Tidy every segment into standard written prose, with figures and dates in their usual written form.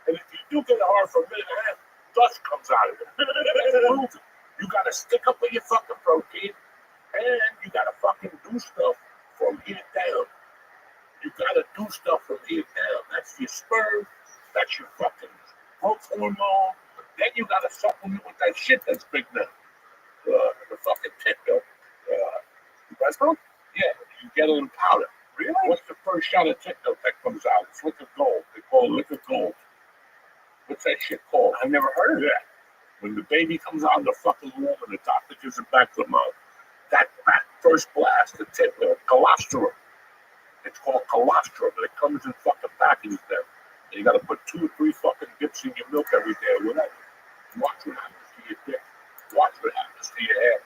And if you do get hard for a minute and a half, dust comes out of it. You gotta stick up with your fucking protein, and you gotta fucking do stuff from here down. You gotta do stuff from here down. That's your sperm. That's your fucking growth hormone. Then you gotta supplement with that shit that's big now. The fucking tit milk. Breast milk? Yeah, you get it in powder. Really? What's the first shot of tit milk that comes out? It's liquid gold. They call it liquid gold. What's that shit called? I've never heard of it. Yeah. When the baby comes out of the fucking womb and the doctor gives it back to the mouth, that first blast of tit milk, colostrum. It's called colostrum, and it comes in fucking packages now. And you gotta put 2 or 3 fucking dips in your milk every day or whatever. Watch what happens to your dick. Watch what happens to your hair.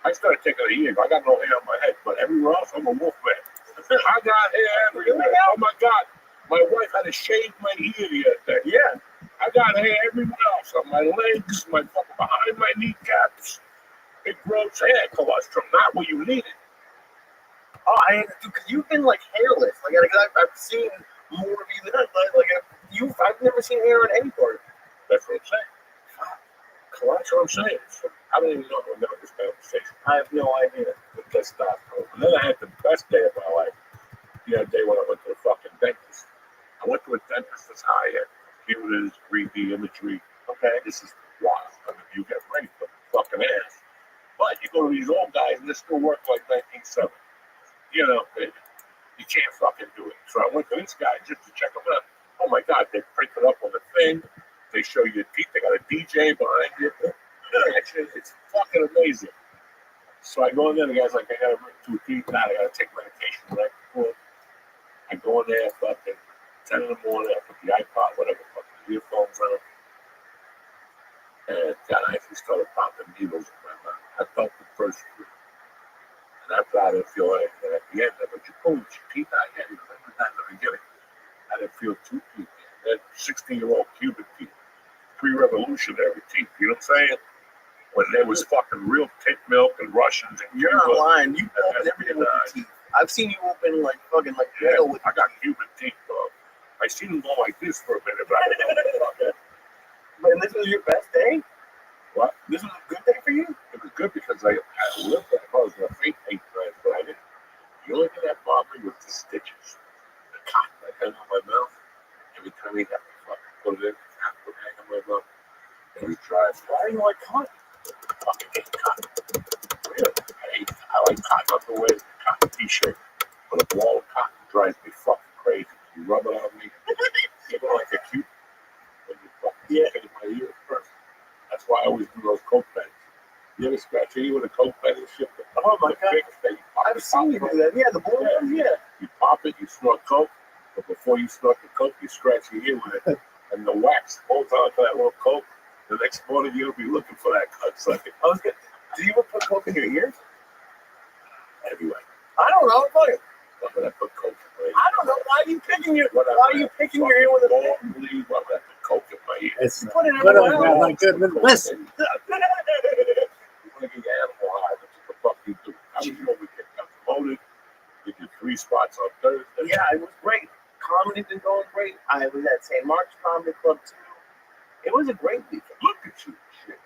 I started taking a year. I got no hair on my head, but everywhere else, I'm a wolf man. I got hair everywhere. Oh my God. My wife had to shave my ear the other day. Yeah. I got hair everywhere else. On my legs, my fucking behind my kneecaps. It grows hair colostrum, not where you need it. Oh, because you've been like hairless. I've seen more of you than I've never seen hair on any part. That's what I'm saying. That's what I'm saying. So I don't even know if I remember this conversation. I have no idea. The testosterone. And then I had the best day of my life. The other day when I went to the fucking dentist. I went to a dentist that's high end. Computers, 3D imagery. Okay, this is wild. I mean, you get ready for the fucking ass. But you go to these old guys and they still work like 1970. You know, you can't fucking do it. So I went to this guy just to check him out. Oh my God, they print it up on the thing. They show you your teeth. They got a DJ behind you. It's fucking amazing. So I go in there. The guy's like, I got to bring 2 teeth out. I got to take medication right before. I go in there, fucking 10 in the morning. I put the iPod, whatever, fucking earphones on. And God, I actually started popping needles in my mouth. I felt the first 3. And after I didn't feel anything at the end, I went, you pulled your teeth out yet? He was like, not in the beginning. I didn't feel 2 teeth. They're 16-year-old Cuban teeth. Pre-revolutionary teeth. You know what I'm saying? When there was fucking real tit milk and Russians and You're not lying. You open everything with your teeth. I've seen you open like fucking like metal with. I got Cuban teeth, dog. I seen them go like this for a minute, but I didn't know about that. But this was your best day? What? This was a good day for you? It was good because I lived at I was in a fake 8 times, but I didn't. The only thing that bothered me was the stitches. The cotton I had on my mouth. Every time he had to fucking put it in, the cotton would hang on my mouth. It was dry. Why do you like cotton? Fucking hate cotton. Really? I like cotton underwear, cotton t-shirt. But a ball of cotton drives me fucking crazy. You rub it on me. You go like a cute. When you fucking get in my ear first. That's why I always do those coke pens. You ever scratch your ear with a coke pen and shit? Oh my God. I've seen you do that. Yeah, the blue ones, yeah. You pop it, you snort coke. But before you snort the coke, you scratch your ear with it. And the wax holds on to that little coke. The next morning you'll be looking for that cocksucker. I was good. Do you ever put coke in your ears? Anyway. I don't know. Fuck it. Why would I put coke in my ear? I don't know. Why are you picking your ear with a ball? Believe why would I put coke in my ear? It's put it everywhere else. my goodness. Listen. You want to get your animal high, that's what the fuck you do. How did you know we got promoted? We did 3 spots on Thursday. Yeah, it was great. Comedy's been going great. I was at St. Mark's Comedy Club too. It was a great weekend. Look at you, shit.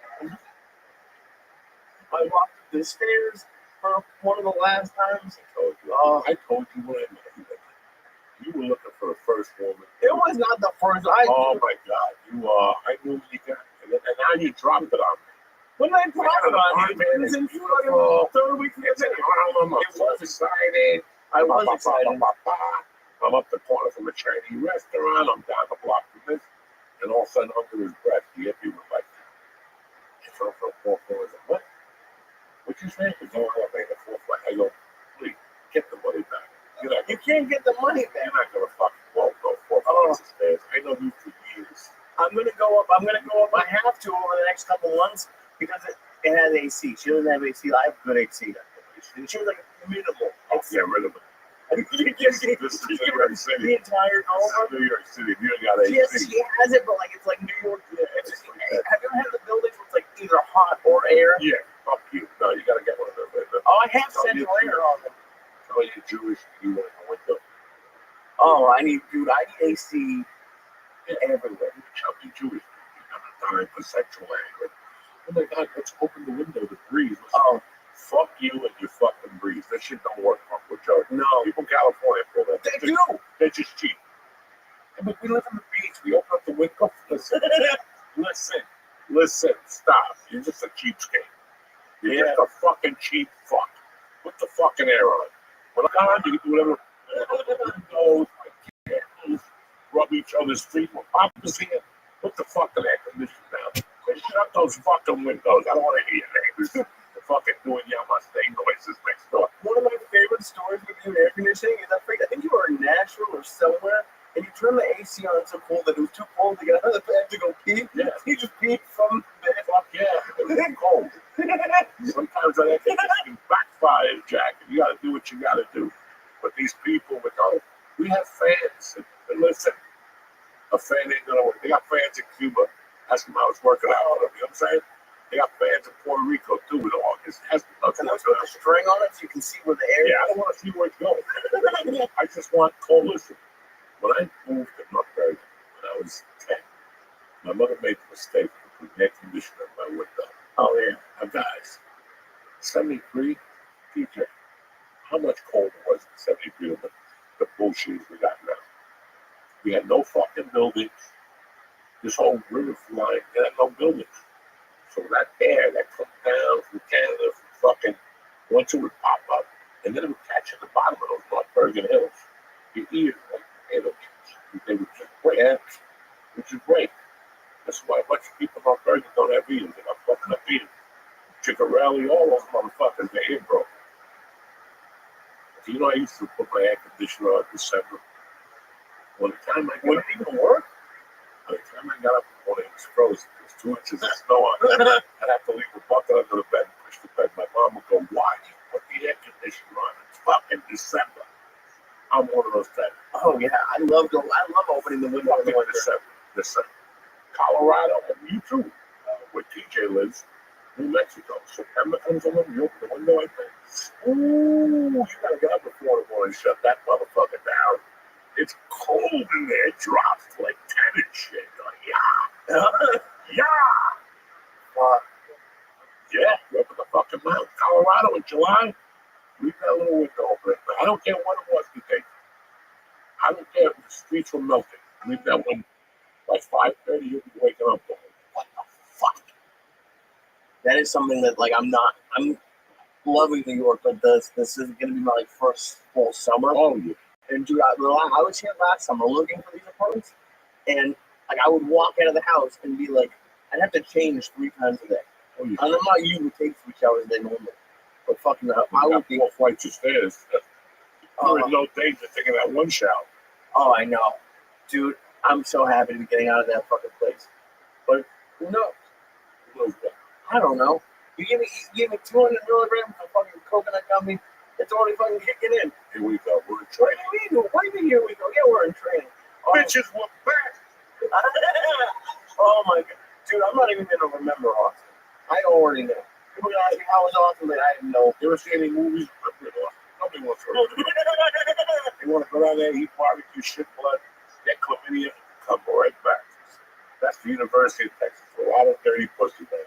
I walked up the stairs for one of the last times. I told you when I met you. You were looking for the first woman. It was not the first. Oh my God, I knew you got it. And now you dropped it on me. When I dropped it on you, it was in fucking 3rd week. It was exciting. I was excited. I'm up the corner from a Chinese restaurant. I'm down the block from this. And all of a sudden, under his breath, he hit me with like, it's on for 4 floors. What? What you saying? It's on for the 4th floor. I go, please, get the money back. You can't get the money back. You're not going to fucking go 4 flights of stairs. I know you for years. I'm going to go up. I have to over the next couple months because it has AC. She doesn't have AC. I have good AC. She was like minimal. Oh, yeah, rid of it. This is New York City. The entire This is New York City. You don't got AC. Yes, she has it, but like it's like New York. Have you ever had the buildings where it's like either hot or air? Yeah, fuck you. No, you got to get one of them. Oh, I have central air on them. Tell you Jewish, you want a window. Oh, I need AC everywhere. fucking Jewish people. I'm not dying for sexual anger. Oh my God, let's open the window to breathe. Oh, Fuck you and your fucking breeze. That shit don't work, Uncle Joe. no. People in California feel that. They do. They're just cheap. Yeah, but we live on the beach. We open up the window. Listen, stop. You're just a cheapskate. You're just a fucking cheap fuck. Put the fucking air on. When I'm gone, you can do whatever. Windows, candles, rub each other's feet. When Papa's here, put the fucking air conditioner down. And shut those fucking windows. I don't want to hear your neighbors. They're fucking doing Yamaste noises next door. One of my favorite stories with you in air conditioning is I think you were in Nashville or somewhere, and you turned the AC on so cold that it was too cold to get out of the bed to go pee. Yeah. You just peed from the bed. Fuck yeah. It was cold. Sometimes that air conditioning backfires, Jack, and you got to do what you got to do. But these people with, oh, we have fans. And listen, a fan ain't gonna work. They got fans in Cuba. That's when I was working out on them. You know what I'm saying? They got fans in Puerto Rico too with August. Has nothing And to put a string on it so you can see where the air Yeah, I don't want to see where it's going. I just want cold. Listen, when I moved to North Bergen when I was 10, my mother made the mistake of putting air conditioner in my window. Oh, yeah. Now, guys, 73, teacher, how much colder was it 73 than the bullshit we got now? We had no fucking buildings. This whole river line, they had no buildings. So that air that comes down from Canada, from fucking, once it would pop up, and then it would catch at the bottom of those North Bergen hills. Your ears, like potato chips, they would just break. Yeah. Which is great. That's why a bunch of people in North Bergen don't have ears. They got fucking up ears. Chickarelli, all those motherfuckers, their ear broke. Do you know I used to put my air conditioner on in December? When the time I got Would it even work? by the time I got up in the morning, it was frozen. There was 2 inches of snow on it. I'd have to leave a bucket under the bed and push the bed. My mom would go, why do you put the air conditioner on? It's fucking December. I'm one of those guys. Oh, yeah. I love opening the window in the winter. December. Colorado, and you too, where TJ lives, New Mexico. September comes along, you open the window like that. Ooh, you gotta get up before the morning, shut that motherfucker down. It's cold in there, it drops to like 10 and shit. Like, yeah. Yeah, you open the fucking mouth. Colorado in July, leave that little window open. I don't care what it was today. I don't care if the streets were melting. Leave that one by 5:30, you'll be waking up going, what the fuck? That is something that, like, I'm loving New York, but this is going to be my like, first full summer. Oh, yeah. And dude, I was here last summer looking for these apartments, and like I would walk out of the house and be like, I'd have to change 3 times a day. Oh, yeah. And I'm not you would take 3 showers a day normally, but fucking I would be. 4 flights of stairs. You're in no danger taking that one shower. Oh, I know, dude. I'm so happy to be getting out of that fucking place. But who knows? I don't know. You give me 200 milligrams of fucking coconut gummy. It's already fucking kicking in. Here we go. We're in training. What do you mean here we go? Yeah, we're in training. Oh. Bitches, we're back. Oh my god. Dude, I'm not even going to remember Austin. I already know. People ask me how was Austin, but I have no. You ever see any movies? Nobody wants to remember. They want to go down there, eat barbecue, shit blood, get chlamydia, come right back. That's the University of Texas. A lot of dirty pussy, baby.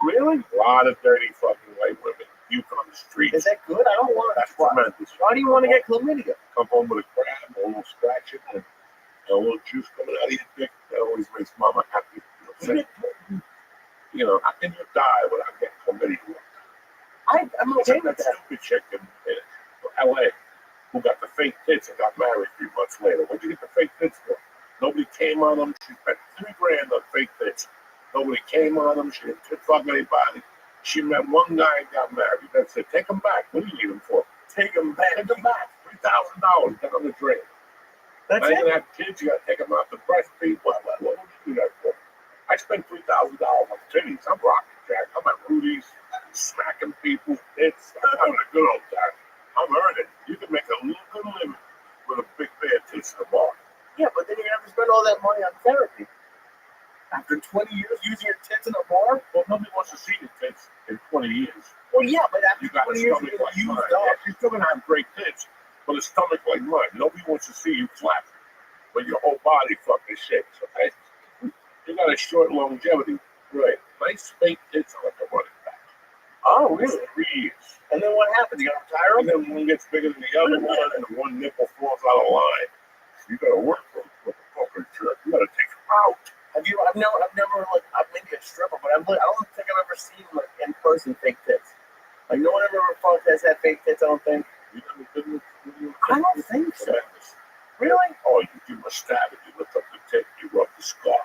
Really? A lot of dirty fucking white women. You on the street. Is that good? I don't want to. That's tremendous. Why do you want to get chlamydia? Come home with a crab, a little scratching, and a little juice coming out of your dick. That always makes mama happy. You know, how can you die without getting chlamydia? I'm okay with that. Stupid chick in LA who got the fake tits and got married 3 months later. Where'd you get the fake tits from? Nobody came on them. She spent $3,000 on fake tits. Nobody came on them. She didn't fuck anybody. She met one guy and got married. That's it. Take him back. What do you need him for? Take him back. Take him back. $3,000 down the drain. That's now it. you're gonna have kids. You gotta take them out to breastfeed. What would you do that for? I spent $3,000 on titties. I'm rocking, Jack. I'm at Rudy's, smacking people. I'm having a good old time. I'm earning. You can make a little good living with a big pair of tits in the bar. Yeah, but then you're gonna have to spend all that money on therapy. After 20 years using your tits in a bar? Well, nobody wants to see your tits in 20 years. Well, yeah, but after You got a 20 years, stomach you're like used mine. up. Yeah, you're still gonna have great tits, but a stomach like mine. Nobody wants to see you flat, but your whole body fucking shakes. Okay? short longevity. Right. Nice fake tits are like a running back. Oh, really? 3 years. And then what happens? You gotta retire And them? then one gets bigger than the other one, and one nipple falls out of line. You gotta work for the fucking jerk. You gotta take them out. I've never like, I'm maybe a stripper, but I don't think I've ever seen like in person fake tits. Like no one ever fucked has had fake tits. I don't think. You never been with I don't think so. tremendous. Really? Oh, you give them a stab and you lift up the tip, you rub the scar.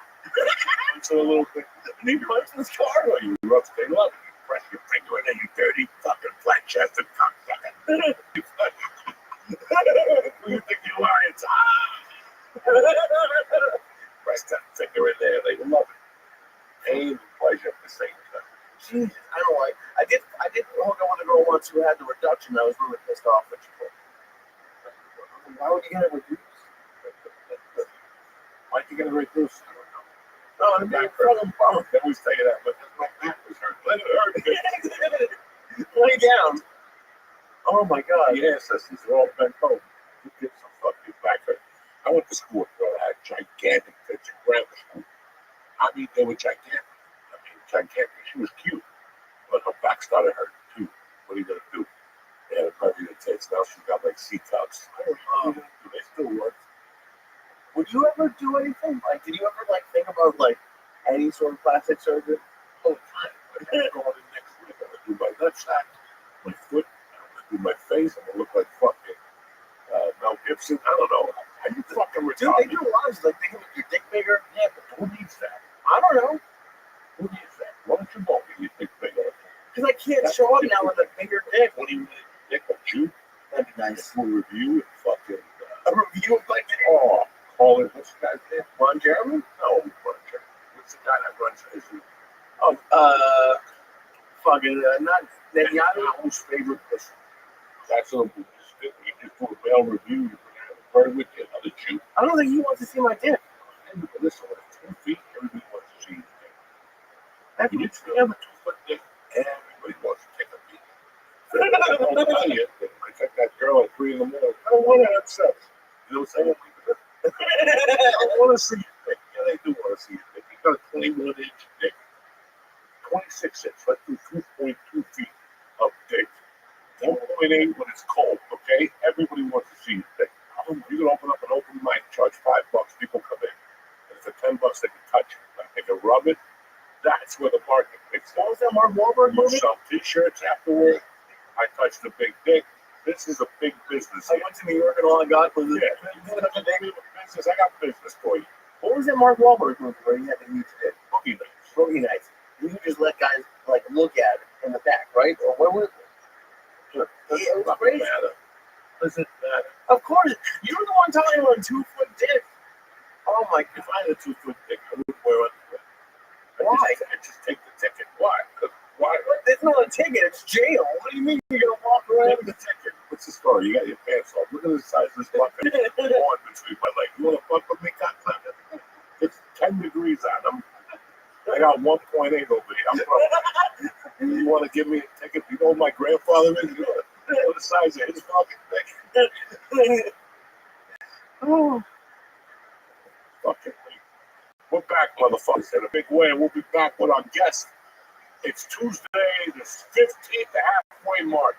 It's a little bit. You punch the scar? Oh, you rub they love it. You press your finger in there, you dirty fucking flat chested cocksucker. Who you think you're lying to? Press that finger in there, they love it. Pain and pleasure at the same time. Jesus, I don't like. I did hook up with a girl once who had the reduction. I was really pissed off when she told me. Why would you get it reduced? Why'd you get a reduced? I don't know. No, I'm being fucking bummed. They always tell you that, but my back was hurt. Let it hurt. Lay down. Oh my god. The ancestors are all bent over. Who gives a fuck? Your back hurt. I went to school with a girl that had gigantic tits in grammar school. I mean, they were gigantic. I mean, gigantic. She was cute, but her back started hurting too. What are you gonna do? They had a perfect tits. Now she's got like C-cups. I don't know. What are you gonna do? They still work. Would you ever do anything? Like, did you ever like think about like any sort of plastic surgery? All the time. I'm gonna go on the next week. I'm gonna do my nutsack, my foot. I'm gonna do my face. I'm gonna look like fucking Mel Gibson. I don't know. Are you fucking Dude, retarded? they do a lot of like they can make your dick bigger. Yeah, but who needs that? I don't know. Who needs that? Why don't you go get your dick bigger? Because I can't show up now with a bigger dick. What do you need? Dick of you? That'd be nice. Full review and fucking. A review of like Oh, call it. What's the guy's name? Ron Jeremy? No, Ron Jeremy. What's the guy that runs his? Oh, fucking not Netanyahu. Netanyahu's favorite person. That's what we just did. We just do a male review. You can have a bird with you, another Jew. I don't think he wants to see my dick. And listen, when it's 2 feet, everybody wants to see his dick. That's You just have a 2-foot dick. Everybody wants to take a peek. I'll tell you, I took that girl at 3 in the morning. I don't want to have sex. You know what I'm saying? I want to see your dick. Yeah, they do want to see your dick. You got a 21-inch dick. 26 inch. Let's do 2.2 feet of dick. 1.8 when it's cold, okay? Everybody wants to see your dick. You can open up an open mic, charge $5, people come in. And for $10, they can touch it. Like they can rub it. That's where the market picks up. What was that Mark Wahlberg You movie? sell t-shirts afterward. I touched the big dick. This is a big business. I went to New York and all I got was business. I got business for you. what was that Mark Wahlberg movie where he had the huge dick? Boogie nights. Boogie Nights. You could just let guys like look at it in the back, right? Or what was it? It was Doesn't crazy. matter. Doesn't matter. Of course, you were the one telling me about a 2-foot dick. Oh my If I had a 2-foot dick, I wouldn't wear underwear. Why? I just take the ticket. Why? Because why? It's not a ticket, it's jail. What do you mean you're gonna walk around? Look at the ticket. What's the story? You got your pants off. Look at the size of this fucking horn between my legs. You want to fuck with me? It's 10 degrees out. I got 1.8 over here. You want to give me a ticket? You know what my grandfather is? You know the size of his fucking dick? Oh. Fucking wait. We're back, motherfuckers, in a big way. We'll be back with our guest. It's Tuesday, the 15th, the halfway mark.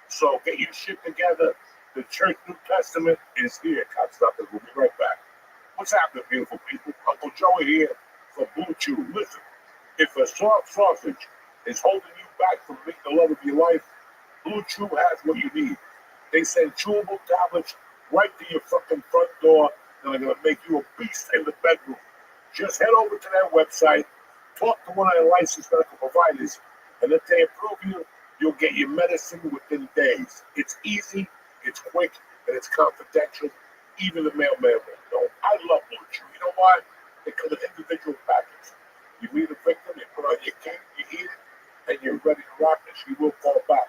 So get your shit together. The Church New Testament is here, cocksuckers. We'll be right back. What's happening, beautiful people? Uncle Joey here for Blue Chew. Listen, if a soft sausage is holding you back from making the love of your life, Blue Chew has what you need. They send chewable tablets right to your fucking front door that are going to make you a beast in the bedroom. Just head over to their website, talk to one of their licensed medical providers, and if they approve you, you'll get your medicine within days. It's easy, it's quick, and it's confidential. Even the mailman will know. I love Blue Chew. You know why? They come in individual packets. You meet a victim, you put on your cake, you eat it, and you're ready to rock it. She will fall back.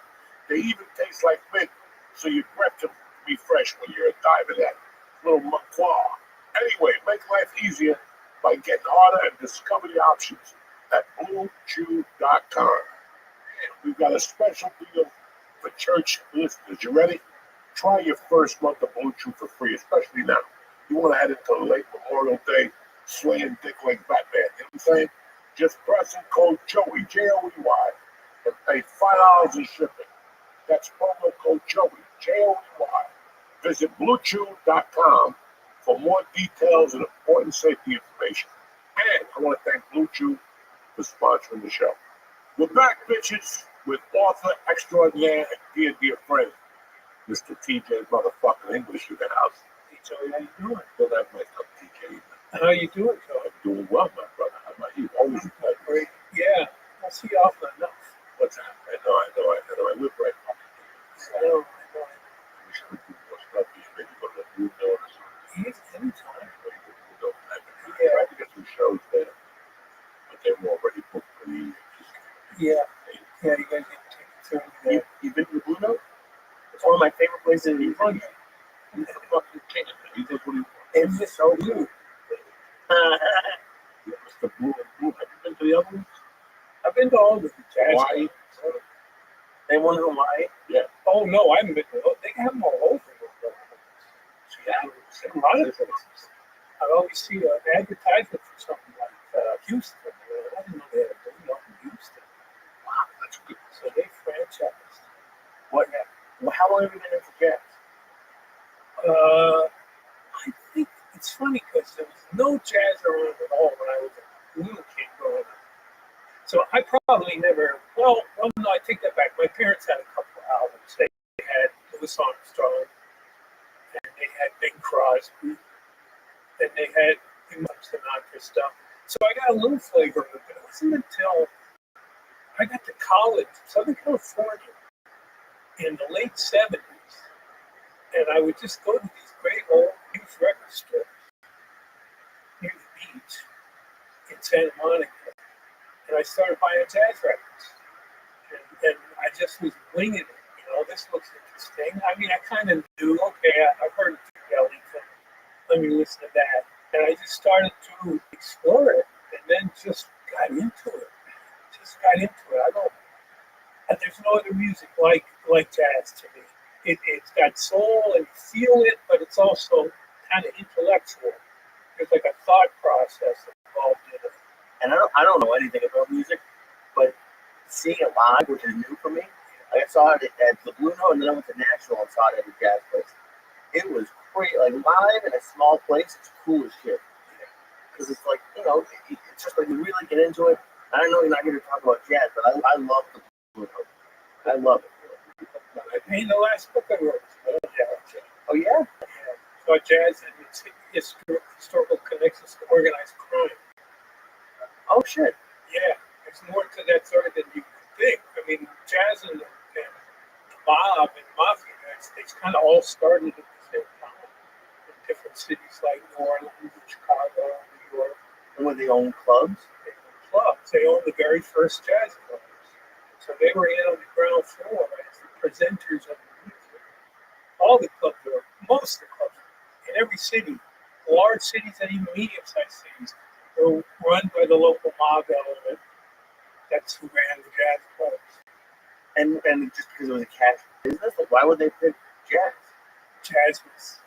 They even taste like mint, so your breath can be fresh when you're diving that little maquaw. Anyway, make life easier by getting harder and discover the options at BlueChew.com. And we've got a special deal for church listeners. You ready? Try your first month of Blue Chew for free, especially now. You want to head into late Memorial Day, swinging dick like Batman. You I'm saying? Just press in code Joey, Joey, and pay $5 in shipping. That's promo code Joey, Joey. Visit BlueChew.com for more details and important safety information. And I want to thank Blue Chew for sponsoring the show. We're back, bitches, with author extraordinaire and dear friend, Mr. TJ motherfucking English in the house. TJ, how you doing? Don't have my cup, TJ. How you doing, Joe? I'm doing well, my brother. How about you? Always a pleasure. Great. Yeah, I'll see you often enough. What's that? I know. I live right fucking here. I know. We should do more stuff. You should maybe go to the Blue Note or something. Anytime. I tried to get some shows there, but they were already booked for the Yeah, you guys get taken through. You've been to the Blue Note? It's one of my favorite places in the country. He's the fucking king. He does what he wants. It's just so blue. Mr. Blue and Blue. Have you been to the other ones? I've been to all the jazz. Hawaii? They won Hawaii? Yeah. Oh, no, I haven't been to those. They have them all over. Seattle. A lot of places. I always see an advertisement for something like Houston. I didn't know they had a Blue Note in Houston. Wow, that's good. So they franchised. What? Well, how long have you been into jazz? I think it's funny because there was no jazz around at all when I was a little kid growing up. So I probably never. Well, no, I take that back. My parents had a couple of albums. They had Louis Armstrong, and they had Bing Crosby, and they had Sinatra stuff. So I got a little flavor of it, but it wasn't until I got to college, Southern California, in the late 70s, and I would just go to these great old youth record stores near the beach in Santa Monica, and I started buying jazz records, and I just was winging it. This looks interesting. I mean, I kind of knew, okay, I've heard of Ellington. Let me listen to that. And I just started to explore it, and then just got into it. There's no other music like jazz to me. It's got soul and you feel it, but it's also kind of intellectual. There's like a thought process involved in it. And I don't know anything about music, but seeing it live, which is new for me, I saw it at the Blue Note, and then I went to Nashville and saw it at a jazz place. It was great, like live in a small place. It's cool as shit because it's like it's just like you really get into it. I know you're not here to talk about jazz, but I love the Blue Note. I love it. I mean, the last book I wrote was about jazz. Oh yeah. So jazz and its historical connections to organized crime. Oh shit. Yeah, there's more to that story than you could think. I mean, jazz and mob and mafia, it's kind of all started at the same time in different cities like New Orleans, Chicago, New York. And when they own clubs? They owned the very first jazz clubs. So they were in on the ground floor as the presenters of the music. All the clubs most of the clubs in every city, large cities and even medium-sized cities, were run by the local mob element. That's who ran the jazz clubs. And just because it was a cash business, like why would they pick jazz? Jazz was.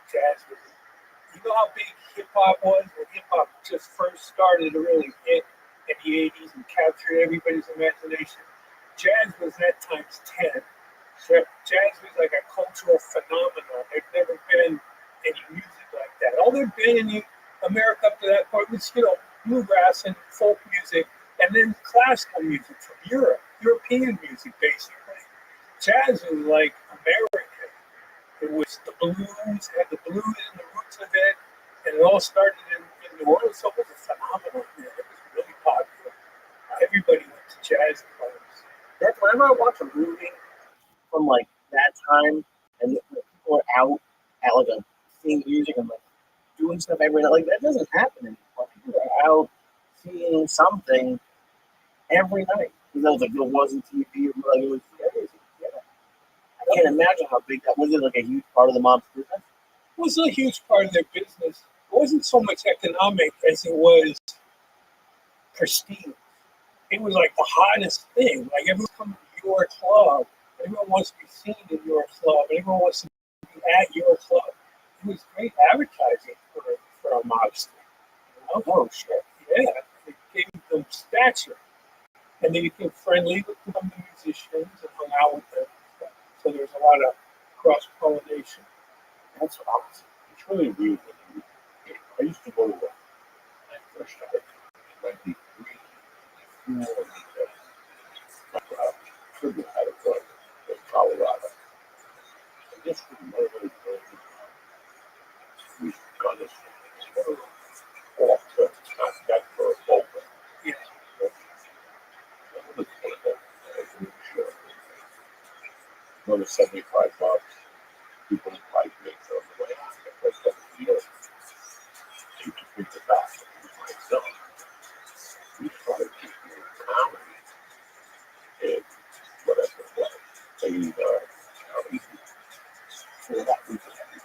You know how big hip hop was when hip hop just first started to really hit in the '80s and capture everybody's imagination. Jazz was that times 10. Jazz was like a cultural phenomenon. There'd never been any music like that. All there'd been in America up to that point was bluegrass and folk music, and then classical music from Europe, European music basically. Jazz was like American. It was the blues, had the blues and the roots of it, and it all started in New Orleans, so it was a phenomenon there. It was really popular. Everybody went to jazz clubs. That's whenever I watch a movie from like that time, and people are out at like seeing music and like doing stuff every night, like that doesn't happen anymore. People are out seeing something every night. Because it wasn't TV, like it was everything. I can't imagine how big that was. It like a huge part of the mob's business? It was a huge part of their business. It wasn't so much economic as it was prestige. It was like the hottest thing. Like everyone comes to your club, everyone wants to be seen in your club, everyone wants to be at your club. It was great advertising for a mobster. Oh shit. Yeah. It gave stature. And they became friendly with the musicians and hung out with them. So there's a lot of cross pollination. That's what I was. It's really weird when I used to go to when I first started, 93, Tribute had a club in Colorado. And this was one of those places we used to go this off to not that for a boat. Yeah. Another 75 bucks. People like me on the way out. The first couple of years, you can think about it myself. We started keeping comedy and whatever it was. And, so that we just had to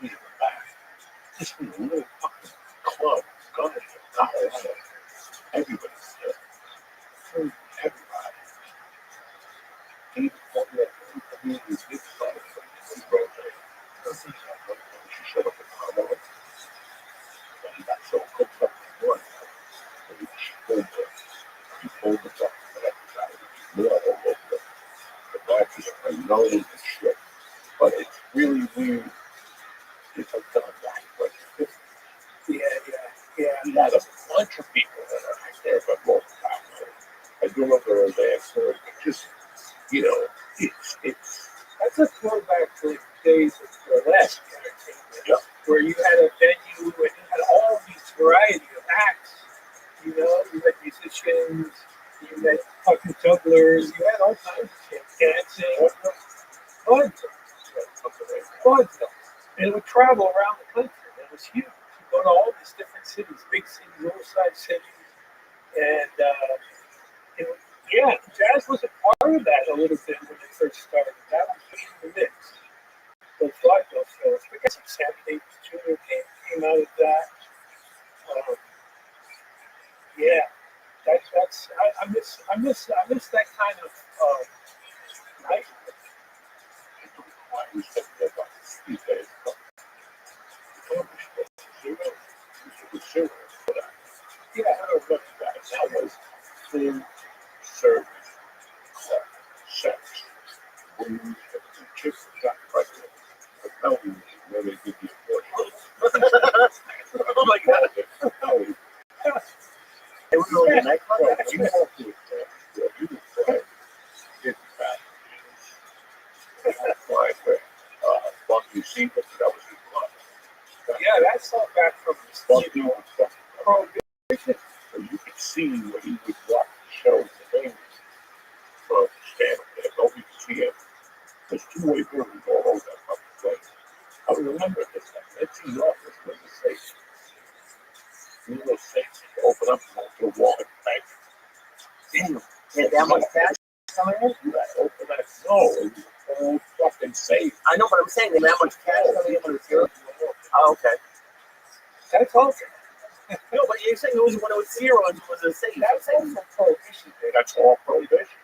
be back. This was a little fucking club, gunners in Colorado. Everybody's there. Everybody. And the community did start from Rothschild. She showed up in Colorado. And he got so cooked up in one. And he pulled the fucking exercise. More over the back is a known and shit. But it's really weird. It's a done right. But Yeah. he had a bunch of people that are right there, but most times I do remember a dancer. Just, it's That's a throwback to the days of burlesque entertainment, yeah. where you had a venue and you had all these variety of acts. You had musicians, you had fucking jugglers, you had all kinds of shit, dancing, fun, and it would travel around the country. It was huge. You go to all these different cities, big cities, little-sized cities, and jazz was a part of that a little bit when it first started. That was in the mix. Those vaudeville shows. We got some Sam Davis Jr. came out of that. I miss that kind of night. why we said that these days. Yeah, I don't know that. That was food, service, sex, booze, and chicks got pregnant. But now we where they give you abortions. Oh my God. They were going to the nightclub. You walk to it, you can try it. Why, Funky Secret, that was his club. Yeah, that's all back from Funky was fucking Prohibition. so you could see when he would watch the shows and things from standing there. Nobody could see him. There's two-way rooms all over that fucking place. I remember this. Let's see office was the safe. You know, safes open up and go to a wall and bang. Damn. Yeah, that much cash coming in? Open that. No, it was all fucking safe. I know, but I'm saying that much cash coming in when it's zero. Oh, okay. That's all. No, but you're saying it was when it was zero and it was a safe. That's all from Prohibition. That's all prohibition.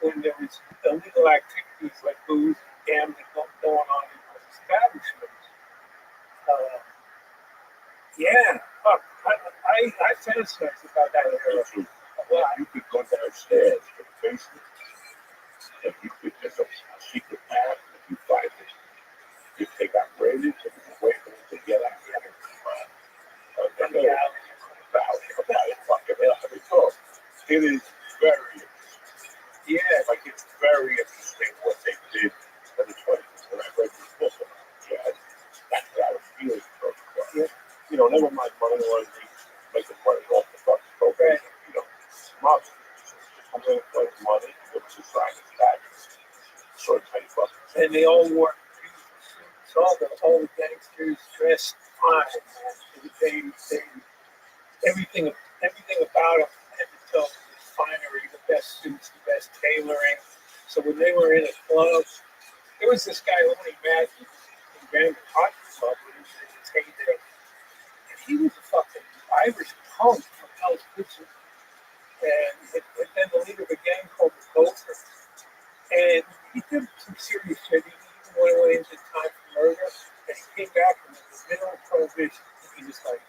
When there was illegal activities like booze, gambling going on in those establishments. I fantasize about that era. Well, you could go downstairs to the basement and you could just a secret path if you find it. If they got raided, if you wait for them to get out there and come out. It is very interesting. Yeah, like it's very interesting what they did in the 20s. When I read this book about jazz, that's what I was feeling for the club. Yeah. Never mind money laundering, making money off the fucking program. Mob. I'm going to play money with society taxes. So it's like fucking. And they all wore suits. All the gangsters dressed fine. Everything about them had to tell the finery, the best suits, the best tailoring. So when they were in a club, there was this guy, Lonnie Maggie, who ran the hockey club when he was in his heyday. And he was a fucking Irish punk from Hell's Kitchen. And then the leader of a gang called the Gophers. And he did some serious shit. He even went away and did time for murder. And he came back and in the middle of Prohibition. And he was like,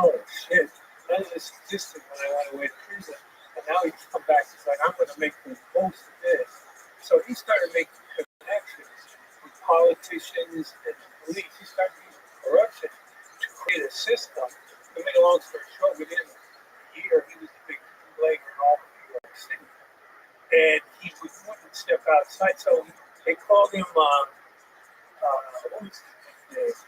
oh shit, none of this existed when I went away to prison. And now he's come back. He's like, I'm going to make the most of this. So he started making connections with politicians and police. He started using corruption to create a system. To make a long story short, within a year, he was the big bootlegger in all of New York City. And he wouldn't step outside. So they called him, what was his nickname?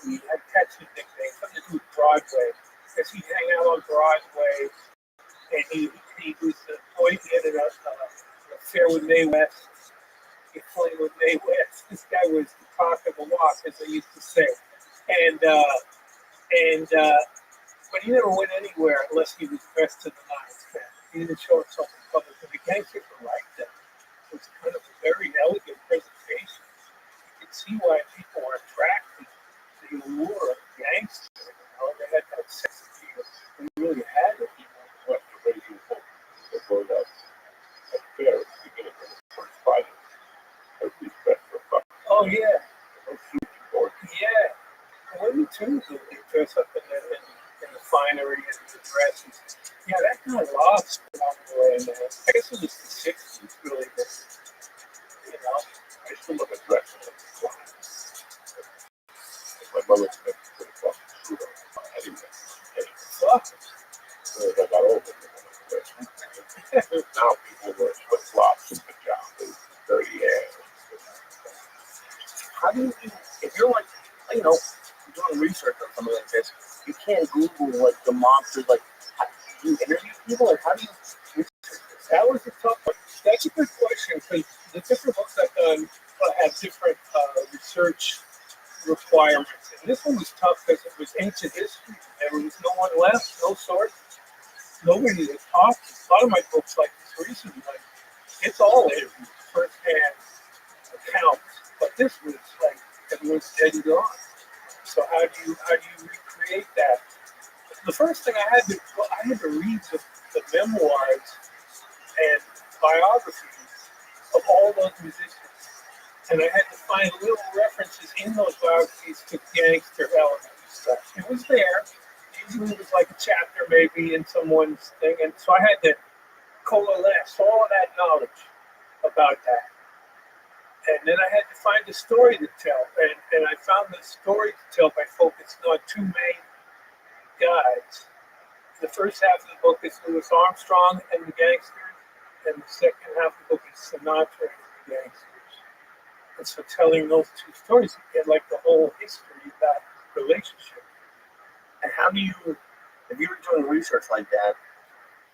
He had catchy nickname, something to do with Broadway. Because he'd hang out on Broadway. And he was the boy, he had an affair with Mae West. He played with Mae West. This guy was the talk of the walk, as they used to say. But he never went anywhere unless he was dressed to the nines. He didn't show himself in public. And the gangsters were like that. It was kind of a very elegant presentation. You could see why people were attracted to the allure of gangsters. They had that sex appeal. They really had it. What the way you hope the word up at fair at the beginning of the first fight. Respect for fucking. Oh, yeah. No shooting board. Yeah. Women, too, they dress up in the finery and the dresses. Yeah, that got lost along the way, man. I guess it was the 60s, really. But, I still look at dressing in the class. My mother said to put a fucking suit on. Anyway, fuck. as I got older, now people wear flip flops and pajamas, dirty ass. How do you, if you're like, doing research on something like this, you can't Google like the mobsters, like, do you interview people? Like, how do you? That was a tough one. That's a good question because the different books I've done have different research requirements. And this one was tough because it was ancient history. There was no one left, no source, nobody to talk to. A lot of my books, like this recent one, it's all in first-hand accounts. But this was like everyone's dead and gone. So how do you recreate that? The first thing I had to read the memoirs and biographies of all those musicians, and I had to find little references in those biographies to gangster elements and stuff. It was there. Usually it was like a chapter maybe in someone's thing, and so I had to coalesce all of that knowledge about that. And then I had to find a story to tell, and I found the story to tell by focusing on two main guys. The first half of the book is Louis Armstrong and the gangsters, and the second half of the book is Sinatra and the gangsters. And so telling those two stories, you get like the whole history of that relationship. And how do you, if you were doing research like that,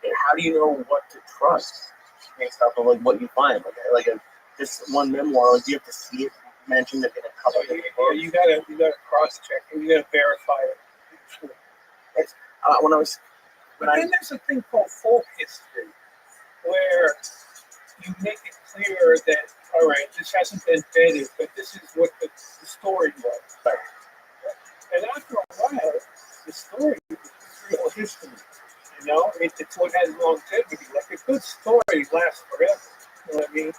how do you know what to trust based off of like what you find? Like just one memoir, like you have to see it mentioned in a couple of different books. You gotta cross check and you gotta verify it. Sure. But then there's a thing called folk history, where you make it clear that, all right, this hasn't been vetted, but this is what the story was. And after a while, the story is real history. It's what has longevity. Like a good story lasts forever. You know what I mean?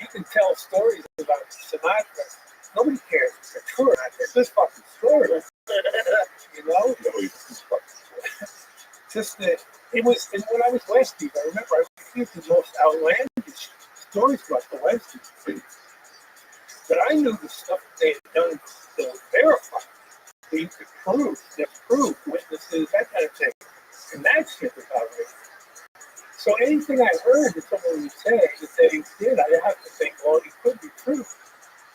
You can tell stories about Sinatra. Nobody cares if they're true or not. It's this fucking story. Just that it was, and when I was West East, I remember I received the most outlandish stories about the West East. But I knew the stuff that they had done to verify. They could prove witnesses, that kind of thing. And that shit was outrageous. So anything I heard that someone would say that they did, I have to think, well, it could be true.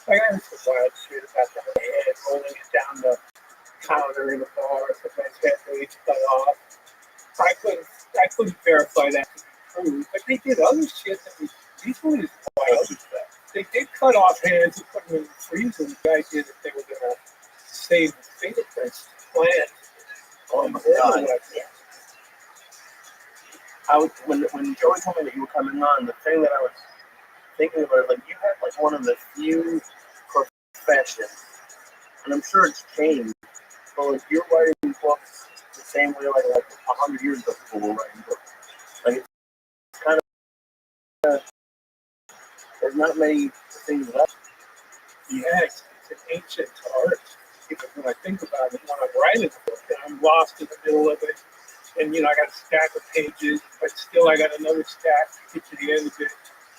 Like I heard some wild shit about the head rolling it down the counter in a bar, sometimes head raised cut off. I couldn't verify that to be true, but they did other shit that was equally as wild. They did cut off hands and put them in the freezer. The idea that they were going to save the fingerprints plant. Oh my God. When Joey told me that you were coming on, the thing that I was thinking about, like, you have like one of the few professions, and I'm sure it's changed, but like you're writing books the same way like 100 years ago people were writing books. Like it's kind of there's not many things left. Yeah, it's an ancient art. Because when I think about it, when I'm writing a book, and I'm lost in the middle of it, and I got a stack of pages, but still I got another stack to get to the end of it,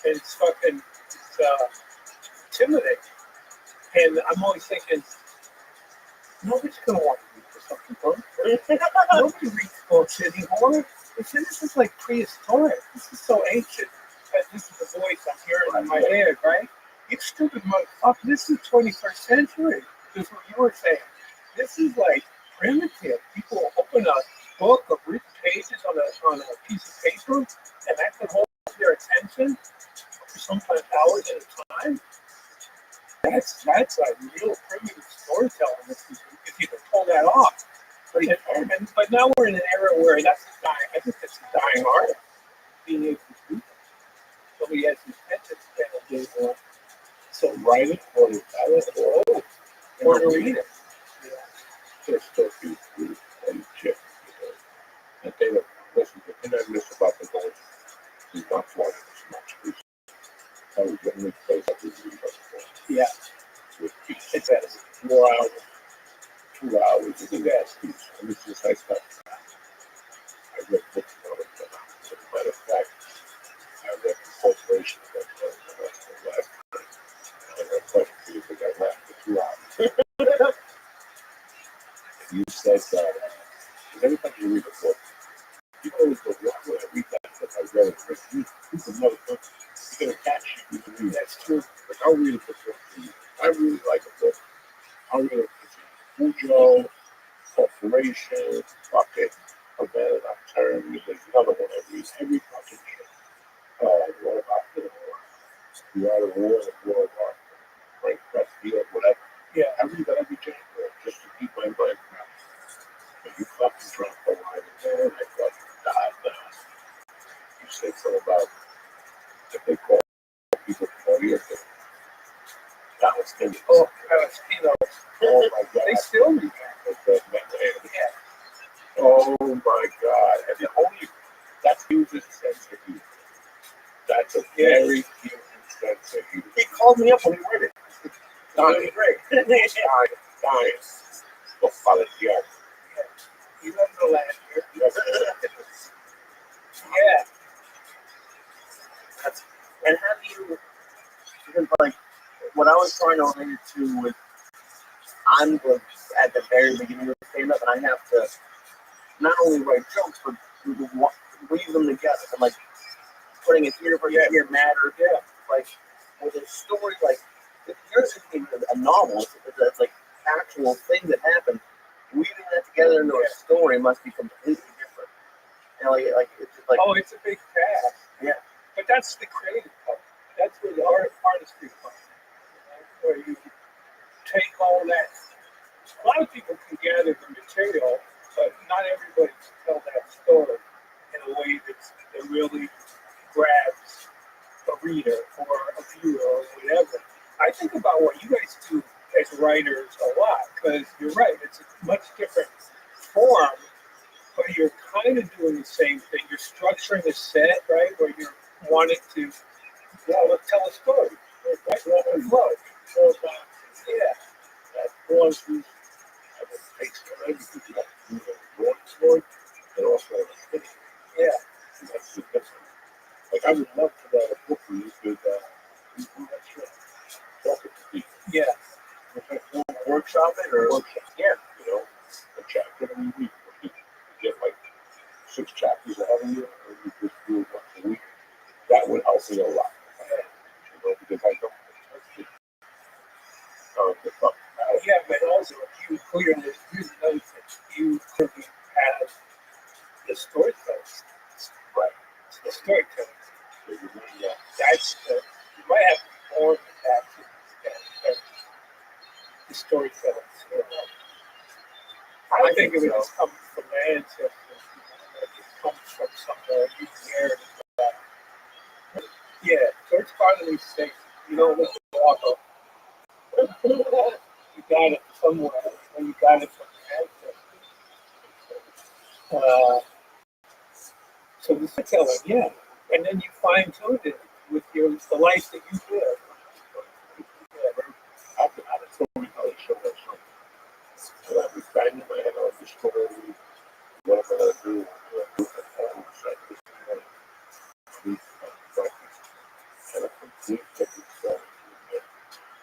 and it's fucking intimidating. And I'm always thinking, nobody's gonna want to read this fucking book. Nobody reads books anymore. This is like prehistoric. This is so ancient. This is the voice I'm hearing in my head, right? You stupid motherfucker. This is 21st century. This is what you were saying. This is like primitive. People open a book of written pages on a piece of paper, and that can hold their attention for sometimes hours at a time. That's like real primitive storytelling if you can pull that off. But now we're in an era where that's a dying. I think that's a dying art. Being able to do that. Nobody has the attention span of doing So write it or or to read it. Just so you and check. And they don't listen. The thing I miss about the noise is not flying as much. I was generally place I could read about the noise. Yeah. With peace. It's at 4 hours, 2 hours, it's a gas piece. And it's just like that. I read books about it. As a matter of fact, I read the corporation of that last time. I have a question for you because I laughed for 2 hours. And you said that, because every time you read a book, you always go, well, when I read that book, I read it. You can motherfucker, you're going to catch it. You can read. That's true. Like, I'll read a book for you. I really like a book. I'll read it. Cujo, Corporation, fucking, Havana Nocturne. There's another one I read every fucking shit. What about the Art of War, the War of Art, Frank Pressfield, whatever. Yeah, I read that every chapter just to keep my mind fresh. But you fucking dropped the line in there, and I fucking died down. You said something about that they call people Korea. Palestinians. Oh, Palestinos. Oh my God. They still read that. Yeah. Oh my God. And the only, that's human sense of humor. That's a very human sense of humor. He called me up when he read it. Dying. Dying. Go volunteer. You love the last year. Yeah. That's, and how do you, because like, what I was trying to relate it to was, I'm at the very beginning of the stand-up, and I have to not only write jokes, but weave them together, and like, putting it here for here matters. Yeah. Like, with a story, like, yours isn't a novel, it's like actual thing that happened. Weaving that together into a story must be completely different. And like it's just like, oh, it's a big task. Yeah. But that's the creative part. That's where the artistry comes in. Where you take all that. A lot of people can gather the material, but not everybody can tell that story in a way that really grabs a reader or a viewer or whatever. I think about what you guys do as writers a lot, because you're right, it's a much different form, but you're kind of doing the same thing. You're structuring a set, right, where you're wanting to tell a story, right? Walk and flow. So, yeah, That one who takes everything you have to do a broad story, and also a skinny. yeah. That's the difference. Like, I would love to write a book where you could do that shit. Talk to people. Yeah. workshop it or Workshop. yeah. You know, a chapter every week. You get like 6 chapters ahead of you, and you just do it once a week. That would help me a lot. You know, because I don't the fuck out. Yeah, but also you clearly, here's another thing, you clearly have the storytelling. Right. The storytelling. So you really, That's you might have to be born with that, the storytelling skill. I think of it as coming from my ancestors. Like it comes from somewhere you inherited that. Yeah, so it's part of these things. You don't look at walk up. You got it somewhere, and you got it from your ancestors. So the storytelling, yeah, and then you fine tune it with the life that you live. I told you how to show that show. And I was banging my head on the story. What am I going to do? we took it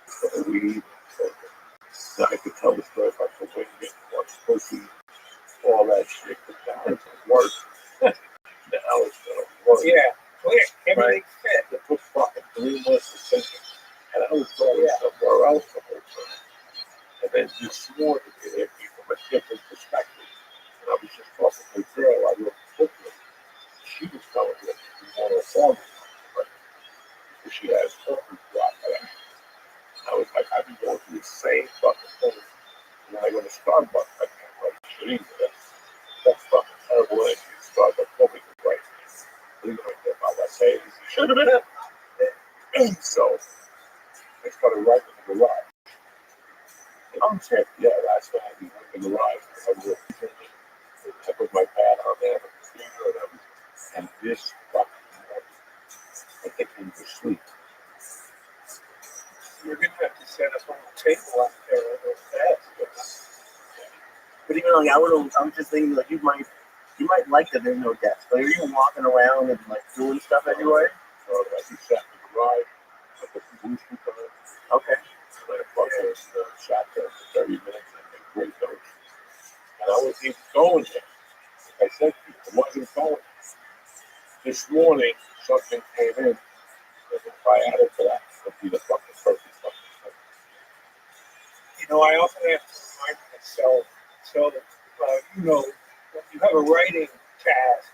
so we now I could tell the story about the way you get pussy, all that shit, but now it's worse. The hell is gonna work. Yeah, clear. Everything fit. It took fucking 3 months to think it. And I was going somewhere else the whole time. And then this morning it hit me from a different perspective. And I was just talking to a girl I wrote a book with. She was telling me that she wanted a song, but she has herpes block. And I was like, I've been going through the same fucking thing. And when I go to Starbucks, I can't write shit either. That's fucking terrible. And you Starbucks, nobody can write. What are you going to do about that? Hey, you should have been it. So I started writing in the garage. And I'm saying, yeah, last night we went in the garage. I put my pad on there, the computer, and everything. And this fucking morning, I think he was asleep. You're going to have to set up a little table out there with those desks. But even like I'm just thinking like you might like that there's no desk. Like are you walking around and like doing stuff everywhere? So like we sat in the garage, I put the booster on. Okay. And I fucking sat there for 30 minutes and I made great notes. And I wasn't even going there. Like I said to you, I wasn't going. This morning, something came in. And if I added to that, it would be the fucking perfect fucking thing. You know, I often have to remind myself, so you know, when you have a writing task,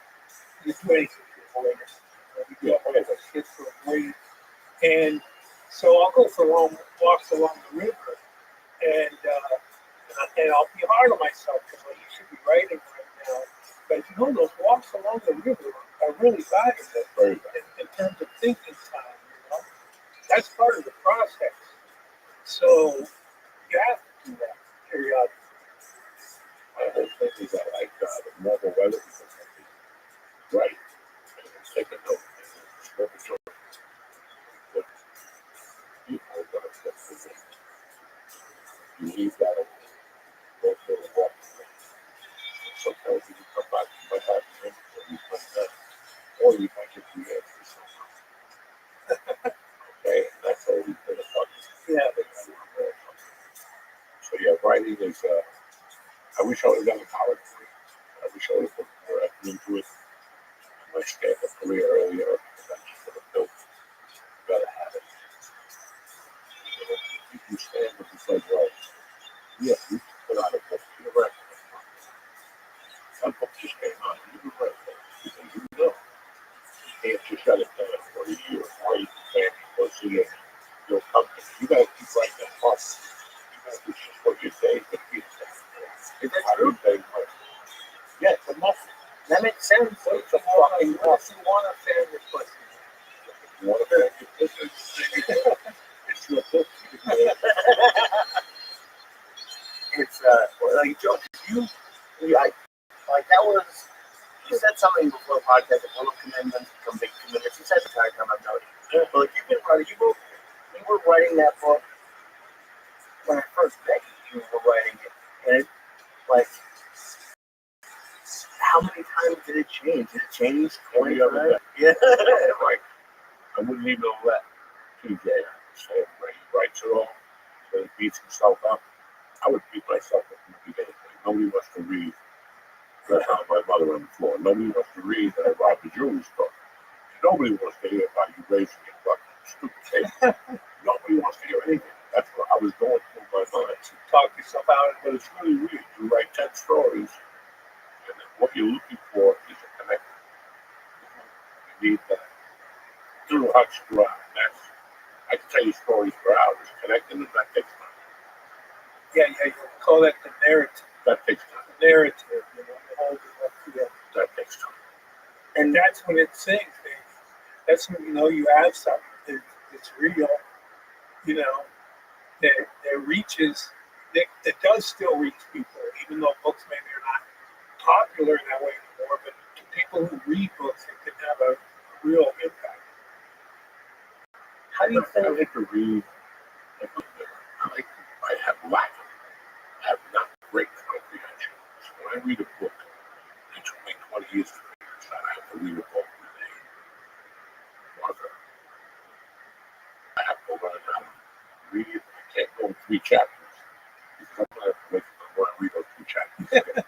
you do anything for avoid it. You do whatever shit to avoid it. And so I'll go for long walks along the river, and I'll be hard on myself because you should be writing right now. But you know, those walks along the river are really valuable in terms of thinking time. You know, that's part of the process. So you have to do that periodically. My whole thing is I like the normal weather because I can write and take a note and smoke a joint. But people are going to get the thing. You leave that open, go for a walk. And sometimes you can come back, you might have an answer, or you might not, or you might get the answer somehow. Okay, and that's always been a fucking thing. So yeah, writing is, I wish I would have done a college degree. I wish I would have put more effort into it. My stand-up career earlier, because I just would have built a better habit. You know, if you stand up and say, well, yeah, you can put out a book, you're right. That book just came out, you can write that. Because you know, you can't just shut it down for a year, or you can't go see it. You'll come to you gotta keep writing that book. You gotta do just what your day could be. Is that true? Yeah, it's a message. That makes sense. So it's a fucking message. You want a family question? You want to make it business? It's your book. It's like Joe, like that was you said something before the podcast that little commitments become big commitments. You said the entire time I've known you. But like you've been writing you were writing that book when I first met you were writing it. And it like how many times did it change? Did it change 20 times? Yeah. Like, I wouldn't even let TJ say it when he writes it all, so he beats himself up. I would beat myself up from the beginning. Nobody wants to read that how my mother on the floor. Nobody wants to read that I robbed the jewelry store. Nobody wants to hear about you raising your fucking stupid face. Nobody wants to hear anything. That's what I was going through my mind. Talk yourself out of it. But it's really weird. You write 10 stories, and then what you're looking for is a connection. You need that. Through Huck's Drive. I can tell you stories for hours. Connecting them, that takes time. Yeah, you call that the narrative. That takes time. The narrative, you know, the whole together. That takes time. And that's when it sinks. That's when you know you have something that's real. You know, that reaches, that does still reach people, even though books maybe are not popular in that way anymore. But to people who read books, it can have a real impact. How do you think? I like to read. I have lack of it. I have not great comprehension. So when I read a book, it took me 20 years to figure this out. I have to read a book with a author 3 chapters. Because I'm going to wake up and want to read those 2 chapters again.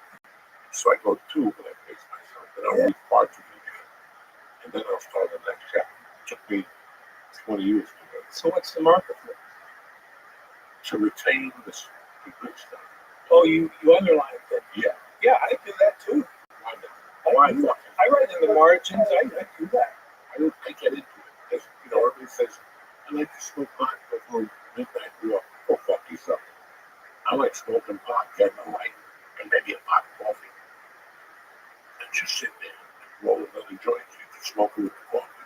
So I go 2 when I pace myself. Then I'll read parts of it again. And then I'll start the next chapter. It took me 20 years to do it. So what's the market for? To retain the good stuff. Oh, you underline it. Yeah. Yeah, I do that too. Why not? Why not? I write in the margins. I do that. I get into it. Because, everybody says, I like to smoke pot before midnight. Go fuck yourself. I like smoking pot, getting a light, and maybe a pot of coffee. And just sit there and roll another joint. You can smoke it with the coffee.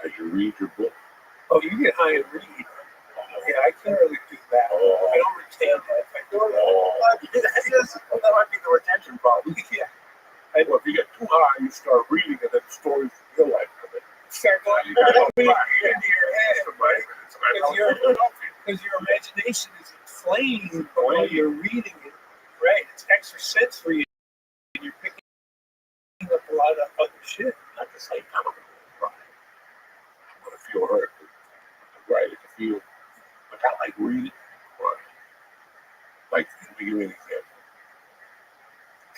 As you read your book. Oh, you get high and read. Yeah, I can't really do that. I don't retain that. If I do it, That might be the retention problem. yeah. Well, if you get too high, you start reading, and then the stories in your life come in. Start going You gotta into your It's head. right. It's Because your imagination is inflamed while you're reading it. Right. It's extra sense for you. And you're picking up a lot of other shit. At the same time, I'm going to feel hurt. Right. I can feel like I like reading. Right. Like, let me give you an example.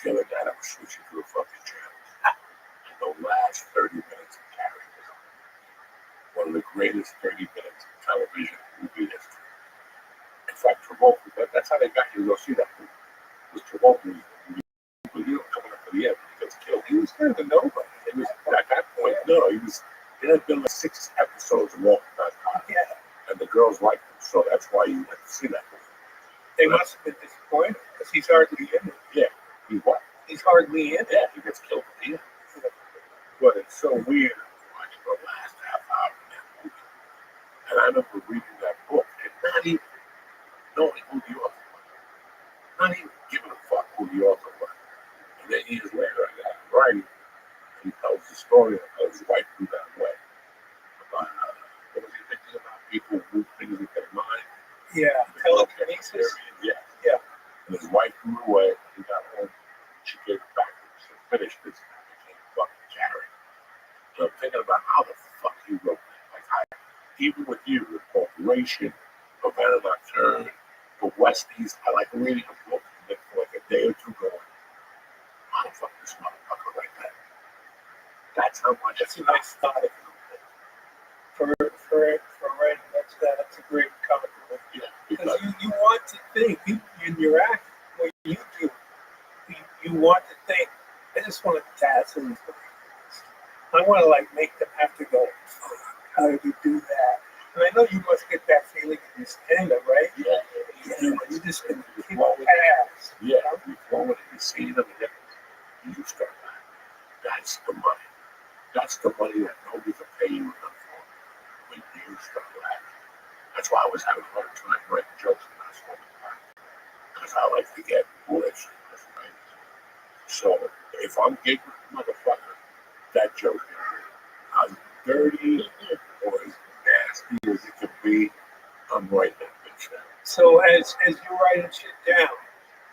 The other night, I was switching to a fucking channel. And the last 30 minutes of Carrie was on. One of the greatest 30 minutes of television movie history. In fact, Travolta, that's how they got you to go see that movie. It was Travolta, coming up to the end, he gets killed. He was kind of a nobody. It was, at that point, no, it had been like 6 episodes of Walking That Time. Yeah. And the girls liked him, so that's why you went to see that movie. They must have been disappointed because he's hardly in it. Yeah. He what? He's hardly in it. Yeah, he gets killed at the end. But it's so weird watching the last half hour of that movie. And I remember reading that book and not even knowing who the author was. Not even giving a fuck who the author was. And then years later, I got him writing, and he tells the story of how his wife grew that way. About, what was he thinking about? People move things with their mind. Yeah. Telekinesis. Yeah. Yeah. And his wife grew away. He got home. She gave it back to him. She finished this. And I became fucking Carrie. And I'm thinking about how the fuck he wrote that. Like, even with you, with Corporation, Havana Nocturne, the Westies, I like reading a book and then for like a day or two going, how the fuck this motherfucker write that? That's how much That's a nice thought. For writing, that's a great compliment. Yeah, Because you want to think, in your act, what you do, you want to think, I just want to task them. I want to make them have to go, oh, how did you do that? And I know you must get that feeling in your stand-up, right? Yeah. You just can keep on pass. Yeah, you throw it and you see them and then you start laughing. That's the money. That's the money that nobody can pay you enough for when you start laughing. That's why I was having a hard time writing jokes when I was smoking pot. Because I like to get bullets. Right? So if I'm giggling, motherfucker, that joke is as dirty or as nasty as it can be, I'm writing that bitch down. So as you're writing shit down,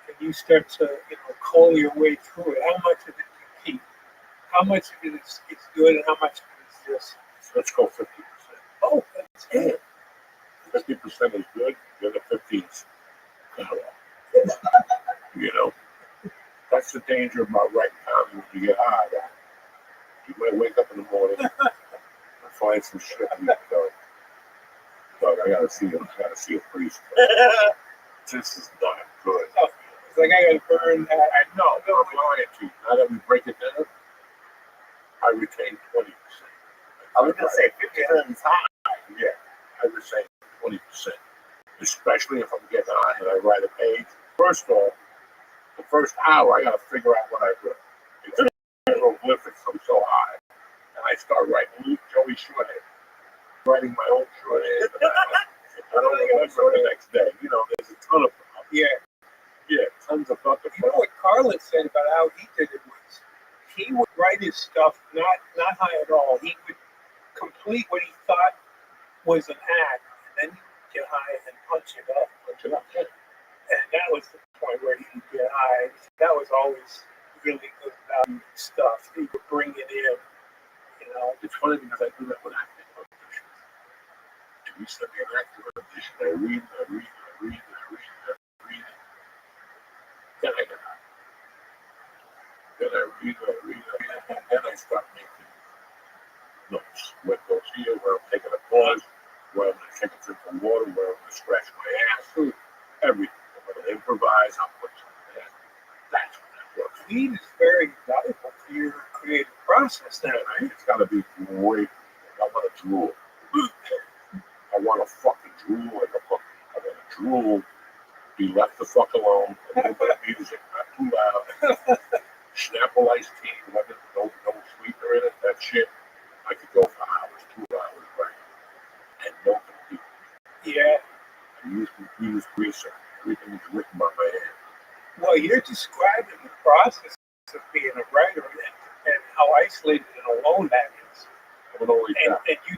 and you start to call your way through it, how much of it do you keep? How much of it is good, and how much of it is just? So let's go 50%. Oh, that's good. 50% is good. The other 50 is kind of that's the danger about writing comedy when you get high. Right? You might wake up in the morning and find some shit and you go, Doug, I gotta see a priest. This is not good. Oh, it's like I gotta burn that. I know, I'm lying to you. Now that we break it down, I retain 20%. I was gonna say 50% is high. Yeah, I would say 20%. Especially if I'm getting high and I write a page. First off, the first hour I gotta figure out what I wrote. It's hieroglyphics, I'm so high. And I start writing Joey Shorthead. Writing my own shorthand. I don't remember the next day. There's a ton of them. Yeah, tons of fucking. You know what Carlin said about how he did it was he would write his stuff not high at all. He would complete what he thought was an act, and then he'd get high and punch it up. Yeah. And that was the point where he'd get high. That was always really good value stuff. He would bring it in. It's funny because I do that with acting auditions. If you send me an acting audition, I read, read it, I read it, I read it. Then I get out. Then I read it, I read it, and then I start making notes. What goes here, where I'm taking a pause, where I'm going to take a drink of water, where I'm going to scratch my ass, everything. I'm going to improvise, I'll put something there. That's when that works. Weed is very valuable for your creative process now, right? It's got to be great. I want to drool. I want to fucking drool like a fucking. I want to drool, be left the fuck alone, a little bit of music, not too loud. Snapple iced tea, no sweetener in it, that shit. I could go for hours, 2 hours, right? And no computer. Yeah. I use greaser. Everything is written by my hand. Well, you're describing the process of being a writer and how isolated and alone that is. I'm an only child. And you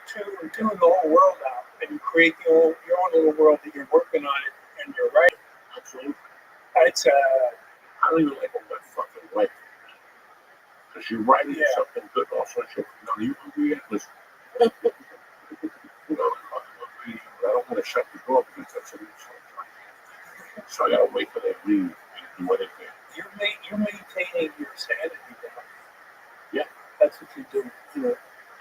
tune the whole world out, and you create your own little world that you're working on it, and you're writing. Absolutely. It's I don't even like all that fucking life. Because you're writing something good, also shit. No, you can be it. Listen. You know, I don't want to shut the door because that's a new song. So I gotta wait till they leave and do anything. you're maintaining your sanity down. Yeah. That's what you're doing. You know,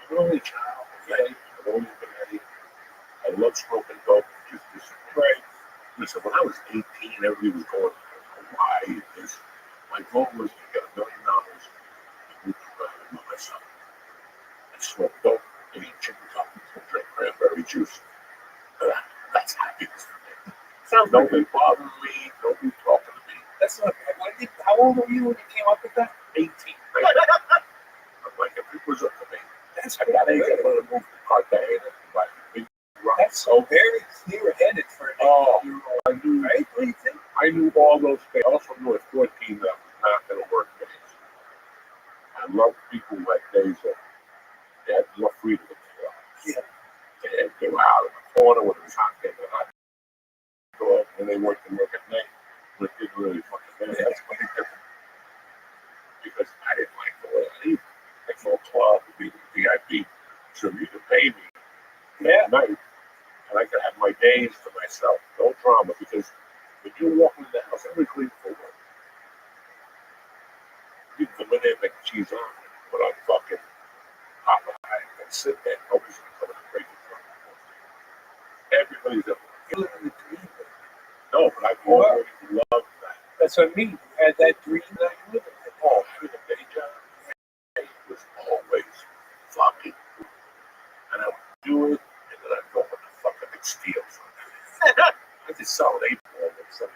I'm an only child. Okay? I've always been ready. I love smoking dope. Just Right. listen, when I was 18, everybody was going to Hawaii. My goal was to get $1 million and move to with my son. And smoke dope and eat chicken cutlets and drink cranberry juice. That's happiness for me. Sounds Nobody bothering me. Nobody talking to me. That's not bad. How old were you when you came up with that? 18. I'm like, if it was up to me, That's I got to move to Cartagena and buy a big rock. That's so very clear-headed for an 18-year-old. I knew, Right? What do you think? I knew all those things. I also knew at 14 that I was not going to work days. I love people who had days that they had more freedom than they are. Yeah. They were out in the corner when it was hot. They were hot. And they worked at night. But it didn't really fucking matter. That's pretty different. Because I didn't like the way I eat. I go club, be VIP, so you could pay me at night, and I could have my days to myself. No drama, because when you walk into the house, everybody's leaving for work. You can come in there and make cheese on, put on fucking Popeye, and sit there. Nobody's gonna come in and break it for you. Everybody's at work. You live in the dream. No, but I've always loved that. That's what I mean. You had that dream that you live in. Oh, having a day job was always fucking cool. And I would do it, and then I'd go in the fucking steel something. I could sell an 8-ball at $75.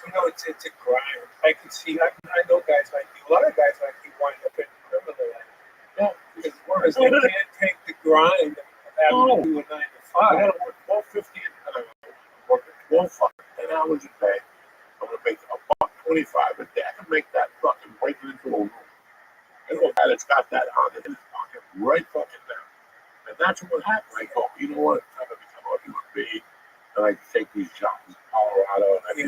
You know, it's a grind. I can see. I know guys like you. A lot of guys like you wind up in criminal life. Yeah, Because they can't take the grind of having to do a 9 to I 5. gotta work 12.50 and I work 12 fucking 10 hours a day. I'm gonna make $1.25 a day. I can make that fucking break it into a room. And look at it, it's got that on it in his pocket right fucking down. And that's what happened. I go, you know what? It's time to become a human being. And I take these jobs in Colorado and I be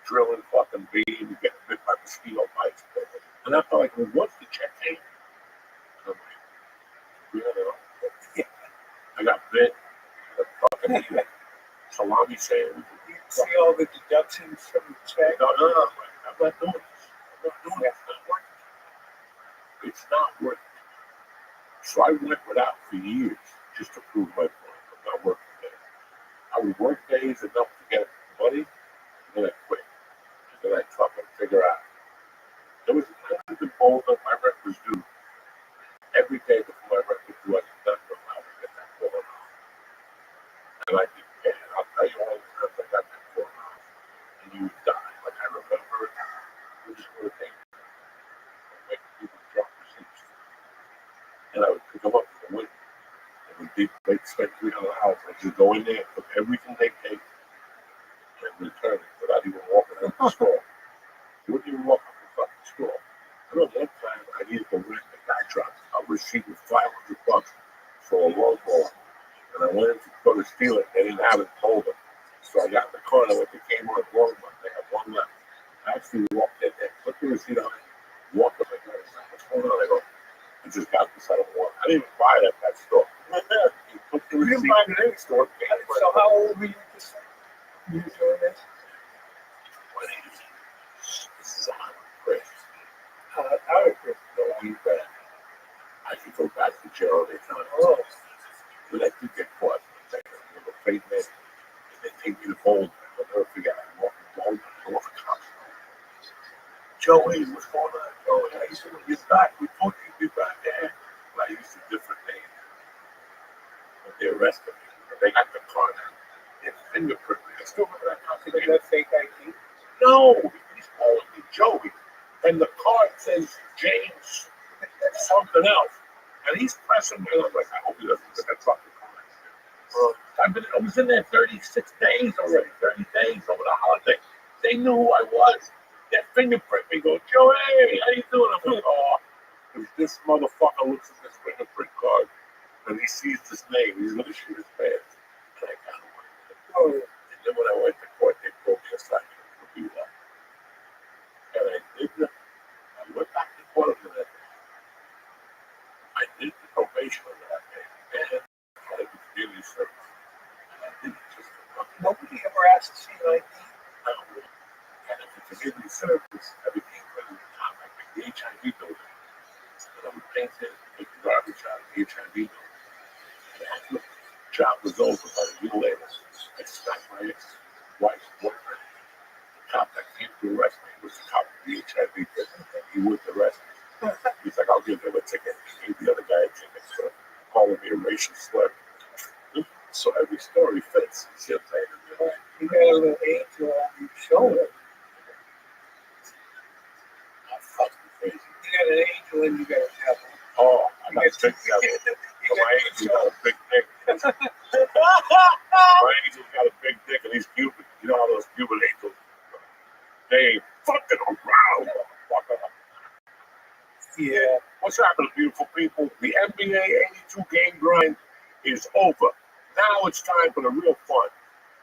drilling fucking beans and getting bit by mosquito bites. And I felt like, well, what's the check came? And I'm like, I got bit. I fucking eat a salami sandwich. You see all the deductions from the check. No. I'm not doing this. I'm not doing it. It's not working. It's not working. So I went without for years just to prove my point. I'm not working days. I would work days enough to get money, and then I quit. And then I fucking figure out. There was a time in Boulder, my rent was due. Every day before my rent was due, I did not know how to get that $4. And I didn't get it. I'll tell you all the times I got that $4. And you die. Like I remember it. It was going to take making people drop receipts. And I would pick them up in the window. And they'd spend $300. I just go in there and put everything they take and return it without even walking out the store. You wouldn't even walk out the fucking store. I remember one time I needed to rent a guy dropped a receipt with $500 for a lawnmower. And I went in to go to steal it. They didn't have it told them. So I got in the car and I went to Kmart Walmart. They had one left. I actually walked in there, put the receipt on it, walked up and go, what's going on? I go, I just got this out of water. I didn't even buy it at that store. You put the receipt in the store. So how old were you this time? You were doing this? I could go back to jail anytime. Oh, But I did get caught. Like a little fake man. And they take me to Boulder. I'll never forget. I walked in Boulder. I walked the cops. Joey, what's going on, Joey? I used to get back. We thought you'd be back there. But I used a different name. But they arrested me. But they got the car now. They fingerprint me. I still remember that car. did they got fake ID? No, he's calling me Joey. And the card says James something else. And he's pressing me. I'm like, I hope he doesn't get that fucking card. I was in there 36 days already, 30 days over the holiday. They knew who I was. They fingerprint me, go, Joey, how you doing? I'm like, oh, if this motherfucker looks at this fingerprint card and he sees this name, he's going to shoot his pants. And I got him. Oh, And then when I went to court, they pulled me aside to be that. And I went back to court for that. I did the probation of that day. And I had a community service. And I did it just for nothing. nobody ever asked to see an ID. And if it's a community service, I became president of the top. I picked the HIV building. And I would paint it, take the garbage out of the HIV building. And after the job was over, about a year later, I smacked my ex-wife's boyfriend. The cop that came to arrest me was the cop of the HIV business, and he would arrest me. He's like, I'll give him a ticket. He gave the other guy a ticket for calling me a racial slur. So every story fits. You see what I'm saying? You got a little angel on your shoulder. I'm fucking crazy. You got an angel and you got a devil. Oh, I got a big devil. My angel got a big dick. My angel's got a big dick and he's Cuban. You know how those Cuban angels, they ain't fucking around, motherfucker. Yeah. What's happening, beautiful people? The NBA 82 game grind is over. Now it's time for the real fun.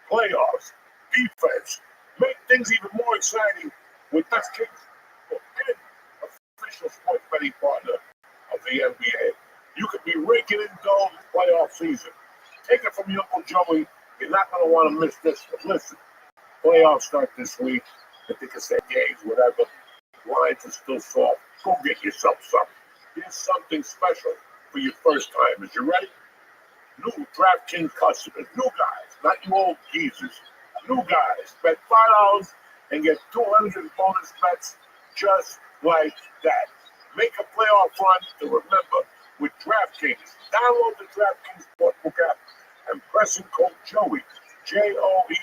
Playoffs, defense, make things even more exciting with DraftKings, official sports betting partner of the NBA. You could be raking in dough this playoff season. Take it from your Uncle Joey. You're not going to want to miss this. But listen, playoffs start this week. I think it's 10 games, whatever. Lines are still soft. Go get yourself something. Here's something special for your first time. Is you ready? New DraftKings customers, new guys, not you old geezers. New guys, bet $5 and get 200 bonus bets just like that. Make a playoff run to remember with DraftKings. Download the DraftKings Sportsbook app and press in code Joey, Joey.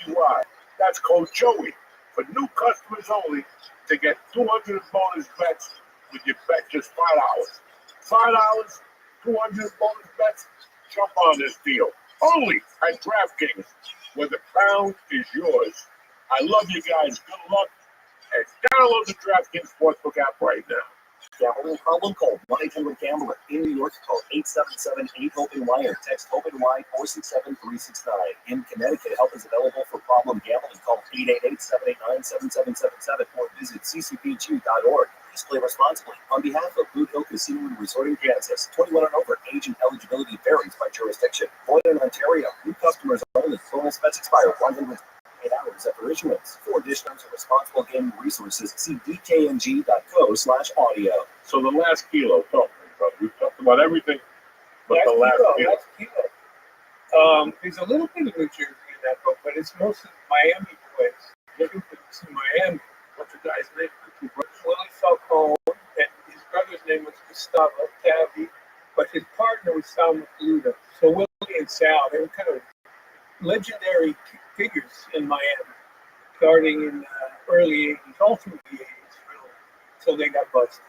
That's code Joey for new customers only to get 200 bonus bets with your bet just $5. $5, 200 bonus bets. Jump on this deal. Only at DraftKings, where the crown is yours. I love you guys. Good luck. And download the DraftKings Sportsbook app right now. Gambling problem? Call 1-800-GAMBLER. In New York, call 877-8-HOPE-NY or text HOPE-NY 467-369. In Connecticut, help is available for problem gambling. Call 888-789-7777 or visit ccpg.org. Please play responsibly. On behalf of Boot Hill Casino and Resort in Kansas, 21 and over. Age and eligibility varies by jurisdiction. Void in Ontario. New customers only. Bonus bets expire 108 hours after issuance. For additional and responsible gaming resources, see dkng.co/audio. So the last kilo, talk, brother. We've talked about everything but the last kilo. Last kilo. There's a little bit of New Jersey in that book, but it's mostly Miami boys. It's in Miami. What's the guy's name? Willie Falcone, and his brother's name was Gustavo Tavi, but his partner was Sal McLuda. So Willie and Sal, they were kind of legendary figures in Miami, starting in the early 80s, all through the 80s, really, until they got busted.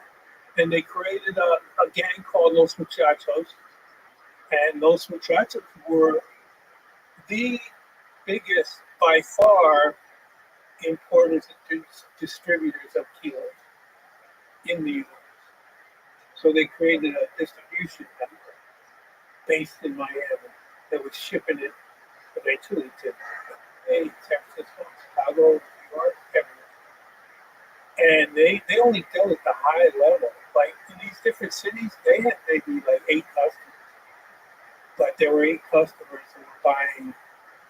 And they created a gang called Los Muchachos, and Los Muchachos were the biggest, by far, importers and distributors of kilos in the U.S. So they created a distribution network based in Miami that was shipping it eventually to San Francisco, Chicago, New York, everywhere. And they only dealt at the high level. Like in these different cities, they had maybe like 8 customers. But there were 8 customers who were buying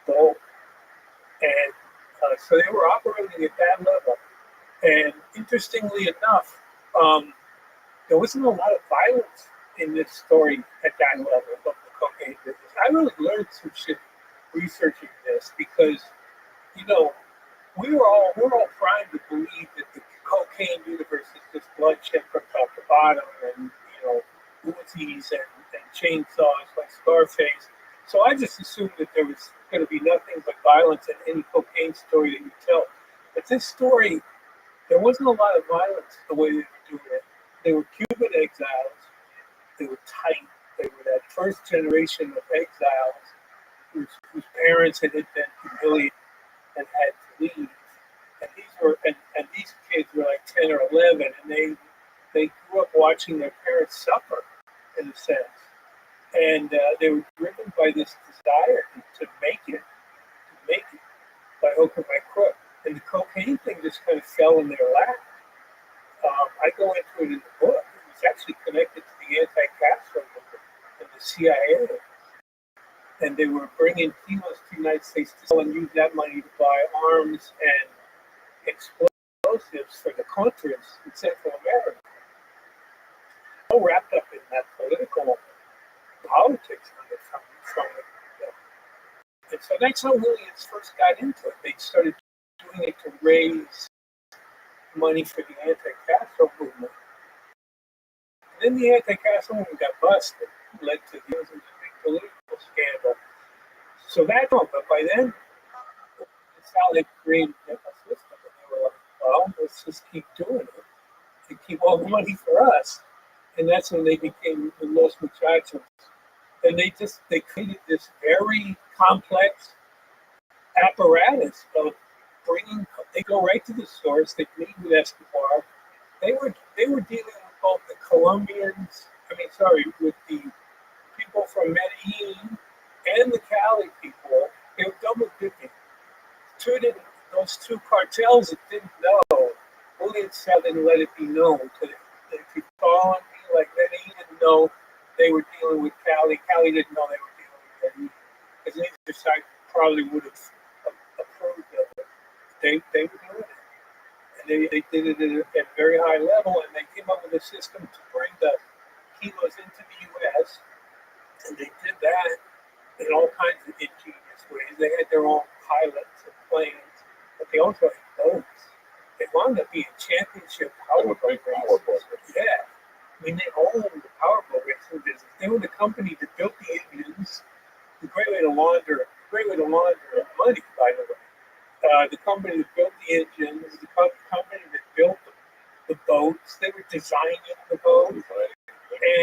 bulk. And so they were operating at that level. And interestingly enough, there wasn't a lot of violence in this story at that level of the cocaine business. I really learned some shit researching this because, you know, we're all primed to believe that the cocaine universe is just bloodshed from top to bottom, and you know, Uzis and chainsaws like Scarface. So I just assumed that there was going to be nothing but violence in any cocaine story that you tell. But this story, there wasn't a lot of violence the way they were doing it. They were Cuban exiles. They were tight. They were that first generation of exiles whose parents had been humiliated and had to leave. And these kids were like 10 or 11, and they grew up watching their parents suffer, in a sense. And they were driven by this desire to make it by hook or by crook. And the cocaine thing just kind of fell in their lap. I go into it in the book. It was actually connected to the anti-Castro movement and the CIA. And they were bringing kilos to the United States to sell and use that money to buy arms and explosives for the Contras in Central America. So wrapped up in that political politics from it. And so that's how Williams first got into it. They started doing it to raise money for the anti-Castro movement. And then the anti-Castro movement got busted, led to a big political scandal. So that's all. But by then, that's how they created a system. And they were like, well, let's just keep doing it and keep all the money for us. And that's when they became the Los Muchachos. And they created this very complex apparatus of bringing. They go right to the source. They meet with Escobar. They were dealing with both the Colombians. With the people from Medellin and the Cali people. They were double dipping. Those two cartels that didn't know. William Sal didn't let it be known to them. If you follow me, like Medellin didn't know they were dealing with Cali. Cali didn't know they were dealing with Medellin. Because neither side probably would have approved of it. They were doing it. And they did it at a very high level, and they came up with a system to bring the kilos into the U.S., and they did that in all kinds of ingenious ways. They had their own pilots and planes, but they also had boats. They wound up being championship powerboat racers. Yeah. They owned the powerboat racing business. They were the company that built the engines. The great way to launder money, by the way. The company that built the engines, the company that built the boats. They were designing the boats,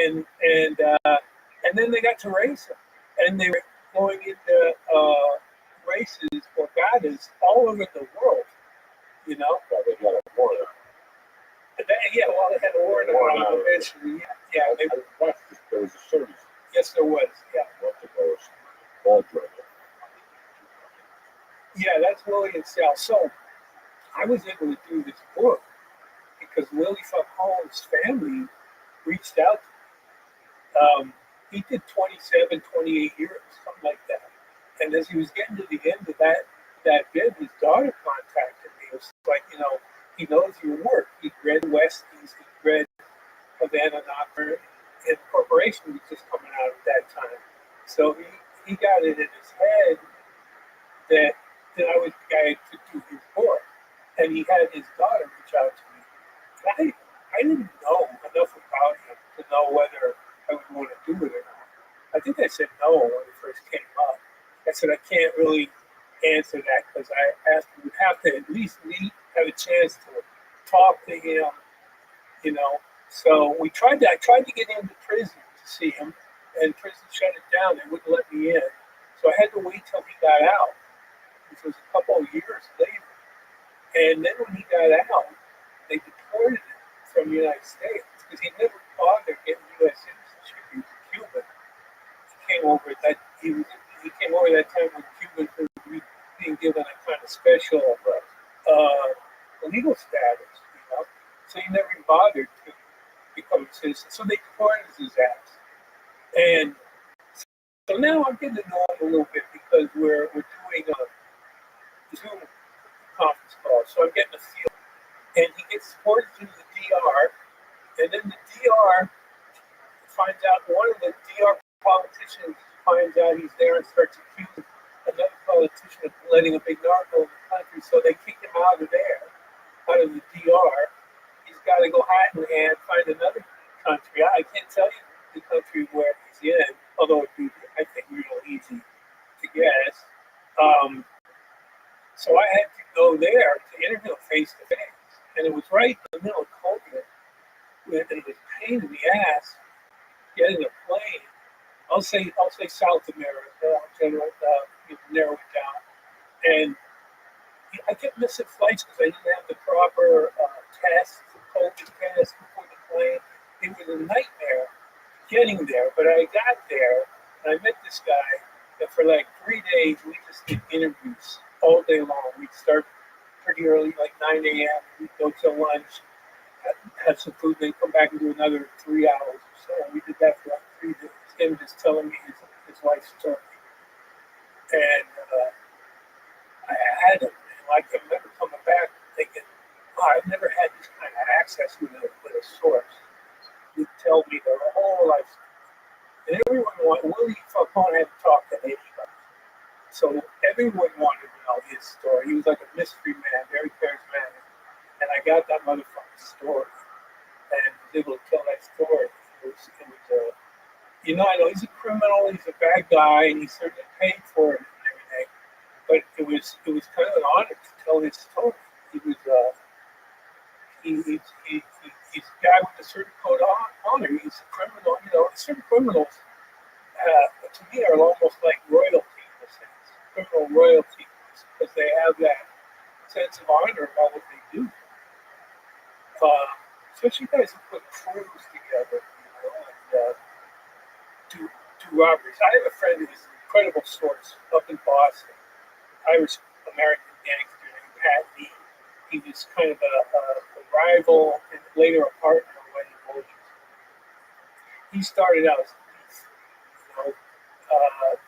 and then they got to race them, and they were going into races for guys all over the world. You know, They got a war. they had a war in the eventually. Yeah, There was a service. yes, there was. Yeah. Ball driver. Yeah, that's Willie and Sal. So I was able to do this book because Willie Falcone's family reached out to me. He did 27, 28 years, something like that. And as he was getting to the end of that bid, his daughter contacted me. It was like, he knows your work. He read Westies, he read Havana Knocker, and the corporation was just coming out at that time. So he got it in his head that I was the guy to do his book. And he had his daughter reach out to me. I didn't know enough about him to know whether I would want to do it or not. I think I said no when it first came up. I said I can't really answer that because I asked him, would have to at least have a chance to talk to him, So I tried to get into prison to see him, and prison shut it down. They wouldn't let me in. So I had to wait till he got out, which was a couple of years later. And then when he got out, they deported him from the United States because he never bothered getting U.S. citizenship. He was Cuban. He came over that time when Cubans were being given a kind of special legal status, So he never bothered to become a citizen. So they deported his ass. And so now I'm getting to know him a little bit because we're doing a Zoom conference call. So I'm getting a feel. And he gets deported to the DR. And then the DR finds out one of the DR politicians finds out he's there and starts accusing another politician of letting a big narco in the country, so they kick him out of there, out of the DR. He's got to go hat in hand, find another country. I can't tell you the country where he's in, although it'd be, I think, real easy to guess. So I had to go there to interview him face to face, and it was right in the middle of COVID, and it was a pain in the ass getting a plane. I'll say South America. I'll narrow it down, and I kept missing flights because I didn't have the proper test, the COVID test before the plane. It was a nightmare getting there, but I got there and I met this guy, and for like 3 days we just did interviews all day long. We'd start pretty early, like 9 a.m. We'd go till lunch, have some food, then come back and do another 3 hours or so. We did that for like 3 days. Him just telling me his life's story. And I had him. And I can remember coming back thinking, oh, I've never had this kind of access with a source. He'd tell me their whole life story. And everyone wanted, Willie Falcone had to talk to anybody. So everyone wanted to know his story. He was like a mystery man, very charismatic. And I got that motherfucking story and was able to tell that story. I know he's a criminal, he's a bad guy, and he certainly paid for it and everything. But it was kind of an honor to tell his story. He was he's a guy with a certain code of honor. He's a criminal. Certain criminals to me are almost like royalty in a sense, criminal royalty, because they have that sense of honor about what they do. Especially guys who put crews together, and do robberies. I have a friend who's an incredible source up in Boston, Irish-American gangster named Pat Lee. He was kind of a rival and later a partner of Wendy Williams. He started out as a thief,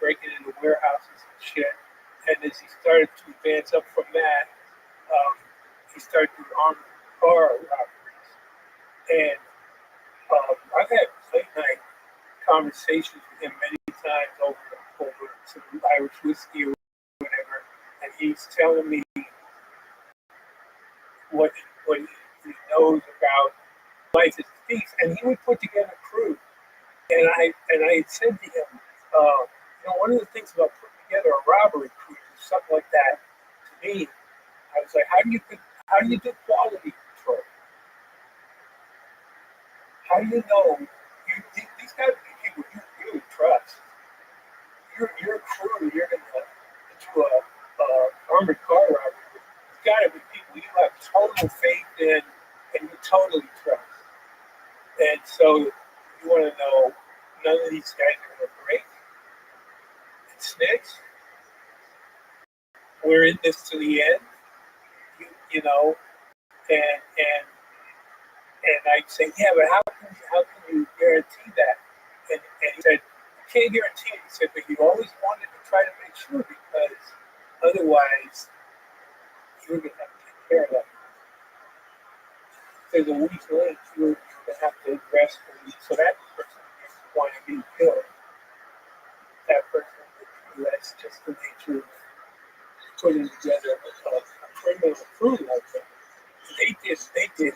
breaking into warehouses and shit. And as he started to advance up from that, he started doing armed car robberies. And I've had late night conversations with him many times over some Irish whiskey or whatever, and he's telling me what he knows about life as a thief, and he would put together a crew. And I said to him, one of the things about putting together a robbery crew or something like that, to me, I was like, how do you do quality control? How do you know these guys are people you really trust? Your crew, you're going to do a armored car robbery. It's got to be people you have total faith in and you totally trust. And so you want to know none of these guys are going to break and snitch. We're in this to the end, and I'd say, yeah, but how can you guarantee that? And he said, I can't guarantee it. He said, but you always wanted to try to make sure, because otherwise you're going to have to take care of that. If there's a weak link, you're going to have to address the weak. So that person is going to be killed. That person, that's just the nature of putting together a criminal crew like that. They did.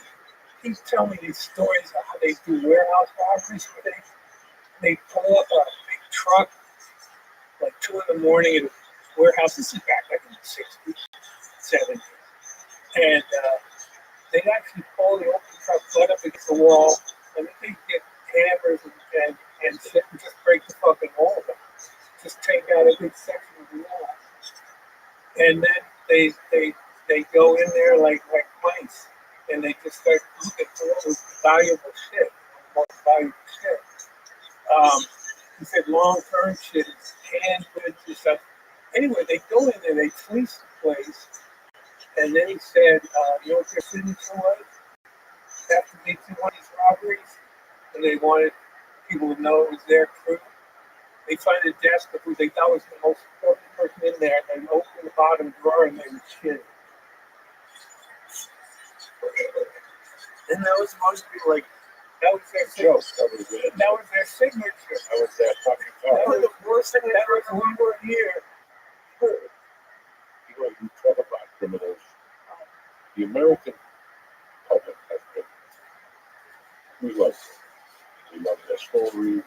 He's telling me these stories of how they do warehouse robberies where they pull up a big truck like 2 a.m. in a warehouse. This is back like in the 60s, 70s. And they'd actually pull the open truck butt up against the wall, and then they'd get hammers and sit and just break the fucking wall down. Just take out a big section of the wall. And then they go in there like mice, and they just start looking for what was valuable shit, most valuable shit. He said long-term shit, it's canned goods and stuff. Anyway, they go in there, they fleece the place, and then he said, you know what their signature was? After they did one of these robberies, and they wanted people to know it was their crew, they find a desk of who they thought was the most important person in there, and open the bottom drawer, and they were shit. And that was supposed to be like That was their Joke. signature. That was their signature. That was their fucking That car. was the worst thing That was one more year. You know, you talk about criminals. The American public has been, we love them. We love their stories.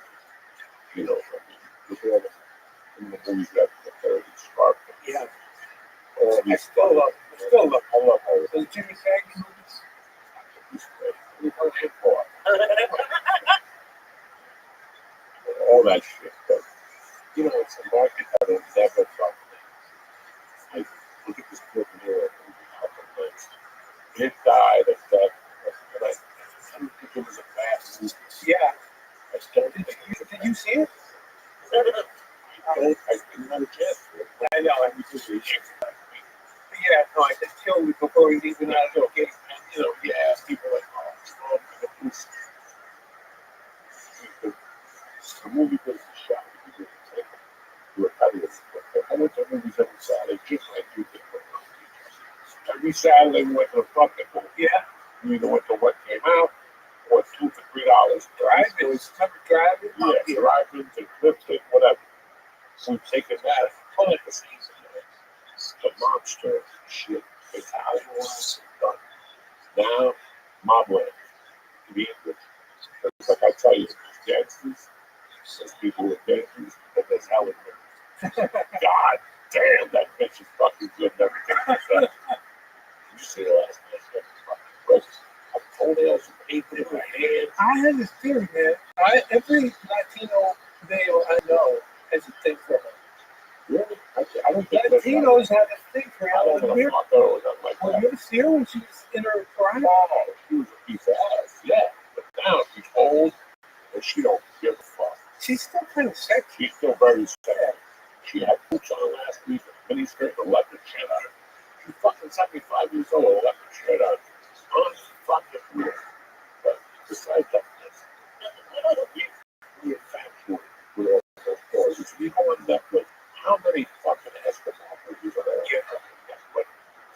You know, I mean, look at all the movies that the 30s, Scarface. Yeah. All I these still love it. I still love it. I love all of Those Jimmy Sagan movies. all that shit. But, you know, it's a market that will never fuck me. Like, look at this broken hero movie, Malcolm X. It died of that. And I don't think it was a bad movie. Yeah. I still think it was a Did you see it? I didn't have a chance to. I know. I was just a Yeah, no, I just killed it before he's even out of the gate. you know, yeah, people like, oh, the movie was shot because it was like, repetitive. I went to movies every Saturday, just like you did. Every Saturday we went to the fucking movie. Yeah. You either went to what came out or $2 for $3. Drive-ins. Remember drive-in? Yeah, drive-ins and Clifton, whatever. So we've taken that parentheses, the monster shit, Italian ones, done. Now, Mobland, the English. It's like I tell you, there's gangsters, there's people with gangsters, and there's hell in them. God damn, that bitch is fucking good and everything. Did you see the last man? Fucking gross. I told her some paper in my hand. I have this theory, man. Every Latino male I know has a thing for her. Really? I don't think that's Latinos have a thing for I don't Alan know Weir. if I thought it was nothing like Well, that. you ever see her when she was in her prime? Oh, she was a piece of ass, yeah. But now she's old and she don't give a fuck. She's still kind of sexy. She's still very sad. She had boots on last week, a mini skirt and a leopard shirt on. She's fucking 75 years old, a leopard shirt on. Fucking weird. But besides that, we're factual with all those stories. We go on Netflix. How many fucking Eskimo movies are there?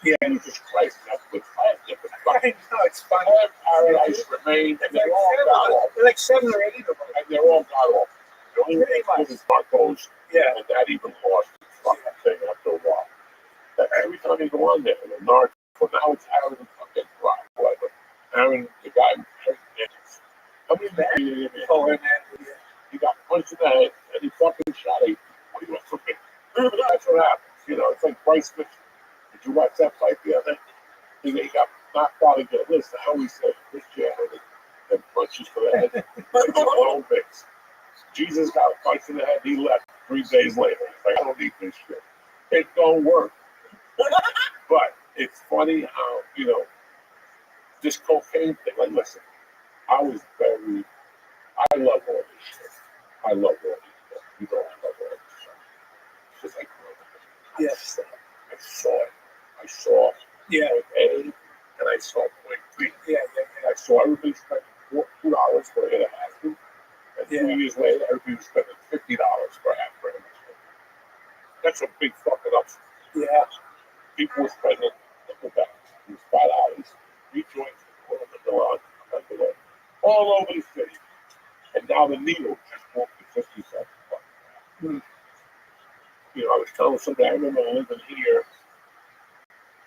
Yeah. Jesus Christ, Netflix. I have different fucking No, it's fun. Paradise Remains, and they're all got off. Like 7 or 8 of them. And they're all got off. The only Pretty one much. is Marcos, Yeah. and that even lost its fucking thing after a while. That every time you go on there, and the Narc, well, now it's Aaron fucking Rock, whatever. Aaron, the guy, how many men Oh, and then, he got punched in the head, and he fucking shot him. What do you want from me? That's what happens. You know, it's like Bryce Mitchell. Did you watch that fight the other day? He got knocked out again. Listen, how he said, Chris Jericho and punches to the head. Like a little mix. Jesus got a punch in the head. He left 3 days later. He's like, I don't need this shit. It don't work. But it's funny how, you know, this cocaine thing. Like, listen, I love all this shit. I love all this stuff. You know, I love all this stuff. Because I grew up. yes. I saw Yeah. point A, and I saw point B. Yeah. I saw everybody spending $2 for a half, and 2 years later, everybody was spending $50 for a half gram. That's a big fucking up. Yeah. People were spending, look at that, it was $5, 3 joints, all over the city. And now the needle just won't be 50 cents. Mm. You know, I was telling somebody, I remember living here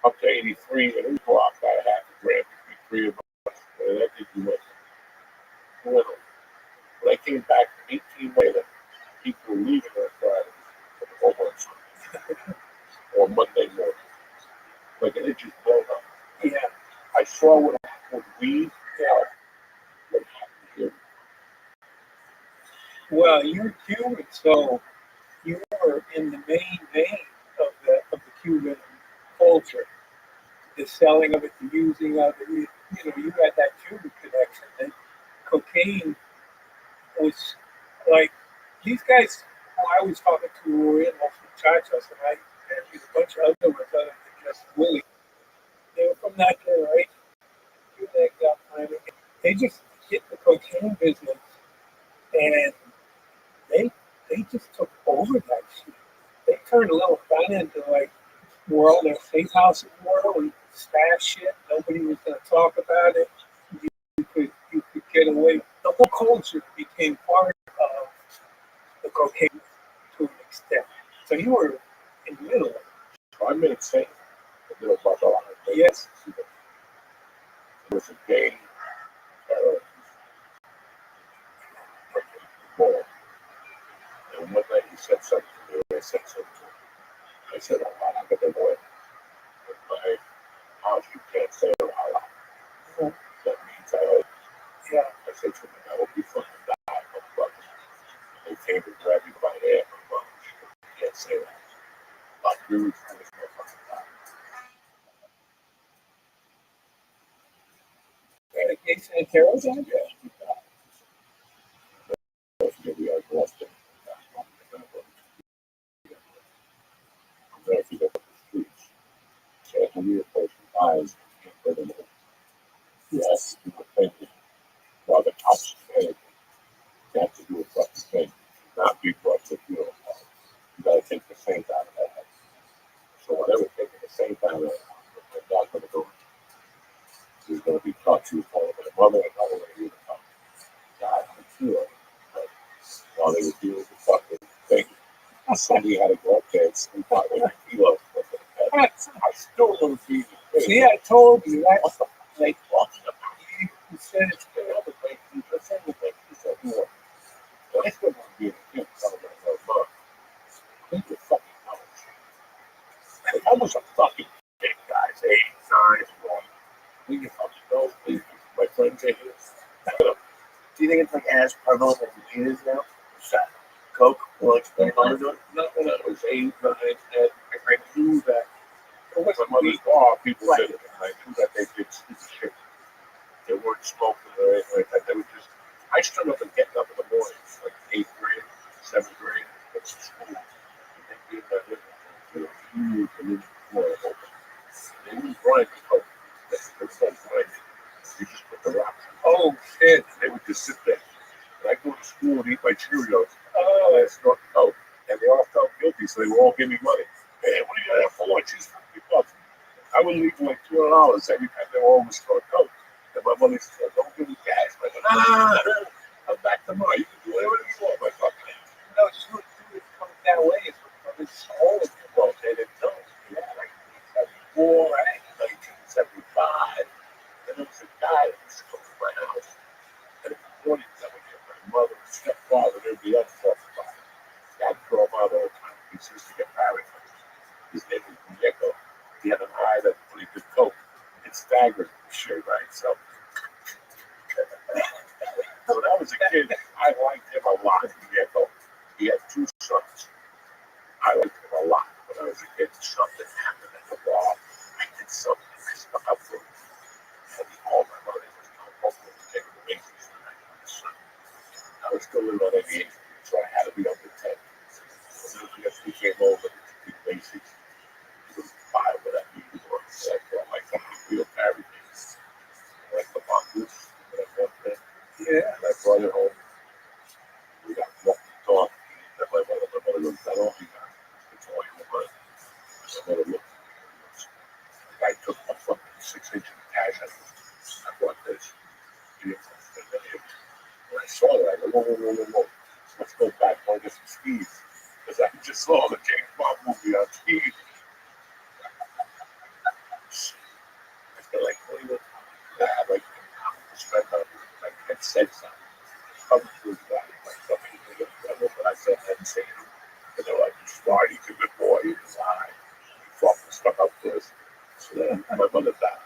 up to 83, and it was blocked out a half a gram between 3 of us. And I think you went little. When I came back 18 later, people were leaving on Friday over on Sunday or Monday morning. Like, and it just blown up. Yeah. I saw what happened with weed. Yeah. What happened here. Well, you're Cuban, so you were in the main vein of the Cuban culture. The selling of it, the using of it. You know, you had that Cuban connection. And cocaine was like these guys who I was talking to who were in Los Muchachos, and I and a bunch of other ones other than just Willie. They were from that generation. They just hit the cocaine business, and they just took over that shit. They turned a little fun into like world their safe house world and stash shit. Nobody was going to talk about it. You could get away. The whole culture became part of the cocaine to an extent. So you were in the middle of it. So I made sense. The little bubble. Yes. It was a game. Ball. And one night he said something to me. I said something to him. I said, I'm not going to win. In my house, you can't say Allah. That means I like. Yeah. I said to him, I will be fucking die, motherfucker. They came to grab me by the hair, motherfucker. You can't say that. Like, you was this motherfucker die. And Jason and Carol died? Yeah, he died. Maybe I lost him. I'm going to go up the streets. So if a weird person dies, you can't hurt him. Yes, you were thinking. While the cops came, you have to do a fucking thing. Not be brought to funeral. You gotta take the saint out of that. So whatever taking the saint out of that, what God's gonna do, he's gonna be taught to you for my mother and I want you to come. God, I'm sure. But while they were doing the fucking thing, somebody had to go up there and sleep out with a kilo. I still want to be the thing. See, I told you that. Like, walking up. You said it's You know, the thing, you just said the thing, you said, well, I still want to be the king. Tell me, mom, think you're fucking knowledge. Like, I was a fucking kid, guys. 8, 9, 1. We can fucking know, please. My friends are here. Do you think it's like as prevalent as it is now? Coke? Will explain how to do it? Not when I was 8, 9, 10. I knew that. My mother's bar, people said it, and I knew that they did stupid shit. They weren't smoking or anything like that. They were just. I stood up and getting up in the morning, like 8th grade, 7th grade, went to school. And they did that with me. They were huge and they were open. They didn't grind the coke. They don't grind it. You just put the rocks in. Oh, shit. They would just sit there. And I go to school and eat my Cheerios. Oh, I snort coke. And they all felt guilty, so they would all give me money. Hey, what do you have for lunch? He's $50. I would leave for like $200 every time they all was snort coke. And my mother said, don't give me cash. I go, nah, I'm back tomorrow. You can do whatever you want, my fucking ass. No, you would do it coming that way. It's what it's all of you. Well, they didn't know. Yeah, like 1974, right? 1975. And there was a guy that used to come to my house. And in the morning, that would get my mother and stepfather, they'd be up talking about it. Dad drove out all the time. He used to get married. His name was Muñeco. He had an eye that when he did coke, it staggered shit, right? So when I was a kid, I liked him a lot. He had 2 sons. I liked him a lot when I was a kid. Something happened at the bar. I did something. I stuck up for him. And he called my mother. He was hopefully taking the Macy's tonight on his son. I was still living on 88, so I had to be up to 10. So we came over to the Macy's. He was 5 with that music on. So I felt like something real everything. Like the mongoose. Yeah. And I brought it home. We got walkie-talkie. And my mother goes, that all you got? It's all you want. My mother looked. The guy took my fucking 6-inch of cash. I bought this. When I saw that, I go, whoa. Let's go back and get some skis. Because I just saw the James Bond movie on skis. I feel like, what do you want? Like, I said something. Probably was that. Like, something but I said, I hadn't seen him. And they're like, he's smart, he's a good boy, he's high. He fucking stuck up for us. So then my mother died.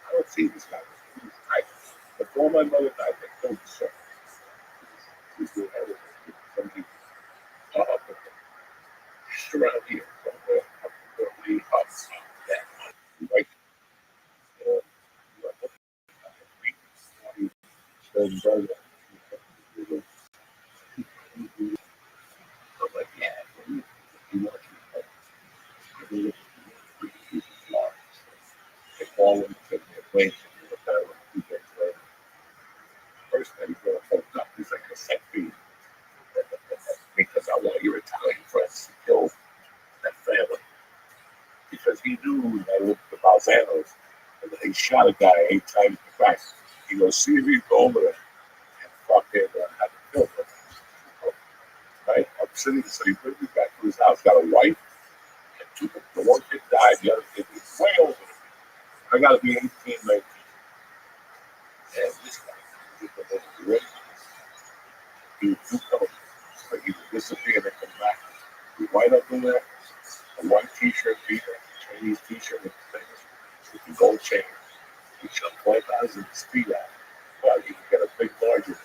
I don't see this guy. He was tight. Before my mother died, they killed his son. He's doing everything. Somebody just around here. Somewhere up the way up. Yeah. Right. I'm like, yeah, you want to they call him to the place and look at him 2 days later. First thing he's going to hold up, he's like a set fee. Because I want your Italian friends to kill that family. Because he knew that I looked at the Balzanos and he shot a guy 8 times in the back. He goes, see if you go over there. City, so he brings me back to his house. Got a wife and two. The one kid died. The other kid was way older than me. I got to be 18, 19. And this guy, he would do coke, but he would disappear and then come back. He white up in there, a white t-shirt, Chinese t-shirt with things, with the gold chain. He shut 12,000 in his feet out while he could get a big margin.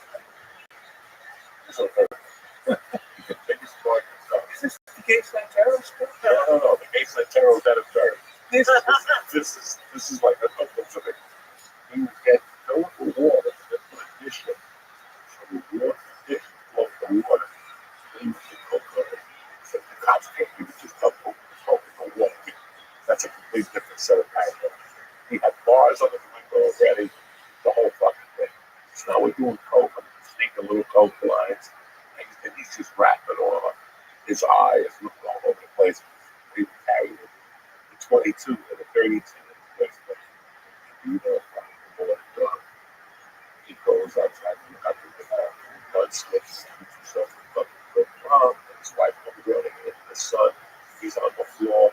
So he could take his margin. Is this the Gay Santero stuff? No. The Gay Santero is at a third. This is like a couple of it. He would get filled with water and put a dish in. So the water, dish flow the water. Then he would go for it. So the cops came, he would just dump over the smoke and no water. That's a completely different set of character. He had bars on the window already, the whole fucking thing. So now we're doing coke, I'm sneaking little coke lines, and he's just rapping all up. His eye is looking all over the place. He carried it. The 22 and the 32 in the place. You know, he goes outside and look at the blood slips, himself in fucking good mom, and his wife comes running in, the son, he's on the floor.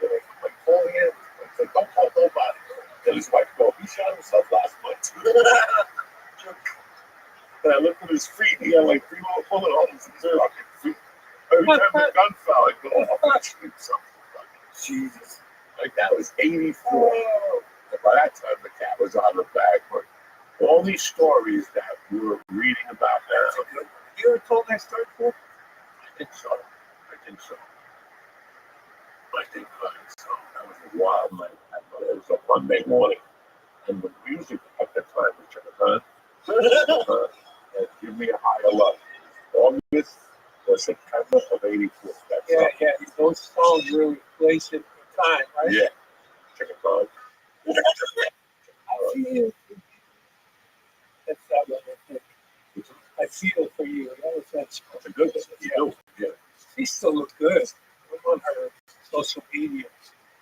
They're like calling him, like, don't call nobody. And his wife goes, he shot himself last month. And I looked at his feet, he had like 3 more bullet holes in his fucking feet. Every time the gun fell, I'd go, oh, I shoot something. Jesus. Like that was 84. And by that time, the cat was on the bag. But all these stories that we were reading about now. You ever told that story before? I think so. So. That was a wild night. It was a Monday morning. And the music at the time was Chickathon. And Give Me a Higher Love. August or September of 84. Yeah. Those songs really place it in time, right? Yeah. Chickathon. I feel that's how I think. I feel for you. That was that song. That's a good one. Yeah. She still looked good. I'm on her social media.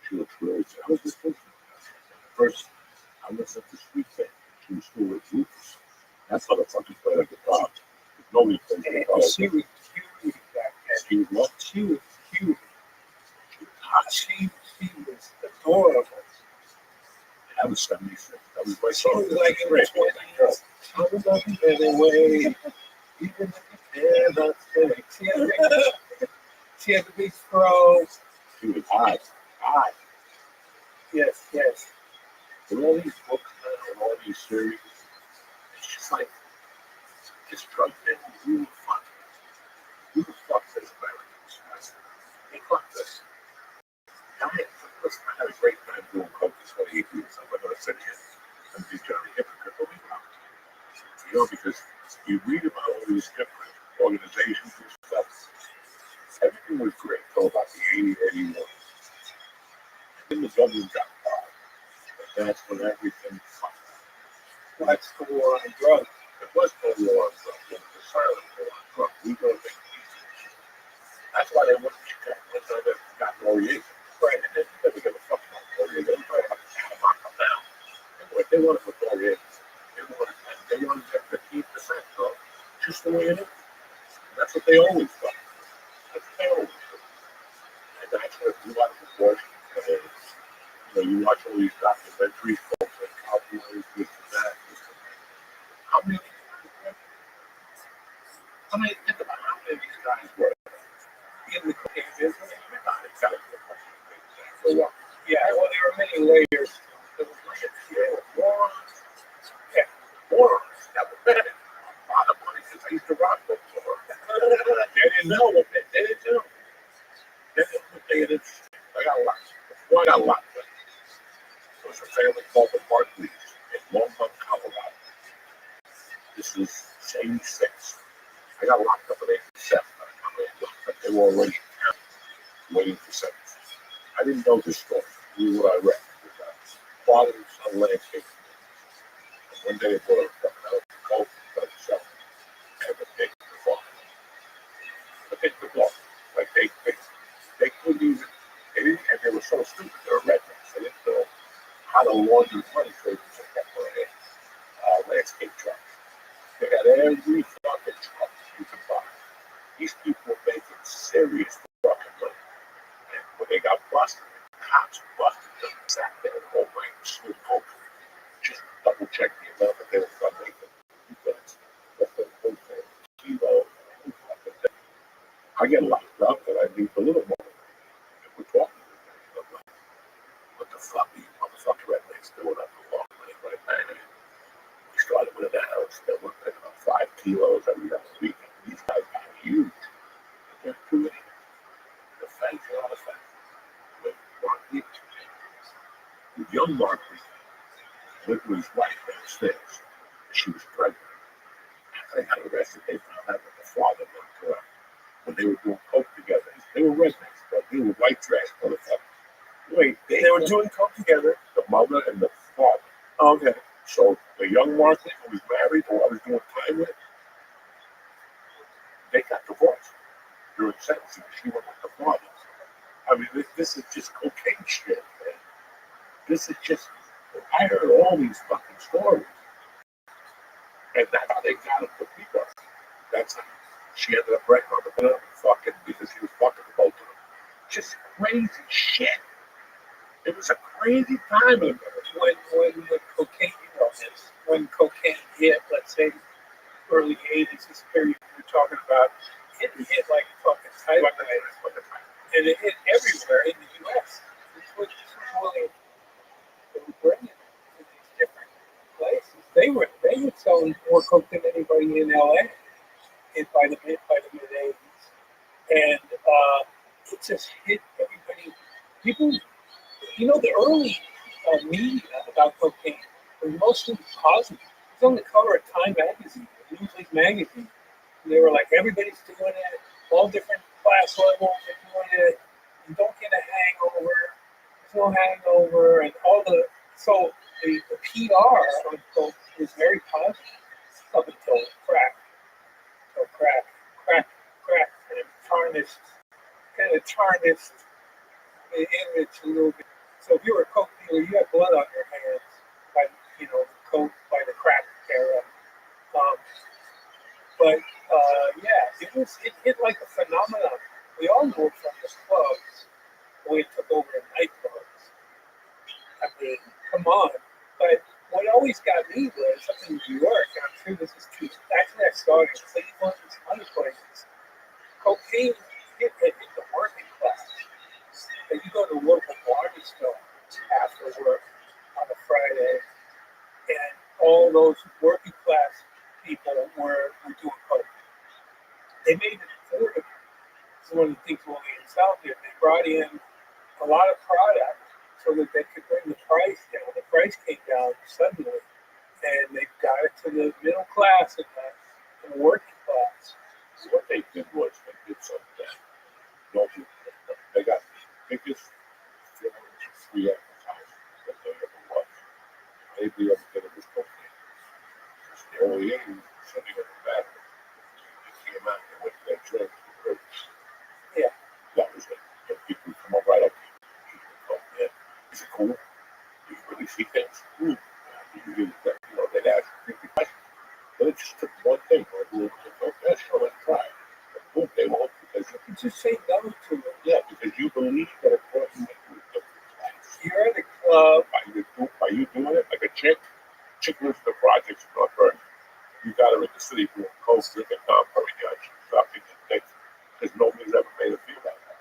She looks really good. I was just thinking first, I listened to Sweet Thing. She was still with Rufus. That's how the fucking play like guitar. Nobody plays guitar. She was cute back then. She was what? She was cute. She was adorable. That was 76. That was my She song. was like in her 20s. I was like, anyway, even if you never think. She had the big fro. She was hot. Yes. With all these books and all these series, it's just like, this drug thing, you fuck this Americans. You fuck this. Listen, I had a great time doing coke for 28 years. I'm not going to sit here and be Johnny Hypocrite, but we love it. Because you read about all these different organizations and stuff. Everything was great until about the 80, 81. Then the government got involved. And that's when everything fucked. That's the war on drugs. It was no war on drugs. It was a silent war on drugs. We go to make peace. That's why they wouldn't got Noriega. Right, and they never give a fuck about Noriega. They probably have to lock them down. They want to put Noriega. They want to get 15%, though. Just the way it is. And that's what they always do. That's what they always do. And that's what you watch proportion. You watch all these documentaries, folks like cowboys, this and that. How many think about how many of these guys were in the cooking business? Yeah, well, there are many layers. There was morons. Yeah, morons. That was bad. A lot of money because I used to rock those morons. They didn't know what they didn't do. They didn't know what they did. I got locked. Well, I got locked up. There was a family called the Barclays in Longmont, Colorado. This is 86. I got locked up in 87. They were already in town, waiting for sentence. I didn't know this story. I knew what I read. It was father and son landscape. And one day they brought a fucking out of the coat and started selling. And they took the farm. But they took off. Like they couldn't even, and they were so stupid. They were rednecks. They didn't know how to launder money so they could take that for a landscape truck. They had every fucking truck you could buy. These people were making serious fucking money. And when they got busted, the cops busted them, sat there the whole night and smoked coke. Just double check the amount that they were making. Because that's the whole thing. Kilo, I get locked up and I need a little more. And we're talking. I'm like, what the fuck are you motherfucking rednecks doing up the long way right now? We started with an ounce, then we're picking up 5 kilos every other week. These guys got huge. They're too many. The feds are all the feds. With Mark Reed, with young Mark Reed, went to his wife downstairs. She was pregnant. They got arrested. They found out that the father went to her when they were doing coke together. They were rednecks, but they were white trash motherfuckers. Wait, They were doing coke together. the mother and the father. Oh, okay. So the young Markley who was married, who I was doing time with, they got divorced during sentencing. She went with the father. I mean, this is just cocaine shit, man. This is just, I heard all these fucking stories. And that's how they got him to beat us. That's how she ended up breaking on the middle fucking because she was fucking both of them. Just crazy shit. It was a crazy time in when the cocaine, when cocaine hit, let's say early 80s, this period we're talking about, it hit like a fucking tidal wave. And it hit everywhere in the U.S. This was really, they were bringing it to these different places. They were selling more coke than anybody in L.A. By the mid 80s, and it just hit everybody. People, the early media about cocaine was mostly positive. It was on the cover of Time magazine, Newsweek magazine. And they were like, everybody's doing it, all different class levels are doing it. You don't get a hangover. There's no hangover, and all the PR on coke was very positive up until crack. So crack, and it tarnished the image a little bit. So if you were a coke dealer, you had blood on your hands by, coke, by the crack era. It hit like a phenomenon. We all know it from the clubs, the way it took over the nightclubs. I mean, come on. But what always got me was up in New York, and I'm sure this is true. Actually, I started in Cleveland and some other places. Cocaine hit the working class. And you go to a local barber store after work on a Friday, and all those working class people were doing coke. They made it affordable. It's one of the things when in South here, they brought in a lot of product so that they could bring the price down. The price came down suddenly, and they got it to the middle class and the working class. So what they did was they did something that they got the biggest free advertising that there ever was. Maybe ever did it was cocaine. It's the early 80s, something like that. They came out and went to that drug. Yeah. That was it. And people would come up right up to you. Man, is it cool? Do you really see things? Do you really, they'd ask creepy questions. But it just took one thing. Let's show it, try it. And boom, they won't because You just say no to it. yeah, because you believe that a person is doing different things. You're at a club. By you doing it, like a chick lives in the projects in North Bergen. You got her in the city doing coke, drinking non-perry guys, sucking and things. Because nobody's ever made her feel like that.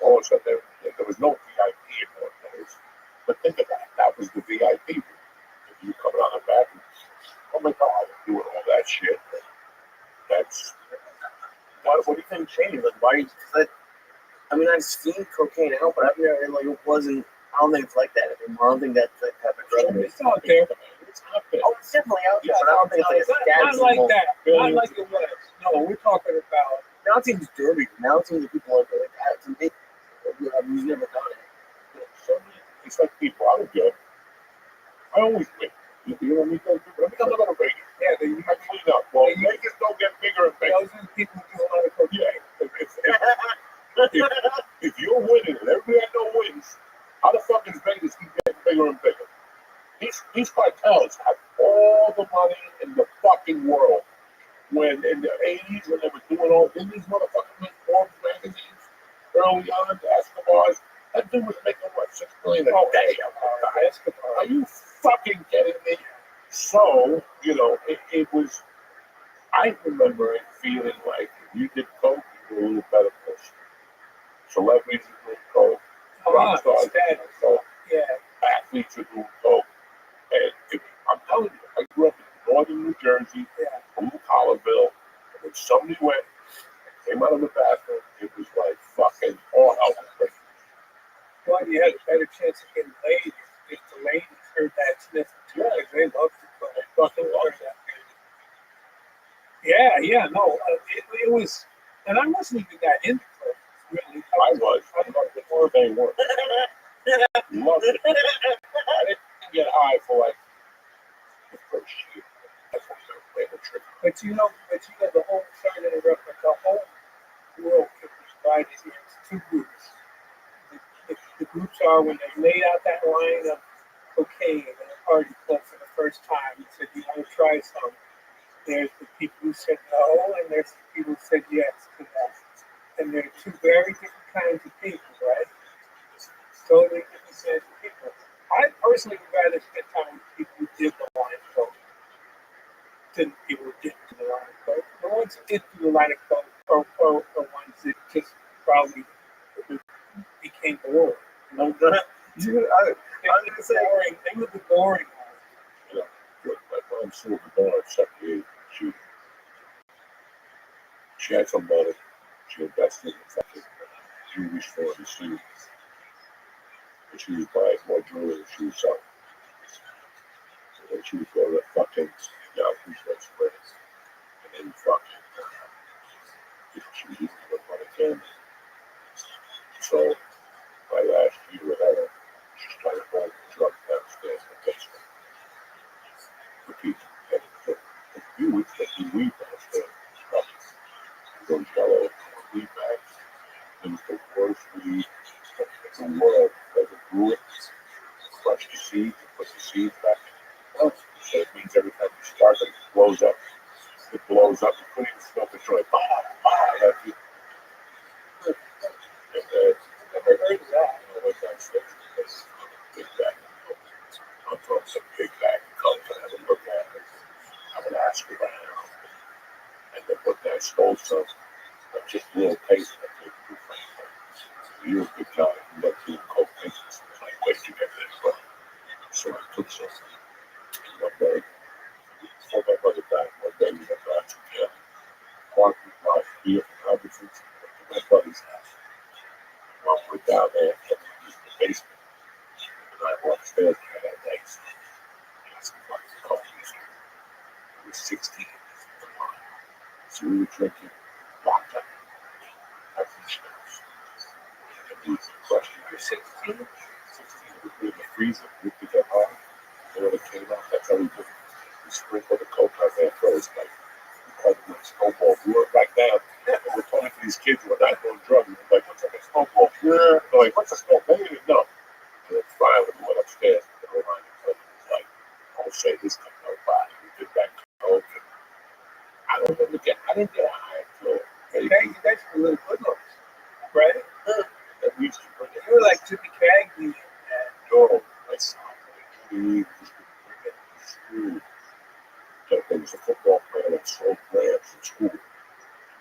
All of a sudden, there was no VIP in North Bergen. But think of that. That was the VIP. If you coming out of the back, oh my God, doing all that shit. That's What do you think changed? Like, why? I've seen cocaine out, but I've never it wasn't. I don't think it's like that anymore. I don't think that's that type of drug. It's out there. it's out there. Oh, it's definitely out there, but I don't think it's like a Not status like symbol. that. Not like it was. No, we're talking about. Now it seems dirty. Now it seems like people are like, to me, we've never done it. It's like people. I don't get. I always win. You know what I mean? Every time I go to Vegas, Yeah, I clean up. Well, Vegas don't get bigger and bigger. those are the people who do a lot of cocaine. Yeah. If you're winning and everybody I know wins, how the fuck is Vegas keep getting bigger and bigger? These cartels have all the money in the fucking world. When in the 80s, when they were doing all, didn't these motherfuckers early on basketball. That dude was making what, $6 million a day? Basketball. Are you fucking kidding me? So, it was. I remember it feeling like if you did coke, you were a little better person. Celebrities were doing coke, rock stars were doing coke, athletes were doing coke. And I'm telling you, I grew up in northern New Jersey, blue collarville, and when somebody went and came out of the bathroom, it was like fucking all hell was breaking. Well, you had a better chance of getting laid if the ladies heard that sniffing too, because they loved it. They fucking loved that. No, it was, and I wasn't even that into it, really. I was before they were. Loved it. I didn't get high for like the first year. That's when they were playing the trick. But you know, the whole, sorry to interrupt, but the whole world could be divided into two groups. The groups are when they laid out that line of cocaine in a party club for the first time and said, you want to try some? There's the people who said no, and there's the people who said yes to that. And there are two very different kinds of people, right? Totally different kinds of people. I personally would rather spend time with people who did the line of coke than people who didn't do the line of coke. The ones who did do the line of coke are the ones that just probably became boring. I was gonna say, Boring. They were the boring ones. My mom sold the bar at 78. She had some money. She invested in the fucking jewelry store in the city. And she was buying more jewelry than she was selling. And then she would go to the fucking who's next place. And then fucking she was eating with money again. So my last year with her, she started buying drugs downstairs in the basement. For people. And for a few weeks, they do weed downstairs. Those yellow weed bags. It was the worst weed in the world. They grew it, crush the seeds, put the seeds back in. So it means every time you start it, it blows up. It blows up. You couldn't even smoke the joint. And never heard of that. I went downstairs because big bag. I'm throwing some big bag of coke and I would look at it. I would ask around. And then one day I stole some. Just a little taste of it. You're a good guy. You love doing coke business. Like, where'd you get this from? So I took some. One day, before my brother died, one day we went back to jail. Parked with my beer from Albertsons to my buddy's house. Mom went down there and used the basement. And I went upstairs and I had legs. And I said, "Fuck, it's coke." I was 16. So we were drinking vodka. You're 16? 16 would be in the freezer, we could get high. And when it came out, that's how we did it. We sprinkled the coke out there first, like we called it like snowball. We were back down, and we're talking to these kids who are not doing drugs. We're like, what's like a snowball? Yeah. They're like, what's a snowball? They didn't know. And then finally we went upstairs and the line of coke was like, don't say this to nobody. We did that coke. And I didn't get high until You guys were little hoodlums, right? at least You were like Jimmy Cagney. no, I saw we school. There was a football player that sold grams in school.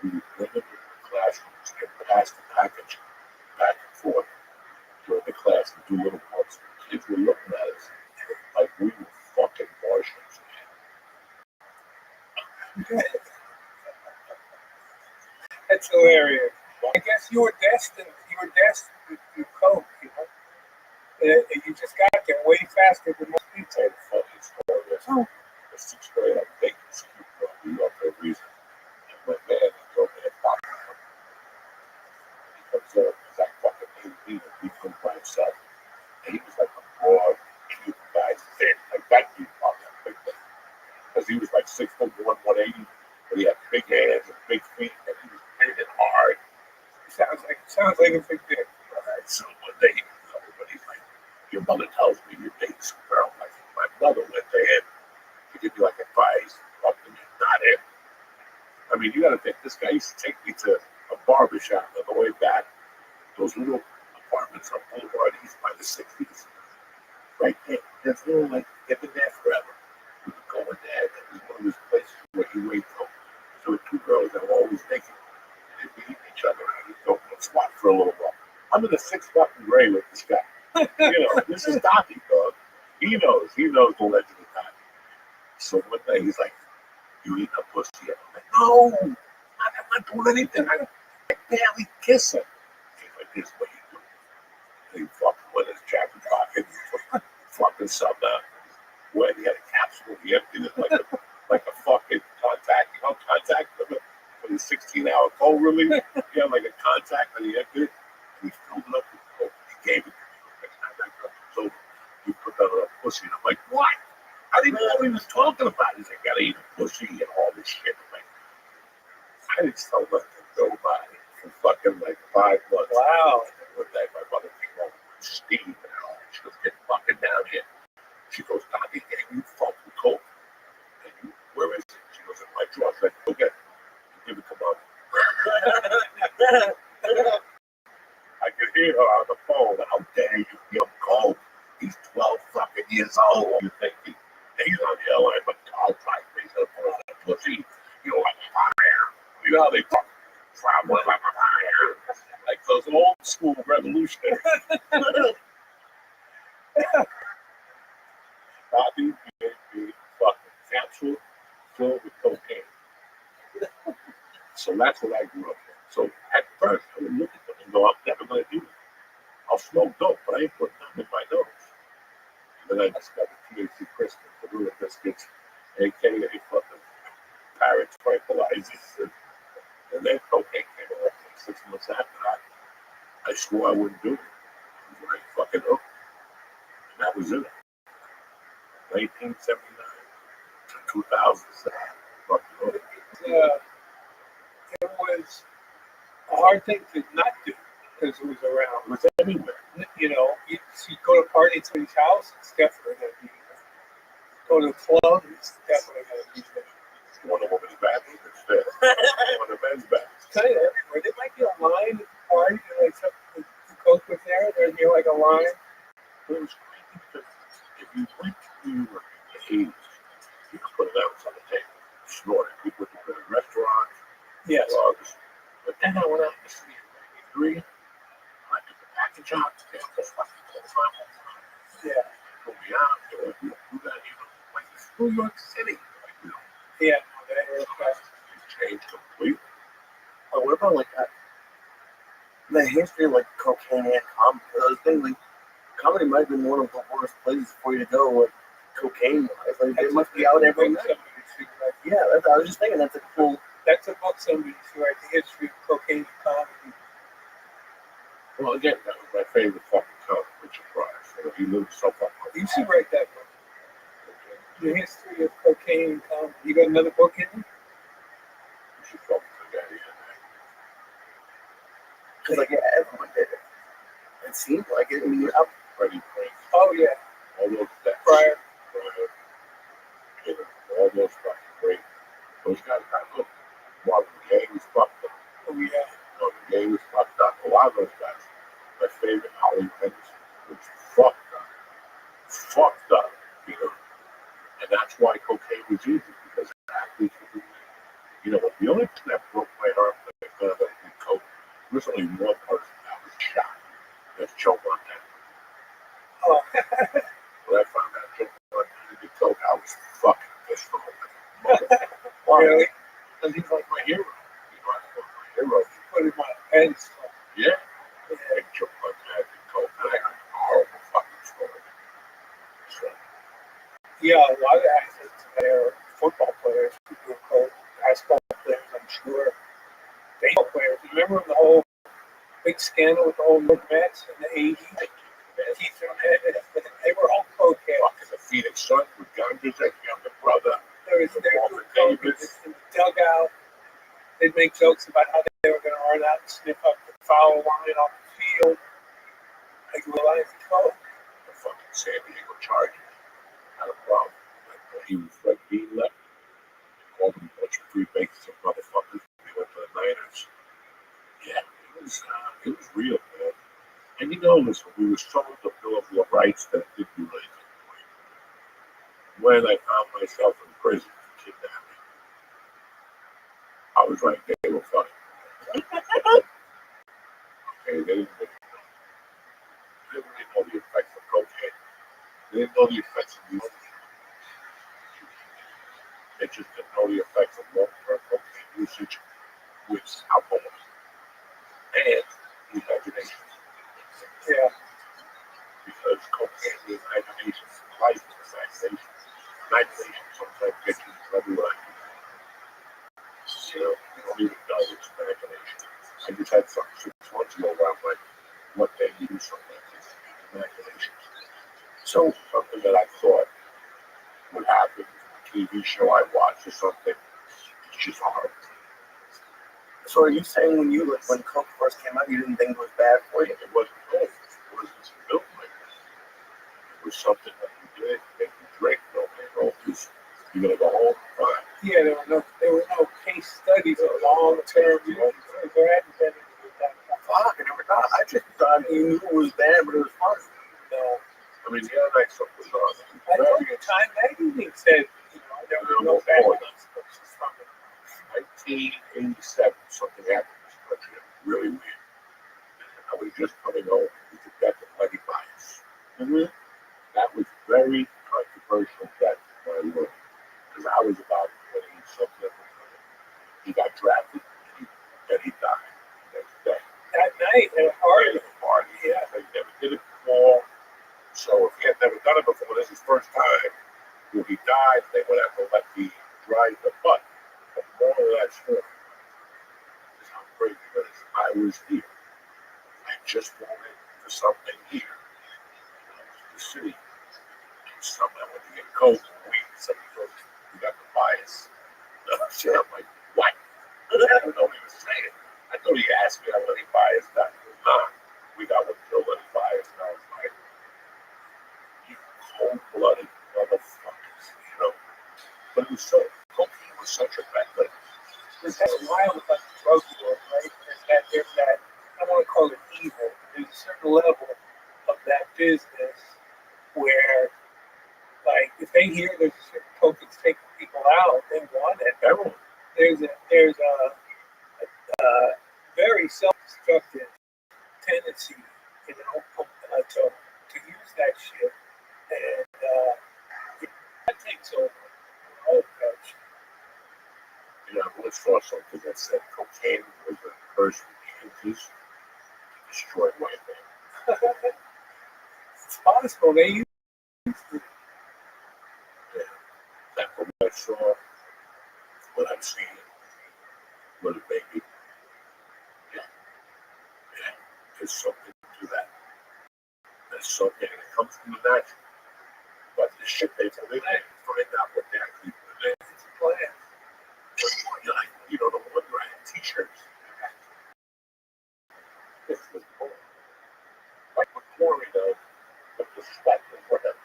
We would bring it into the classrooms and pass the package back and forth during the class and do little parts. Kids were looking at us like we were fucking Martians. That's hilarious. I guess you were destined to coke, you know? And you just got there way faster than most people. And funny story is, in the 6th grade, I'm taking this kid from New York for a reason. And my man drove me a doctor. He comes up, he's like fucking 18, and he comes by himself. And he was like a broad, cute guy, thin, like that dude, because he was like 6'1", 180, but he had big hands and big feet, and he was hitting it hard. Sounds like a big dick. So one day, everybody's like, your mother tells me you're dating some girl. Like, my mother went to him to give me like advice, up to me, not him. I mean, you got to think, this guy used to take me to a barber shop on the way back. those little apartments on Boulevard East by the 60s. Right there. That's little, like, they've been there forever. We could go in there. That was one of those places where he waited for. So the two girls that were always naked. And they'd be eating each other. And he'd go and swat for a little while. I'm in the sixth fucking grade with this guy. This is Docky, dog. He knows the legend of Docky. So one day he's like, "You eating a pussy?" I'm like, "No, I'm not doing anything. I barely kiss her." He's like, "This is what you do." He fucking went in his jacket pocket, fucking something out. When he had a capsule, he emptied it like a fucking contact, contact for the 16-hour cold relief. He had like a contact and he emptied it. And he filled it up with coke. He gave it to me. Next time that girl was over, he put that on a pussy. And I'm like, "What? I didn't know what he was talking about." He's like, "Gotta eat a pussy and all this shit." I'm like, I didn't tell nothing to nobody for fucking like 5 months. Wow. One day my mother came over with Steve and all. She goes, "Get fucking down here." She goes, "Docky gave you fucking coke. And you, where is it?" She goes, "In my drawer." I said, "Go get it. Give it to Mom." I could hear her on the phone. "How dare you give him coke? He's 12 fucking years old." You think he's on the airline, but I'll try to make her put on a pussy. You know, like fire. You know how they fucking travel like fire. Like those old school revolutionaries. Bobby gave me fucking capsule filled with cocaine. So that's what I grew up with. So at first, I would look at them and go, "I'm never going to do it. I'll smoke dope, but I ain't putting nothing in my nose." And then I discovered THC crystals, the little biscuits, aka fucking parrot tranquilizers. And then cocaine came along. 6 months after that, I swore I wouldn't do it. And I fucking hooked. And that was it. 1979 to 2007. Fucking hooked. It was a hard thing to not do because it was around. It was everywhere. You go to a party at somebody's house, it's definitely going to be there. Go to a club, it's definitely going to be there. You want a woman's bathroom? It's there. You want a men's bathroom? It's kind of everywhere. There might be a line at the party, like the coke was there, there'd be like a line. But it was crazy because if you went to the 80s, you could put it out on the table, snort it. People would go to restaurants, Yes. drugs. But then I went out to see in 93. I took the package out. They were just fucking close my whole time. Yeah. Put me out. They were like, "You got even like it's New York City." Like, Yeah. it changed completely. But what about like the history of like cocaine and comedy? Those things, like comedy might have been one of the worst places for you to go with cocaine. Like it must be out every night. Yeah, I was just thinking that's a cool. That's a book somebody should write, The History of Cocaine and Comedy. Well, again, that was my favorite fucking comic, Richard Pryor. He lived so fucking. You should write that book. The History of Cocaine and Comedy. You got another book in you? You should talk to the guy. Because like everyone did it. It seemed like it. I mean, Freddie Prinze, Oh, yeah. all those guys. Pryor. All those fucking great. Those guys got hooked. Marvin Gaye was fucked up. Oh, yeah. Marvin Gaye was fucked up. A lot of those guys. My favorite, Holly Henderson, was fucked up. Fucked up, And that's why cocaine was easy, because athletes were doing it. The only thing that broke my heart when I found out in coke, there was only one person that was shot. That's Joe Montana. Oh. When I found out Joe Montana did coke, I was fucking pissed off. Really? Because he's like my hero. I love my hero. You put him on a pedestal. Yeah. Like Joe Montana did coke. And I got a horrible fucking story. So, Yeah, a lot of athletes there, football players, people who coke, basketball players, I'm sure. Baseball players. Remember the whole big scandal with the whole Mets in the 80s? They were all cokeheads. fucking the Phoenix Suns with Gunder's younger brother. There was in the dugout. They'd make jokes about how they were going to run out and sniff up the foul line off the field. Like realize coke. The fucking San Diego Chargers had a problem. He was like being left. They called him a bunch of free bases of motherfuckers. They went to the Niners. Yeah, it was real, man. And you know, listen, we were sold the Bill of Rights that didn't do anything. When I found myself in prison for kidnapping, I was like, they were funny. Okay, they didn't really know the effects of cocaine. They didn't know the effects of the They just didn't know the effects of long-term cocaine usage with alcohol and imagination. Yeah. Because cocaine is imagination, life is imagination. Imagination sometimes gets you in trouble like you don't even know it's imagination. I just had something 6 months ago where I'm like, what they use something is imagination. So something that I thought would happen, a TV show I watched or something, it's just hard. So are you saying when Coke first came out, you didn't think it was bad for you? It wasn't good. It wasn't built like that. It was something that you did, make you drink, no man, no use. You're gonna go home, fine. Yeah, there were no case studies of long term use. There hadn't been that. Fuck, I never thought. I just thought you knew it was bad, but it was fun. No. I mean, the other night something was on. I told you Time Magazine said, there was no bad consequences from it. 1987, something happened in this country that was really weird. I was just coming home with the death of Lenny Bias. Mm-hmm. That was very controversial death in my world. Because I was about 20 something at the time. He got drafted and he died the next day. That night at a party. Yeah, they never did it before. So if he had never done it before, this is his first time. When he died, they would have to let me drive the butt. But the moral of that story is how crazy it is. I was here. I just wanted for something here. The city. Something I went to get coke and weed. Somebody goes, you got the bias. No shit. I'm like, what? I don't know what he was saying. I thought he asked me how Lenny Bias died. Nah, we got what killed Lenny Bias. And I was like, you cold-blooded motherfuckers, But it was so, cocaine was such a bad thing. There's that wild about the drug world, right? There's that, I don't want to call it evil. There's a certain level of that business where, like, if they hear there's a certain coke that's taking people out, they want it. Everyone. There's a very self-destructive tendency, to use that shit, and that takes over the whole country. I once saw something that said cocaine was a curse from the 80s to destroy white men. It's possible they use it. Yeah. That's what I saw, what I've seen, what it made me. Yeah. There's something to that. There's something that comes from the natural. But the shit they put in there, find out what they actually put in there. It's a plan. You're like, the one where I had t-shirts. This was cool. Like with chlorine, but the sweat and whatever.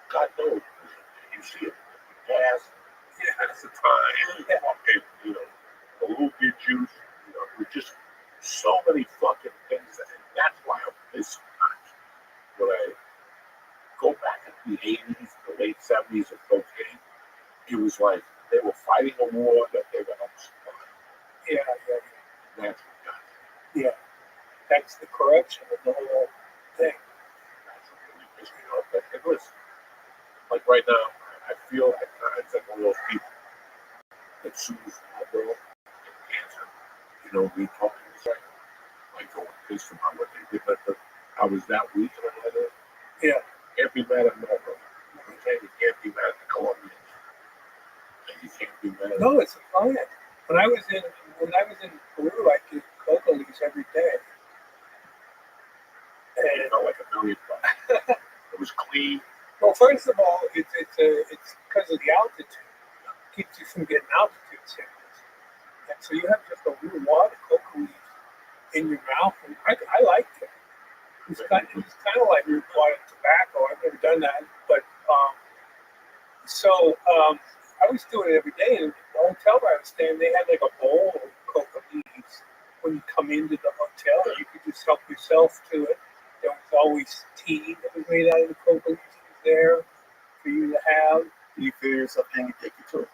God knows. You see it. Gas. Yeah, that's the time. Yeah. Okay, a little bit juice. With just so many fucking things. And that's why I'm pissed sometimes. When I go back to the 80s, the late 70s of cocaine, it was like they were fighting a war that they were helping supply. Yeah. That's what got it. Yeah. That's the corruption of the whole thing. That's what really pissed me off. But it was, like right now, I feel at times like one of those people that sues my girl and cancer. Me talking to them, like going pissed about what they did. But I was that weak and I had to. Yeah. Can't be mad at my brother. You can't be mad at the Colombians. And you can't be mad at No, it's a plan. When I was in Peru, I did coca leaves every day. it And felt like $1 million. It was clean. well, first of all, it's because of the altitude. It keeps you from getting altitude sickness. And so you have just a little water coca leaves in your mouth, and I liked it. It was kind of like water tobacco. I've never done that, but I was doing it every day. And the hotel where I was staying, they had like a bowl of coca leaves when you come into the hotel. You could just help yourself to it. There was always tea that was made out of the cocoa leaves there for you to have. You feel yourself hanging ticket to it.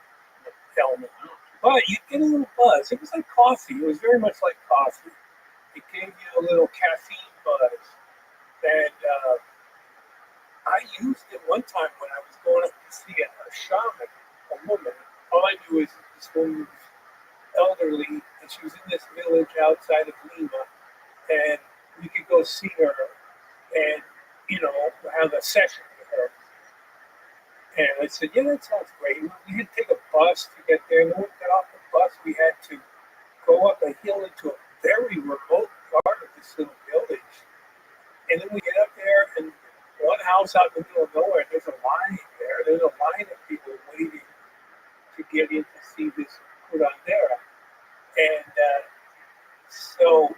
Helmet. But you get a little buzz. It was like coffee. It was very much like coffee. It gave you a little caffeine buzz. And I used it one time when I was going up to see a shaman, a woman. All I knew is this woman was elderly, and she was in this village outside of Lima, and we could go see her and, have a session with her. And I said, yeah, that sounds great. We had to take a bus to get there, and when we got off the bus, we had to go up a hill into a very remote part of this little village. And then we get up there, and one house out in the middle of nowhere, there's a line there. There's a line of people waiting to get in to see this curandera. And so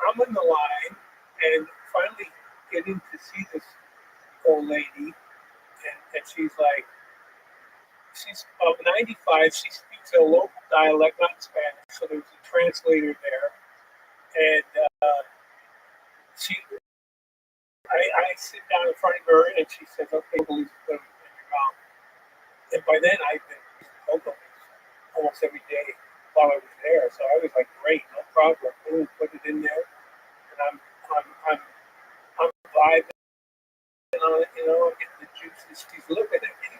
I'm in the line and finally get in to see this old lady. And she's like, she's about 95. She speaks a local dialect, not Spanish. So there's a translator there. And I sit down in front of her and she says, okay, please put them in your mouth. And by then I've been using cocoa almost every day while I was there. So I was like, great, no problem. Boom, put it in there. And I'm vibing on it, I'm getting the juices. She's looking at me.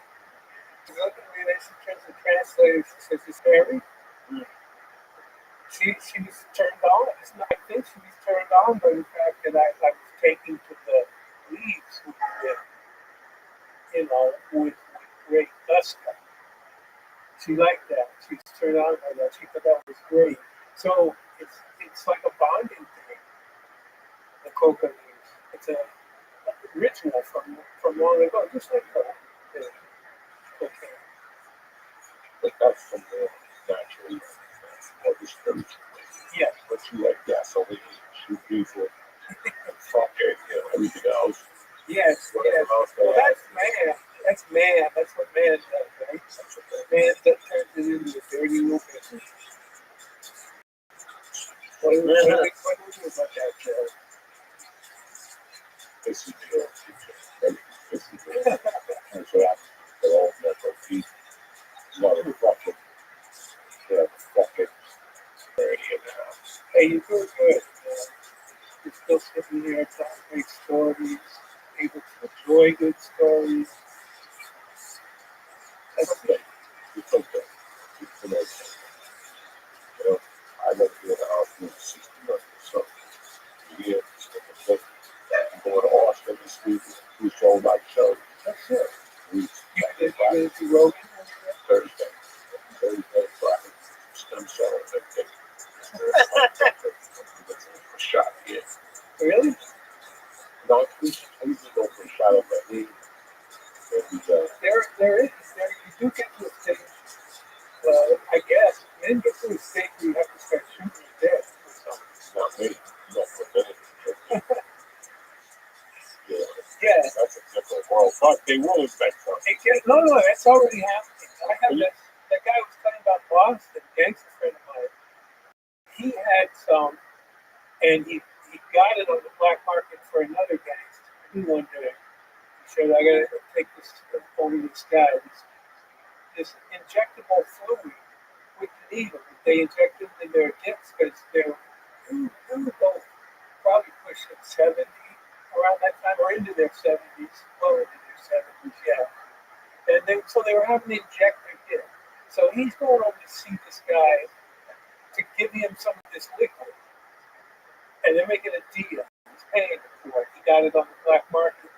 She's looking at me and she turns to the translator. She says, is Harry? She was turned on. I think she was turned on by the fact that I was taking to the leaves with great gusto. She liked that. She was turned on by that. She thought that was great. So it's like a bonding thing. The coca leaves. It's a ritual from long ago, just like the cocaine. But that's from the natural or the spiritual. Yeah. But you like gasoline, shoot diesel, fucking, everything else. Yes. Whatever else they Well, have. that's man. That's man. That's what man does, right? Man that turns it into a dirty little business. What do we do about that, Joe? This is the future. This is the and so they're all mental peace. Motherfucking, fucking dirty in the house. Hey, you're doing good. You're still sitting here telling great stories, able to enjoy good stories. That's okay. It's okay. It's okay. I lived here in the house for 60 months or so. Yeah, it's okay. I'm going to Austin this week. We show like shows. That's it. We You do Rogan? Thursday, Friday, stem cell thing. A shot here. Really? No, we usually go for a shot of that league. And There is. You do get to a stage, I guess, men get to a stage where you have to start shooting your dead or something. not me. Not for minutes. Yeah. That's a different world. But they will invent something. No, that's already happening. I have that guy was talking about Boston, gangster friend of mine. He had some, and he got it on the black market for another gangster. He one day. He said, I got to take this over to this guy. This injectable fluid with the needle. They inject it in their dicks because they were both probably pushing 70 around that time, or into their 70s, well into their 70s, yeah. And so they were having to inject their dick. So he's going over to see this guy to give him some of this liquid. And they're making a deal. He's paying for it. He got it on the black market.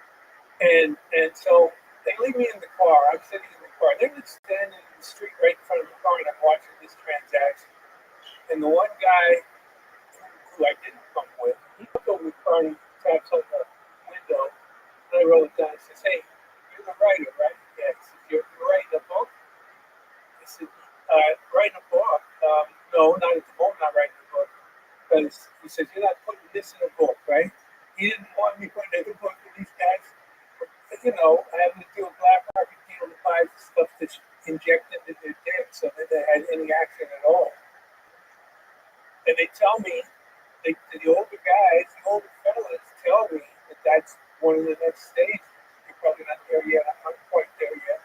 And so they leave me in the car. I'm sitting in the car. They're just standing in the street right in front of the car, and I'm watching this transaction. And the one guy who I didn't come with, he looked over the car and he taps on the window. And I roll it down. He says, hey, you're the writer, right? Yeah. He said, you're writing a book? I said, writing a book? No, not at the moment, not writing a book. Because he says, you're not putting this in a book, right? He didn't want me putting in a book with these guys. Having to do a black market deal to buy stuff that's injected into their dick so that they had any action at all. And they tell tell me, the older guys, the older fellas tell me that that's one of the next stages. You're probably not there yet. I'm not quite there yet.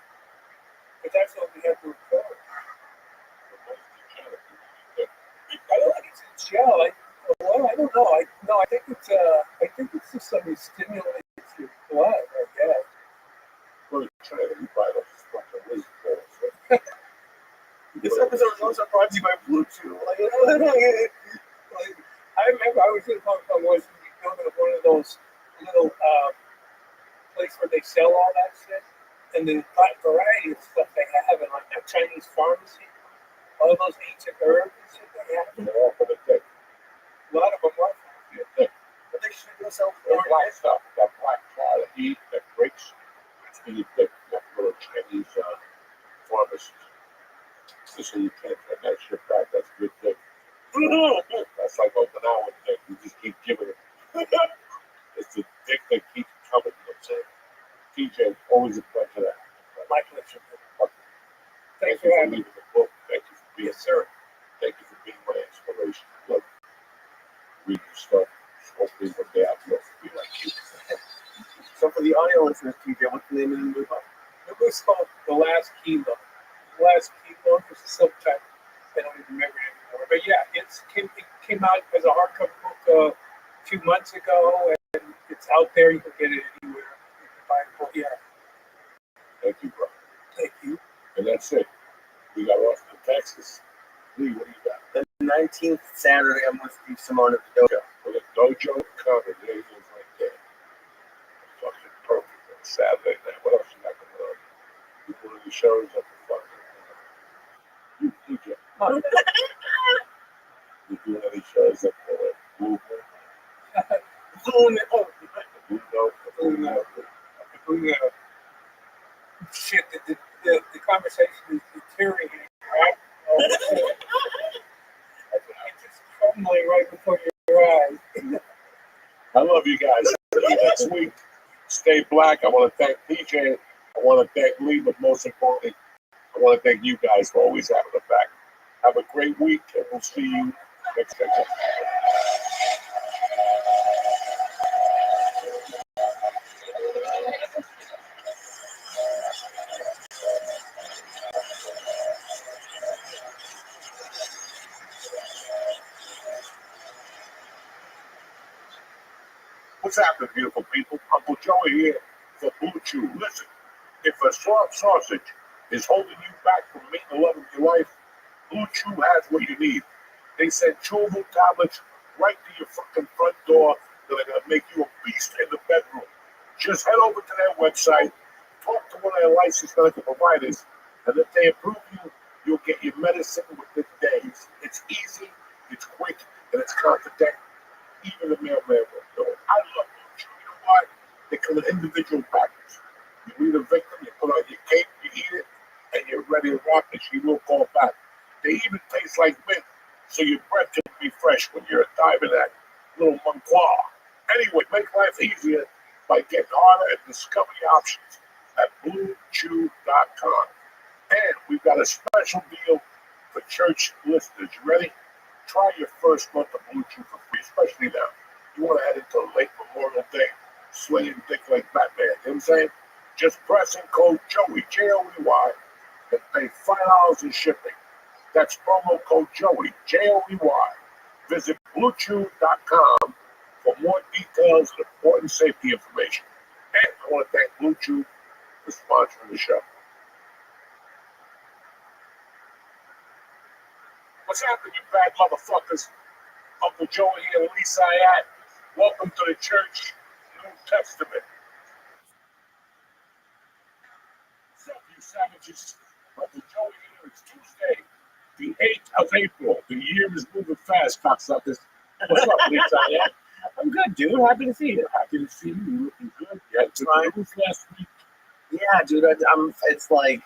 But that's what we have to record. I don't think it's in gel. I don't know. I think it's just something that stimulates your blood, I guess. Well, China, you buy those fucking whiz balls. This episode is also brought to you by Bluetooth. I remember I was in Hong Kong once and we go to one of those little places where they sell all that shit. And the variety of stuff they have in like that Chinese pharmacy. All those ancient herbs and shit they have. They're all for the dick. A lot of them are. Yeah, But they should go sell that black stuff, that black cloud that heat that breaks. It's really thick. That little Chinese pharmacist. So you can't get that shit back. That's good dick. That's like Okinawan dick. You just keep giving it. It's the dick that keeps coming. You know what I'm saying? TJ, always a pleasure. My pleasure. Thank you for reading the book. Thank you for being sir. Thank you for being my inspiration. Look, read your stuff. Hopefully one day I'll be able to be like you. So for the audio listeners, TJ, what's the name of the movie? It was called The Last Kilo. The Last Kilo was a subtitle. I don't even remember it anymore. But yeah, it came out as a hardcover book a few months ago, and it's out there. You can get it anywhere. You can buy it. Well, yeah. Thank you, bro. Thank you. And that's it. We got Austin, Texas. Lee, what do you got? The 19th Saturday, I'm with Steve Simone at the dojo. For the dojo cover, there it is right there. Fucking perfect on Saturday night. What else you got going on? You one of the shows at the fucking you DJ. You do any shows at the Blue Shit, the conversation is deteriorating, right? It's just crumbling right before your eyes. I love you guys. See you next week. Stay black. I want to thank PJ. I want to thank Lee, but most importantly, I want to thank you guys for always having a back. Have a great week, and we'll see you next time. What's happening, beautiful people? Uncle Joey here for Blue Chew. Listen, if a soft sausage is holding you back from meeting the love of your life, Blue Chew has what you need. They send chewable tablets right to your fucking front door that are going to make you a beast in the bedroom. Just head over to their website, talk to one of their licensed medical providers, and if they approve you, you'll get your medicine within days. It's easy, it's quick, and it's confident. Even the mailman will do it. I love Blue Chew. You know why? They come in individual packages. You meet a victim, you put on your cape, you eat it, and you're ready to rock, and she will call back. They even taste like mint, so your breath can be fresh when you're diving that little Montclair. Anyway, make life easier by getting harder and discover the options at BlueChew.com. And we've got a special deal for church listeners. You ready? Try your first month of Blue Chew for free, especially now. You want to head into late Memorial Day, swinging dick like Batman. You know what I'm saying? Just press in code Joey, Joey, and pay $5 in shipping. That's promo code Joey, Joey. Visit BlueChew.com for more details and important safety information. And I want to thank Blue Chew for sponsoring the show. What's happening, you bad motherfuckers? Uncle Joey here, Lee Sayat. Welcome to the church, New Testament. What's up, you savages? Uncle Joey here. It's Tuesday, the 8th of April. The year is moving fast, cocksuckers. What's up, Lee Sayat? I'm good, dude. Happy to see you. Happy to see you. You're looking good. You had good news last week. Yeah, dude. It's like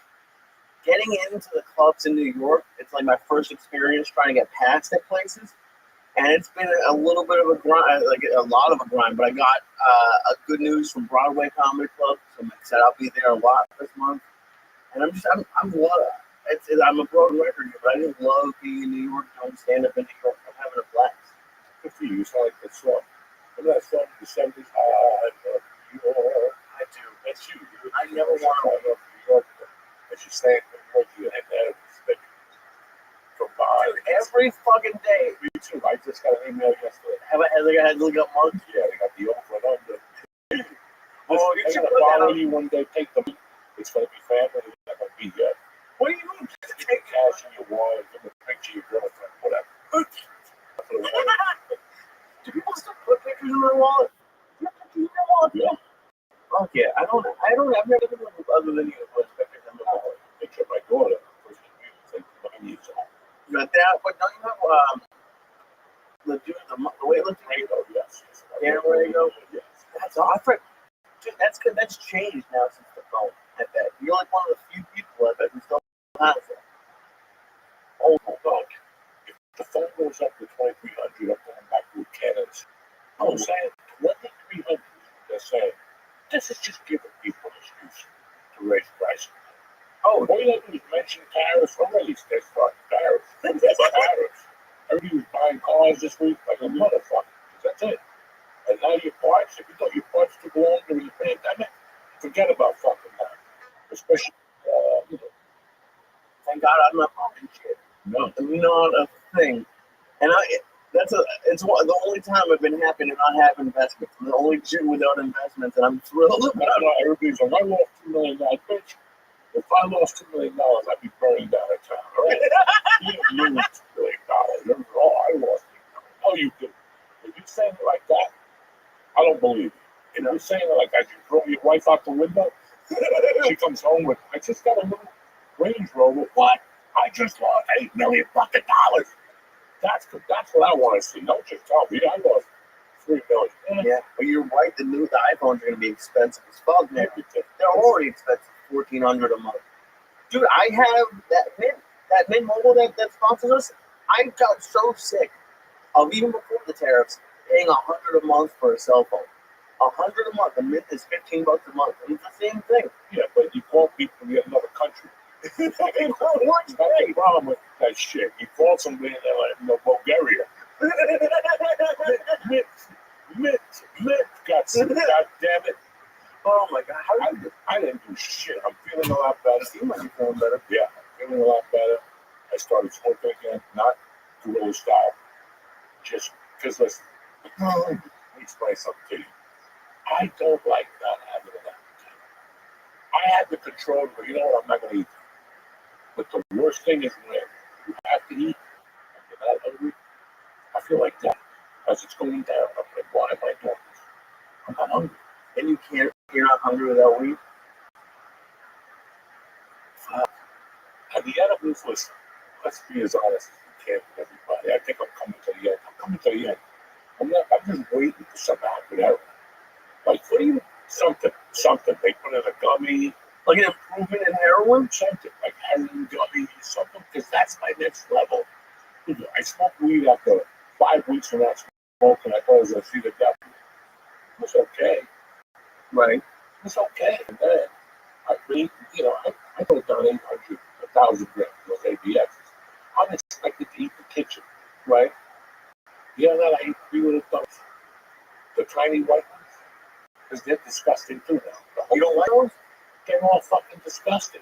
getting into the clubs in New York. It's like my first experience trying to get past at places. And it's been a little bit of a grind, like a lot of a grind. But I got a good news from Broadway Comedy Club. So I said I'll be there a lot this month. And I'm a broken record here, but I just love being in New York, doing stand up in New York. I'm having a blast. Good for you. You sound like that song. Remember that song in the 70s? I love New York. I do. That's you. I never want to. I love New York. As you say it, New York, you had that respect from behind. Dude, every fucking day. Me too. I just got an email yesterday. Have I had to look up months? Yeah, they got the over and under. Oh, you They're should gonna put that follow on. you one day. Take them. It's gonna be family. It's not gonna be What do you mean? take cash in your wallet, give a picture of your girlfriend, whatever. Do people still put pictures in their wallet? Do you have pictures in your wallet? Yeah. Fuck yeah. I've never been with other than you with pictures in my wallet. Picture of my daughter. First like 9 years old. You got that, but don't you have the dude, the weightlifting? Rango, yes. Yeah, Rango. Yes. That's all. Dude, that's changed now since the phone. I bet you're like one of the few people I bet who still has it. Oh my God. If the phone goes up to 2,300, I'm going back to Canada's. I'm saying 2,300. They're saying this is just giving people an excuse to raise prices. Oh, All you have to do is mention tariffs. Already they're starting tariffs. That's tariffs. Everybody was buying cars this week like a motherfucker. That's it. And now your parts, if you thought your parts took long during the pandemic, forget about fucking that. Especially, you know, thank God I'm not buying shit. no. Not a thing. And the only time I've been happy to not have investments. I'm the only shit without investments, and I'm thrilled That's about it. why everybody's like, I lost $2 million. Bitch, if I lost $2 million, I'd be burning down a town. All right? You didn't lose $2 million. Oh, I lost $2 million. No, you didn't. If you're saying it like that, I don't believe it. If you're saying it like as you throw your wife out the window, she comes home with, I just got a new Range Rover. What? I just lost $8 million fucking dollars. That's what I want to see. Don't just tell me I lost $3 million. Yeah, but you're right. The iPhones are going to be expensive as fuck now. They're already expensive, $1,400 a month. Dude, I have that Mint Mobile that sponsors us. I got so sick of, even before the tariffs, paying $100 a month for a cell phone. $100 a month. The Mint is $15 a month. It's the same thing. Yeah, but you call people in another country. That's the problem with that shit. You call somebody in Bulgaria. Mint got some. God damn it. Oh my God. How did you I didn't do shit. I'm feeling a lot better. You might be feeling better. Yeah, I'm feeling a lot better. I started smoking again, not guerrilla style. Just because, listen, let me explain something to you. I don't like not having an appetite. I have the control, but you know what? I'm not going to eat. But the worst thing is when you have to eat and you're not hungry. I feel like that. As it's going down, I'm like, why am I doing this? I'm not hungry. And you're not hungry without weed? And the edibles, listen, let's be as honest as we can with everybody. I think I'm coming to the end. I'm just waiting for something to happen. Like, what do you, something. They put in a gummy. Like an improvement in heroin? Something, like heroin gummy, something, because that's my next level. I smoked weed after 5 weeks of not smoking. I thought I was going to see the devil. It was okay. Right. It was okay. And then, I put it down 800, 1,000 grams, those ABXs. I'm expected to eat the kitchen, right? You know that I eat 3 little those. The tiny white ones? Because they're disgusting too now. You don't like those? They're all fucking disgusting.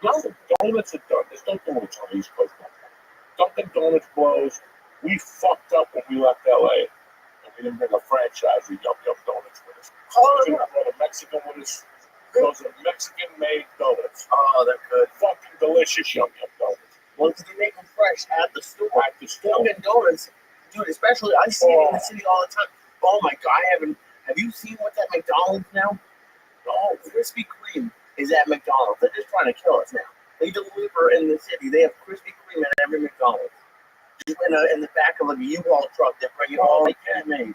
Listen, donuts are done. There's no donuts on the East Coast no more. Dunkin' Donuts blows. We fucked up when we left LA. And we didn't bring a franchise of Yum Yum Donuts with us. Oh, We brought a Mexican with us. Those are Mexican-made donuts. Oh, they're good. Fucking delicious Yum Yum Donuts. Once they make them fresh at the store. At the store. Dunkin' Donuts, dude, especially, I see it in the city all the time. Oh my God, have you seen what's at McDonald's now? No, Krispy Kreme is at McDonald's. They're just trying to kill us now. They deliver in the city. They have Krispy Kreme at every McDonald's. Just in the back of like a U-Haul truck, they're bringing all they can made.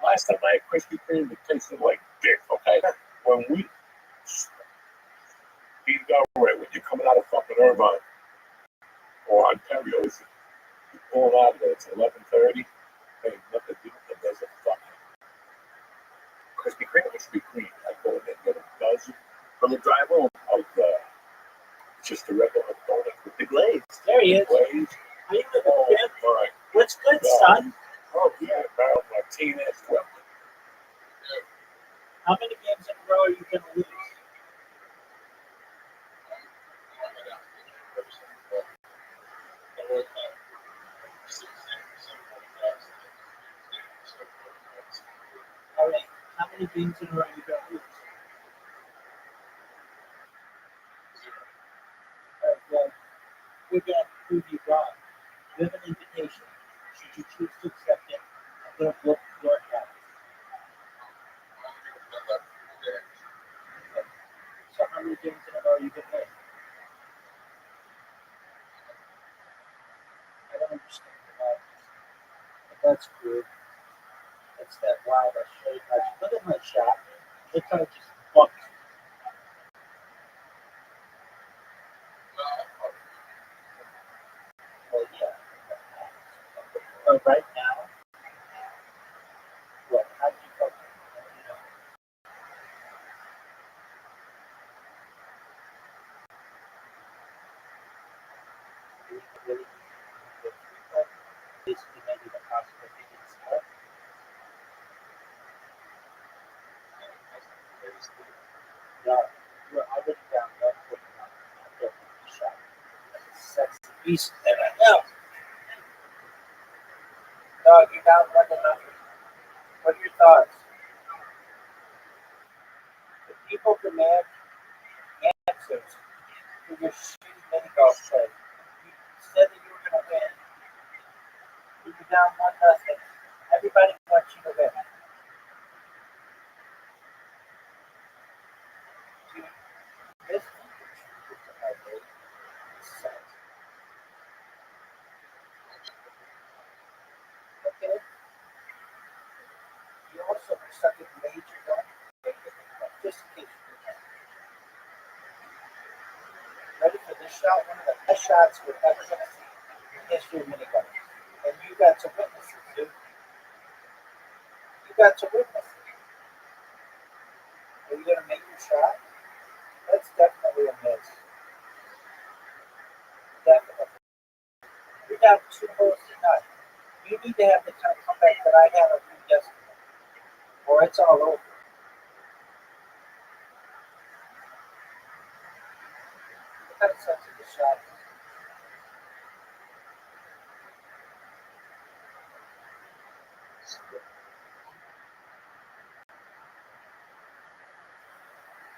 Last time I had Krispy Kreme, it tasted like dick, okay? When we when you're coming out of fucking Irvine or Ontario, you pull it out there, it's 11:30, and nothing to do, and there's a fucking Krispy Kreme. I go in there and get a dozen From the drive home. of just the regular donut with The glaze. There he is. glaze. How you Oh doing, man? my What's good, God. son? Oh, yeah, about Martinez. Well, How many games in a row are you going to lose? All right. How many games in a row are you going to lose? All right, well, we're going to prove you wrong. You have an invitation. Should you choose to accept it, I'm going to book your house. So how many games in a row are you going to win? I don't understand the logic. But that's cool. It's that wild Australian logic. Look at my shot. Look how it just fucks. Well, yeah. But right now, what? How do you fuck? You know, really, basically maybe the hospital tickets stuff. Yeah, you're already down 149 after the shot. That's the beast that I know. Dog, you're down 1-0. What are your thoughts? The people demand answers to your shitty mini golf play. You said that you were going to win. You're down 1-0. Everybody wants you to win. Dude, this sucks. Okay? You also are such a major gun. Just in case you didn't. Ready for this shot? One of the best shots we're ever going to see in the history of mini golf. And you got to witness it, dude. You got to witness it. Are you going to make your shot? That's definitely a miss. Definitely. You're down 2 holes to none. You need to have the kind of comeback that I had on you yesterday, or it's all over. What kind of sense of the shot?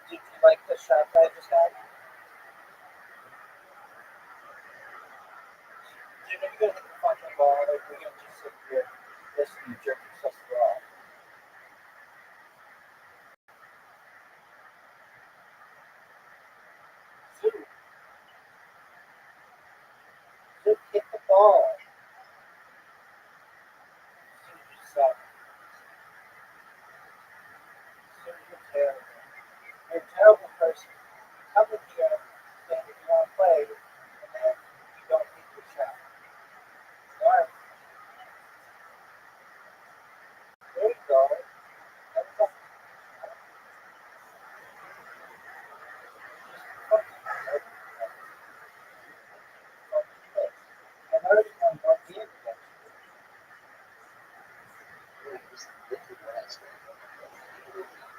Did you like the shot that I just had? Dude, are you going to hit the fucking ball, or are we going to just sit here listening to jerk yourself off? Dude, hit the ball. Dude, you suck. Dude, you're terrible. You're a terrible person. You come in here saying that you want to play, and then you don't hit your shot. Alright, there you go. That's fucking and I already won one game against you.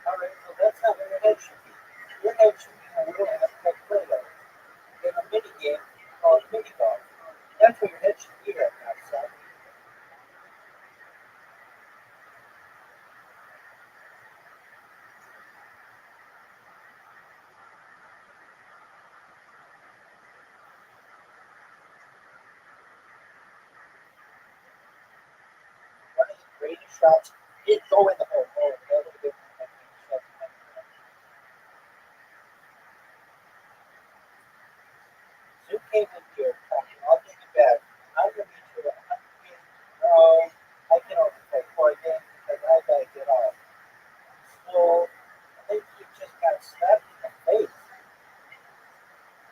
Alright, so that's not where your head should be. Your head should be in a real aspect Play-Doh. In a mini game called mini golf. That's where your head should be right now, son. One of the greatest shots did go in the hole. Oh, that would have been one of my greatest shots of my career. Sue came in here talking all day bad. I'm going to meet you at 100 games. No, I can only play 4 games because I got to get off. So, I think you just got slapped in the face.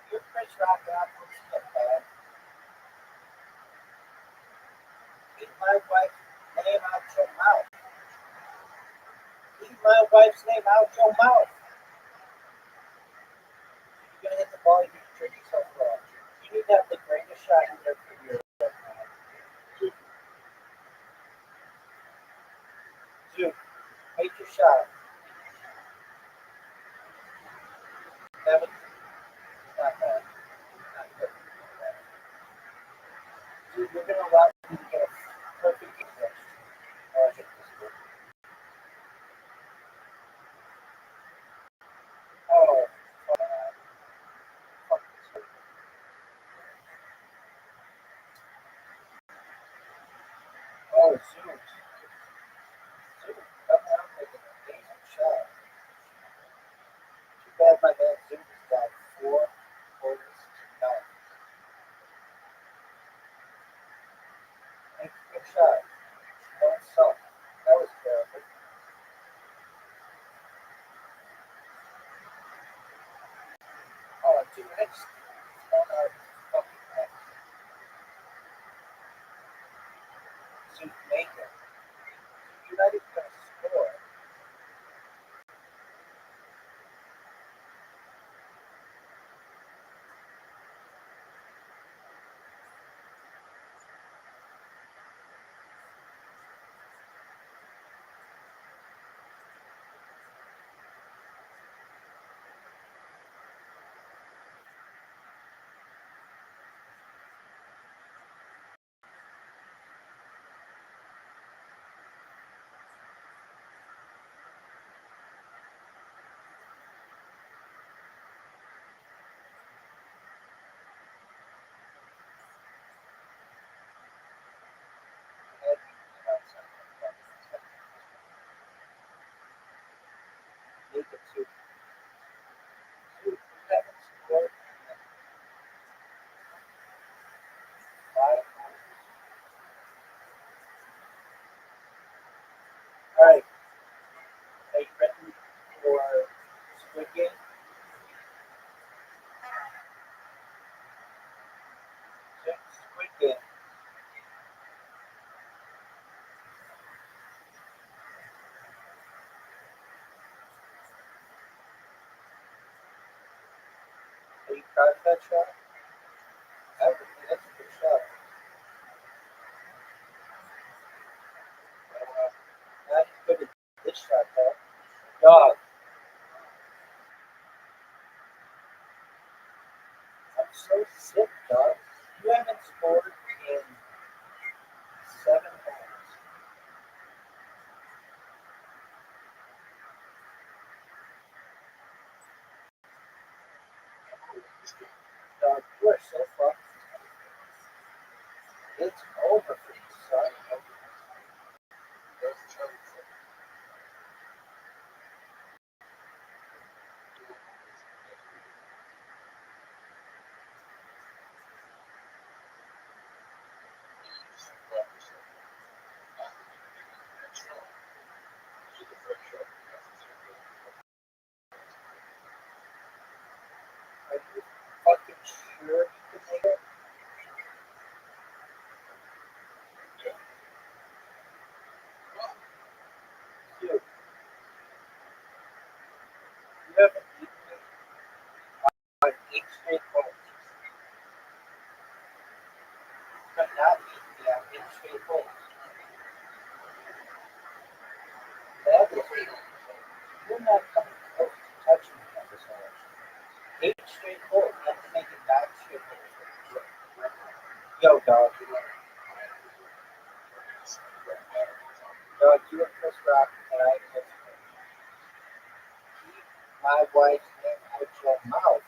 You're Chris Rock and I'm going to skip that. Keep my wife's name out your mouth. Keep my wife's name out your mouth. You're going to hit the ball, you're going to trick yourself off. You need to have the greatest shot in your career right now. Dude, make your shot. That was not bad. Not good. Dude, you're gonna allow me to get a perfect English. Oh, I hate this book. Oh, fuck this book. Oh, Zoom. Zoom. Come out with an amazing shot. Too bad my man Zoom has got 4 quarters to 9. Make a good shot. Don't suck. That was terrible. Oh, dude, I just found out fucking heck. Zoom make it. You're not even gonna score. Make it two. Dude, you haven't scored in 5 quarters. Alright, are you ready for Squid Game? Squid Game. Are you proud of that shot? That's a good shot. Not as good as this shot, though. Dog, I'm so sick, dog. You haven't scored in 7 hours. Dog, you are so fucked. It's over for you, son. Are you fucking sure you can make it? Dude, you haven't beaten me on 8 straight holes. You have not beaten me on 8 straight holes. That is you're not coming close to touching me on this hole. 8 straight holes. You have to make it 9 straight holes. Yo, dog. Dog, you and Chris Rock and I just keep my wife's name out your mouth.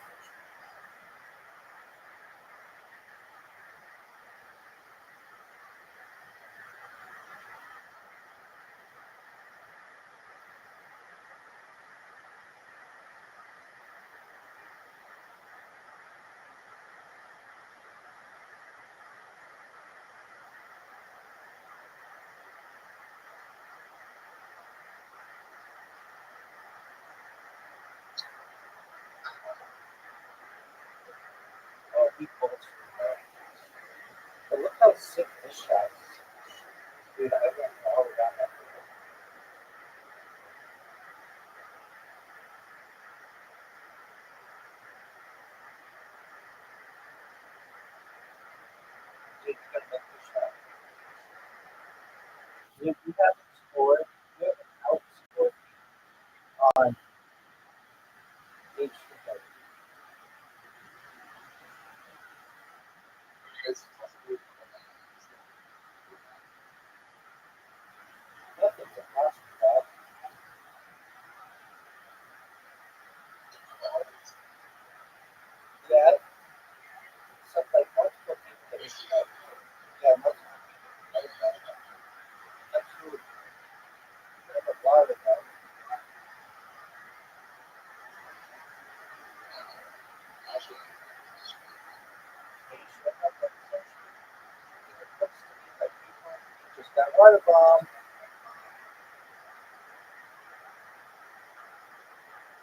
water bomb.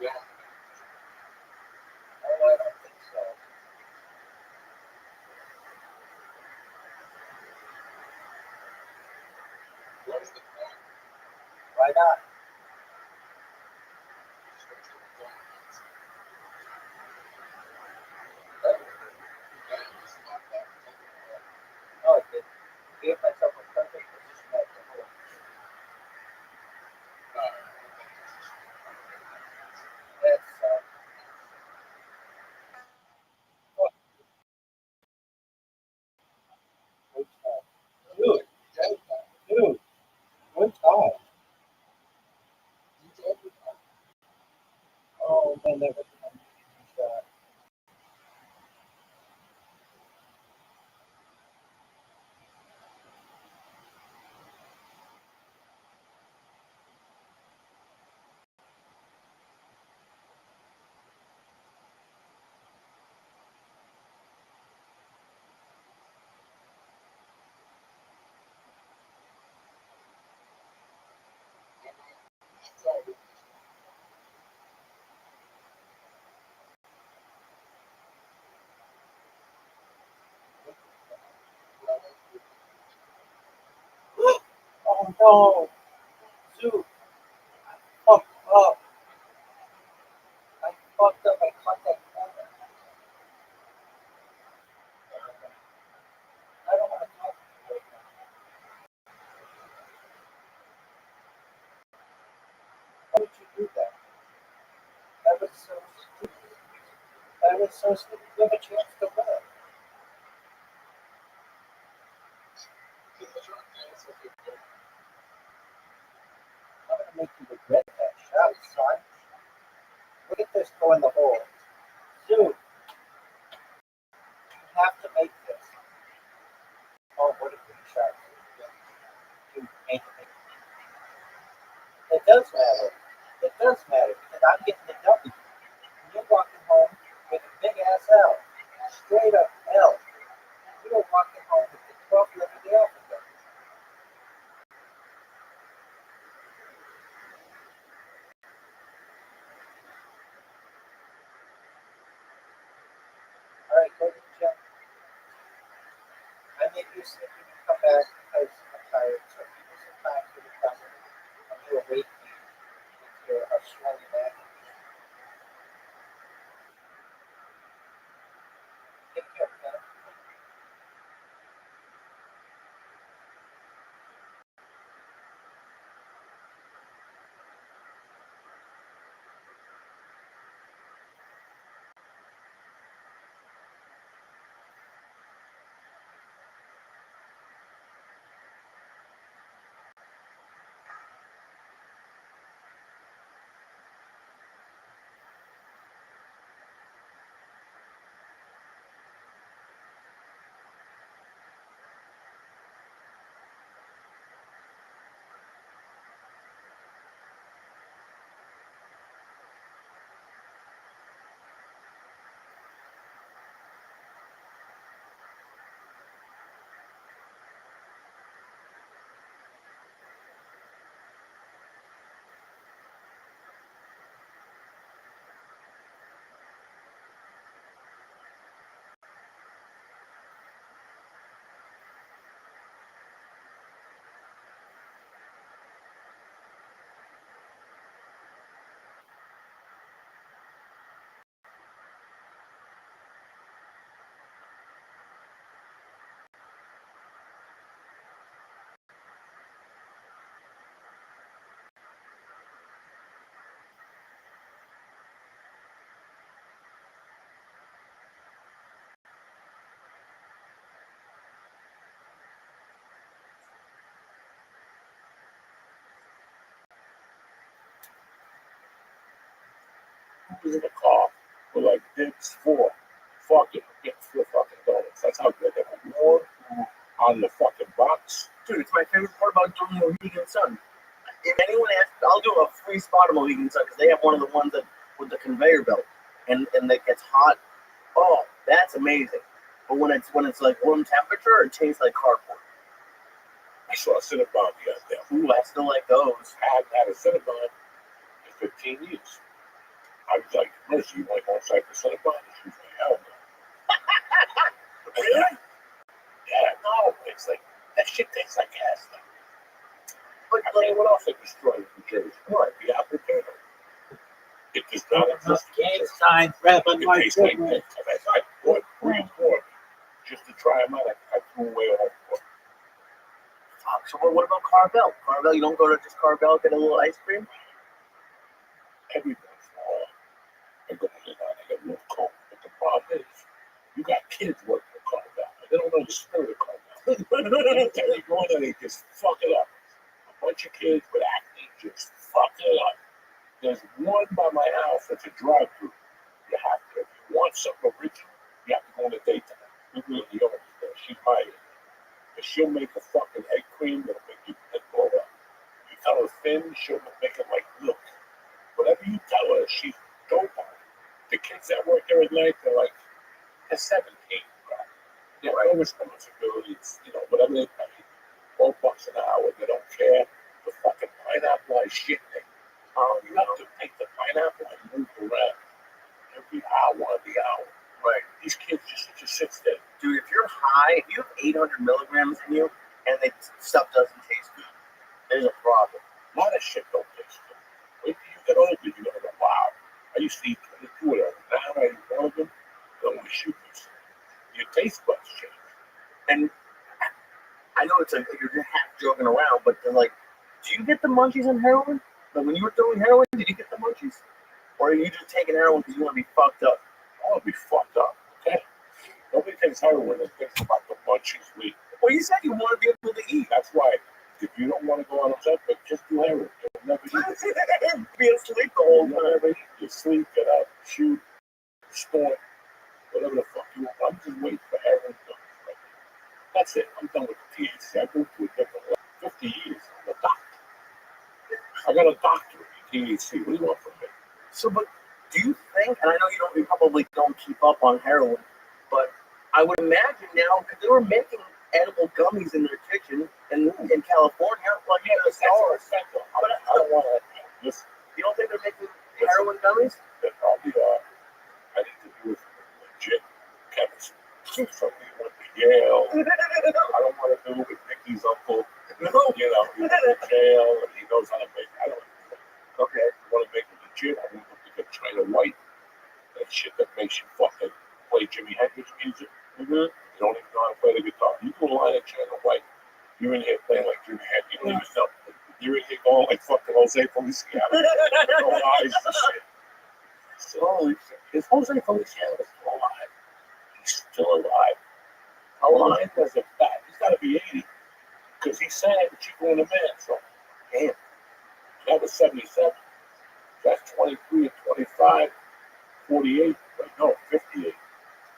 Yeah. Oh, I don't think so. What's the point? Why not? Oh, I did. Gave myself a perfect position at the hole. That's good time. Dude, good time. Oh man, that was an amazing shot. Oh no, Zoo, fucked up. I fucked up. I caught that corner. I don't want to talk to you right now. Why would you do that? That was so stupid. That was so stupid. You have a chance to win. I'm gonna make you regret that shot, son. Look at this go in the hole. Zoo, you have to make this. Oh, what a great shot. You make it. It does matter. It does matter because I'm getting the W. And you're walking home with a big ass L. Straight up L. You are walking home with the 12th letter of the alphabet. All right, go to the gym. I think you said you can come back because I'm tired. So give me some time to recover and you awake me with your Australian accent. Take care, man. Was in the car with like dips for fucking get four fucking donuts. That's how good they were. More on the fucking box. Dude, it's my favorite part about doing Mohegan Sun. If anyone asks, I'll do a free spot of Mohegan Sun because they have one of the ones that with the conveyor belt and that gets hot. Oh, that's amazing. But when it's like room temperature, it tastes like cardboard. I saw a Cinnabon the other day. Ooh, I still like those. I hadn't had a Cinnabon in 15 years. I was like, Mercy, you want to go inside the Cinnabon? She was like, hell no. Really? Yeah, no. It's like, that shit tastes like ass. But I mean, what else they destroyed in New Jersey? What? The apple potato. It does not exist. Game sign, Rabbi, It my tastes like goodness. that. I bought 3 more just to try them out. I threw away all 4. fuck. So what about Carvel? Carvel, you don't go to just Carvel get a little ice cream? Every once in a while, I go in and I get a little cold. But the problem is, you got kids working at Carvel. They don't know the spirit of Carvel. They go in there, they just fuck it up. A bunch of kids with acne just fuck it up. There's one by my house that's a drive-through. You have to, if you want something original, you have to go in the daytime. The owner's there. She's my age. And she'll make a fucking egg cream that'll make you head blow up. You tell her thin, she'll make it like milk. Whatever you tell her, she's dope on it. The kids that work there at night, they're 17, right? They have no responsibilities, whatever they pay. $12 an hour, they don't care. The fucking pineapple I shit they. You have to take the pineapple and move around every hour of the hour. Right. These kids just sit there. Dude, if you're high, if you have 800 milligrams in you and the stuff doesn't taste good, there's a problem. A lot of shit don't taste good. Wait till you get older, you're gonna go, wow. I used to eat 22 of them. Now I eat one of them, I don't want to shoot myself. Your taste buds change. And I know it's like you're just half joking around, but they're like, do you get the munchies on heroin? Like when you were doing heroin, did you get the munchies? Or are you just taking heroin because you want to be fucked up? I want to be fucked up, okay? Nobody takes heroin and thinks about the munchies we. Well, you said you want to be able to eat. That's why. If you don't want to go on a subject, just do heroin. You'll never eat. Be asleep the whole You'll time. never eat. You sleep, get up, shoot, snort, whatever the fuck you want. I'm just waiting for heroin to come. That's it. I'm done with the THC. I moved to a different level. 50 years. I'm a doctor. I got a doctorate in THC. What do you want from me? So, but do you think, and I know you probably don't keep up on heroin, but I would imagine now, because they were making edible gummies in their kitchen in California, like in the stores. But I don't want to. Listen, You don't think they're making heroin gummies? they probably are. I need to do it from legit chemistry. Somebody went to Yale. I don't want to do it with Mickey's uncle. No. He went to jail and he knows how to make. I don't. Okay. I want to make it legit. I want to get China White. That shit that makes you fucking play Jimi Hendrix music. You don't even know how to play the guitar. You do a line of China White. You're in here playing like Jimi Hendrix. You don't even know. You're in here going like fucking Jose Feliciano. No eyes and shit. So, holy shit. Is Jose Feliciano still alive? He's still alive. How long was it back? He's got to be 80. Because he sang Chico and the Man. So, damn. That was 77. That's 23 and 25. 48. No, 58.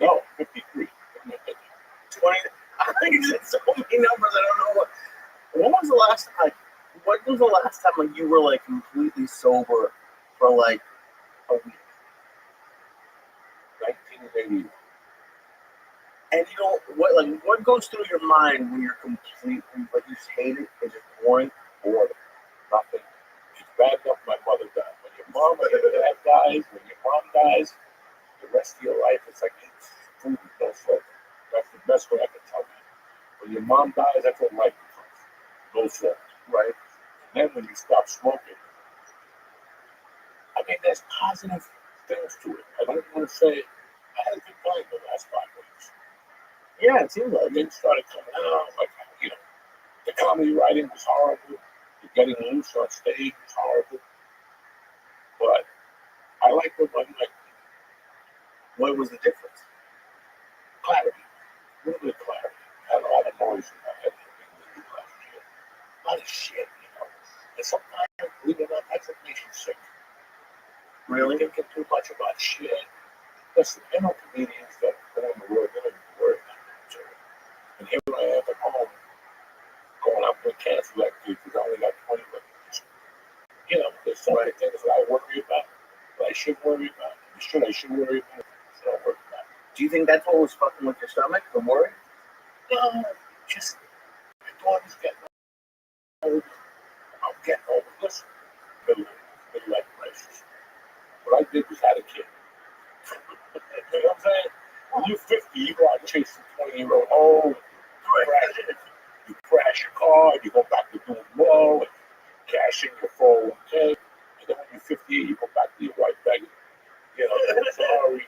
No, 53. 20. I think it's so many numbers. I don't know what. When was the last time? Like, what was the last time like you were like completely sober for like a week? 1980. And you know what goes through your mind when you're completely like you just hate it? It's just boring. Boredom. Nothing. It's bad enough my mother died. When your mom or your dad dies, when your mom dies, the rest of your life it's like eating food with no flavor. That's the best way I can tell you. When your mom dies, that's what life becomes. No flavor. Right? And then when you stop smoking, I mean, there's positive things to it. I don't want to say I had a good time the last 5 weeks. Yeah, it seems like Things started coming out, like, the comedy writing was horrible. The getting loose on stage was horrible. But I like what I'm like. what was the difference? Clarity. A little bit of clarity. I had a lot of noise in my head last year. A lot of shit, And sometimes, believe it or not, that's what makes you sick. Really? You can get too much about shit. Listen, I know comedians that go on the road, they don't even worry about it. And here I am at home, going up with cancel that kid because I only got 20 minutes. There's so many things that I worry about, that I should worry about. I should worry about. I don't worry about. Do you think that's what was fucking with your stomach, the worry? No, just my daughter's getting old. I'm getting old. Listen, middle-life crisis. What I did was had a kid. You know what I'm saying? When you're 50, you go out and chase a 20-year-old home. You crash your car, you go back to doing low, and cash in your 401k. And then when you're 58, you go back to your wife begging, I'm sorry,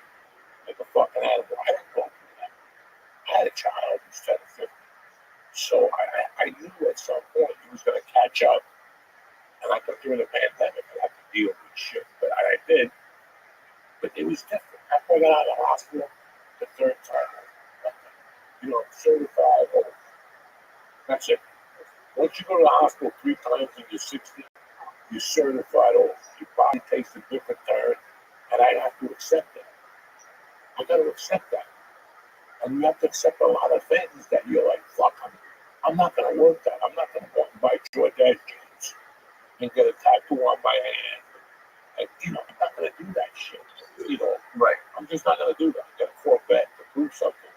like a fucking animal. I didn't go through that. I had a child who's 10 or 15. So I knew at some point he was going to catch up. And I thought during the pandemic, I had to deal with shit. But I did. But it was different. After I got out of the hospital, the third time, certified. That's it. Once you go to the hospital 3 times in your 60s, you're certified old. Your body takes a different turn, and I have to accept that. I got to accept that. And you have to accept a lot of things that you're like, fuck, I'm not going to work that. I'm not going to go and buy Jordan jeans and get a tattoo on my hand. And, I'm not going to do that shit. Right. I'm just not going to do that. I got a Corvette to prove something.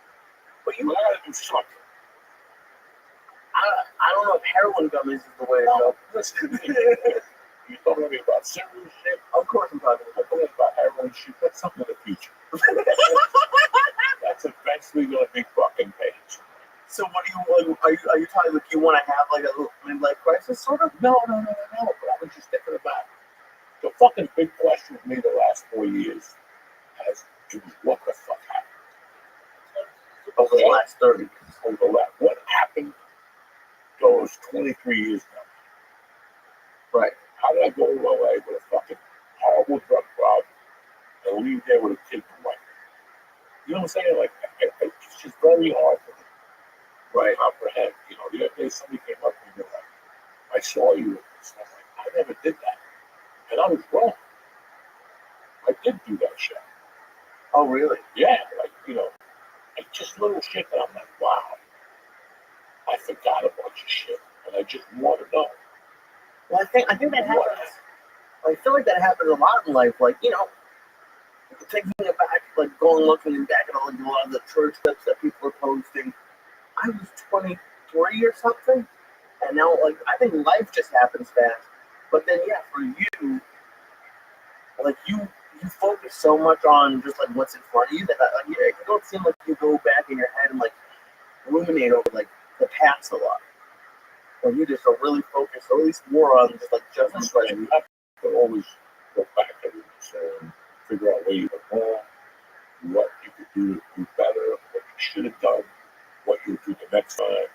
But I got to do something. I don't know if heroin gummies is the way to go. Listen, you talking to me about serious shit? Of course I'm talking about heroin shit. That's something in the future. That's eventually going to be fucking paid. So what do you are you talking like you want to have like a little midlife crisis sort of? No. But I was just thinking about the fucking big question with me the last 4 years has it was what the fuck happened Over the last 30 years. What happened those 23 years now? Right. How did I go to LA with a fucking horrible drug problem and leave there with a kid and wife? You know what I'm saying? Like, it's just very hard for me to comprehend. The other day somebody came up to me and like, I saw you with this. And I'm like, I never did that. And I was wrong. I did do that shit. Oh, really? Yeah, like just little shit that I'm like, wow. I forgot a bunch of shit, and I just want to know. Well, I think that happens. I feel like that happens a lot in life. Like, taking it back, like looking back at all a lot of the church clips that people are posting. I was 23 or something, and now I think life just happens fast. But then for you, you focus so much on just what's in front of you that it don't seem like you go back in your head and ruminate over the past a lot. Or you just are really focused, or at least more on just right. You have to always go back and figure out where you were wrong, what you could do better, what you should have done, what you'll do the next time.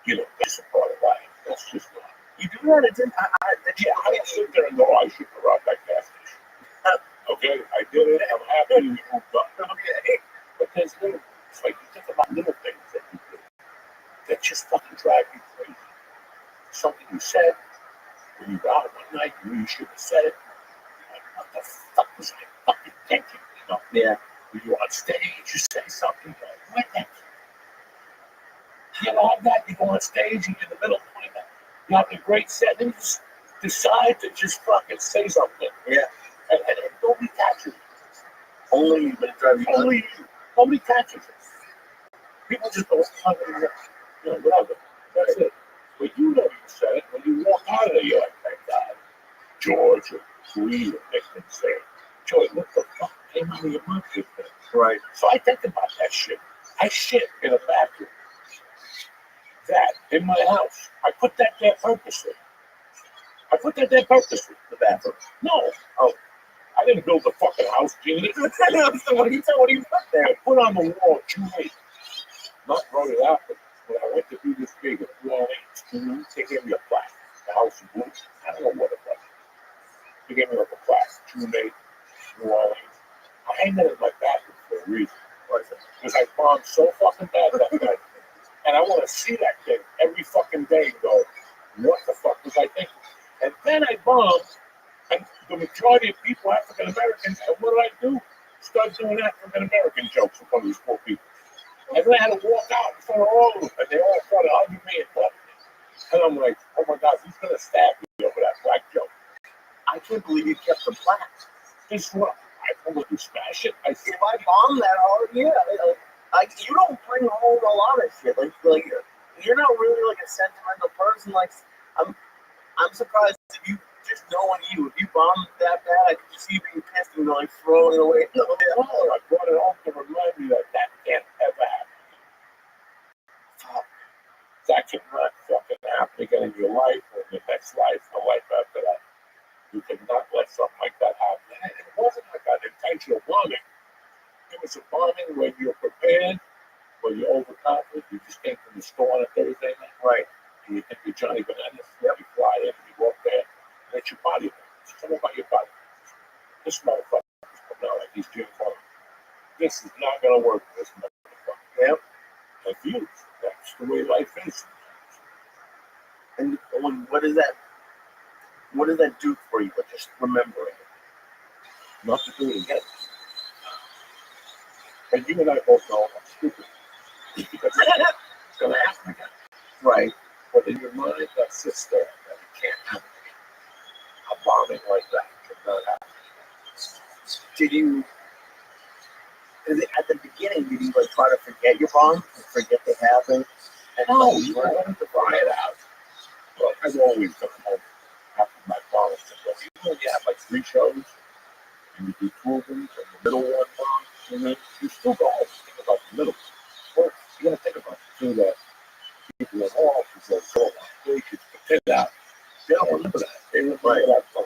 That's a part of life. That's just not. You do that? I didn't sit there and go, I should have robbed that gas station. Okay, I did it. I'm happy we moved on. Okay. But there's it's like you think about little things that you do that just fucking drive you crazy. Something you said when you got out one night, you should have said it. Like, what the fuck was I fucking thinking? Yeah. When you're on stage, you say something like, what the? You ever have that? You go on stage and you're in the middle of putting that. You have a great set, and you just decide to just fucking say something. Yeah. And nobody catches it. Only you, but it drives you nuts. Nobody catches it. People just go, whatever. That's it. But you know you said it. When you walk out of there, you're like, thank God. George or Creed or Nick can say, George, what the fuck came out of your mouth just then? Right. So I think about that shit. I shit in a bathroom. That in my house. I put that there purposely. The bathroom. No. Oh. I didn't build the fucking house, genius. So what do you put there? I put on the wall 2 weeks. Not wrote it out, but when I went to do this gig at New Orleans, they gave me a plaque. The House of Blues. I don't know what it was. They gave me a plaque. 2 May, New Orleans. I hang that in my bathroom for a reason. Because I bombed so fucking bad that night. And I want to see that thing every fucking day and go, what the fuck was I thinking? And then I bombed, and the majority of people, African Americans, and what did I do? Start doing African American jokes in front of these poor people. And then I had to walk out in front of all of them, and they all started hugging me and talking to me. And I'm like, oh my God, he's going to stab me over that black joke. I can't believe you kept the plaque. Guess what? I probably smash it. If I bomb that hard, yeah. You don't bring home a lot of shit. You're not really a sentimental person. I'm surprised if you just knowing if you bombed that bad, I could just see you being pissed and like throwing it away. No, I brought it home to remind me that can't ever happen. Fuck. That cannot fucking happen again in your life or in your next life or life after that. You cannot let something like that happen. And it wasn't like an intentional bombing. It was a bombing when you're prepared, when you're overconfident. You just came from the store on a Thursday night. Right. And you think you're Johnny Bananas. Yep. You fly in and you walk there, and it's your body. It's something about your body. This motherfucker is coming out like he's Jim Carrey. This is not going to work for this motherfucker. Yep. Confused. That's the way life is. And what does that do for you? Like just remembering it. Not to do it again. And you and I both know I'm stupid. Because it's going to happen again. Right. But in your mind, that sits there that it can't happen again. A bombing like that cannot happen. Did you, at the beginning, did you like try to forget your bomb and forget they happened? And No, you wanted to buy it out. Well, I've always done home after my bombs. Even when you have like 3 shows, and you do 2 of them, and the middle one bombs, and then you still go home and think about the middle. Well, you got to think about it too, that people at home, people so on stage, put it out. They don't remember that. They remember that bomb.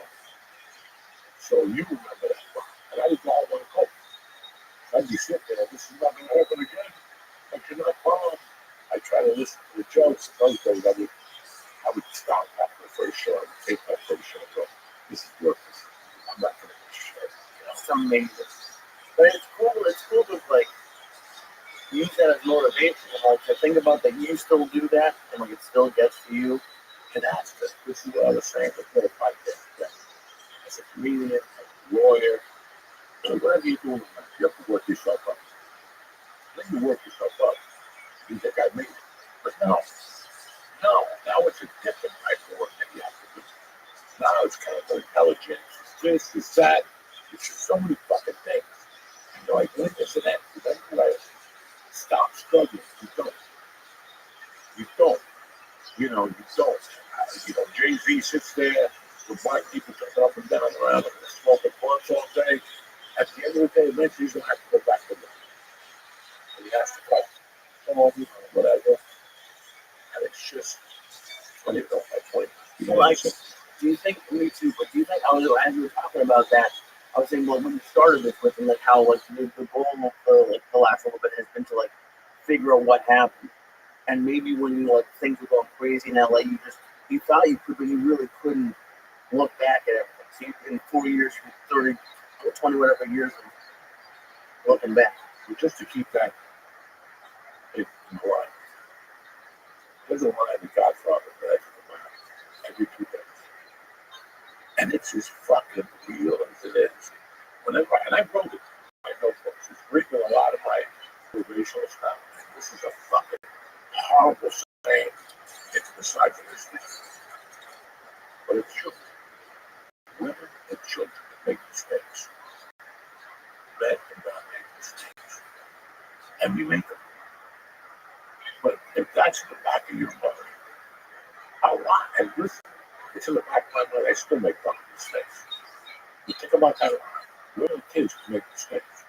So you remember that bomb. And I didn't all want to go. I'd be sitting there, this is not going to happen again. I cannot bomb. I try to listen to the jokes. Those days I would stop after the first show. I would take my first show and go, this is worthless. I'm not going to do this show. It's amazing. But it's cool to like use that as motivation. Like to think about that you still do that and like it still gets to you. And that's this is what I was saying before the podcast. As a comedian, as a lawyer, whatever you're doing, you have to work yourself up. Then you work yourself up. You think I made it. But no, now it's a different type of work that you have to do. Now it's kind of intelligence. It's this, it's that. It's just so many fucking things. And you're like, when is it end? Then you like, stop struggling. You don't. You don't. You don't. Jay-Z sits there with white people jumping up and down around and smoking blunts all day. At the end of the day, eventually he's going to have to go back to work. And he has to cut home, whatever. And it's just funny though, like 20. Do you think, me too, but do you think, as you were talking about that, I was saying, well, when you started this with, and like how like the goal of the last little bit has been to like figure out what happened. And maybe when you like things were going crazy in LA, you thought you could, but you really couldn't look back at everything. So in 4 years, 30, or 20, whatever years of looking back. So just to keep that in mind, there's a line in Godfather that I think about every 2 days. And it's as fucking real as it is. And I wrote it in my notebooks. It's written a lot of my motivational stuff. And this is a fucking horrible saying. It's misogynistic. But it's true. Women and children make mistakes. Men cannot make mistakes. And we make them. But if that's in the back of your mind, a lot, and listen, it's in the back of my mind, I still make fucking mistakes. You think about that a lot. Little kids can make mistakes.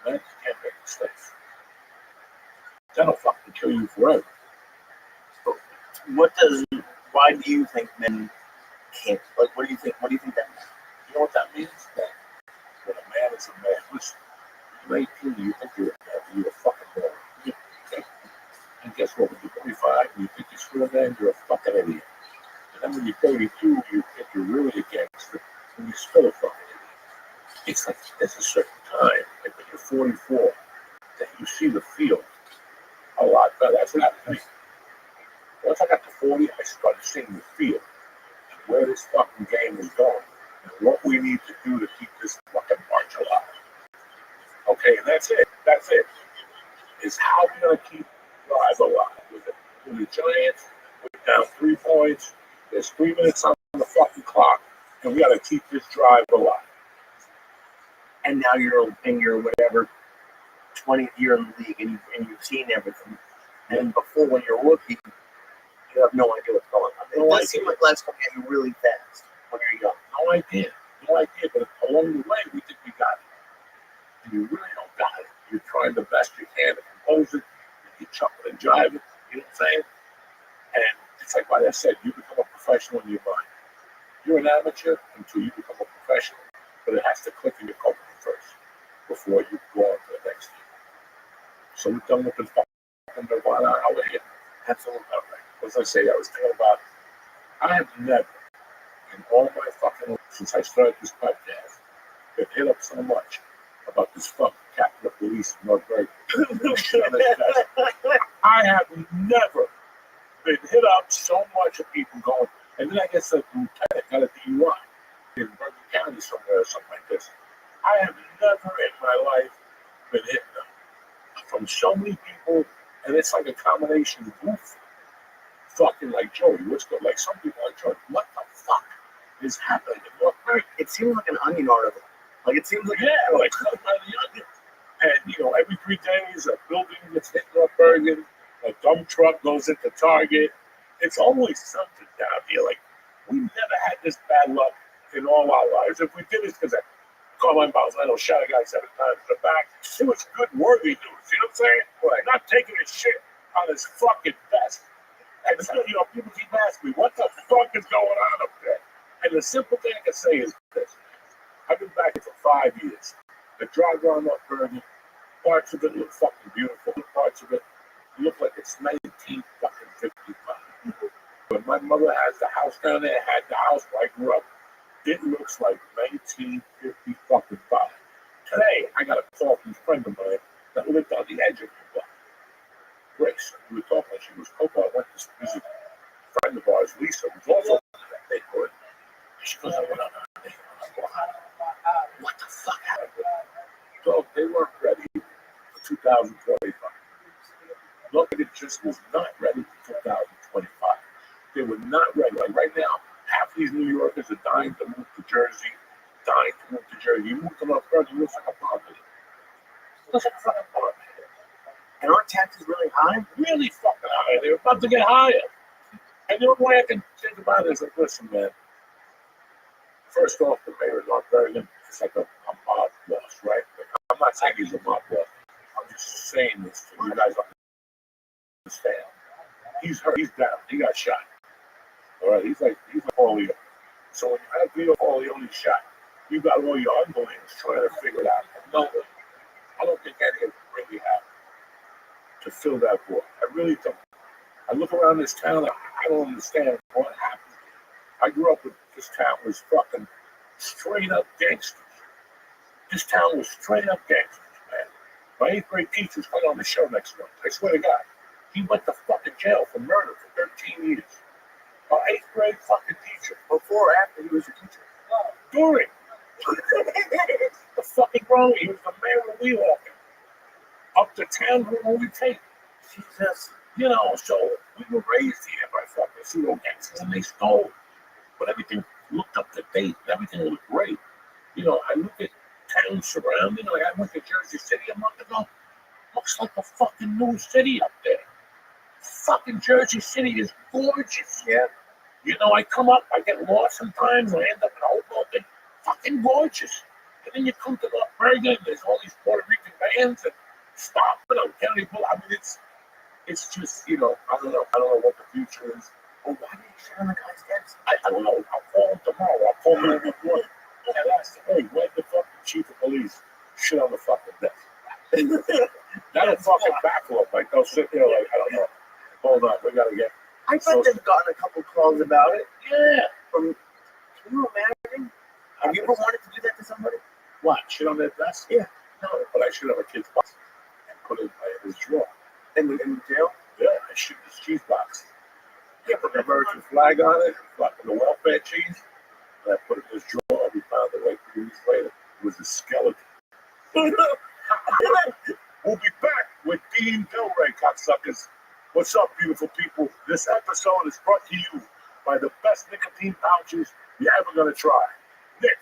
Men can't make mistakes. That'll fucking kill you forever. But why do you think men can't? Like, what do you think that means? You know what that means? That when a man is a man, listen, you're 18, you think you're a man, you're a fucking boy. Okay? And guess what? When you're 25, you think you're still a man, you're a fucking idiot. And then when you're 32, you think you're really a gangster, and you're still a fucking idiot. It's like there's a certain time, like when you're 44, that you see the field a lot better. That's what happened to me. Once I got to 40, I started seeing the field and where this fucking game is going and what we need to do to keep this fucking march alive. Okay, and that's it. That's it. Is how we're going to keep drive alive with it. With the Giants, we're down 3 points. There's 3 minutes on the fucking clock, and we got to keep this drive alive. And now you're in your whatever 20th year in the league, and you've seen everything. And before, when you're a rookie, You have no idea what's going on. It No does seem idea. like life's coming at you really fast when you're young. No idea. No idea. But along the way, we think we got it. And you really don't got it. You're trying the best you can to compose it. You chuckle and jive it. You know what I'm saying? And it's like what I said, you become a professional in your mind. You're an amateur until you become a professional, but it has to click in your culture first before you go on to the next thing. So we're done with the fucking Nirvana hour here. Absolutely. All right. As I say, I was thinking about, I have never, in all my fucking life, since I started this podcast, been hit up so much about this fucking captain of police in North Bergen. I have never been hit up so much of people going, and then I guess the lieutenant got a DUI in Bergen County somewhere or something like this. I have never in my life been hit from so many people, and it's like a combination of goof, fucking like Joey, what's good? Like some people like Joey, what the fuck is happening in North Bergen? It seems like an Onion article. Like it seems like Like something by the onion. And you know, every 3 days a building gets hit in North Bergen, a dump truck goes into Target. It's always something down here. Like we've never had this bad luck in all our lives. If we did, it's because Carmine Balzano shot a guy 7 times in the back. It was good, worthy news. You know what I'm saying? Right. Not taking his shit on his fucking vest. And so, you know, people keep asking me, what the fuck is going on up there? And the simple thing I can say is this. I've been back here for 5 years. I drive around North Bergen. Parts of it look fucking beautiful. Parts of it look like it's 1955. When my mother has the house down there, had the house where I grew up, it looks like 1955. Today, I got a call from a friend of mine that lived on the edge of the block. Grace, we were talking, she was Coco. I went to visit a friend of ours, Lisa, who's also in that neighborhood. She goes, I went on that neighborhood. I go, what the fuck happened? So they weren't ready for 2025. Look, it just was not ready for 2025. They were not ready. Like right now, half these New Yorkers are dying to move to Jersey, You move to North Bergen, you look like a poverty. It looks like a fucking poverty. and our taxes really high. Really fucking high. They're about to get higher. And the only way I can think about it is like, listen, man. First off, the mayor of North Bergen is like a mob boss, right? Like, I'm not saying he's a mob boss. I'm just saying this so you guys understand. He's hurt. He's down. He got shot. All right. He's like Corleone. So when you have Vito Corleone shot, you got all your unbelievers trying to figure it out. No, I don't think any of them really have to fill that void. I really don't. I look around this town, I don't understand what happened. I grew up with this town was fucking straight up gangsters. This town was straight up gangsters, man. My 8th grade teacher's coming on the show next month. I swear to God. He went to fucking jail for murder for 13 years. My 8th grade fucking teacher. Before or after he was your teacher? During. The fucking wrong. He was the mayor of Weehawken. Up to town when we take. Jesus. You know, so we were raised here by fucking pseudo gangsters and they stole. But everything looked up to date. Everything looked great. You know, I look at towns surrounding. Like I went to Jersey City a month ago. Looks like a fucking new city up there. Fucking Jersey City is gorgeous. Yeah. You know, I come up, I get lost sometimes, I end up in Hoboken. Fucking gorgeous. And then you come to North Bergen, there's all these Puerto Rican bands and stop, you know, Kennedy Boulevard. I mean, it's just, you know, I don't know what the future is. Well, why did you shit on the guy's desk? I don't know. I'll call him tomorrow. I'll call him in the morning. And ask him, hey, where's the fucking chief of police? Shit on the fucking desk. That'll fucking baffle him. Like, they'll sit there like, I don't know. Hold on, we gotta get. I bet they've gotten a couple calls about it. Yeah. Can you imagine? Have you ever wanted to do that to somebody? What? Shit on their desk? Yeah. No, but I should have a kid's box and put it in his drawer. In jail? Yeah, I shoot his cheese box. Yeah, put the American flag on it, fucking the welfare cheese, and I put it in his drawer. We found it like 3 weeks later. It was a skeleton. We'll be back with Dean Delray, cocksuckers. What's up, beautiful people? This episode is brought to you by the best nicotine pouches you're ever going to try. Nick,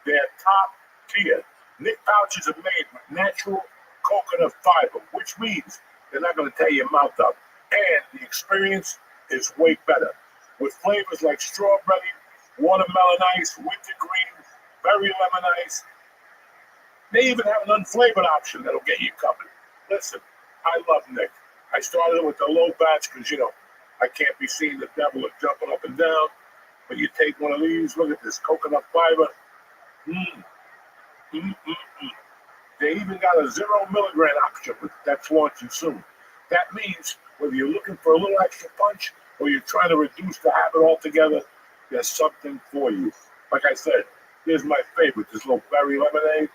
they're top tier. Nick pouches are made with natural coconut fiber, which means they're not going to tear your mouth up. And the experience is way better. With flavors like strawberry, watermelon ice, winter green, berry lemon ice. They even have an unflavored option that'll get you covered. Listen, I love Nick. I started with the low batch because, I can't be seeing the devil jumping up and down. But you take one of these, look at this coconut fiber. They even got a 0 milligram option that's launching soon. That means whether you're looking for a little extra punch or you're trying to reduce the habit altogether, there's something for you. Like I said, here's my favorite, this little berry lemonade.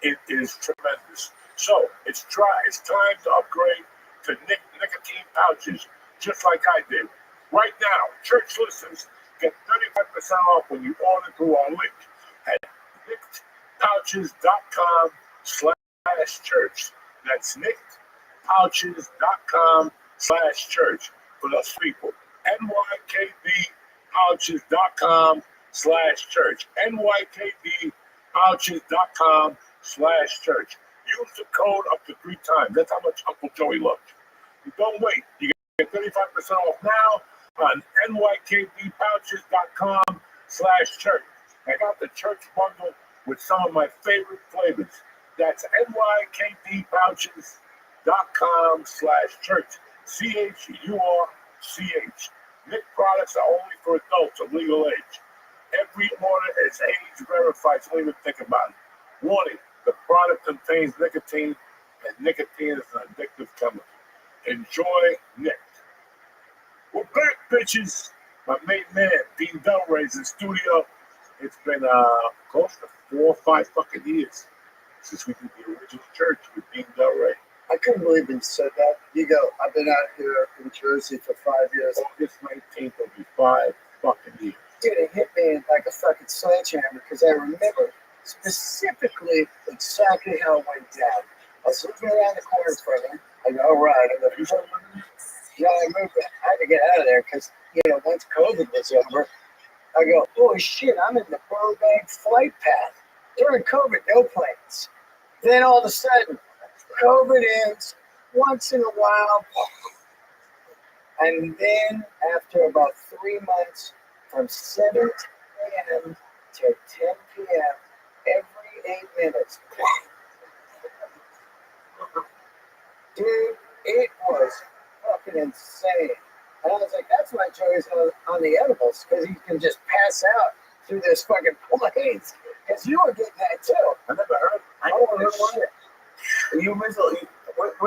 It is tremendous. So it's time to upgrade to nicotine pouches, just like I did. Right now, church listeners get 35% off when you order through our link at nicpouches.com/church. That's nicpouches.com/church for those people. nykdpouches.com/church. nykdpouches.com/church. Use the code up to 3 times. That's how much Uncle Joey loves you. Don't wait. You get 35% off now on nykdpouches.com/church. I got the church bundle with some of my favorite flavors. That's nykdpouches.com/church. CHURCH. Nick products are only for adults of legal age. Every order is age verified, so don't even think about it. Warning, the product contains nicotine, and nicotine is an addictive chemical. Enjoy Nick. We're back, bitches. My main man, Dean Delray's in studio. It's been close to 4 or 5 fucking years since we did the original church with Dean Delray. I couldn't believe you said that. You go, I've been out here in Jersey for 5 years. August 19th will be 5 fucking years. Dude, it hit me like a fucking sledgehammer because I remember specifically exactly how it went down. I was looking around the corner from him. I go, all right. I go, yeah, I moved. I had to get out of there because, once COVID was over, I go, holy shit, I'm in the Burbank flight path. During COVID, no planes. Then all of a sudden, COVID ends once in a while. And then after about 3 months, from 7 a.m. to 10 p.m., every 8 minutes. Dude, it was fucking insane. And I was like, that's why Joey's on the edibles, because he can just pass out through this fucking planes. Because you were getting that too. I never heard. I never heard one of it. You where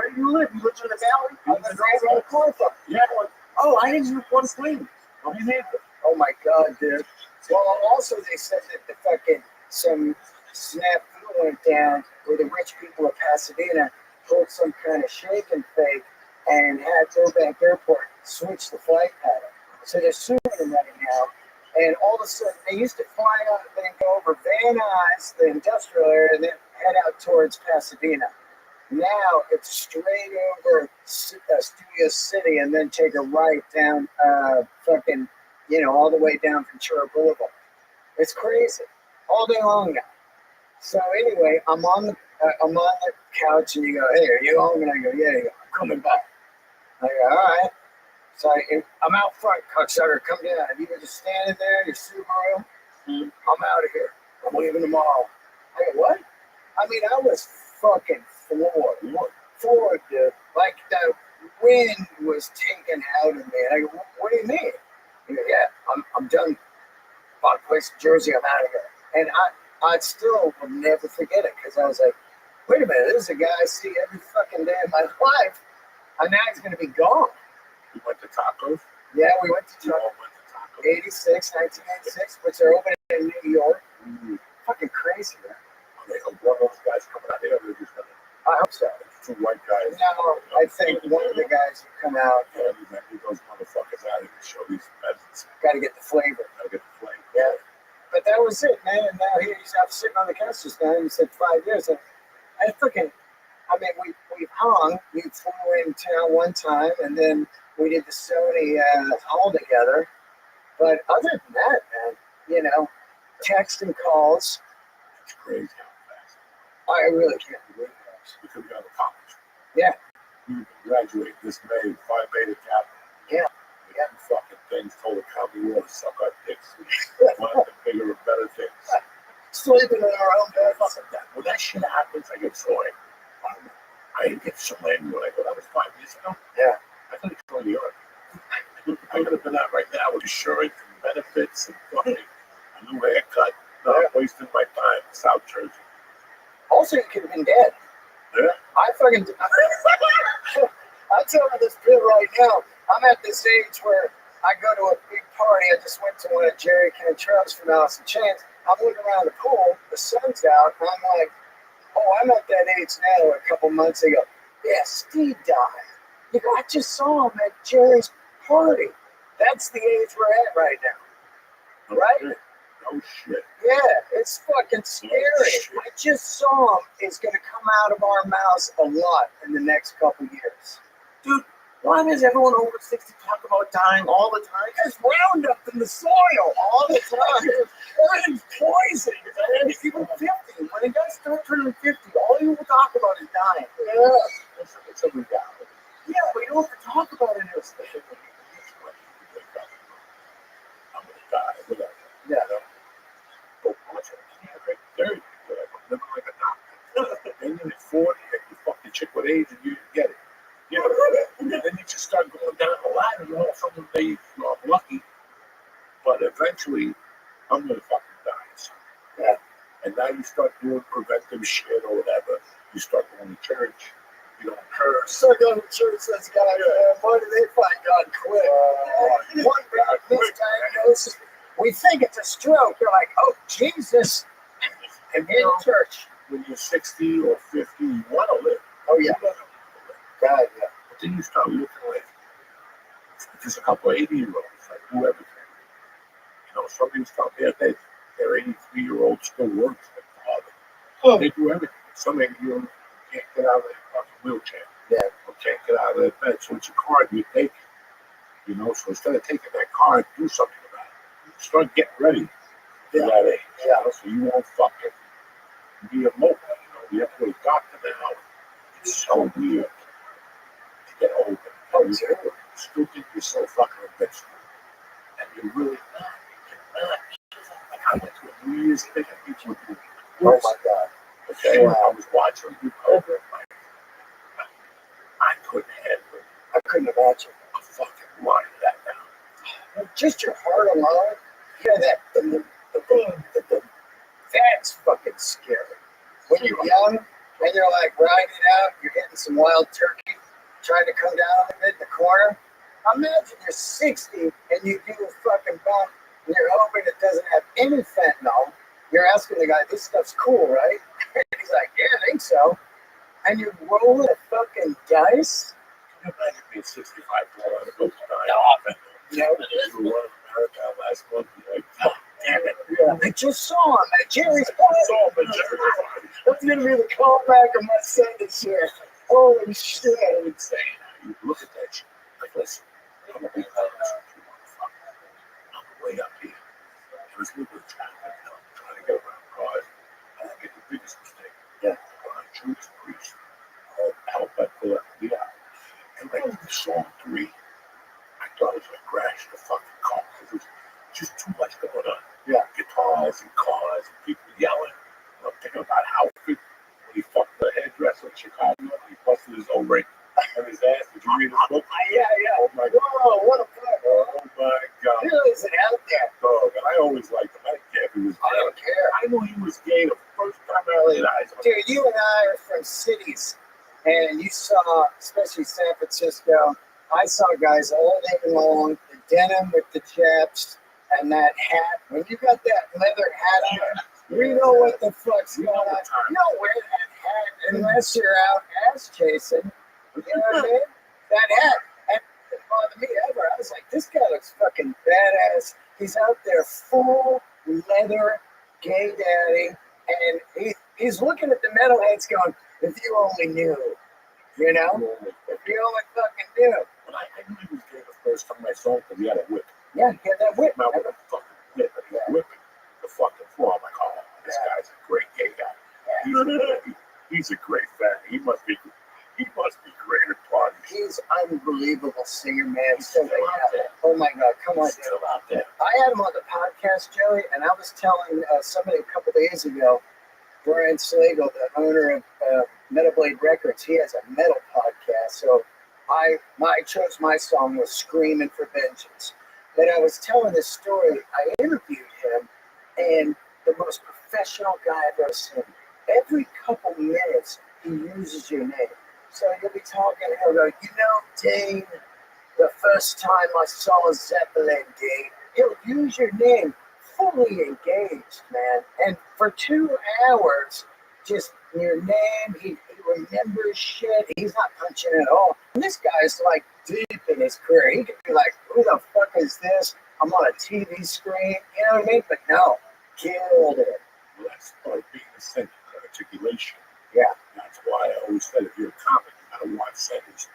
do you live? You live in the valley? On the Grand Road Corridor. Yeah. Oh, I didn't use one plane. Oh, you did. Oh my God, dude. Well, also they said that some snafu went down where the rich people of Pasadena pulled some kind of shake and fake and had Burbank Airport switch the flight pattern. So they're suing them right now. And all of a sudden, they used to fly out and then go over Van Nuys, the industrial area, and then head out towards Pasadena. Now it's straight over Studio City and then take a right down all the way down Ventura Boulevard. It's crazy. All day long now. So anyway, I'm on the couch and you go, hey, are you home? And I go, yeah. You go, I'm coming back. I go, all right. So I'm out front, cocksucker, come down. You were just standing there, your Subaru. I'm out of here. I'm leaving tomorrow. I go, what? I mean, I was fucking floored, dude. Like the wind was taken out of me. And I go, what do you mean? He goes, yeah, I'm done. Bought a place in Jersey, I'm out of here. And I still will never forget it because I was like, wait a minute, this is a guy I see every fucking day of my life. And now he's going to be gone. You went to tacos? Yeah, we went to tacos. 1986, which are opening in New York. Fucking crazy, man. One of those guys coming out here, they're just gonna. I hope so. 2 white guys. No, I think one of the guys will come out. Yeah, we met those motherfuckers out here to show these peasants. Got to get the flavor. Gotta get the flavor. Yeah. But that was it, man. And now he's out sitting on the couch just now. He said 5 years. And we hung. We flew in town one time, and then we did the Sony all together. But other than that, man, text and calls. It's crazy how fast. I really can't believe it. Because we have a college. Yeah. You can graduate this May, Phi Beta Kappa. Yeah. Yeah. Fucking things told the county we want to suck our dicks. Want the bigger and better things. Sleeping in our own beds. Fucking that. When that shit happens, I get so angry. I get so angry when I go, that was 5 years ago. Yeah. I could have gone to Europe. I could have been out right now with insurance and benefits and fucking a new haircut. Not wasting my time in South Jersey. Also, you could have been dead. Yeah. I fucking. I'll tell you this bit right now. I'm at this age where I go to a big party. I just went to one of Jerry Cantrell's from Alice in Chains. I'm looking around the pool. The sun's out. And I'm like, oh, I'm at that age now. A couple months ago. Yeah, Steve died. You know, I just saw him at Jerry's party. That's the age we're at right now. Right? Oh shit. Yeah, it's fucking scary. I just saw him. It's going to come out of our mouths a lot in the next couple years. Dude, why does everyone over 60 talk about dying all the time? There's Roundup in the soil all the time. Everything's poison. Even 50. When you guys start turning 50, all you will talk about is dying. Yeah. It's a reality. Yeah, but you don't have to talk about it. Especially when you get to it. I'm going to die. Whatever. Yeah. But watch it. Like 30. Whatever. Living like a doctor. Then you're at 40 and you fuck the chick with AIDS and you get it. You know, and then you just start going down the ladder. You know, some days I'm lucky, but eventually I'm gonna fucking die. So. Yeah. And now you start doing preventive shit or whatever. You start going to church. You don't curse. Start going to church. That's God. Why do they find God quick? One bad misdiagnosis. We think it's a stroke. You're like, oh Jesus. And in church. When you're 60 or 50, you want to live. Oh yeah. God, yeah. But then you start looking like just a couple of 80-year-olds, like do everything. You know, some of these stuff there, they're 83-year-olds still work for their father. Oh. They do everything. Some 80-year-olds can't get out of their fucking wheelchair. Yeah. Or can't get out of their bed. So it's a card you take. You know, so instead of taking that card, do something about it. Start getting ready for that age. Yeah. You know, so you won't fucking be a mobile. You know, you have to go to the doctor now. It's so weird. Get older. Oh, you still think you're so fucking invincible. And you're really not. You're not. Like I went to a New Year's thing and people were doing it. Oh my God. Okay, I was watching you over it. Like, I couldn't handle it. I couldn't imagine. A fucking line of that now. Just your heart alone. You know that. That's fucking scary. When you're young and you're like riding out, you're hitting some wild turkey, trying to come down a bit in the corner. Imagine you're 60 and you do a fucking bump and you're hoping it doesn't have any fentanyl. You're asking the guy, this stuff's cool, right? And he's like, yeah, I think so. And you're rolling a fucking dice. Can you imagine being 65 going on a boat tonight? You know, You were running America last month. You're like, oh, damn it. yeah. I just saw him at Jerry's party. That's going to be the callback of my son this year. Holy shit. Insane. You look at that shit. Like, listen, I'm going to be honest with you, motherfucker. I'm way up here. There's a little bit of traffic. I'm trying to get around cars. And I get the biggest mistake. Yeah. When I choose to preach, I hope I pull up the aisle. And like the song 3, I thought it was going to crash the fucking car. It was just too much going on. Yeah. Guitars and cars and people yelling. And I'm thinking about how when he fucked the hairdresser in Chicago, he busted his own ring on his ass. Did you read his book? Yeah, yeah. Oh my God. Whoa, what a fuck. Oh my God. Who is it out there? Dog. And I always liked him. I didn't care if he was gay. I don't care. I knew he was gay the first time I laid eyes on him. Dude, you and I are from cities, and you saw, especially San Francisco, I saw guys all day long, the denim with the chaps and that hat. When you got that leather hat on, we know what the fuck's going on. You don't wear that hat unless you're out ass chasing. You know what I mean? That hat. And it didn't bother me ever. I was like, this guy looks fucking badass. He's out there full leather, gay daddy, and he's looking at the metalheads going, if you only knew. You know? If you only fucking knew. But I knew he was gay the first time I saw him because he had a whip. Yeah, he had that whip. Now with a fucking whip, and he's whipping the fucking floor. I'm like, oh, this guy's a great gay guy. He's a great fan. He must be great at parties. He's unbelievable singer, man. So they have it. Oh my God, come on, Still out there. I had him on the podcast, Joey, and I was telling somebody a couple days ago, Brian Slagle, the owner of Metal Blade Records, he has a metal podcast. So I chose my song was Screaming for Vengeance. But I was telling this story, I interviewed him, and the most professional guy I've ever seen. Every couple minutes, he uses your name. So you'll be talking, and he'll go, Dane, the first time I saw Zeppelin, Dane, he'll use your name, fully engaged, man. And for 2 hours, just your name, he remembers shit. He's not punching at all. And this guy's like deep in his career. He could be like, who the fuck is this? I'm on a TV screen, you know what I mean? But no, killed it. Well, that's part of being authentic, articulation. Yeah. That's why I always said if you're a comic, you gotta watch seconds.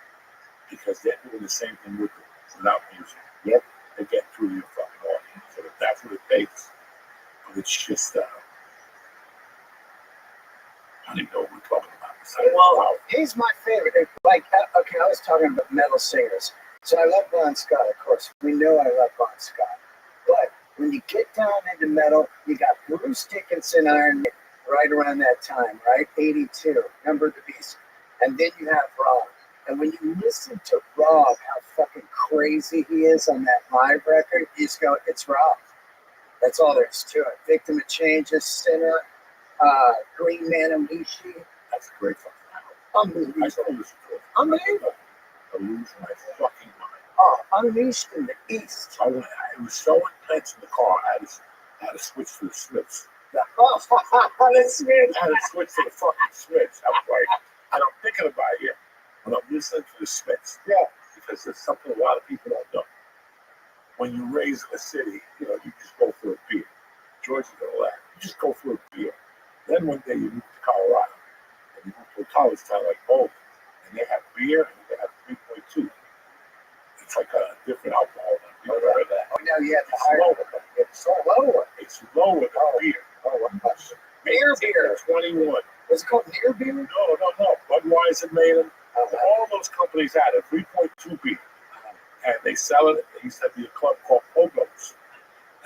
Because they're doing the same thing without music. Yep. They get through your fucking audience. So that's what it takes. But it's just, I don't even know what we're talking about. Well, he's my favorite. Like, okay, I was talking about metal singers. So I love Bon Scott, of course. We know I love Bon Scott. But when you get down into metal, you got Bruce Dickinson, Iron Maiden, right around that time, right? 82, Number of the Beast. And then you have Rob. And when you listen to Rob, how fucking crazy he is on that live record, you just go, it's Rob. That's all there is to it. Victim of Changes, Sinner, Green Man Amishi. That's a great fucking album. I still listen to it. Unbelievable. I lose my fucking mind. Oh, Unleashed in the East. So it was so intense in the car, I had to switch to the Smiths. Oh, that's weird. I had to switch to the fucking Smiths. I was like, and I'm thinking about it when I'm listening to the Smiths. Yeah. Because there's something a lot of people don't know. When you're raised in a city, you just go for a beer. George is gonna laugh. You just go for a beer. Then one day you move to Colorado, and you move to a college town like Boulder, and they have beer and they have 3.2. It's like a different alcohol. You ever heard of that? Oh, no, you have to It's hire lower. It's so lower. It's lower than beer. Oh, I'm not sure. Near beer. 21. Was it called near beer? No. Budweiser made them. All those companies had a 3.2 beer. And they sell it. They used to be a club called Pogos,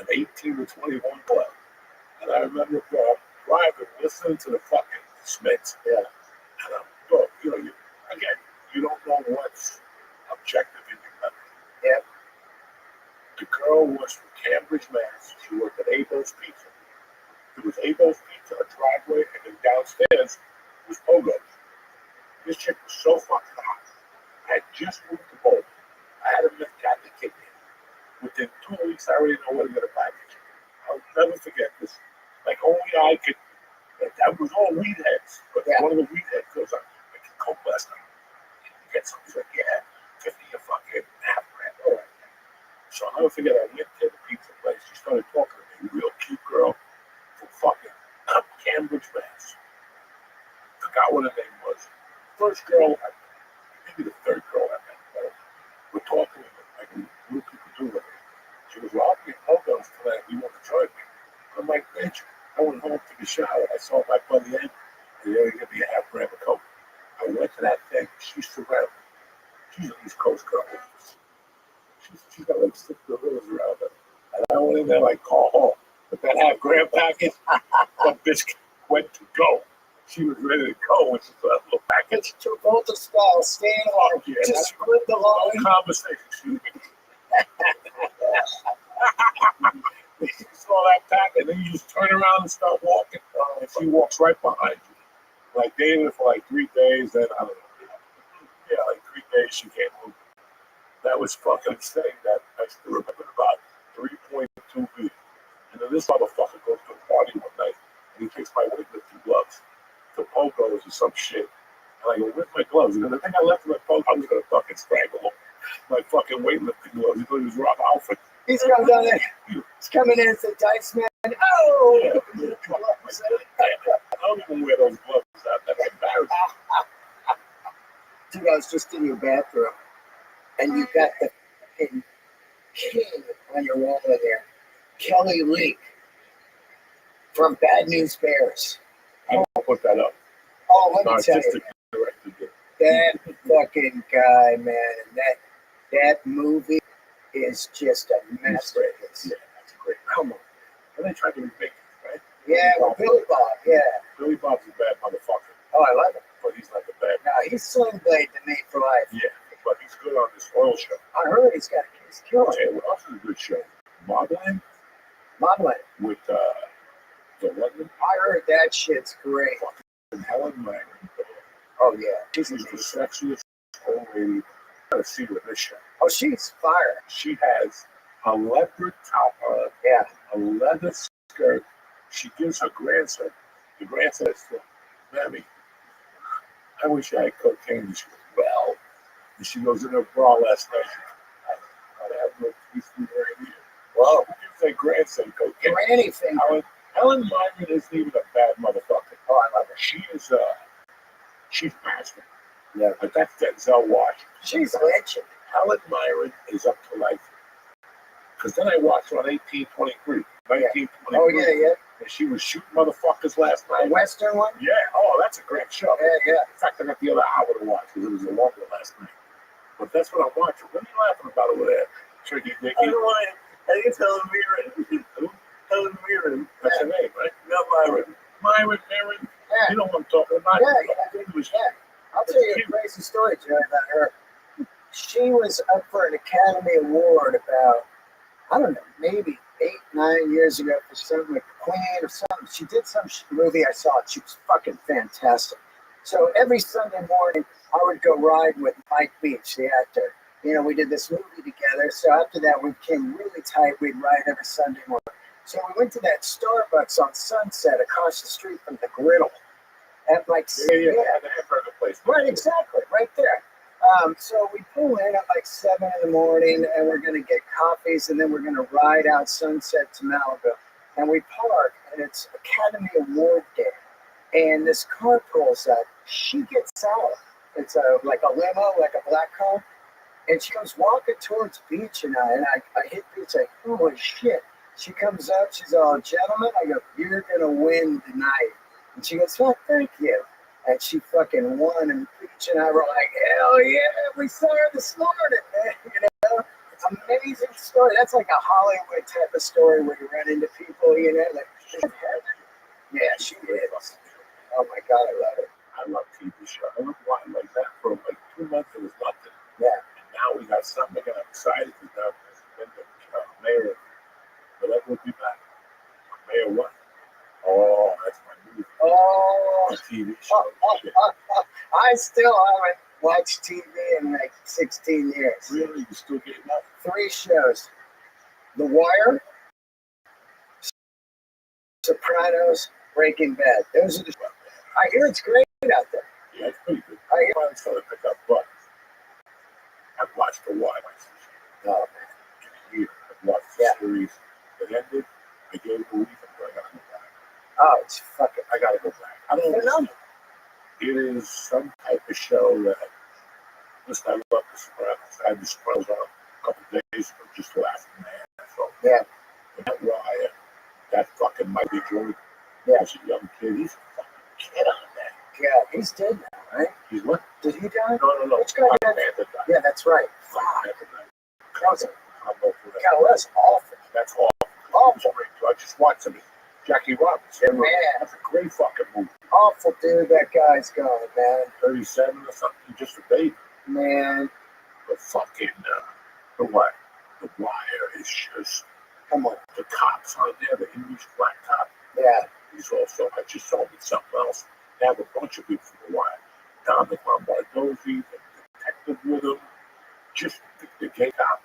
an 18 to 21 club. And I remember driving, listening to the fucking Smiths. Yeah. And again, you don't know what's objective in your memory. Yeah. The girl was from Cambridge, Mass. She worked at Abel's Pizza. It was Abel's Pizza, a driveway, and then downstairs was Pogos. This chick was so fucking hot. I had just moved to Boulder. I had a meth cabinet kicked in. Within 2 weeks, I already know what I'm going to package. I'll never forget this. Like, only I could. That was all weed heads. But one of the weed heads goes, I can coke last night. You get something. He's like, yeah, 50 a fucking half grand. All right. So I'll never forget, I went to the pizza place. She started talking to me, real cute girl from fucking Cambridge, Mass. Forgot what her name was. First girl, maybe the third girl I met. We're talking like new people do with her. She was like, I'll be in tonight. You want to join me? I'm like, bitch. I went home, took a shower. I saw my buddy Ed. And they give me a half gram of coke. I went to that thing. She's surrounded. She's an East Coast girl. She's got like 6 gorillas around her. And I went in there like, call home. But that half gram package, that bitch went to go. She was ready to go when she saw that little package. Travolta style, stand on, just split the line. No conversation. You saw that pack, and then you just turn around and start walking, and she walks right behind you. Like dating for like 3 days, then I don't know. Yeah, like 3 days she can't move. That was fucking insane. That I still remember about 3.2 feet. And then this motherfucker goes to a party one night, and he takes my weightlifting gloves to Pogos or some shit. And I go, where's my gloves? And I think I left my Pogos. I was gonna fucking strangle him. My fucking weightlifting gloves. He thought he was Rob Alfred. He's coming down there. He's coming in as a dice man. Oh! Yeah. I don't even wear those gloves out. That's embarrassing. Dude, I was just in your bathroom, and you got the fucking king on your wall in there. Kelly Leak from Bad News Bears. I don't put that up. Oh, let me tell Artistic you, director did. that fucking guy, man, and that movie is is just a masterpiece. Yeah, that's great. Come on. And they tried to remake it, right? Yeah, well, Billy Bob, yeah. Billy Bob's a bad motherfucker, Oh, I love it. but he's not the bad. No, he's Sling Blade to me for life. Yeah, but he's good on this oil show. I heard he's killing Okay, it. what else is a good show? Mobland Mobland. with the London I heard that shit's great. and Helen Mirren. Oh, yeah. She's the sexiest old lady. I gotta see her in this show. Oh, she's fire. She has a leopard top on, Yeah. a leather skirt. She gives her grandson. The grandson says, "Mammy, I wish I had cocaine." And she goes, "Well," and she goes in her bra last night. I have no peace in her idea. Whoa. She gives her grandson cocaine. Granny finger. Helen Mirren isn't even a bad motherfucker. Oh, I love her. She is she's passionate. Yeah. But that's Denzel Washington. She's a legend. Helen Mirren is up to life. Because then I watched her on 1823. 1923. Oh, yeah, yeah. And she was shooting motherfuckers last The night. Western one? Yeah. Oh, that's a great show. Yeah, yeah. In fact, I got the other hour to watch because it was a long one last night. But that's what I'm watching. What are you laughing about over there? Tricky Dicky. I don't want it. I think it's Helen Mirren. Helen Mirren. That's her name, right? Not Myron. Myron, Mirren. Yeah. You know what I'm talking about. Yeah, English. Yeah. I'll tell you a crazy story, Jerry, about her. She was up for an Academy Award about, I don't know, maybe 8, 9 years ago for something like Queen or something. She did some movie I saw. She was fucking fantastic. So every Sunday morning, I would go ride with Mike Beach, the actor. You know, we did this movie together. So after that, we became really tight. We'd ride every Sunday morning. So we went to that Starbucks on Sunset across the street from the Griddle. At like, Yeah. I've heard the place. Right, exactly, right there. So we pull in at like 7 in the morning, and we're going to get coffees, and then we're going to ride out Sunset to Malibu. And we park, and it's Academy Award Day. And this car pulls up. She gets out. It's like a limo, like a black car. And she comes walking towards Beach, and I hit Beach like, holy shit. She comes up, she's all, "Gentlemen," I go, "You're going to win tonight." And she goes, "Well, thank you." And she fucking won, and Beach and I were like, "Hell yeah, we saw her this morning, man." You know, it's an amazing story. That's like a Hollywood type of story where you run into people, you know, like, yeah, she is. Oh my God, I love it. I love TV shows. I love watching like that for like 2 months. It was nothing. Yeah. And now we got something, and I'm excited because now the mayor, the level will be back. Mayor what? Oh, that's my movie. Oh, TV show. Shit. I still haven't watched TV in like 16 years. Really? You still getting up? 3 shows: The Wire, Sopranos, Breaking Bad. Those are the. I hear it's great out there. Yeah, it's pretty good. I hear. I'm starting to pick up, but I've watched The Wire. Oh, man. In a year. I've watched the Yeah. series that ended. I gave it a week. I gotta go back. Oh, it's fucking. I gotta go back. I don't know. It is some type of show that. Listen, I love The Sopranos. I had The Sopranos on a couple of days ago, just laughing my ass off. Yeah. But that Wire, that fucking Michael Jordan, Yeah. as a young kid, he's a fucking kid on that. Yeah, he's dead now, right? He's what? Did he die? No. Which guy Black died? Panther died. Yeah, that's right. Black Fuck. Panther died. That was I'll go through that. God, that's awful. That's awful. Awful. I just watched him. Jackie Robinson. Man. That's a great fucking movie. Awful dude that guy's gone, man. 37 or something, just a baby. Man, But fucking, The Wire. The Wire is just, come on. the cops on there, the English black cop. Yeah. He's also, I just saw him in something else. They have a bunch of people from The Wire. Dominic Lombardozzi, the detective with him, just the gay cop.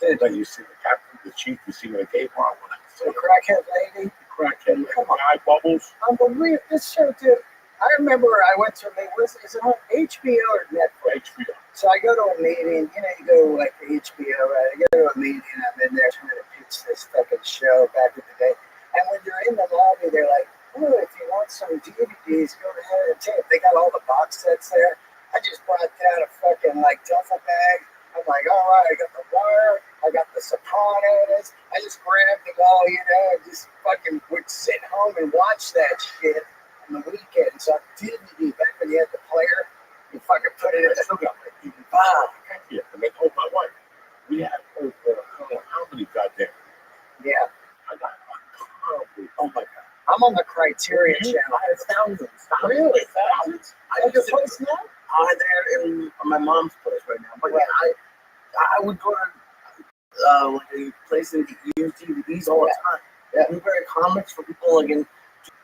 Then like you see the captain, the chief, you see the gay bar. When I say The crackhead lady. crackhead, Come on. eye bubbles. Unbelievable. This show, dude. I remember I went to a meeting. Is it on HBO or Netflix? HBO. So I go to a meeting. You know, you go like to HBO, right? I go to a meeting. I'm in there trying to pitch this fucking show back in the day. And when you're in the lobby, they're like, "Oh, if you want some DVDs, go ahead and take." They got all the box sets there. I just brought down a fucking like duffel bag. I'm like, all right, I got The Wire, I got The Sopranos. I just grabbed them all, you know, and just fucking would sit home and watch that shit on the weekends on DVD. Back when you had the player, you fucking put it in I the still got my DVD. box. Yeah, and they told my wife, we have over cafeteria channel. I had thousands. Really? Thousands. I have your place now? I'm there in my mom's place right now. But yeah, I would go to like a place and use DVDs all the time. Yeah, Blueberry Comics for people like in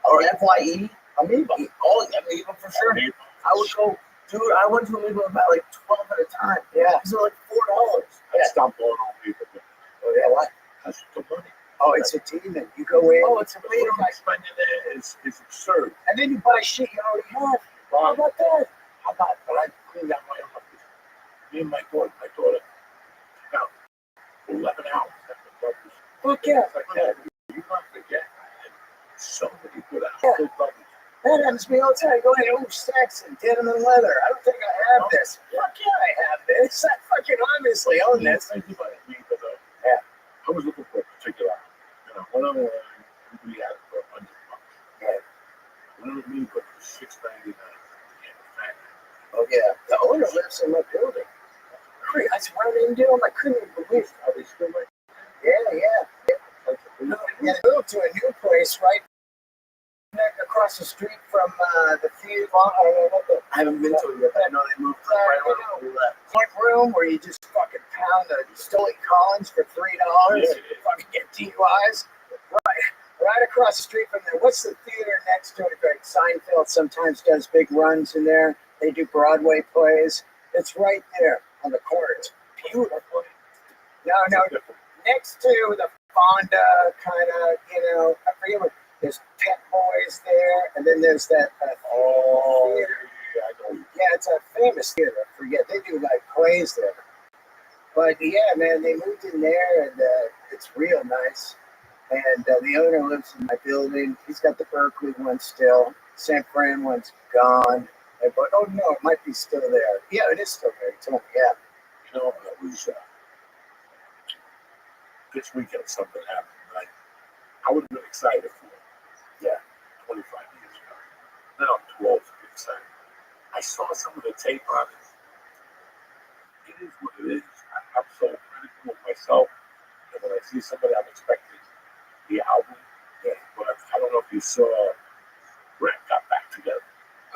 or FYE. Amoeba. Oh, Amoeba for sure. Amoeba. I would go, dude. I went to Amoeba about like 12 at a time. Yeah, these are like $4. I stopped going on people. Oh yeah, what? That's the money. Oh, it's a demon. You go in. Oh, it's a What am I spending there is absurd. and then you buy shit you already have. How about that? How about when I cleaned out my office? Me and my daughter about 11 hours at the brothers. Fuck yeah. It's like that. You not forget. I had so many good outfit brothers. That happens to me all the time. Go in, oh, Saxon, denim and leather. I don't think I have this. Fuck yeah, I have this. I fucking obviously own this. Thank you, buddy. Yeah. I was looking for a particular, one of them, we had it for $100. Yeah. One of them, but for $6.99. Oh yeah. The owner lives in my building. I swear I didn't do him. I couldn't even believe it. Are they still like Yeah. No, we moved to a new place right across the street from the theater. I haven't been to it yet, but I know they moved right over to that point room where you just fucking pound the Stoli Collins for $3. Yeah. Fucking get DUIs. Right across the street from there. What's the theater next to it? Like Seinfeld sometimes does big runs in there. They do Broadway plays. It's right there on the corner. It's beautiful. No, next to the Fonda kind of, I forget what. There's Pet Boys there, and then there's that theater. Yeah, it's a famous theater. I forget. They do like plays there. But yeah, man, they moved in there, and it's real nice. And the owner lives in my building. He's got the Berkeley one still. San Fran one's gone. But oh no, it might be still there. Yeah, it is still there. He told me, yeah. It was this weekend something happened. I would have been excited for it. Yeah, 25 years ago. Now I'm too old to be excited. I saw some of the tape on it. It is what it is. I'm so critical of myself. And when I see somebody I'm expecting the album, but I don't know if you saw Brett got back together.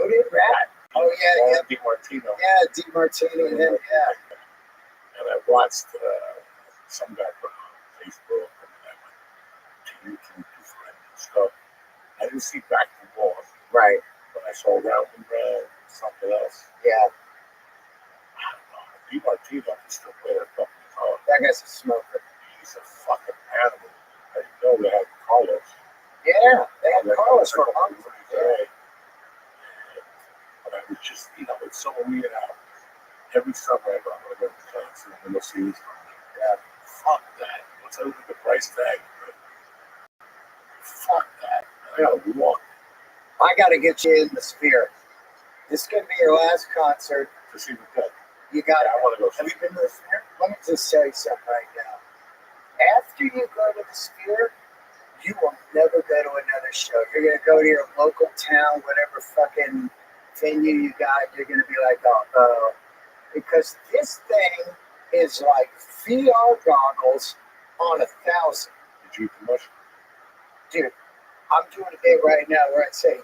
Who did Rat? Oh yeah, DiMartino. Yeah, DiMartino and him, yeah. And I watched some guy put on Facebook and I went to YouTube to find stuff. I didn't see Back to War. Right. But I saw Round and Round, something else. Yeah. I don't know. DiMartino can still play that fucking guitar. That guy's a smoker. He's a fucking animal. I didn't know they had Carlos. Yeah, they had Carlos for a month. Yeah. But I was just, it's so weird how every summer I'm going to go to concert and go see this. Yeah, fuck that. Once I look at the price tag, fuck that. I gotta walk. I gotta get you in the Sphere. This could be your last concert. To see the cut. You got it. I want to go. Have you been to the Sphere? Let me just tell you something right now. After you go to the Sphere, you will never go to another show. You're gonna go to your local town, whatever fucking venue you got. You're gonna be like, oh, because this thing is like VR goggles on 1,000. Did you eat too much? Dude, I'm doing a bit right now where I say,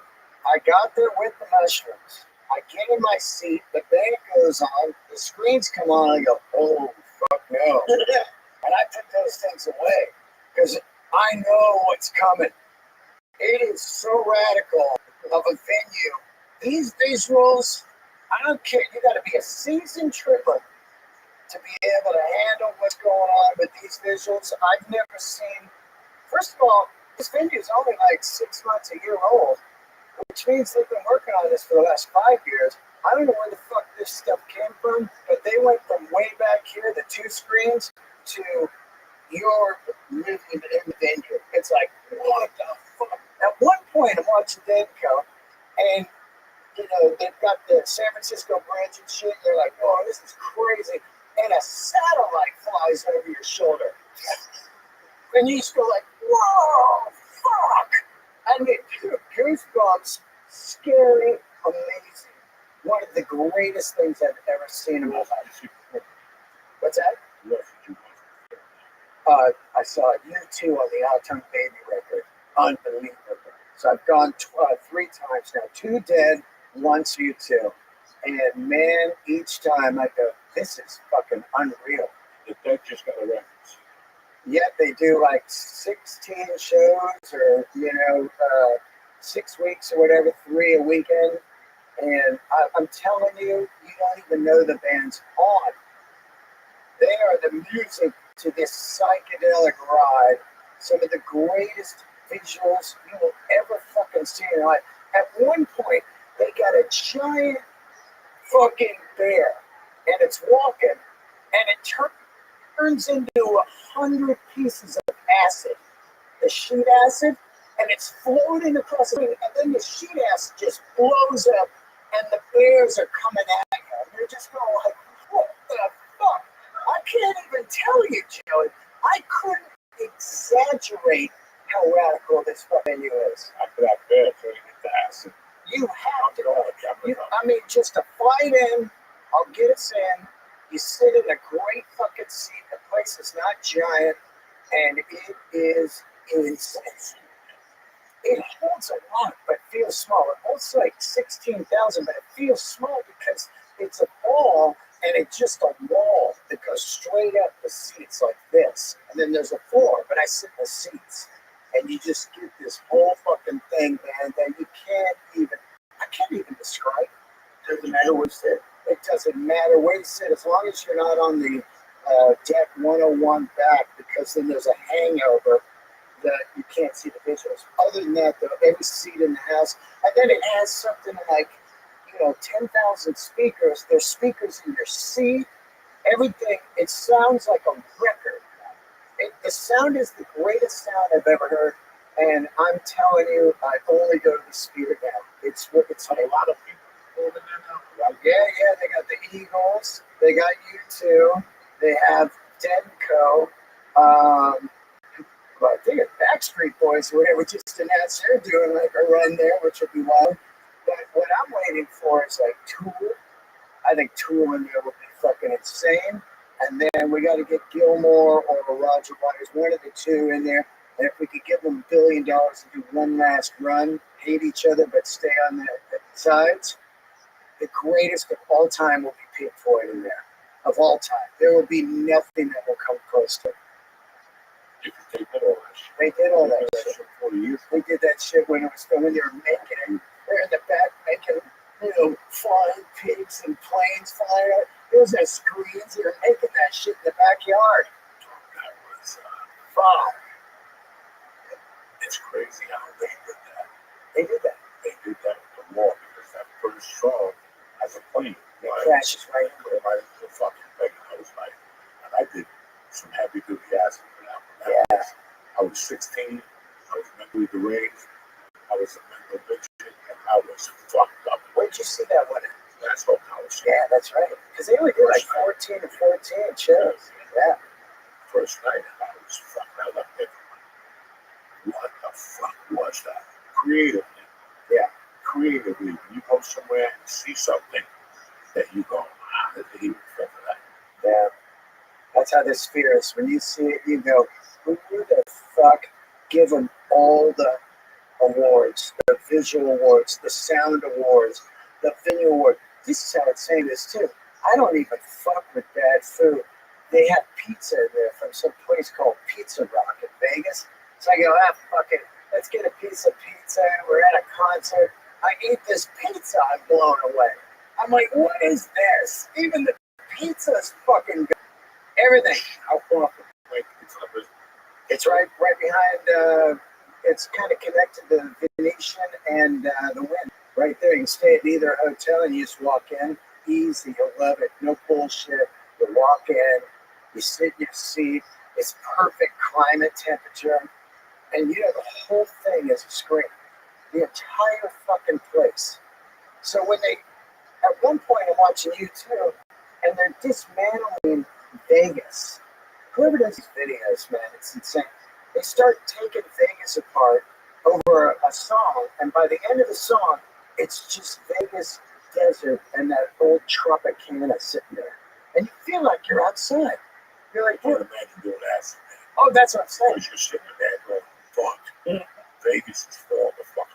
I got there with the mushrooms. I get in my seat, the band goes on, the screens come on, I go, oh, fuck no. And I put those things away because I know what's coming. It is so radical of a venue. These visuals, I don't care. You got to be a seasoned tripper to be able to handle what's going on with these visuals. I've never seen, first of all, this venue is only like 6 months, a year old, which means they've been working on this for the last 5 years. I don't know where the fuck this stuff came from, but they went from way back here, the 2 screens, to your living in the venue. It's like, what the fuck? At one point, I'm watching Denko, and they've got the San Francisco Bridge and shit. And you're like, oh, this is crazy. And a satellite flies over your shoulder. And you just go like, whoa, fuck. I mean, goosebumps, scary, amazing. One of the greatest things I've ever seen in my life. What's that? I saw U2 on the Autumn Baby record. Unbelievable. So I've gone 3 times now. 2 dead, 1 U2. And man, each time I go, this is fucking unreal. The Dead just got a record. Yet they do like 16 shows or, 6 weeks or whatever, 3 a weekend. And I'm telling you, you don't even know the band's on. They are the music to this psychedelic ride. Some of the greatest visuals you will ever fucking see in your life. At one point, they got a giant fucking bear, and it's walking, and it turns into 100 pieces of acid, the sheet acid, and it's floating across the ring, and then the sheet acid just blows up, and the bears are coming at you, and you're just going like, what the fuck? I can't even tell you, Joey. I couldn't exaggerate how radical this fucking venue is. After that bear turning into acid. You have to. Just to fly in, I'll get us in. You sit in a great fucking seat. The place is not giant, and it is insane. It holds a lot, but feels small. It holds like 16,000, but it feels small because it's a ball, and it's just a wall that goes straight up the seats like this. And then there's a floor, but I sit in the seats. And you just get this whole fucking thing, man, that I can't even describe. It doesn't matter where you sit. It doesn't matter where you sit, as long as you're not on the deck 101 back, because then there's a hangover that you can't see the visuals. Other than that, though, every seat in the house, and then it has something like, 10,000 speakers. There's speakers in your seat. Everything, it sounds like a record. The sound is the greatest sound I've ever heard, and I'm telling you, I only go to the Spirit now. It's a lot of people over there now. Yeah, they got the Eagles, they got U2, they have Dead & Co. But I think it's Backstreet Boys or whatever just announced they're doing like a run there, which would be wild. But what I'm waiting for is like Tool. I think Tool in there would be fucking insane. And then we got to get Gilmore or Roger Waters, one of the two in there. And if we could give them $1 billion and do one last run, hate each other but stay on the sides, the greatest of all time will be Pink Floyd in there. Of all time, there will be nothing that will come close to it. They did all that shit. They did all that shit. 40 years. They did that shit when they were making it. They're in the back making, flying pigs and planes flying out. There was that screens. They were making that shit in the backyard. That was Fuck. It's crazy how they did that. They did that. They did that with the war because that first song has a plane. Crashes right into the fucking thing. I was like, and I did some heavy duty acid for that one. Yeah. I was 16. I was mentally deranged. I was a mental bitch, and I was fucked up. Where'd you see that one? That's what I was saying. Yeah, that's right. Because they only did like 14 to 14 shows. Yeah. First night, I was fucking out like everyone. What the fuck was that? Creatively. Yeah. Creatively, when you go somewhere and see something that you go, I didn't even think of that. Yeah. That's how this Sphere is. When you see it, you go, who the fuck give them all the awards, the visual awards, the sound awards, the venue award. This is how it's saying this too. I don't even fuck with bad food. They have pizza there from some place called Pizza Rock in Vegas. So I go, fuck it. Let's get a piece of pizza. We're at a concert. I eat this pizza. I'm blown away. I'm like, what is this? Even the pizza is fucking good. Everything. How far? It's right behind. It's kind of connected to the Venetian and the Wynn. Right there, you can stay at either hotel and you just walk in. Easy, you'll love it. No bullshit. You walk in, you sit in your seat. It's perfect climate temperature, and the whole thing is a screen. The entire fucking place. So when at one point I'm watching U2, and they're dismantling Vegas. Whoever does these videos, man, it's insane. They start taking Vegas apart over a song, and by the end of the song, it's just Vegas desert and that old Tropicana sitting there. And you feel like you're outside. You're like, I can't imagine doing that. Oh, that's what I'm saying. You're sitting there going, fuck. Vegas is falling the fuck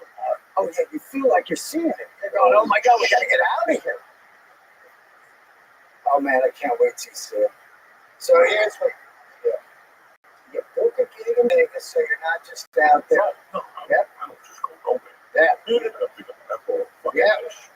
oh yeah, you feel like you're seeing it. You're going, oh my God, we got to get out of here. Oh man, I can't wait to see it. So here's what you book a gig in Vegas, so you're not just out there. No, Yep. I don't just go nowhere. Yeah. You didn't have to pick up that ball. Yeah.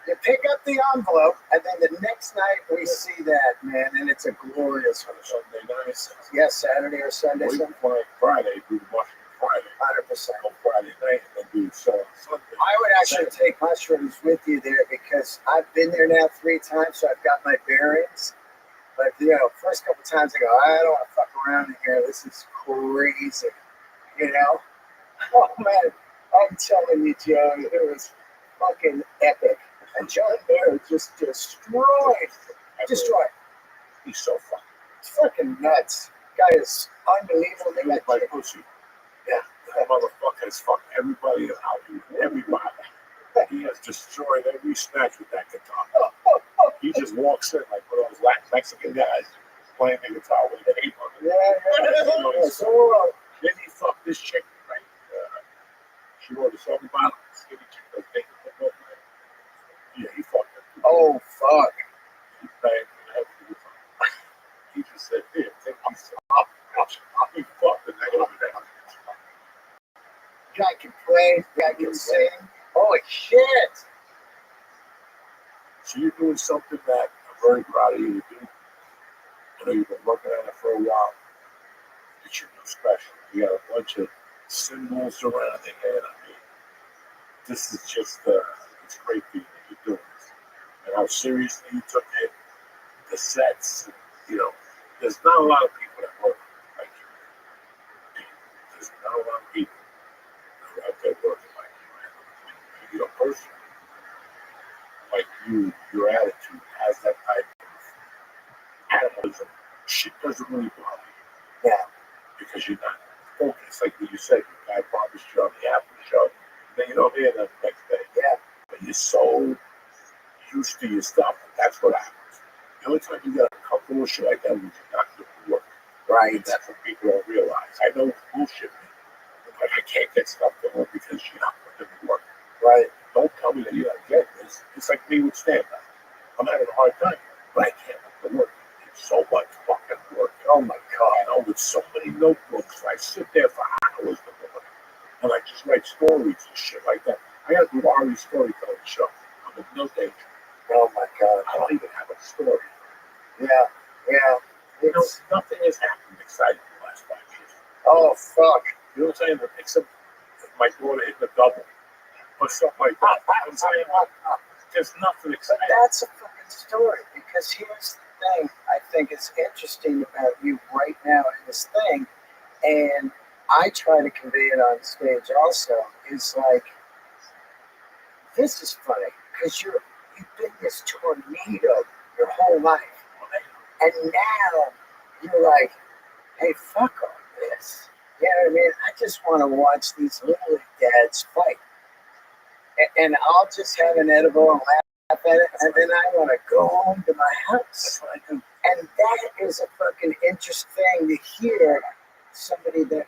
You pick up the envelope, and then the next night we see that, man, and it's a glorious one. Sunday night. Yes, Saturday or Sunday. We play Friday, do the mushroom Friday. 100%. Go Friday night and then do Sunday. I would actually take mushrooms with you there because I've been there now 3 times, so I've got my bearings. But, first couple times I go, I don't want to fuck around in here. This is crazy. Oh, man. I'm telling you, Joe, it was fucking epic. And John Bear just destroyed. He's so fucking. It's fucking nuts. Guy is unbelievable. They got like pussy. Yeah. That motherfucker has fucked everybody in Hollywood. Everybody. He has destroyed every snatch with that guitar. He just walks in like one of those Latin Mexican guys playing the guitar with an ape on it. Yeah. So, then he fucked this chick, right? She wrote a song about skinny chick that they could. Yeah, he fucked her. Oh, fuck. He banged her head with the guitar. He just said, here, take these up. He fucked the nigga over there. Guy can play, guy can sing. Holy shit. So you're doing something that I'm very proud of you to do. I know you've been working on it for a while. It's your new special. You got a bunch of symbols around the head. I mean, this is just, it's great for you that you're doing this. And how seriously you took it, the sets, there's not a lot of people that work like you. There's not a lot of people that are out there working like you. Personally, like you, your attitude has that type of animalism. Shit doesn't really bother you. Yeah. Because you're not focused, like you said, you got Bobby's show, the Apple show, and then you don't hear them the next day. Yeah. But you're so used to your stuff, that's what happens. The only time you got a couple of shit like that when you're not doing work. Right. And that's what people don't realize. I know bullshit me. Like I can't get stuff done because you're not putting in the work. Right. Don't tell me that you're not getting this. It's like me with stand-up. I'm having a hard time, but I can't put the work. It's so much fucking work. Oh my God. With so many notebooks, I sit there for hours and I just write stories and shit like that. I got to do Ari's storytelling show. I'm in no danger. Oh my God. I don't even have a story. Yeah. Nothing has happened exciting in the last 5 years. Oh fuck. You know what I'm saying? Except my daughter hitting a double or something like that. You know what I'm saying? There's nothing But exciting. that's a fucking story because here's the thing I think is interesting about you right now in this thing, and I try to convey it on stage also, is like, this is funny because you've been this tornado your whole life, and now you're like, hey, fuck all this. You know what I mean? I just want to watch these little dads fight. And I'll just have an edible and laugh at it, and then I want to go home to my house. And that is a fucking interesting thing to hear somebody that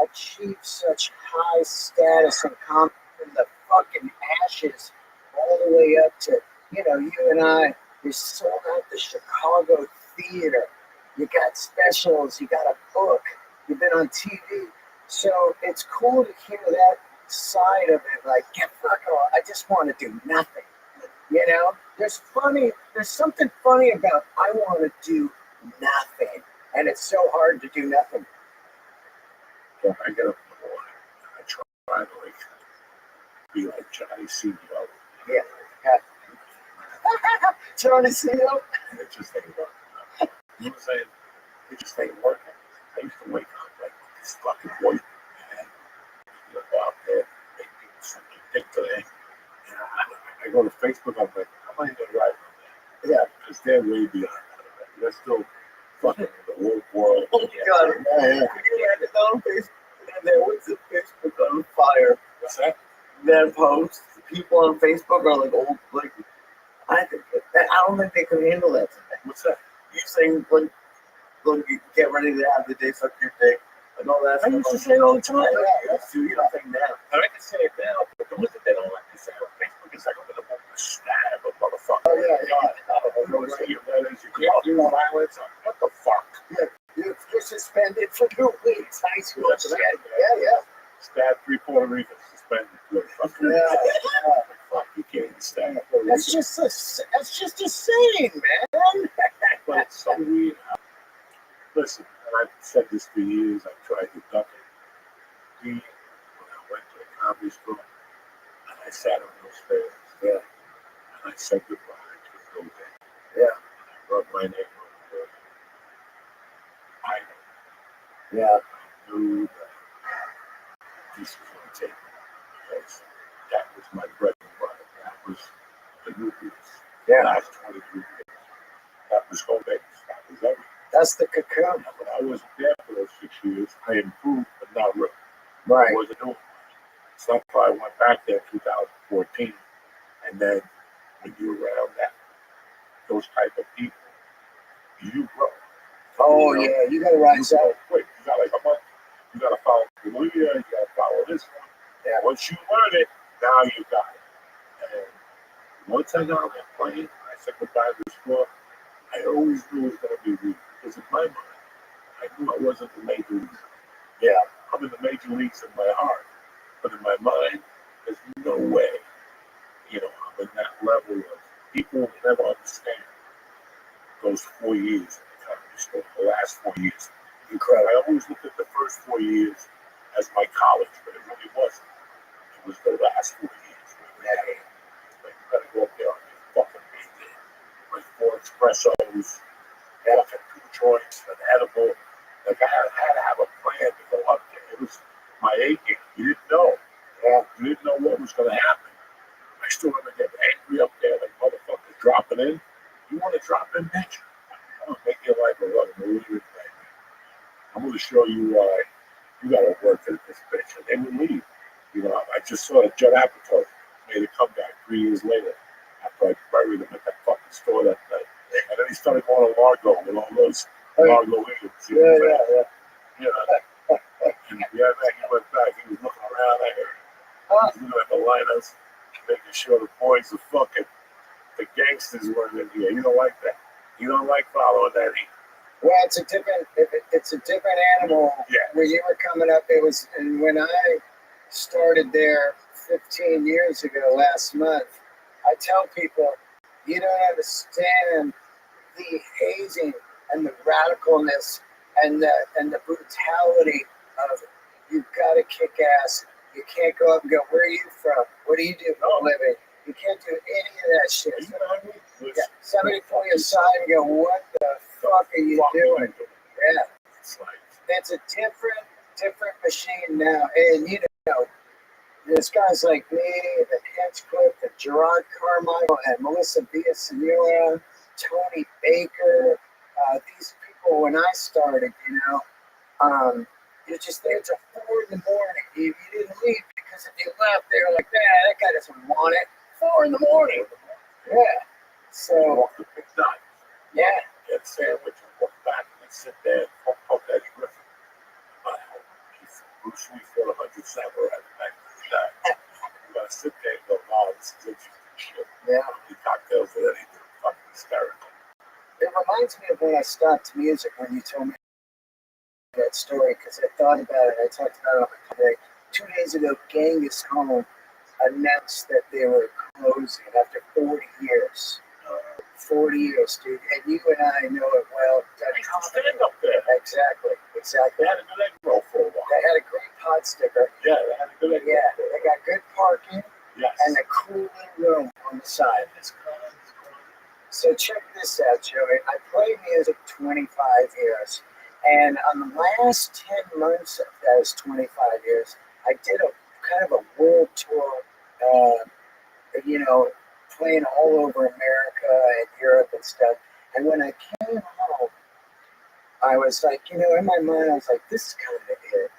achieved such high status and come from the fucking ashes all the way up to, you and I, you sold out the Chicago theater. You got specials, you got a book, you've been on TV. So it's cool to hear that side of it, like, get fuck all, I just want to do nothing. There's something funny about I want to do nothing. And it's so hard to do nothing. So I get up in the morning and I try to be like Johnny CEO. Yeah. Johnny CEO? And it just ain't working. You know what I'm saying? It just ain't working. I used to wake up like this fucking voice and go out there, make people send me dick today. And I go to Facebook, I'm like, how am I going to write on that? Yeah, because they're way beyond that. They're still fucking in the woke world. Oh, God. Yeah. You had it on Facebook, and there was a Facebook on fire. What's that? That post, people on Facebook are like old, like, I don't think they could handle that today. What's that? You saying, like, look, get ready to have the day suck your dick. And all that I used to say it all the time. Yeah, that's do your thing now. And I can say it now, but the ones that they don't like to say on Facebook, it's like I'm going to move to stab a motherfucker. Oh, yeah. You know, say your letters, you can't do violence. What the fuck? Yeah, you're suspended for 2 weeks. High school. That's Yeah, it. yeah. Stab 3 Puerto Ricans suspended. Yeah. Fuck, you can't stab. That's just a saying, man. But it's so weird. Listen, and I've said this for years. I tried to duck it. When I went to the comedy store and I sat on those stairs, Yeah. and I said goodbye to the building. Yeah. I wrote my name on the building. Yeah. I knew that this was going to take me because that was my bread and butter. That was the nucleus. Yeah. The last 23 years. That was home base. That was everything. That's the cocoon. When I wasn't there for those 6 years, I improved, but not really. Right. I wasn't doing much. So that's why I went back there in 2014. And then when you're around those type of people, you grow. Oh, You know, yeah. You got to rise you up. grow quick. You got like a month. You got to follow Hallelujah. You got to follow this one. Yeah. Once you learn it, now you got it. And once I got on that plane, I said goodbye to the store. I always knew it was going to be real. Because in my mind, I knew I wasn't the major leagues. Yeah. I'm in the major leagues in my heart. But in my mind, there's no way, I'm in that level of people will never understand those 4 years in the comedy store, the last 4 years. Incredible. I always looked at the first 4 years as my college, but it really wasn't. It was the last 4 years. Like, you gotta go up there on your fucking weekend. Like 4 espressos, fucking 2 joints, an edible. Like I had to have a plan to go up there. It was my A game. You didn't know. Yeah. You didn't know what was going to happen. I still remember getting angry up there, like motherfuckers dropping in. You want to drop in, bitch? I'm going to make your life a little bit better. I'm going to show you why you got to work at this bitch. And they would leave. I just saw that Judd Apatow made a comeback 3 years later after I buried him at that fucking store that night. And then he started going to Largo with all those Largo Eagles. Yeah. And man, he went back. He was looking around at her. He was looking at the lineups, making sure the boys are fucking, the gangsters weren't in here. You don't like that. You don't like following that. Well, it's a different animal. Yeah. When you were coming up, and when I started there 15 years ago last month, I tell people, you don't understand the hazing and the radicalness and the brutality of you've got to kick ass. You can't go up and go, where are you from? What do you do for a living? You can't do any of that shit. You know what I mean? Yeah. Somebody pull you aside and go, what the fuck are you doing? Yeah. It's a different machine now. And there's guys like me, the Hinchcliffe, the Gerard Carmichael, and Melissa Villasenora, Tony Baker. These people, when I started, you're just there till 4 in the morning. You didn't leave because if you left, they were like, that guy doesn't want it. 4 in the morning. Yeah. So, walk the big night. yeah. Get a sandwich and walk back and sit there and pump Eddie Griffin. Bruce Lee fought 100 samurai the night of the night. You gotta sit there and go, wow, this is interesting shit. Yeah. The cocktails with anything, fucking hysterical. It reminds me of when I stopped music when you told me that story because I thought about it. I talked about it on my today. 2 days ago, Genghis Khan announced that they were closing after 40 years. 40 years, dude. And you and I know it well. They can stand up there. Exactly. They had a good egg roll for a while. They had a great pot sticker. Yeah, they had a good egg roll. Yeah, they got good parking Yes. and a cool little room on the side. So check this out, Joey. I played music 25 years. And on the last 10 months of those 25 years, I did a kind of a world tour, playing all over America and Europe and stuff. And when I came home, I was like, in my mind, I was like, this is kind of it.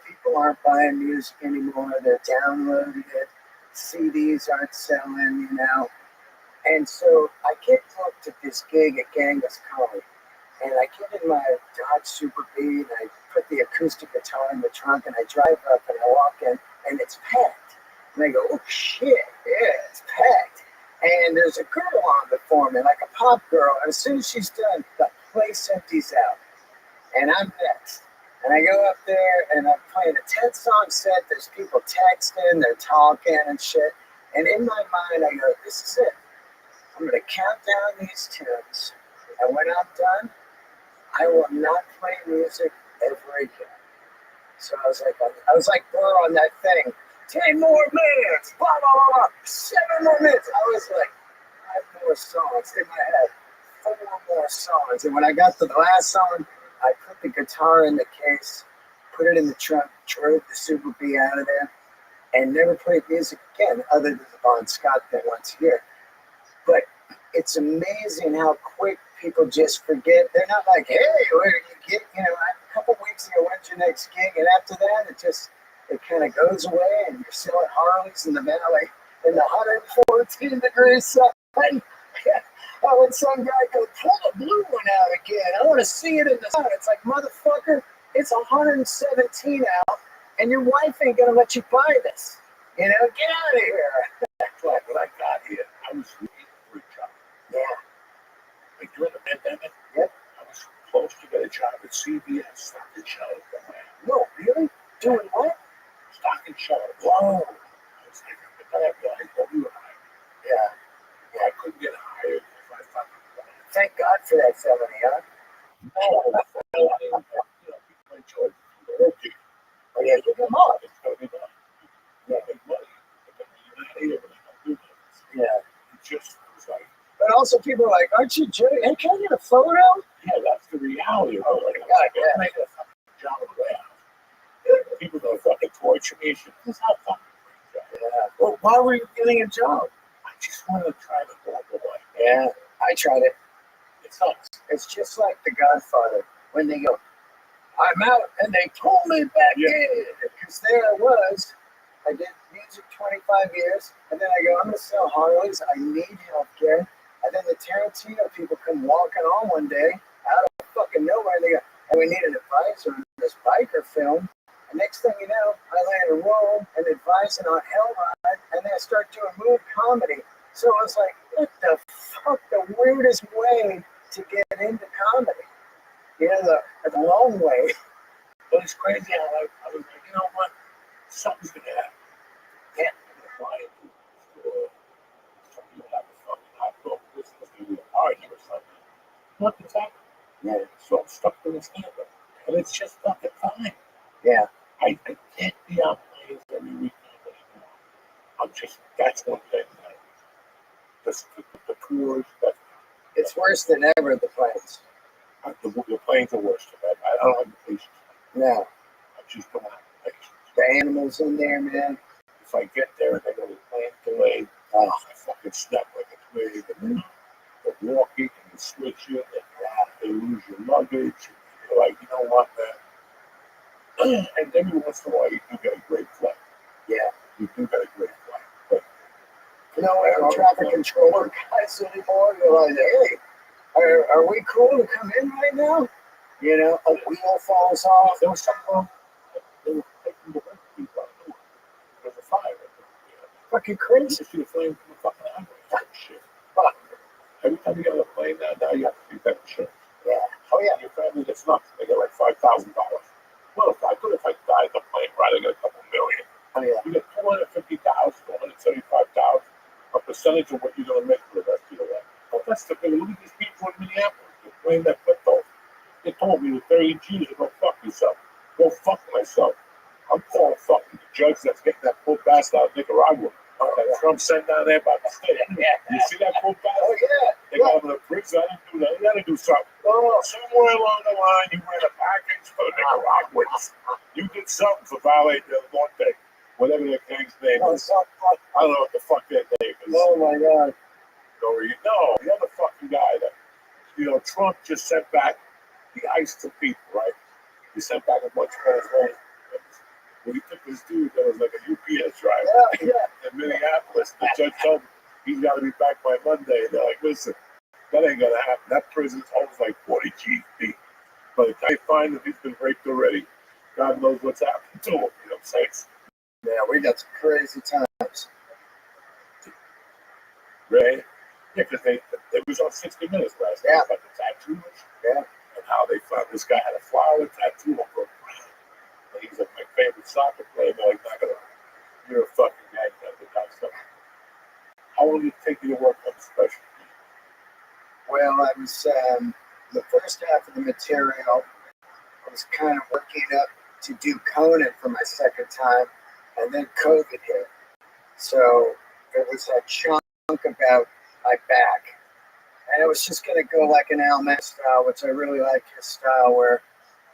People aren't buying music anymore. They're downloading it. CDs aren't selling, And so I get booked at this gig at Genghis Khan. And I get in my Dodge Super B and I put the acoustic guitar in the trunk and I drive up and I walk in and it's packed. And I go, oh shit, yeah, it's packed. And there's a girl on before me, like a pop girl. And as soon as she's done, the place empties out. And I'm next. And I go up there and I'm playing a 10-song set. There's people texting, they're talking and shit. And in my mind, I go, this is it. I'm going to count down these tunes. And when I'm done, I will not play music ever again. So I was like Burr on that thing. 10 more minutes, blah, blah, blah, 7 more minutes. I was like, 5 more songs in my head, 4 more songs. And when I got to the last song, I put the guitar in the case, put it in the trunk, drove the Super B out of there, and never played music again other than the Bon Scott thing once a year. But it's amazing how quick people just forget. They're not like, hey, where did you get, a couple weeks ago, when's your next gig? And after that, it kind of goes away, and you're still at Harley's in the valley in the 114 degrees sun. Oh, and some guy goes, pull the blue one out again. I want to see it in the sun. It's like, motherfucker, it's 117 out, and your wife ain't going to let you buy this. Get out of here. That's like when I got here, I was looking for a job. Yeah. Like during the pandemic, Yep. I was close to get a job at CBS, Stock and Shelf. No, really? Doing what? Stock and Shelf. Whoa. I was like, but then I realized what we were hired. Yeah. I couldn't get hired if I fucking wanted. Thank God for that felony, huh? People enjoy working. Oh, yeah, you come on. It's going to be done. You make money. But then you're not here when you don't do this. Yeah. It just was like, But also people are like, aren't you joking? Hey, can I get a photo? yeah, that's the reality of it. Like, God, I'm yeah. making a fucking job of the warehouse. People don't fucking torture me. It's not fucking great job. Yeah. Well, why were you getting a job? I just wanted to try the local life. Yeah, I tried it. It sucks. It's just like The Godfather when they go, I'm out, and they pull me back in. Because there I was. I did music 25 years, and then I go, I'm going to sell Harleys. I need health care. And then the Tarantino people come walking on one day out of fucking nowhere. And they go, and we need an advisor on this biker film. And next thing you know, I land a role and advising on Hellride, and then I start doing mood comedy. So I was like, what the fuck, the weirdest way to get into comedy. The long way. But it's crazy how I was like, you know what? Something's going to happen. Yeah. I'm going to fly into a store. Something will have a fucking hot dog business. Maybe a party or something. Nothing's happening. Yeah. So I'm stuck in this stand-up. And it's just fucking fine. Yeah. I can't be on planes every weekend anymore. That's one thing. The tours, It's worse than ever, the planes. the planes are worse than that. I don't have the patience. No. I just don't have the patience. The animals in there, man. If I get there and I go to the plane delayed, I fucking snap like a twig. And then they're walking and they're switching and they lose your luggage. And you're like, you know what, man? And every once in a while, you do get a great flight. Yeah. You do get a great flight. But Air traffic controller guys anymore. You're like, hey, are we cool to come in right now? A wheel falls off. there was something wrong. They were taking the rest people out of the way. There was a fire. Fucking You crazy. see the flame from the fucking highway. That shit. Fuck. Every time you get on a plane now you have to do that insurance. Yeah. Oh, yeah. Your family gets nuts. They get like $5,000. Well, if I died in the plane ride, I get a couple million. Oh, yeah. You get 250,000, 275,000, a percentage of what you're going to make for the rest of your life. Well, that's the thing. Look at these people in Minneapolis. The plane that flipped over. They told me with 30 G's to go fuck yourself. Go fuck myself. I'm calling fucking the judge that's getting that poor bastard out of Nicaragua. That Trump sent down there by mistake. You see that poor bastard? Oh, yeah. They got him in a prison. I didn't do that. You got to do something. Oh, Somewhere along the line, you ran a package for the Nicaraguans. You did something for violating the Norte, whatever their gang's name oh, is. fuck. I don't know what the fuck their name is. Oh, my God. No, the other fucking guy that, Trump just sent back the ice to people, right? He sent back a bunch of those. When he took this dude that was like a UPS driver in Minneapolis, the judge told him he's got to be back by Monday. And they're like, listen, that ain't going to happen. That prison's holds like 40 G's deep. By the time they find him, he's been raped already. God knows what's happened to him. You know what I'm saying? Yeah, we got some crazy times. Right? Yeah, because they was on 60 Minutes last night about the tattoos. Yeah. And how they found this guy had a flower tattoo on both. And he's like my favorite soccer player. No, he's not gonna. You're a fucking guy that kind of stuff. How long did it take you to work on the special? Well, I was the first half of the material. I was kind of working up to do Conan for my second time, and then COVID hit. So there was a chunk about my back. And it was just going to go like an Al Mack style, which I really like his style, where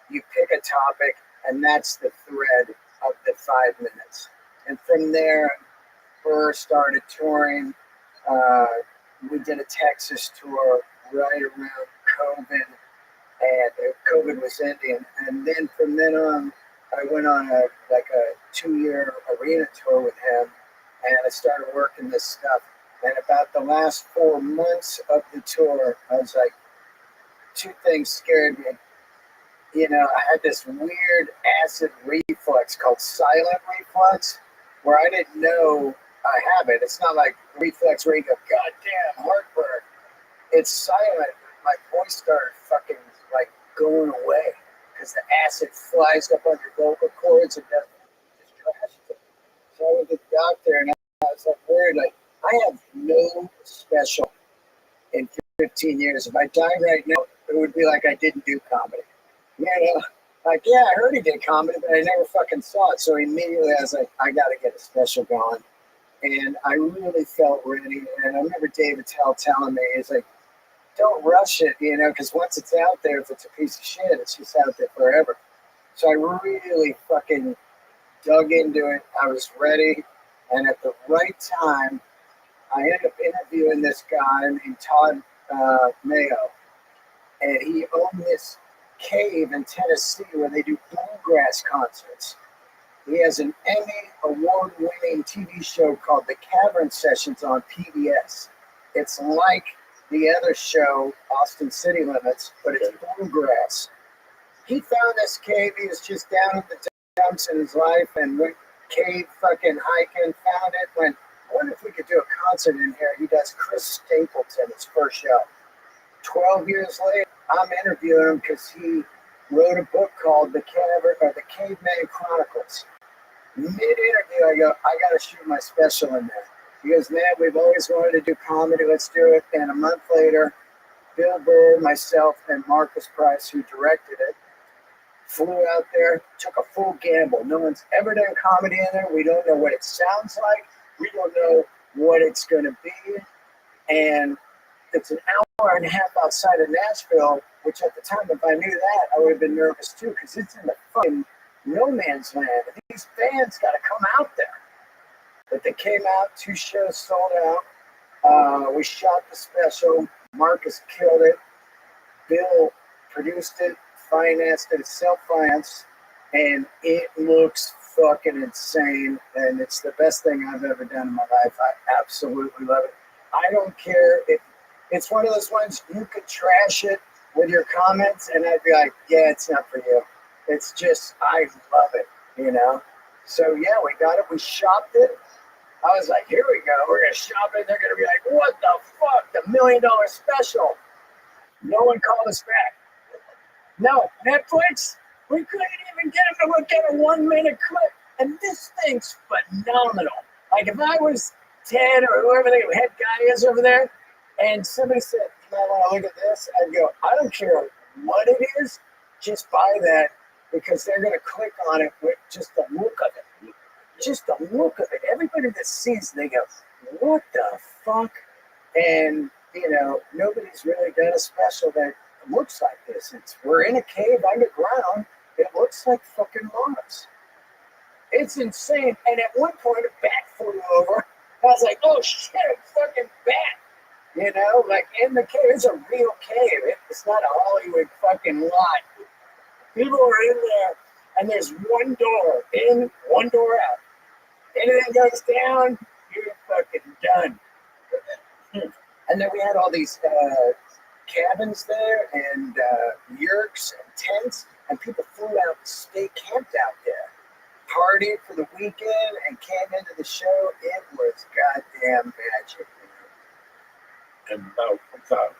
you pick a topic and that's the thread of the 5 minutes. And from there, Burr started touring. We did a Texas tour right around COVID, and COVID was ending. And then from then on, I went on a 2-year arena tour with him, and I started working this stuff. And about the last 4 months of the tour, I was like, two things scared me. You know, I had this weird acid reflux called silent reflux, where I didn't know I have it. It's not like reflex where you go, goddamn, heartburn. It's silent. My voice started fucking like going away because the acid flies up on your vocal cords and just trashes it. So I went to the doctor and I was like worried, like, I have no special in 15 years. If I died right now, it would be like I didn't do comedy. You know, like, yeah, I heard he did comedy, but I never fucking saw it. So immediately I was like, I got to get a special going. And I really felt ready. And I remember David Tell telling me, he's like, don't rush it, you know, because once it's out there, if it's a piece of shit, it's just out there forever. So I really fucking dug into it. I was ready. And at the right time, I ended up interviewing this guy named Todd Mayo. And he owned this cave in Tennessee where they do bluegrass concerts. He has an Emmy award-winning TV show called The Cavern Sessions on PBS. It's like the other show, Austin City Limits, but it's bluegrass. He found this cave. He was just down in the dumps in his life and went cave fucking hiking, found it, went, I wonder if we could do a concert in here. He does Chris Stapleton, his first show. 12 years later, I'm interviewing him because he wrote a book called The Caveman Chronicles. Mid-interview, I go, I got to shoot my special in there. He goes, man, we've always wanted to do comedy. Let's do it. And a month later, Bill Burr, myself, and Marcus Price, who directed it, flew out there, took a full gamble. No one's ever done comedy in there. We don't know what it sounds like. We don't know what it's going to be. And it's an hour and a half outside of Nashville, which at the time, if I knew that, I would have been nervous too, because it's in the fucking no man's land. And these bands got to come out there. But they came out, 2 shows sold out. We shot the special. Marcus killed it. Bill produced it, financed it, self-financed, and it looks fucking insane. And it's the best thing I've ever done in my life. I absolutely love it. I don't care if it's one of those ones you could trash it with your comments, and I'd be like, yeah, it's not for you. It's just, I love it, you know? So, yeah, we got it. We shopped it. I was like, here we go. We're going to shop it. They're going to be like, what the fuck? The $1 million special. No one called us back. No, Netflix, we couldn't even get them to look at a 1-minute clip. And this thing's phenomenal. Like, if I was Ted or whoever the head guy is over there, and somebody said, you might want to look at this, I'd go, I don't care what it is, just buy that, because they're going to click on it with just the look of it. Just the look of it. Everybody that sees it, they go, what the fuck? And, you know, nobody's really done a special that looks like this. We're in a cave underground. It looks like fucking Mars. It's insane. And at one point, a bat flew over. I was like, oh shit, a fucking bat. You know, like in the cave. It's a real cave. It's not a Hollywood fucking lot. People are in there, and there's one door in, one door out. Anything goes down, you're fucking done. And then we had all these cabins there and yurts and tents, and people flew out and stay camped out there. Partied for the weekend and came into the show. It was goddamn magic. And now it comes out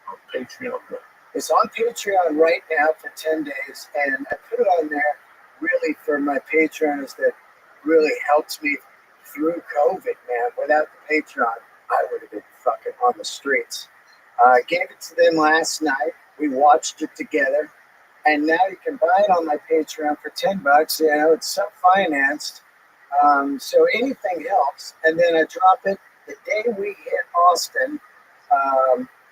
on Patreon. It's on Patreon right now for 10 days, and I put it on there really for my patrons that really helped me through COVID, man. Without the Patreon, I would have been fucking on the streets. I gave it to them last night. We watched it together, and now you can buy it on my Patreon for $10. You know, it's self-financed, so anything helps. And then I drop it the day we hit Austin,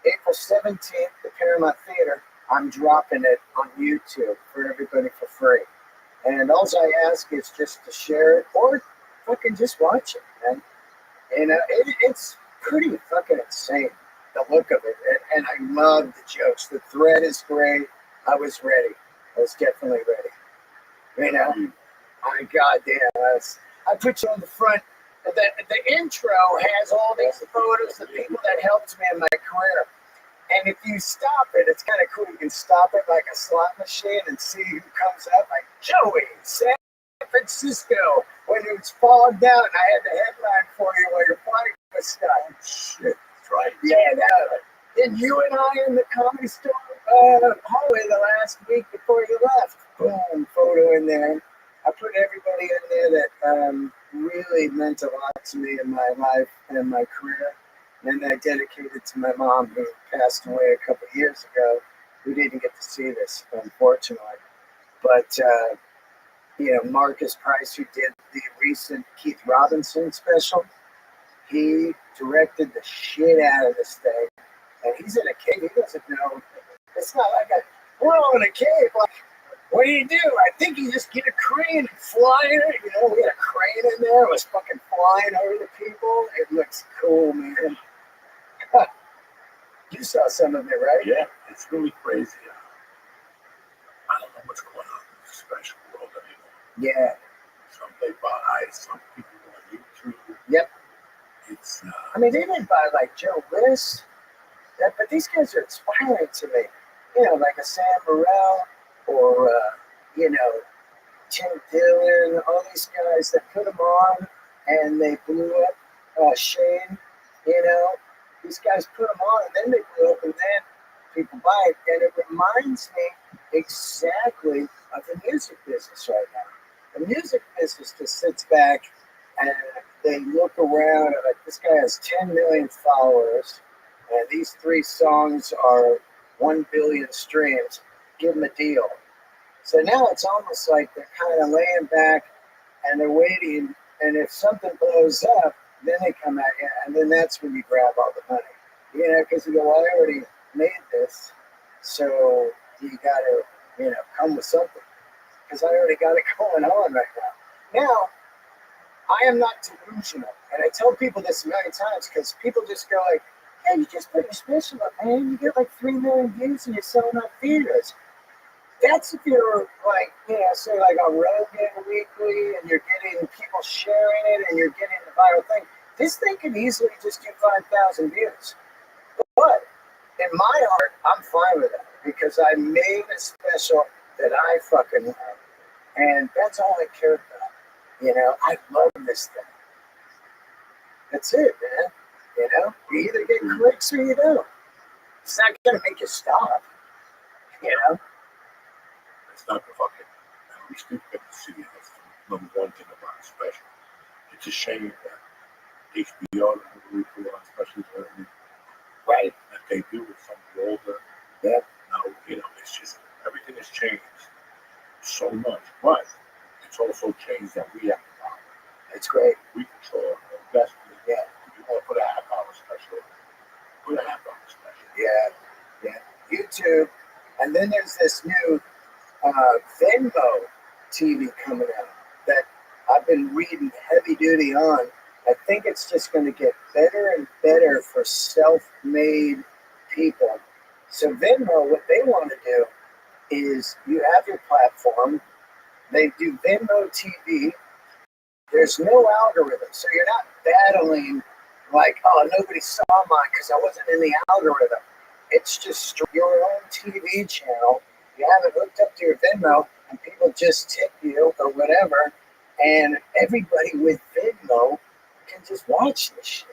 April 17th, the Paramount Theater. I'm dropping it on YouTube for everybody for free. And all I ask is just to share it or fucking just watch it, man. You know, it's pretty fucking insane, the look of it. And I love the jokes. The thread is great. I was ready. I was definitely ready. You know, my goddamn, I put you on the front. The intro has all these photos of people that helped me in my career. And if you stop it, it's kind of cool. You can stop it like a slot machine and see who comes up. Like Joey, San Francisco, when it was fogged out, and I had the headline for you while your flight was stuck. Shit, that's right. Yeah, then you and I in the Comedy Store hallway the last week before you left. Boom, photo in there. I put everybody in there that really meant a lot to me in my life and my career. And I dedicated to my mom, who passed away a couple of years ago. We didn't get to see this, unfortunately. But, you know, Marcus Price, who did the recent Keith Robinson special, he directed the shit out of this thing. And he's in a cave. He doesn't know. It's not like we're all in a cave. Like, what do you do? I think you just get a crane and fly it. You know, we had a crane in there. It was fucking flying over the people. It looks cool, man. You saw some of it, right? Yeah, it's really crazy. I don't know what's going on in this special world anymore. Yeah. Some they buy, some people on YouTube. Yep. It's. I mean, they didn't buy like Joe List, but these guys are inspiring to me. You know, like a Sam Burrell or you know, Tim Dillon, all these guys that put them on and they blew up. Shane, you know. These guys put them on, and then they blew up, and then people buy it. And it reminds me exactly of the music business right now. The music business just sits back, and they look around, and like, this guy has 10 million followers, and these 3 songs are 1 billion streams. Give them a deal. So now it's almost like they're kind of laying back, and they're waiting, and if something blows up, then they come at you, and then that's when you grab all the money. You know, because you go, well, I already made this, so you got to, you know, come with something. Because I already got it going on right now. Now, I am not delusional. And I tell people this a million times because people just go like, hey, you just put your special up, man. You get like 3 million views and you're selling out theaters. That's if you're like, you know, say like on Rogan Weekly and you're getting people sharing it and you're getting the viral thing. This thing could easily just do 5,000 views. But in my heart, I'm fine with that because I made a special that I fucking love. And that's all I care about. You know, I love this thing. That's it, man. You know, you either get clicks or you don't. It's not going to make you stop. You know? It's not the fucking. At least people get to see it. That's the number one thing about a special. It's a shame that HBO doesn't really put on specials or anything. Right. That they do with something older. Yeah. Now, you know, it's just everything has changed so much. But it's also changed that we have the power. It's great. We control our destiny. Yeah. If you want to put a half-hour special, put a half-hour special. Yeah. Yeah. YouTube. And then there's this new Venmo TV coming out that I've been reading heavy duty on. I think it's just going to get better and better for self-made people. So Venmo, what they want to do is you have your platform. They do Venmo TV. There's no algorithm, so you're not battling like, oh, nobody saw mine because I wasn't in the algorithm. It's just your own TV channel. You have it hooked up to your Venmo, and people just tip you or whatever, and everybody with Venmo can just watch this shit.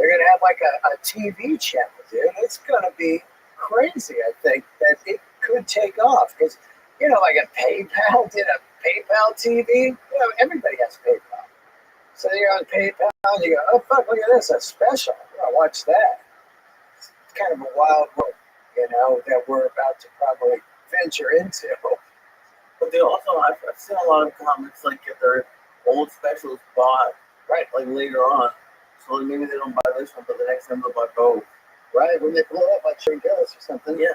They're gonna have like a TV channel, dude. It's gonna be crazy. I think that it could take off because like a PayPal did a PayPal TV. Everybody has PayPal. So you're on PayPal and you go, oh fuck, look at this, a special. I'll watch that. It's kind of a wild world, that we're about to probably venture into. But they also, I've seen a lot of comics like get their old specials bought, right, like later on. So maybe they don't buy this one, but the next time they'll buy both. Right, when they blow up like Shane Gillis or something, Yeah.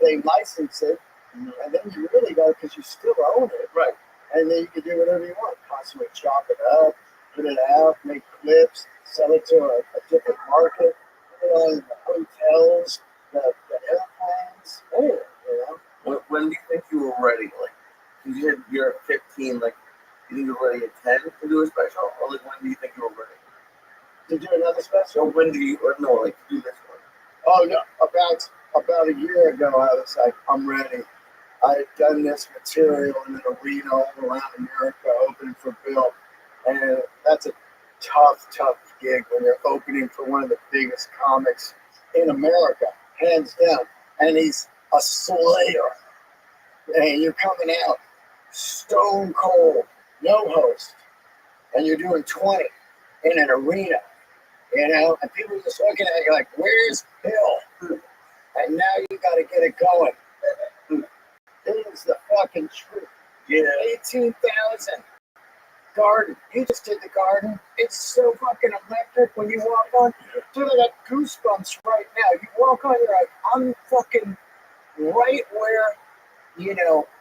they license it, and then you really go because you still own it. Right. And then you can do whatever you want. Possibly chop it up, put it out, make clips, sell it to a different market, put it on the hotels, the airplanes, anything, When do you think you were ready? Like, you're 15, like, you think you're ready at 10 to do a special? Or like, when do you think you were ready? To do another special? So when do you, or no, like, to do this one? Oh, no. About a year ago, I was like, I'm ready. I had done this material in an arena all around America, opening for Bill. And that's a tough gig when you're opening for one of the biggest comics in America, hands down. And he's a slayer. And you're coming out stone cold, no host. And you're doing 20 in an arena, and people are just looking at you like, where's Bill? And now you got to get it going. It is the fucking truth. Yeah. 18,000. Garden. You just did the Garden. It's so fucking electric when you walk on. Dude, I got goosebumps right now. You walk on, you're like, I'm fucking right where,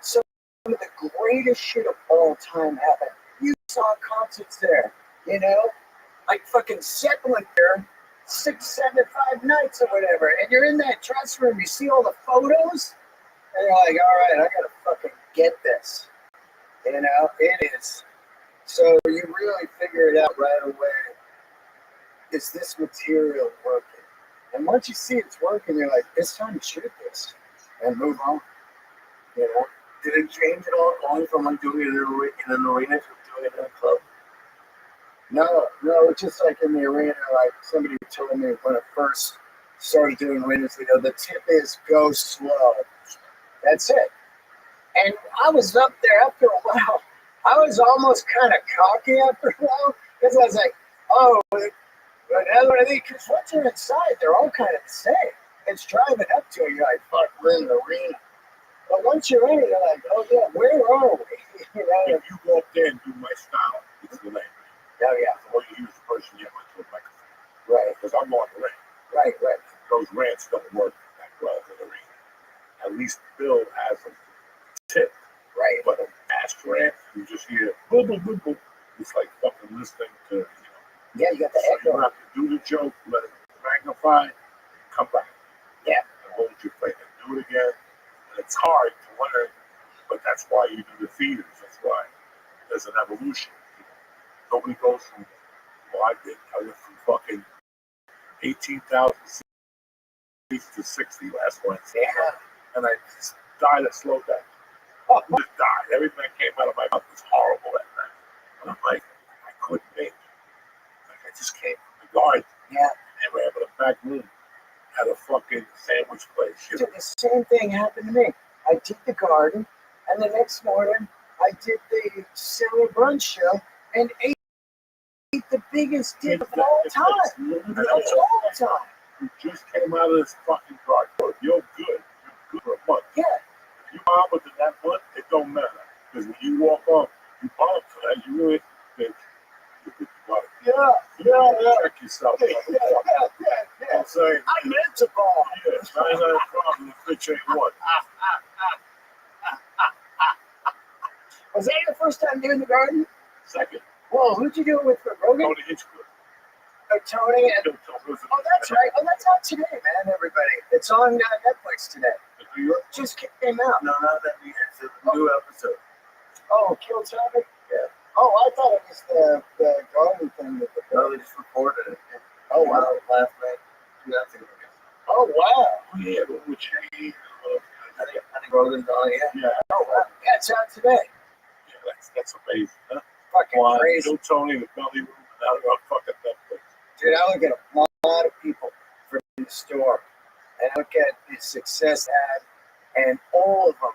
some of the greatest shit of all time happened. You saw concerts there, like fucking Zeppelin there, 6, 7, 5 nights or whatever. And you're in that dress room, you see all the photos, and you're like, all right, I gotta fucking get this. It is. So you really figure it out right away. Is this material working? And once you see it's working, you're like, it's time to shoot this and move on. Did it change at all going from like doing it in an arena to doing it in a club? No, it's just like in the arena, like somebody told me when I first started doing arenas, the tip is go slow. That's it. And I was up there after a while. I was almost kind of cocky after a while because I was like, oh, because once you're inside, they're all kind of the same. It's driving up to you, you're like, fuck, we're in the arena. But once you're in it, you're like, oh yeah, where are we? If you go up there and do my style, it's the lane. Oh yeah. Or you use the person you went to a microphone. Right. Because I'm on the rant. Right. Those rants don't work that well in the arena. At least Bill has a tip. Right. But a fast rant, you just hear boom, boom, boom, boom. It's like fucking listening to, Yeah, you got the so echo. you have to do the joke, let it magnify, come back. Yeah. And hold your plate and do it again. And it's hard to learn, but that's why you do the theaters. That's why there's an evolution. Nobody goes from, I went from fucking 18,000 seats to 60 last Wednesday. Yeah. And I just died a slow death. I just died. Everything that came out of my mouth was horrible that night. And I'm like, I couldn't make it. Like, I just came from the garden. Yeah. And we have a back room. Had a fucking sandwich place. Dude, the same thing happened to me. I did the Garden, and the next morning I did the Silver Brunch show and ate the biggest dip of all time. Of all time. You just came out of this fucking garden. You're good. You're good for a month. Yeah. If you bomb within that month, it don't matter. Because when you walk off, you bomb for that. You really think you're good to go. Yeah. Check yourself. Yeah. I'm saying, I meant to bomb. yeah, 99 problems, bitch ain't one. Was that your first time doing the Garden? Second, Whoa, who'd you do it with for Rogan? Tony Hitchcock. Tony and oh, that's right. Oh, that's out today, man. Everybody, it's on Netflix today. New York. Just came out. No, not that we it's a new episode. Oh, Kill Tony. Yeah. Oh, I thought it was the Garden thing that No, they just recorded it. Oh wow. Last night, 2 nights ago. Oh wow. Oh, yeah, but which I think Rogan's on it. yeah, Oh wow. Yeah, it's out today. that's amazing, huh? Fucking Wow. crazy. Kill Tony, the belly room, and now they're on fucking Netflix. Dude, I look at a lot of people from the store, and I look at the success ad, and all of them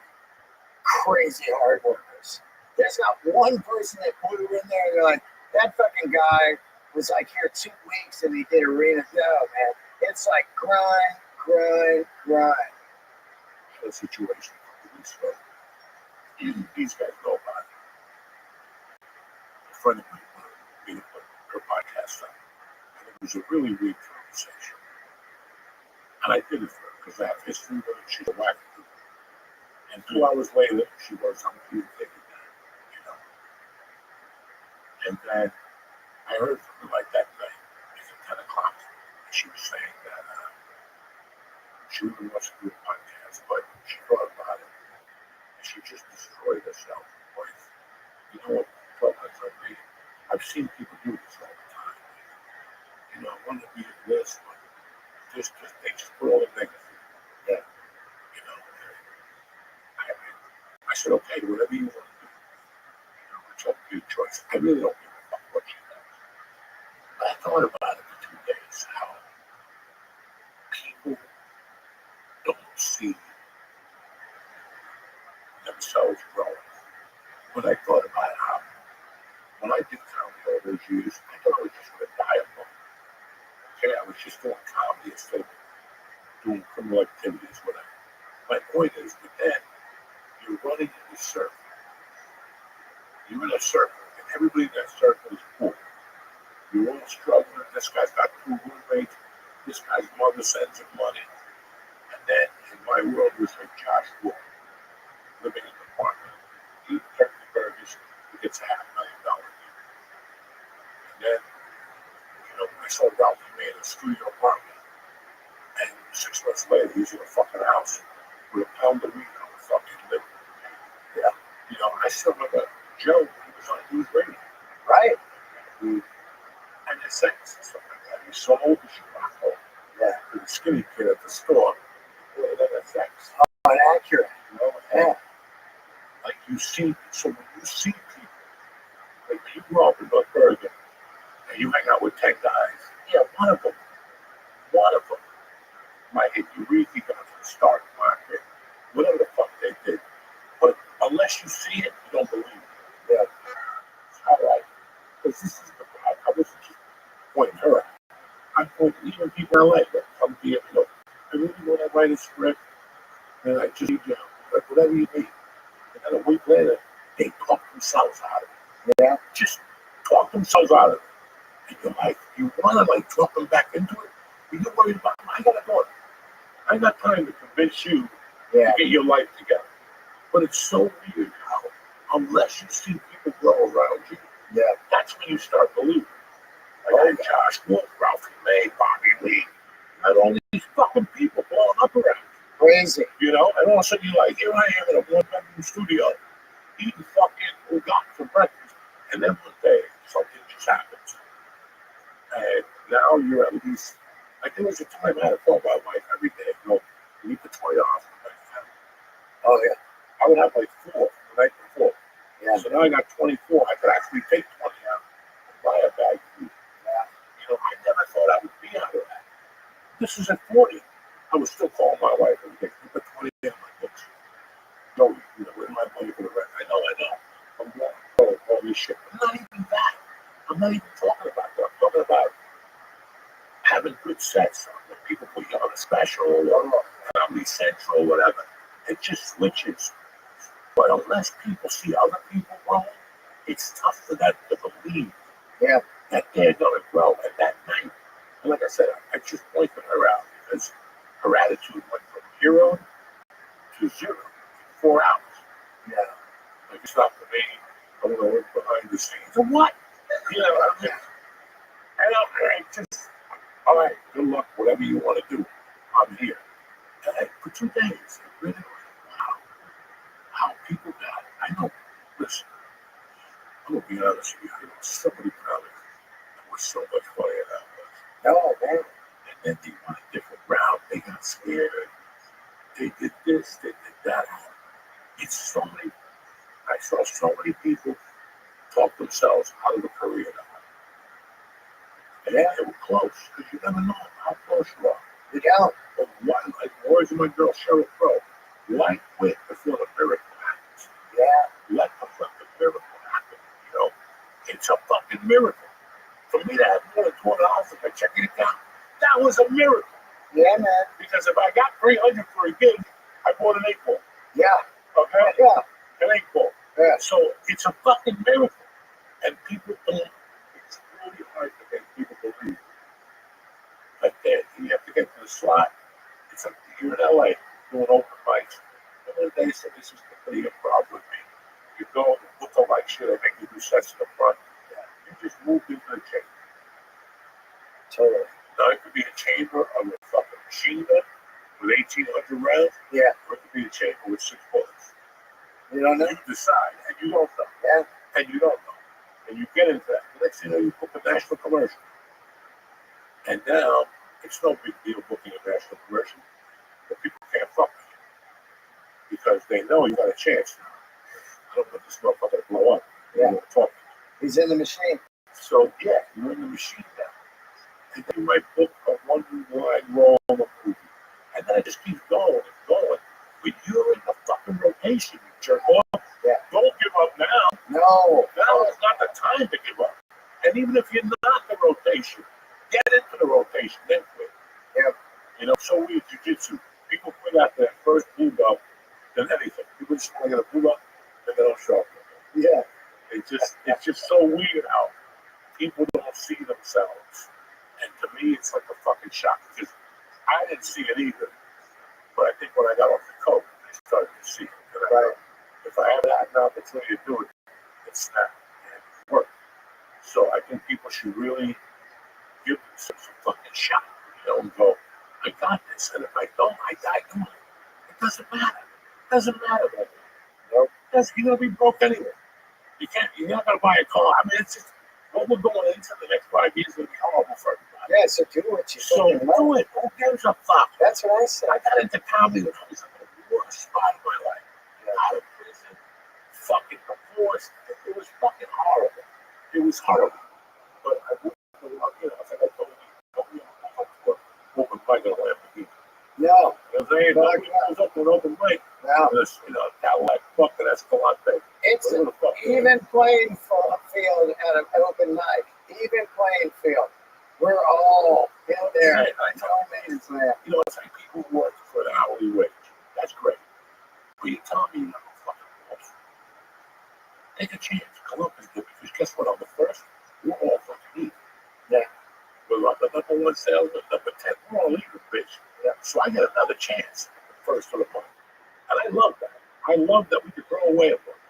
crazy hard workers. There's not one person that put it in there and they're like, that fucking guy was like here 2 weeks and he did arena. No, man. It's like grind, grind, grind. The situation. So, these guys know about it. A friend of mine wanted me to put her podcast up. And it was a really weird conversation. And I did it for her because I have history with her. She's a whack. And 2 hours later, she was on the taking that, you know. And then I heard from her like that night, at 10 o'clock. And she was saying that she really wants to do a podcast, but she thought about it. And she just destroyed herself. Like, you know what? I've seen people do this all the time. You know, I want to be this, but they just put all the negative. Yeah. You know, I said, okay, whatever you want to do. You know, it's up to your choice. I really don't give a fuck what you do. But I thought about it for 2 days, how people don't see themselves growing. But I thought about how when I did comedy all those years, I thought I was just going to die of book. Okay, I was just doing comedy instead of doing criminal activities, whatever. My point is, but then you're running in a circle. You're in a circle, and everybody in that circle is poor. You're all struggling. This guy's got 2 roommates. This guy's mother sends him money. And then in my world, it was like Josh Wolf, living in an apartment, eating turkey burgers, he gets $500,000 a year. And then, you know, I saw Ralphie made a studio apartment, and 6 months later, he's in a fucking house with a pound of weed on the fucking living room. Yeah. You know, I still remember Joe, he was on news radio. Right? And his sex and stuff like that. He sold the Chicago. Yeah. To the skinny kid at the store. Well, then that's sex. Oh, inaccurate. You know? Yeah. Like you see, so when you see people, like when you grow up in North Bergen and you hang out with 10 guys, yeah, one of them might hit you really down to the start market, whatever the fuck they did. But unless you see it, you don't believe it. Yeah. It's all right. Because this is the problem. I wasn't just pointing her out. I'm pointing even people I like that come here, you know, I really want to write a script and I just need you, like whatever you need. And then a week later, they talk themselves out of it. Yeah. Just talk themselves out of it. And you're like, you want to like talk them back into it, but you're worried about them. I got to go. I got time to convince you to get your life together. But it's so weird how, unless you see people grow around you, that's when you start believing. Like Josh Wolf, Ralphie May, Bobby Lee, and all these fucking people blowing up around you. Crazy. You know, and all of a sudden you're like, here I am in a 1-bedroom studio eating fucking ugat for breakfast. And then one day, something just happens. And now you're at least, like there was a time I had to call my wife every day. You know, you need the 20 off. Oh, yeah. I would have like 4 the night before. Yeah. So now I got 24. I could actually take 20 out and buy a bag of food. Yeah. You know, I never thought I would be out of that. This is at 40. I was still calling my wife and getting the 20 in my books. No, you know, where's my money for the rent? I know. I'm going all this shit. I'm not even that. I'm not even talking about that. I'm talking about having good sets when people put you on a special or Comedy Central, whatever. It just switches. But unless people see other people growing, it's tough for them to believe that they're going to grow at that night. And like I said, I just pointed her out because her attitude went from hero to 0 in 4 hours. Yeah. Like it's not for me. I want to work behind the scenes. So what? You know, I just, all right, good luck, whatever you want to do. I'm here. And for 2 days, it really was how people got it. I know, listen, I'm going to be honest with you. I know somebody probably that was so much funnier than I was. No, man. And then they went a different route. They got scared. They did this, they did that. It's so many, I saw so many people talk themselves out of a career. And they were close, because you never know how close you are. You don't. But what, like the words of my girl Cheryl Crow, why quit before the miracle happens? Yeah. Let the fucking miracle happen, you know? It's a fucking miracle. For me to have more than $200 in my checking account, that was a miracle. Yeah, man. Because if I got $300 for a gig, I bought an 8-ball. Yeah. Okay? Yeah. An 8-ball. Yeah. So it's a fucking miracle. And people don't, it's really hard to make people believe that you have to get to the slot. It's like you're in LA doing open mics. And then they say, this is completely improv with me. You go, look like shit, I make you do sets in the front. You just moved into the chamber. Totally. Now it could be a chamber of a fucking machine gun with 1,800 rounds. Yeah. Or it could be a chamber with 6 bullets. You don't know? You decide, and you don't know. Yeah. And you don't know. And you get into that. The next thing you know, you book a national commercial. And now, it's no big deal booking a national commercial. But people can't fuck with you. Because they know you got a chance now. I don't want this motherfucker to blow up. Yeah. You know, talk. He's in the machine. So, yeah, you're in the machine now. And then you might book a one-line role in a movie. And then it just keeps going and going. But you're in the fucking rotation, you jerk off. Yeah. Don't give up now. No. Now is not the time to give up. And even if you're not in the rotation, get into the rotation, then quit. Yeah. You know, so weird jiu-jitsu. People quit after that first blue belt than anything. People just want to get a blue belt and they don't show up. Yeah. It's just so weird how people don't see themselves. And to me, it's like a fucking shock because I didn't see it either. But I think when I got off the coke, I started to see it. And Right. If I had an opportunity to do it, it snapped and it worked. So I think people should really give themselves a fucking shot, you know, and go, I got this. And if I don't, I die doing it. It doesn't matter. It doesn't matter. Nope. You're going to be broke anyway. You're not going to buy a car. I mean, it's just, what we're going into the next 5 years is going to be horrible for everybody. Yeah, so do what you So fucking love. do it. Who gives a fuck? That's what I said. I got into comedy when I was in the worst spot of my life. Out of prison, fucking divorced. It was fucking horrible. It was horrible. But I wouldn't, you know, I think I told you, open mic on a Lamborghini. No. You know what I'm saying? Nobody goes up to an open mic. No. This, you know, Cadillac fucking Escalante. It's Whatever the fuck. even playing field at an open mic. Even playing field. We're all in there. Hey, I No man's land. You know, it's like people who work for an hourly wage. That's great. But you tell me you're not a fucking boss. Take a chance. Come up and give it. Because guess what? On the first, we're all fucking eating. Yeah. We're like the number 1 salesman, number 10. We're all eating, bitch. Yeah. So I get another chance first of the month. And I love that. I love that we can throw away a month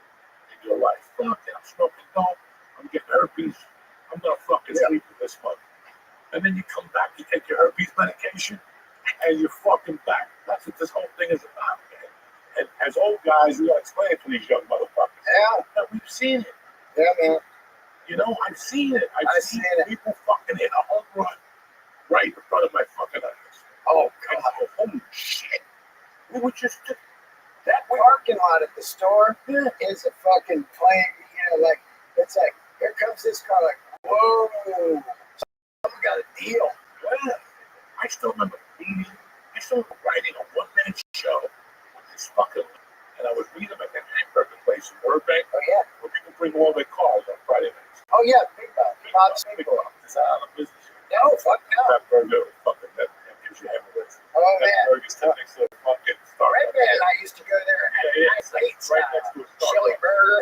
in your life. Fuck it. I'm smoking dope. I'm getting herpes. I'm not fucking sleeping this month. And then you come back, you take your herpes medication, and you're fucking back. That's what this whole thing is about, man. And as old guys, we gotta explain it to these young motherfuckers. Yeah. That we've seen it. Yeah, man. You know, I've seen it. I've seen it. people fucking hit a home run right in front of my fucking eyes. Oh, And God. I go, holy shit. We were just That parking lot at the store is a fucking plane, you know, like, it's like, here comes this car, like, whoa, someone got a deal. well, I still remember writing a one-man show with this fucking, and I would meet him at that hamburger place in Burbank, Oh, yeah. where people bring all their cars on Friday nights. Oh, yeah, Big Bob. Bob's Big People. Bob. It's out of business. No, fuck no. That burger fucking that gives you hemorrhoids. Oh, That man. burger's right next to the fucking Starbucks. Red Man, I used to go there and have Yeah, nice it's like eats, right next to a Starbucks. chili burger.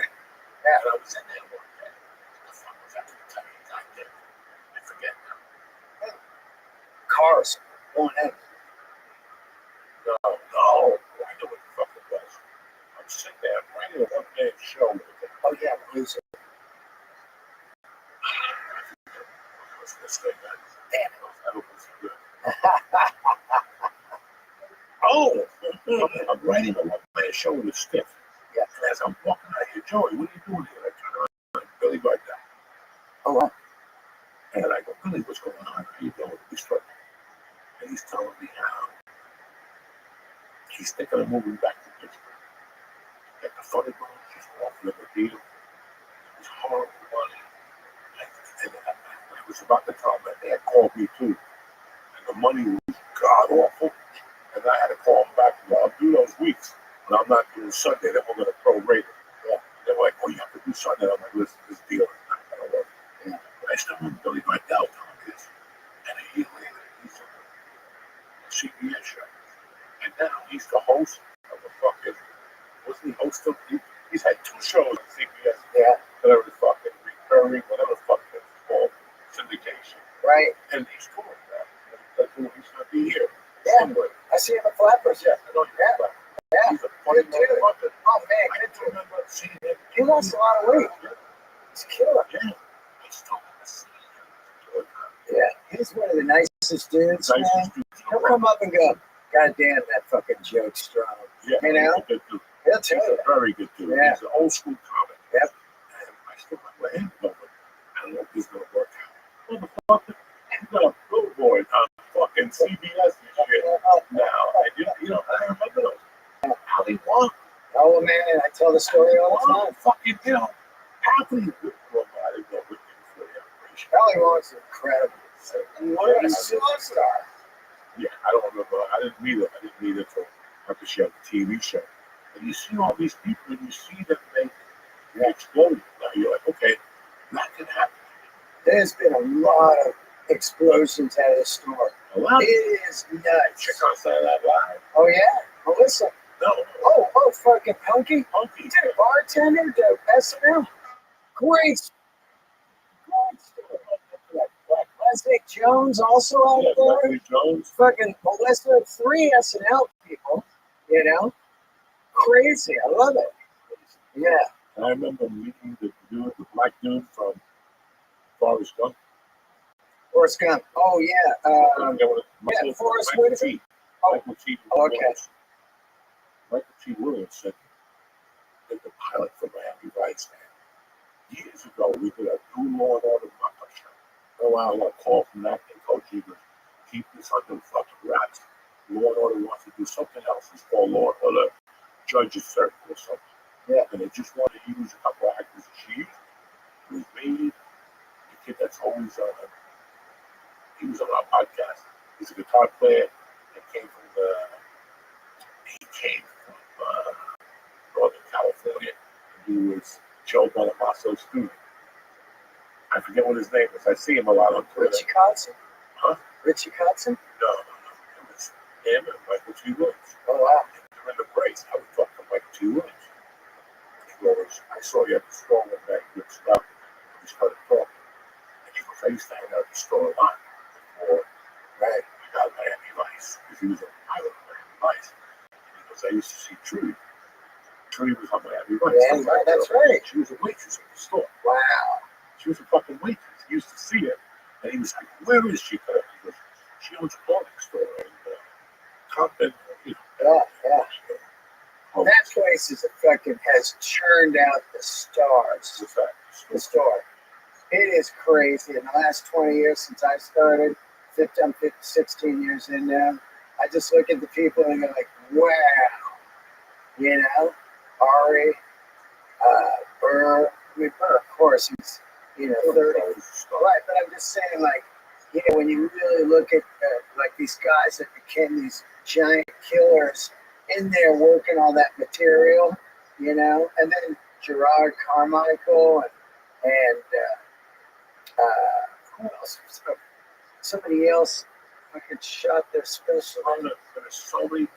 And I was in there one day. The fuck was that? I forget now. Cars going in. No, I know what the fuck it was. I'm sitting there writing a one-man show with it. Oh, yeah, Loser. What's this thing, man? Damn it, I hope it's good. Oh, I'm writing a one-man show with a stiff. Yeah. And as I'm walking out here, Joey, what are you doing here? I turn around, Billy right there. Oh, wow. And I go, Billy, what's going on? How you doing? He's struggling. And he's telling me how he's thinking of moving back to Pittsburgh. Like the funny bone, he's offering him a deal. It was horrible money. And I it was about the time that they had called me too. And the money was god awful. And I had to call them back. Well, I'll do those weeks, but I'm not doing Sunday. Then we're going to prorate it. Yeah. They were like, oh, you have to do Sunday. I'm like, listen, this deal is not going to work. Yeah. But I still remember Billy Vidal telling me this. And a year later, he's on a CBS show. And now he's the host of a fucking, wasn't he host of, he's had 2 shows on CBS. Yeah. Whatever the fucking recurring, whatever the fuck it's called, syndication. Right. And he's touring that. He's going to be here. Yeah. I see him at Flappers. Yeah, I know he's Yeah. He's a funny motherfucker. Oh, man. I don't remember seeing him. He lost a lot of weight. He's killer. Yeah. I still haven't seen him. Yeah. He's one of the nicest dudes, man. Nicest dudes. He'll come up and go, God damn, that fucking joke's strong. Yeah, you know? he's a good dude. He'll tell He's you. a very good dude. Yeah. He's an old school comic. Yep. And I still remember him going, I don't know if this is going to work out. Motherfucker, you got a billboard on fucking CBS and shit now. And you know, I remember those. How they walk. Oh, man, I tell the story all the time. Fucking, you know, how can you do it? I didn't know what for the operation. Charlie Wong's incredible. And what a superstar. Yeah, I don't remember. I didn't meet her until after she had the TV show. And you see all these people and you see them they explode. Now you're like, okay, that can happen. There's been a lot of explosions at the store. A lot. It is nuts. Check out Saturday Night Live. Oh, yeah? Melissa. No. Oh, fucking Punky. Punky. Dude, bartender to SNL. Great store. Leslie Jones also out there. Leslie Jones. Fucking Melissa, 3 SNL people, you know? Crazy. I love it. Yeah. And I remember meeting the black dude from Forrest Gump. Forrest Gump. Oh, yeah. Michael, Forrest Michael Whitaker. T. Oh, Michael T. okay. Williams. Michael T. Williams said that the pilot for Miami Vice, man. Years ago, we did a new Law and Order mock-up show. Oh, wow. I got a call from that and coach. He goes, keep this under the fucking wraps. Law and Order wants to do something else. It's called Law and Order Judges Circle or something. Yeah. And they just want to use a couple of actors that she used. It was me, the kid that's always he was on our podcast. He's a guitar player that came from Northern California. He was Joe Bonamasso's student. I forget what his name is. I see him a lot on Twitter. Richie Kotzen? Huh? Richie Kotzen? No. It was him and Michael T. Williams. Oh, wow. During the breaks, I would talk to Michael T. Williams. He goes, I saw you at the store with that good stuff. We started talking. And he goes, I used to hang out at the store a lot before I got Miami Vice. Because he was a pilot of Miami Vice. And he goes, I used to see Trudy. Trudy was on Miami Vice. Yeah, that's right. She was a waitress at the store. Wow. She was a fucking waitress. He used to see her. And he was like, where is she? He goes, she owns a clothing store in Compton. You know, yeah. That place is has churned out the stars. The store. It is crazy. In the last 20 years since I started, I'm 16 years in now, I just look at the people and go like, wow. You know, Ari, Burr. I mean, Burr, of course, he's, 30. Right, but I'm just saying, like, when you really look at, like, these guys that became these giant killers in there working all that material, and then Gerard Carmichael and who else? Somebody else fucking shot their special. There's so many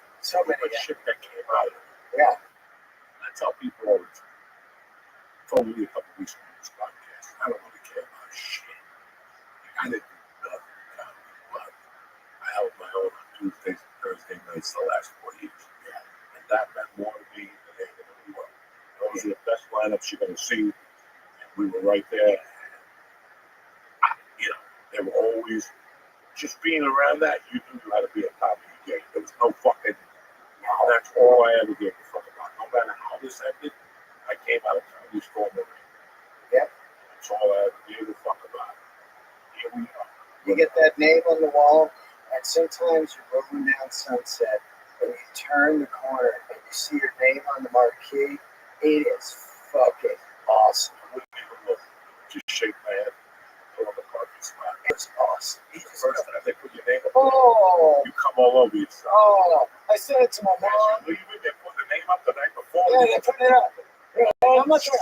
shit that came out of it. Yeah. I tell people all the time. I told me a couple weeks ago this podcast, I don't really care about shit. I didn't do nothing. But I held my own on Tuesdays and Thursday nights the last 4 years. Yeah. And that meant more to me than anything in the world. Those are the best lineups you're going to see. And we were right there. They were always, just being around that, you knew you had to be a top of your game. There was no fucking, that's all I ever gave a fuck about. No matter how this ended, I came out of Comedy Store Marine. Yep. That's all I ever gave a fuck about. Here we are. You get that name on the wall, and sometimes you're rolling down Sunset, and you turn the corner, and you see your name on the marquee. It is fucking awesome. I wouldn't even look. Just shake my head, pull on the carpet, smile. first time they put your name up, Oh, you come all over yourself. oh, I sent it to my As mom. you leave it, they put the name up the night before. Yeah, they put it up. Yeah, Oh, how much? shit.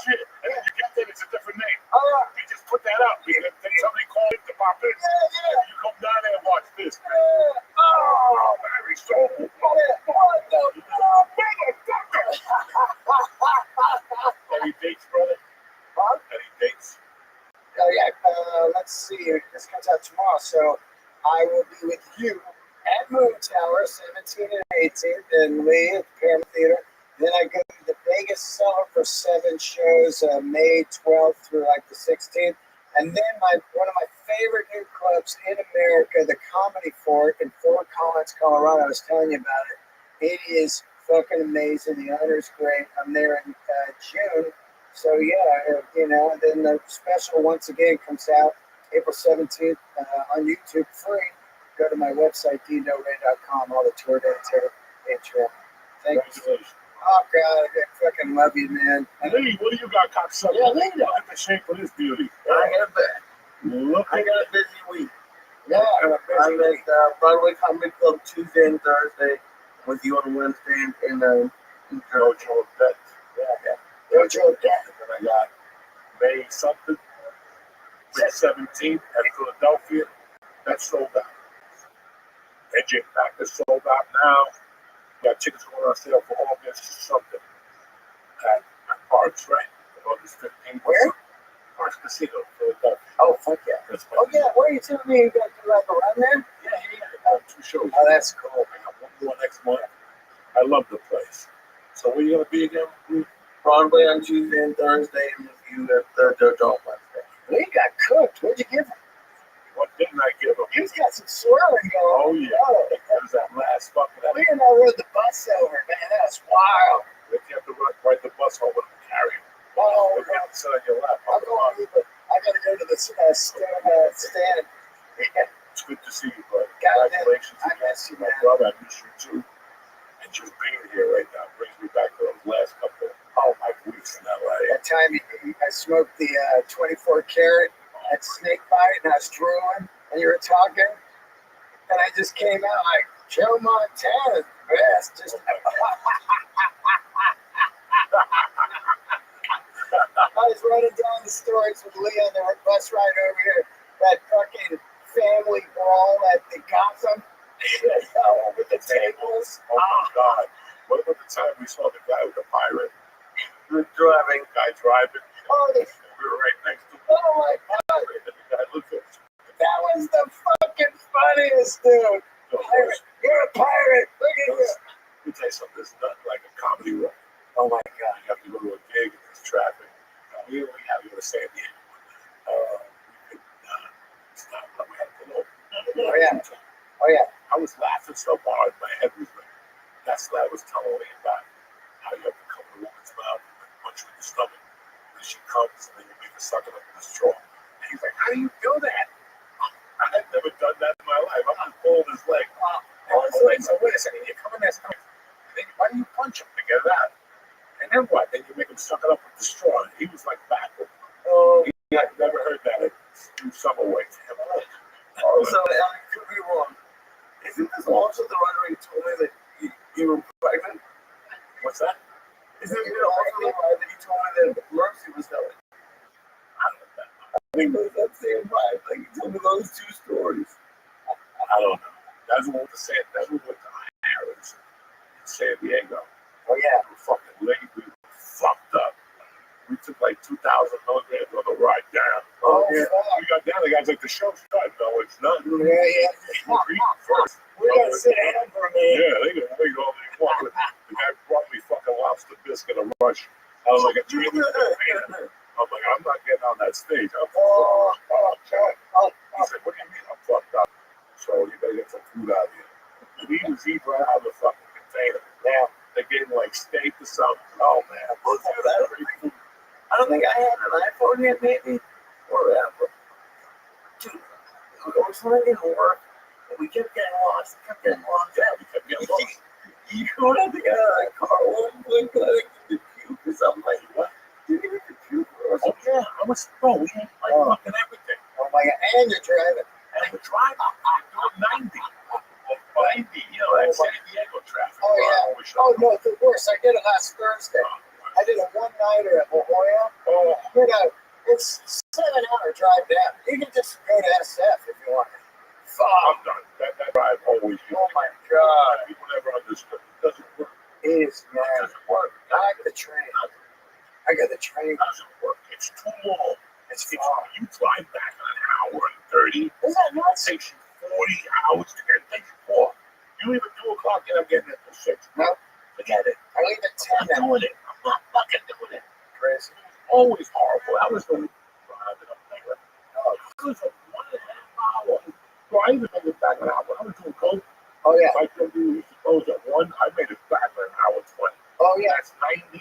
And then you get there, it's a different name. Oh, You just put that up. Then somebody called it to pop in. yeah. You come down there and watch this. Oh, Very soul. what the Motherfucker! Any dates, brother? Huh? Any dates? Oh yeah, let's see. This comes out tomorrow, so I will be with you at Moon Tower, 17th and 18th, in Lee at the Paramount Theater. Then I go to the Vegas Cellar for 7 shows, May 12th through like the 16th. And then one of my favorite new clubs in America, the Comedy Fort in Fort Collins, Colorado. I was telling you about it. It is fucking amazing. The owner's great. I'm there in June. So yeah, then the special once again comes out April 17th on YouTube free. Go to my website, dnoray.com, all the tour dates are Patreon. Thank you. Congratulations. Oh God, I fucking love you, man. Lee, what do you got, cocksucker? Yeah, Lee. Look at the shape of this beauty. I have that. Look I at got a busy week. Yeah, I'm at Broadway Comedy Club Tuesday and Thursday with you on Wednesday in Rothschild. Yeah. Rothschild. And then I got May something, May 17th at Philadelphia. That's sold out. AJ Pack is sold out now. Got tickets going on sale for August something at Parks, right? August 15th. Where? Parks Casino, Philadelphia. Oh, fuck yeah. That's Oh, yeah. What are you telling me? You got to do like a run there? Yeah. I have 2 shows. Oh, that's cool. I got one more next month. I love the place. So where you gonna be again? Broadway on Tuesday and Thursday, and with you at the Dome Wednesday. We got cooked. What'd you give him? What didn't I give him? He's got some swirling going. Oh yeah. That was that last fucking. We and I rode the bus over, man. That was wild. If you have to ride the bus home with him, carry him. Oh, If you have to sit on your lap. I'm going to I got to go to the stand. Yeah. It's good to see you, bud. God, Congratulations. I miss you, My man. brother, I miss you too. And just being here right now brings me back to those last couple weeks in LA. That time I smoked the 24 karat at Snake Bite, and I was drooling, and you were talking, and I just came out like Joe Montana's best. Just I was running down the stories with Lee on the bus ride over here. That fucking family brawl at the Gotham with the tables. Oh my God. What about the time we saw the guy with the pirate? Driving. Guy driving. Oh, We were right next to him. oh my God. And the guy looked at us. That was the fucking funniest dude. Pirate. You're a pirate. Look at you. Let me tell you something. This is not like a comedy room. Oh my God. You have to go to a gig and there's traffic. We only have to go to San Diego. We could stop. We had to pull over. Oh, yeah. Oh, yeah. I was laughing so hard, my head was like, that's what I was telling me about how you have to come to a woman's mouth and punch her in the stomach. And she comes and then you make her suck it up in the straw. And he's like, how do you do that? I had never done that in my life. I'm just pulling his leg. So wait a second, you come in there, and then why do you punch him to get it out? And then what? Then you make him suck it up with the straw. And he was like backward. Oh, I've never heard that at summer weight. also, I could be wrong. Isn't this also the one where you told me that you were pregnant? What's that? Isn't it also the one that you told me that Mercy was telling? I don't know. I think it was that same vibe. Like you told me those 2 stories. I don't know. That's what the Harris in San Diego. Oh yeah. We fucking late. We fucked up. We took like 2,000 milligrams on the ride down. Oh yeah. We got down. The guy's like, the show's done. No, it's not. Yeah, yeah. First. We're gonna sit down for a minute. Yeah, they can wait all they want. The guy brought me fucking lobster biscuit and rush. I was like, I'm like, I'm not getting on that stage. I'm fucked up. He said, what do you mean I'm fucked up? So you better get some food out of here. He was eating right out of the fucking container. Now they gave him like steak or something. Oh man, I don't think I had an iPhone yet, maybe. Or whatever. Dude, I was trying to work, and we kept getting lost. Yeah, we kept getting lost. You know what I think I had that car one point, but I think the puke or something like what? Did you get the puke or Oh something? yeah, I was bro. We had like fucking everything. Oh my God, and you're driving. And we're driving. Oh no, the worst. I did it last Thursday. I did a one-nighter at La Jolla. Oh, It's 7-hour drive down. You can just go to SF if you want. I'm done. That drive always. Oh my God. People never understood. It doesn't work. It is, It man. doesn't work. I like the train. I got the train. It doesn't work. It's too long. It's It's, far. you drive back in an hour and 30. Is that It nuts? takes you 40 hours to get. It takes you 4. You leave at 2 o'clock and I'm getting it till 6. No. Forget it. I leave at I'm 10 not doing it. I'm not fucking doing it. Crazy. Always horrible. I was going to drive it up there. It was a 1.5 hour drive and get back an hour. I was doing coke. Oh yeah. If I could do suppose at 1, I made it back in an hour 20. Oh yeah. That's 90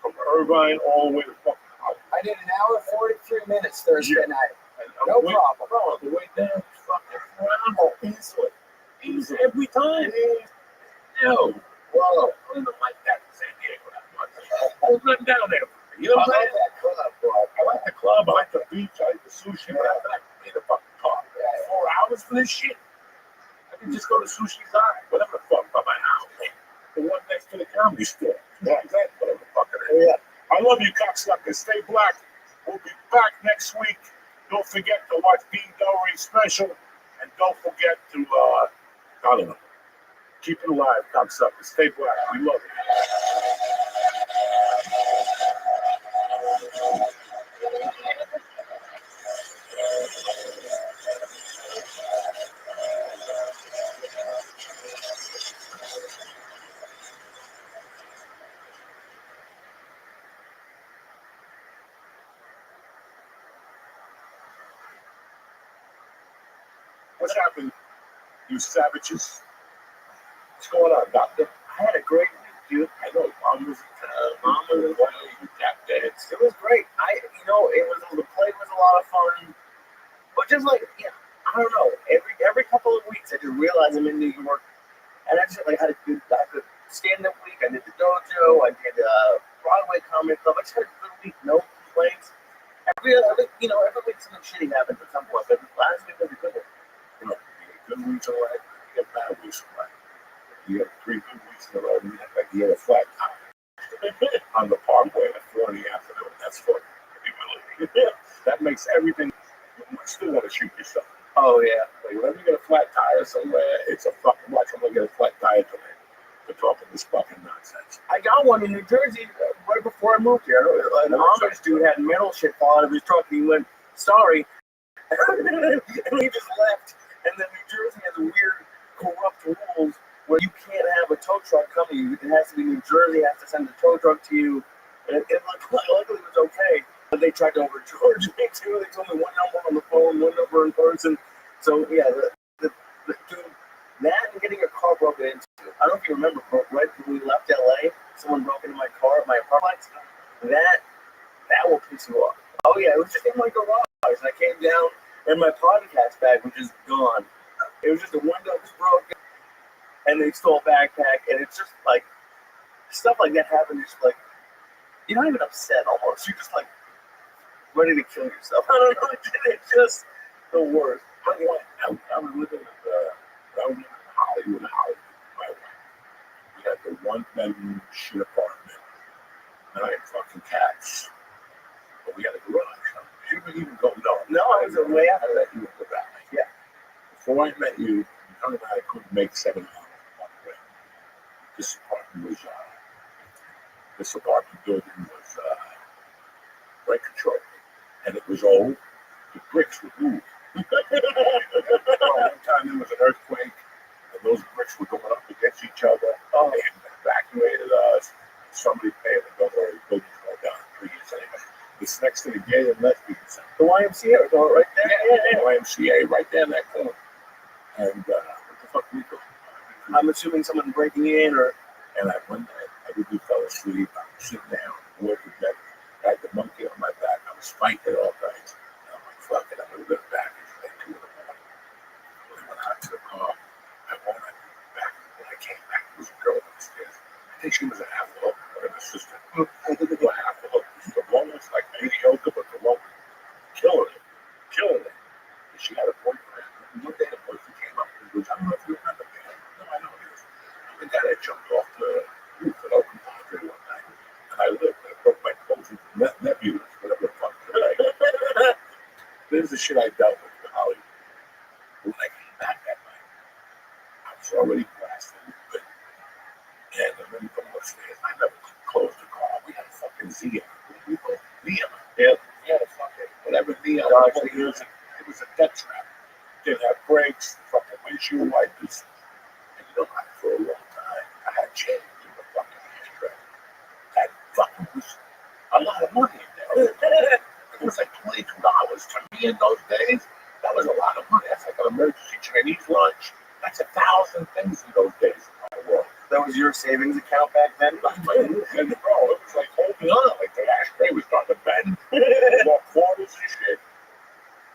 from Irvine all the way to fucking house. I did an hour 43 minutes Thursday night. And No the way, problem. No, the way down, fucking phenomenal. Easily. Easy every time. No. Whoa. I don't even like that in San Diego that much. I was running down there. You know I what I'm like saying? that club, bro. I like the club, I like the beach, I like the sushi, but I like to be in the fucking car. 4 hours for this shit. I can just go to Sushi Zai, whatever the fuck, by my house. The one next to the comedy store. Yeah, exactly, whatever the fuck it is. Yeah. I love you, cocksuckers. Stay black. We'll be back next week. Don't forget to watch Dean Delry's special. And don't forget to, I don't know, keep it alive, cocksuckers. Stay black. We love you. What's happened, you savages? What's going on, doctor? I had a great week, dude. I know mom was you tap dance. It was great. The play was a lot of fun. But just like, yeah, I don't know. Every couple of weeks, I just realize I'm in New York, and I just like had a good stand-up week. I did the dojo. I did Broadway comedy club. I just had a good week. No complaints. Every week something shitty happens at some point. But last week was a good one. You know, you get good weeks in life, you get bad weeks in life. You get 3 good weeks in a row, and you have like you had a flat tire on the parkway at 4 in the afternoon. That's fun. That makes everything. You still want to shoot yourself. Oh yeah. Like, whenever you get a flat tire somewhere, it's a fucking watch. I'm gonna get a flat tire today. They're talking this fucking nonsense. I got one in New Jersey right before I moved here. An Amish dude had metal shit fall out of his truck, and he went, "Sorry," and he just left. And then New Jersey has a weird, corrupt rules where you can't have a tow truck come to you. It has to be New Jersey has to send a tow truck to you. And luckily it was okay, but they tried to overcharge me too. They told me one number on the phone, one number in person. So yeah, the dude, that and getting a car broken into. I don't know if you remember, but right when we left LA, someone broke into my car, my apartment. That will piss you off. Oh yeah, it was just in my garage, and I came down, and my podcast bag was just gone. It was just the window was broken, and they stole a backpack, and it's just like stuff like that happened. Just like you're not even upset almost. You're just like ready to kill yourself. I don't know. It's just the worst. I was living in Hollywood, my wife. We had the 1-bedroom shit apartment. 9 fucking cats. But we had a garage. You didn't even go, No, I was away I after let you in the back. Yeah. Before I met you, I couldn't make $7 one way. This apartment building was rent control. And it was old. The bricks would move. One time there was an earthquake, and those bricks were going up against each other. Oh, they evacuated us. Somebody paid the bill, or the building went down 3 years anyway. It's next to the gay and lesbian center. The YMCA was all right there. Yeah. YMCA right there in that corner. And what the fuck we do? I'm assuming someone breaking in or. And one night, everybody fell asleep. I was sitting down, bored to death. I had the monkey on my back. I was fighting all night. And I'm like, fuck it, I'm going to go back. It's like 2 in the morning. When I went out to the car, I went back. When I came back, there was a girl upstairs. I think she was a half hook, or my sister. I think it was a half hook. The one was like mediocre, but the one was killing it. And she had a boyfriend. And one day the boyfriend came up and he goes, I don't know if you remember me. No, I know he was the guy that jumped off the roof. Nebulous, whatever the fuck. Right? This is the shit I dealt with in Hollywood. When I came back that night, I was already blasted. And I remember going upstairs. I never closed the car. We had a fucking Zia. Neon. Yeah. We had a fucking whatever Neon. It was a death trap. Didn't have brakes, fucking windshield wipers. And you know, for a long time, I had change in the fucking ashtray. That fucking was a lot of money in there. It was like $22 to me in those days. That was a lot of money. That's like an emergency Chinese lunch. That's 1,000 things in those days in my world. That was your savings account back then? And bro, it was like holding on. Like the ashtray was starting to bend. More quarters and shit.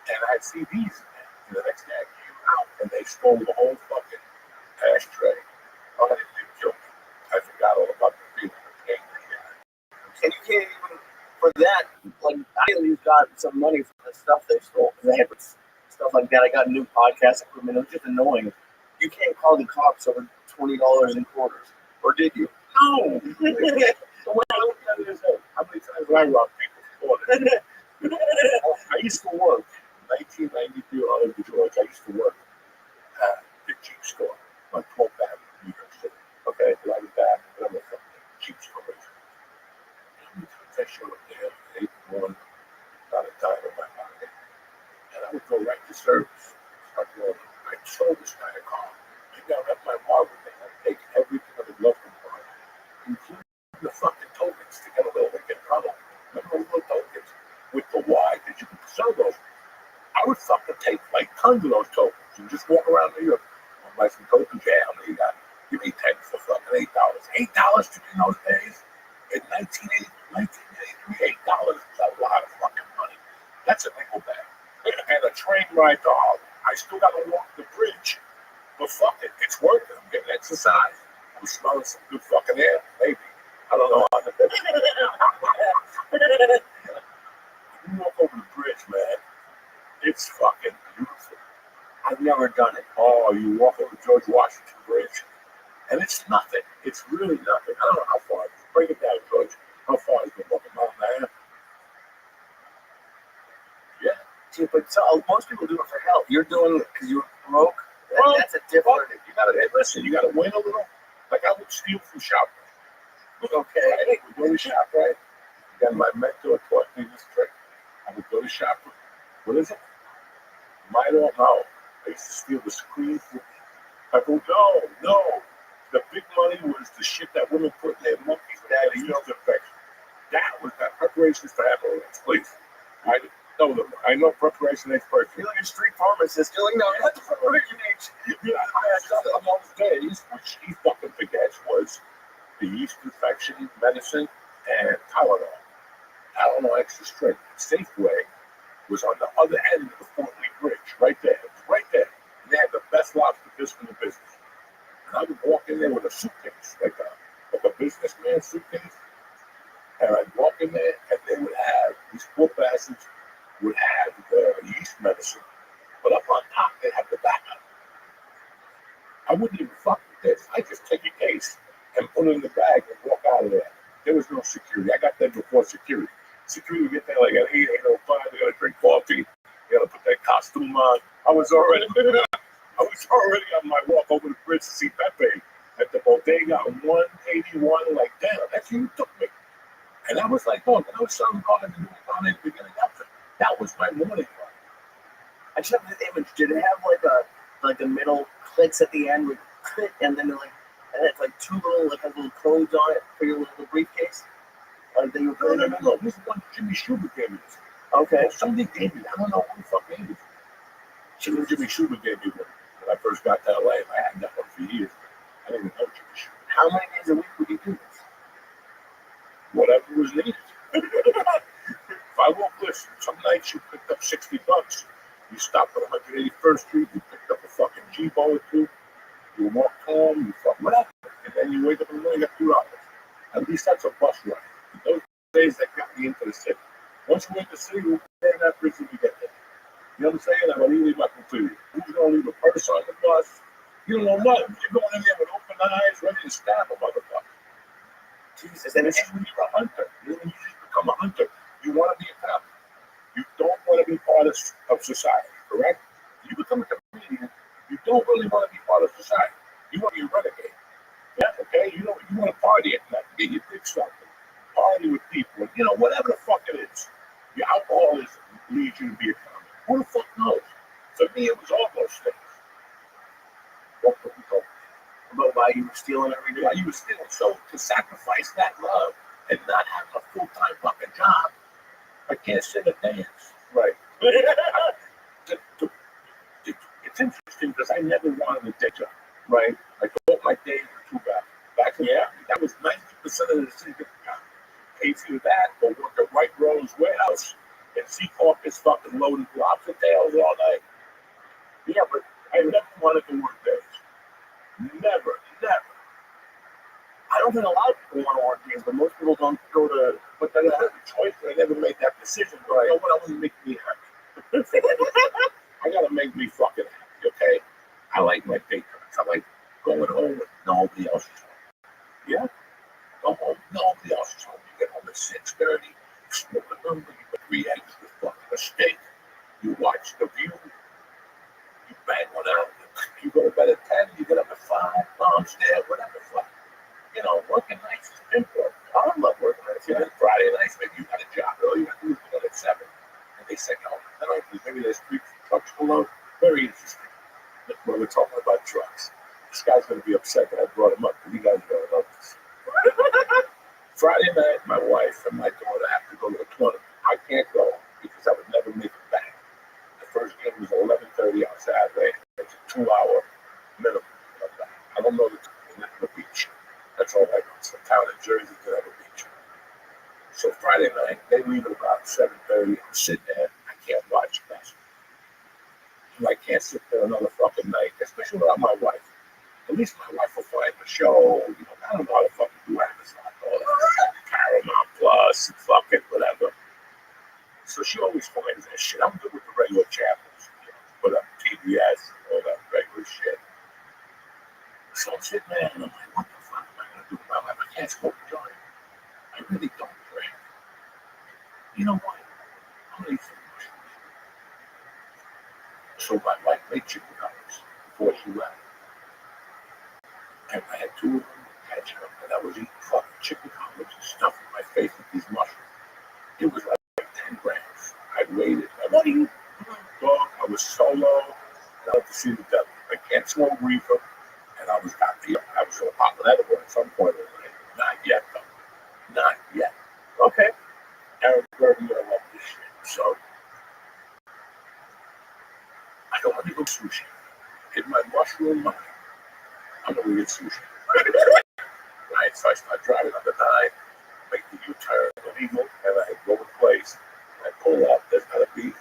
And I had CDs in there. And the next day I came out and they stole the whole fucking ashtray. Oh, it didn't kill me. I forgot all about the feeling of pain that he had. And you can't even, for that, like, I at least got some money for the stuff they stole. Because I had stuff like that. I got new podcast equipment. It was just annoying. You can't call the cops over $20 in quarters. Or did you? No! So when I looked at it as how many times did I rob people for it? I used to work in 1993 on George. I used to work at the Jeep store on 12th Avenue, New York City. Okay, right with that. I'm a fucking Jeep store. How many times I showed up there at 8 in the morning, not a dime in my pocket, and I would go right to service. Start going, I sold this guy a car. I got up my market thing. I'd take everything of the glove compartment, including the fucking tokens to get a little bit of product. Remember those little tokens with the Y that you could sell those? I would fucking take like tons of those tokens and just walk around New York. I'll buy some tokens. Yeah, how many you got? Give me 10 for fucking $8. $8 to me in those days? In 1983, $8 is a lot of fucking money. That's a nickel bag. And a train ride to Harlem. I still got to walk the bridge. But fuck it, it's worth it. I'm getting exercise. I'm smelling some good fucking air. Maybe. I don't know how to do it. You walk over the bridge, man. It's fucking beautiful. I've never done it. Oh, you walk over George Washington Bridge, and it's nothing. It's really nothing. I don't know how far it is. Break it down, George. How far is it? Walking a mile and a half? Yeah. See, but so, most people do it for health. You're doing it because you're broke. That's a different. You gotta listen. You gotta win a little. Like I would steal from ShopRite. Okay. Right? We go to ShopRite. Then my mentor taught me this trick. I would go to ShopRite. What is it? I don't know. I used to steal the screen. I go, no. The big money was the shit that women put in their monkeys that they used to fix. That was that preparations for hemorrhoids, please. I know preparation makes perfect. You're like a street pharmacist. You're like, no, that's the preparation age. I had stuff on those days, which he fucking forgets, was the yeast infection medicine and Tylenol. Tylenol extra strength. Safeway was on the other end of the Fort Lee Bridge, right there. It was right there. And they had the best lobster bisque in the business. And I would walk in there with a suitcase, like a businessman suitcase. And I'd walk in there, and they would have, these poor bastards would have the yeast medicine, but up on top, they'd have the backup. I wouldn't even fuck with this. I'd just take a case and put it in the bag and walk out of there. There was no security. I got there before security. Security would get there like at 8, 8:05. They gotta drink coffee. They gotta put that costume on. I was already on my walk over the bridge to see Pepe at the bodega on 181. Like, damn, that's who you took me. And I was like, oh, I was selling cars in the beginning of it. That was my morning run. I just have the image. Did it have like the middle clicks at the end with click, and then it's like two little codes on it for your little briefcase? Like they were No. This is one Jimmy Schubert gave me this. Okay. Somebody gave me. I don't know who the fuck gave me. Jimmy Schubert gave me one when I first got to LA. I had that one for years. I didn't even know Jimmy Schubert. How many days a week would you do this? Whatever was needed. If I walk this, some nights you picked up $60. You stopped on 181st Street, you picked up a fucking G-Bow or two, you walk home, you fuck whatever, and then you wake up in the morning, you got $2. At least that's a bus ride. In those days, that got me into the city. Once we went to the city, we burn that bridge when we get there. You know what I'm saying? I'm going to leave my computer. Who's going to leave a purse on the bus? You don't know nothing. You're going in there with open eyes, ready to stab a motherfucker. Jesus. And it's when you're a hunter. When you just become a hunter. want to be a comic. You don't want to be part of society, correct? You become a comedian, you don't really want to be part of society. You want to be a renegade. Yeah, okay? You know, you want to party at night, get your dick sucked, party with people, you know, whatever the fuck it is. Your alcoholism leads you to be a comic. Who the fuck knows? For me, it was all those things. What could we go? About why you were stealing every day. Why you were stealing. So to sacrifice that love and not have a full-time fucking job, I can't sit and dance. Right. It's interesting because I never wanted a day job. Right. I thought my days were too bad. Back in that was 90% of the city job. Pay for that or work at White Rose Warehouse and see carpets fucking loaded lobster tails all night. Yeah, but I never wanted to work days. Never. I don't think a lot of people want to work days, but most people don't go to. But then I had a choice. I never made that decision. But you know what? I want to make me happy. I gotta make me fucking happy, okay? I like my daytimes. I like going home with nobody else is home. Yeah? Go home, nobody else is home. You get home at 6:30, you smoke a number, you put 3 eggs with fucking a steak, you watch The View, you bang one out, you go to bed at 10, you get up at 5, mom's there, whatever the fuck. You know, working nights is important. I love working nights. You know, Friday nights, maybe you got a job early, you got to do it at 7. And they say, no, I don't know, maybe there's 3 trucks below. Very interesting. When we're talking about trucks, this guy's going to be upset that I brought him up, but you guys don't know this. Friday night, my wife and my daughter have to go to a tournament. I can't go because I would never make it back. The first game was at 11:30 on Saturday. It's a 2-hour minimum. I don't know the beach. That's all I know. It's a town in Jersey that have a beach. So Friday night, they leave at about 7:30. I'm sitting there. I can't watch basketball. I can't sit there another fucking night, especially without my wife. At least my wife will find the show. You know, I don't know how to fucking do Amazon. All that Paramount Plus, fucking whatever. So she always finds that shit. I'm good with the regular channels. You know, put up TBS and all that regular shit. So I'm sitting there and I'm like, what the fuck am I going to do with my life? I can't smoke a joint. I really don't drink. You know what? I'm going to eat some mushrooms. So my wife made chicken nuggets before she left. And I had 2 of them ketchup, and I was eating fucking chicken cutlets and stuffing my face with these mushrooms. It was like 10 grams. I waited. What are you doing, dog? I was solo, and I went to see the devil. I can't smoke reefer, and I was happy. I was going to pop an edible at some point in the night. Not yet, though. Not yet. Okay. Aaron Burton, I love this shit. So, I don't want to go sushi. In my mushroom mind, I'm going to get sushi. Right, so I start driving on the 9, make the U-turn illegal, and I go to place. I pull up. There's got to be,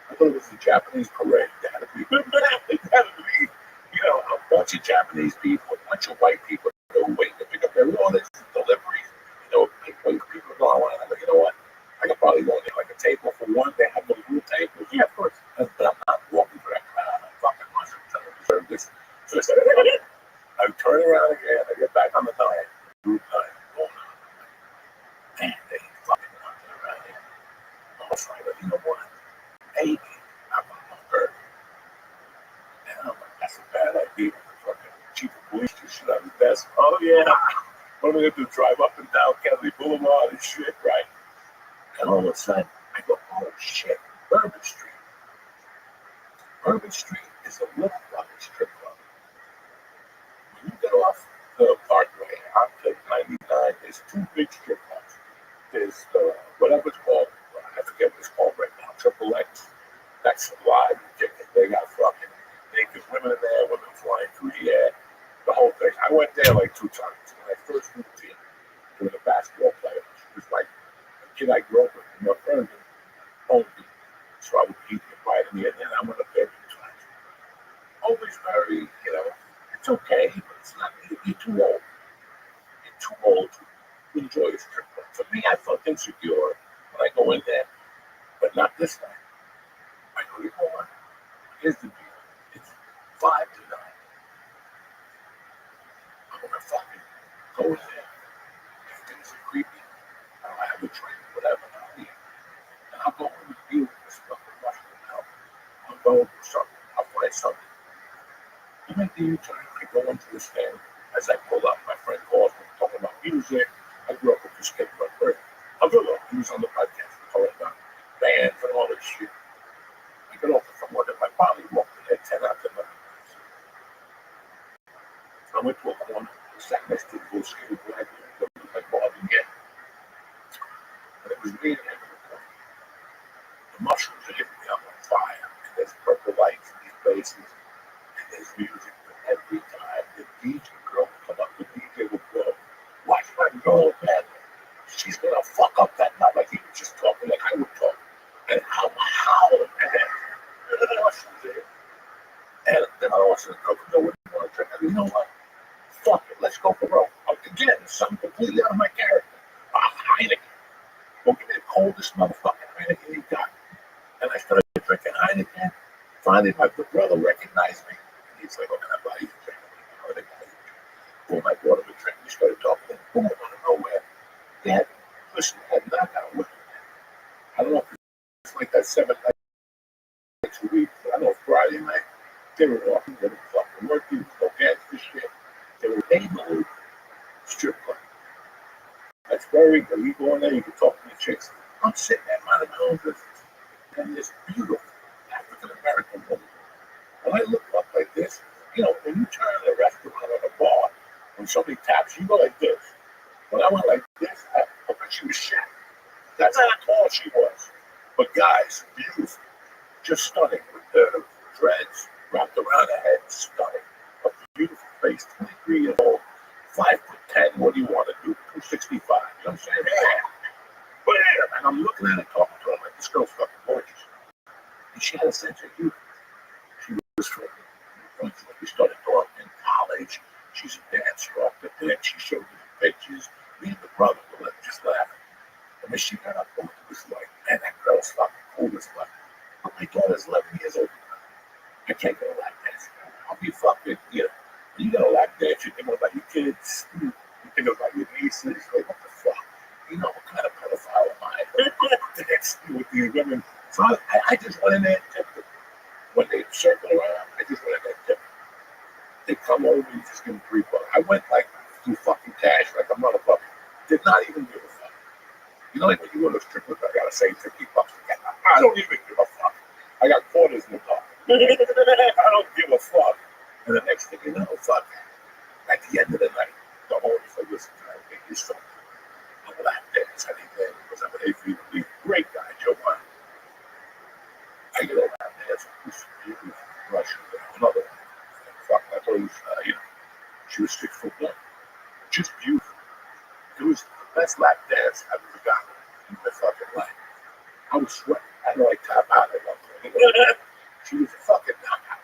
I thought it was a Japanese parade. There had to be, you know, a bunch of Japanese people, a bunch of white people that were waiting to pick up their orders, deliveries. You know, people going on. I'm like, you know what? I could probably go and get like a table for one. They have those little tables. Yeah, of course. But I'm not walking for that crowd. I'm fucking mushrooms. I don't deserve this. So I said, I turn around again. I get back on the 9. Group 9 going on. Man, they fucking nothing around here. I was like, you know what? Maybe I'm on Earth. And I'm like, that's a bad idea. Fucking chief of police just should have the best. Oh, yeah. What am I going to do? Drive up and down Kennedy Boulevard and shit, right? And all of a sudden, I go, oh, shit. Bourbon Street. Bourbon Street is a little fucking strip club. When you get off the Parkway onto 99, there's 2 big strip clubs. There's whatever it's called. I forget what it's called right now. Triple X. That's live. They got fucking naked women in there, women flying through the air. The whole thing. I went there like 2 times. When I first moved here, during the basketball playoffs, it was like a kid I grew up with in North Herndon owned me. So I would keep inviting me in there, and I went up there 2 times. Always very, you know, it's okay, but it's not, you're too old. You're too old to enjoy a strip club. For me, I felt insecure when I go in there, but not this time. I go, you know what? Here's the deal. It's 5 to 9. I'm going to fucking go in there. If things are creepy, I'll have a drink, whatever. I'll eat. the U-turn. I go into the stand. As I pull up, my friend calls me talking about music. I grew up with this kid, my friend. He was on the podcast talking about bands and all this shit. I got off from one of my probably walked in there 10 after 9. I went to a corner, sat next to the little skinny black man, like Bob again. And it was me and him in the corner. The mushrooms are hitting me up on fire. And there's purple lights in these places. And there's music. But every time the DJ girl would come up, the DJ would go, watch my girl, man. She's going to fuck up that night. Like he was just talking like I would talk. And I'm howling, man. And then the mushrooms are here. And then I also go, what do you want to drink? I go, you know what? Fuck it, let's go for broke. Again, something completely out of my character. Heineken. Go give me the coldest motherfucking Heineken you got. And I started drinking Heineken. Finally, my brother recognized me. And he's like, "Oh, can I buy you a drink?" I'm like, boom, I bought him a drink. We started talking. Boom, out of nowhere. Dad, listen, Dad, I got a whip. I don't know if it's like that 7 nights a week, but I know Friday night, they were walking, they were fucking working, no gas for shit. They were neighborhood strip club. That's very good. You go in there, you can talk to the chicks. I'm sitting there minding my own business. And this beautiful African American woman. When I look up like this, you know, when you turn in a restaurant or a bar, when somebody taps, you go like this. When I went like this, I bet she was shattered. That's how tall she was. But guys, beautiful. Just stunning with the dreads wrapped around her head. Stunning. A beautiful face, 23 years old, 5'10". What do you want to do? 265. You know what I'm saying? Bam! And I'm looking at her, talking to her like, this girl's fucking gorgeous. And she had a sense of humor. She was from we started talking in college. She's a dancer off the deck. She showed me the pictures. Me and the brother were just laughing. And then she got up and was like, man, that girl's fucking cool as fuck. But my daughter's 11 years old. I can't go like this. I'll be fucking, you know. You gotta like that. You think about your kids. You think about your nieces. Like, what the fuck? You know, what kind of pedophile am I? With these women. So I just went in there and tipped them. When they circle around, I just went in there and tipped them. They come over and just give them $3. I went like through fucking cash like a motherfucker. Did not even give a fuck. You know, like when you go to a strip club, I gotta say $50 to get. I don't even give a fuck. I got quarters in the car. I don't give a fuck. And the next thing you know, fuck. At the end of the night, the owner said, listen, I think you're something. I'm gonna have to dance anything because I'm an AV great guy, Joe Biden. I get over there, this beautiful Russian girl, another one. Fuck, I thought it was, you know, she was 6 foot 1. Just beautiful. It was the best lap dance I've ever gotten in my fucking life. I was sweating. I had to like tap out at one point. She was a fucking knockout.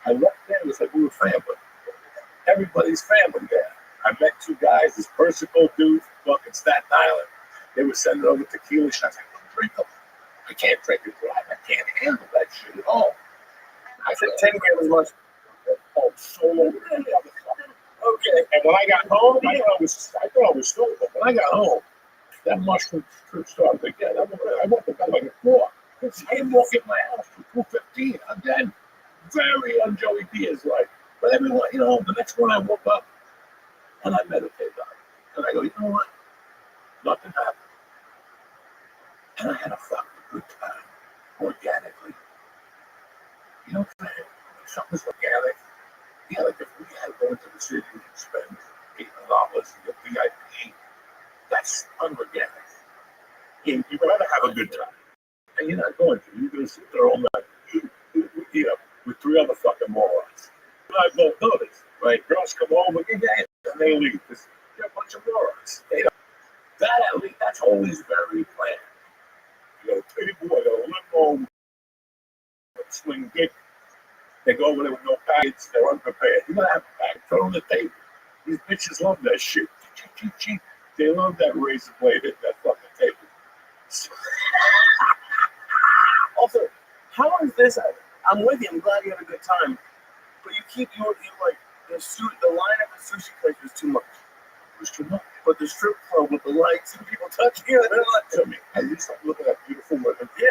I left there, it was like we were family. Everybody's family there. I met 2 guys, this Persico dude from fucking Staten Island. They were sending over tequila shots. I couldn't drink them. I can't drink it dry. I can't handle that shit at all. I said 10 grams much. Oh, so over there. Okay. And when I got home, I thought I was sober. But when I got home, that mushroom trip started again. I went to bed like a 4. I didn't walk in my house till 2:15. Again, very on Joey Diaz like. But everyone, you know, the next morning I woke up and I meditated on it. And I go, you know what? Nothing happened. And I had a fucking good time. Organically. You know what I'm saying? If something's organic. Yeah, like if we had to go into the city and spend $800 to get VIP, that's unorganic. You'd rather have a good time. And you're not going to. You're going to sit there all night, you know, with 3 other fucking morons. I both know this, right? Girls come over, get games, and they leave. They're a bunch of morons. They don't. That at least, that's always very planned. You got a table, I got a limo, swing dick. They go over there with no packets, they're unprepared. You gotta have a packet, throw on the table. These bitches love that shit. They love that razor blade at that fucking table. Also, how is this? I'm with you. I'm glad you had a good time. But you keep you like the line at the sushi place was too much. It was too much. But the strip club with the lights and people touching you, they're like, to me. At least I'm looking at beautiful women. Yeah,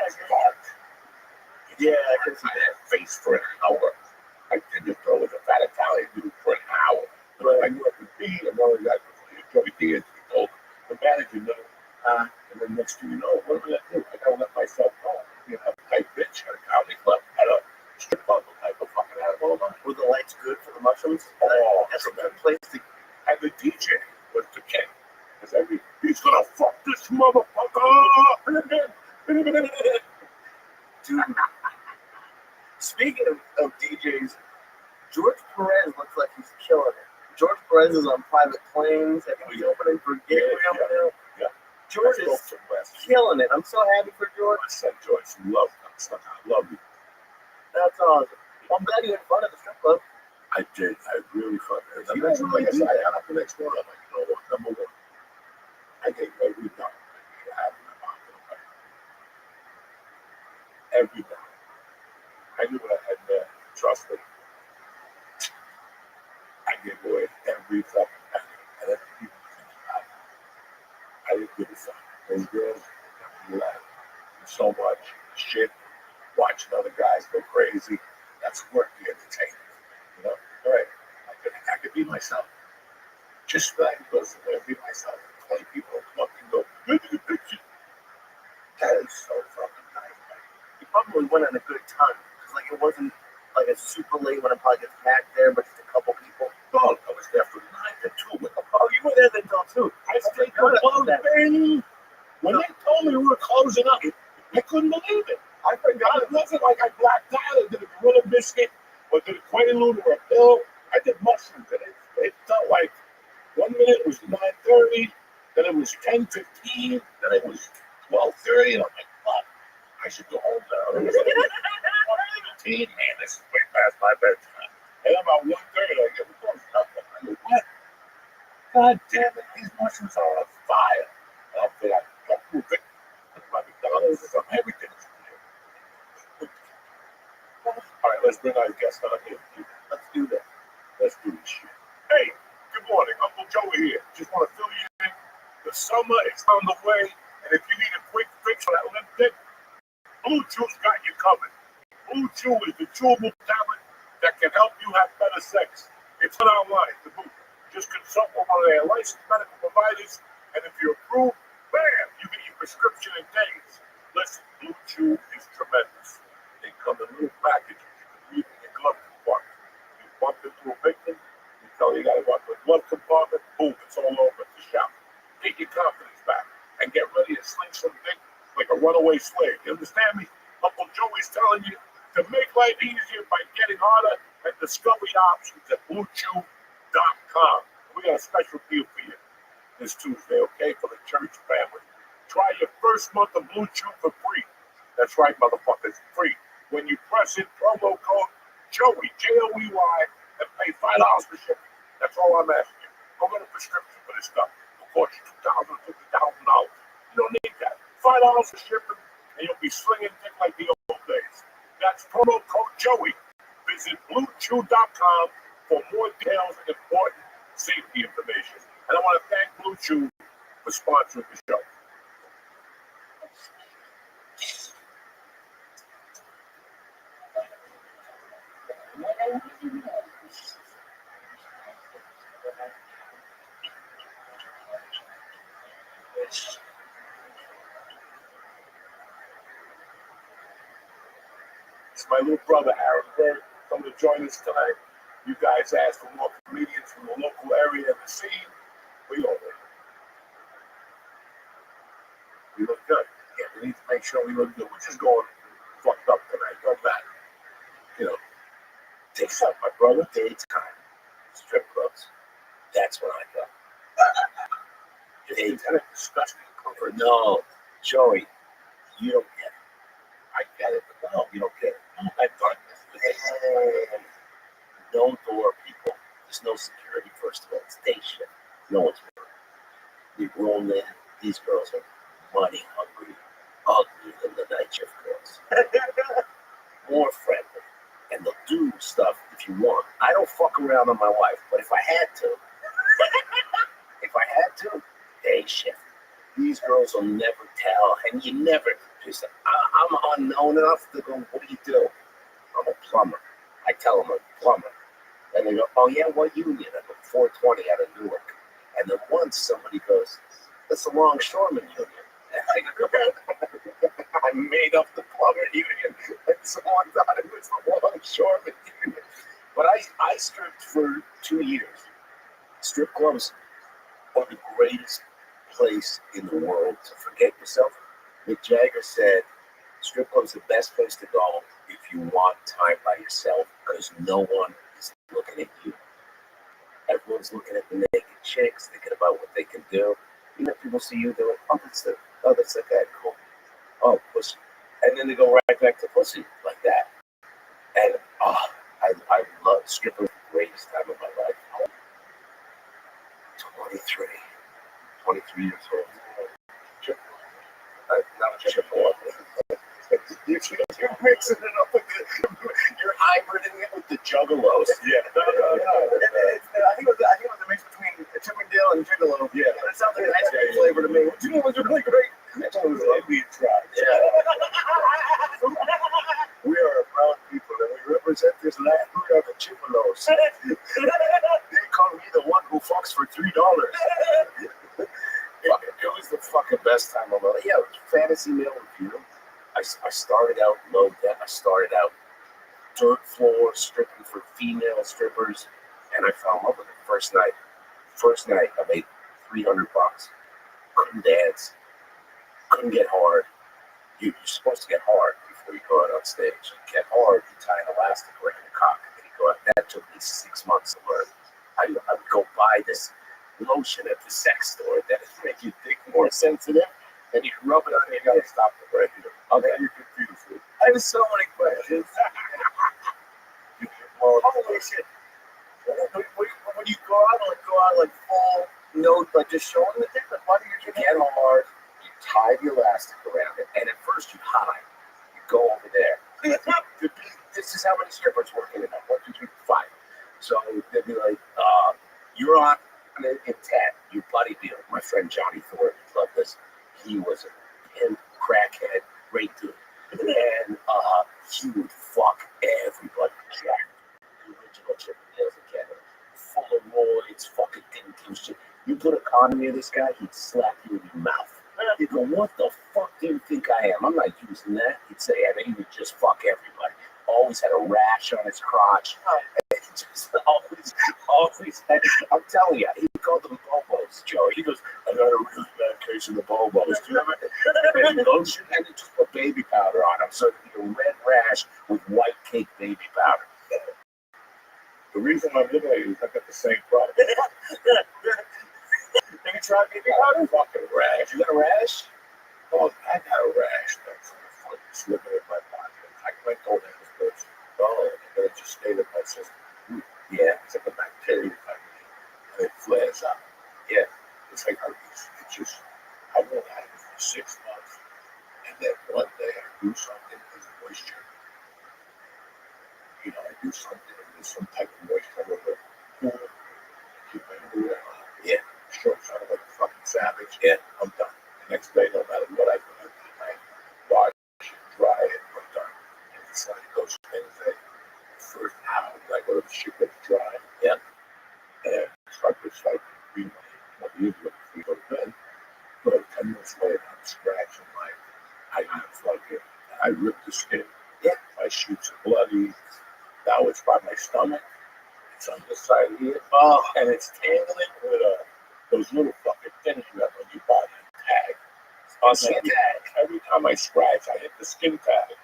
I can see that face for an hour. I did just throw with a fat attack. Italian dude for an hour. And I grew up with D, and all that Joey D, and he told the manager, no. And then next thing you know, what am I going to do? I got to let myself go. You know, type bitch at a comedy club, at a strip club, type of fucking animal. Were the lights good for the mushrooms? Oh, that's a good tremendous. place to. And the DJ was the king. Because he's going to fuck this motherfucker. Dude, speaking of DJs, George Perez looks like he's killing it. George Perez is on private planes. I think he's opening for Gabriel now. Yeah. George is killing it. I'm so happy for George. I said, George, you love that stuff. I love you. That's awesome. I'm glad you had fun at the strip club. I did. I really fucking did. You guys really Like I do said, I that. got up the next morning. I'm like, you know what? Number one, I gave every dollar I had in my pocket away. Every dollar. I knew what I had there. Trust me. I gave away every fucking penny. And that's what people think about it. I didn't give a fuck. Those girls, they laughed so much shit. Watching other guys go crazy. That's work the entertainment. You know? All right. I could be myself. Just like I go somewhere and be myself. 20 people come up and go, look at the picture. That is so fucking nice, man. You probably went on a good time. Because like it wasn't like a super late when it probably gets packed there, but just a couple people. Oh, I was there from 9 to 2 with them. Oh, you were there until 2. I stayed till close, baby. When they told me we were closing up, I couldn't believe it. I forgot. It wasn't like I blacked out and did a gorilla biscuit or did a Quaalude or a pill. I did mushrooms, and it felt like 1 minute it was 9:30, then it was 10:15, then it was 12:30, and I'm like, fuck, I should go home now. It was 12:15, man, this is way past my bedtime. And about 1:30, I get the phone up. I go, what? God damn it, these mushrooms are on fire. And I'll be like, don't move it. My McDonald's is on everything. All right, let's bring our guest on here. Let's do that. Let's do this shit. Hey, good morning. Uncle Joey here. Just want to fill you in. The summer is on the way, and if you need a quick fix for that limp dick, Blue Chew's got you covered. Blue Chew is the chewable tablet that can help you have better sex. It's not online. The boot. Just consult with one of their licensed medical providers, and if you're approved, bam, you get your prescription in days. Listen, Blue Chew is tremendous. They come in little packages. You can leave in your glove compartment. You bump into a victim, you tell you got to go to the glove compartment, boom, it's all over the shop. Get your confidence back and get ready to sling some dick like a runaway slave. You understand me? Uncle Joey's telling you to make life easier by getting harder and discover your options at BlueChew.com. We got a special deal for you this Tuesday, okay, for the church family. Try your first month of Blue Chew for free. That's right, motherfuckers, free. When you press in promo code Joey, Joey, and pay $5 for shipping. That's all I'm asking you. Go get a prescription for this stuff. It'll cost you $2,000, $50,000. You don't need that. $5 for shipping, and you'll be slinging dick like the old days. That's promo code Joey. Visit BlueChew.com for more details and important safety information. And I want to thank Blue Chew for sponsoring the show. It's my little brother, Aaron Berg, coming to join us tonight. You guys asked for more comedians from the local area and the scene. We over it. We look good. Yeah, we need to make sure we look good. We're just going fucked up tonight. Don't matter. You know, take something, my brother. Daytime. Strip clubs. That's when I go. Daytime. Disgusting. Comfort. No, Joey, you don't get it. I get it, but no, you don't get it. I've done this. No door, people. There's no security, first of all. It's day shift. No one's working. We roll in. These girls are money hungry, ugly than the night shift girls. More friendly. And they'll do stuff if you want. I don't fuck around on my wife, but if I had to, day shift. These girls will never tell, and you never just. I'm unknown enough to go, what do you do? I'm a plumber. I tell them I'm a plumber. And they go, oh yeah, what union? I go, 420 out of Newark. And then once somebody goes, that's the Longshoreman Union. And I made up the plumber union. And someone thought it was the Longshoreman Union. But I stripped for 2 years. Strip clubs are the greatest place in the world to forget yourself. Mick Jagger said, strip club's the best place to go if you want time by yourself because no one is looking at you. Everyone's looking at the naked chicks, thinking about what they can do. Even if people see you, they're like, that's that guy, cool. Oh, pussy. And then they go right back to pussy like that. And I love stripping, the greatest time of my life. 23 years old. Not a chip off. You're mixing it up with you're hybriding it with the juggalos. Yeah. No. I think it was a mix between Chippendale and Gigolo. Yeah. But it sounds like an ice cream flavor to me. Which you know was really great. That was Indian tribe. Yeah. We are a proud people and we represent this land. We are the Chippelos. They call me the one who fucks for $3. It was the fucking best time of my life. Yeah, it was fantasy male review. I started out low debt. I started out dirt floor stripping for female strippers, and I fell in love with it. First night, I made $300. Couldn't dance. Couldn't get hard. You're supposed to get hard before you go out on stage. You get hard, you tie an elastic around your cock, and you go out. That took me 6 months to learn. I would go buy this lotion at the sex store that would make your dick more sensitive, and you rub it on and you gotta stop the breath. Okay, you're confused. I have so many questions. Holy shit. When you go out like full note, like just showing the dick, like why do you get hard, you tie the elastic around it, and at first you hide. You go over there. This is how many strippers work in it. 1, 2, 3, 5. So they'd be like, you're on in 10. You buddy deal. My friend Johnny Thornton loved this. He was a pimp, crackhead, great dude. And he would fuck everybody. Jack, the original Chippendales again. Full of roids, fucking didn't shit. You put a condom near this guy, he'd slap you in your mouth. He'd go, what the fuck do you think I am? I'm not using that. He'd say, and he would just fuck everybody. Always had a rash on his crotch. Just always had, I'm telling you, he called them bobos, Joe. He goes, I got a really bad case of the bobos. Do you remember? Lotion, and he just put baby powder on him. So it'd be a red rash with white cake baby powder. The reason I'm looking at you is I got the same problem. Have you tried baby powder? Fucking rash. You got a rash? Oh, I got a rash. That's fucking slipping in my pocket. I went over there with this. Oh, and then it just stayed in my system. Yeah, it's like a bacteria type of thing. And it flares up. Yeah. It's like herpes. It's just, I won't have it for 6 months. And then one day I do something with moisture. You know, I do something and there's some type of moisture over the pool. Keep my mood out. Yeah. Sure, sound like a fucking savage. Yeah, I'm done. The next day, no matter what I do, I wash it, dry it, I'm done. And it's like those things that first hour, like when the shit gets dry. Yeah. And it's like what you do before you go to bed. But 10 minutes later, I'm scratching I ripped the skin. Yeah. My sheets are bloody. Now it's by my stomach. It's on this side here. Oh, and it's tangling with those little fucking things you have on your body. Tag. On skin tag. Every time I scratch, I hit the skin tag.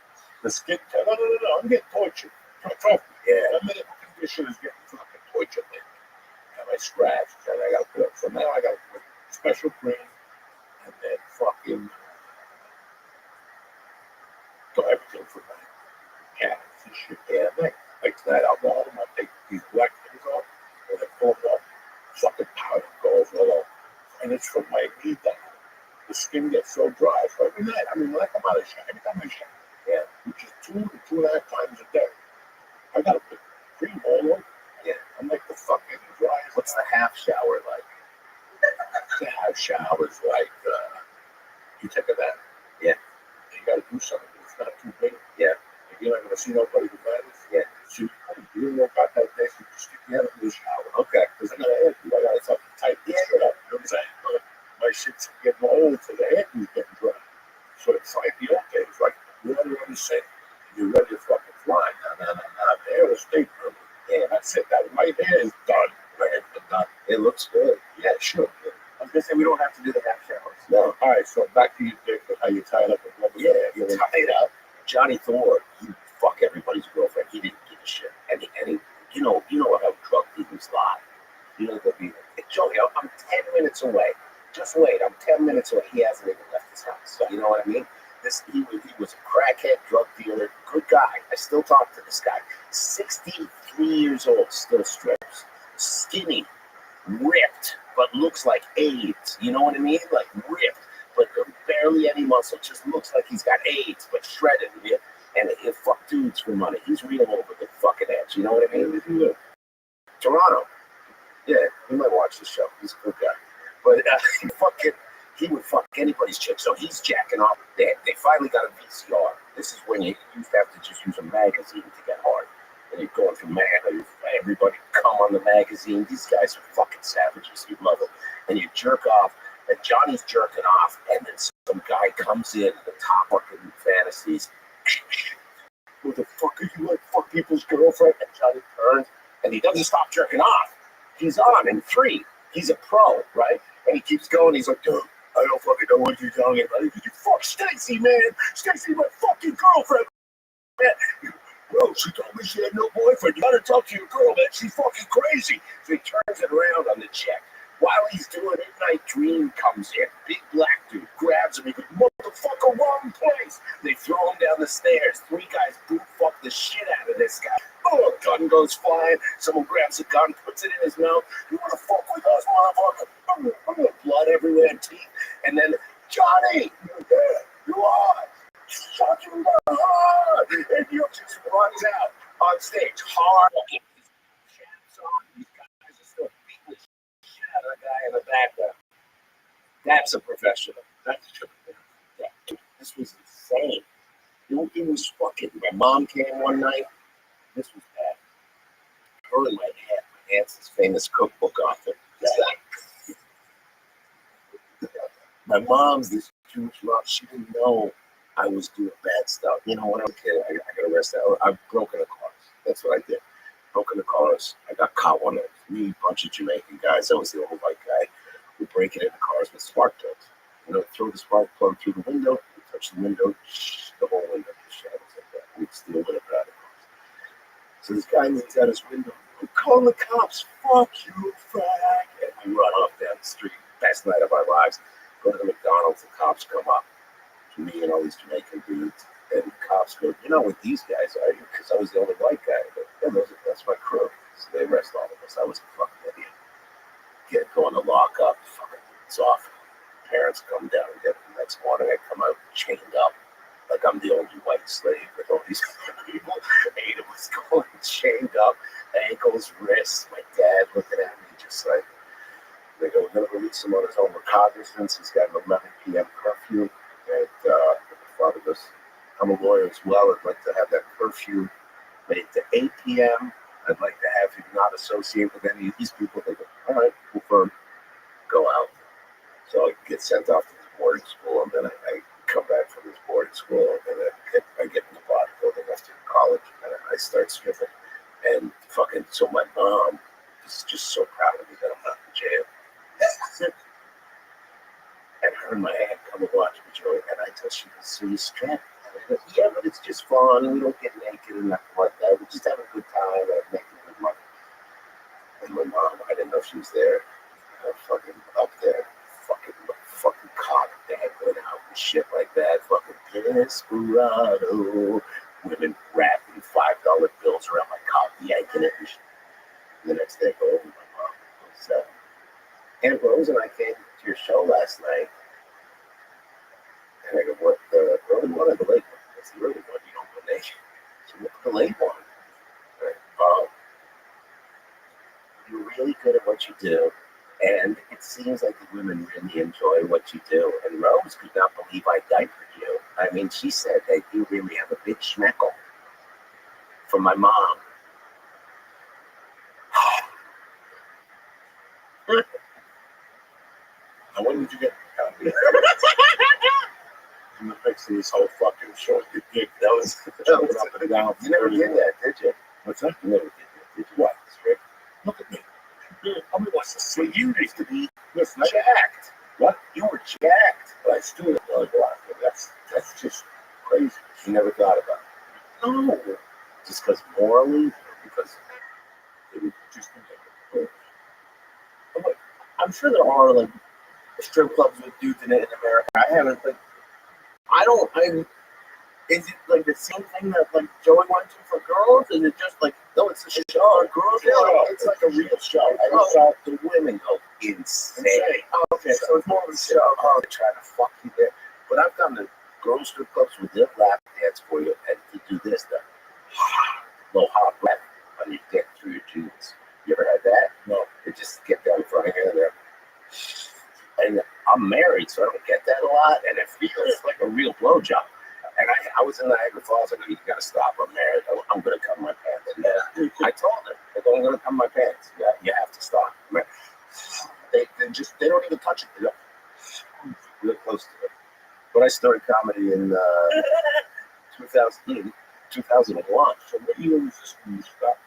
The skin tag. No. I'm getting tortured. Yeah. The medical condition is getting fucking tortured. And I scratch, and I gotta put up. So now I gotta put special cream, and then fucking do everything for my cats and shit. Yeah, like tonight I'll go home, I'll take these black things off, and I pull them up, fucking powder goes all over. And it's from my knee down. The skin gets so dry. So every night, I mean, when I come out of shower, every time I shower, yeah, which is 2 to 2.5 times a day, I gotta put cream all over. Yeah, I'm like the fucking driest. What's the half shower like? The half shower is like, you take a bath. Yeah. You gotta do something. It's not too big. Yeah. You're not gonna see nobody who matters. Yeah. So you put You don't know about that day, you stick your head in the shower. Okay, because I got a head, I got to fucking tight this shit up. You know what I'm saying? My shit's getting old, so the head is getting dry. So it's like the old days, like you're ready to sing, you're ready to fucking fly. No, the hair will stay permanent. Yeah, that's it. That my hair is done. My hair's been done. It looks good. Yeah, sure. I was gonna say we don't have to do the half showers. No. All right. So back to your dick and how you tied up with rubber. Yeah, you're tied up. Johnny Thor, he fuck everybody's girlfriend. He didn't give a shit. And you know how drug dealers lie. You know they'll be like, Joey, I'm 10 minutes away. Just wait, I'm 10 minutes away. He hasn't even left his house. So you know what I mean? He was a crackhead, drug dealer, good guy. I still talk to this guy. 63 years old, still strips, skinny, ripped, but looks like AIDS. You know what I mean? Like ripped, but barely any muscle. Just looks like he's got AIDS, but shredded. And he'll fuck dudes for money. He's real over the fucking edge. You know what I mean? Toronto. Yeah, you might watch the show. He's a good guy. But he would fuck anybody's chick. So he's jacking off. They finally got a VCR. This is when you used to have to just use a magazine to get hard. And you're going through everybody come on the magazine. These guys are fucking savages. You love them. And you jerk off. And Johnny's jerking off. And then some guy comes in, the top fucking fantasies. Who the fuck are you? Like, fuck people's girlfriend? And Johnny turns. And he doesn't stop jerking off. He's on in 3. He's a pro, right? And he keeps going. He's like, dude, I don't fucking know what you're talking about. You fuck Stacy, man. Stacy, my fucking girlfriend, man. Well, she told me she had no boyfriend. You gotta talk to your girl, man. She's fucking crazy. So he turns it around on the chick. While he's doing it, Midnight Dream comes in. Big black dude grabs him. He goes, motherfucker, wrong place. They throw him down the stairs. 3 guys boot fuck the shit out of this guy. Oh, a gun goes flying. Someone grabs a gun, puts it in his mouth. You want to fuck with us, motherfucker? Blood everywhere and teeth. And then, Johnny, you're there. You are. Shot you down hard. And you just runs out on stage. Hard. Chaps on. These guys are still beating the shit out of the guy in the background. That's a professional. That's a yeah. This was insane. It was fucking. My mom came one night. This was bad. Her and my aunt's famous cookbook author. My mom's this Jewish mom. She didn't know I was doing bad stuff. You know, when I was a kid, I got arrested. I broke into cars. That's what I did. Broke into cars. I got caught one night. Me, a bunch of Jamaican guys. I was the only white guy. We break it into cars with spark plugs. You know, throw the spark plug through the window. We touch the window. The whole window just shatters like that. We'd steal whatever out of cars. So this guy leans out his window. I'm calling the cops. Fuck you, fag. And we run off down the street. Best night of our lives. Go to the McDonald's. The cops come up to me and all these Jamaican dudes. And the cops go, you know what these guys are? Because I was the only white guy. But yeah, that's my crew. So they arrest all of us. I was a fucking idiot. Going to lock up. Fucking it's off. Parents come down and get them. The next morning I come out chained up. Like I'm the only white slave with all these people. 8 of us going chained up, ankles, wrists. My dad looking at me just like, they go, we're going to release him on his own recognizance. He's got an 11 p.m. curfew. And my father goes, I'm a lawyer as well. I'd like to have that curfew made to 8 p.m. I'd like to have him not associate with any of these people. They go, all right, confirm, go out. So I get sent off to this boarding school, and then I come back from this boarding school, and then I get in the bodybuilding after college, and I start stripping. And fucking, so my mom is just so proud of me that I'm not in jail. And her and my aunt come and watch me, Joey, and I tell she goes, so you strip? And I go, yeah, but it's just fun, and we don't get naked and nothing like that. We just have a good time, and I'm making good money. And my mom, I didn't know if she was there, fucking up there, fucking cock dangling out and shit like that, fucking desperado, women wrapping $5 bills around my cock, yanking it and shit. And the next day I go over to my mom. So, Aunt Rose and I came to your show last night, and I go, what, the early one or the late one? It's the early one, you don't go naked. So what's the late one? Right. You're really good at what you do, and it seems like the women really enjoy what you do. And Rose could not believe I diapered you. I mean, she said that you really have a big schmeckle from my mom. Now, when did you get comedy? In the mix of this whole fucking show, you gig that was jumping up and down. You never did that, did you? What's that? You never did that, did you? What? Look at me. How many wants to see? Well, you used to be Listen, jacked. What? You were jacked. But I still don't like laughing. That's just crazy. You never thought about it. No. Just because morally, or because It was just I'm sure there are like strip clubs with dudes in it in America. I haven't, but is it like the same thing that like Joey went to for girls? Is it just like no, it's a show. girls? It's like a real show. I saw the women go insane. Oh, okay, so it's more of a show. Oh, they're trying to fuck you there. But I've gone to girl strip clubs with their lap dance for you and to do this stuff. Low hot breath on your dick through your jeans. You ever had that? No. They just get down in front of you there. And I'm married, so I don't get that a lot, and it feels like a real blowjob. And I was in Niagara Falls. I go, you gotta stop. I'm married. I'm gonna cover my pants. And I told her, I go, I'm gonna cover my pants. Yeah, you have to stop. They don't even touch it. They go real close to it. But I started comedy in 2001. So what year was this when you stopped?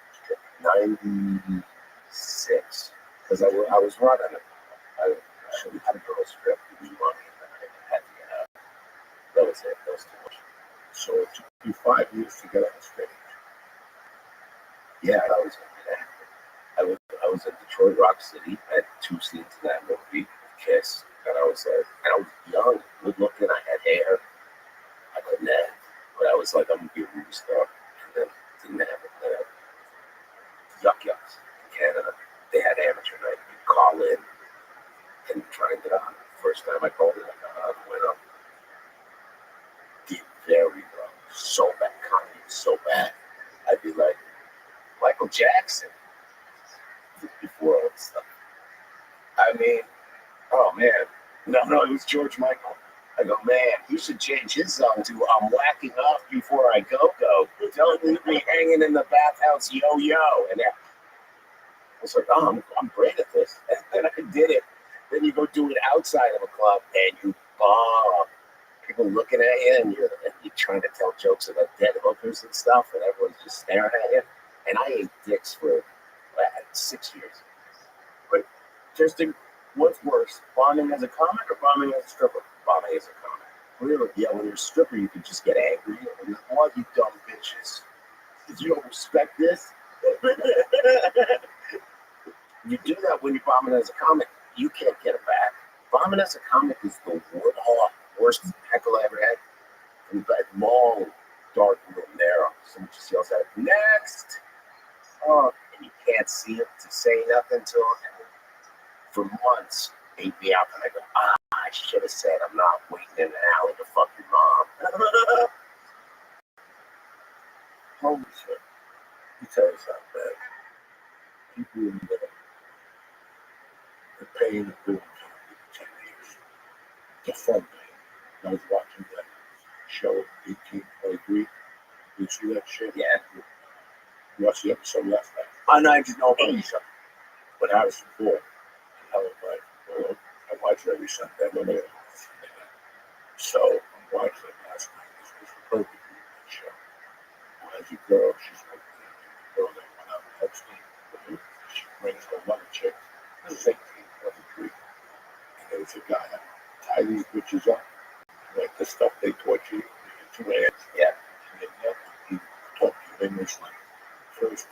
96. Because I was running it. I had a girl strip. We were running it. And I had to get out. That was it. That was too much. So it took you 5 years to get on stage. Yeah, I was an actor. I was at Detroit Rock City. I had 2 scenes in that movie, Kiss. And I was young, good looking. I had hair. I couldn't act. But I was like, I'm going to be a movie star. And then didn't have it. Yuck Yucks in Canada. They had amateur night. You call in and try and get on. First time I called it, I got on, went up. Did very well. So bad. Comedy was so bad. I'd be like Michael Jackson before all this stuff. I mean, oh man. No, it was George Michael. I go, man, he should change his song to I'm whacking off before I go. Don't leave me hanging in the bathhouse, yo. And I was like, oh, I'm great at this. And then I did it. Then you go do it outside of a club and you bomb. People looking at you and you're trying to tell jokes about dead hookers and stuff, and everyone's just staring at you. And I ate dicks for 6 years. But what's worse, bombing as a comic or bombing as a stripper? Bombing as a comic. Really? Yeah, when you're a stripper, you can just get angry. And you're like, oh, you dumb bitches. If you don't respect this, you do that when you're bombing as a comic. You can't get it back. Bombing as a comic is the worst heckle I ever had. And that long, dark room there, someone just yells out, next! And you can't see it to say nothing to him. And for months, beat me up, and I go, I should have said I'm not waiting in an alley to fuck your mom. Holy shit. You tell us how bad. People in the pain of doing comedy for 10 years. The fun pain. I was watching that show 1823. You see that shit? Yeah. You watched the episode last night. I just know about it. But Harrison Ford, Helen White, I watch every Sunday. So I'm watching it last night. This was a perfect movie show. As a girl, she's a girl that went out with Epstein. She brings her mother chick. This is 1823. And there was a guy that tie these bitches up. Like the stuff they torture you. You get 2 hands. Yeah. And then he talked to you in English like first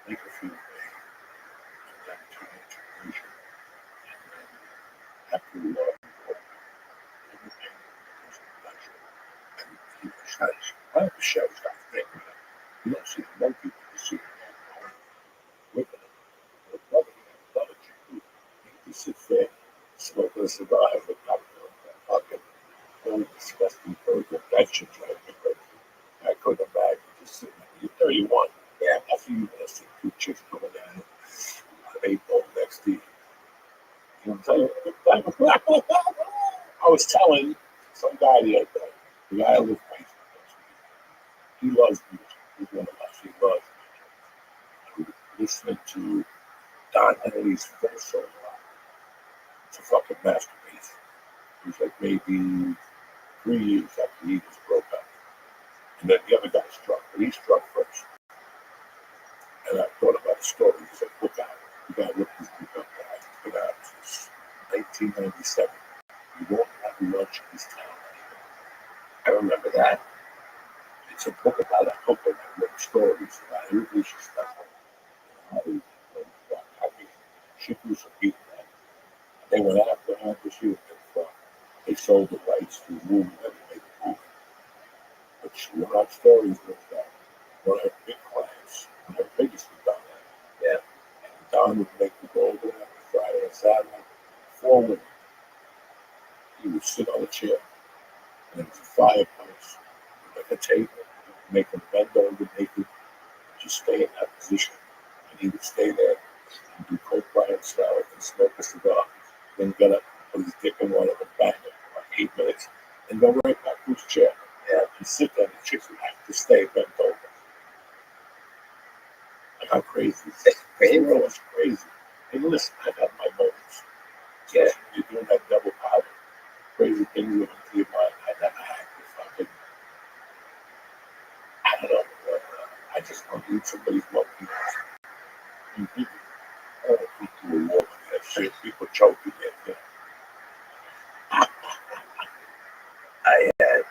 make her feel pain. And then turn into pleasure. And then after you love you, everything becomes a pleasure. And he says, I have to show you that thing. You don't see the monkey, but you see the man going with it. With love it, you can sit there, smoke a cigar, have a cocktail, fucking old disgusting burger. That shit drives me crazy. I go to the bag and just sit there. You're 31. Yeah, after you see 2 chicks coming down, an 8-ball next to you. You know what I'm saying? I was telling some guy the other day, the guy I live with, he loves music. He's one of us. He loves music. Listening to Don Henley's verse solo. It's a fucking masterpiece. It was like maybe 3 years after he was broke up. And then the other guy struck, but he struck first. And I thought about the story. He said, look out. You gotta look this book up, guys. It's been out since 1997. You won't have lunch in this town anymore. I remember that. It's a book about a hooker that wrote stories about everybody she stuck with. I mean, she threw some people at her. They went after her because she was their fuck. They sold the rights to the movie that they made the movie. But she wrote out stories with that. One of her big clients, one of her biggest was Don. Yeah. And Don would make the gold every Friday and Saturday. 4 women. He would sit on a chair. And there was a fireplace. Like a table. Make them bend over naked. Just stay in that position. And he would stay there and do coke Brian style and smoke a cigar. Then get up, put his dick in one of them, bang it for like 8 minutes, and go right back to his chair. Yeah, and sit there, and the chicks would have to stay bent over. Like how crazy is this? The world is crazy. Hey, listen, I've had my moments. Yeah, you're doing that double powder. Crazy things with into your mind. I never had this fucking. I don't know. I just want to eat somebody's monkey. You people, I don't think you will walk with that shit. People choking it.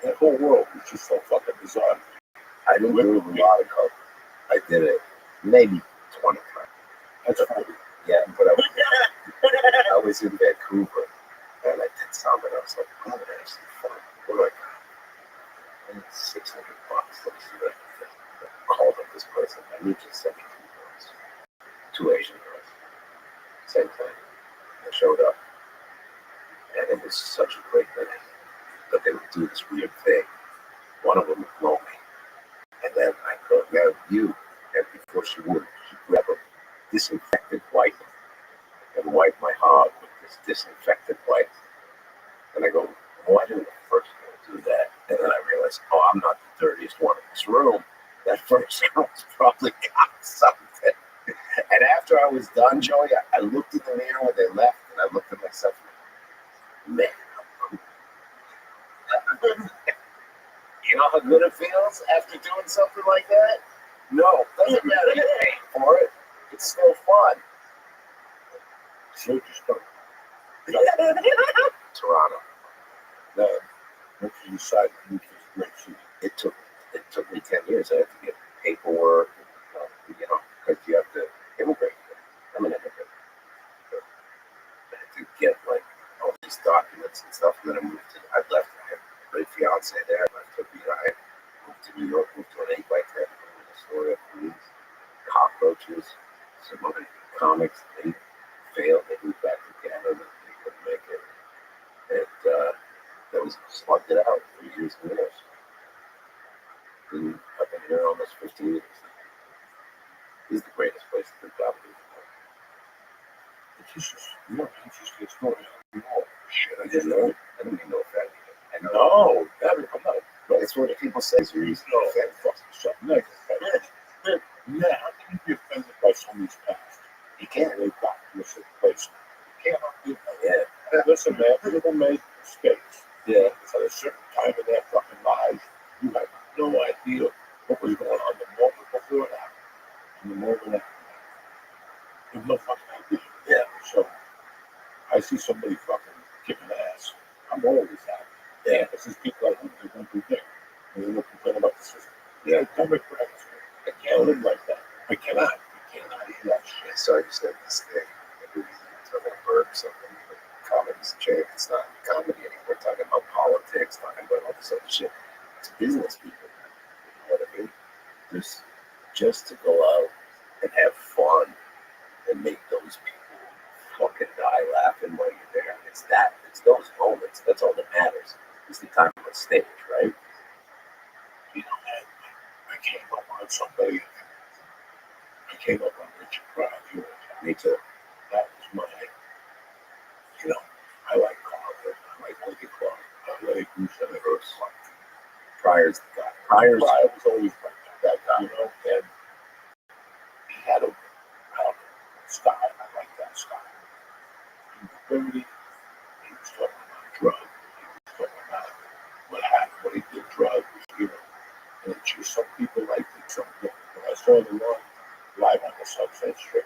That whole world was just so fucking bizarre. I didn't do a lot of coke. I did it maybe 20 times. That's funny. Yeah, but I was in Vancouver and I did some and I was like, oh, that's fun. What do I got? $600. Let me see what I can get. I called up this person. I need to send me 2 girls. 2 Asian girls. Same thing. They showed up. And it was such a great thing. But they would do this weird thing. One of them would blow me. And then I'd go, grab you. And before she would, she'd grab a disinfectant wipe and wipe my hog with this disinfectant wipe. And I go, why didn't the first girl do that? And then I realized, oh, I'm not the dirtiest one in this room. That first girl's probably got something. And after I was done, Joey, I looked in the mirror when they left, and I looked at myself and man, I'm cool. You know how good it feels after doing something like that? No, doesn't matter you pay for it. It's still fun. So just don't. Toronto. Then, once you decide to move to this great city, It took me 10 years. I had to get paperwork, because you have to immigrate. I'm an immigrant. I had to get like all these documents and stuff. And then I left. I had my fiance there. I left her behind. Moved to New York. Moved to an 8x10 in Astoria, Queens. Cockroaches. Some other comics. They failed. They moved back to Canada. They couldn't make it. And that was slugged it out for years and years. And I've been here almost 15 years. This is the greatest place to do comedy. it's just more interesting story. Oh, shit, I didn't know. I didn't even know if that. I know. No, I'm not. It's what people say is you're easy to offend. Fucking something like that. Yeah, how can you be offended by somebody's past? You can't. They got to a certain place. You cannot do that. Yeah. Listen, man, people make mistakes. Yeah. At a certain time in their fucking lives, you had no idea what was going on the moment before that and the moment after that. You have no fucking idea. Yeah. So, I see somebody fucking kicking ass. I'm always happy. Yeah, this is people like they don't do things. They don't complain about the system. Yeah, come with friends. I can't live like that. I cannot. I cannot do that shit. So I just had this thing. Maybe I'm going to burp something. But comedy's changed. It's not comedy anymore. We're talking about politics, talking about all this other shit. It's business people. You know what I mean? Just to go out and have fun and make those people fucking die laughing while you're there. It's those moments. That's all that matters. It's the time on stage, right? You know, man, I came up on somebody. I came up on Richard Pryor. Me too. That was my, I like Carver. I like Lincoln Clark. I like Bruce Evers. Pryor's the guy. Pryor was always like that guy, and he had a style. I like that style. He was very drug. What happened when he did drugs, and it's just some people like it, some people. When I saw the one live on the Sunset Strip,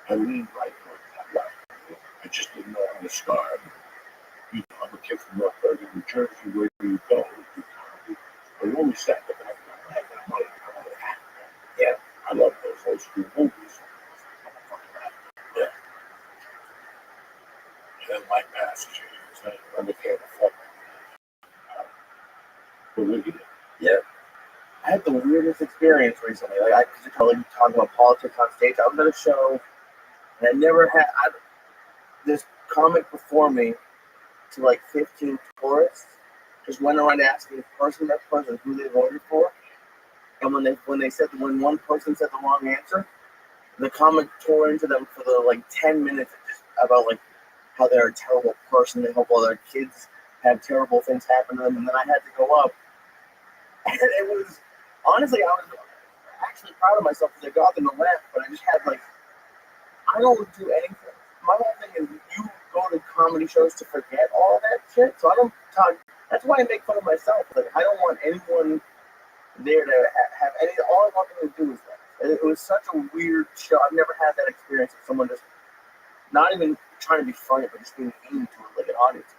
I leaned right towards that light. I just didn't know how to start. I'm a kid from North Bergen, New Jersey. Where do you go? I always sat there and I wanted to act. Yeah, I love those old school movies. Yeah. And then like Massachusetts, I became a fucking Bolivia. Yeah. I had the weirdest experience recently. Like, because you're totally talking about politics on stage. I was at a show, and I never had this comic before me to like 15 tourists. Just went around asking person by person who they voted for, and when one person said the wrong answer, the comic tore into them for the like 10 minutes just about like how they're a terrible person. They hope all their kids have terrible things happen to them, and then I had to go up, and it was honestly I was actually proud of myself because I got them to laugh, but I just had like I don't do anything. My whole thing is you go to comedy shows to forget all that shit, so I don't talk. That's why I make fun of myself. Like I don't want anyone there to have any. All I want them to do is that. It was such a weird show. I've never had that experience of someone just not even trying to be funny, but just being mean to like an audience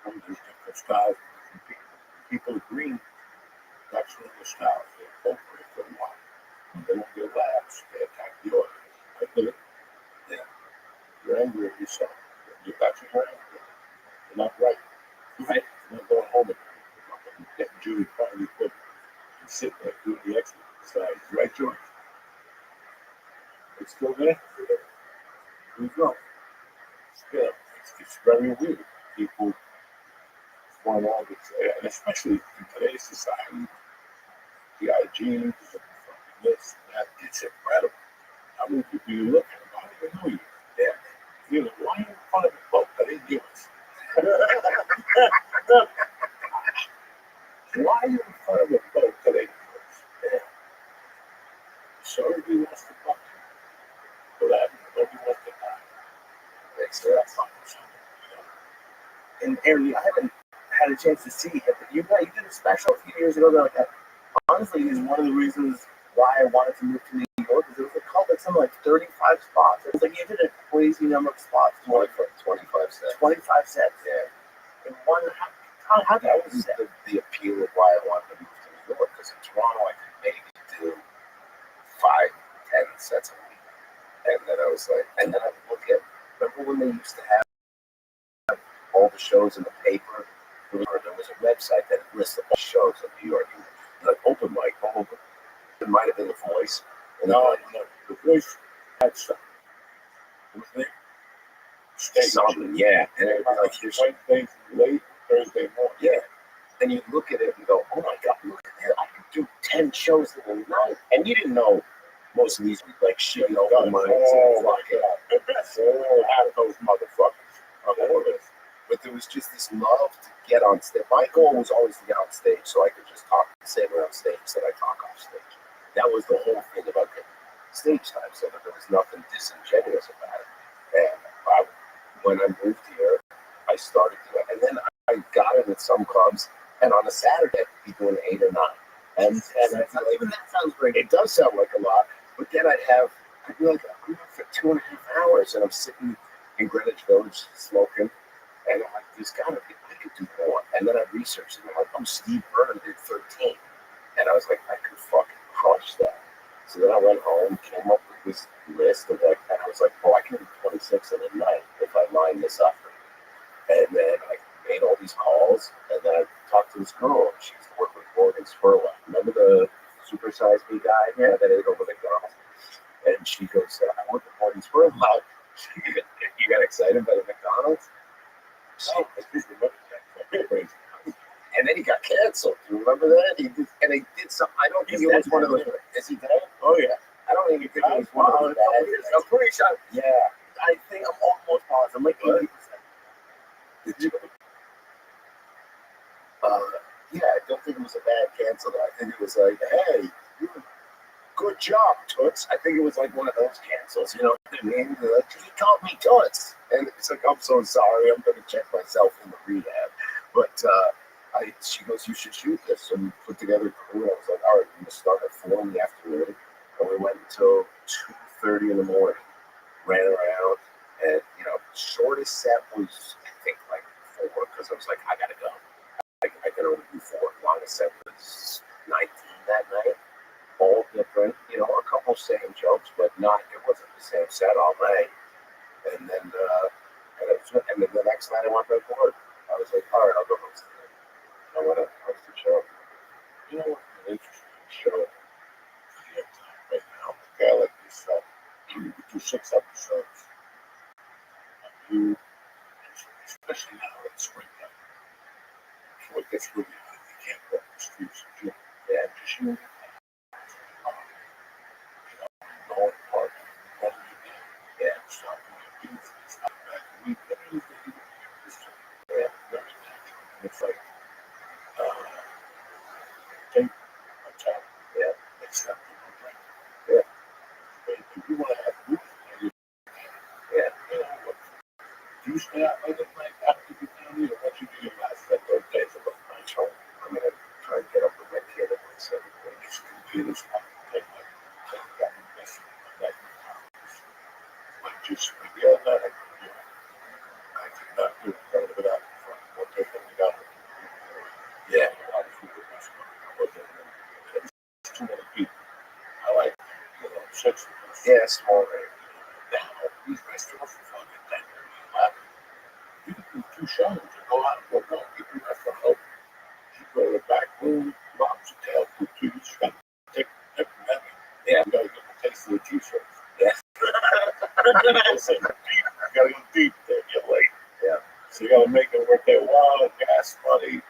member. There's different styles, different people. People agree. That's one of the styles. They both break for a while. They don't get laughs. They attack the audience. I get it. Yeah. You're angry at yourself. You're actually angry. You're not right. Right. You're not going home and getting Judy finally put and sit there doing the exercise. Right, George? It's still there? Here we go. Still, it's very weird. People want all this, and especially in today's society, the IGs, this, that, it's incredible. How many people you look at? I don't even know you. Yeah. You know, why are you in front of the boat that they give us? Why are you in front of the boat that they give us? Yeah. So everybody wants to fuck for that. Nobody wants to die. Makes that fucking something. And Aaron, I haven't had a chance to see it, but you did a special a few years ago that like honestly is one of the reasons why I wanted to move to New York because it was called like something like 35 spots. It was like you did a crazy number of spots. 25 cents. 25 cents. Yeah. And one, how That was the appeal of why I wanted to move to New York, because in Toronto I could maybe do 5-10 cents a week. And then I was like, and then I would look at, remember when they used to have all the shows in the paper? There was a website that listed all shows in New York. Like open mic, open. It might have been The Voice. And No, the voice had something. Was there? something, yeah. And everybody like, here's Wednesday late, Thursday morning. yeah. And you look at it and go, oh my God, look at that. I could do 10 shows in a night. And you didn't know most of these were like shit open mics. Oh my God. Oh, half those motherfuckers. But there was just this love to get on stage. My goal was always to get on stage so I could just talk the same way on stage that I talk off stage. That was the whole thing about getting stage time, so that there was nothing disingenuous about it. And when I moved here, I started doing it. And then I got in at some clubs, and on a Saturday, I'd be doing 8 or 9. And even that sounds great. it does sound like a lot, but then I'd be like, I'm up for 2.5 hours, and I'm sitting in Greenwich Village smoking. And I'm like, there's gotta be, I could do more. And then I researched it, and I'm like, oh, Steve Byrne did 13. And I was like, I could fucking crush that. So then I went home, came up with this list of like, and I was like, oh, I can do 26 in a night if I line this up. And then I made all these calls, and then I talked to this girl. She used to work with Morgan Spurlock. Remember the Super Size Me guy that ate over McDonald's? And she goes, I work with Morgan Spurlock. You got excited by the McDonald's? Oh, I just remember that. And then he got canceled. Do you remember that? He did something. I don't think it was one of those. Is he dead? Oh, yeah. I don't think it was one of those. I'm pretty sure. Yeah. I think I'm almost positive. I'm like 80%. Did you? Yeah, I don't think it was a bad cancel. I think it was like, hey, you're a good job, Toots. I think it was like one of those cancels, you know what I mean? They're like, he called me Toots. And it's like, I'm so sorry. I'm going to check myself in the rehab. But she goes, you should shoot this and put together a crew. I was like, all right, we're going to start at 4 in the afternoon. And we went until 2:30 in the morning. Ran around. And, you know, shortest set was, I think, like 4, because I was like, I got to go. I can only do 4. Longest set was 19 that night. All different, you know, a couple same jokes, but it wasn't the same set all night. And then, and then the next night I went back to work. I was like, all right, I'll go host it. I went to host the show. You know what? An interesting show. Right now, a guy like yourself, you do 6 episodes. You, especially now in springtime, so it gets really hot. You can't walk the streets of June. Yeah, just you. Going park, yeah, stop doing it's not bad. Yeah, very natural. It's like, take a time, yeah, accept it, yeah. If you want to have movie, yeah, you know what? Do you stay out late at night after you down here? What you do last that those days of the night show? I'm gonna try and get up with my kid at like 7 o'clock. Just computers, take my just the other night, I could not do it. I would have been out in front. One day when we got it. Yeah, a lot of food at this point. I wasn't in it. Too many people. I like, you know, 6 of us. Yeah, small area. Now, these restaurants are fucking 10, 11. You can do 2 shows and go out and go, no, keep your restaurant open. You go to the back room, mom's a tail, put 2, you just got to take the menu. Yeah, you got to get the taste of the t-shirts. Yeah. You gotta go deep there, get late. Yeah. So you gotta make it worth their while, gas money,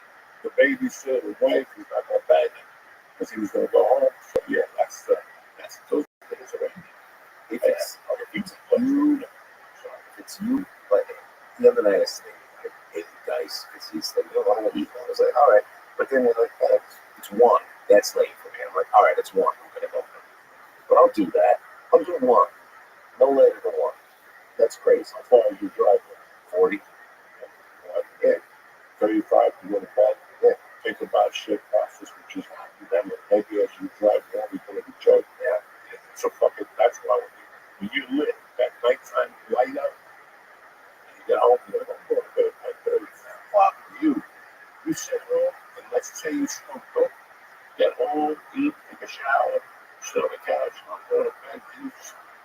the babysitter, the wife, he's not gonna bag him because he was gonna go home. So yeah, that's those days already. If it's you, but the other night I stayed, I ate the dice because he's like, you know, I want to eat one. I was like, all right. But then you're like, it's 1. That's late for me. I'm like, all right, it's 1. I'm gonna go for it. But I'll do that. I'll do 1. No later than 1. That's crazy. How far as you drive? 40. Yeah. 35 to go to bed. Yeah. Think about shit process, which is not remember. Maybe as you drive down, you're going to be joking. Yeah. So fuck it. That's why when you lit that nighttime light up, and you get home, you're going to go to bed at 9:30. Fuck you. You sit home, and let's say you smoke dope. Get home, eat, take a shower, sit on the couch, go to bed,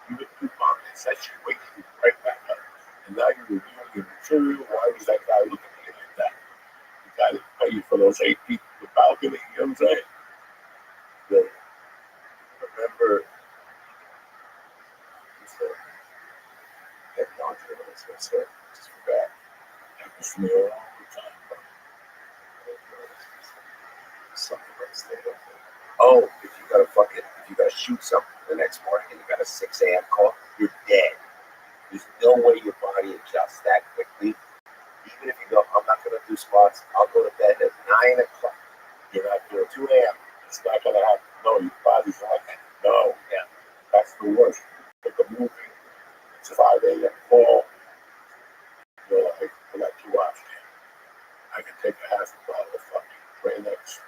you get 2 pockets, that shit wakes you right back up. And now you're reviewing your material. Why was that guy looking at you like that? The guy that paid you for those 8 people, the balcony, you know what I'm saying? Remember, he said, I was going to say, just forgot. Happens to me all the time. Something like that. Oh, if you gotta shoot something the next morning and you got a 6 a.m. call, you're dead. There's no way your body adjusts that quickly. Even if you go, I'm not gonna do spots, I'll go to bed at 9 o'clock. You're not doing 2 a.m. It's not gonna happen. No, your body's like that. No, yeah. That's the worst. Like a movie, it's 5 a.m. call. You're like, I got 2 options. I can take a half a bottle of fucking Dranex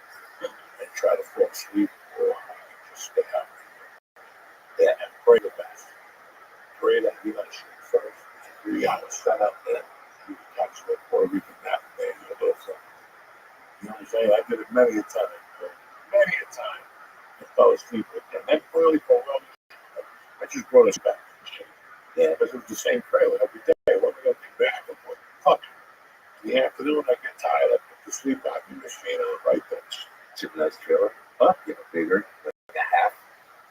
and try to fall asleep, or I can just stay out. Yeah, and pray the best. Pray that you got to shoot first. 3 hours set up there. You can catch it, or we can nap there, you know, something. You know what I'm saying? I did it many a time. Many a time. I fell asleep with them. That early for I just brought us back. Yeah, because it was the same trailer every day. What am I going to be back and forth? Fuck it. In the afternoon, I get tired. I put the sleep vacuum machine on right there. It's a nice trailer. Huh? Yeah, bigger. Like a half.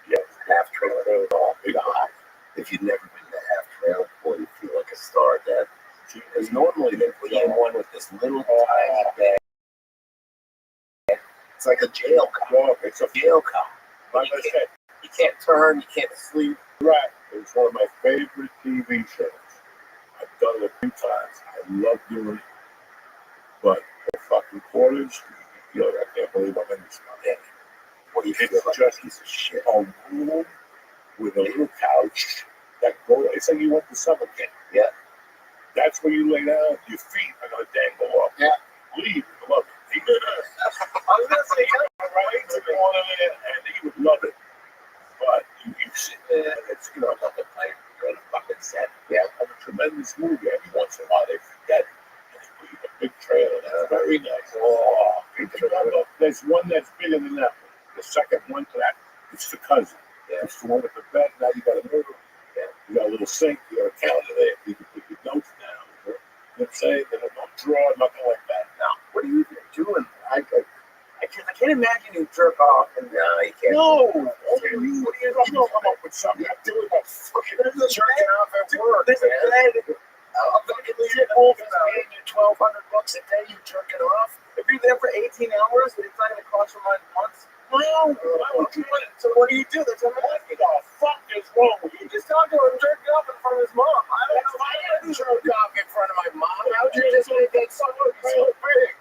Yeah, half trailer. All big on. If you've never been to half trailer, boy, you feel like a star at that. Because normally they put you in one with this little tiny bag. It's like a jail car. Well, it's a jail car. Like I said, you can't turn, you can't sleep. Right. It's one of my favorite TV shows. I've done it a few times. I love doing it. But for fucking quarters, you know, I can't believe I'm in this money. What do you It's feel like? just piece of shit. A room with a little couch that go. It's like you went to summer camp. Yeah. That's where you lay down. Your feet are gonna dangle off. Yeah. Leave. Love it. He would. I was gonna say, Right to the corner there, and he would love it. But you sit there, and it's nothing like you're in a fucking set. Yeah. Of a tremendous movie. Every once in a while they forget. And they put you in a big trailer. That's very nice. Oh, there's one that's bigger than that one. The second one to that, it's the cousin. Yeah. It's the one with the bed. Now you got a mirror. Yeah. You got a little sink. You got a counter there. You can put your notes down. You know what I'm saying? There's no drawer, nothing like that. Now, what are you doing? I can't imagine you jerk off and you can't. no. What are you come up with something? I'm doing a fucking jerking off at work. There's a bed. I'm fucking legit off and paying you $1,200 a day. You jerking off. If you're there for 18 hours, it's not going to cost you months. Well, why would you want it? So what do you do? That's what I'm asking. What the fuck is wrong with you? You just talked to her and jerked off in front of his mom. I don't know. I didn't jerk off in front of my mom. How'd you just make that so big?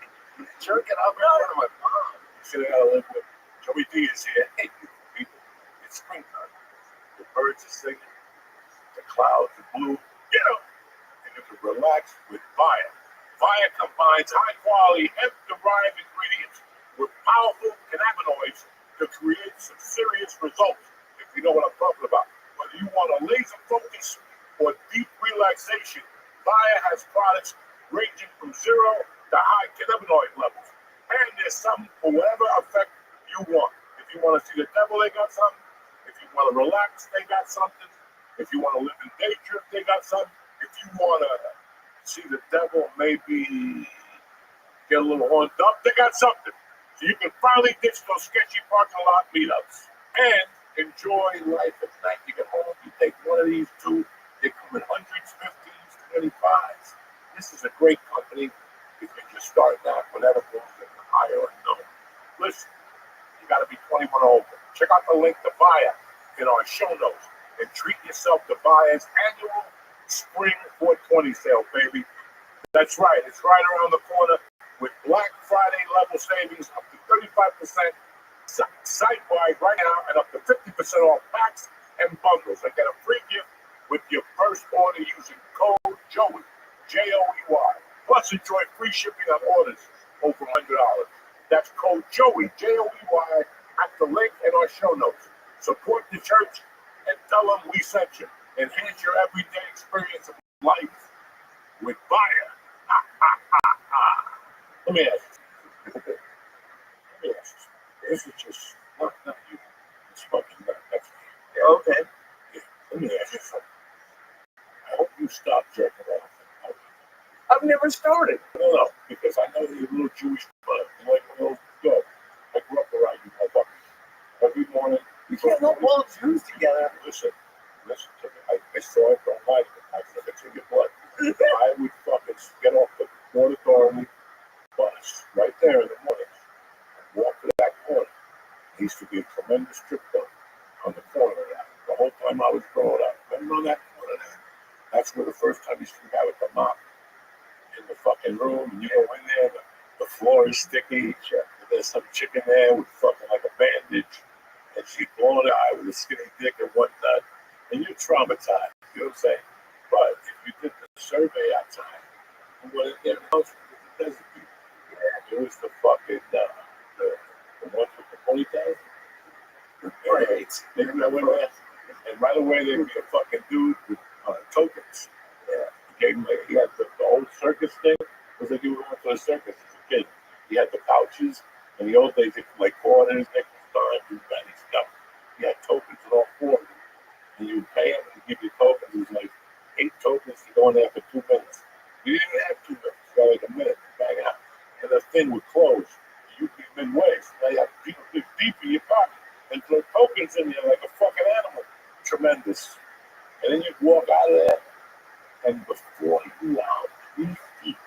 Jerking off in front of my mom. Should have got to live with Joey D is here. Hey, people, it's springtime. The birds are singing. The clouds are blue. Get up. And you can relax with Via. Via combines high-quality hemp-derived ingredients with powerful cannabinoids to create some serious results, if you know what I'm talking about. Whether you want a laser focus or deep relaxation, Via has products ranging from 0 to high cannabinoid levels. And there's something for whatever effect you want. If you want to see the devil, they got something. If you want to relax, they got something. If you want to live in danger, they got something. If you want to see the devil, maybe get a little horned up, they got something. So you can finally ditch those sketchy parking lot meetups and enjoy life at night. You get home, you take one of these two, they come in 100s, 50s, 25s. This is a great company if you're just starting out, whatever goes in the higher unknown. Listen, you got to be 21 or over. Check out the link to Via in our show notes and treat yourself to Via's annual Spring 420 sale, baby. That's right, it's right around the corner with Black Friday level savings up to 35% site-wide right now and up to 50% off packs and bundles. And get a free gift with your first order using code JOEY, J-O-E-Y. Plus enjoy free shipping on orders over $100. That's code JOEY, J-O-E-Y, at the link in our show notes. Support the church and tell them we sent you. Enhance your everyday experience of life with Via. Let me ask you. This is just not you. It's fucking not. That's Okay. yeah. Let me ask you something. I hope you stop jerking off. I've never started. No, because I know you're a little Jewish blood. You like a little good. I grew up around you, motherfuckers. Every morning. You can't help all Jews together. Listen to me. I saw it online. I took it to your blood. I would fucking get off the Port Authority bus right there in the morning and walk to that corner. There used to be a tremendous strip club on the corner of that. The whole time I was growing up, remember on that corner there? That's where the first time you see the guy with the mop in the fucking room, and you go in there, the floor is sticky, and there's some chick in there with fucking like a bandage, and she's blowing her eye with a skinny dick and whatnot, and you're traumatized, you know what I'm saying? But if you did the survey outside, you went in there and house with the desert people. Yeah, it was the fucking, the ones with the ponytails. Right. They went there, and right away there'd be a fucking dude with tokens. Yeah. He had the old circus thing. It was like you went to a circus as a kid. He had the pouches. In the old days, they could like quarters, nickels, dimes, penny stuff. He had tokens in all 4 of them. And you would pay him and he'd give you tokens. It was like 8 tokens to go in there for 2 minutes. You didn't even have 2 minutes. You got like a minute to bang out. And the thing would close. You'd be midway. So now you have to dig deep in your pocket and throw tokens in there like a fucking animal. Tremendous. And then you'd walk out of there, and before you out 3 feet,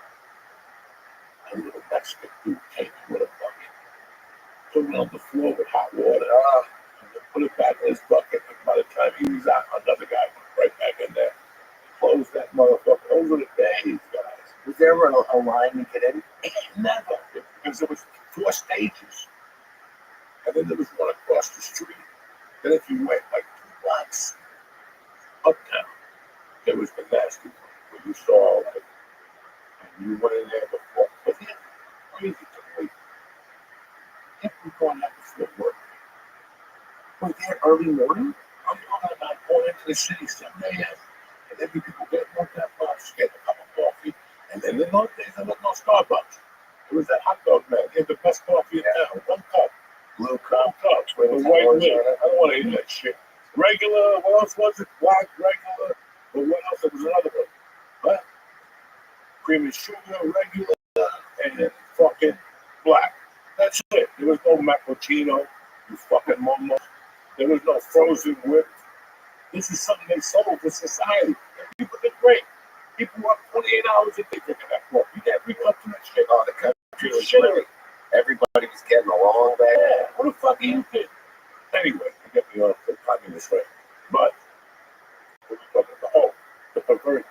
a little Mexican dude came in with a bucket, put it on the floor with hot water, and then put it back in his bucket. And by the time he was out, another guy went right back in there. Closed that motherfucker. Those were the days, guys. Was there ever a line to get in? Never. Because there was 4 stages. And then there was one across the street. Then if you went like 2 blocks uptown, there was the nasty one where you saw like, and you went in there before. But yeah, crazy to me. Every going out before work. Was there early morning? I'm talking about going into the city 7 a.m. and then people getting up that bus, getting a cup of coffee. And then in those days, there was no Starbucks. It was that hot dog man. He had the best coffee in town. One cup. Blue cup. With a white lid. I don't want to eat that shit. Regular, what else was it? Black, regular. But what else? There was another one. What? Cream and sugar, regular, and fucking black. That's it. There was no macchiato, you fucking momo. There was no frozen whip. This is something they sold to society. And people did great. People work 28 hours a day taking that coffee. You get every cup to that shit. Oh, the country was great. Everybody was getting along back then. Yeah, what the fuck are you kidding? Anyway, you get me off the communist way. But, what are we talking about? Oh, the pervert.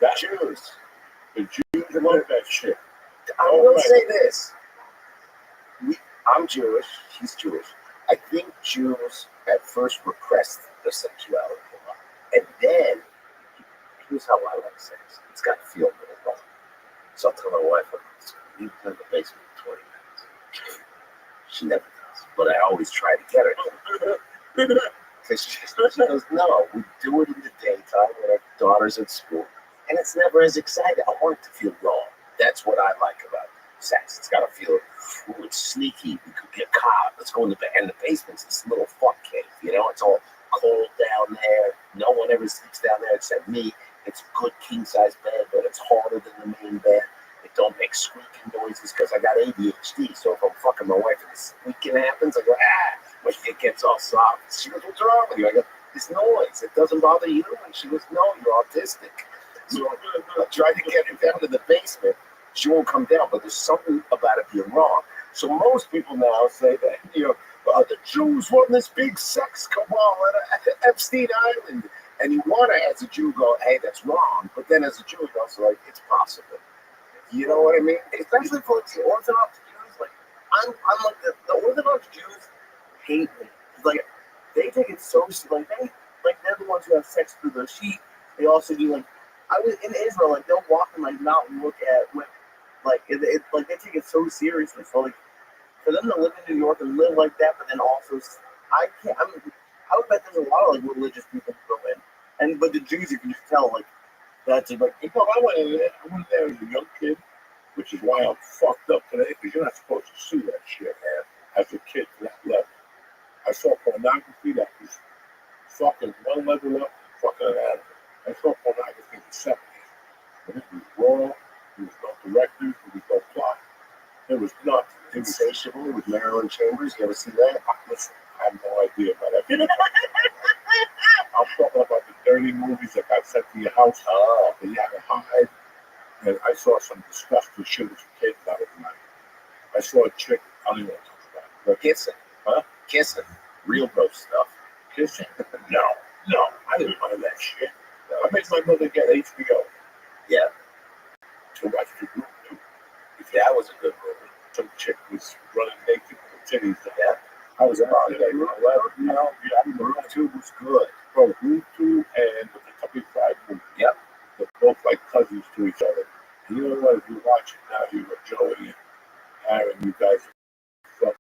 That Jews. The Jews love that shit. I will say this. I'm Jewish. He's Jewish. I think Jews at first repressed their sexuality a lot. And then, here's how I like sex. It's got to feel a little wrong. So I'll tell my wife, leave her in the basement for 20 minutes. She never does. But I always try to get her. Because she goes, no, we do it in the daytime when our daughter's at school. And it's never as exciting. I want it to feel raw. That's what I like about sex. It's got to feel, ooh, it's sneaky. We could get caught. Let's go in the bed. And the basement's this little fuck cave. You know, it's all cold down there. No one ever sleeps down there except me. It's a good king-size bed, but it's harder than the main bed. It don't make squeaking noises because I got ADHD. So if I'm fucking my wife and the squeaking happens, I go, my dick gets all soft. She goes, what's wrong with you? I go, this noise. It doesn't bother you? And she goes, no, you're autistic. So I tried to get her down to the basement. She won't come down, but there's something about it being wrong. So most people now say that, the Jews won this big sex cabal at Epstein Island. And you want to, as a Jew, go, hey, that's wrong. But then as a Jew, you're also like, it's possible. You know what I mean? Especially for the Orthodox Jews. Like, I'm like, the Orthodox Jews hate me. It's like, they take it so, like, they're the ones who have sex through their sheet. They also do, like, I was in Israel, like, they'll walk and, like, not look at women. Like, like, they take it so seriously. So, like, for them to live in New York and live like that, but then also, I bet there's a lot of, like, religious people who go in. But the Jews, you can just tell, like, that's like, I went there as a young kid, which is why I'm fucked up today, because you're not supposed to see that shit, man, as a kid to that level. I saw pornography that was fucking one level up, fucking an animal. I saw pornography in the 70s. But it was raw, there was no directors, there was no plot. There was nothing. Insatiable with Marilyn Chambers. You ever see that? Listen, I have no idea about that. I'm talking about the dirty movies that got sent to your house that you had to hide. And I saw some disgusting shit with your kids out of the night. I saw a chick, I don't even want to talk about it. But Kissing. Huh? Kissing. Real gross stuff. Kissing? No, I didn't want that shit. I made my mother get HBO. Yeah. To watch the group too. That was a good movie. Some chick was running naked with titties. Yeah. I was about 11, Group 2 was good. Bro, Group 2 and the Kentucky Fried Movie. Yep. They're both like cousins to each other. And you know what? If you watch it now, you know Joey and Aaron, you guys are fucking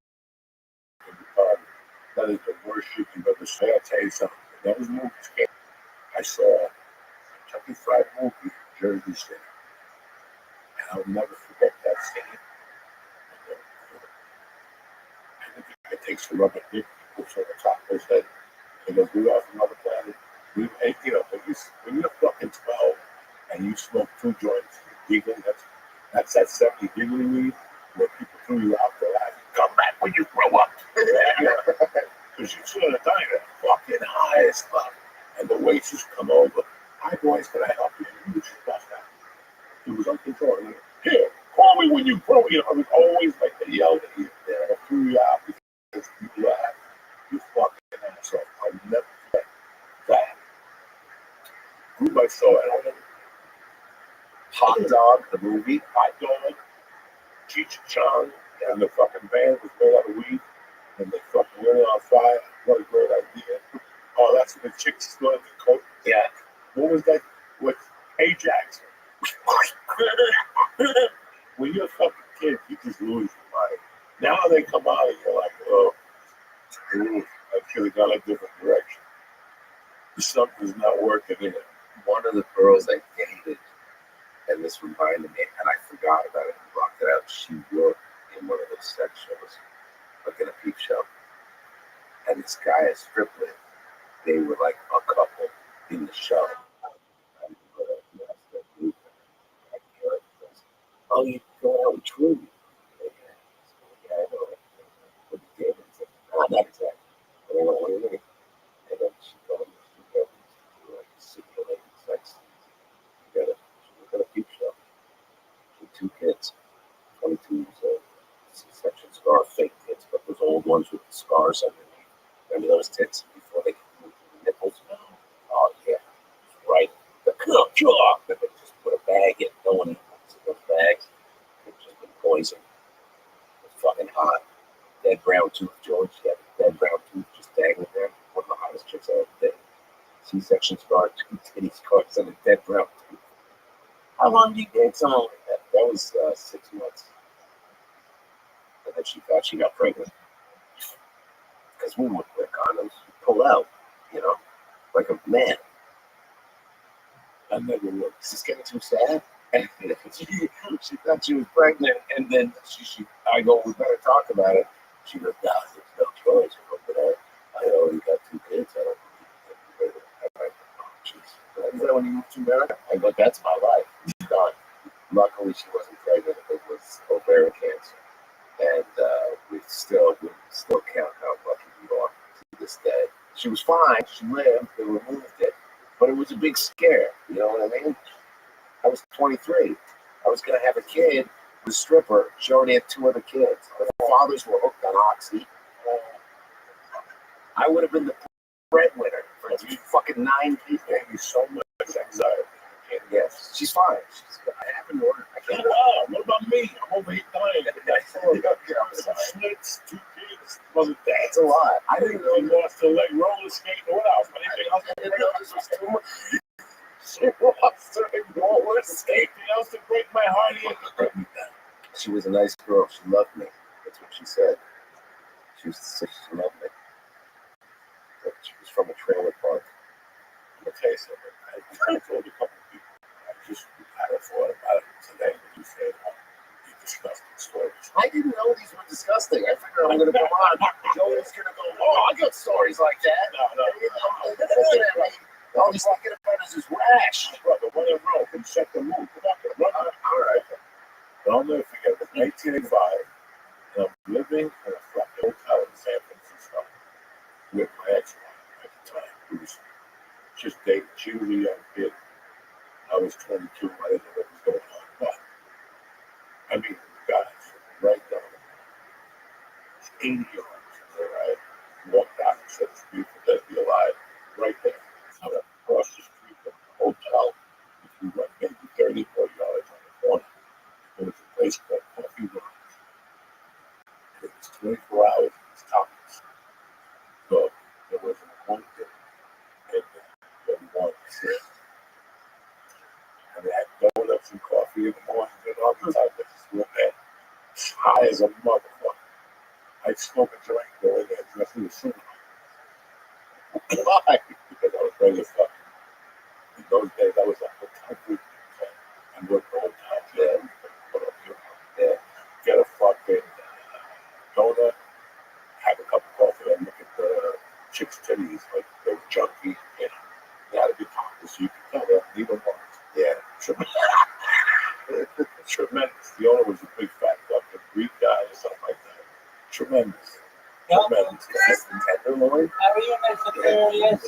retarded. That is the worst shit you've ever seen. I'll tell you something. When those movies came, I saw a Kentucky Fried Movie in Jersey City. And I'll never forget that scene. And the guy takes the rubber dick, puts it on the top of his head, and goes, we are from another planet. When you're fucking 12 and you smoke 2 joints, you're giggling, that's that 70 giggling weed where people threw you out there laughing. Come back when you grow up. Because you're sort of dying at fucking high as fuck. And the waitress come over. Hi, boys, can I help you? You just bust out. He was uncontrollable. Here, call me when you grow. I was always like they yelled at you. They threw you out because you laughed. You fucking asshole. I'll never forget that. Group I saw it. Hot Dog, the movie. Hot Dog, Cheech and Chong, and the fucking band was made out of weed. and they fucking lit it on fire. What a great idea. Oh, that's when the chicks still have the coat. Yeah. What was that? What? Ajax. When you're a fucking kid, you just lose your mind. Now they come out and you're like, oh, ooh, I could have gone a different direction. Something's not working here. One of the girls I dated, and this reminded me, and I forgot about it and blocked it out. She worked in one of those sex shows, like in a peep show. And this guy, a striplet, they were like a couple in the show. Oh, you going out with Trudy? Yeah, I know. With David, not exactly. But I went, what do you mean? And then she told me she got like simulated sex. She got a peep show. She had 2 kids, 22 years old. C-section scar, fake tits, but those old ones with the scars underneath. Remember those tits before they moved to the nipples? Oh, yeah. Right. The jaw. They just put a bag in. No one eats those bags. They've just been poisoned. It's fucking hot. Dead brown tooth, George. She had a dead brown tooth just dangling there. One of the hottest chicks I ever dated. C-section scar, 2 titty scars, and a dead brown tooth. How long did you date someone like that? That was 6 months. And then she thought she got pregnant. Because we wouldn't wear condoms. We pull out, you know, like a man. I never looked. Is this getting too sad? And she thought she was pregnant, and then I go, we better talk about it. She goes, no, there's no choice. But I already got 2 kids. I don't need to. I'm like, oh, jeez. Is that when you moved to America? I go, that's my life. It's done. Luckily, she wasn't pregnant. It was ovarian cancer. And we still count how lucky we are to this day. She was fine. She lived. They removed it. But it was a big scare. You know what I mean? I was 23. I was going to have a kid with a stripper. She already had 2 other kids. Their fathers were hooked on Oxy. I would have been the breadwinner for fucking 9 people. Thank you so much anxiety. Yes, she's fine. I haven't ordered. I can't. What about me? I'm over here dying. Some slits, 2 kids. Wasn't that? It's a lot. I didn't know. She lost her leg roller skating. What else? Anything else? I didn't know this was too much. She lost her leg roller skating. Anything else to break my heart here? She was a nice girl. She loved me. That's what she said. She used to say she loved me. But she was from a trailer park. I'm going to tell you something. I told a couple of people. I just had a thought about it today when you said you disgusting stories. I didn't know these were disgusting. I figured I'm going to come on. Joe was going to go, oh, I got stories like that. No. I'm looking at me. All he's thinking about is his rash. Brother, one in Rome can set the mood. Come on, run. All right. But I'll never forget it. 1985, and I'm living in a fucking hotel in San Francisco with my ex-wife at the time. Who was just dating. She was a young kid. I was 22. I didn't know what was going on. But, I mean, guys, right down it's 80 yards. All right. Walked out and said, it's beautiful, dead be alive. Right there. I'm across the street from the hotel. If you went maybe 30 more yards on the corner, there was a place called Coffee Rocks. And it was 24 hours. It was topless. So there wasn't one thing in there that wanted to see. And they had donuts and coffee in the morning and all the time. I just went there, high as a motherfucker. I'd smoke a joint, go in there, dress in the suit. Why? Because I was ready to fuck. In those days, I was like, what kind of food and work the whole time. Yeah, put up your get a fucking donut, have a cup of coffee, and look at the chicks' titties, like they were junky. You know, they had to be topless, so you could tell them, neither one. Yeah, tremendous. Tremendous. The owner was a big fat fucking Greek guy or something like that. Tremendous. Tremendous. Is the tenderloin? How are you, Mr. Furious?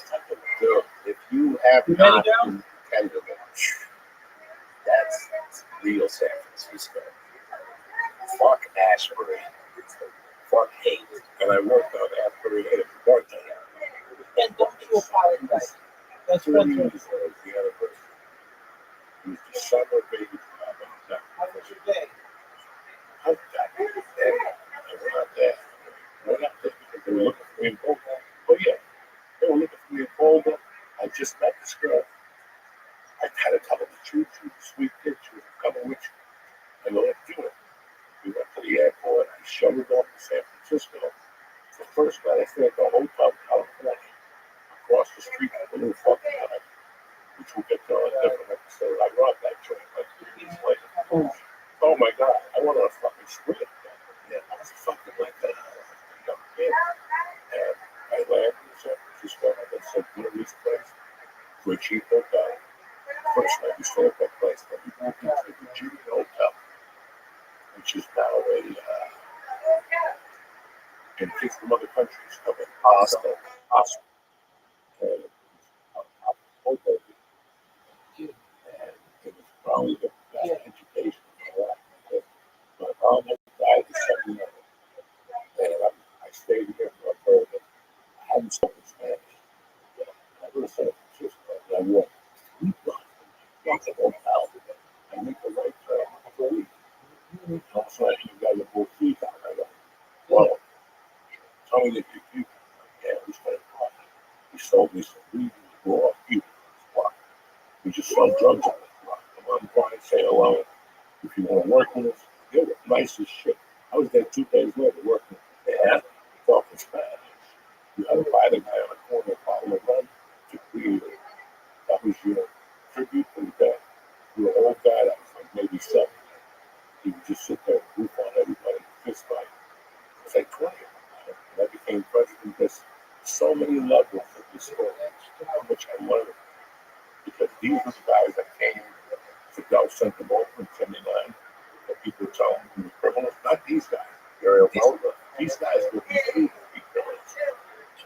Dude, if you have You ready not to go? been tenderloin, that's real San Francisco. Fuck Ashbury. Fuck hate. And I worked on Ashbury at a birthday. And don't you apologize. That's 30 what years you old, the anniversary. It was the summer baby shower. How was your day? I went out there. Went up there shuttled off to San Francisco. The first night I stayed at the Hotel California, across the street from the little fucking night, which we'll get to on a different episode. I robbed that joint like 3 years later. Oh my God, I went on a fucking spree. Yeah, I was fucking like that. Young kid. And I landed in San Francisco, and I said, go to this place for a cheap hotel. First night we stayed at that place, then we moved into the Virginia Hotel, which is now in kids from other countries come in. Hostel. And hotel. And it was probably the best education in my life. My mom had died at 79. And I stayed here for a birthday. I hadn't spoken Spanish. I go to San Francisco and I walked 3 blocks from the hotel. I make the right turn for a week. All of a sudden, you got your full feet out. I go, whoa, tell me that you people. Yeah, we started talking. He sold me some weed. We were all people on this block. We just sold drugs on this block. Come on, Brian, say hello. If you want to work with us, they were nice as shit. I was there 2 days later working. They had me talking Spanish. You had to buy the guy on the corner, follow a run to create it. That was your tribute to the guy. You were an old guy that was like maybe 70. He would just sit there and goof on everybody, fist fight. It was like 20 of them. And I became president. There's so many levels of this story. How much I learned. Because these were the guys that came Fidel sent them over in 79. That people were telling them were criminals. Not these guys. These guys were behaved to be criminals.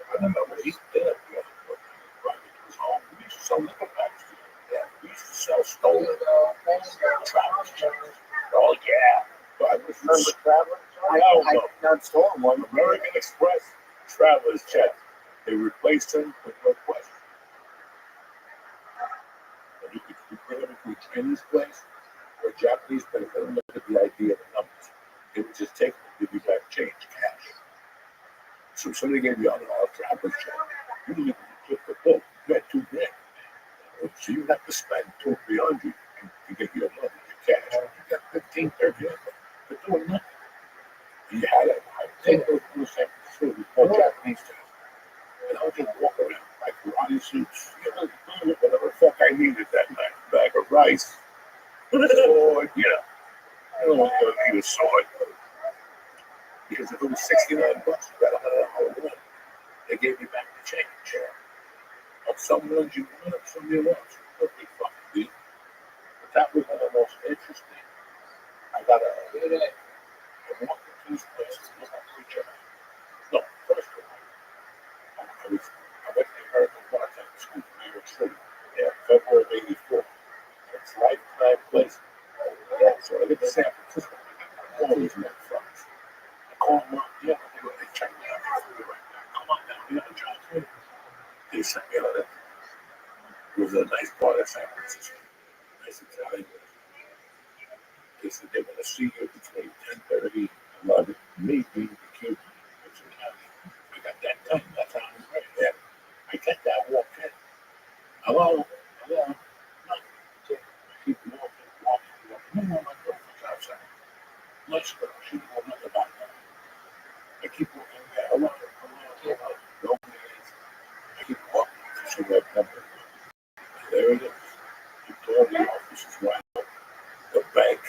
I don't know what he did. He was home. We used to sell liquor packs. We used to sell stolen travelers checks. Oh, yeah. But I was Remember Traveler? I not stolen one. American Express travelers check. They replaced them with no question. And you could bring them into a Chinese place or a Japanese place. They don't look at the idea of the numbers. They would just take them and give you back change, cash. So if somebody gave you $100 traveler's check, you didn't even flip the book. You had $2 grand. So you have to spend $200 or $300 to get your money, your cash. You got 15, 30 of them. They're doing nothing. You had it. I take those to San Francisco before Japanese time. And I would just walk around like karate suits, whatever the fuck I needed that night. A bag of rice, a sword, I don't want to need a sword. Because if it was $69, you got $100 one. They gave me back the change. Of some ones you won, of some you lost. No big fucking deal. But that was one of the most interesting. I got a walk into this place to look at each other. No, first of all, I went to American Bartender School in New York City. Yeah, February of '84. It's lifetime place. Yeah, so I get to San Francisco. I got all these motherfuckers. I call them up. Yeah, they check me out. They flew me right now. Come on down. You have a job for me. They sent me out there. It was a nice part of San Francisco. Nice Italian. They said they want to see you between 10:30 and 11. Me being the Cuban. I got that time. That's how I'm right there. I get that walk in. Hello? No. I keep walking. No, my girlfriend's outside. Let's go. She will know about that. I keep walking there. Hello? No names. I keep walking. She got number. There it is. You told the office is right open. The bank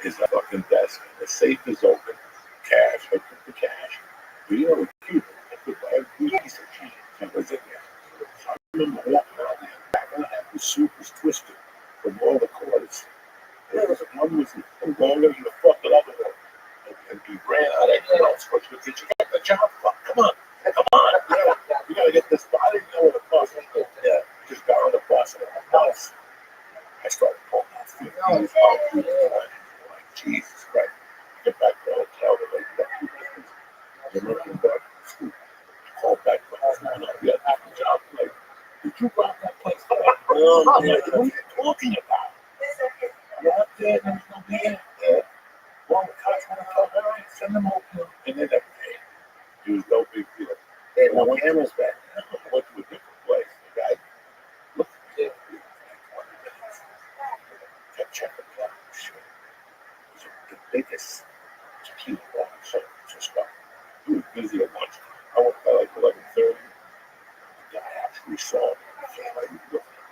is a fucking desk. The safe is open. Cash. I took the cash. But you know, the Cuban, I took every piece of change that was in there. So I remember walking around there. Back of the head, the suit was twisted from all the quarters. There was one was longer than the fucking other one. And he ran out of the house. But you got the job. Fuck, come on. You gotta get this body. You know where the bus is. Yeah. Just got on the bus and the house. I started pulling out 15 pounds. Like, Jesus Christ. Get back to the hotel. The lady got 2 business. They're looking back to school. I called back to the phone. We had a job. Like, did you rob that place? Oh, man, what are you talking about? You're up there, there's no man. Yeah. Well, the cops want to come, all right, send them over. And they never came. It was no big deal. They had no cameras back. I went to a different place. The guy looked at me. Kept checking the shit. It was the biggest tequila bar San Francisco. He was busy at lunchtime. I went by like 11:30. The guy actually saw me. He came like looking at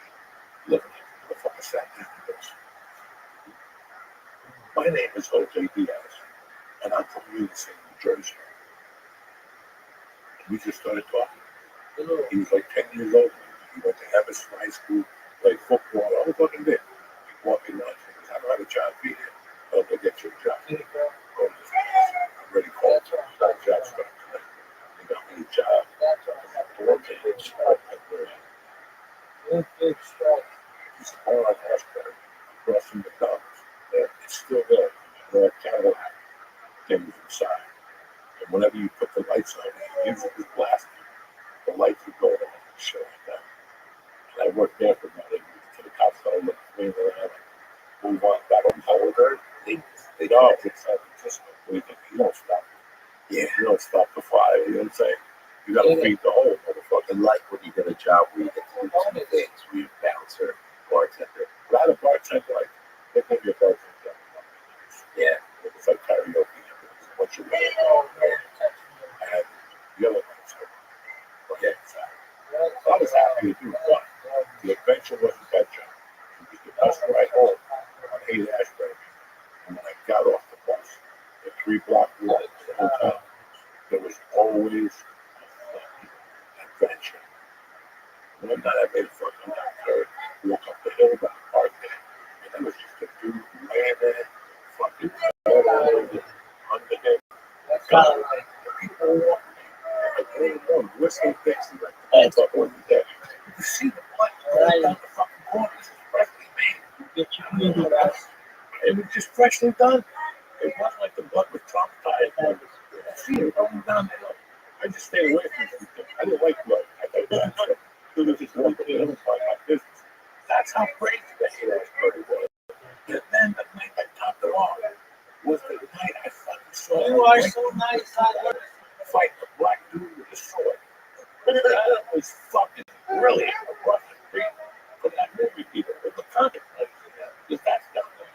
me. The fucker sat down and goes, "My name is Jose Diaz, and I'm from Unison, New Jersey." And we just started talking. He was like 10 years old. He went to Emerson High School, played football. I was fucking big. He walked in lunch and he goes, "I don't have a job for you. I'll go get you a job." I'm ready to call. That job started tonight. They got me a job. I got 4 kids. He's a bar on Ashbury, across from McDonald's. It's still there. Red Cadillac. Things inside. And whenever you put the lights on, the music is blasting. The lights would go on and shit like that. And I worked there for about 8 weeks till the cops started looking for me around. Move on, got on Howard. They all get San Francisco. What do you think? You don't stop. Yeah, you don't stop the fire. You know what I'm saying? You gotta feed the whole motherfucker. And like when you get a job where you get to do 2 things, where you're a bouncer, bartender. But I had a bartender, like, they gave me a bartender. Yeah. It was like karaoke. What you want. And the other ones, yeah, so I was happy to do one. The adventure wasn't that job. It was the bus ride home on 8 Ashbury. And when I got off the bus, the 3-block walk to the hotel, there was always a fucking adventure. One night I made a fucking third, walk up the hill, got parked there, and there was just a dude laying there, fucking under him. God, the people were walking there. Like, they didn't know, whistling Dixie, like, the motherfucker wasn't there. You see the blood going down the fucking corner. This is freshly made. It was just freshly done. It wasn't like the blood was traumatized. I see it rolling down the hill. I just stayed away from it. I didn't like blood. I thought that was it was just one thing. It was like my business. That's how crazy the hate Ashbury was. And then the night I topped it off was the night I fucking saw You are so nice. fight the black dude with a sword. That was fucking brilliant. Across the street from that movie theater with the comic place. Because that's down there.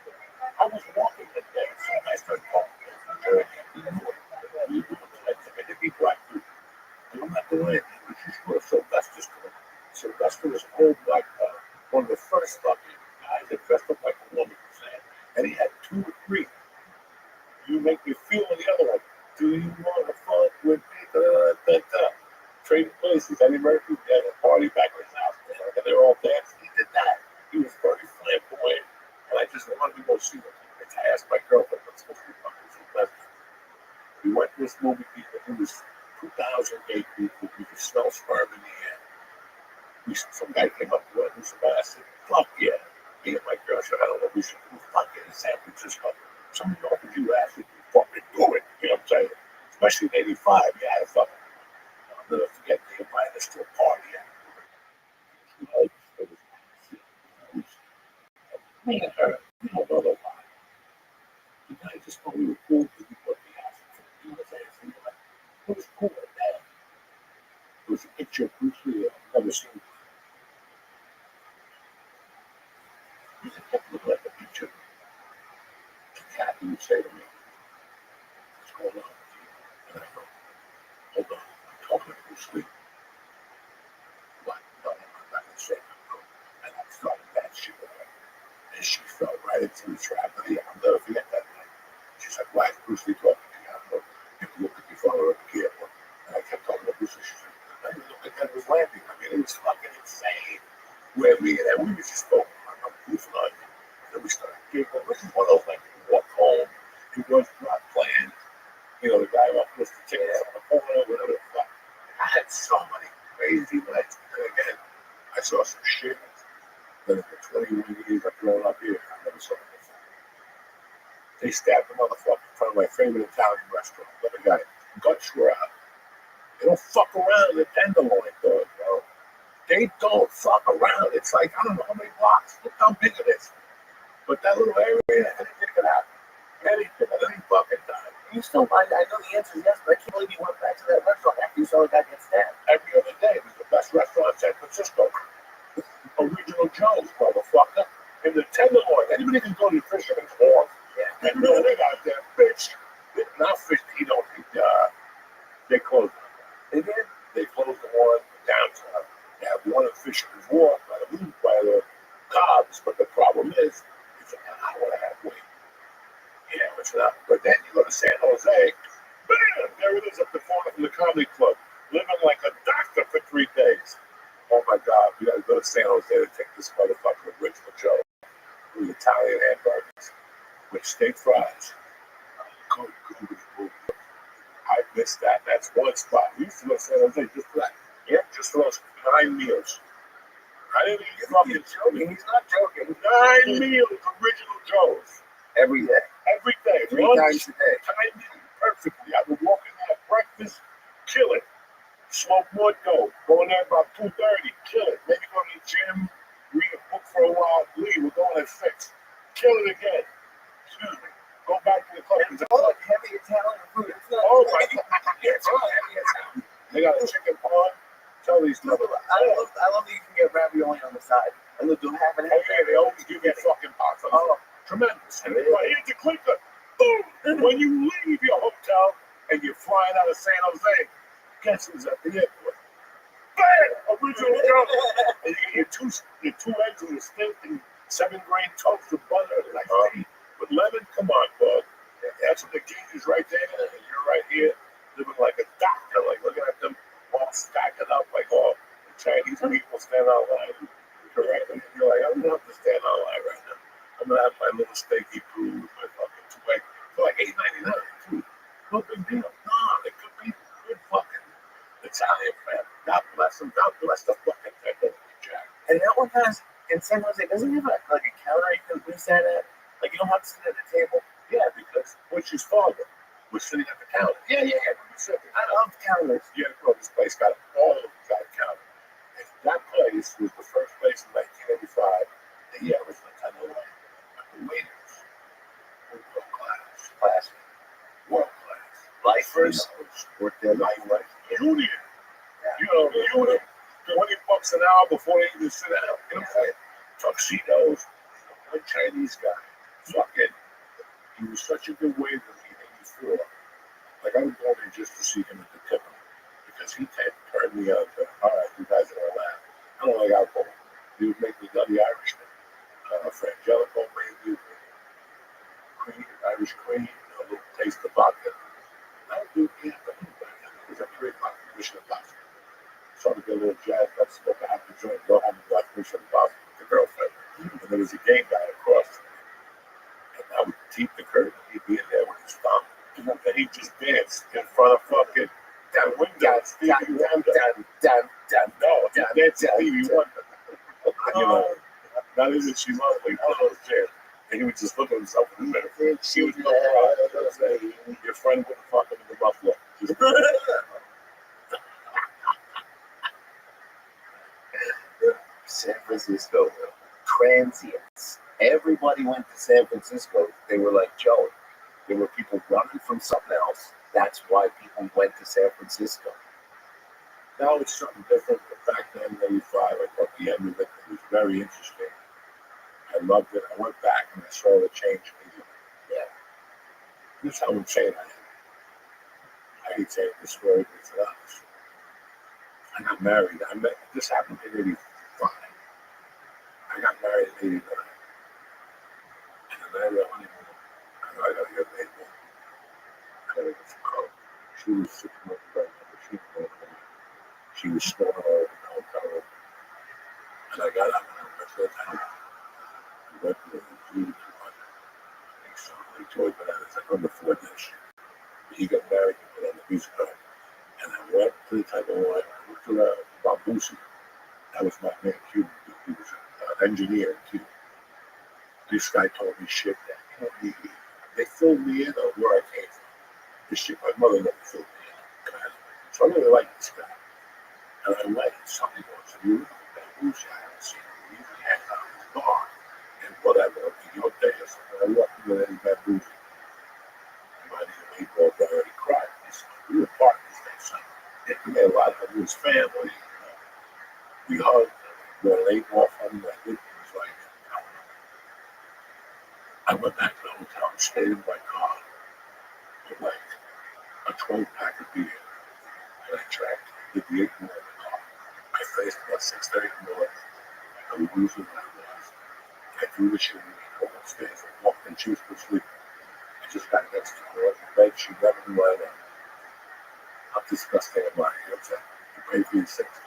I was walking the day, so I started talking to him. You do like a big black dude. And I'm not doing it. It was just for Sylvester's story. Sylvester was an old black guy. One of the first fucking guys that dressed up like a woman, and he had 2 or 3. You make me feel in the other one. Do you want to fuck with me? Trading places. Eddie Murphy had a party back in his house, and they were all dancing. He did that. He was very flamboyant, and I just wanted to go see him. I asked my girlfriend, "Let's go see fucking Sylvester." We went to this movie theater. It was 2008 people. You could smell sperm in the air. Some guy came up to us and I said, "Fuck yeah." Me and my girl said, "I don't know, we should do fucking in San Francisco." Some of you acid, you fucking do it. You know what I'm saying? Especially in 85, you had a fucking, I'll never forget, they invited us to a party. Me and her, we don't know the lie. The guy just thought we were cool because we put the acid for the universe. It was cool at that. It was a picture of Bruce Lee I've never seen. He looked like a picture. Kathy would say to me, "What's going on with you?" And I go, "Hold on, I'm talking to Bruce Lee." What? No, I'm not going to say that. And I started that shit with her. And she fell right into the trap. I'll never forget that night. She's like, "Why is Bruce Lee talking to you?" I go, "If you look at your father up here." And I kept talking to Bruce Lee. She said, "I didn't look at that was landing." I mean, it was fucking insane. Where we were just going, I'm goofing on you. Then we started giggling. This is one of those things. You walk home, you was not playing. You know, the guy offered us the tickets on the corner, whatever the fuck. I had so many crazy nights. And again, I saw some shit. Then for 21 years I've grown up here, I never saw it before. They stabbed the motherfucker in front of my favorite Italian restaurant. Another guy, guts were out. They don't fuck around in the tenderloin, dog, bro. They don't fuck around. It's like, I don't know how many blocks. Look how big it is. But that little area, anything could happen. Anything at any fucking time. You still, I know the answer is yes, but I can't believe you went back to that restaurant after you saw a guy get stabbed. Every other day, it was the best restaurant in San Francisco. Original Joe's, motherfucker. In the tenderloin. Anybody can go to the Fisherman's Wharf. Yeah. And know they got there, bitch. not fish. They closed it. They did. They closed the one downtown. They have one in Fisherman's Wharf by the Cobbs, but the problem is it's an hour and a half wait. Yeah, it's not. But then you go to San Jose, bam, there it is up the corner from the comedy club, living like a doctor for 3 days. Oh my God, we got to go to San Jose to take this motherfucker Original Joe with Italian hamburgers with steak fries. Good. I missed that. That's one spot. We used to go to San Jose just for that. Yeah, just for those 9 meals. I didn't eat fucking joking. He's not joking. 9 meals, Original Joe's. Every day. Every day. 3 times a day. Timed it perfectly. I would walk in there at breakfast, kill it. Smoke more dope. Go in there about 2:30, kill it. Maybe go to the gym, read a book for a while, leave. We're going at 6. Kill it again. Excuse me. Go back to the club. It's all like heavy Italian food. It's not Oh my God. It's all heavy Italian. They got a chicken parm. Tell these I love that you can get ravioli on the side. I love to have it. Oh yeah, they always give you fucking pots. Oh, tremendous. And then here's the clicker. Boom! When you leave your hotel and you're flying out of San Jose, guess who's at the airport? Bam! Original Joe. And you get your two eggs with a steak and 7-grain toast with butter and like with lemon. Come on, bud. That's what the king is right there, and you're right here living like a doctor, like looking at them all stacking up like all the Chinese people stand out line. Correct. And you're like, I'm gonna have to stand out line right now. I'm gonna have my little steaky food with my fucking 2 eggs for like $8.99 too. No big deal. No, they could be good fucking Italian family. God bless them. God bless the fucking family. And that one has in San Jose doesn't have like a counter you can stand at. Like you don't have to sit at the table. Yeah, because which is father was sitting at the counter. Yeah. I love counters. Yeah, bro, this place got all of them got a counter. And that place was the first place in 1985 that was the kind of like the waiters were world class. Lifers worked their life. Union. Yeah. Union. $20 an hour before they even sit down. You know what I'm saying? Tuxedos. One Chinese guy. Fucking. He was such a good waiter in 84. Like, I would go there just to see him at the tip because he turned me on to, all right, you guys are allowed. I don't like alcohol. He would make me Nutty Irishman. Frangelico, maybe. Cream, Irish cream, a little taste of vodka. I would do it for anybody. It was at 3 o'clock, Mission Impossible. So I would get a little jazzed up, smoke a half a joint, go home and watch Mission Impossible with the girlfriend. And there was a gay guy across from me. And I would keep the curtain, he'd be in there with his thumb. And he'd just dance in front of fucking windows. Stevie Wonder. No, he danced Stevie Wonder. Not even she lovely, one of those chairs. And he would just look at himself in the mirror. She would go, your friend wouldn't fuck him in the buffalo. San Francisco, transients. Everybody went to San Francisco. They were like Joey. There were people running from something else. That's why people went to San Francisco. Now it's something different. But back then, in 85, I thought the end of it was very interesting. I loved it. I went back and I saw the change in me. Yeah. This is how insane I am. I hate saying this word, it's honest. I got married. This happened in 85. I got married in 89. And I married a honeymoon. I got a good baby. I got a good girl. She was 6 months pregnant. She was snoring all over the hotel room. And I got up and I said, I went to the zoo to he told me that I couldn't afford that shit. But he got married and put on the music card. And I went to the type of wine. I went to Bambusi. That was my man, Cuban. He was an engineer in Cuba. This guy told me shit that they filled me in on where I came from. This shit, my mother never filled me in. So I really like this guy. And I went, and somebody goes, you know, Bambusi, I haven't seen him. He usually hangs out in the bar and whatever, in your day or something. I walked into that Bambusi. My name was already cried. We were partners that summer. We had a lot of his family. We hugged. We were late off on him. It was like, I went back to the hotel and stayed in my car for like a 12-pack of beer, and I drank, did the 8 more in the car. I faced about 6:30 in the morning. I was losing my was. I threw the shit in the upstairs and walked and she was asleep. I just got next to her in bed. She never knew I know. I'm disgusting at my hands. You pay for your 6 months.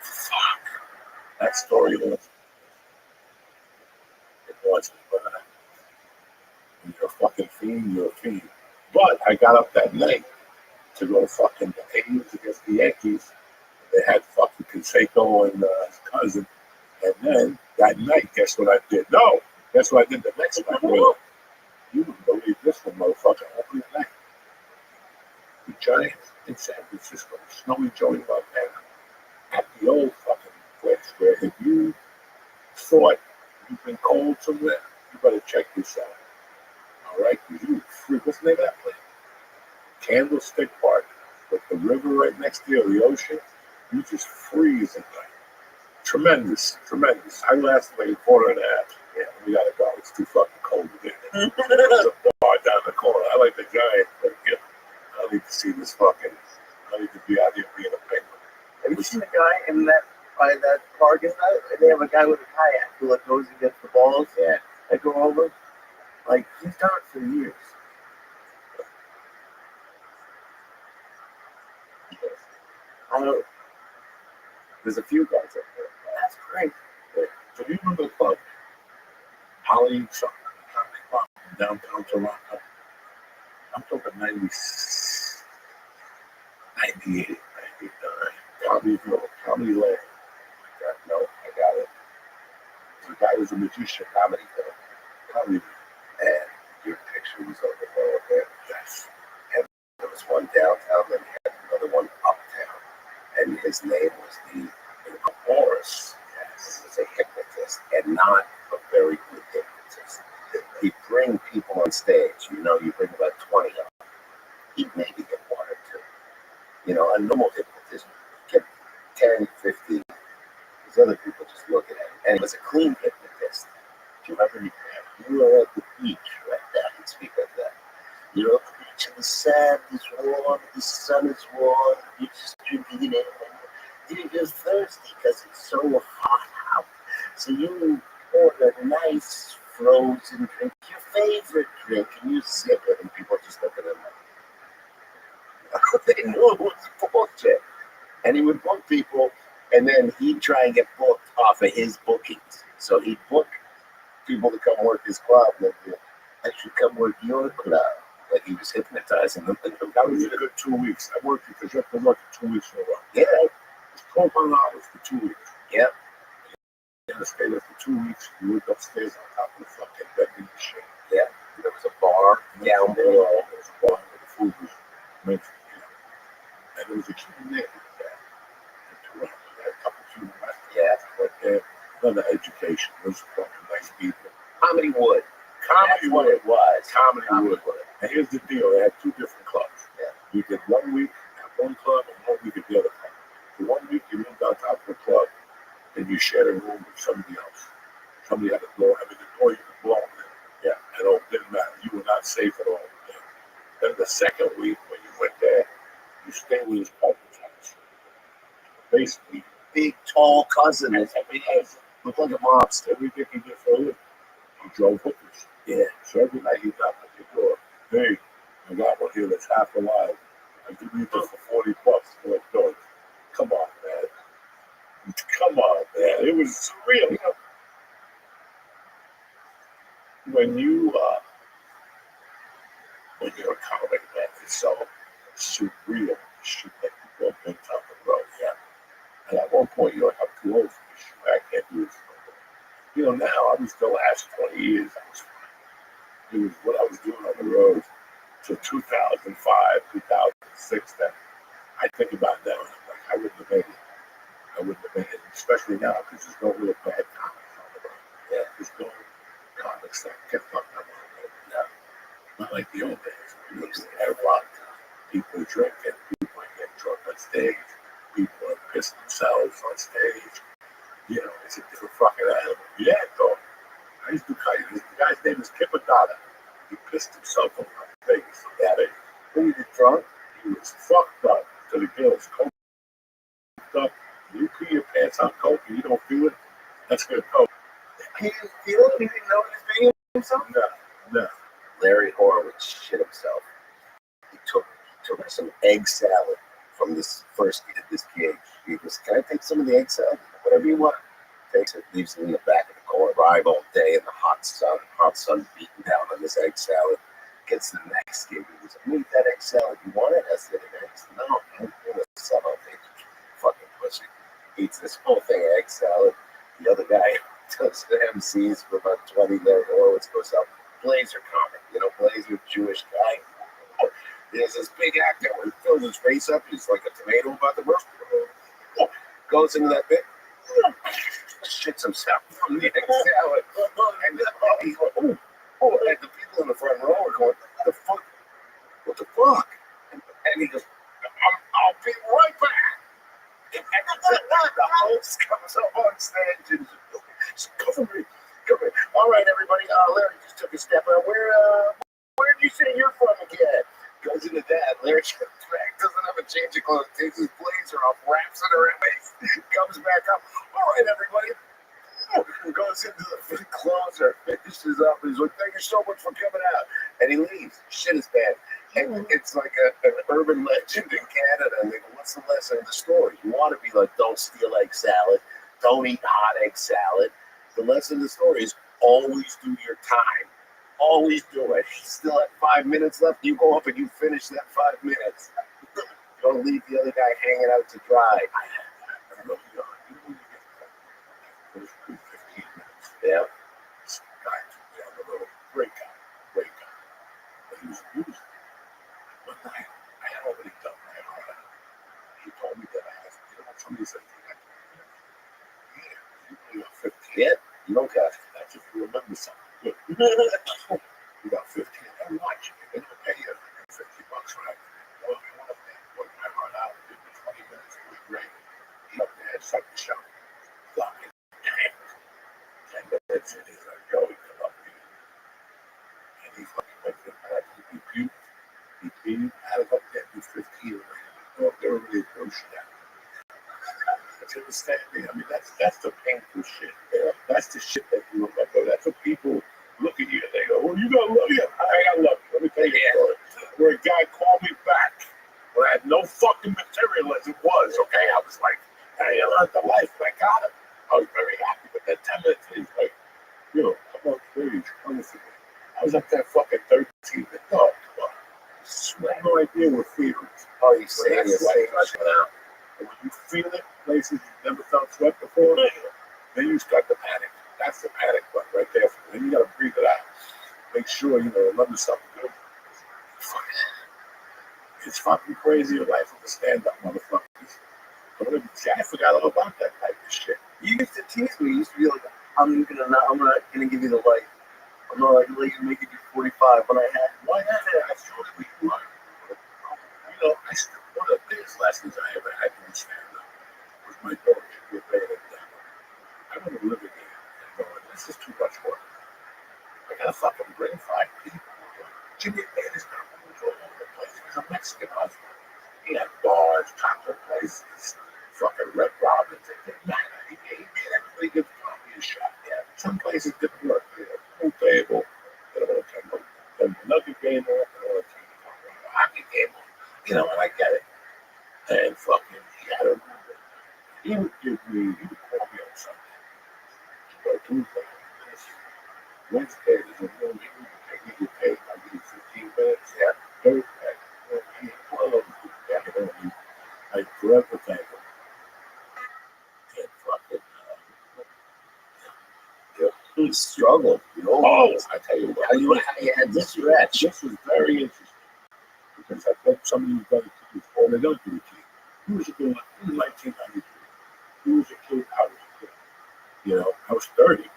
Fuck. That story was, it was, but when you're a fucking fiend, you're a fiend. But I got up that night to go to fucking the A's against the Yankees. They had fucking Canseco and his cousin. And then that night, guess what I did? No, guess what I did the next night? Really? You wouldn't believe this one, motherfucker. Opening night. The Giants in San Francisco, Snowy Joey Montana, at the old fucking place where if you thought you've been cold somewhere, you better check this out. All right? Because you free. What's the name of that place? Candlestick Park. With the river right next to you, the ocean, you just freeze at night. Tremendous, tremendous. I lasted like a quarter and a half. Yeah, we gotta go. It's too fucking cold to get there. There's a bar down the corner. I like the Giants, but yeah, I need to see this fucking. I need to be out here being a penguin. Have you seen the guy in that by that park? Is that they have a guy with a kayak who like goes and gets the balls? Yeah, that go over. Like he's done it for years. I know. There's a few guys up there. That's great. So you remember the club? Holly something, Comedy Club in downtown Toronto. I'm talking 96, 98, 99. Comedy Land. No, I got it. The guy was a magician. Comedy Club. Comedy. And your picture was over there. Yes. And there was one downtown, then you had another one uptown. And his name was the Boris. Yes. He was a hypnotist and not a very good hypnotist. He'd bring people on stage. You know, you bring about 20 of them. He'd maybe get 1 or 2. You know, a normal hypnotist get 10, 15. These other people just looking at him. And he was a clean hypnotist. Do you remember you were at the beach right now? He'd speak like that. You're on the beach and the sand is warm, the sun is warm, you're just drinking it in. You're thirsty because it's so hot out. So you order a nice frozen drink, your favorite drink, and you sip it, and people just look at him like, they knew it was bullshit. And he would book people, and then he'd try and get booked off of his bookings. So he'd book people to come work his club, and they'd be, I should come work your club. Like he was hypnotizing them. That was a good 2 weeks. I worked because you have to work for 2 weeks in a row. Yeah. It's $1,200 for 2 weeks. Yeah. You had to stay there for 2 weeks. You lived upstairs on top of the fucking bedroom and shit. Yeah. There was a bar down There below. was a bar where the food was meant for you. And there was a Cuban neighborhood there in Toronto. They had a couple Cuban restaurants. Yeah. But another education. Those fucking nice people. Comedy Wood. Comedy That's what Wood. it was. Comedy Comedy Wood. Wood. And here's the deal. They had 2 different clubs. Yeah. You did 1 week at one club and 1 week at the other club. For 1 week, you moved on top of the club and you shared a room with somebody else. Somebody had a door. I mean, the door you could blow in. Yeah. And it didn't matter. You were not safe at all. Yeah. Then the second week, when you went there, you stayed with his cousin's house. Basically, Big, tall cousin. and because Looked like a mobster. everything he did for a living, he drove hookers. Yeah. So every night he knocked at your door. Hey, I got one here that's half alive. I give you this for $40. You're like, no, come on, man. Come on, man. It was surreal. You know, when you're a comic, man, it's so surreal. Shit that you go big time the road. Yeah. And at one point, you're like, I'm too old for this shit. I can't do this. You know, now I was the last 20 years. It was what I was doing on the road till 2005, 2006. That I think about now, and I'm like, I wouldn't have made it. I wouldn't have made it, especially now, because there's no real bad comics on the road. Yeah, there's no comics that get fucked up on the road. No, not like the old days. We used to have rock. People drinking, people getting drunk on stage, people have pissed themselves on stage. You know, it's a different fucking animal. Yeah, dog. I used to call you. The guy's name is Kipadada. He pissed himself on Were you drunk? He was fucked up to the gills, coked up. You pee your pants on coke and you don't feel it, that's good coke. He didn't feel it? He didn't know he was being himself? No. Larry Horowitz shit himself. He took some egg salad from this first he did this gig. He goes, can I take some of the egg salad? Whatever you want. Takes it, leaves it in the back of the car, drive all day in the hot sun beating down on this egg salad. Gets to the next gig. He goes, I'm gonna eat that egg salad. You want it? I said, no, I'm gonna sell out. Fucking pussy. Eats this whole thing of egg salad. The other guy does the MCs for about 20 there. Horowitz goes up. Blazer comic, Blazer, Jewish guy. There's this big actor where he fills his face up. He's like a tomato about the roast. Goes into that bit. Shits himself from the egg salad. And he's like, oh, and the people in the front row are going, what the fuck? And he goes, I'll be right back. And the host comes up on stage and says, cover me. All right, everybody. Larry just took a step out. Where did you say you're from again? Goes into that. Larry doesn't have a change of clothes. Takes his blazer off, wraps it around his waist, comes back up. All right, everybody. Goes into the closer, finishes up. He's like, thank you so much for coming out. And he leaves. Shit is bad. And it's like an urban legend in Canada. And they go, what's the lesson of the story? You want to be like, don't steal egg salad. Don't eat hot egg salad. The lesson of the story is always do your time. Always do it. You still have 5 minutes left. You go up and you finish that 5 minutes. Don't leave the other guy hanging out to dry. Yeah. Great guy. But he was a user. One night, I had already done my heart. He told me that I had, somebody said, you got 15. Yeah, you don't got it. That's if you remember something. Good. You got 15. And watch it. They're going to pay you $50, right? Well, I want to pay. Work my heart out. Give me 20 minutes. It was great. He up there, sucked the show. Fuck it. 10 minutes. And he's like, yo, he come up here. And he fucking went to the bathroom. He puked. He peed. Had it up there. He was 15. They were really pushing that. You understand me? I mean, that's the painful shit. That's the shit that you remember. That's what people look at you and they go, well, you got love. Yeah, I got love. Let me tell you a story. Where a guy called me back when I had no fucking material as it was, okay? I was like, hey, I learned the life, and I got it. I was very happy with that 10 minutes. He's like, yo, I'm on stage. I was up there fucking 13. No, come on. I have no idea what fear is. Oh, you say it's out. And when you feel it, places you've never felt sweat before, then you start to panic. That's the panic button right there. Then you got to breathe it out. Make sure, remember something good. It's fucking crazy in life with the stand-up motherfuckers. I forgot all about that type of shit. You used to tease me. You used to be like, I'm gonna give you the light. I'm not like let you make it do 45 when I had. Why not? That's totally right. One of the biggest lessons I ever had in stand-up was my daughter. She was better than that. I want to live again. This is too much work. I gotta fucking bring 5 people. Jimmy Man is gonna move all over the place. He's a Mexican husband. He had bars, chocolate places, fucking Red Robins. It didn't matter. He made everybody give coffee a shot. Yeah, some places didn't work. Pool table, they don't want to turn the nugget game off, they don't want to turn the hockey game off. And I get it. And fucking, he had a remember. He would call me on Sunday. He'd go, Tuesday, Wednesday, there's a room. He would pay. I'll give you 15 minutes. Yeah. Thursday, he closed. I forever thank him. And fucking, He struggled. I tell you what. How you had this stretch? This was very interesting. Because I bet some of these other kids, or they don't do it to you. He was 1993. He was a kid, I was a kid. I was 30.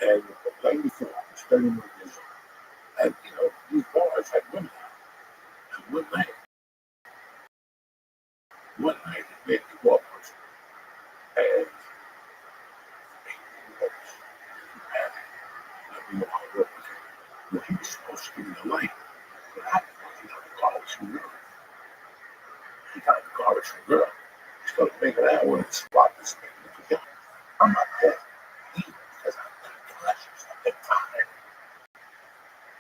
And the night before, I was 31 years old. And, these bars had women out. And one night, it made me walk person. And he was supposed to give me the light. But I didn't know, some girl. She got in the car with some girl. She started making out with and swap this thing. I'm not dead. Because I'm fucking tired.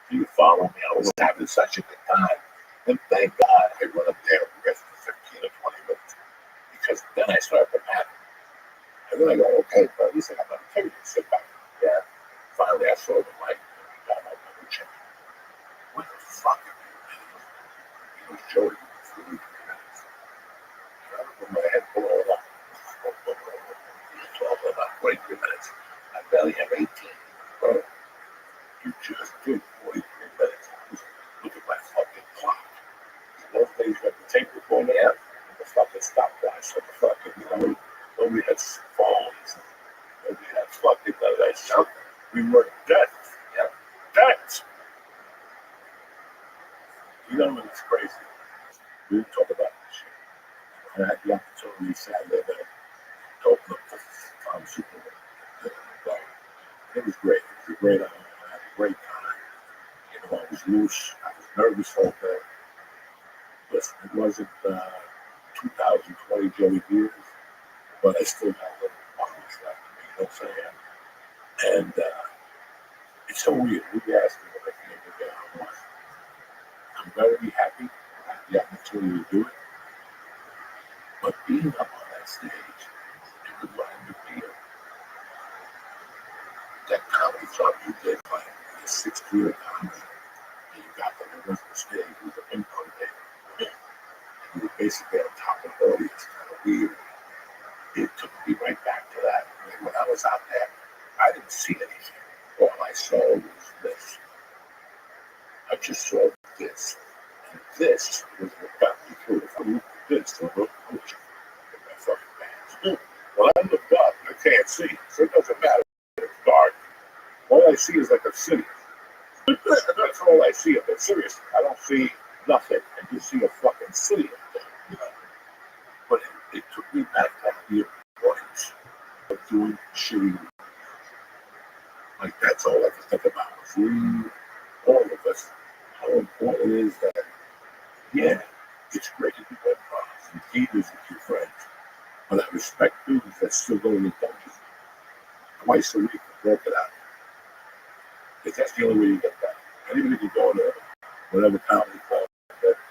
Do you follow me? I was having such a good time. And thank God I run up there and rest for 15 or 20 minutes. Because then I started to panic. And then I go, okay, but at least I got my table to sit back. Yeah. Finally, I saw the light. And we got my number check. What the fuck are you doing? He was showing me for 3 minutes. And I was with my head blowing up. 12 about 23 minutes. I barely have 18. Bro, you just did 43 minutes. Look at my fucking clock. Those days you had the tape recorder out and the fucking stopwatch. So the fucking, nobody had phones. Nobody had fucking none of that stuff. We were dead. Yeah. Dead. It's crazy. We didn't talk about this shit. And I had the opportunity Saturday night to open up the Super Bowl. It was great. It was a great honor. I had a great time. I was loose. I was nervous all day. Listen, it wasn't 2020 Joey Beers, but I still got a little bombs left in me, you know what I'm saying? And it's so weird. We asked me what I came to get on one. I'm very happy I had the opportunity to do it. But being up on that stage, it reminded me of that comedy club you did like your 6th year of comedy. And you got them on the stage with a ping pong table. And you were basically on top of the audience, kind of weird. It took me right back to that. And when I was out there, I didn't see anything. All I saw was this. I just saw this. And this was what got me through. If I looked at this, I looked at my fucking pants. When I looked up, I can't see. So it doesn't matter if it's dark. All I see is like a city. That's all I see. But seriously, I don't see nothing. I just see a fucking city up there. But it took me back to the importance of doing shitty. Like that's all I can think about. We, all of us, how important it is that, yeah, it's great to do that products and theaters with your friends. But I respect dudes that still go in the dungeon twice a week and work it out. Because that's the only way you get that. Anybody can go to whatever comedy club,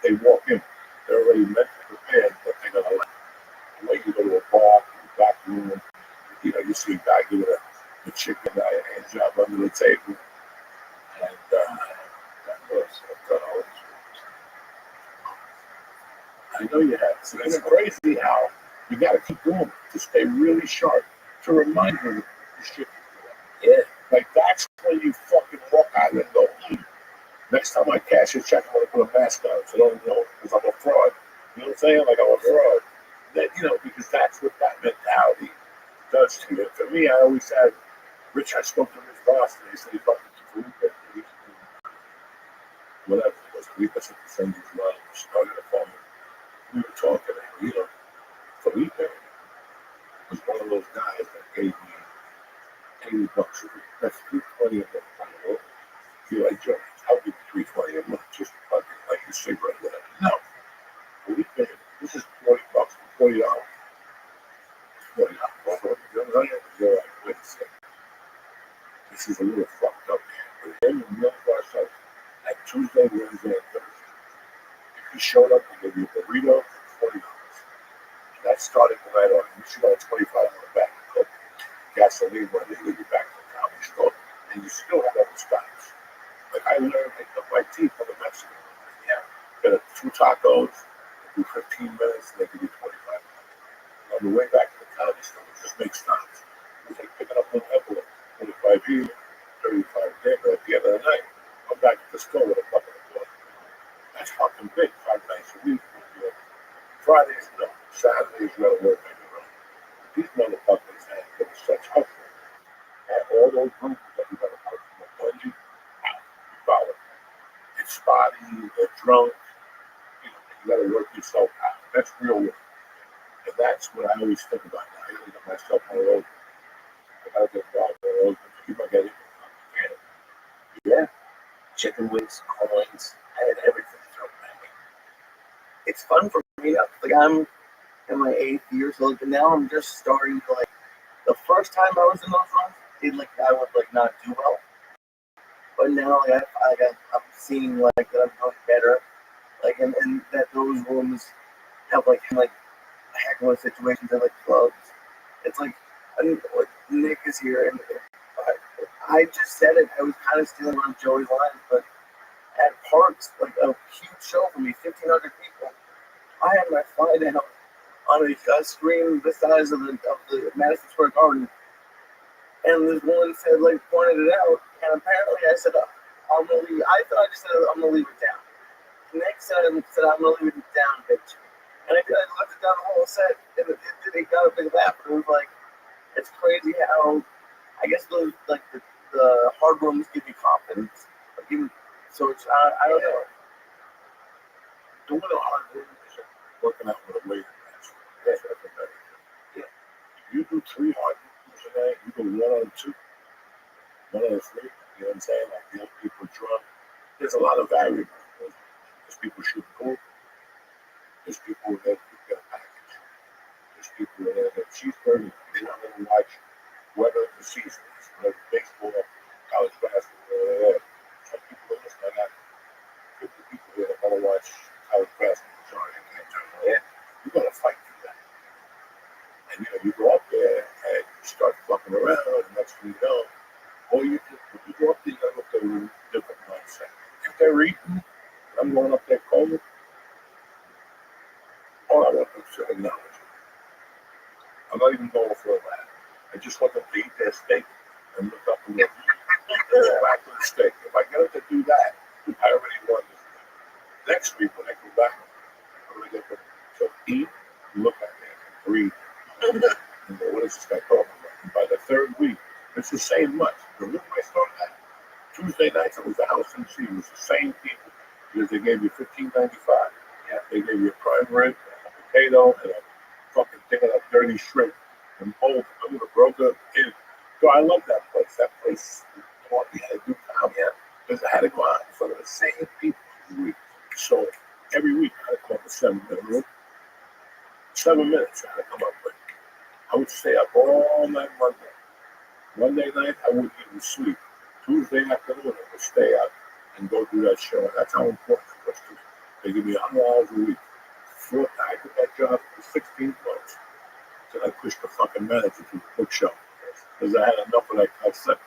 they walk in, they're already mentally prepared that they're going to like. Like you go to a bar, the back room, you see a guy doing a chicken hand job under the table. And that was I know you have. So it's crazy how you got to keep going to stay really sharp to remind you the shit. Yeah. Like that's when you fucking walk out and go, next time I cash a check, I'm going to put a mask on. So don't, because I'm a fraud. You know what I'm saying? Like I'm a fraud. That, because that's what that mentality does to you. And for me, I always had Rich. I spoke to Rich Boston. He said he fucking Felipe. Whatever it was, Felipe said the same as well. Started a phone. We were talking, and Felipe was one of those guys that gave me $80 a week. That's $320 a month. You're like, Joe, I'll give you $320 a month just fucking like a cigarette, whatever. No, Felipe, this is $40, $40. $40. You're like, wait a second. This is a little fucked up, man. But then we went to ourselves at Tuesday, Wednesday, and Thursday. If you showed up, we gave you a burrito for $40. That started the night on. You should have 25 on the back of Coke. Gasoline when they leave you back to the comedy store. And you still have other spots. Like I learned to cut my teeth on the Mexican. Yeah. Get 2 tacos, do 15 minutes, and they give you 25 minutes. On the way back to the comedy store, it just makes stops. It was like picking up an envelope, 25 here, 35 there, but at the end of the night, I'm back at the store with a bucket of water. That's fucking big, 5 nights a week. Fridays, no. Saturdays, you gotta work on your own. These motherfuckers have such hustle. And all those groups that you gotta work from a bungee, out. You follow. It's spotty, they're drunk, you gotta work yourself out. That's real work. And that's what I always think about now. I gotta get myself one of those. I gotta get involved in one of those. Keep on getting Yeah. Chicken wings, coins, I had everything thrown at me. it's fun for me now. Like I'm in my 8th year, so like, now I'm just starting to like. The first time I was in those rooms, I would like not do well, but now like I'm seeing like that I'm doing better, like and that those rooms have like heckler situations at like clubs. It's like, like Nick is here, and I just said it. I was kind of stealing on Joey's lines, but at Parks, like a huge show for me, 1,500 people. I had my fly down on a screen the size of the Madison Square Garden, and this woman said, like, pointed it out, and apparently I said, I'm gonna leave. I thought I just said, I'm gonna leave it down. The next time said, I'm gonna leave it down, bitch. And I left it down the whole set, and it got a big laugh. It was like, it's crazy how, I guess those, like, the hard rooms give you confidence. Like, so it's, I don't know. Doing a hard room is working out with a weight match. That's what I think. Yeah. If you do 3 hard rooms a day, you do 1 on 2, 1 on 3. You know what I'm saying? Like young people drunk. There's a lot of variables. There's people shooting pool. There's people that get a package. There's people that have cheeseburgers. They don't even watch whether the season is, whether baseball, college basketball. Some people in this might not 50 people here that want to watch college basketball. Sorry, I can't turn it on. You got to fight through that. And you go up there and you start fucking around, and next thing you know, or you go up there, you got to look at a different mindset. If they're eating, I'm going up there cold, all I want them to acknowledge it. I'm not even going for a laugh. I just want them to eat their steak and look up and look back to the steak. If I get them to do that, I already won this. Next week when I come back, I'm going to get them to eat, look at me, and breathe. And go, what is this guy talking about? And by the 3rd week, it's the same much. The reason I started that, Tuesday nights, it was the house MC. It was the same people. Because they gave you $15.95. Yeah, they gave you a prime rib, a potato, and a fucking thing of that dirty shrimp. And both, I would have broke up in. So I love that place. That place taught me how to do comedy. Yeah. Because I had to go out in front of the same people every week. So every week I had to come up with 7-minute room. 7 minutes I had to come up with. I would stay up all night Monday. Monday night I wouldn't even sleep. Tuesday afternoon I would stay up and go do that show. That's how important it was to me. They give me 100 hours a week. I did that job for 16 months. So I pushed the fucking manager to the book show. Because I had enough of that concept.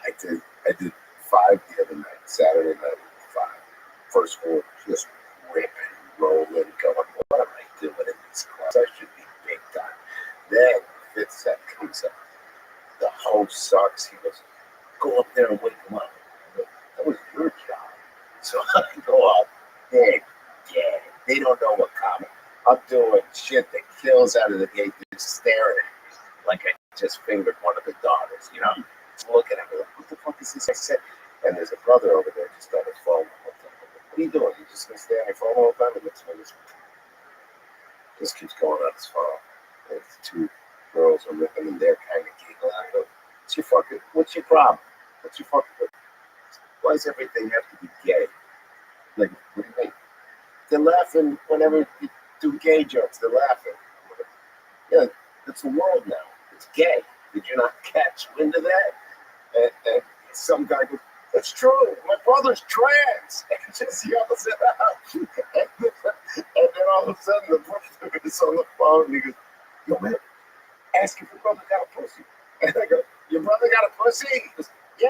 I did 5 the other night. Saturday night, 5. First 4, just ripping, rolling, going, what am I doing in this class? I should be big time. Then, 5th set comes up. The host sucks. He goes, go up there and wake him up. I go, that was your job. So I go up. They don't know what comedy. I'm doing shit that kills out of the gate. They're staring at me like I just fingered one of the daughters, Just looking at me like, what the fuck is this I said? And there's a brother over there just on his phone. What are you doing? You just gonna stay on your phone all the time? And this just keeps going on his phone. And the 2 girls are ripping and they're kind of giggling. I go, what's your problem? What's your fucking, why does everything have to be gay? Like, what do you mean? They're laughing whenever you do gay jokes. They're laughing. Yeah, it's the world now. It's gay. Did you not catch wind of that? And some guy goes, that's true. My brother's trans. And just yells it out. And then all of a sudden, the brother is on the phone. And he goes, yo, man, ask if your brother got a pussy. And I go, your brother got a pussy? He goes, yeah.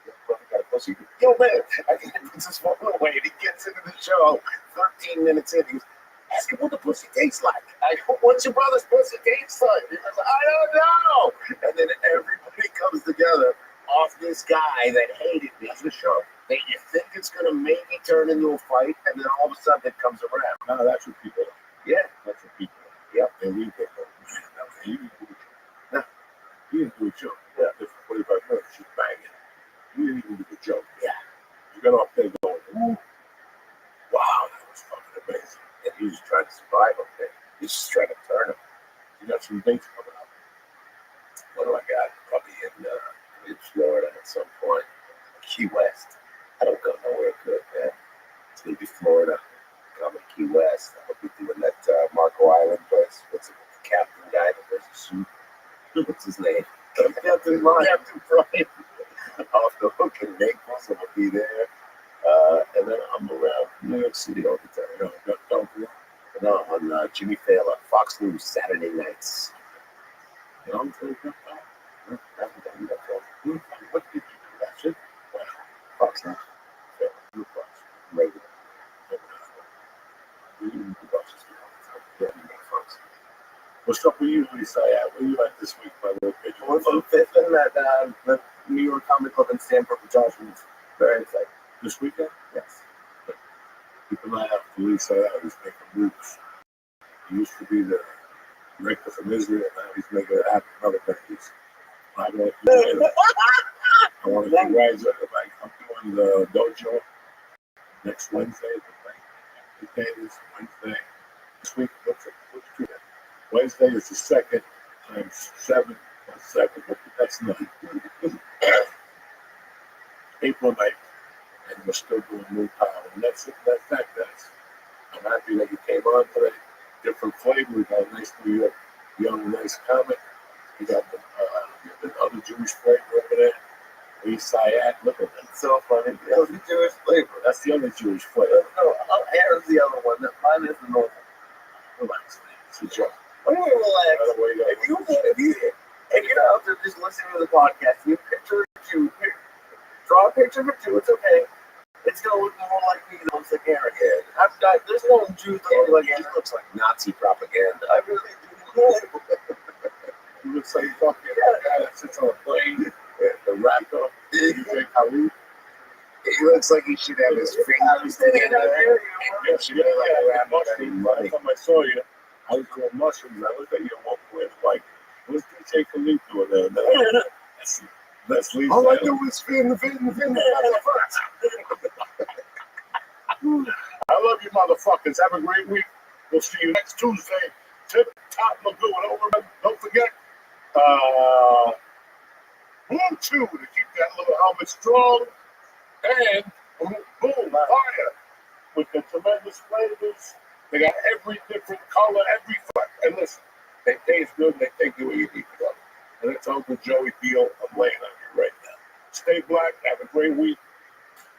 Your brother got a pussy. Yo, man. I think he puts his phone away and he gets into the show. 13 minutes in, he goes, ask him what the pussy tastes like. I go, what's your brother's pussy taste like? He goes, I don't know. And then everybody comes together off this guy that hated me. That's the show. That you think it's going to maybe turn into a fight, and then all of a sudden it comes around. No, that's what people are. Yeah. That's what people are. Yep. And we get them. You didn't do a joke. No. You didn't do a joke. Yeah. For 45 minutes, she's banging. You didn't even do a joke. Yeah. You got off there going, ooh, wow, that was fucking amazing. And he was trying to survive up there. He's just trying to turn him. You got some dates coming up? What do I got? Probably in Florida at some point. Key West. I don't go nowhere good, man. It's gonna maybe Florida, come in Key West. I'll be doing that Marco Island place. What's it? The captain guy that wears a suit. What's his name? Captain Brian. Off the hook in Naples. I'm gonna be there. And then I'm around New York City all the time. Don't on Jimmy Fallon, Fox News, Saturday nights. You know what I'm saying? What did you do? That shit? Fox News. Fox. Regular. What's up with you, Lisa? Where you at this week, my little bitch? We're from Fifth and at the New York Comic Club in Stamford with Josh. Very excited. This weekend? Yes. Keep an eye out for Lisa. He's making moves. He used to be the director from Israel, now he's making another countries. I want to congratulate him. I'm doing the dojo next Wednesday. The day is Wednesday. This week, what's today? Wednesday is the second times 7 plus 7. That's 9. April 9th. And we're still doing new power. And that's it. That's that, guys. I'm happy that you came on today. Different flavor. We got a nice New York, young, nice comic. We got the other Jewish flavor over there. East Side. Look at that. It's so funny. The other Jewish flavor. That's the other Jewish flavor. No, here's the other one. Mine is the north one. Relax, man. It's a joke. What do you mean relax? If you're out there just listening to the podcast, you picture a Jew, draw a picture of a Jew, it's okay. It's going to look more like me than looks like Aaron. There's no Jews that look like Aaron. It looks like Nazi propaganda. I really do. He looks like fucking guy that sits on a plane, the rapper, DJ Khalid. He looks like he should have his fingers together. Yes, you look like a mushroom. Last time I saw you, I was doing mushrooms. I looked at you and walked away. Like, what's DJ Khalid doing there? Let's leave. All I do is fin. I love you, motherfuckers. Have a great week. We'll see you next Tuesday. Tip Top Lagoon. Don't forget, Blue Chew to keep that little helmet strong. And boom, fire with the tremendous flavors. They got every different color, every flavor. And listen, they taste good. They take you where you need to go. And it's Uncle Joey Deal. I'm laying on you right now. Stay black. Have a great week.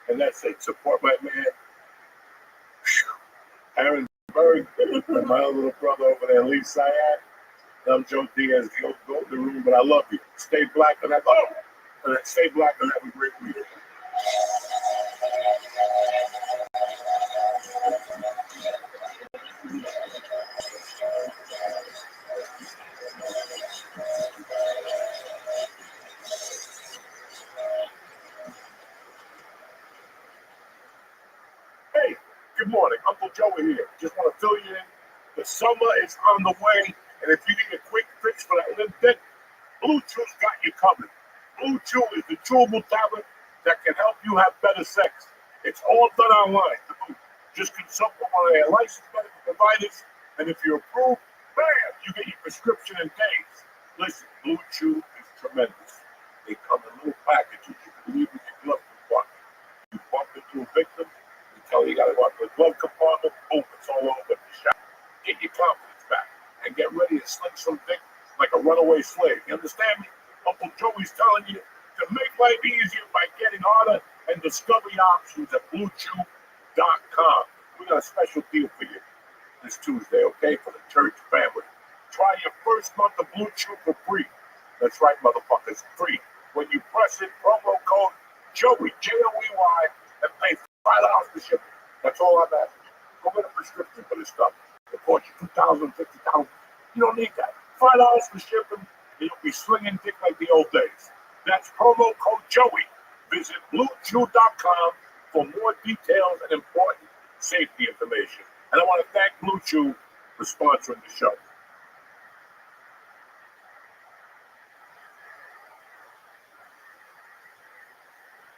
And that's it. Support my man, Aaron Berg, and my other little brother over there, Lee Syed. I'm Joe Diaz, the old goat in the room, but I love you. Stay black and stay black and have a great week. Hey, good morning. Uncle Joey here. Just want to fill you in. The summer is on the way, and if you need a quick fix for that limp dick, Blue Chew's got you covered. Blue Chew is the chewable tablet that can help you have better sex. It's all done online. Just consult with one of their licensed medical providers, and if you're approved, bam, you get your prescription in days. Listen, Blue Chew is tremendous. They come in little packages. You can leave with your glove compartment. You bump into a victim, you tell her you got to go out to the glove compartment, boom, it's all over the shop. Get your confidence back and get ready to sling some dick like a runaway slave. You understand me? Uncle Joey's telling you to make life easier by getting harder and discover your options at BlueChew.com. We got a special deal for you this Tuesday, okay, for the church family. Try your first month of Blue Chew for free. That's right, motherfuckers, free. When you press it, promo code Joey, Joey, and pay $5 for shipping. That's all I'm asking. Go get a prescription for this stuff. It costs you $2,000, $50,000. You don't need that. $5 for shipping, and you'll be slinging dick like the old days. That's promo code Joey. Visit BlueChew.com for more details and important safety information. And I want to thank Blue Chew for sponsoring the show.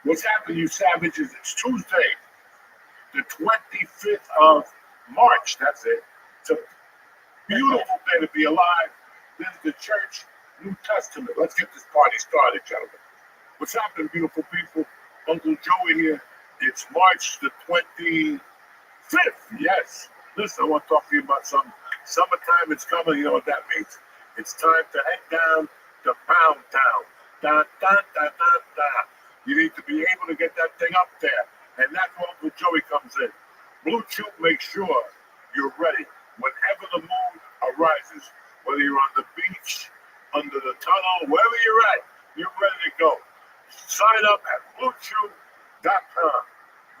What's happening, you savages? It's Tuesday, the 25th of March. That's it. It's a beautiful day to be alive. This is the church, New Testament. Let's get this party started, gentlemen. What's happening, beautiful people? Uncle Joey here. It's March the 25th. Fifth, yes. Listen, I want to talk to you about some summertime. It's coming. You know what that means? It's time to head down to Pound Town. Da, da, da, da, da. You need to be able to get that thing up there. And that's where Uncle Joey comes in. Blue Chew makes sure you're ready whenever the mood arises. Whether you're on the beach, under the tunnel, wherever you're at, you're ready to go. Sign up at BlueChew.com.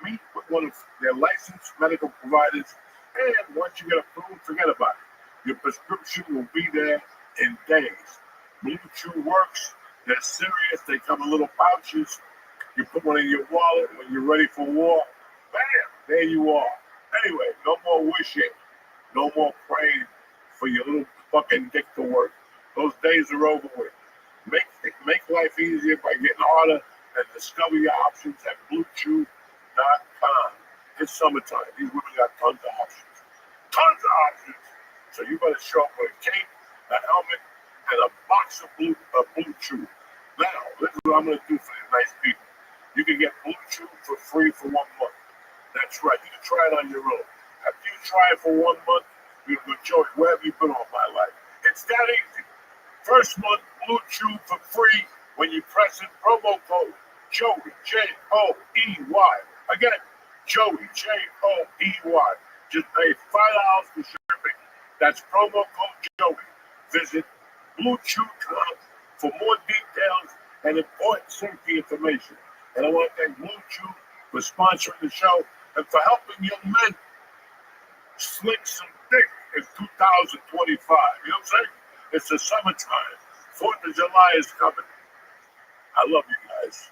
Meet with one of their licensed medical providers, and once you get approved, forget about it. Your prescription will be there in days. Blue Chew works. They're serious. They come in little pouches. You put one in your wallet when you're ready for war. Bam! There you are. Anyway, no more wishing. No more praying for your little fucking dick to work. Those days are over with. Make life easier by getting harder and discover your options at BlueChew.com. It's summertime. These women got tons of options. Tons of options. So you better show up with a cape, a helmet, and a box of Blue Chew. Now, this is what I'm going to do for these nice people. You can get Blue Chew for free for 1 month. That's right. You can try it on your own. After you try it for 1 month, you can enjoy it. Where have you been all my life? It's that easy. First month, Blue Chew for free when you press in promo code Joey, Joey. Again, Joey, Joey. Just pay $5 for shipping. That's promo code Joey. Visit BlueChew.com for more details and important safety information. And I want to thank Blue Chew for sponsoring the show and for helping young men slick some dick in 2025. You know what I'm saying? It's the summertime. 4th of July is coming. I love you guys.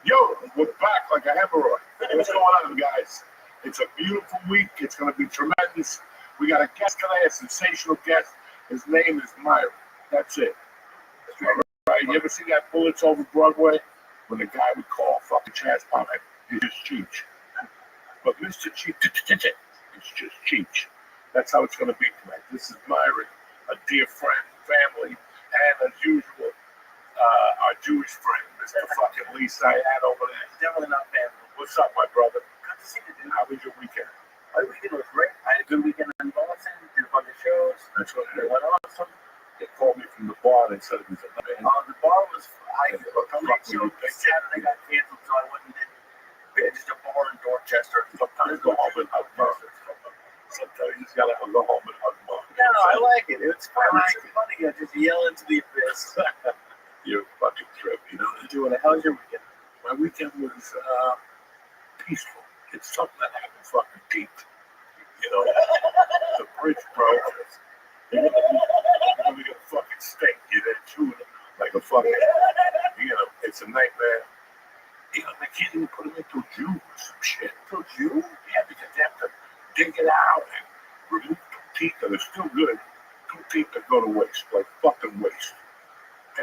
Yo, we're back like a hemorrhoid. What's going on, guys? It's a beautiful week. It's going to be tremendous. We got a guest today, a sensational guest. His name is Myron. That's it. All right. You ever see that Bullets Over Broadway? When the guy we call fucking Chaz Palmer, he's just Cheech. But Mr. Cheech, it's just Cheech. That's how it's going to be tonight. This is Myron, a dear friend, family, and as usual, our Jewish friend, Mr. fucking Lisa I had over there. Definitely not family. What's up, my brother? Good to see you, dude. How was your weekend? My weekend was great. I had a good weekend in Boston. Did a bunch of shows. That's what it It is. went awesome. They called me from the bar and said it was a night. The bar was. I Fuck, Saturday got canceled, so I went and did just a bar in Dorchester. Sometimes go home and hug mom. Sometimes you just gotta go home and hug mom. No, I like it. It's fun. It's funny. I just yell into the abyss. You're a fucking trip, you know. Doing it. How was your weekend? My weekend was peaceful. It's something that happens fucking deep. You know, the bridge broke. You're gonna get a fucking steak. You're there chewing it like a fucking, you know, it's a nightmare. You know, they can't even put them into a Jew or some shit. Into a Jew? Yeah, because they have to dig it out and remove 2 teeth that are still good. 2 teeth that go to waste, like fucking waste.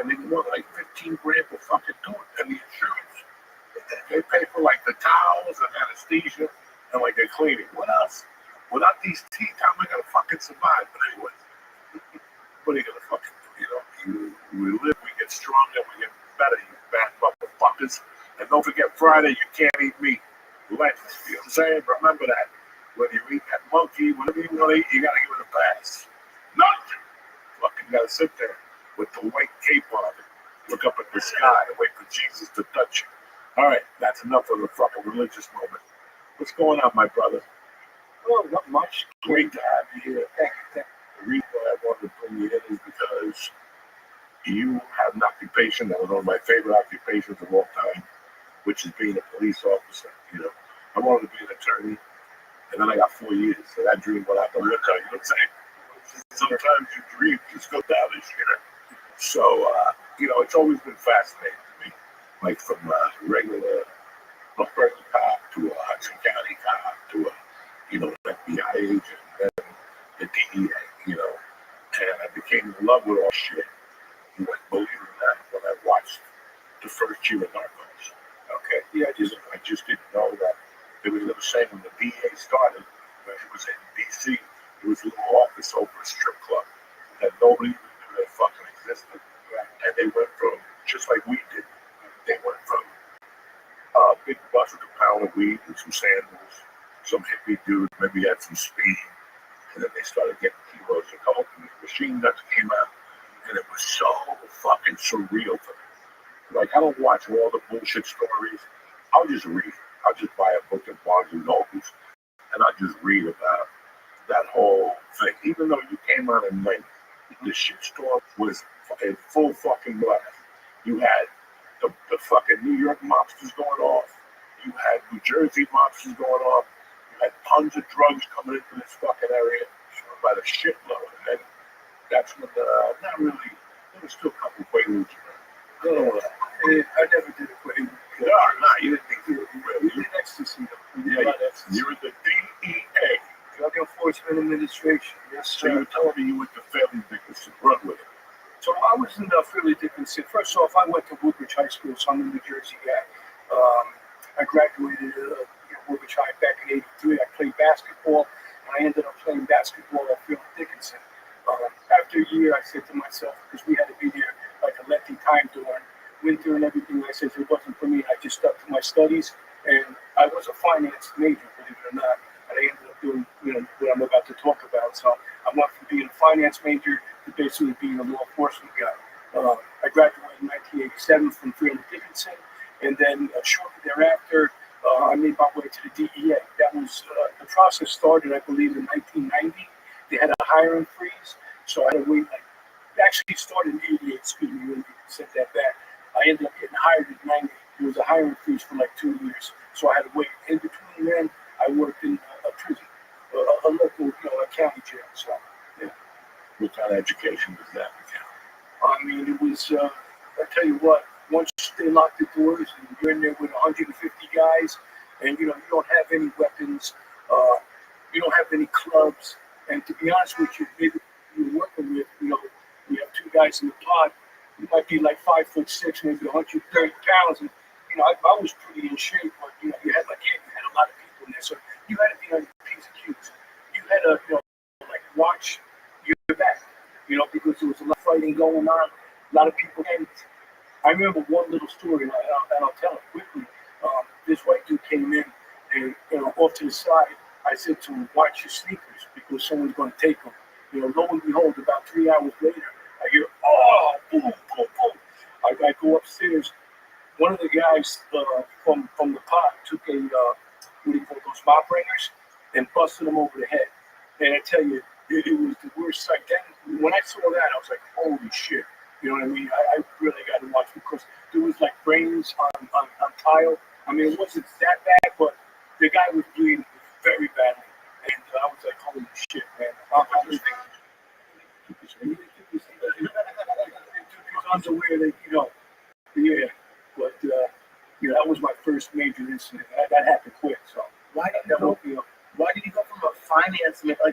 And they want like 15 grand to fucking do it. And the insurance, they pay for like the towels and anesthesia and like the cleaning. What else? Without these teeth, how am I gonna fucking survive? But anyway, what are you gonna fucking do? You know, we live, we get stronger, we get better, you bad motherfuckers. And don't forget Friday, you can't eat meat. Lettuce, you know what I'm saying? Remember that. Whether you eat that monkey, whatever you want to eat, you gotta give it a pass. Nothing. Fucking gotta sit there with the white cape on it, look up at the sky and wait for Jesus to touch you. All right, that's enough of the fucking religious moment. What's going on, my brother? Well, not much. Great to have you here. The reason why I wanted to bring you in is because you have an occupation that was one of my favorite occupations of all time, which is being a police officer. You know, I wanted to be an attorney, and then I got 4 years, so that dream went out the window. You know what I'm saying? Sometimes your dream just goes down this year. So, you know, it's always been fascinating to me, like from regular cop to a Hudson County cop to a, you know, an FBI agent, and then the DEA, you know, and I became in love with all shit. You wouldn't believe that when I watched the first year of Narcos. just didn't know that they were saying when the VA started, when it was in DC, it was a little office over a strip club that nobody even knew that fucking existed. And they went from, just like we did, they went from a big bus with a pound of weed and some sandals, some hippie dude, maybe had some speed, and then they started getting kilos of coke, and the machine guns came out, and it was so fucking surreal to me. Like, I don't watch all the bullshit stories. I'll just read. I'll just buy a book at Barnes and Nobles, and I'll just read about that whole thing. Even though you came out in late, the shitstorm was in full fucking blast. You had the fucking New York mobsters going off. You had New Jersey mobsters going off. You had tons of drugs coming into this fucking area by the shitload. And then that's when not really, there was still a couple of Quaaludes around. I never did a Quaalude. No, you didn't think you were really. You did ecstasy, though. Yeah, you were the DEA. Drug Enforcement Administration. Yes, So you sir. were telling me you went to Fairleigh Dickinson, run with it. So I was in Fairleigh Dickinson. First off, I went to Woodbridge High School, so I'm a New Jersey guy. I graduated Woodbridge High back in '83. I played basketball, and I ended up playing basketball at Fairleigh Dickinson. After a year, I said to myself, because we had to be there like a lengthy time during winter and everything, I said it wasn't for me. I just stuck to my studies, and I was a finance major, believe it or not. And I ended up doing what I'm about to talk about. So I went from being a finance major to basically being a law enforcement guy. I graduated in 1987 from Fairleigh Dickinson, and then shortly thereafter, I made my way to the DEA. That was the process started, I believe, in 1990. They had a hiring freeze, so I had to wait. It actually started in '88. Excuse me, when you said that back. I ended up getting hired in '90. There was a hiring freeze for like 2 years, so I had to wait. In between then, I worked in a prison, a local, a county jail. So, yeah. What kind of education was that? I mean, it was, I tell you what, once they lock the doors and you're in there with 150 guys, and, you don't have any weapons, you don't have any clubs, and to be honest with you, maybe you're working with, you have 2 guys in the pod, you might be like 5'6", maybe 130 pounds, and, I was pretty in shape, but, you had a lot of people in there, so you had to be on your P's and Q's. You had to, watch your back, because there was a lot of fighting going on, a lot of people. And I remember one little story, and I'll tell it quickly. This white dude came in, and off to the side, I said to him, "Watch your sneakers, because someone's going to take them." Lo and behold, about 3 hours later, I hear, "Oh, boom, boom, boom!" I go upstairs. One of the guys from the pot took a what do you call those mop ringers and busted him over the head. And I tell you, it was the worst sight. Then when I saw that, I was like, "Holy shit!" You know what I mean? I really got to watch, because there was like brains on tile. I mean, it wasn't that bad, but the guy was bleeding very badly, and I was like, "Holy shit, man!" I was thinking, underwear, yeah. But that was my first major incident. That happened quick. So Why did you go from a finance major,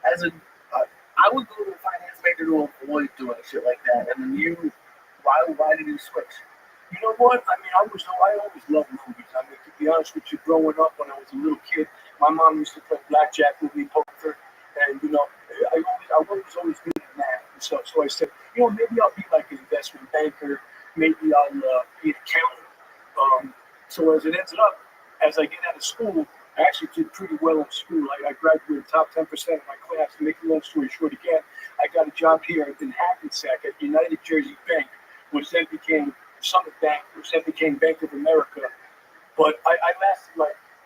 I would go to a finance major to avoid doing shit like that, and then why did you switch? you know what? I mean, I always loved movies. I mean, to be honest with you, growing up when I was a little kid, my mom used to play blackjack with me, poker, and I was always good at math and stuff. So I said, maybe I'll be like an investment banker. Maybe I'll be an accountant. So as it ended up, as I get out of school, I actually did pretty well in school. I graduated top 10% of my class. To make a long story short again, I got a job here in Hackensack at United Jersey Bank, which then became Summit Bank, which then became Bank of America. But I lasted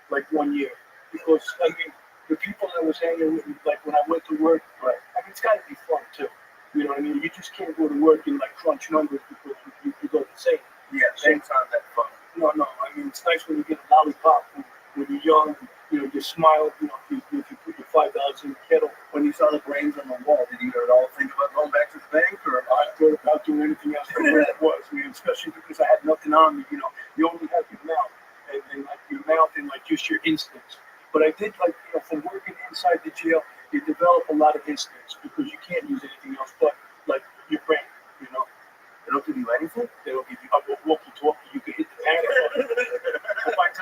like 1 year, because, I mean, the people I was hanging with, like when I went to work, I mean, it's got to be fun too. You know what I mean? You just can't go to work and crunch numbers, because you go insane. Yeah, same time that fun. No. I mean, it's nice when you get a lollipop when you're young. You smile. If you put your $5 in the kettle. When you saw the brains on the wall, did you at all think about going back to the bank, or I thought about doing anything else from where it was. I mean, especially because I had nothing on me. You only have your mouth and your mouth and just your instincts. But I did from working inside the jail, you develop a lot of instincts, because you can't use anything else but your brain. They don't give you anything. They don't give you a walkie-talkie. You can hit the panic button. But by the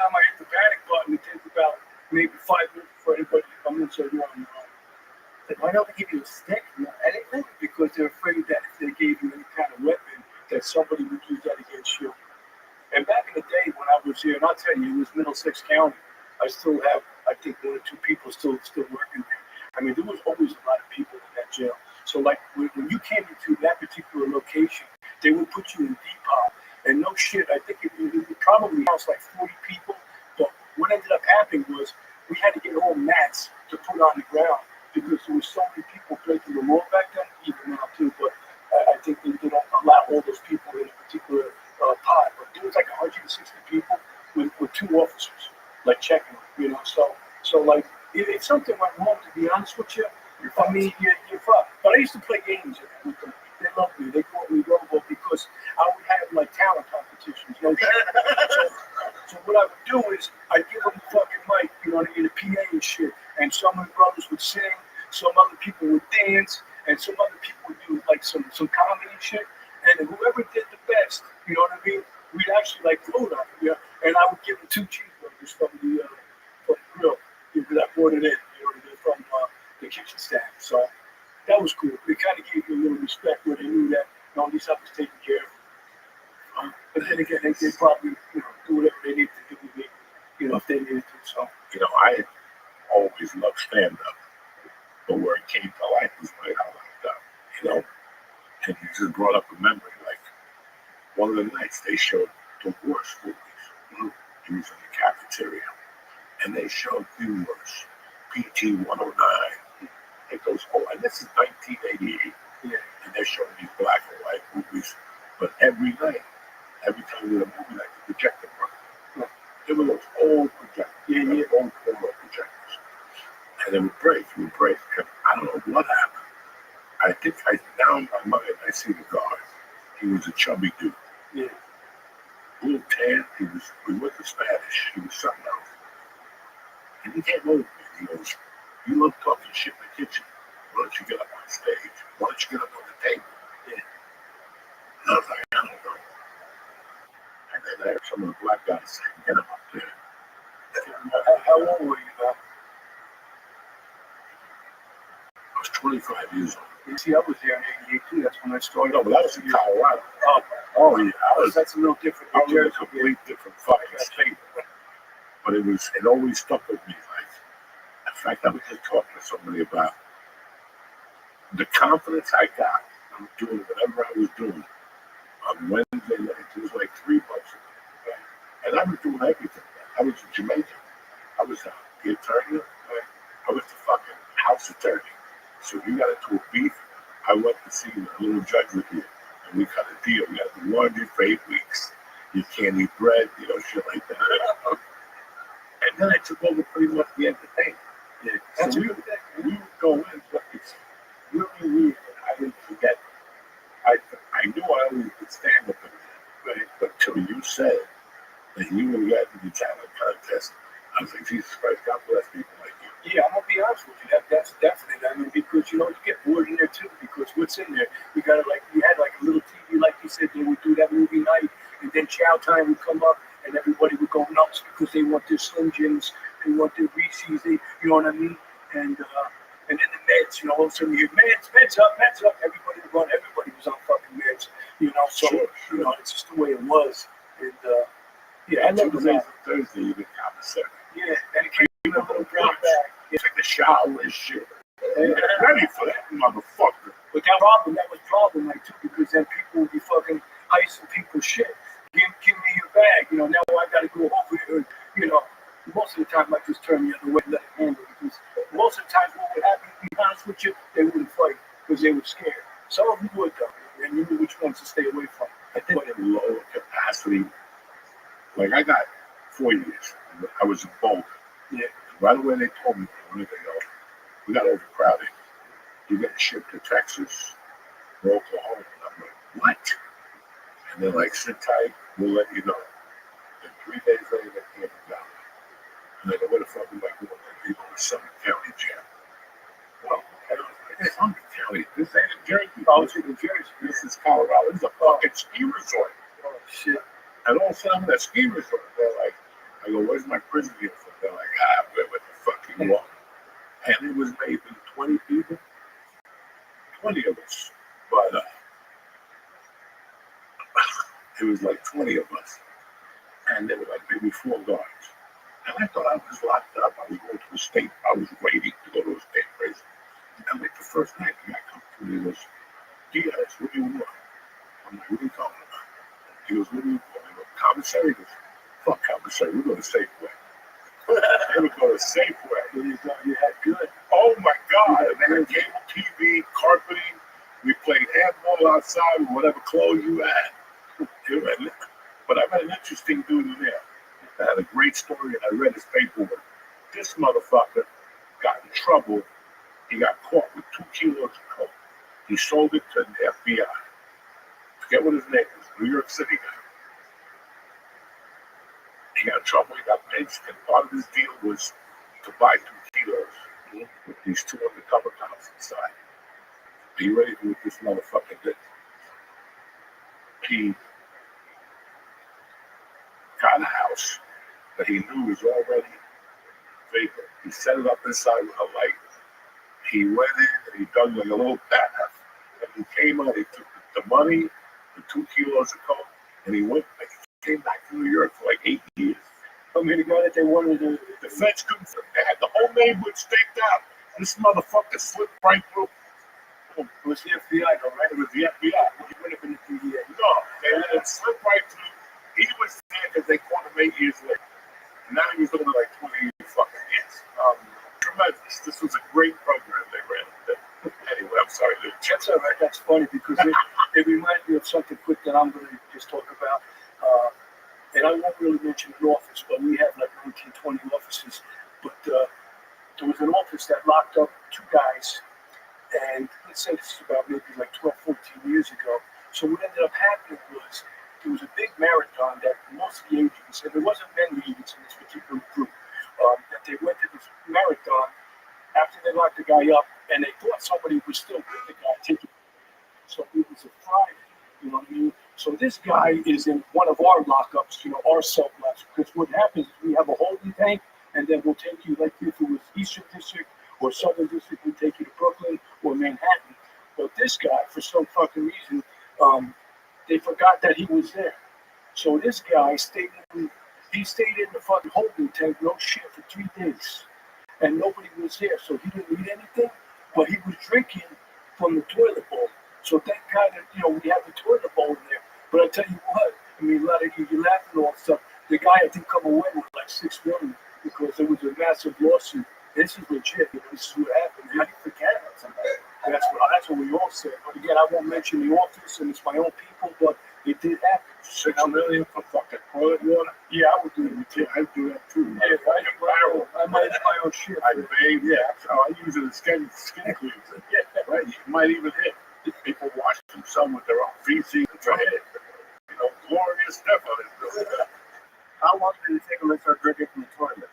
don't they give you a stick? No, anything? Because they're afraid that if they gave you any kind of weapon, that somebody would use that against you. And back in the day when I was here, and I'll tell you, it was Middlesex County. I still have, I think, one or two people still working there. I mean, there was always a lot of people in that jail. So, like, when you came into that particular location, they would put you in depot. And no shit, I think it probably housed like 40 people. But what ended up happening was we had to get all mats to put on the ground because there was so many people breaking the law back then, even now too. But I think they don't allow all those people in a particular pod. But there was like 160 people with two officers, like checking them, you know. So like, if something went wrong, to be honest with you, I mean, you're fucked. But I used to play games with them. They loved me. They called me Robo because I would have like talent competitions. No shit. So what I would do is I'd give them the fucking mic, you know what I mean, a PA and shit. And some of the brothers would sing, some other people would dance, and some other people would do like some comedy and shit. And whoever did the best, you know what I mean, we'd actually like vote on it. Yeah? And I would give them 2 cheeseburgers from the grill because I brought it in, you know what I mean, from the kitchen staff. So that was cool. They kind of gave you a little respect where they knew that, you know, at least I was taking care of them. But then again, they probably, you know, do whatever they need to do with me, you know, if they needed to. So, You know, I always loved stand-up, but where it came to life was when I locked up, you know. And you just brought up a memory, like one of the nights they showed the worst movies. It was in the cafeteria, and they showed the worst PT 109. It goes, oh, and this is 1988, yeah. and they're showing these black and white movies, but every night, every time we had a movie night, the projector broke. There were those old projectors, old color projectors, and it would break. And I don't know what happened. I think now in my mind, I see the guard. He was a chubby dude. Yeah. A little tan. We wasn't Spanish. He was something else. And he came over to me. He goes, you love talking shit in the kitchen. Why don't you get up on stage? Why don't you get up on the table? Yeah. And I was like, I don't know. And then I heard some of the black guys saying, get him up there. How old were you now? I was 25 years old. You see, I was there in 88 too. That's when I started. No, but that was in Colorado. Oh yeah. That's a little different. I was in a complete different fucking state. But it always stuck with me. Like, in fact, I was just talking to somebody about the confidence I got from doing whatever I was doing on Wednesday night. It was like $3 a day, right? And I was doing everything. I was a Jamaican. I was the attorney. Right? I was the fucking house attorney. So if you got into a beef, I went to see a little judge with you, and we cut a deal. We had to laundry for 8 weeks. You can't eat bread, you know, shit like that. And then I took over pretty much the entertainment. Yeah. So we would go in, but it's really weird. I didn't forget. I knew I always could stand up in there, right? But till you said that you were getting the talent contest, I was like, Jesus Christ, God bless people like you. Yeah, I'm gonna be honest with you. That's definite. I mean, because you know you get bored in there too. Because what's in there, you had like a little TV, like you said, they would do that movie night, and then chow time would come up, and everybody would go nuts because they want their Slim Jims, they want their Reese's, you know what I mean? And then the meds, you know, all of a sudden you hear meds up. Everybody was on fucking meds, you know. So you know, it's just the way it was. And yeah, I love Tuesdays and Thursday, you get commissary. Yeah, and it came in a little brown bag. It's like the shower and shit. Ready for that motherfucker. But that was problematic too, because then people would be fucking icing people's shit. Give me your bag, you know. Now I got to go over here, you know. Most of the time, I just turn the other way and let it handle it. Because most of the time, what would happen, to be honest with you, they wouldn't fight because they were scared. Some of them would, though, and you knew which ones to stay away from. I think in lower capacity, like I got 4 years. I was in Boulder. Yeah. Right away, they told me, we got overcrowded. You're getting shipped to Texas or Oklahoma. And I'm like, what? And they're like, sit tight, we'll let you know. And 3 days later, they came down. And I go, where the fuck am I going? They go to Summit County Jail. Well, I was like, Summit County? This ain't in Jersey. Oh, it's in New Jersey. This is Colorado. This is a fucking ski resort. Oh, shit. And all of a sudden, that ski resort, they're like, I go, where's my prison uniform? They're like, where the fuck you want? And it was maybe 20 people. It was like 20 of us. And there were like maybe 4 guards. And I thought I was locked up. I was going to the state. I was waiting to go to a state prison. And like the first night, the guy comes to me and goes, Diaz, what do you want? I'm like, what are you talking about? He goes, what do you want? I go, commissary? He goes, fuck commissary. We're going to Safeway. They would go to Safeway. You had good. Oh my God. And they had cable TV, carpeting. We played handball outside with whatever clothes you had. But I met an interesting dude in there. I had a great story and I read his paperwork. This motherfucker got in trouble. He got caught with 2 kilos of coke. He sold it to the FBI. Forget what his name was, New York City guy. He got in trouble, he got pinched, and part of his deal was to buy 2 kilos with these 2 undercover cops inside. Are you ready for what this motherfucker did? He got a house that he knew was already vacant. He set it up inside with a light. He went in and he dug like a little bath. And he came out, he took the money, the 2 kilos of coke, and he went, like, he came back to New York for like 8 years. I mean, the guy that they wanted to. The feds couldn't, they had the whole neighborhood staked out. This motherfucker slipped right through. It was the FBI, though, right? It was the FBI. He would have been the DEA. No, they let him slip right through. He was there because they caught him 8 years later. And now he was looking at like 20 fucking years. Tremendous. This was a great program they ran. Anyway, I'm sorry, Luke. That's all right. That's funny because it reminds me of something quick that I'm going to just talk about. And I won't really mention an office, but we have like 19, 20 offices. But there was an office that locked up 2 guys. And let's say this is about maybe like 12, 14 years ago. So what ended up happening was there was a big marathon that most of the agents, and there wasn't many agents in this particular group, that they went to this marathon after they locked the guy up, and they thought somebody was still with the guy taking. So it was a Friday, you know what I mean? So this guy is in one of our lockups, you know, our cell blocks, because what happens is we have a holding tank, and then we'll take you, like if it was Eastern District or Southern District, we'll take you to Brooklyn or Manhattan. But this guy, for some fucking reason, they forgot that he was there. So this guy stayed in the fucking holding tank, no shit, for 3 days. And nobody was there, so he didn't eat anything, but he was drinking from the toilet bowl. So thank God that, you know, we have the toilet bowl in there. But I tell you what, I mean, a lot of you laughing and all that stuff. The guy, I think, come away with like $6 million because there was a massive lawsuit. This is legit. You know, this is what happened. How do you forget about somebody? That's what we all said. But again, I won't mention the office, and it's my own people, but it did happen. $6 million for fucking toilet water? Yeah, I would do it too. I'd do that too. Yeah, I might have my own shit. I bathe, yeah. So I use it as skin cleanser. Yeah, right. You might even hit. People wash themselves with their own feces and try to hit. You know, glorious stuff on it. How long did it take him to start drinking from the toilet?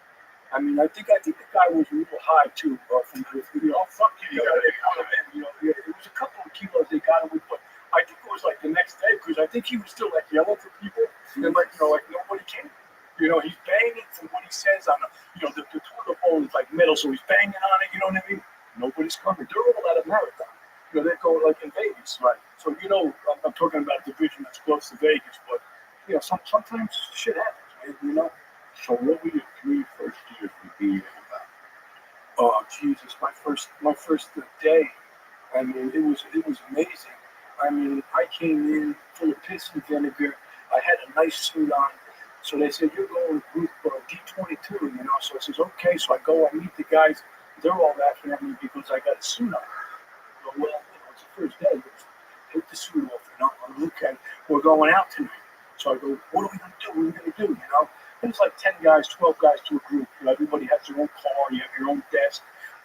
I mean, I think the guy was a little high too, from the, you know, fuck you, it was a couple of kilos they got him with, but I think it was like the next day because I think he was still like yelling for people, and like, you know, like nobody came. You know, he's banging from what he says on the, you know, the toilet bowl is like metal, so he's banging on it. You know what I mean? Nobody's coming. They're all at a marathon. You know, they're going like in Vegas, right? So you know, I'm talking about a division that's close to Vegas, but you know, sometimes shit happens, man, you know. So what were your 3 first years with being about? Oh Jesus, my first day. I mean, it was amazing. I mean, I came in full of piss and vinegar. I had a nice suit on. So they said, you're going to group D22, you know. So I says, okay. So I go, I meet the guys. They're all laughing at me because I got a suit on. I go, well, you know, it's the first day. Let's take the suit off, you know. Okay, we're going out tonight. So I go, what are we going to do? What are we going to do, you know? And it's like 10 guys, 12 guys to a group. You know, everybody has their own car. You have your own desk.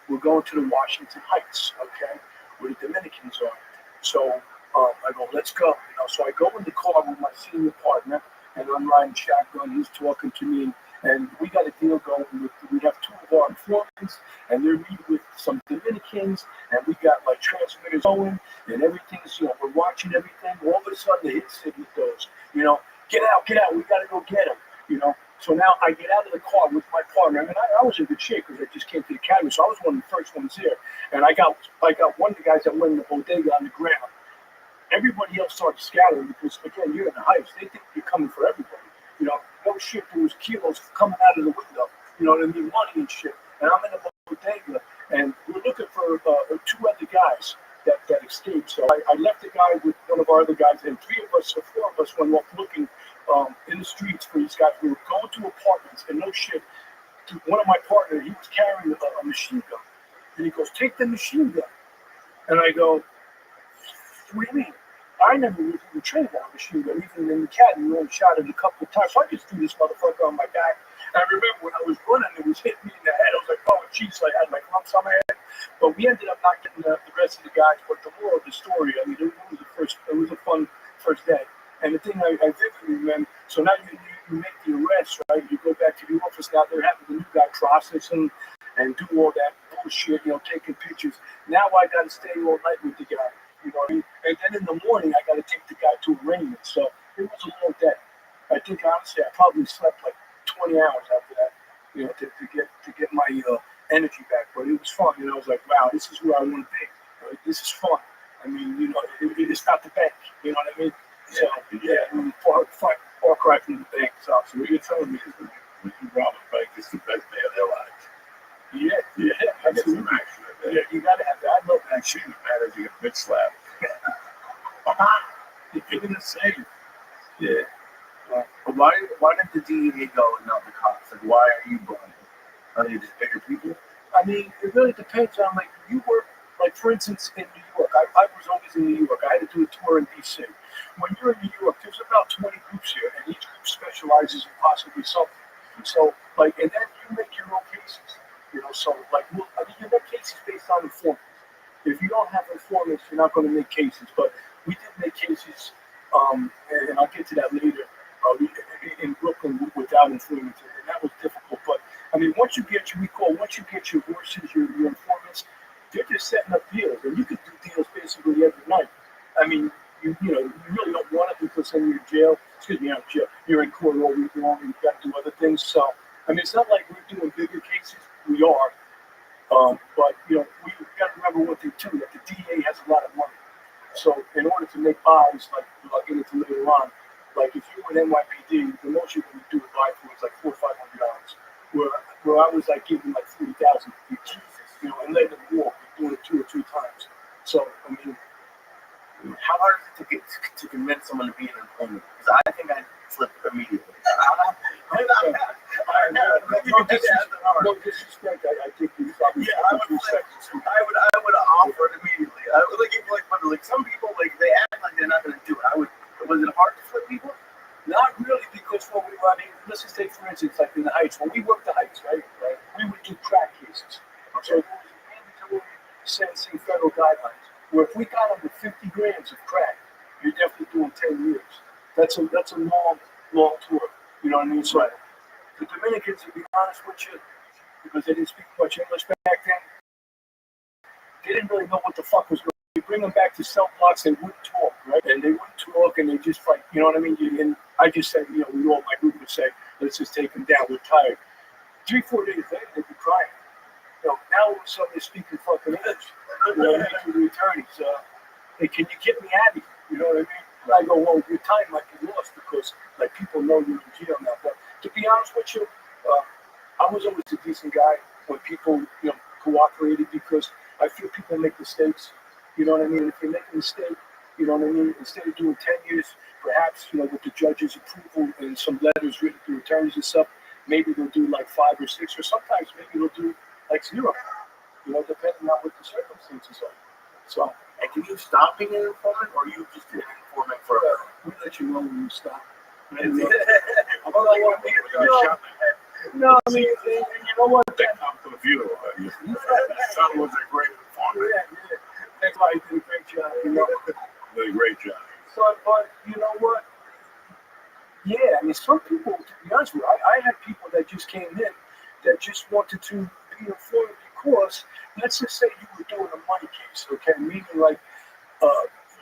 We're going to the Washington Heights, okay, where the Dominicans are. So I go, let's go. You know, so I go in the car with my senior partner, and I'm riding shotgun. He's talking to me, and we got a deal going. We have 2 of our informants, and they're meeting with some Dominicans, and we got like transmitters going, and everything's, you know, we're watching everything. All of a sudden, the hit signal goes, you know, get out, we got to go get him, you know. So now I get out of the car with my partner. I mean, I was in good shape because I just came to the academy, so I was one of the first ones there. And I got one of the guys that went in the bodega on the ground. everybody else started scattering because, again, you're in the heights. They think you're coming for everybody. You know, no shit, there was kilos coming out of the window. You know what I mean? Money and shit. And I'm in the bodega, and we're looking for 2 other guys that escaped. So I left the guy with one of our other guys, and 3 of us or 4 of us went off looking in the streets for these guys. We were going to apartments, and no shit, one of my partners, he was carrying a machine gun. And he goes, take the machine gun. And I go, what do you mean? I never was even trained on a machine gun. Even in the academy, we only shot it a couple of times. So I just threw this motherfucker on my back. And I remember when I was running, it was hitting me in the head. I was like, oh, jeez, I had my lumps on my head. But we ended up not getting the rest of the guys. But the moral of the story, I mean, it was a fun first day. And the thing I vividly remember, so now you make the arrest, right? You go back to the office. Now they're having the new guy process and do all that bullshit, you know, taking pictures. Now I got to stay all night with the guy, you know what I mean? And then in the morning, I got to take the guy to arraignment. So it was a long day. I think, honestly, I probably slept like 20 hours after that, you know, to get my energy back. But it was fun, you know. I was like, wow, this is where I want to be. Right? This is fun. I mean, you know, it's not the bank, you know what I mean? So, yeah, I mean, far cry from the bank. So what you're telling me is when you rob a bank, it's the best day of their lives. Yeah, I get absolutely. some action in there. Yeah, you got to have that. I love that And shit. shit matters, you get bitch slapped. You're gonna say, Yeah. But why did the DEA go and not the cops? Like, why are you going? Are they just bigger people? I mean, it really depends on, like, you work, like, for instance, in New York. I was always in New York. I had to do a tour in D.C. When you're in New York, there's about 20 groups here, and each group specializes in possibly something. So, like, and then you make your own cases. You know, so, like, I mean, you make cases based on informants. If you don't have informants, you're not going to make cases. But we did make cases, and I'll get to that later, in Brooklyn without informants, and that was difficult. But I mean, once you get your horses, your informants, they're just setting up deals, and you can do deals basically every night. I mean, you really don't want it because then you're in jail. Excuse me, not jail. You're in court all week long, and you've got to do other things. So, I mean, it's not like we're doing bigger cases. We are. But, you know, we've got to remember one thing, too, that the DA has a lot of money. So in order to make buys, like I'll get into later on, like if you were an NYPD, the most you can do a buy for is like $400 or $500. Where I was like giving like 40,000 for Jesus, you know, and letting them walk, doing it 2 or 3 times. So I mean, How hard is it to convince someone to be an informant? Because I think I'd flip immediately. no disrespect. I think we probably I would offer it immediately. I would like some people they act like they're not going to do it. Was it hard to flip people? Not really, because when we run in, let's just take for instance, like in the Heights, when we worked the Heights, right, we would do crack cases. So it was mandatory sentencing federal guidelines. Where if we got under 50 grams of crack, you're definitely doing 10 years. That's a long tour. You know what I mean? So the Dominicans, to be honest with you, because they didn't speak much English back then, they didn't really know what the fuck was going on. You bring them back to cell blocks, they wouldn't talk, right? And they wouldn't talk, and they just like, you know what I mean? And I just said, you know, we all, my group would say, let's just take them down, we're tired. 3-4 days later, they'd be crying. You know, now all of a sudden they're speaking fucking English. You know what I mean? To the attorneys, hey, can you get me out of here? You know what I mean? And I go, well, your time might be lost because like people know you're in jail now. But to be honest with you, I was always a decent guy when people, you know, cooperated because I feel people make mistakes. You know what I mean? If they make a mistake, you know what I mean? Instead of doing 10 years, perhaps, you know, with the judge's approval and some letters written through attorneys and stuff, maybe they'll do like 5 or 6, or sometimes maybe they'll do like 0. You know, depending on what the circumstances are. So, And can you stop being an informant, or you just an informant forever? we let you know when you stop. No, I mean, and you know what? they come to the funeral. Your son was a great informant. Yeah. That's why he did a great job, you know. Did a great job. So, but you know what? Yeah, I mean, some people, to be honest with you, I had people that just came in that just wanted to be informed because, let's just say you were doing a money case, okay? Meaning like,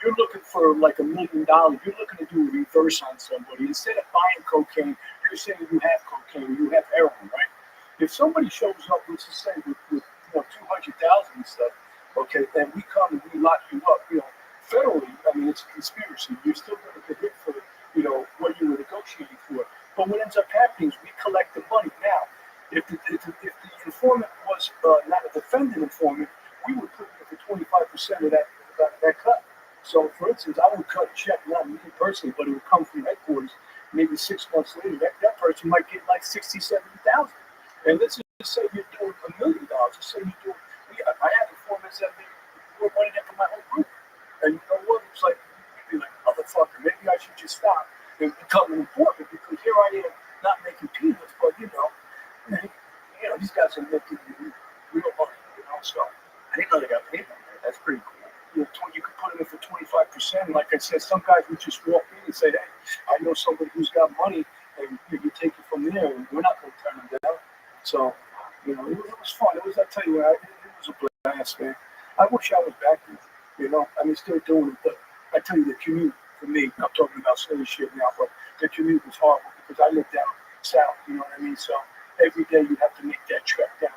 you're looking for like $1 million. You're looking to do a reverse on somebody. Instead of buying cocaine, you're saying you have cocaine, you have heroin, right? If somebody shows up, let's just say with you know, 200,000 and stuff, okay, and we come and we lock you up, you know, federally, I mean, it's a conspiracy. You're still going to get hit for, you know, what you were negotiating for. But what ends up happening is we collect the money. Now, if the informant was not a defendant informant, we would put in for 25% of that cut. So, for instance, I would cut a check, not me personally, but it would come from headquarters. Maybe 6 months later, that person might get like 60, 70,000. And let's just say you're doing $1 million. Let's say you're doing, I had informants that made more money than for my whole group. And you know what? It's like, you'd be like, motherfucker, maybe I should just stop and become an informant because here I am not making peanuts, but you know, these guys are making real money, you know. So I didn't know they got paid on that. That's pretty cool. you could put them in for 25%. Like I said, some guys would just walk in and say, hey, I know somebody who's got money, and you take it from there, and we're not going to turn them down. So, you know, it was fun. I tell you what, it was a blast, man. I wish I was back there, you know. I mean, still doing it, but I tell you, the commute for me, I'm talking about silly shit now, but the commute was horrible because I live down south, you know what I mean? So every day you have to make that trek down.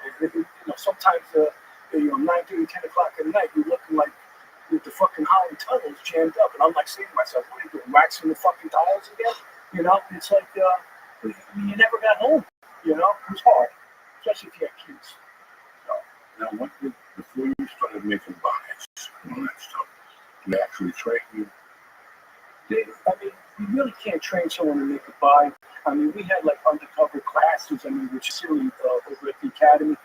And, you know, sometimes, 9:30, 10 o'clock at night, you're looking like with the fucking Holland tunnels jammed up. And I'm like saying to myself, what are you doing, waxing the fucking tiles again? You know, it's like you never got home. You know, it was hard, especially if you had kids. So, now, what did, before you started making buys and all that stuff, you actually train you? I mean, you really can't train someone to make a buy. I mean, we had like undercover classes, I mean, which is really over at the academy.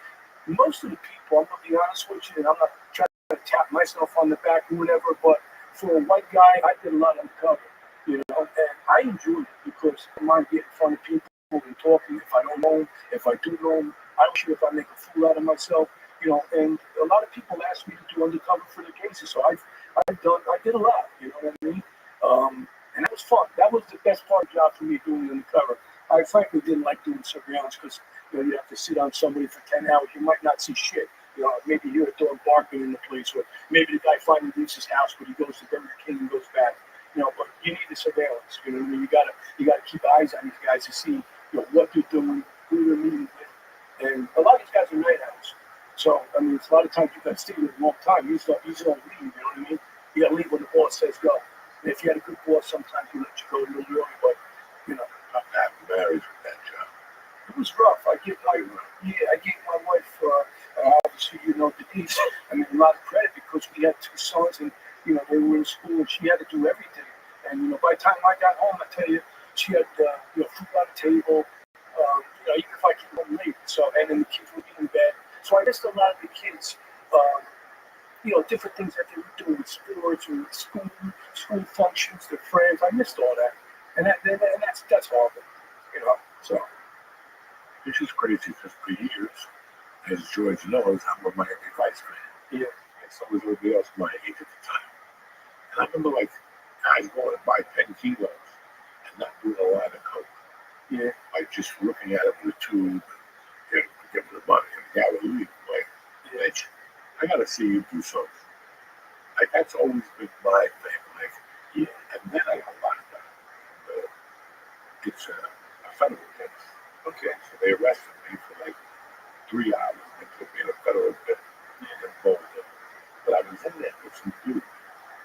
Most of the people, I'm going to be honest with you, and I'm not trying to tap myself on the back or whatever, but for a white guy, I did a lot of undercover, you know, and I enjoyed it because I mind getting in front of people and talking. If I don't know them, if I do know them, I don't care if I make a fool out of myself, you know, and a lot of people ask me to do undercover for the cases, so I did a lot, you know what I mean? And that was fun. That was the best part of the job for me, doing undercover. I frankly didn't like doing surveillance because, you know, you have to sit on somebody for 10 hours. You might not see shit. You know, maybe you hear a dog barking in the place, or maybe the guy finally leaves his house, but he goes to Burger King and goes back. You know, but you need the surveillance. You know what I mean? You gotta keep eyes on these guys to see, you know, what they're doing, who they're meeting with. And a lot of these guys are night owls. So, I mean, it's a lot of times you got to stay with them a long time. You don't leave, you know what I mean? You got to leave when the boss says go. And if you had a good boss, sometimes he let you go a little early, but, you know. I'm not married with that job. It was rough. I gave my wife, obviously, you know, Denise, I mean, a lot of credit because we had two sons and, you know, they were in school and she had to do everything. And, you know, by the time I got home, I tell you, she had, you know, food on the table, you know, even if I came home late. So, and then the kids would be in bed. So I missed a lot of the kids, you know, different things that they were doing with sports or school functions, their friends. I missed all that. And that's horrible, you know, so. This is crazy because for years, as George knows, I'm a Miami Vice fan. Yeah. And so was everybody else my age at the time. And I remember, like, guys going to buy 10 kilos and not doing a lot of coke. Yeah. Like, just looking at it with a tube and give them the money. And the guy would leave. Like, Mitch, I got to see you do something. Like, that's always been my thing. Like, yeah. And then I got locked up. It's a federal case. Okay, so they arrested me for like 3 hours. They put me in a federal pit in Boulder. But I was in there with some dude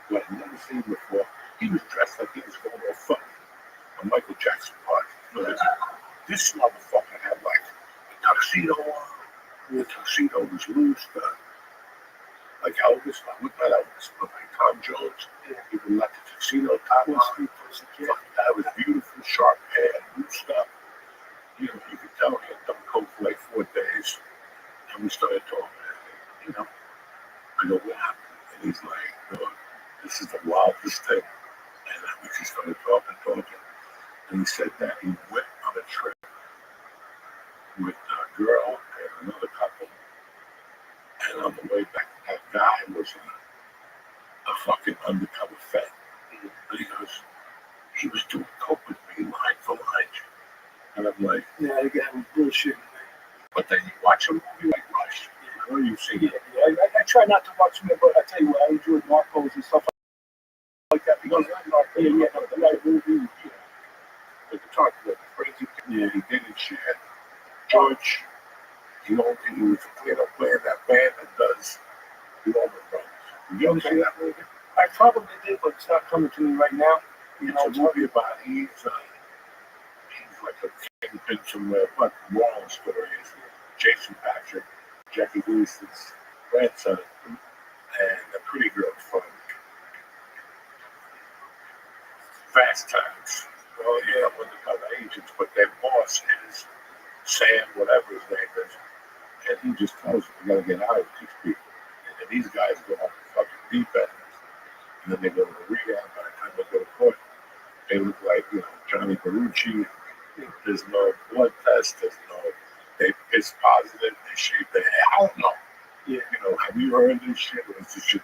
who I'd never seen before. He was dressed like he was going to a Michael Jackson party. So this motherfucker had like a tuxedo on. The tuxedo was loose. Like Elvis, I looked like Elvis, but like Tom Jones. He would let the tuxedo top on. That was beautiful, sharp hair, loose stuff. You know, you could tell he had done coke for like 4 days. And we started talking. You know, I go, what happened? And he's like, this is the wildest thing. And we just started talking. And he said that he went on a trip with a girl and another couple. And on the way back, that guy was a fucking undercover vet. And he goes, he was doing coke with me line for line. And I'm like, yeah, you got bullshit. But then you watch a movie like Rush. I know you've seen it. I try not to watch them, but I tell you what, I enjoy Narcos and stuff like that because the right movie. But the talk about the crazy thing, he didn't share. George, he was a player that band that does the Allman Brothers. Did you ever see that movie? I probably did, but coming to me right now. You know, It's a movie about he's like a kingpin from what Wall stories. Jason Patrick, Jackie Lewison's grandson, and a pretty girl from Fast Times. Well, yeah, one of the other agents, but their boss is Sam, whatever his name is, and he just tells them, you gotta get out of these people. And these guys go off the fucking deep end, and then they go to the rehab. By the time they go to court, they look like, Johnny Berucci. There's no blood test, they piss positive, they shave their hair. I don't know. Yeah. Have you heard of this shit, or is this just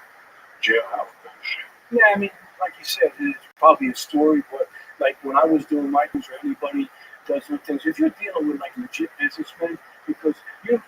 jailhouse bullshit? Yeah, I mean, like you said, it's probably a story, but like when I was doing my things, or anybody does their things, if you're dealing with like legit businessmen, because you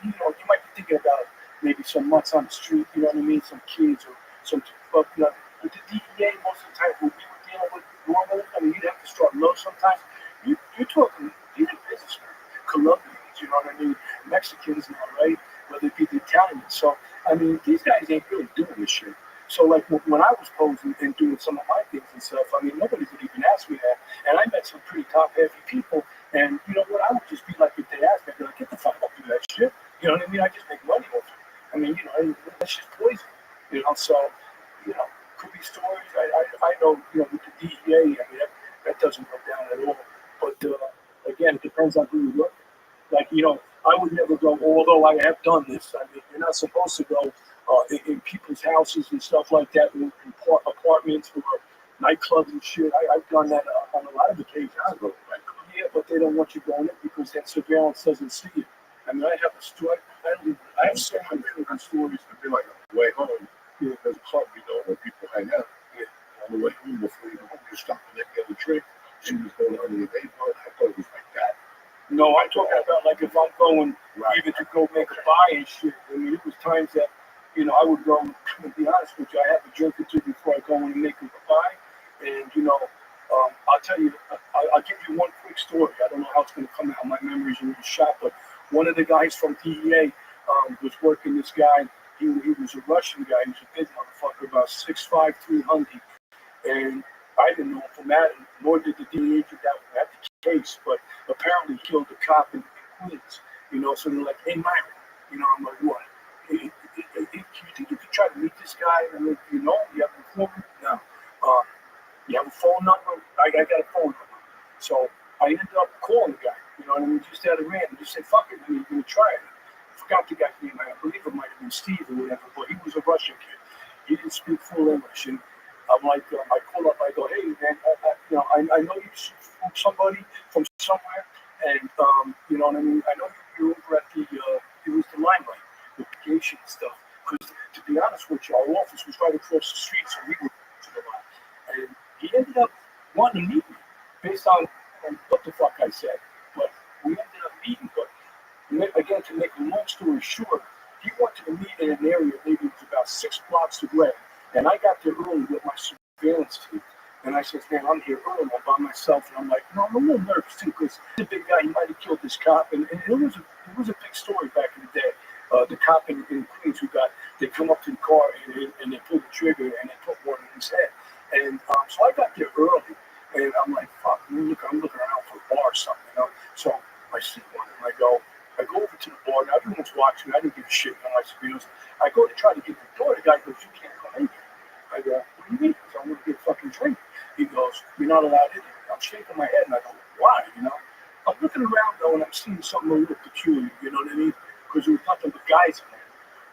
might be thinking about maybe some mutts on the street, you know what I mean, some kids or some, but with the DEA, most of the time when we were dealing with normally, I mean, you'd have to start low sometimes. You're talking, these are businessmen, Colombians, you know what I mean, Mexicans now, right? Whether it be the Italians. So, I mean, these guys ain't really doing this shit. So, like, when I was posing and doing some of my things and stuff, I mean, nobody would even ask me that. And I met some pretty top-heavy people, and you know what? I would just be like, if they asked me, I'd be like, get the fuck up, do that shit. You know what I mean? I just make money off it. I mean, that's just poison. So, could be stories. I know, with the DEA, I mean, that doesn't go down at all. But, again, it depends on who you look at. Like, I would never go, although I have done this. I mean, you're not supposed to go in people's houses and stuff like that, in apartments or nightclubs and shit. I've done that on a lot of occasions. Yeah, but they don't want you going in because that surveillance doesn't see you. I mean, I have a story. I have so many different stories. It'd be like on the way home, there's a club, where people hang out. Yeah. On the way home, before you go home, you stop and get a drink. She was going on the neighborhood. I thought it was like that. No, I'm talking about like if I'm going even to go make a buy and shit. I mean, it was times that, I would go, to be honest with you, I have a drink or two before I go in and make a buy. And, I'll tell you, I'll give you one quick story. I don't know how it's going to come out. My memory's a little shot, but one of the guys from DEA was working this guy. He was a Russian guy. He was a big motherfucker, about 6'5", 300. And I didn't know him from that, nor did the DEA that had the case, but apparently he killed a cop in Queens. So they're like, hey, Myron, I'm like, what? Do you think you could try to meet this guy? I'm like, you have a phone? No. You have a phone number? I got a phone number. So I ended up calling the guy, just out of random. Just said, fuck it, I'm going to try it. I forgot the guy's name. I believe it might have been Steve or whatever, but he was a Russian kid. He didn't speak full English. And I'm like, I call up, I go, hey, man, I know you from somebody from somewhere, and, you know what I mean? I know you're over at it was the Limelight, the vacation stuff. Because to be honest with you, our office was right across the street, so we were to the line. And he ended up wanting to meet me based on what the fuck I said. But we ended up meeting. But again, to make a long story short, he wanted to meet in an area maybe it was about 6 blocks away. And I got there early with my surveillance team. And I said, man, I'm here early. I'm by myself. And I'm like, I'm a little nervous too because the big guy, he might have killed this cop. And it was a big story back in the day. The cop in Queens they come up to the car and they pull the trigger and they put one in his head. And so I got there early. And I'm like, fuck, I'm looking around for a bar or something, So I see one and I go over to the bar. Now everyone's watching. I didn't give a shit on my surveillance. I go to try to get the door. The guy goes, you can't come in here. I go, what do you mean? Because I'm going to get a fucking drink. He goes, you're not allowed in here. I'm shaking my head and I go, why? I'm looking around though and I'm seeing something a little peculiar, you know what I mean? Because there was nothing but guys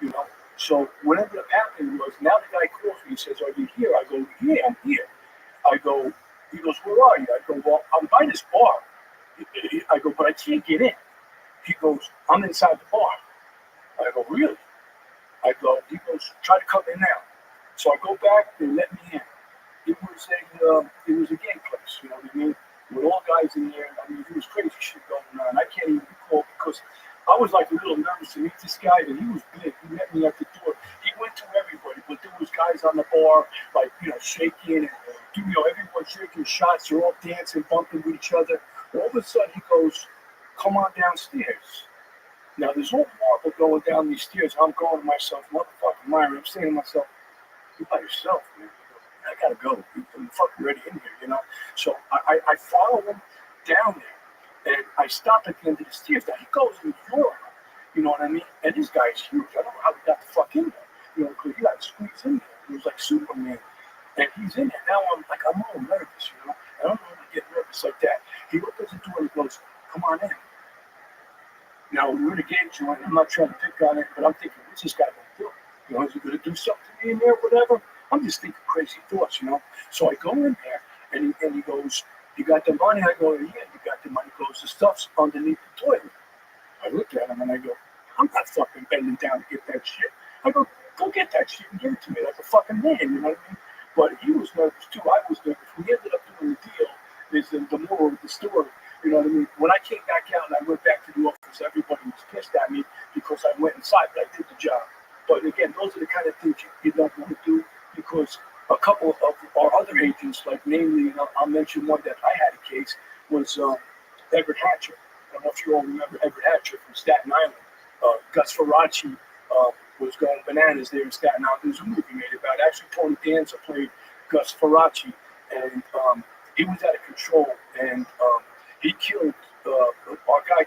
in there, So what ended up happening was now the guy calls me and says, are you here? I go, yeah, I'm here. He goes, where are you? I go, well, I'm by this bar. I go, but I can't get in. He goes, I'm inside the bar. I go, really? He goes, try to come in now. So I go back, they let me in. It was a gay place, you know what I mean? With all guys in there. I mean, there was crazy shit going on. I can't even recall because I was like a little nervous to meet this guy, and he was big. He met me at the door. He went to everybody, but there was guys on the bar, like, shaking and, everyone shaking shots. They're all dancing, bumping with each other. All of a sudden, he goes, come on downstairs. Now, there's all marble going down these stairs. I'm going to myself, motherfucking Myron. I'm saying to myself, you're by yourself, man. I gotta go. I'm fucking ready in here, you know. So I follow him down there, and I stop at the end of the stairs. Now he goes in the floor, you know what I mean? And this guy's huge. I don't know how he got the fuck in there, you know, because he got squeezed in there. He was like Superman, and he's in there. Now I'm all nervous, you know. I don't know how to get nervous like that. He opens the door and he goes, "Come on in." Now we're in a game joint. I'm not trying to pick on it, but I'm thinking, what's this guy gonna do? You know, is he gonna do something to me in there, whatever? I'm just thinking crazy thoughts, you know. So I go in there, and he goes, "You got the money?" I go, "Yeah, you got the money." He goes, "The stuff's underneath the toilet." I look at him and I go, "I'm not fucking bending down to get that shit." I go, "Go get that shit and give it to me like a fucking man," you know what I mean? But he was nervous too. I was nervous. We ended up doing the deal. Is the moral of the story. You know what I mean? When I came back out and I went back to the office, everybody was pissed at me because I went inside, but I did the job. But again, those are the kind of things you don't want to do because a couple of our other agents, like namely, and I'll mention one that I had a case, was Everett Hatcher. I don't know if you all remember Everett Hatcher from Staten Island. Gus Faraci was going bananas there in Staten Island. There was a movie made about it. Actually, Tony Danza played Gus Faraci, and he was out of control, and he killed our guy,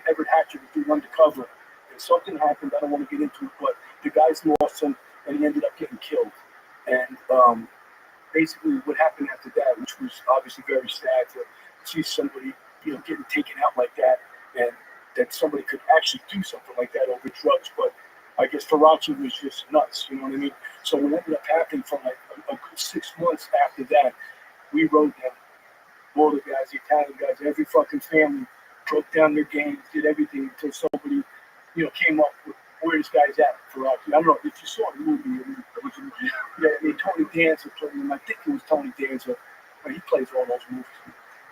Everett Hatcher, was doing undercover, and something happened. I don't want to get into it, but the guys lost him, and he ended up getting killed. And basically, what happened after that, which was obviously very sad to see somebody, you know, getting taken out like that, and that somebody could actually do something like that over drugs. But I guess Faraci was just nuts, you know what I mean? So what ended up happening from like a good 6 months after that, we rode them. All the guys, the Italian guys, every fucking family broke down their games, did everything until somebody, you know, came up with where this guy's at for us. I don't know if you saw the movie. I mean, Tony Danza played him. I think it was Tony Danza. But he plays all those movies.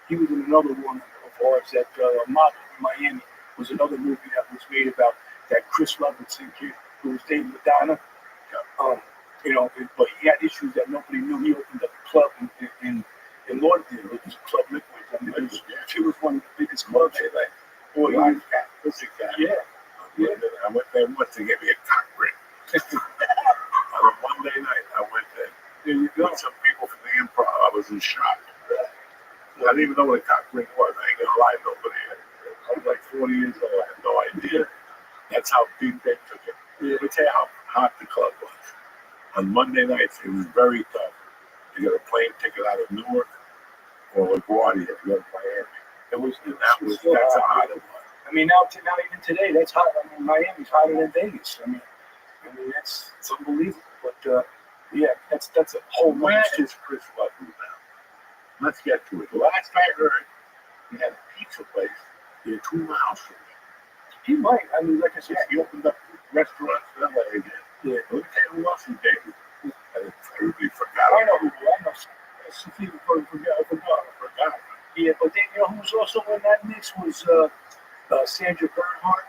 He was in another one of ours that Model in Miami was another movie that was made about that Chris Levinson kid who was dating Madonna. You know, but he had issues that nobody knew. He opened up a club in Lauderdale, it was Club Liquid. I mean, it was one of the biggest clubs. Like, boy, yeah. I went there once to get me a cock ring. On a Monday night, I went there. There you go. With some people from the Improv. I was in shock. I didn't even know what a cock ring was. I ain't gonna lie, nobody. I was like 40 years old. I had no idea. That's how deep they took it. Let me tell you how hot the club was. On Monday nights, it was very tough. You got a plane ticket out of Newark or LaGuardia to go to Miami. That's how hot it was. I mean, now even today, that's hot. I mean, Miami's hotter than Vegas. I mean, it's unbelievable. But yeah, that's a whole Where bunch. is Chris Levinson now? Let's get to it. The last I heard, he had a pizza place in 2 miles from me. He might. I mean, like I said, He opened up restaurants in LA again. yeah. Let me tell you who else he dated. Everybody forgot. I know who. I know. Some people forgot. Yeah, but then you know who was also in that mix was Sandra Bernhardt.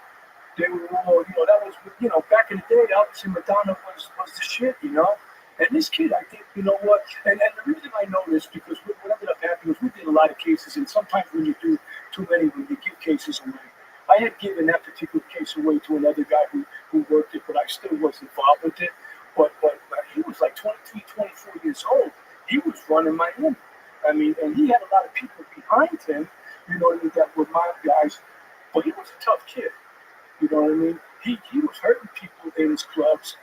They were all, you know, that was, you know, back in the day, obviously Madonna was the shit, you know. And this kid, I think, you know what, and the reason I know this, because what ended up happening was we did a lot of cases, and sometimes when you do too many, when you give cases away, I had given that particular case away to another guy who worked it, but I still was involved with it. But he was like 23, 24 years old. He was running Miami. I mean, and he had a lot of people behind him, you know what I mean, that were my guys, but he was a tough kid. You know what I mean? He was hurting people in his clubs.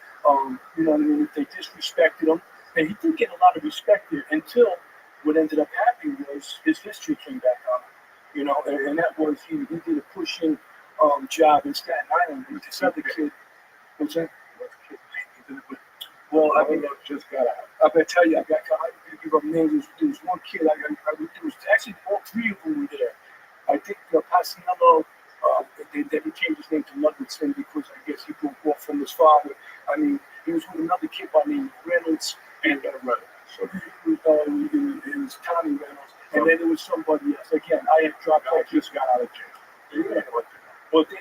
You know what I mean? They disrespected him, and he did get a lot of respect there until what ended up happening was his history came back on. You know, and that was he did a pushing job in Staten Island with this other kid. What's that? Well, I mean, just got out. I'm gonna tell you, I give up names. There was one kid. There was actually all 3 of them were there. I think Paciello. They changed his name to Ludwigson because I guess he broke off from his father. I mean, he was with another kid by the name of Reynolds and Reynolds. So it was Tommy Reynolds, and then there was somebody else. Again, I had dropped off. Just got out of jail. Yeah. Well, they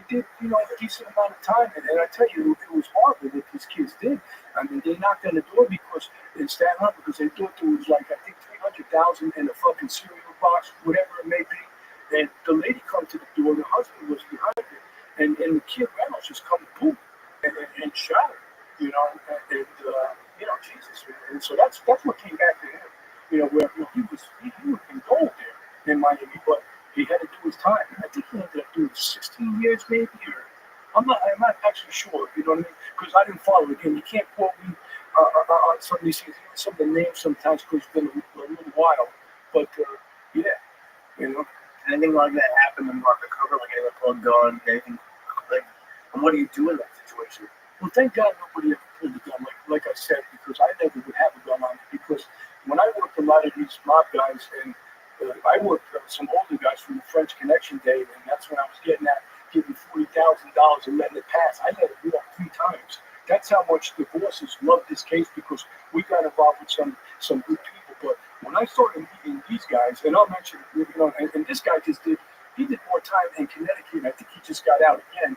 did, you know, a decent amount of time, and I tell you, it was horrible what these kids did. I mean, they knocked on the door because in Staten Island because they thought there was like I think $300,000 in a fucking cereal box, whatever it may be. And the lady come to the door, the husband was behind her, and the kid Reynolds just come boom and shot her, you know, and you know, Jesus, man. And so that's what came back to him. Where he would have been gold there in Miami, but he had to do his time. I think he ended up doing 16 years, maybe, or I'm not actually sure. You know what I mean? Because I didn't follow it. Again, you can't quote me on some of these things, some of the names sometimes because it's been a little while. But yeah, you know. Anything like that happened in Market Cover, like anyone pulled a gun, anything like, and what do you do in that situation? Well, thank God nobody ever pulled a gun, like I said, because I never would have a gun on me. Because when I worked a lot of these mob guys, and I worked with some older guys from the French Connection day, and that's when I was getting $40,000 and letting it pass. I let it walk 3 times. That's how much the bosses loved this case because we got involved with some good people. But when I started meeting these guys, and I'll mention, and this guy he did more time in Connecticut. I think he just got out again.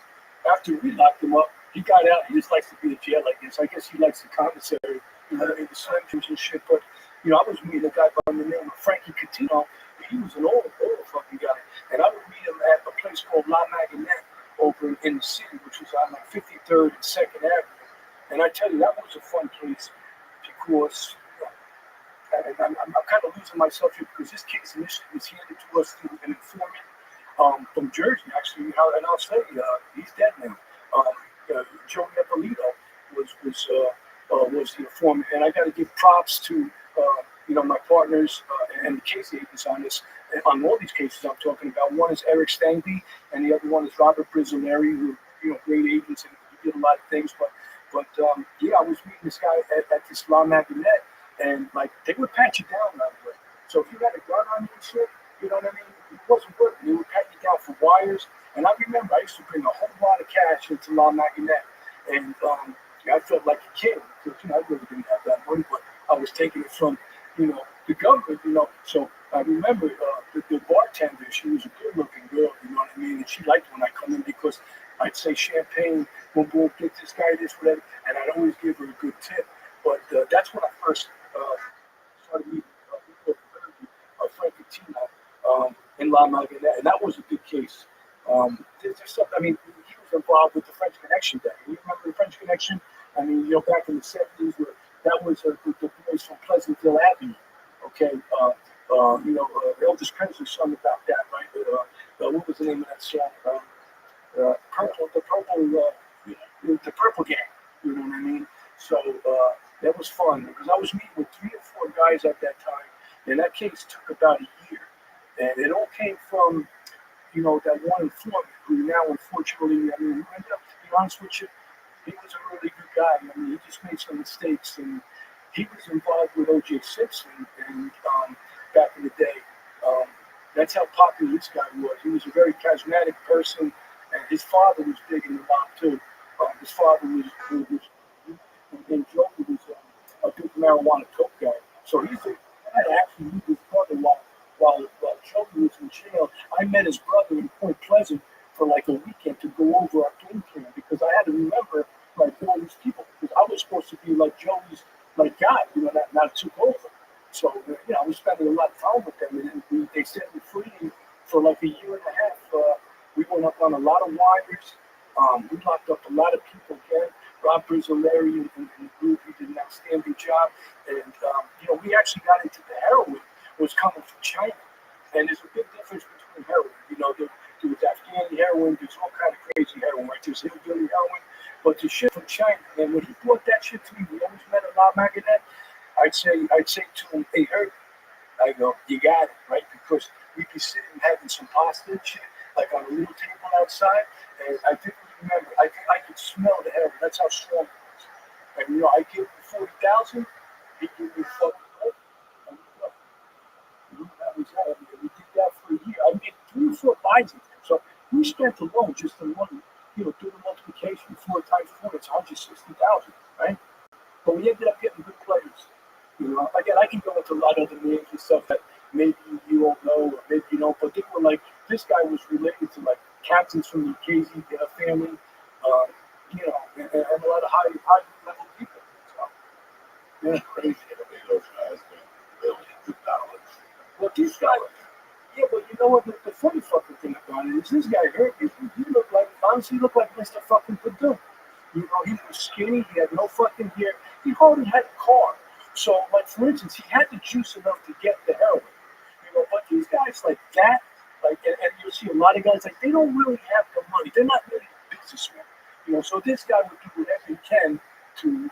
After we locked him up, he got out. He just likes to be in jail, I guess. I guess he likes the commissary, the sanctions and shit. But, I was meeting a guy by the name of Frankie Catino. He was an old fucking guy. And I would meet him at a place called La Maganette over in the city, which was on like 53rd and 2nd Avenue. And I tell you, that was a fun place because and I'm kind of losing myself here because this case initially was handed to us through an informant from Jersey, actually. And I'll say he's dead now. Joe Nepolito was the informant, and I got to give props to my partners and the case agents on all these cases I'm talking about. One is Eric Stangby, and the other one is Robert Brizzoneri, who great agents and he did a lot of things. But I was meeting this guy at this La Maganette. And like they would pat you down that way. So if you had a gun on you and shit, you know what I mean? It wasn't good. They would pat you down for wires. And I remember I used to bring a whole lot of cash into La Maganette. And I felt like a kid because I really didn't have that money, but I was taking it from the government. So I remember the bartender. She was a good-looking girl. You know what I mean? And she liked when I come in because I'd say champagne, boom, boom, get this guy this, whatever, and I'd always give her a good tip. But that's when I first started meeting Frank Catino in La Maganette, and that was a good case. There's something, I mean, he was involved with the French Connection Day. You remember the French Connection? I mean, back in the 70s, where that was the boys from Pleasantville Avenue. Okay, Elvis Presley sung about that, right? What was the name of that song? The Purple Gang. You know what I mean? So that was fun because I was meeting with 3 or 4 guys at that time, and that case took about a year, and it all came from that one informant who now, unfortunately, I mean, to be honest with you, he was a really good guy. I mean, he just made some mistakes, and he was involved with O.J. Simpson, and back in the day, that's how popular this guy was. He was a very charismatic person, and his father was big in the mob too. His father was and Joe was a big marijuana coke guy. So I actually knew his brother while Joe was in jail. I met his brother in Point Pleasant for like a weekend to go over our game plan because I had to remember like all these people because I was supposed to be like Joey's like guy, not took over. So I was spending a lot of time with them, and they set me free for like a year and a half. We went up on a lot of wires. We locked up a lot of people again. Rob Brizzoneri and the group, he did an outstanding job. And, we actually got into the heroin was coming from China. And there's a big difference between heroin. There was Afghani heroin, there's all kind of crazy heroin, right? There's hillbilly heroin. But the shit from China, and when he brought that shit to me, we always met at La Maganette, I'd say to him, hey, Herb, I go, you got it, right? Because we'd be sitting having some pasta and shit, like on a little table outside. And I didn't remember. I could smell the heroin. That's how strong it was. And I gave him 40,000. He gave me fucking money. And that was that. I mean, we did that for a year. I made 3 or 4 buys of them. So we spent alone just the money. Do the multiplication 4 times 4. It's 160,000, right? But we ended up getting good players. Again, I can go into a lot of other names and stuff that maybe you don't know or maybe you don't. But they were like, this guy was related to like captains from the KZ family, and a lot of high level people. So, yeah, Crazy. Those guys make billions of dollars. Well, these guys, but you know what? The funny fucking thing about it is this guy Herb, he looked like, honestly, looked like Mr. fucking Purdue. You know, he was skinny. He had no fucking hair. He hardly had a car. So, like for instance, he had the juice enough to get the heroin. You know, but these guys like that, like, and you'll see a lot of guys like they don't really have the money. They're not really businessmen. You know, so this guy would do whatever he can to,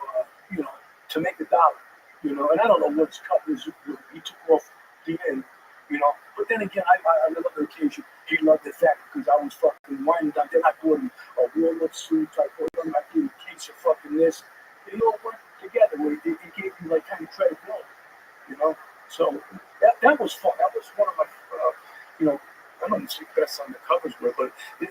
you know, to make a dollar. You know, and I don't know what's cut his. He took off the end. You know, but then again, I on another occasion, he loved the fact because I was fucking winding down. Then I bought him a walnut suit. I bought him a case of fucking this. They all went together where he gave me like kind of credibility. You know, so that was fun. That was one of my, you know, I don't see best on the covers were, but it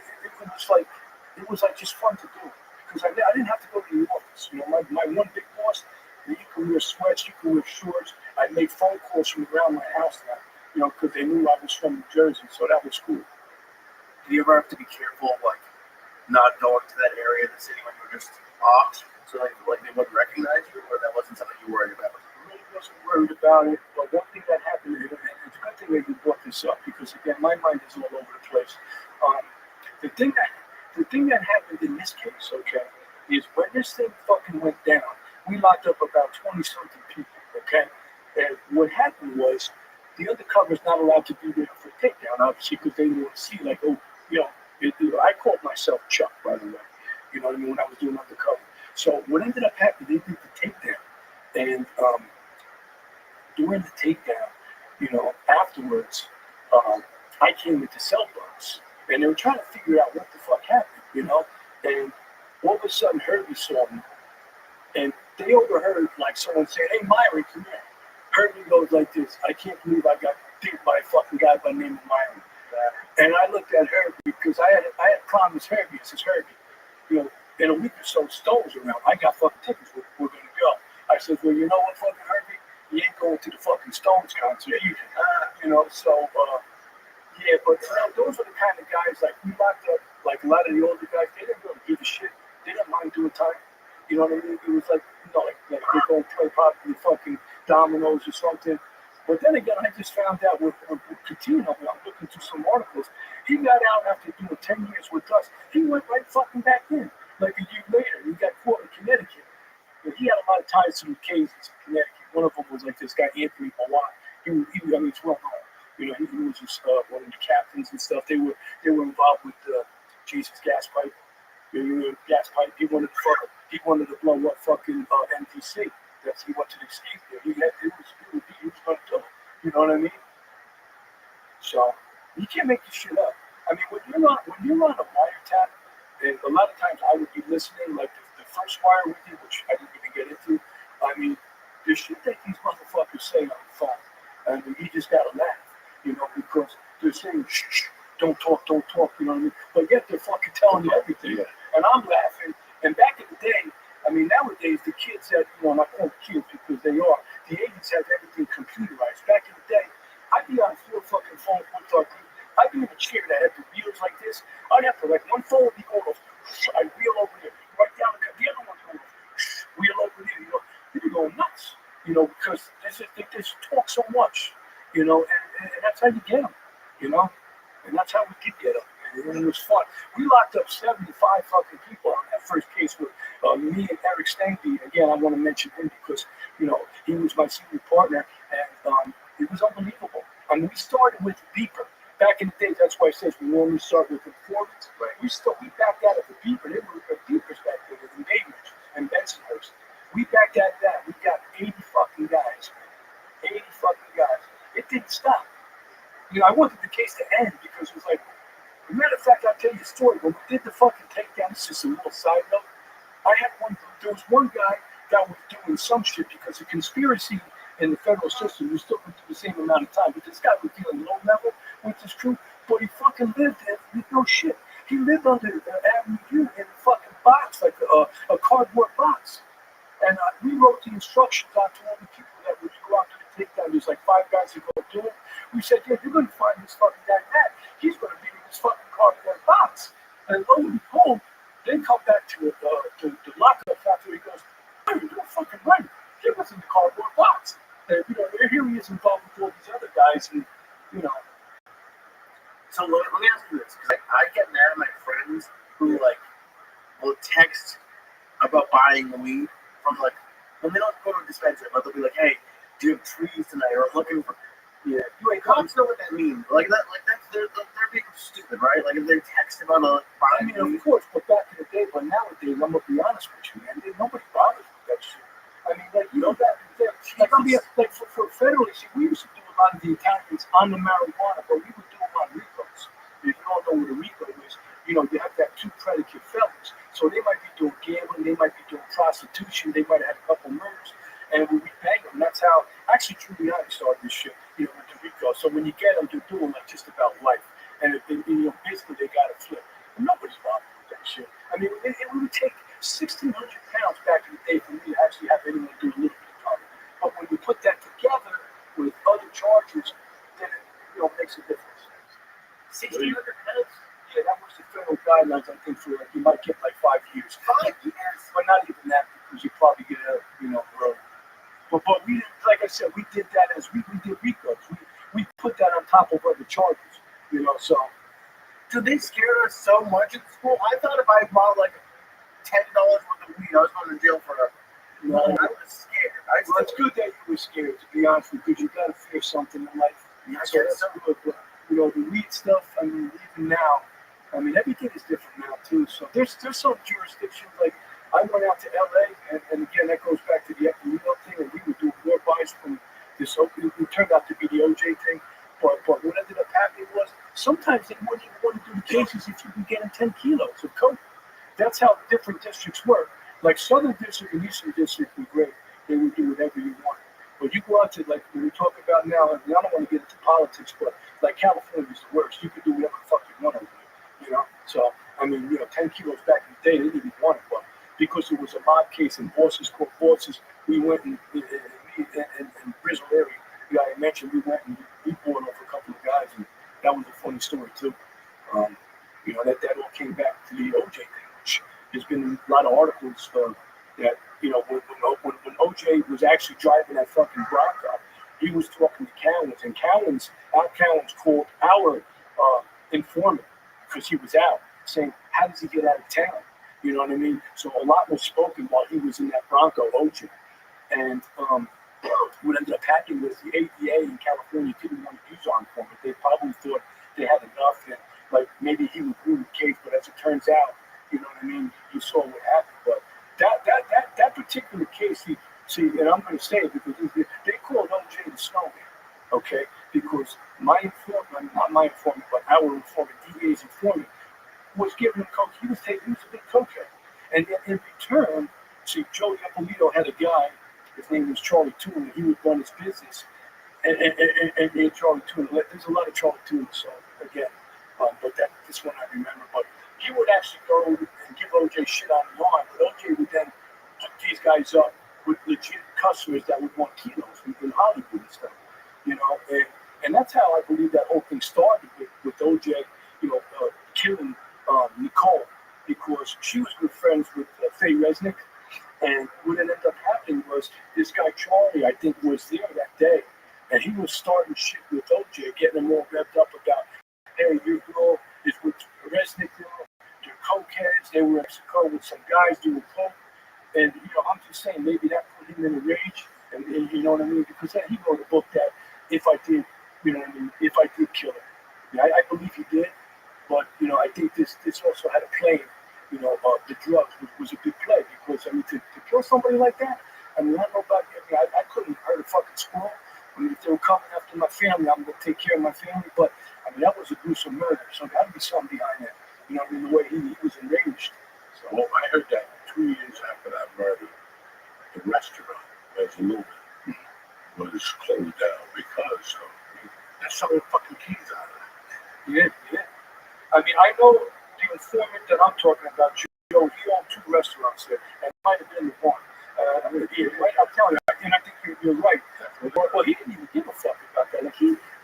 was like just fun to do because I didn't have to go to the office. You know, my one big boss, you can wear sweats, you can wear shorts. I made phone calls from around my house now, you know, because they knew I was from New Jersey, so that was cool. Do you ever have to be careful of like not going to that area of the city when you were just off, so like they wouldn't recognize you, or that wasn't something you worried about? I really wasn't worried about it, but one thing that happened, and it's a good thing that you brought this up because again, my mind is all over the place. The thing that happened in this case, okay, is when this thing fucking went down, we locked up about 20-something people, okay? And what happened was the undercover's not allowed to be there for takedown, obviously, because they didn't want to see, like, oh, you know, I called myself Chuck, by the way, you know what I mean, when I was doing undercover. So what ended up happening, they did the takedown, and during the takedown, you know, afterwards, I came with the cell box, and they were trying to figure out what the fuck happened, you know, and all of a sudden Herbie saw me, and they overheard like someone saying, "Hey, Myron, come here." Herbie goes like this, "I can't believe I got beat by a fucking guy by the name of Myron." And I looked at Herbie because I had promised Herbie, I says, "Herbie, you know, in a week or so, Stone's around. I got fucking tickets. We're going to go." I said, "Well, you know what, fucking Herbie? You ain't going to the fucking Stones concert either." You know, so, yeah, but you know, those are the kind of guys, like, we locked up, like, a lot of the older guys, they didn't really give a shit. They didn't mind doing time. You know what I mean? It was like, you know, like they're going to play probably fucking dominoes or something. But then again, I just found out with Catino, when I'm looking through some articles, he got out after doing 10 years with us. He went right fucking back in. Like a year later, he got caught in Connecticut. And he had a lot of ties to the cases in Connecticut. One of them was like this guy, Anthony Mawat. I mean, it's well known. You know, he was just one of the captains and stuff. They were involved with Jesus gas pipe. Gas pipe. He wanted to blow up fucking NBC. He went to the escape there. He was going to kill him. You know what I mean? So you can't make this shit up. I mean, when you're on a wiretap, and a lot of times I would be listening, like the first wire we did, which I didn't even get into. I mean, the shit that these motherfuckers say on the phone, I mean, you just gotta laugh, you know, because they're saying, shh, shh, don't talk, you know what I mean? But yet they're fucking telling you everything. Yeah. And I'm laughing. And back in the day, I mean, nowadays, the kids that, you know, and I call them kids because they are, the 80s have everything computerized. Back in the day, I'd be on 4 fucking phones with our group. I'd be in a chair that had the wheels like this. I'd have to, like, one phone would be going off, I'd wheel over there, right down the other one's going off, wheel over there, you know. They'd be going nuts, you know, because they just talk so much, you know, and that's how you get them, you know. And that's how we did get them. And it was fun. We locked up 75 fucking people on that first case with me and Eric Steinby. Again, I want to mention him because, you know, he was my senior partner, and it was unbelievable. I mean, we started with the beeper. Back in the day, that's why I said we normally start with informants. Right. We backed out of the beeper. There were beepers back there in Bainbridge and Bensonhurst. We backed out of that. We got 80 fucking guys. 80 fucking guys. It didn't stop. You know, I wanted the case to end because it was like, as a matter of fact, I'll tell you a story. When we did the fucking takedown, it's just a little side note. There was one guy that was doing some shit because the conspiracy in the federal system, you still would do the same amount of time. But this guy was dealing low level with his crew, but he fucking lived there with no shit. He lived under Avenue U in a fucking box, like a cardboard box. And we wrote the instructions out to all the people that would go out to the takedown. There's like 5 guys that go do it. We said, yeah, you're going to find this fucking guy back. He's going to be in this fucking cardboard box. And lo and behold, they come back to the lockup after he goes, hey, you're fucking right. He was in the cardboard box. And, you know, here he is involved with all these other guys. And, you know. So let me ask you this. Because I get mad at my friends who, like, will text about buying the weed from like when they don't go to a dispensary, but they'll be like, "Hey, do you have trees tonight?" Or I'm looking for. Yeah, you ain't cops know what that means. Like that's they're being stupid, right? Like if they text about a. I mean, of course, but back in the day, but nowadays, I'm gonna be honest with you, man. Nobody bothers with that shit. I mean, like you know, back in the day, like for federally, see, we used to do a lot of the Italians on the marijuana, but we would do them on Ricos. If you don't know what a Rico is, you know, you have to have 2 predicate felons. So they might be doing gambling, they might be doing prostitution, they might have had a couple murders, and we bang them. That's how actually Giuliani started this shit, you know, with the Rico. So when you get them, they're doing like just about life, and you know, basically they got to flip. And nobody's bothered with that shit. I mean, it would take 1,600 pounds back in the day for me to actually have anyone do a little bit of time. But when you put that together with other charges, then it, you know, makes a difference. 1,600 pounds. Yeah, that was the federal guidelines. I think for like you might get like 5 years. 5 years? But not even that because you probably get out, you know, early. But we didn't, like I said, we did that as we did Ricos. We put that on top of other charges, you know. So, do they scare us so much in school? I thought if I bought like $10 worth of weed, I was going to jail forever. you know, I was scared. well, it's good that you were scared, to be honest, because you got to fear something in life. So that's good. But, you know, the weed stuff. I mean, even now, I mean, everything is different now too. So there's some jurisdictions like. I went out to LA, and again, that goes back to the Equilino thing, and we would do more buys from this. It turned out to be the OJ thing, but what ended up happening was sometimes they wouldn't even want to do the cases if you can get in 10 kilos of coke. That's how different districts work. Like Southern District and Eastern District were great. They would do whatever you want. But you go out to, like, when we talk about now, and I don't want to get into politics, but like California's the worst. You could do whatever the fuck you want over there, you know? So, I mean, you know, 10 kilos back in the day, they didn't even want it, but because it was a mob case and bosses caught bosses, we went in Brazil area. The guy I mentioned, we went and we bought off a couple of guys, and that was a funny story too. You know, that all came back to the OJ thing, which there's been a lot of articles that, you know, when OJ was actually driving that fucking Bronco, he was talking to Cowens, and our Cowens called our informant because he was out, saying, how does he get out of town? You know what I mean? So a lot was spoken while he was in that Bronco, OJ. And what ended up happening was the ADA in California didn't want to use armed informant. They probably thought they had enough, and like maybe he would ruin the case. But as it turns out, you know what I mean? You saw what happened. But that particular case, see, and I'm going to say it because they called OJ the snowman, okay? Because my informant, not my informant, but our informant, DA's informant, was giving him coke. He was a big cokehead. And in return, see, Joe Ippolito had a guy, his name was Charlie Tuna. He would run his business. And Charlie Tuna, there's a lot of Charlie Tuna, so again, but this one I remember. But he would actually go and give OJ shit on the line, but OJ would then hook these guys up with legit customers that would want kilos in Hollywood and stuff, you know. And that's how I believe that whole thing started with OJ, you know, killing Nicole, because she was good friends with Faye Resnick, and what ended up happening was this guy Charlie, I think, was there that day, and he was starting shit with OJ, getting them all revved up about, hey, your girl is with Resnick girl, they're cokeheads, they were in Mexico with some guys doing coke, and you know, I'm just saying maybe that put him in a rage, and you know what I mean, because he wrote a book that if I did, you know what I mean, if I did kill him, yeah, I believe he did. But, you know, I think this also had a claim, you know, the drugs was a big play because, I mean, to kill somebody like that, I mean, I don't know about you. I mean, I couldn't hurt a fucking squirrel. I mean, if they were coming after my family, I'm going to take care of my family. But, I mean, that was a gruesome murder. So there had to be something behind that. You know, I mean, the way he was enraged. So I heard that 2 years after that murder, the restaurant, Resolute, was closed down because they're selling fucking keys out of that. Yeah. I mean, I know the informant that I'm talking about, Joe, he owned 2 restaurants there, and it might have been the one. I mean, right, I'm telling you, and I think you're right. Well, he didn't even give a fuck about that.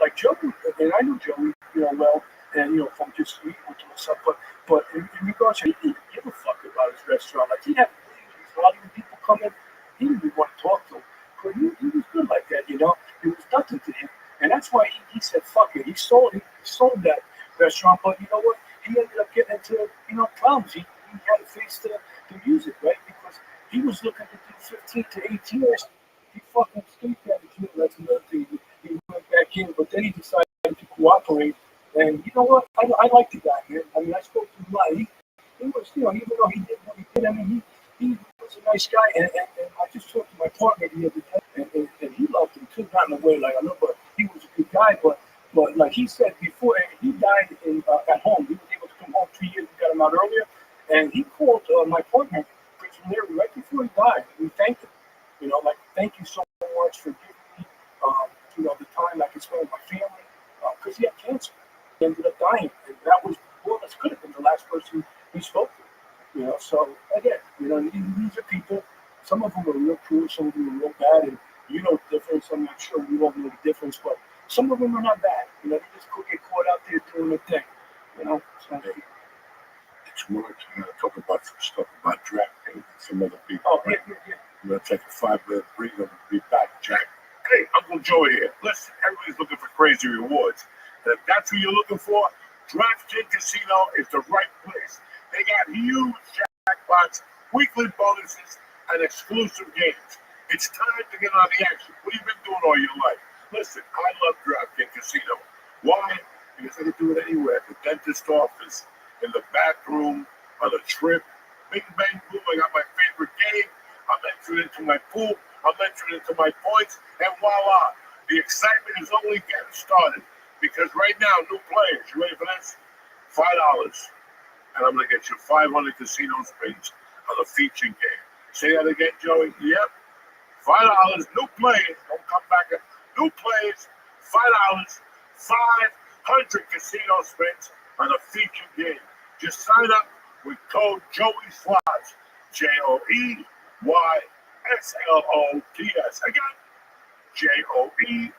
Like Joe, and I knew Joey, you know, well, and, you know, from just eating with himself, but in regards to, he didn't even give a fuck about his restaurant. Like, he had these Hollywood people come in, he didn't even want to talk to them, but he was good like that, you know? It was nothing to him. And that's why he said, fuck it. He sold that restaurant, but you know what? He ended up getting into, you know, problems. He had to face the music, right? Because He was looking to do 15 to 8 years. He fucking stayed there until that's another thing. He went back in, but then he decided to cooperate. And you know what? I like the guy, man. I mean, I spoke to him a lot. He was, you know, even though he did what he did, I mean, he was a nice guy. And I just talked to my partner the other day, and he loved him too. Not in a way like I know, but he was a good guy. But like he said before, he died at home. He was able to come home 2 years. We got him out earlier. And he called my partner, Prince Larry, right before he died. We thanked him. You know, like, thank you so much for giving me, you know, the time I could spend with my family. Because he had cancer. He ended up dying. And that was, well, this could have been the last person he spoke to. You know, so, again, you know, these are people. Some of them are real cool. Some of them are real bad. And you know the difference. I'm not sure we don't know the difference. But some of them are not bad. You know, they just could get caught out there doing their thing. You know, so. It's March. I'm going to talk about some stuff about DraftKings and some other people. Oh, right? yeah. I'm going to take a 5-minute break. I'm going to be back, Jack. Hey, Uncle Joey here. Listen, everybody's looking for crazy rewards. And if that's who you're looking for, DraftKings Casino is the right place. They got huge jackpots, weekly bonuses, and exclusive games. It's time to get on the action. What have you been doing all your life? Listen, I love DraftKings Casino. Why? Because I can do it anywhere. At the dentist office, in the bathroom, on a trip. Bing, bang, boom, I got my favorite game. I'm entering into my pool. I'm entering into my points. And voila, the excitement is only getting started. Because right now, new players, you ready for this? $5. And I'm going to get you 500 casino spins on a featured game. Say that again, Joey. Yep. $5, new players. Don't come back. New players, $5, 500 casino spins on a featured game. Just sign up with code Joey Slots, JoeySlots. Again, JoeySlots.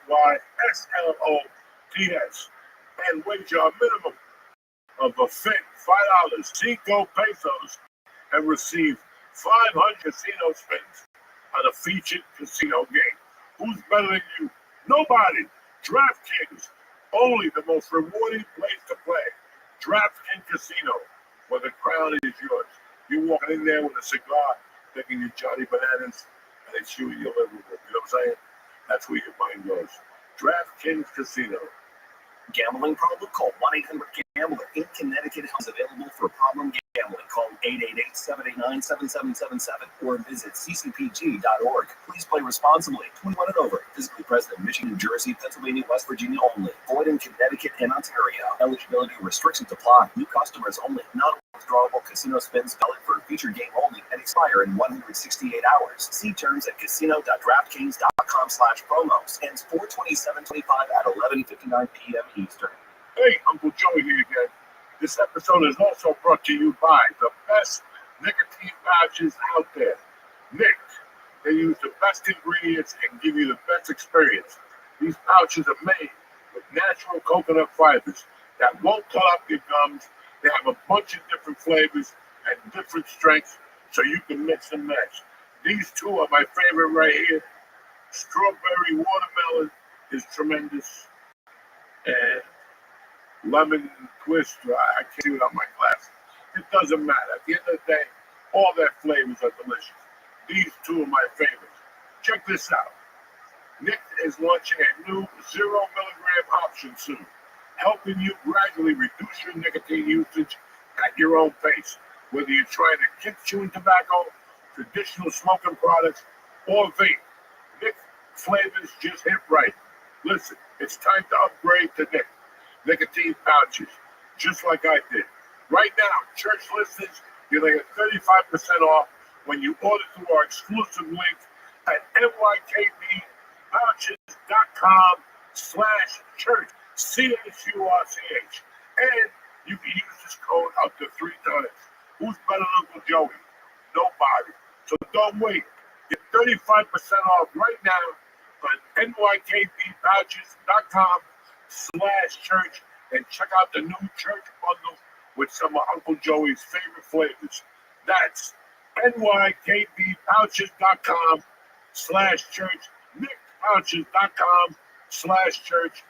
And wager a minimum of a fit $5 Cinco pesos and receive 500 casino spins on a featured casino game. Who's better than you? Nobody. DraftKings, only the most rewarding place to play. DraftKings Casino, where the crown is yours. You're walking in there with a cigar, thinking you're Johnny Bananas, and it's you in your living room. You know what I'm saying? That's where your mind goes. DraftKings Casino. Gambling problem? Call 1-800-GAMBLER. In Connecticut, help is available for problem gambling. Call 888-789-7777 or visit ccpg.org. Please play responsibly. 21 and over. Physically present in Michigan, New Jersey, Pennsylvania, West Virginia only. Void in Connecticut and Ontario. Eligibility restrictions apply. New customers only. Non-withdrawable casino spins valid for a featured game only and expire in 168 hours. See terms at casino.draftkings.com/promos. Ends 4/27/25 at 11:59 p.m. Eastern. Hey, Uncle Joey here again. This episode is also brought to you by the best nicotine pouches out there. Nick, they use the best ingredients and give you the best experience. These pouches are made with natural coconut fibers that won't cut up your gums. They have a bunch of different flavors and different strengths so you can mix and match. These two are my favorite right here. Strawberry watermelon is tremendous. And lemon twist, I can't do it on my glasses. It doesn't matter. At the end of the day, all their flavors are delicious. These two are my favorites. Check this out. Nick is launching a new 0-milligram option soon, helping you gradually reduce your nicotine usage at your own pace. Whether you're trying to kick chewing tobacco, traditional smoking products, or vape, Nick flavors just hit right. Listen, it's time to upgrade to Nick nicotine pouches, just like I did. Right now, church listeners, you're going to get 35% off when you order through our exclusive link at nykbpouches.com/church, CHURCH. And you can use this code up to 3 times. Who's better than Uncle Joey? Nobody. So don't wait. Get 35% off right now on nykbpouches.com/church and check out the new church bundle with some of Uncle Joey's favorite flavors. That's nykbpouches.com/church, nickpouches.com/church.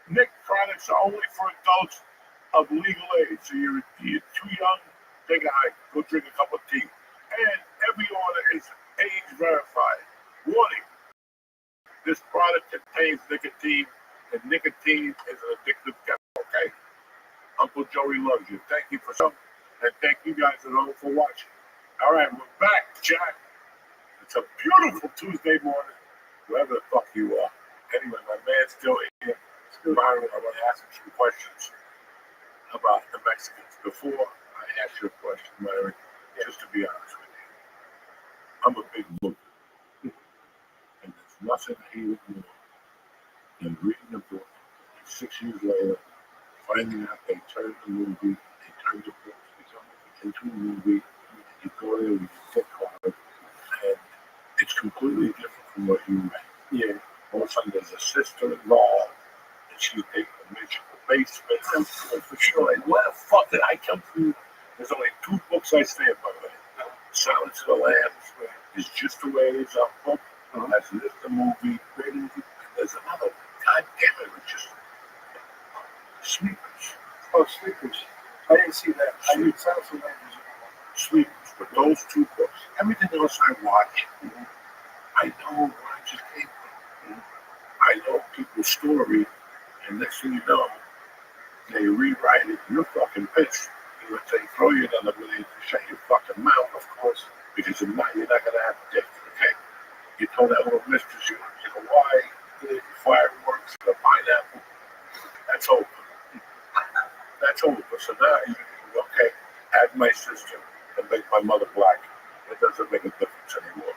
Nick products are only for adults of legal age. So you're too young, take a hike, go drink a cup of tea. And Every order is age verified. Warning: this product contains nicotine, and nicotine is an addictive chemical. Okay. Uncle Joey loves you. Thank you for something, and thank you guys at home for watching. All right, we're back, Jack. It's a beautiful Tuesday morning, wherever the fuck you are. Anyway, my man's still here. Myron, I want to ask him some questions about the Mexicans. Before I ask you a question, Myron, just to be honest with you, I'm a big looker. And there's nothing I hate more than reading a book, and 6 years later, finding out they turned the movie, they turned the book into a movie, and you go there with your thick heart, and it's completely different from what you read. Yeah. All of a sudden, there's a sister involved, and she's taking a bitch in the basement. I'm for sure, like, where the fuck did I come from? There's only 2 books I stand by. Silence of the Lambs is just the way it is on book. That's just the movie. And there's another one. God damn it, it's just Sleepers. Oh, Sleepers. I didn't see that. I did Silence of the Lambs. Sleepers. But those 2 books, everything else I watch, I know where I just came from. I know people's story, and next thing you know, they rewrite it. You're fucking pissed. You would say, throw you another million to shut your fucking mouth, of course, because if not, you're not going to have a dick, okay? You told that little mistress you were in Hawaii, the fireworks, the pineapple. That's over. That's over. So now you okay, add my sister and make my mother black. It doesn't make a difference anymore.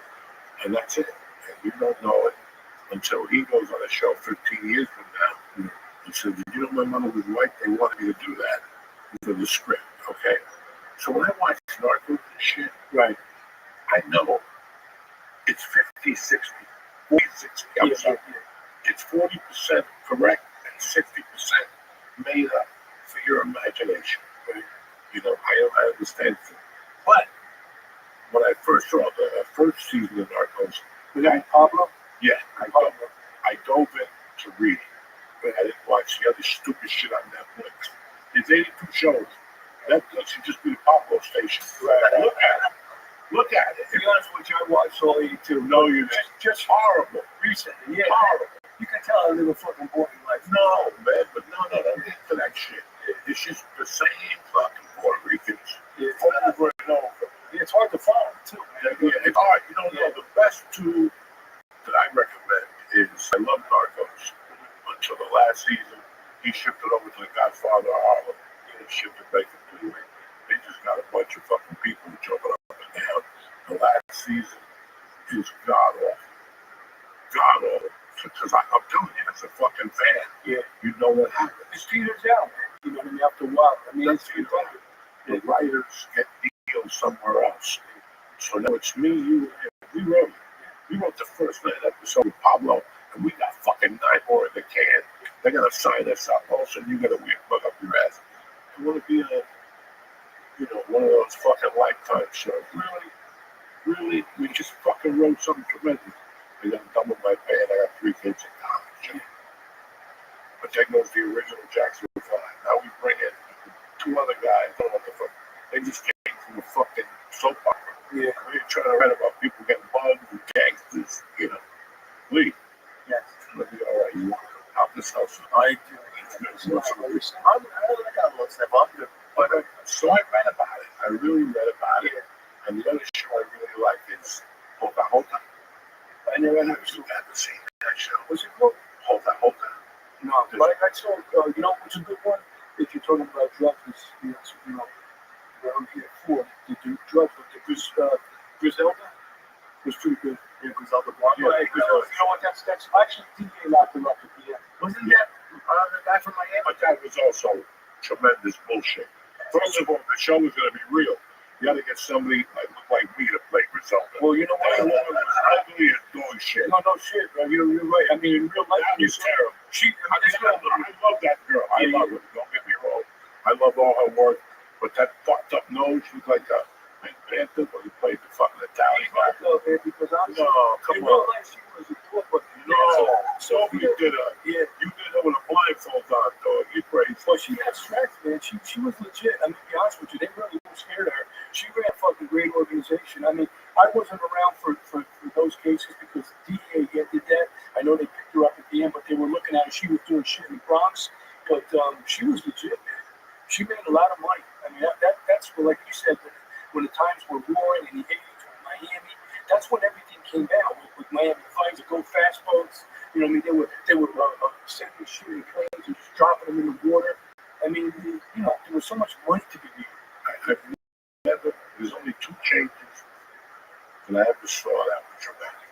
And that's it. And you don't know it until he goes on a show 15 years from now. He says, did you know my mother was white? They wanted me to do that for the script, okay? So when I watch Narcos and shit, Right. I know it's 50, 60, 40, 60. I'm sorry. It's 40% correct and 60% made up for your imagination. Right? You know, I understand. But when I first saw the first season of Narcos, The guy Pablo? yeah, I dove in to read it. But I didn't watch the other stupid shit on Netflix. There's 82 shows. Netflix should just be the Pablo station. Right. Look at it. Look at it. To be honest with you, I watched all 82. No, you just horrible. Recently, yeah. Horrible. You can tell I live a fucking boring life. No, man, but no, don't get to that shit. It's just the same fucking Puerto Ricans over and over. It's hard to follow, too. Yeah, it's hard. You don't know. The best 2 that I recommend is I love Narcos. Until the last season, he shipped it over to the Godfather of Harlem. He shipped it back to New York. They just got a bunch of fucking people jumping up and down. The last season is god awful. God awful. Because I'm telling you, as a fucking fan, you know what happened. It peters out, man. You know what I mean? After a while. I mean, That's the writers get deals somewhere else. So now it's me, you, and him. We wrote the first 9 episode with Pablo, and we got fucking 9 more in the can. They're gonna sign us up. All of a sudden, you got a weird bug up your ass. You want to be one of those fucking Lifetime shows? Really? We just fucking wrote something tremendous. I got done with my band. I got 3 kids in college. But there goes the original Jackson 5. Now we bring in 2 other guys. I don't know what the fuck. They just came from a fucking soap opera. Yeah. We're trying to write about people getting bugged and gangsters, Lee. Yes. It'll be all right. You want to help this house? I do. I got a little step up. But so I read about it. I really read about it. And the other show I really like is Hota. I never haven't seen that show. What's it called? Hota. No, but I saw, you know what's a good one? If you're talking about drugs, what I'm here for, to do drugs with the Griselda was pretty good. Yeah, Griselda Blanco. Yeah, You know what, that's actually DA locked him up at the end. Wasn't that the guy from Miami? But that was also tremendous bullshit. First of all, the show was going to be real. You had to get somebody that looked like me to play Griselda. Well, you know what? That woman was ugly as dog shit. No shit, bro. You're right. I mean, in real life, That was terrible. I love that girl. I love her. Don't get me wrong. I love all her work. But that fucked up nose, she was like a Panther, but he played the fucking Italian guy. Because I'm No, come in real on. life, she was a tour, but No, Sophie did Yeah. You did her with a blindfold on, dog. You're crazy. But she had strength, man. She was legit. I mean, to be honest with you, they really were scared of her. She ran a fucking great organization. I mean, I Bronx, but she was legit, man. She made a lot of money. I mean, that's what, like you said, when the times were roaring in the 80s with Miami, that's when everything came down with Miami Vice, the Go Fast boats. You know, I mean, they were sending shit in planes and just dropping them in the water. I mean, you know, there was so much money to be made. I've never. There's only two changes that I ever saw that were dramatic.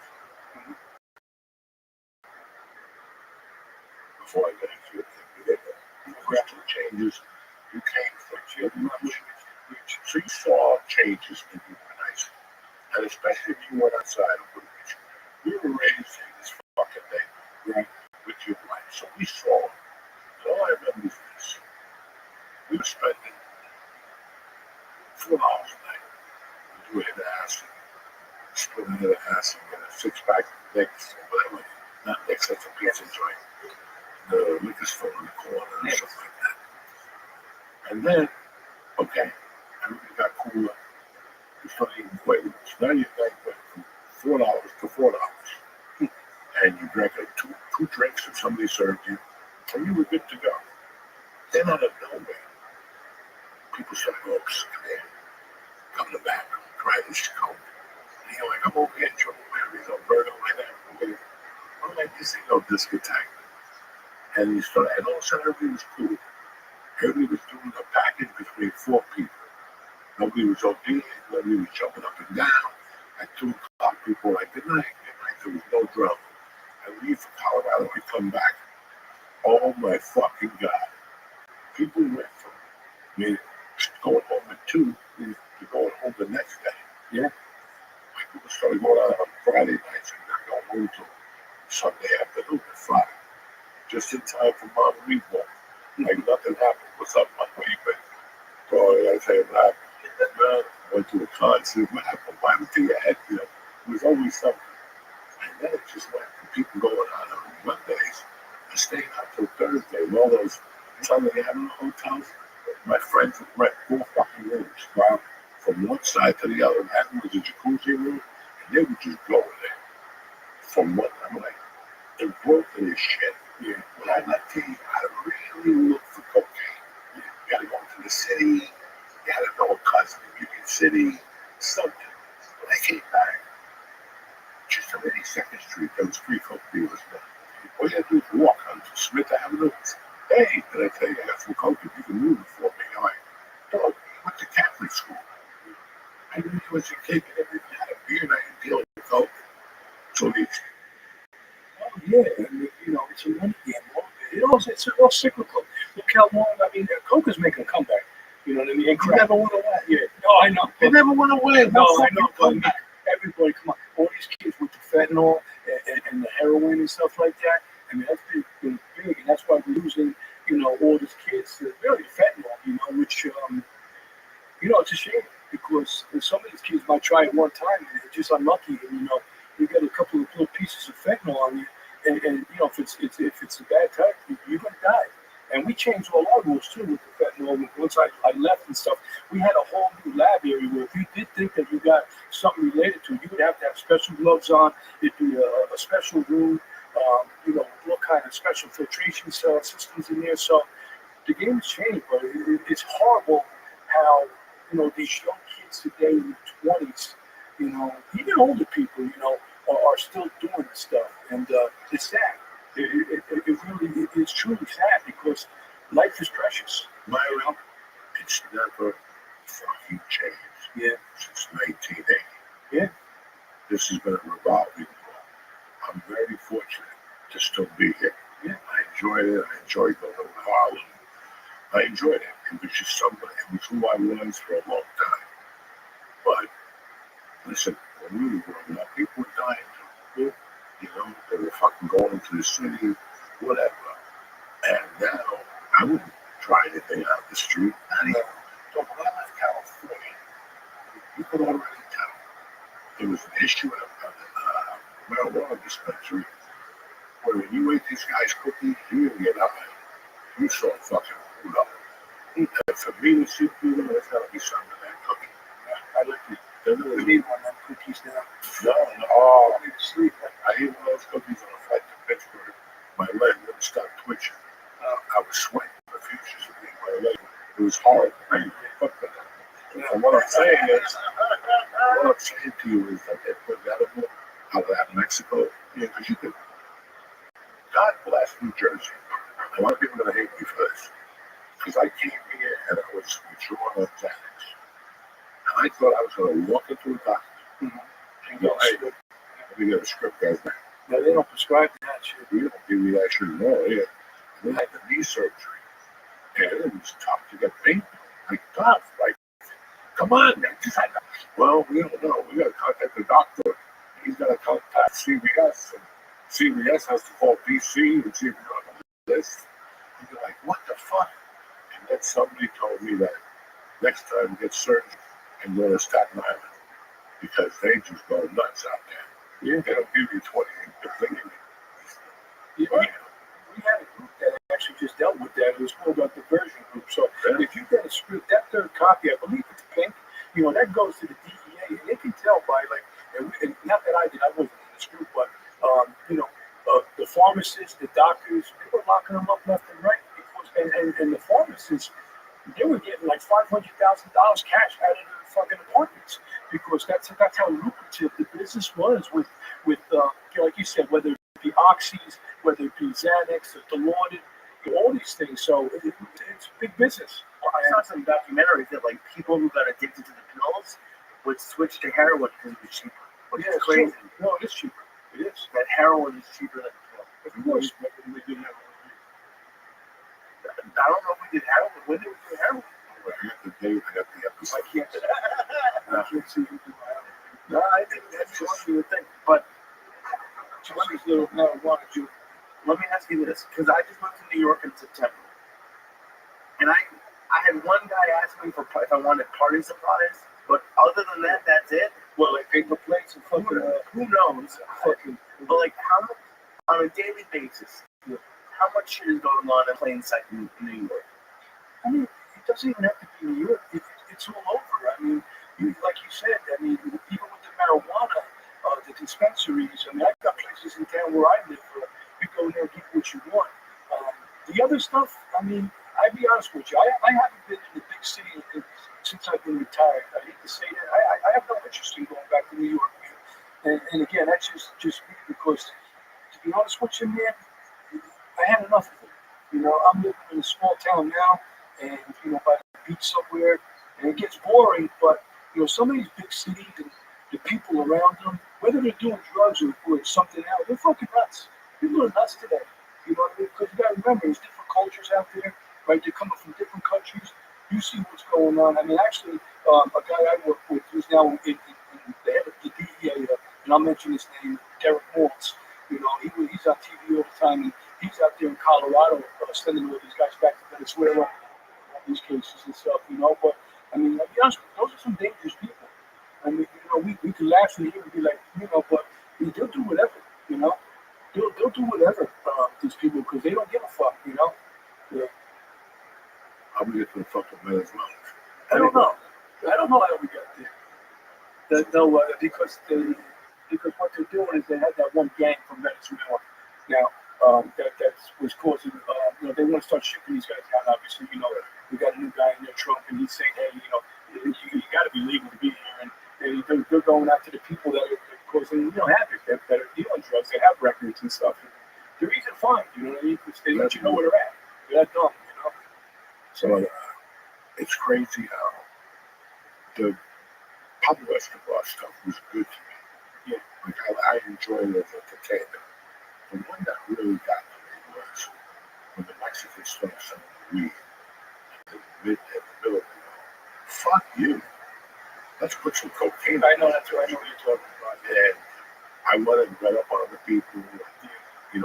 Before I got into it, there two changes. You came first. You had much. So you saw changes in you were nice. And especially if you went outside of Woodbridge. We were raised in this fucking neighborhood, right? With your wife. So we saw it. And all I remember is this. We were spending $4 a night. We do a hit of acid. Split a hit of acid and a 6-pack of Nicks or whatever. Not Nicks, that's a pizza joint. The liquor store in the corner or something like that. And then, okay, everything got cooler. You started eating quaaludes. Now your night went from $4 to $4. And you drank two drinks that somebody served you, and you were good to go. Then out of nowhere, people started going, come here, come to the back, try this coke. And you're like, I'm over here in trouble, man. You know, burger like that. I'm like, this ain't no discotheque. And you started, and all of a sudden, everybody was cool. Everybody was doing a package between 4 people. Nobody was ODing, nobody was jumping up and down. At 2 o'clock, people were like, good night, good night. There was no drama. I leave for Colorado, I come back. Oh my fucking God. People went from me going home at 2 to going home the next day. Yeah. Like people started going out on Friday nights and not going home till Sunday afternoon at 5. Just in time for Mom to meet one. Like nothing happened. What's up, Mom? Where you been? Oh, I tell you what happened. Went to a concert. What happened? Why would you head? You know, it was always something. And then it just went from people going out on Mondays and staying out till Thursday. And all those Sunday Avenue hotels. My friends would rent 4 fucking rooms. Wow. From one side to the other. That was a jacuzzi room. And they would just go in there. From one, I'm like, the growth of this shit. Yeah. When I left here, you gotta really look for cocaine. You gotta go to the city. You gotta know a cousin in Union City. Something. When I came back, just on 82nd Street, there was 3 coke dealers there. All you had to do is walk on Smith Avenue. Hey, did I tell you I got some coke if you can move it for me? I'm like, dog, you went to Catholic school. I knew you was a kid and everything had a beer and I didn't deal with coke. So it's Yeah, and, you know, it's a money game. It's all cyclical. Look how long, I mean, Coke is making a comeback. You know what I mean? And never went away. Yeah, no, I know. They never went away. No, I know. But everybody, come on. All these kids with the fentanyl and the heroin and stuff like that. I mean, that's been big. And that's why we're losing, you know, all these kids to really fentanyl, you know, which, you know, it's a shame because some of these kids might try it one time and they're just unlucky. And, you know, you get a couple of little pieces of fentanyl on you. And you know, if it's a bad type, you're gonna die. And we changed all our rules too with the fentanyl. Once I left and stuff, we had a whole new lab area where if you did think that you got something related to it, you would have to have special gloves on. It'd be a special room, you know, with all kind of special filtration systems in there. So the game has changed, but it's horrible how, you know, these young kids today in their 20s, you know, even older people, you know, are still doing this stuff, and it's sad. It really is truly sad because life is precious. Myron, it's never fucking changed. Yeah. Since 1980. Yeah. This has been a revolving door. I'm very fortunate to still be here. Yeah. I enjoyed it. I enjoyed going to Harlem. I enjoyed it. It was just somebody. It was who I was for a long time. But listen, when we were growing up, people were dying too. You know, they were fucking going into the city, whatever. And now, I wouldn't try anything out the street. Not even. So when I left California, you could already tell there was an issue at a marijuana dispensary where when you ate these guys' cookies, you didn't get high. You saw fucking food up. And for me to see people, there's got to be something in that cookie. I like it. We need one of them cookies now. No, oh, I need to sleep. I ate one of those cookies on a flight to Pittsburgh. My leg wouldn't stop twitching. I was sweating profusely. My leg, it was horrible. And what I'm saying to you is that they put medical out of that Mexico. Yeah, because you could. God bless New Jersey. A lot of people are going to hate me for this. Because I came here and I was withdrawing on Xanax. And I thought I was going to walk into a doctor and go, hey, let me get a script, guys. No, they don't prescribe that shit. We don't give you that shit. No, yeah. And then I had the knee surgery. And it was tough to get pain. Like, tough. Like, come on, man. Well, we don't know. We got to contact the doctor. He's got to contact CVS. And CVS has to call DC and see if you're on the list. And you're like, what the fuck? And then somebody told me that next time get surgery and go to Staten Island because they just go nuts out there. Yeah. They don't give you 20. They give you. Yeah. We had a group that actually just dealt with that. It was called our diversion group. So if you get a script, that third copy, I believe it's pink, that goes to the DEA. And they can tell by, and not that I did, I wasn't in this group, but, the pharmacists, the doctors, they were locking them up left and right. Because, and the pharmacists, they were getting like $500,000 cash out of their fucking apartments because that's how lucrative the business was with like you said, whether it be Oxys, whether it be Xanax, or Dilaudid, all these things. So it's a big business. Well, I saw some documentaries that like people who got addicted to the pills would switch to heroin because it was cheaper. Which is crazy. No, it is cheaper. It is. That heroin is cheaper than the pill. Of course, we did heroin. I don't know if we did heroin. When did we do heroin? I got the date. I got the episode. I can't see you do heroin. No, I think that's what you would think. But Just this little marijuana juice. let me ask you this, because I just went to New York in September, and I had one guy ask me if I wanted party supplies, but other than that, that's it. Well, like paper plates and fucking. Who knows? Fucking. But like, how much on a daily basis? How much shit is going on in plain sight in New York? I mean, it doesn't even have to be New York. It's all over. I mean, like you said, even with the marijuana, the dispensaries. I mean, I've got places in town where I live where you go there and get what you want. The other stuff, I mean, I'll be honest with you. I haven't been in the big city since I've been retired. I hate to say that. I have no interest in going back to New York, man. And again, that's just me because, to be honest with you, man, I had enough of it. I'm living in a small town now, and by the beach somewhere, and it gets boring. But some of these big cities and the people around them, whether they're doing drugs or something else, they're fucking nuts. People are nuts today. You know what I mean? Because you got to remember, there's different cultures out there, right? They're coming from different countries. You see what's going on. I mean, actually, a guy I work with who's now in the head of the DEA, and I'll mention his name, Derek Mortz. He's on TV all the time, and he's out there in Colorado sending all these guys back to Venezuela, all these cases and stuff, But, I mean, I'll be honest with you, those are some dangerous people. I mean, we can laugh in here and be like, but they'll do whatever, They'll do whatever, these people, because they don't give a fuck, Yeah. How we get to the fucking Venezuela? I don't know. I don't know how we got there. Because what they're doing is they had that one gang from Venezuela. Now, that was causing, they want to start shipping these guys out, obviously. We got a new guy in their trunk, and he's saying, hey, you got to be legal to be here. And they're going after the people that are causing, havoc, that are dealing drugs, that have records and stuff. They're easy to find, you know what I mean? Because they let you know where they're at. They're that dumb, So it's crazy how the Pablo Escobar stuff was good to me. Yeah. Like I enjoyed it as a entertainment. The one that really got to me was when the Mexicans started selling weed in the middle of the night. Fuck you. Let's put some cocaine. I know that's what I know what you're talking about. And I went and read up on the people.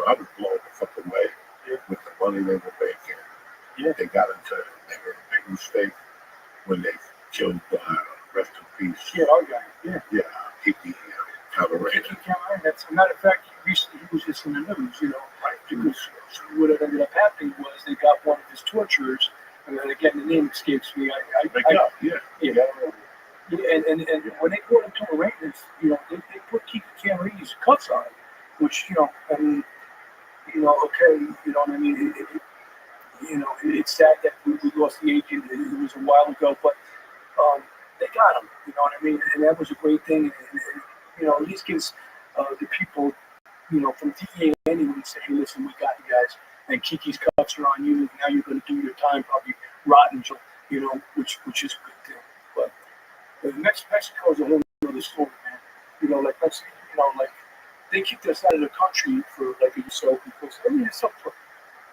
I was blown the fuck away with the money they were making. Yeah. They got they made a big mistake when they killed, rest in peace. Yeah, our guy. Yeah. Yeah, Kiki Cabaret. That's a matter of fact, recently he was just in the news, Right. Because what ended up happening was they got one of his torturers, and then again, the name escapes me. And when they brought him to arraignment, they put Kiki Cameron's cuffs on him, which, okay, what I mean? you know, it's sad that we lost the agent. It was a while ago, but they got him. You know what I mean? And that was a great thing. And you know, at least gives the people, you know, from DEA anyway, say, hey, listen, we got you guys, and Kiki's cuffs are on you. Now you're going to do your time, probably rotten, you know, which is a good thing. But Mexico is a whole other story, man. You know, like Mexico, you know, like they kicked us out of the country for like a year or so because I mean, it's so.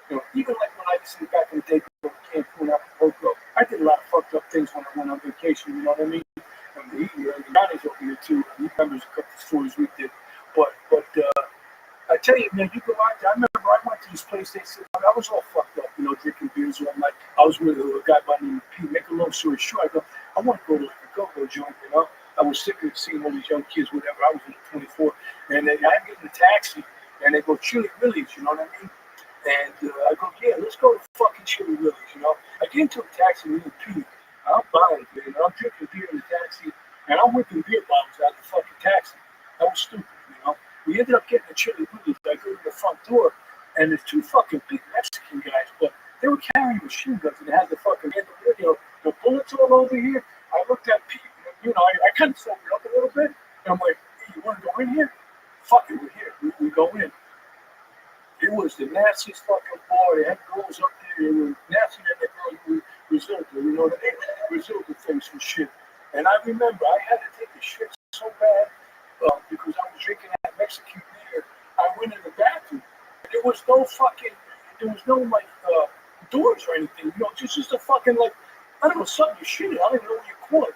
You know, even like when I used to back in the day, go to Cancun, Acapulco, I did a lot of fucked up things when I went on vacation. You know what I mean? And the Johnny's over here too. He remembers a couple of stories we did. But I tell you, man, you go out there. I remember I went to this place. They said I was all fucked up, you know, drinking beers all night. I was with a guy by the name of Pete. Make a long story short, I go, I want to go to like a go-go joint, you know. I was sick of seeing all these young kids, whatever. I was in 24, and I get in a taxi, and they go Chili Willy's, you know what I mean? And I go, yeah, let's go to fucking Chili Willy's, you know. I get into a taxi with Pete. I'm buying it, man. I'm drinking beer in the taxi, and I'm whipping beer bottles out of the fucking taxi. That was stupid, you know. We ended up getting a Chili Willy's. I go to the front door, and there's two fucking big Mexican guys, but they were carrying machine guns, and they had the fucking, you know, the bullets all over here. I looked at Pete, and, you know, I kind of sobered up a little bit, and I'm like, hey, you want to go in here? Fuck it, we're here. We go in. It was the nastiest fucking bar. They had girls up there. They were nasty than the girls who Brazil, you know, they Brazil things and shit. And I remember I had to take a shit so bad because I was drinking that Mexican beer. I went in the bathroom. There was no like doors or anything. You know, just a fucking like, I don't know, something you shit it. I don't even know what you call it.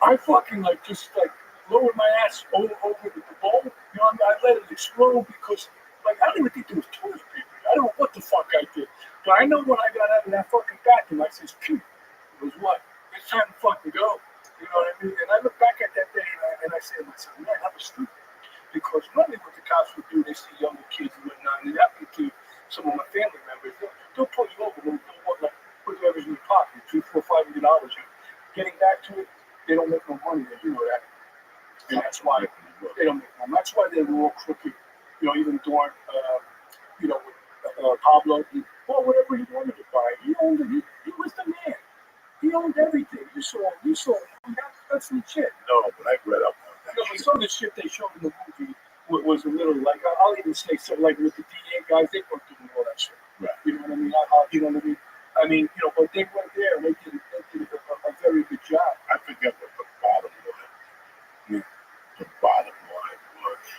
I fucking like just like lowered my ass over the bowl. You know, I let it explode because. Like, I don't even think there was toilet paper. I don't know what the fuck I did. But I know when I got out of that fucking bathroom, I says, Pete, it was what? It's time to fucking go. You know what I mean? And I look back at that day and I say to myself, man, that was stupid. Because normally what the cops would do, they see younger kids and whatnot, and it happened to some of my family members. They'll pull you over, they'll want like put whatever's in your pocket, $300, $400, $500. Getting back to it, they don't make no money there. You know that. And that's why they don't make no money. That's why they're all crooked. You know, even during, you know, with Pablo, well, whatever he wanted to buy, he owned it. He was the man. He owned everything. You saw him. That's legit. No, but I read up on that. You know, some of the shit they showed in the movie was a little like, I'll even say something like with the DA guys, they weren't doing all that shit. Right. You know what I mean? You know what I mean? I mean, you know, but they were there. And they did a very good job. I forget what the bottom line. The bottom line was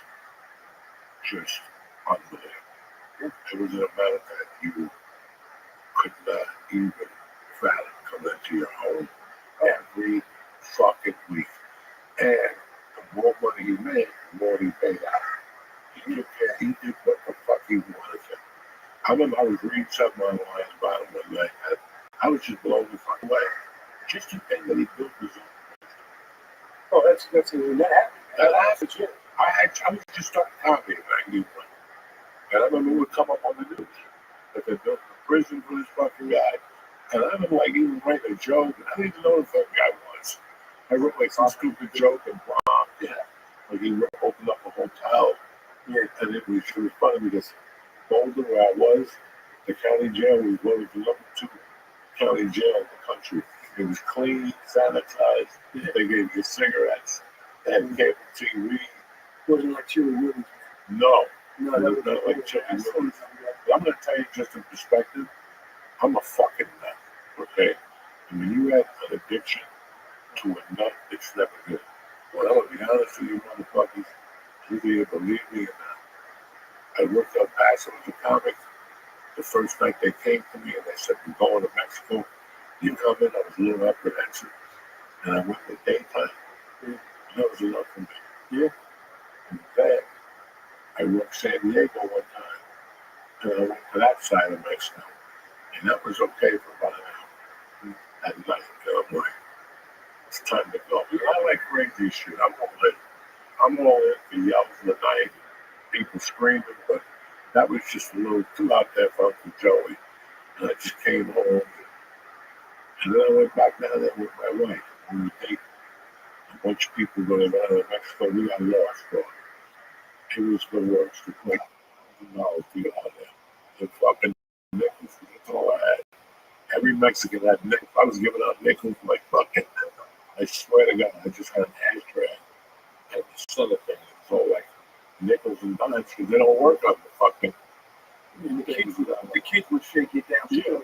just unbelievable. It was an amount that you could not even fathom come into your home every fucking week. And the more money he made, the more he paid out. He didn't care. He did what the fuck he wanted to. I remember I was reading something online about him one night, and I was just blown the fuck away. Just the thing that he built his own. Oh, that happened. That happened. I was just starting comedy in 91. And I remember it would come up on the news that they built a prison for this fucking guy. And I remember like even writing a joke, and I didn't even know who the fucking guy was. I wrote like some stupid joke and bombed. Yeah. Like he opened up a hotel. Yeah. And it was funny because Boulder, where I was, the county jail was voted the number 2 county jail in the country. It was clean, sanitized. Yeah. They gave you cigarettes. They had cable TV. Wasn't like Chili Willy's. No. No, that was not like Chili Willy's. I'm going to tell you just in perspective, I'm a fucking nut, okay? And when you have an addiction to a nut, it's never good. Well, I'm going to be honest with you motherfuckers, you either believe me or not. I worked on Paso as a comic. The first night they came to me and they said, we're going to Mexico. You come in, I was a little apprehensive. And I went in the daytime. And that was enough for me. Yeah. And then I worked San Diego one time. And I went to that side of Mexico. And that was okay for about an hour at night. And I'm like, it's time to go. I like crazy shit. I'm all in the yells of the night, people screaming, but that was just a little too out there for Uncle Joey. And I just came home. And then I went back down there with my wife. We were dating. A bunch of people going down to Mexico. We got lost, bro. It was the worst. It was like $1,000 to get out there. The fucking nickels. That's all I had. Every Mexican had nickels. I was giving out nickels like fucking. I swear to God, I just had an ashtray and the center thing. It's all like nickels and dimes because they don't work on the fucking. The kids would shake it down. Yeah,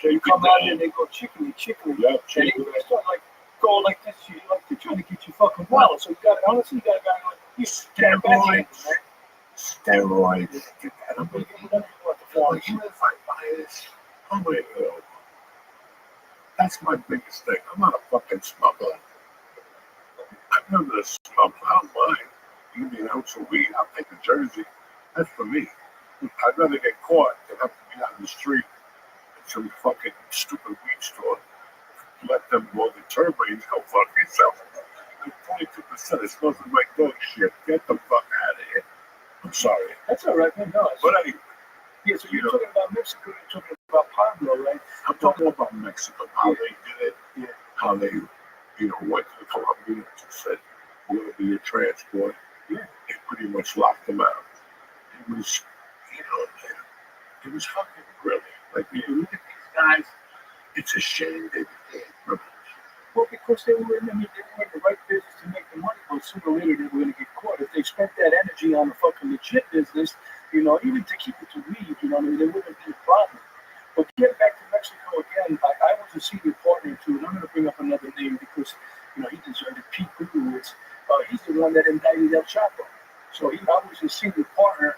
You come out and they go chickly. Yeah, And chicken. they start like go like this. You like they're trying to get you fucking wallet. So you got honestly, you got a guy like you Steroids. Steroids. I'm Like, like, even if I buy this, I'm like, that's my biggest thing. I'm not a fucking smuggler. I've never been a smuggler. I don't mind. You give me an ounce of weed, I'll take a Jersey. That's for me. I'd rather get caught than have to be out in the street at some fucking stupid weed store. Let them blow the turbines, go fuck yourself. Like 22% is supposed to make dog shit. Get the fuck out of here. I'm sorry. that's all right, man. No, But anyway, yeah. So you're talking about Mexico. You're talking about Pablo, right? I'm talking about Mexico, how they did it, how they, went to the Colombians and said, we're going to be your transport. Yeah. They pretty much locked them out. It was, it was fucking brilliant. Like, you look at these guys, it's a shame they became criminals. Well, because they were in the right business to make the money, but sooner or later they were going to get caught. If they spent that energy on the fucking legit business, even to keep it to weed, they wouldn't be a problem. But getting back to Mexico again, I was a senior partner too, and I'm going to bring up another name because, he deserved it. Pete Gurewitz. He's the one that indicted El Chapo. So I was a senior partner.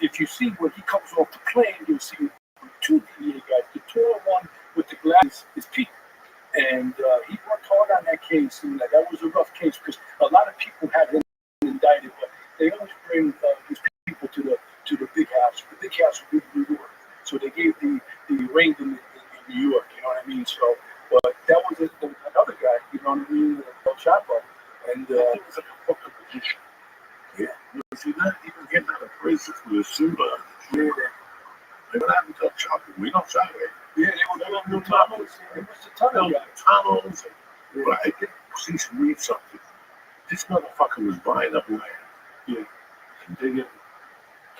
If you see when he comes off the plane, you'll see two DEA guys. The taller one with the glasses is Pete. And he worked hard on that case, and that was a rough case because a lot of people had him indicted, but they always bring these people to the big house. The big house was in New York, so they gave the range in New York. You know what I mean? So, but that was another guy. You know what I mean? El Chapo, and It was like a fucking position. yeah, See, not even getting out of prison with a suit on. yeah, They don't have to tell chocolate. We don't try it. yeah. They were doing tunnels. It was a tunnel guy. Tunnels. But I did see some read something. This motherfucker was buying up land. Yeah. And digging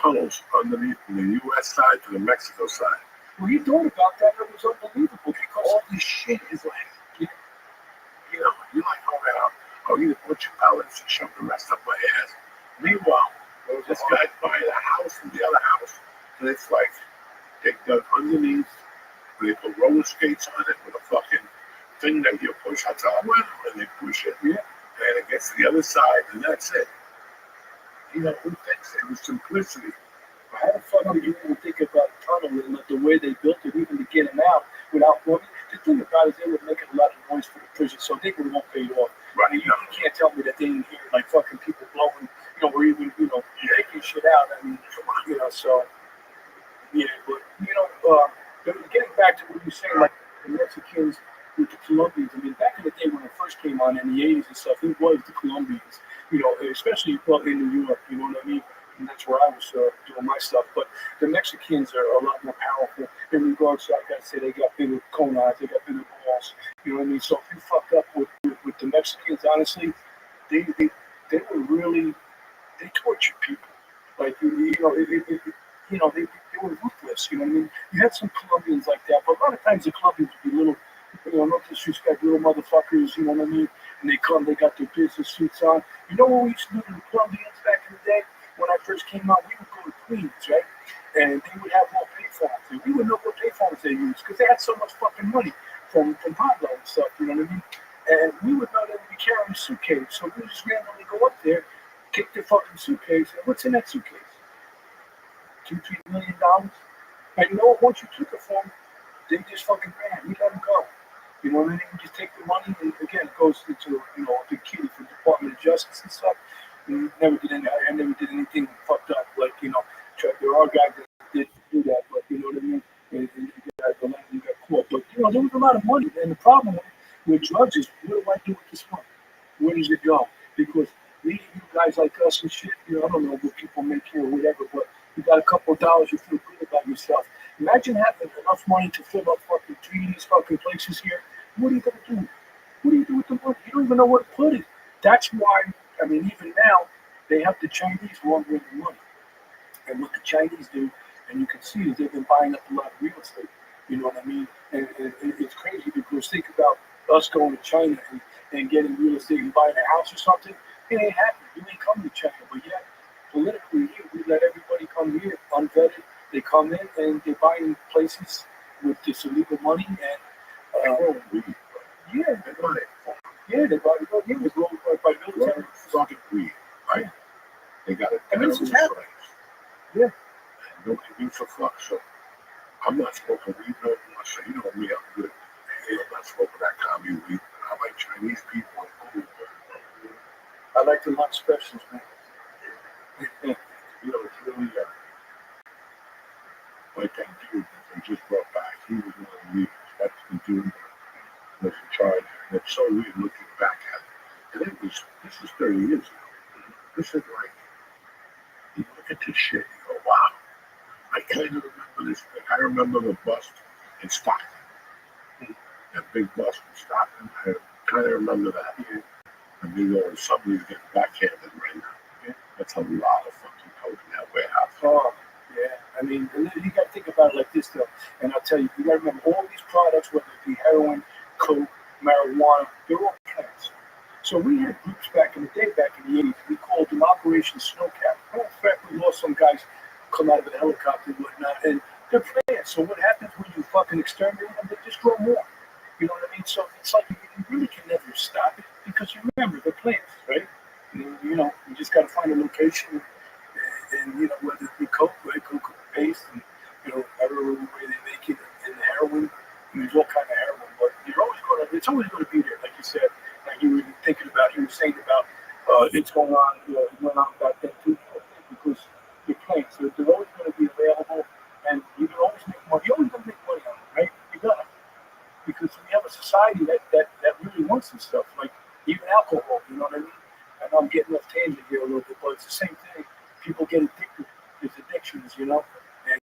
tunnels underneath from the U.S. side to the Mexico side. When you thought about that, it was unbelievable because All this shit is like, you're like, oh, you a bunch of pellets and shove the rest up my ass. Meanwhile, this guy's buying a house from the other house. And it's like, they dug underneath, they put roller skates on it with a fucking thing that you push. That's all well, and they push it. Yeah. And it gets to the other side, and that's it. Who thinks it was simplicity? how the fuck do you even think about a tunnel and the way they built it, even to get him out without money? The thing about it is they were making a lot of noise for the prison, so they would won't pay it off. Right. You can't tell me that they didn't hear like fucking people blowing, or even taking shit out. I mean, so yeah, but getting back to what you were saying, like the Mexicans with the Colombians. I mean, back in the day when it first came on in the 80s and stuff, it was the Colombians. Especially in New York. You know what I mean? And that's where I was doing my stuff. But the Mexicans are a lot more powerful in regards to, like I said, they got bigger conas, they got bigger balls. You know what I mean? So if you fuck up with the Mexicans, honestly, they were really, they tortured people. Like they were ruthless. You know what I mean? You had some Colombians like that, but a lot of times the Colombians would be little, no disrespect, little motherfuckers. You know what I mean? And they got their business suits on. You know what we used to do to the Colombians back in the day? When I first came out, we would go to Queens, right? And they would have more payphones. And we would know what payphones they used because they had so much fucking money from Pablo and stuff, you know what I mean? And we would know they would be carrying a suitcase. So we would just randomly go up there, kick their fucking suitcase, and what's in that suitcase? $2-3 million? And you know what? Once you took it from them, they just fucking ran. We let them go. You know what I mean? We just take the money, and again, it goes into a big kitty for the Department of Justice and stuff. And I never did anything fucked up. Like there are guys that did do that, but you know what I mean. And you got caught. But there was a lot of money, and the problem with drugs is, what do I do with this money? Where does it go? Because you guys like us and shit, I don't know what people make here or whatever, but you got a couple of dollars, you feel good about yourself. Imagine having enough money to fill up fucking 3 of these fucking places here. What are you gonna do? What do you do with the money? You don't even know where to put it. That's why, I mean, even now, they have the Chinese laundering the money. And what the Chinese do, and you can see is they've been buying up a lot of real estate. You know what I mean? And it's crazy because think about us going to China and getting real estate and buying a house or something. It ain't happening. You ain't coming to China, but yet politically here we let everybody come here unvetted. They come in and they're buying places with this illegal money and yeah, They buy it. yeah, they buy it. Yeah, it's rolled by military. Fucking weed, right? They got it. And this is happening. Yeah. And nobody gives a fuck. So I'm not smoking weed no more. So you know me, I'm good. Hey, I'm not smoking that commie weed. I like Chinese people. I like the lunch specials, man. You know, it's really like that dude that they just brought back. He was one of the leaders. That's the dude that was in charge. And it's so weird looking back at it. And this is 30 years ago. This is like, you look at this shit, you go, wow. I kind of remember this thing. I remember the bust in Stockton. That big bust in Stockton. I kind of remember that. And you know, somebody's getting backhanded right now. That's a lot of fucking coke in that warehouse. Oh, yeah. I mean, you got to think about it like this, though. And I'll tell you, you got to remember all these products, whether it be heroin, coke, marijuana, they're all plants. So we had groups back in the day, back in the 80s, we called them Operation Snowcap. In fact, we lost some guys come out of a helicopter and whatnot, and they're plants. So what happens when you fucking exterminate them? They just grow more. You know what I mean? So it's like you really can never stop it because remember, they're plants, right? You know, you just got to find a location and you know, whether it be coke, right? Coke paste, and, you know, whatever way they make it, and the heroin, there's all kind of heroin, but it's always going to be there, like you said, like you were thinking about, you were saying about, it's going on, it went on back then too, because you're playing, so they're always going to be available, and you can always make money, you're always going to make money on it, right? You got to, because we have a society that really wants this stuff, like even alcohol, you know what I mean? And I'm getting off tangent here a little bit, but it's the same thing. People get addicted. There's addictions, you know, and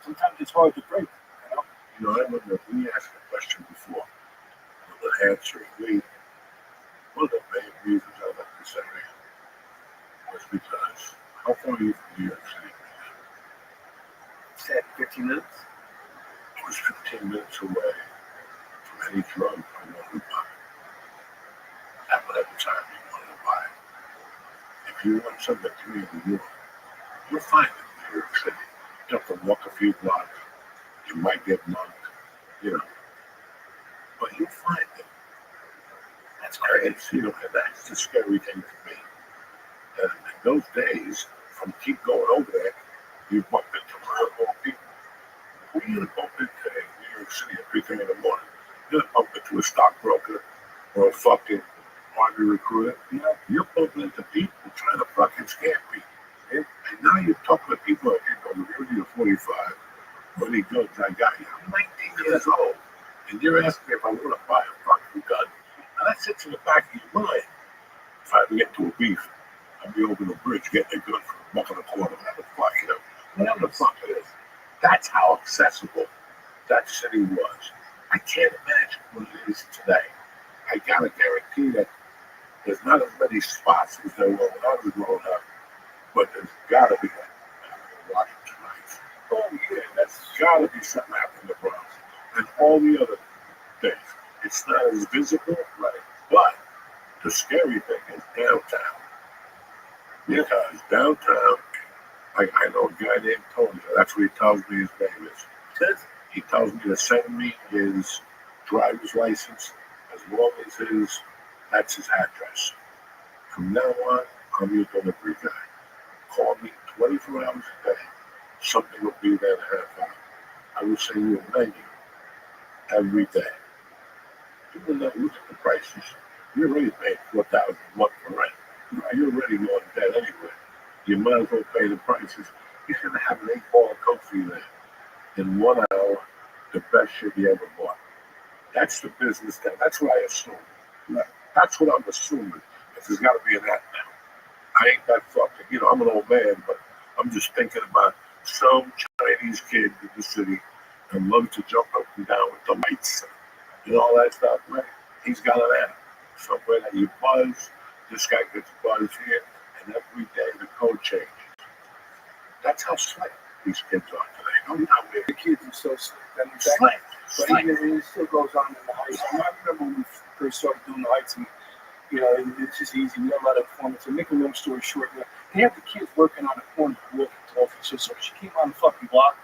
sometimes it's hard to break, you know. You know, I remember we asked a question before. The answer is one of the main reasons I left this area was because how far are you from New York City right now? 15 minutes. It was 15 minutes away from any drug I wanted to buy. At whatever time you wanted to buy it. If you want something to me in New York, you'll find it in New York City. You have to walk a few blocks. You might get mugged, you know. But you'll find it. That's great. You know, and that's the scary thing to me. And in those days, from keep going over there, you bump into real more people. Who are you going to bump into in New York City at 3:30 in the morning? You're going to bump into a stockbroker or a fucking army recruiter. You know, you're bumping into people trying to fucking scam people. And now you're talking to people like, hey, you're 30 or 45. What any guns I got you? I'm 19 years old. And you're asking me if I want to buy a fucking gun. Now that sits in the back of your mind. If I ever get to a beef, I'll be over the bridge getting a gun for a buck and a quarter. Whatever the fuck, you know. Whatever the fuck it is. That's how accessible that city was. I can't imagine what it is today. I gotta guarantee that there's not as many spots as there were when I was growing up, but there's gotta be Washington Heights. Oh yeah, that's gotta be something happening in the Bronx and all the other things. It's not as visible, right? But the scary thing is downtown. Because downtown, I know a guy named Tony. That's what he tells me his name is. He tells me to send me his driver's license as well as that's his address. From now on, I'm your delivery guy. Call me 24 hours a day. Something will be there in a half hour. I will send you a menu every day. People don't look at the prices. You're already paying $4,000 a month for rent. You're already going to debt anyway. You might as well pay the prices. You're going to have an 8-ball of coke for you there. In 1 hour, the best shit you ever bought. That's the business that. That's what I assume. That's what I'm assuming. If there's got to be an app now. I ain't that fucking, you know, I'm an old man, but I'm just thinking about some Chinese kid in the city and loves to jump up and down with the lights and all that stuff, right? He's got an app somewhere that you buzz. This guy gets buzzed here, and every day the code changes. That's how slick these kids are today. I'm not weird. The kids are so sick. I mean, Slang. but even it still goes on in the heights. I remember when we first started doing the heights, and it's just easy. We have a lot of performance. And make a long story short, they have the kids working on the corner walking talking. So if she came on the fucking block,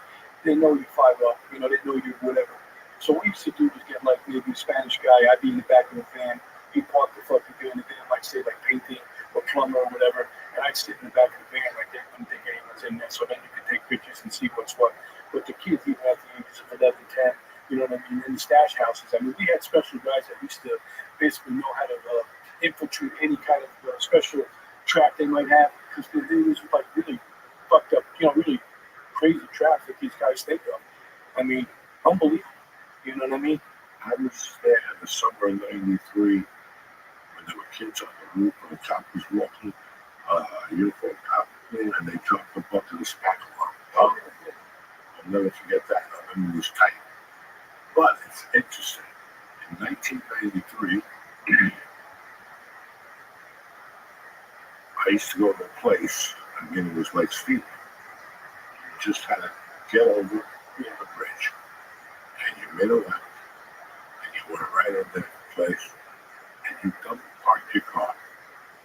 they know you're 5 up. They know you're whatever. So what we used to do was get like maybe a Spanish guy. I'd be in the back of the van. He'd park the fucking van. The van might say like painting or plumber or whatever. And I'd sit in the back of the van like that. Wouldn't think anyone's in there. So then you could take pictures and see what's what. But the kids, even at the ages of 11, 10, you know what I mean? In the stash houses. I mean, we had special guys that used to basically know how to infiltrate any kind of special trap they might have, because they was like really fucked up, really crazy traps that these guys think of. I mean, unbelievable. You know what I mean? I was there in the summer of '93 when there were kids on the roof and the cop was walking, uniform cop, and they dropped the butt to the spackle on. I'll never forget that. I mean, it was tight. But it's interesting. In 1993, I used to go to a place, again, it was like speeding. You just had to get over the bridge, and you made a left, and you went right over the place, and you double parked your car.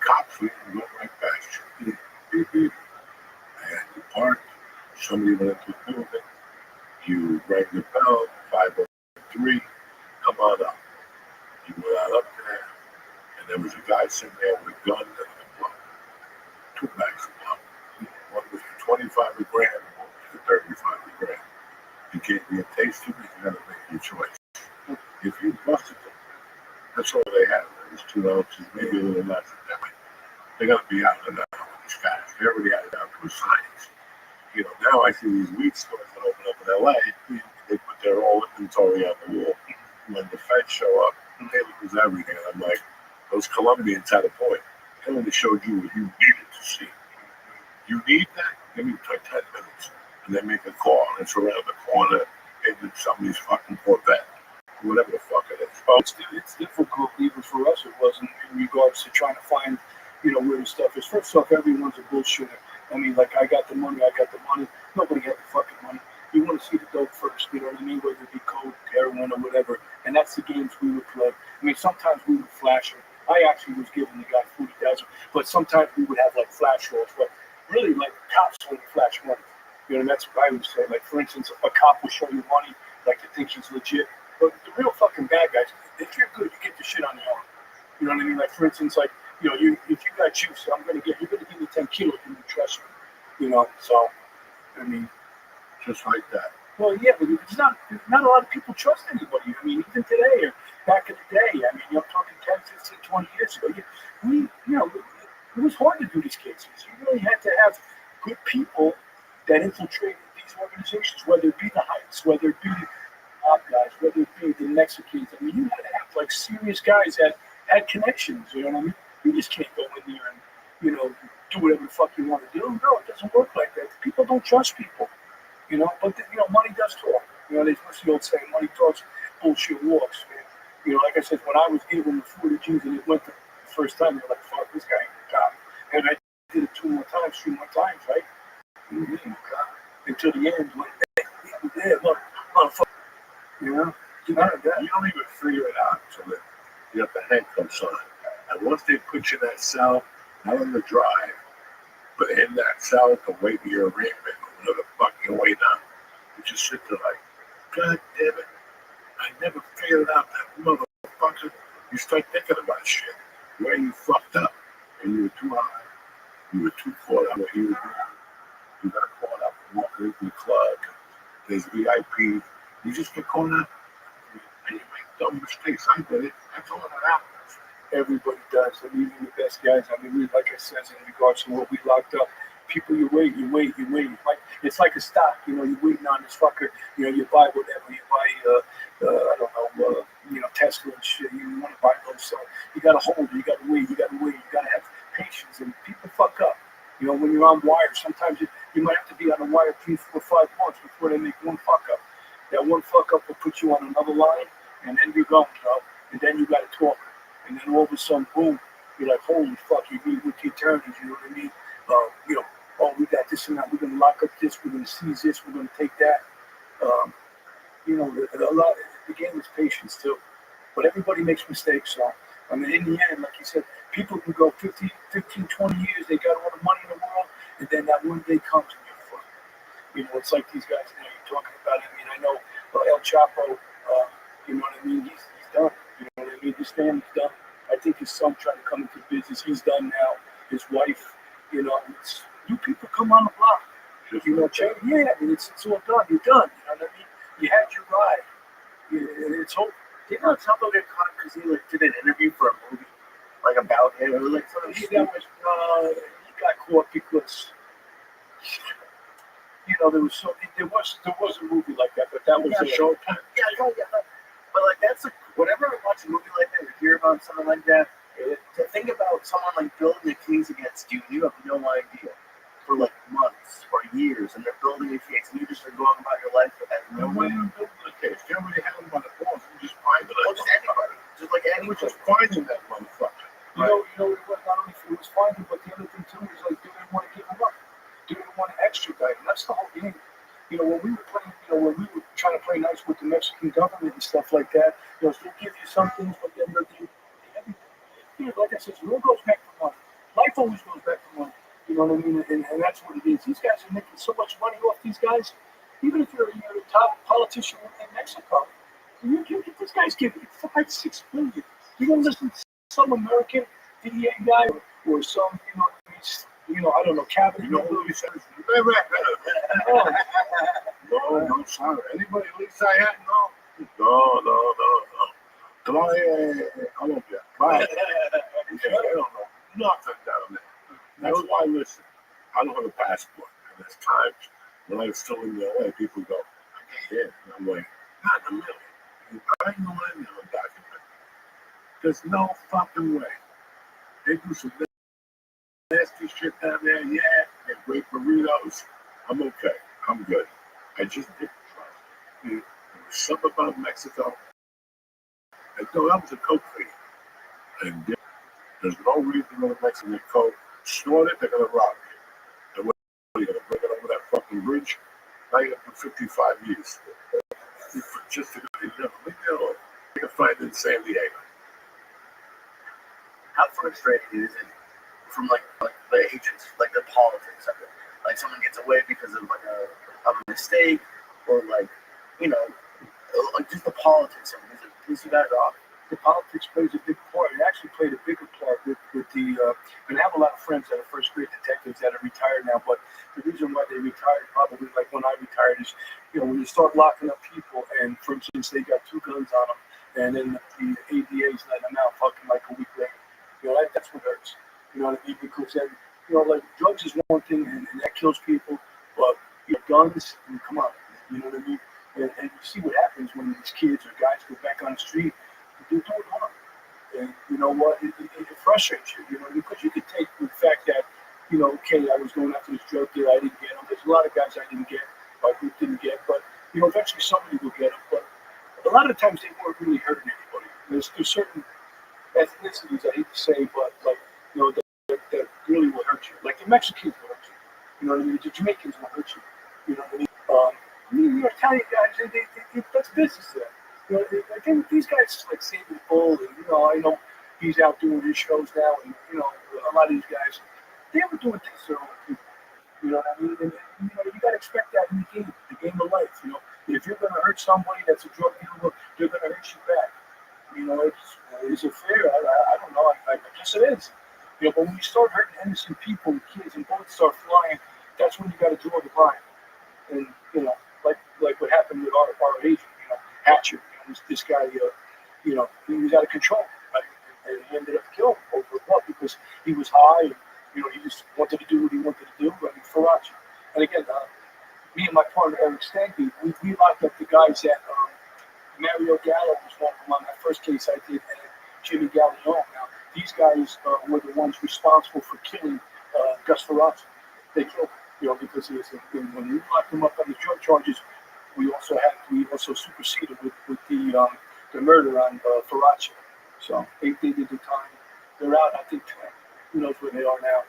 Cops would go right past you. Beep, beep, beep. And you parked, somebody went into the building, you rang the bell, 503, come on up. You went out up there, and there was a guy sitting there with a gun and a gun. 2 bags of blood. One was for 25 a gram, one was for 35 a gram. You gave me a taste of it, you gotta make your choice. If you busted them, that's all they had. It was 2 ounces, maybe a little less than that. They're gonna be out of that with these guys. They already had it down to a science. Now I see these weed stores that open up in LA, they put their whole inventory on the wall. When the feds show up, they lose everything. And I'm like, those Colombians had a point. They only showed you what you needed to see. You need that? Give me 10 minutes. And they make a call, and it's around the corner in somebody's fucking Corvette. Whatever the fuck it is. Well, it's difficult, even for us, it wasn't, in regards to trying to find, where the stuff is. First off, everyone's a bullshitter. I mean, like, I got the money. Nobody had the fucking money. You want to see the dope first, you know what I mean? Whether it be coke, heroin, or whatever. And that's the games we would play. I mean, sometimes we would flash them. I actually was giving the guy 40,000, but sometimes we would have like flash rolls. But really, like, cops wouldn't flash money. And that's what I would say. Like, for instance, a cop will show you money, like, to think he's legit. But the real fucking bad guys, if you're good, you get the shit on your own. You know what I mean? Like, for instance, like, if you got juice, you're gonna give me 10 kilos, you can trust me. So, I mean, just like that. Well, yeah, but it's not a lot of people trust anybody. I mean, even today or back in the day, I mean, I'm talking 10, 15, 20 years ago, it was hard to do these cases. You really had to have good people that infiltrated these organizations, whether it be the Heights, whether it be Hot guys, whether it be the Mexicans. I mean, you had to have like serious guys that had connections, you know what I mean? You just can't go in there and, do whatever the fuck you want to do. No, it doesn't work like that. People don't trust people, but money does talk. There's the old saying, money talks, bullshit walks, man. Like I said, when I was giving the 40 G's and it went the first time, they were like, fuck, this guy ain't a cop. And I did it 3 more times, right? Until the end, when yeah, look, motherfucker. You don't even figure it out until you have the handcuffs on. And once they put you in that cell, not on the drive, but in that cell to wait for your arraignment, or whatever the fuck you're waiting on, you just sit there like, God damn it, I never figured out that motherfucker. You start thinking about shit. Where you fucked up, and you were too high, you were too caught up what you were doing. You got caught up walking into the club. There's VIP. You just get caught up, and you make dumb mistakes. I did it. That's all that happens. Everybody does. I mean, even the best guys. I mean, like I said, in regards to what we locked up, people, you wait. It's like a stock. You're waiting on this fucker. You buy whatever. You buy, I don't know, Tesla and shit. You want to buy those. So you got to hold it. You got to wait. You got to have patience. And people fuck up. When you're on wire, sometimes you might have to be on a wire 3, 4, 5 months before they make one fuck up. That one fuck up will put you on another line, and then you're going, and then you got to talk. And then all of a sudden, boom, you're like, holy fuck, you meet with the attorneys, you know what I mean? Oh, we got this and that, we're going to lock up this, we're going to seize this, we're going to take that. lot. The game is patience too, but everybody makes mistakes. So, I mean, in the end, like you said, people can go 15, 20 years. They got all the money in the world, and then that one day comes and you're fucked. You know, it's like these guys now you're talking about. I mean, I know El Chapo. You know what I mean? He's done. You know what I mean? His family's done. I think his son trying to come into business. He's done now. His wife. You know, new people come on the block. You know, yeah, I mean, it's all done. You're done. You know what I mean? You had your ride. It's over. Didn't El Chapo get caught because he like did an interview for a movie, like about him? It was like sort of He got caught because you know there was a movie like that, but that was a show. Yeah. But like that's whenever I watch a movie like that or hear about something like that, to think about someone like building a case against you, you have no idea for like months or years, and they're building a case, and you just are going about your life as no way. When you build the case, you already have them by the balls. You just find it. Well, just anybody, just like We're anybody. just finding that motherfucker. You know, it was not only it was finding, but the other thing too is like they didn't want to give him up. They didn't want to extradite him. That's the whole game. You know, when we were playing, when we were trying to play nice with the Mexican government and stuff like that, they'll give you some things, but then they'll give you everything. You know, like I said, it all goes back to money. Life always goes back to money. You know what I mean? And that's what it is. These guys are making so much money off these guys. Even if you're a top politician in Mexico, this guy's giving $5-6 billion. You don't listen to some American DEA guy or some, I don't know, cabinet. You know who he says? No, sorry. Anybody at least I had? No. Colombia. Right. Yeah, I don't know nothing down there. That's why, listen, I don't have a passport. And there's times when I was still in LA, people go, I can't. And I'm like, not in a million. I ain't going in there undocumented. There's no fucking way. They do some nasty shit down there, yeah, and great burritos. I'm okay. I'm good. I just didn't trust. There was something about Mexico. I thought I was a coke fiend. And there's no reason to go to Mexico and coke. Snort it, they're going to rob you. And what are you going to bring it over that fucking bridge? Now you got to do 55 years. Just to go, leave it alone. You can find it in San Diego. How frustrating is it from like the agents, like the politics of it? Like someone gets away because of like a mistake, or like like just the politics of it. Does it piss you guys off? The politics plays a big part. It actually played a bigger part with the. And I have a lot of friends that are first grade detectives that are retired now. But the reason why they retired, probably like when I retired, is when you start locking up people, and for instance, they got 2 guns on them, and then the ADA's letting them out fucking like a week later. That's what hurts. You know what I mean? Because then, like drugs is one thing, and that kills people. But guns, I mean, come on, you know what I mean? And you see what happens when these kids or guys go back on the street. They're doing harm. And you know what? It frustrates you, because you could take the fact that, okay, I was going after this drug dealer, I didn't get him. There's a lot of guys I didn't get, my group didn't get, but, eventually somebody will get him. But a lot of times they weren't really hurting anybody. There's certain ethnicities, I hate to say, but, like, that really will hurt you. Like the Mexicans will hurt you. You know what I mean? The Jamaicans will hurt you. You know what I mean? The Italian guys, they that's business there. These guys like Saving Bull, and I know he's out doing his shows now, and a lot of these guys, they were doing things to their own people. You know what I mean? And you got to expect that in the game of life. If you're going to hurt somebody that's a drug dealer, they're going to hurt you back. Is it fair? I don't know. I guess it is. But when you start hurting innocent people and kids, and bullets start flying, that's when you got to draw the line. And like what happened with our agent, Hatcher. This guy, he was out of control, right? And he ended up killing him over what? Because he was high, and he just wanted to do what he wanted to do. I mean, Farachi. And again, me and my partner Eric Stanky, we locked up the guys that Mario Gallo was one of them on that first case I did, and Jimmy Gallione. Now, these guys were the ones responsible for killing Gus Farachi. They killed him, because when we locked him up on the drug charges. We also superseded with the murder on Farachi. So they did the time. They're out. I think who knows where they are now.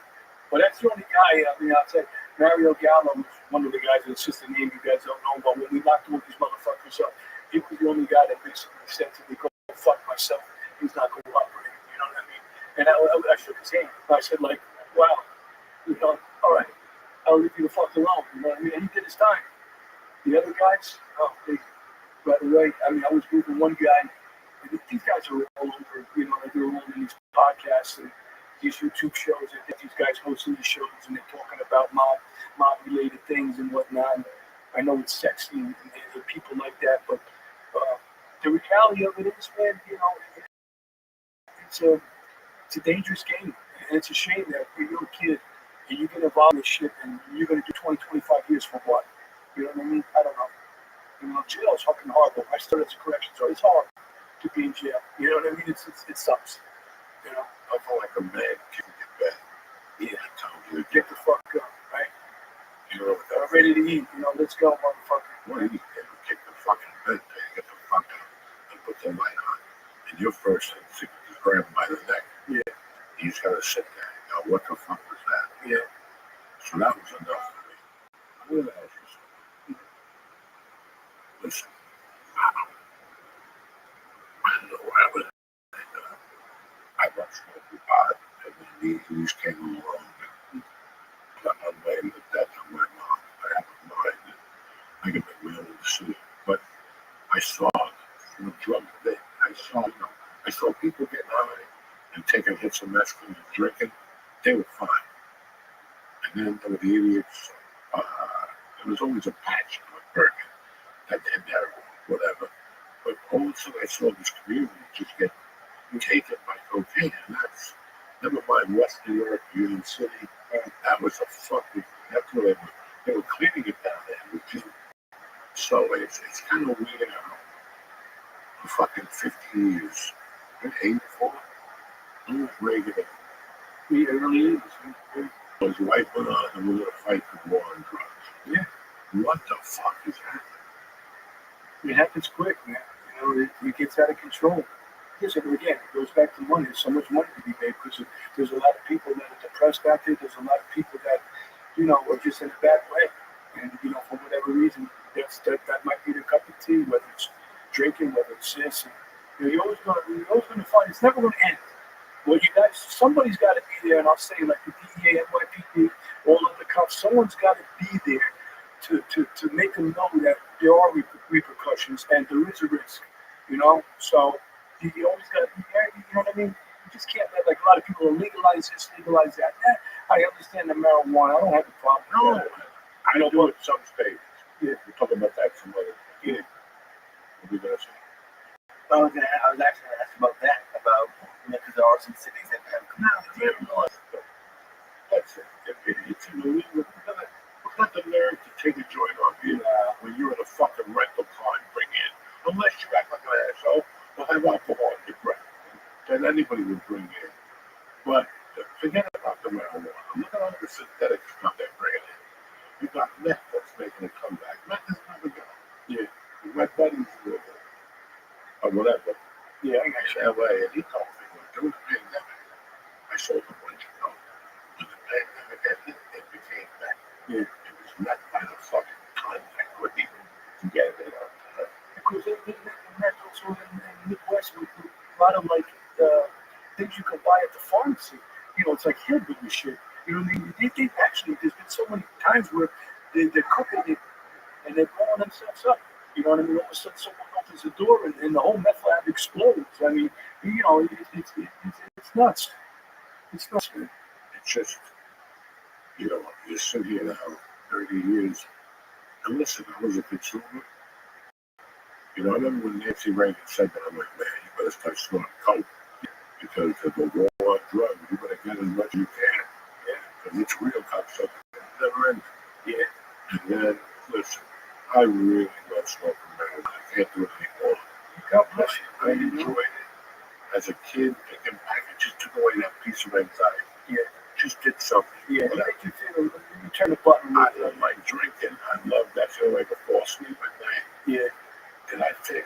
But that's the only guy. I'd say Mario Gallo was one of the guys. It's just a name you guys don't know. But when we locked all these motherfuckers up, he was the only guy that basically said to me, "Go fuck myself." He's not cooperating. You know what I mean? And I shook his hand. I said, like, wow, all right, I'll leave you the fuck alone. You know what I mean? And he did his time. The other guys, right away. I mean, I was moving one guy. And these guys are all over. They're all in these podcasts and these YouTube shows. And these guys hosting these shows and they're talking about mob-related things and whatnot. And I know it's sexy and people like that, but the reality of it is, man, it's a dangerous game. And it's a shame that you're a kid and you get involved in this shit and you're going to do 20, 25 years for what? You know what I mean? I don't know. Jail is fucking horrible. I started as a correction, so it's hard to be in jail. You know what I mean? It sucks. I feel like a man kicking your bed. Yeah. I told you, Get the fuck up, right? I'm ready to eat. Let's go, motherfucker. What do you do? Kick the fucking bed, man. Get the fuck up and put the light on. And your first instinct is grab him by the neck. Yeah. He's got to sit there. What the fuck was that? Yeah. So that was enough for me. I'm going to ask you something. Listen, I don't know what happened. I got smoking pot, and then these came along and got my way to the death of my mom. I have a mind that I can make my own decision. But I saw drug thing. I saw people getting high and taking hits of mescaline and drinking. They were fine. And then there were the idiots. There was always a patch on a burger that did heroin, whatever. But all of a sudden I saw this community just get taken by cocaine. And that's, never mind Western Europe, Union City. That was a fucking, that's where they were cleaning it down there. So it's kind of weird how for fucking 50 years, 84, Reagan, The early 80s. his wife went on and we're going to fight the war on drugs. Yeah. What the fuck is happening? It happens quick, man. It gets out of control. Yes, and again, it goes back to money. There's so much money to be made because there's a lot of people that are depressed out there. There's a lot of people that, are just in a bad way. And, for whatever reason, that might be their cup of tea, whether it's drinking, whether it's this. And, you're always going to find it's never going to end. Well, somebody's got to be there, and I'll say like the DEA, NYPD, all of the cops, someone's got to be there to make them know that there are repercussions and there is a risk, So you always got to be there, you know what I mean? You just can't let, like a lot of people legalize this, legalize that. I understand the marijuana. I don't have a problem. No, I don't do it in some states. Yeah, we're talking about that some other. Yeah. What are you going to say? I was actually going to ask about that, because there are some cities that have come out of jail. That's it. It's illegal. We've got the nerve to take a joint off you when you're in a fucking rental car and bring in. Unless you act like an asshole, we'll have alcohol in your breath. Then anybody would bring in. But forget about the marijuana. Look at all the synthetic stuff they're bringing in. You got meth that's making a comeback. Meth is never gone. Yeah. You got buddies with it. Or whatever. Yeah, I In got LA, and he told me, during the pandemic, I sold a bunch of dope. When the pandemic ended, it became meth. Yeah. It was meth by the fucking ton. I couldn't even get it on time. Because in the Midwest, with a lot of things you can buy at the pharmacy, it's like hillbilly shit. They actually, there's been so many times where they're cooking it and they're blowing themselves up. You know what I mean? All of a sudden, someone opens the door and the whole meth lab explodes. I mean, it's nuts. It's nuts, man. It's just, you sit here now 30 years, and listen, I was a consumer. I remember when Nancy Reagan said that, I'm like, man, you better start snorting coke. Because of the war on drugs, you better get as much as you can. Yeah. Because it's real cocksucker. It never ends. Yeah. And then, listen, I really love smoking marijuana. I can't do it anymore. God bless you. I enjoyed it. As a kid, it just took away that piece of anxiety. Yeah. Just did something. Yeah, it makes you feel, you turn the button. I love my drinking. I love that feeling to fall asleep at night. Yeah. And I think,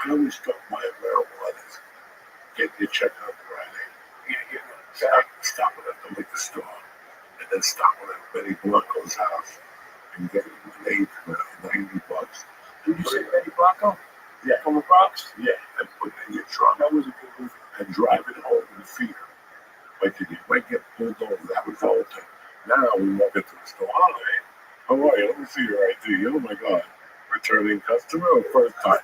I always thought my marijuana is getting your check on Friday. Stopping at the liquor store. And then stopping at Benny Blanco's house. And getting an eighth for $90. Did you say Benny Blanco? Yeah. From the Bronx? Yeah, and put it in your trunk That was a good movie. and drive it home in the feeder. Like you might get pulled over. That was the whole thing. Now we walk into the store. Hi, how are you? Let me see your ID. Oh my God. Returning customer or first time?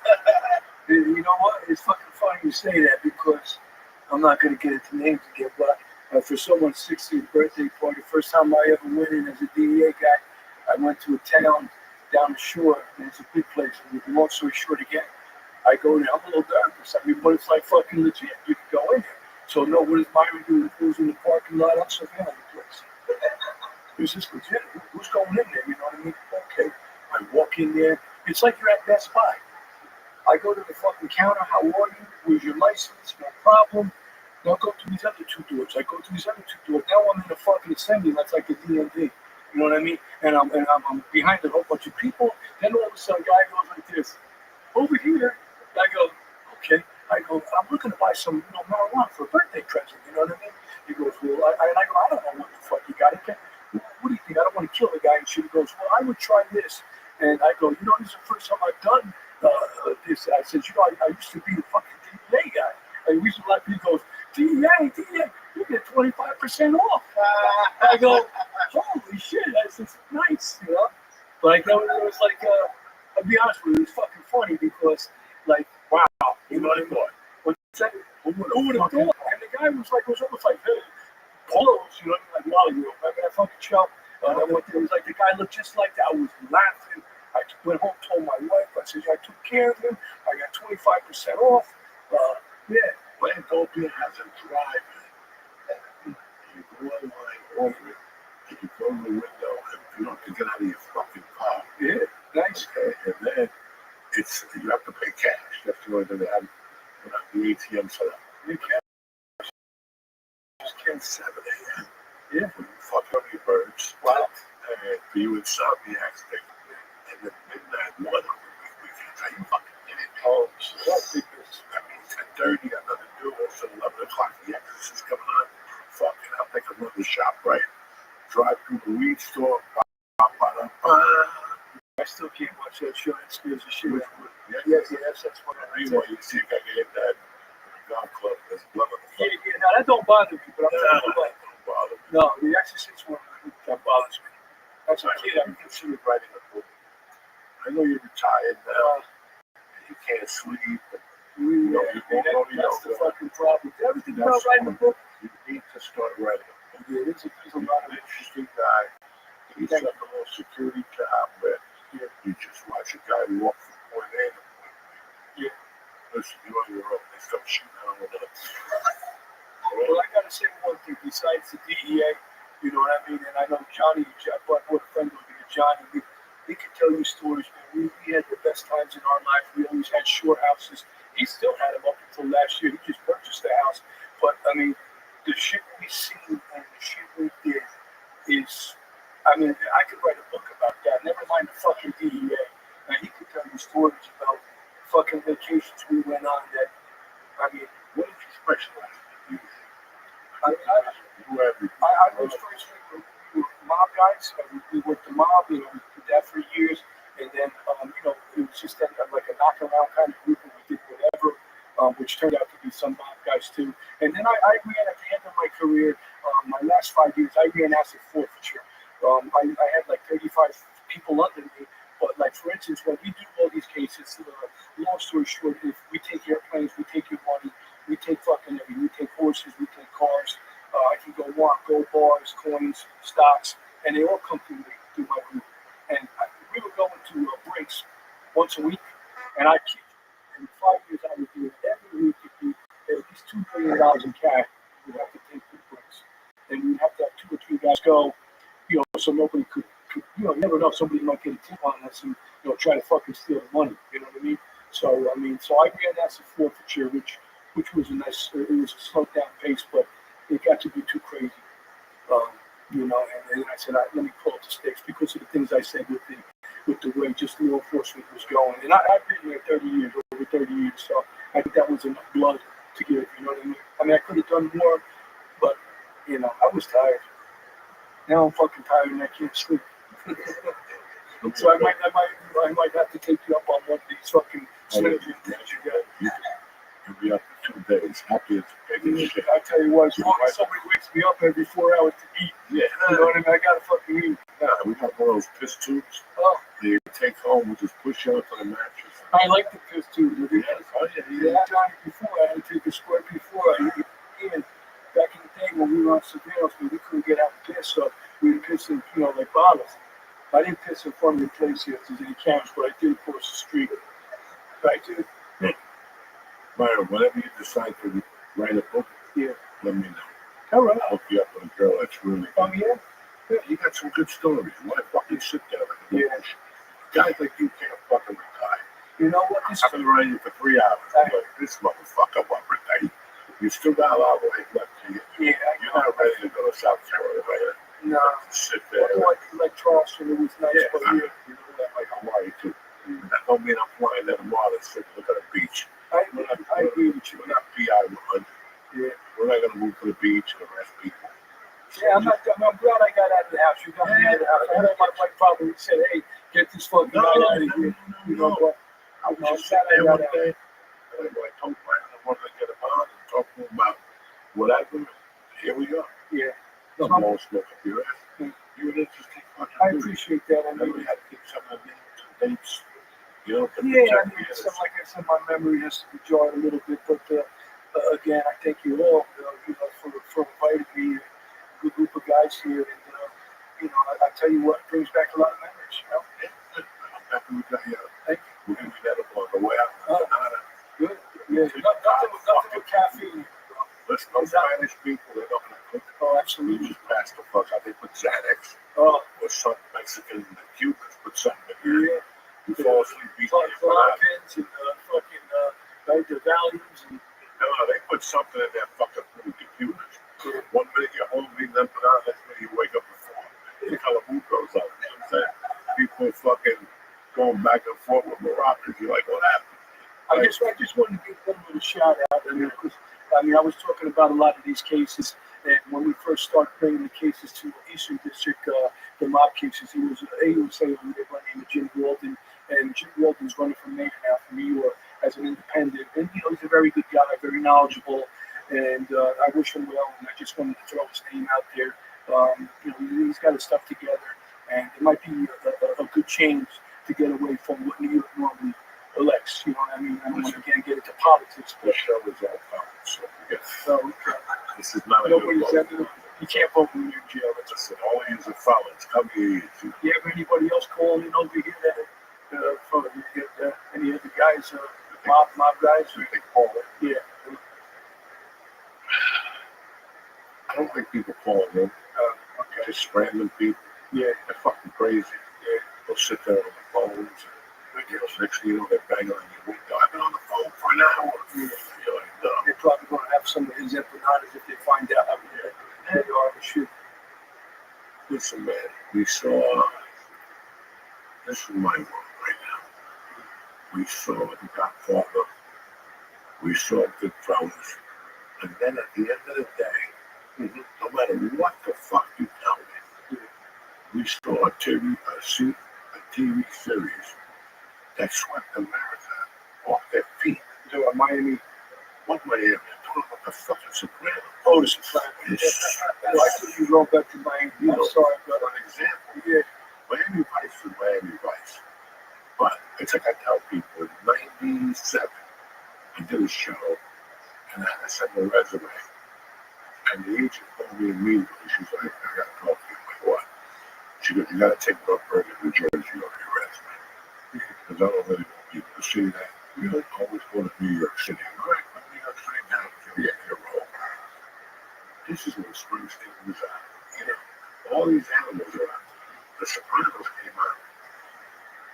You know what? It's fucking funny you say that because I'm not going to get into names again, but for someone's 60th birthday party, first time I ever went in as a DEA guy, I went to a town down the shore, and it's a big place. And long story short again, I go there. I'm a little nervous. I mean, but it's like fucking legit. You can go in there. So no, what does Myron do? Who's in the parking lot? I'm surveilling the place. Is this legit? Who's going in there? You know what I mean? Okay. I walk in there. It's like you're at Best Buy. I go to the fucking counter. How are you? Where's your license? No problem. Now go to these other two doors. I go to these other two doors. Now I'm in a fucking assembly. That's like a DMV. You know what I mean? And I'm behind a whole bunch of people. Then all of a sudden, a guy goes like this. Over here. I go, okay. I go, I'm looking to buy some marijuana for a birthday present. You know what I mean? He goes, well, I go, I don't know what the fuck you got. What do you think? I don't want to kill the guy. And she goes, well, I would try this. And I go, this is the first time I've done this. I said, I used to be the fucking DEA guy. And we used to like, he goes, DEA, you get 25% off. I go, holy shit. I said, nice, Like, it was like, I'll be honest with you, it was fucking funny because, like, wow, you know what I mean? What's that? Who would have thought? And the guy was almost like, hey, polos, you know what I mean? Like, Molly, remember that fucking show? It was like the guy looked just like that. I was laughing. I went home, told my wife. I said, I took care of him. I got 25% off. Yeah. When Utopia has a drive-in, you go online, order it, and you go to the window, and you don't have to get out of your fucking car. Yeah, nice. Okay, and then you have to pay cash. That's the only thing they have. The ATM set up. You can't. Just can't 7 a.m. Yeah. When you fuck up your birds. Wow. And for you insomniacs, and then midnight 1 on the weekends, how you fucking get in? Oh, that's big business. I mean, 10:30, got nothing to do. Also, 11 o'clock, the Exorcist coming on. Fucking, I'll take another shop, right? Drive through the weed store. I still can't watch that show. It scares the shit out of me. Yes, That's what I Meanwhile, you see a guy get that golf club. There's blood on the front. Yeah, now that don't bother me, but I'm telling you what. Don't bother me. No, the Exorcist one, that bothers me. That's a kid, I'm considered writing a book. I know you're retired now. You can't sleep. That's the fucking problem. Everything about writing a book. You need to start writing a book. Yeah, there's a lot of interesting guy. He's got a little security job where you just watch a guy walk from point A to point B. Yeah. Listen, you're on your own. They start shooting out with us. Well, I gotta say one thing. Besides the DEA, you know what I mean. And I know Johnny. I brought a friend with me, Johnny. He could tell you stories, man. We had the best times in our life. We always had short houses. He still had them up until last year. He just purchased the house. But I mean, the shit we seen and the shit we did is, I mean, I could write a book about that. Never mind the fucking DEA. Now he could tell you stories about fucking vacations we went on. That, I mean, What did you specialize in? I was first we were mob guys. We worked the mob. We did that for years, and then it was just like a knockaround kind of group, and we did whatever, which turned out to be some mob guys too. And then I ran at the end of my career. My last 5 years, I ran asset forfeiture. I had like 35 people under me. But like for instance, when we do all these cases, long story short, if we take airplanes, we take your money, we take fucking everything, we take horses, we take cars. I can go gold bars, coins, stocks, and they all come through me, through my group. And we were going to breaks once a week, and I keep in 5 years I was doing every week. It'd be at least $2 billion in cash. We'd have to take the breaks, and we'd have to have 2 or 3 guys go, so nobody could you never know, somebody might get a tip on us and try to fucking steal the money. You know what I mean? So I ran asset forfeiture, which was a nice. It was a slowed down pace, but it got to be too crazy. And I said, let me pull up the stakes because of the things I said with the way just law enforcement was going. And I've been there 30 years, over 30 years, so I think that was enough blood to give. You know what I mean? I mean, I could have done more, but I was tired. Now I'm fucking tired and I can't sleep. So I might have to take you up on one Oh, Slim yeah, Jim, yeah, you got. you'll be up for 2 days. Happy as a pig and shit. I tell you what, as long as somebody wakes me up every 4 hours to eat, Yeah. you know what I mean? I gotta fucking eat. Yeah, we got one of those piss tubes Oh, that you take home and just push out to the mattress. I like the piss too. Yeah, oh yeah, Yeah, I've done it before. I had to take a squirt before. Even back in the day when we were on surveillance, we couldn't get out the piss, so we would piss in, like bottles. I didn't piss in front of the place here if there's any cameras, but I did across the street. Right, dude? Myron, whenever you decide to write a book, Yeah. let me know. All right. I'll hook you up with a girl that's really good. Oh, yeah? You got some good stories. Why fucking sit there and Yeah. guys like you can't fucking retire. You know what? This I've been writing for 3 hours. I'm like, this motherfucker won't retire. You still got a lot of life left to you. Yeah, You're not ready to go to South Carolina. No. Sit there. Like Charleston, it was nice, Yeah, but you yeah. know that like Hawaii too. That don't mean I'm flying there tomorrow to sit and look at a beach. I agree with you. We're not PI 100. Yeah. We're not gonna move to the beach and arrest people. Yeah, I'm glad I got out of the house. You got me out of the house. I know my wife probably said, hey, get this fucking guy out of here. You know what? I was just sitting there one day, and I told Brian I wanted to get him on and talk to him about whatever. Here we go. Yeah. No more smoke up your ass. You're an interesting fucking I dude. appreciate that. I And then mean, we had to keep some of the names and dates. You know, to yeah, protect I mean, the so like I said, my memory has to be jarred a little bit, but again, I thank you all, for inviting me, a good group of guys here, and I tell you what, it brings back a lot of memories. I'm happy we got here. Thank We're gonna be there on the way out. Good. Yeah, nothing with caffeine. Let's no Spanish people. They're not gonna cook. Oh, We absolutely. just passed the fuck out. They put Xanax Oh, or some Mexican, the Cubans put something in there. yeah. You fall asleep, beat Like your butt. Clarkins and the Valiums and No, they put something in their fucking food, the Cubans. 1 minute you're home, beating them banana, next minute you wake up before. The color food goes up. You know what I'm saying? People are fucking going back and forth with Morocco. You're like, what happened? I just wanted to give them a little shout out. Because I was talking about a lot of these cases, and when we first started bringing the cases to Eastern District, the mob cases, he was saying by the name of Jim Walden, and Jim Walden's running for mayor now for New York as an independent, and he's a very good guy, very knowledgeable, and I wish him well. And I just wanted to throw his name out there. He's got his stuff together, and it might be a good change to get away from what New York normally elects. You know what I mean? I don't want to get into politics, The but show is all about. So, yeah. so This is not a good nobody's vote. ever. You can't vote when you're in jail. That's Listen, all these are felons. Come here. you have anybody else calling in over here that from any of the guys, mob guys? They call it. Yeah. I don't like people calling in. Okay. Just random people. Yeah. They're fucking crazy. Yeah. They'll sit there on the phones. And, next thing you know, they're banging on your window. I've been on the phone for an hour. Yeah. You're like, no. They're probably going to have some of his empanadas if they find out how they are. But shit. Listen, man, we saw, this is my world right now. We saw the Godfather. We saw Goodfellas. And then at the end of the day, no matter what the fuck you tell me, we saw a TV series that swept America off their feet. So Miami. What Miami? Talking about the fucking Sopranos. Oh, the Sopranos. I told you go back to Miami. You know, I'm sorry, for brother. an example, Yeah. Miami Vice is Miami Vice. But it's like I tell people, in '97, I did a show and I sent my resume. And the agent called me immediately. She's like, I got to talk to you. I'm like, what? She goes, you got to take Northburg in New Jersey on your resume. Because I don't really want people to see that. You know, always go to New York City. All right, but New York City now is going to get your role. This is when Springsteen was out. You know, all these animals are out. The Sopranos came out.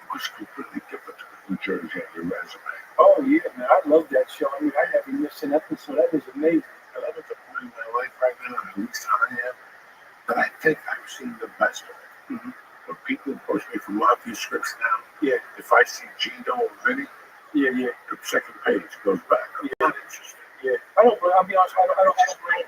It was completely different to New Jersey on your resume. Oh, yeah, man. I love that show. I mean, I haven't missed an episode. That was amazing. And I'm at the point in my life right now, at least I am, that I think I've seen the best of it. When people approach me for mafia scripts now, Yeah. if I see Gino and Vinny, Yeah, yeah. the second page goes back. I'm not interested. Yeah. I'll be honest, I don't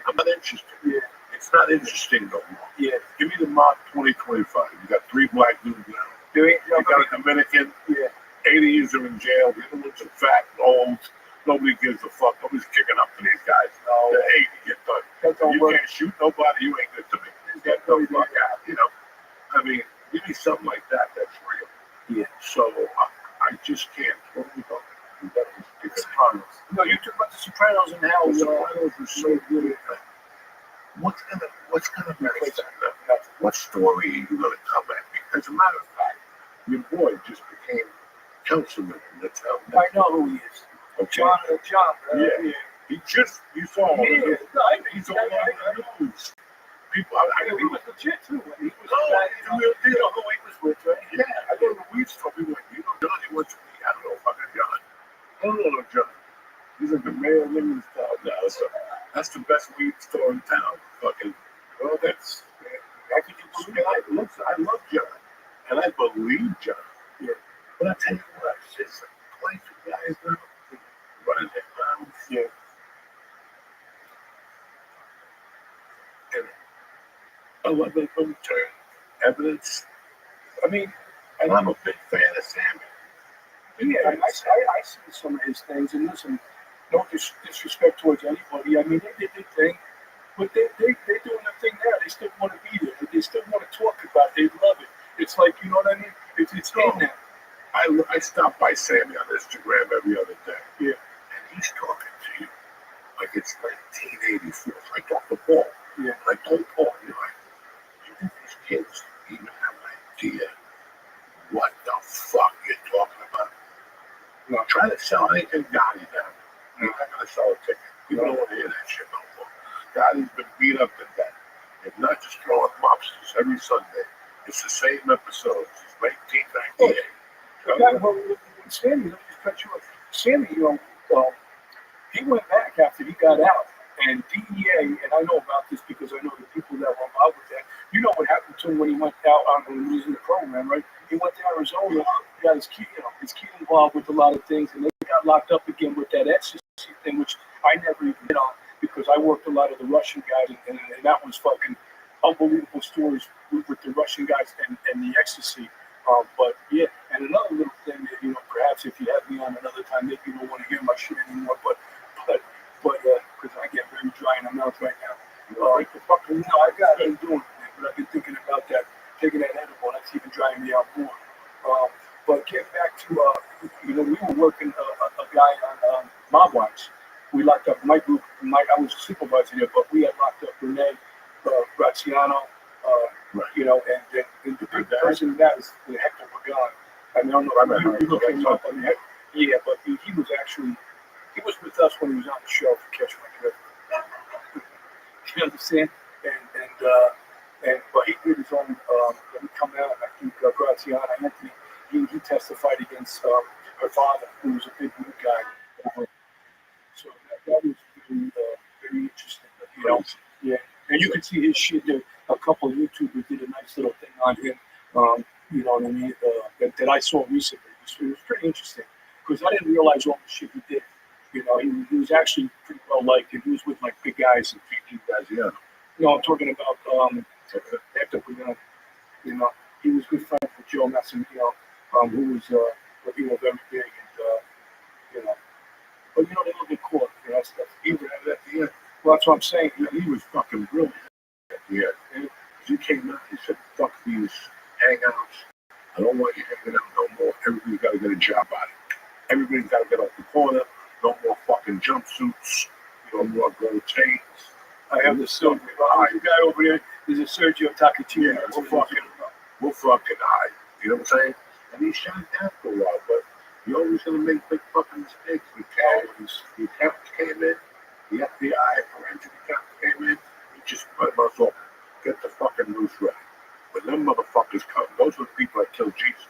I'm not interested. Yeah. It's not interesting no more. Yeah. Give me the mob 2025. You got 3 black dudes now. There ain't You got a Dominican, Yeah. 80s are in jail. The other ones are fat and old. Nobody gives a fuck. Nobody's kicking up to these guys. No. They're 80. Get done. That don't You work. can't shoot nobody. You ain't good to me. Get the fuck out. You know. I mean, give me something like that. That's real. Yeah. So I just can't. What are we talking about? The Sopranos. No, you talk about the Sopranos and how The Sopranos are so good at that. What's gonna replace that? What story are you gonna come at me? As a matter of fact, your boy just became councilman in the town. I know who he is. Okay. John. Yeah. He just, you saw him. Yeah. He's all over the news. People, He was legit too. He was he's a real you deal. know who he was with, right? Yeah, I go to the weed store. People like, you know, John, he wants to be. I don't know fucking John. I don't know John. He's like the mayor of Williamstown now. So that's the best weed store in town. Fucking, well, that's. How could you believe it? I love John, and I believe John. Yeah. But I tell you what, it's a place of guys now running their mouths. Yeah. And I love them from turn evidence. I mean, And I'm a big fan of Sammy. yeah, I see some of his things, and listen, no disrespect towards anybody. I mean, they did their thing, but they're doing their thing now. They still want to be there. They still want to talk about it. They love it. It's like, you know what I mean? It's in there. I stop by Sammy on Instagram every other day. Yeah. And he's talking to you like it's 1984. It's like off the ball. Yeah. Like don't Paul. You're like, you think these kids even have an idea what the fuck you're talking about? No. Try to sell anything Gotti now. You're not gonna sell a ticket. People don't want to hear that shit no more. Gotti's been beat up to death. And not just throwing mobsters every Sunday. It's the same episodes. It's 1998. Sammy, let me just cut you off. Sammy, you know, he went back after he got out, and DEA, and I know about this because I know the people that were involved with that. You know what happened to him when he went out when he was in the program, right? He went to Arizona, he got his kid involved with a lot of things, and they got locked up again with that ecstasy thing, which I never even hit on because I worked a lot of the Russian guys, and that was fucking unbelievable stories with the Russian guys and the ecstasy. But yeah, and another little thing that, you know, perhaps if you have me on another time, maybe you don't want to hear my shit anymore, but because I get very dry in the mouth right now. Like the fucking, I got it doing it, but I've been thinking about that, taking that edible, that's even drying me out more. But getting back to, you know, we were working a guy on Mob Watch. We locked up my group. I was a supervisor there, but we had locked up Renee, Graziano, you know, and the big person that was Hector Pagan. I don't know if you look him up on that. Yeah, but he was actually, he was with us when he was on the show for Catch My Drift. You understand? But he did his own, when he come out, I think Graziano, Anthony, he testified against her father, who was a big blue guy. So that was very interesting, you know? Yeah. And you can see his shit there. A couple of YouTubers did a nice little thing on him, you know what I mean, that I saw recently. It was pretty interesting because I didn't realize all the shit he did. You know, he was actually pretty well liked. He was with like big guys and big guys, yeah. No, I'm talking about Hector Pagan. You know, he was good friends with Joe Massimino, who was you know, very big and you know. But you know, they don't get caught for that stuff. Even at the end. Well, that's what I'm saying. He was fucking brilliant. Yeah. He came out, he said, fuck these hangouts. I don't want you hanging out no more. Everybody's got to get a job out of it. Everybody's got to get off the corner. No more fucking jumpsuits. No more gold chains. I have the silver. The guy over there is a Sergio Tacchini. Yeah, we're fucking high. You know what I'm saying? And he shot down for a while, but you're always going to make big fucking mistakes. The accountants came in. The FBI, forensic accountants came in. He just put us off. Get the fucking roof ready. When them motherfuckers come, those are the people that killed Jesus.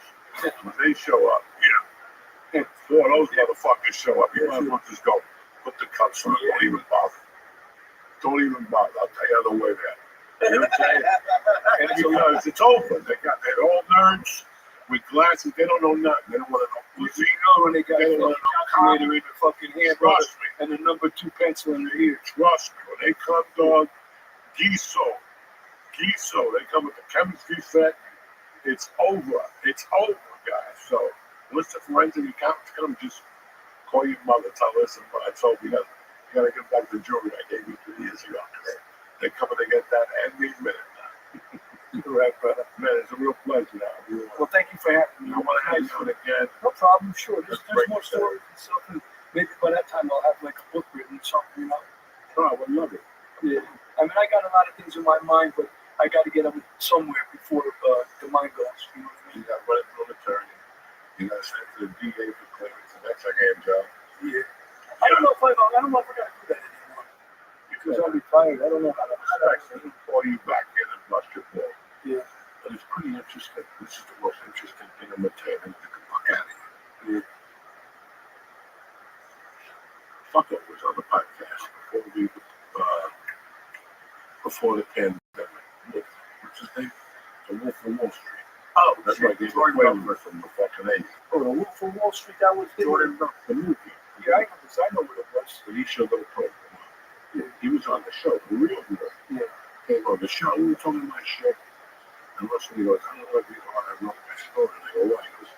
When they show up, you know, before those motherfuckers show up, you motherfuckers go, put the cuffs on, don't even bother. Don't even bother. I'll tell you the way there. You know what I'm saying? And because it's over. They're all nerds with glasses. They don't know nothing. They don't want to know. You know when they got a calculator in the fucking hand, Trust me. and the number 2 pencil in the ear. Trust me. When they come, dog, Giso, they come with the chemistry set. It's over. It's over, guys. So Once the forensic accountants come, just call your mother, tell her, listen, I told you that you gotta get back the jewelry I gave you 3 years ago. They're coming to get that every minute now. You're right, brother. Man, it's a real pleasure now. Well, thank you for having me. I want to have you on again. No problem. Sure. There's Great more to stories and stuff, and maybe by that time I'll have like a book written, something, you know. Oh, I would love it. Yeah. I mean, I got a lot of things in my mind, but I got to get them somewhere before the mind goes. You know what I You mean? got to run it through an attorney. You got to send it to the DA for clearance, and that's a hand job. Yeah. I don't know if I got to do that anymore because I'm retired. I don't know how to. I can call you back in and bust your ball. Yeah. But it's pretty interesting. This is the most interesting thing I'm going to tell you. You can fuck out of here. Yeah. Fuck up was on the podcast before the pandemic. What's his name? The Wolf of Wall Street. Oh, That's like he's Jordan Quaver from the fucking 80s. Oh, the Wolf of Wall Street. That was Jordan Buck, the movie. Yeah, I know what it was. But he showed up program. Yeah. He was on the show, the real deal. Yeah. Came on the show, we were talking my shit. And Russell goes, I don't know if you know I wrote my story. And I go, why? He goes,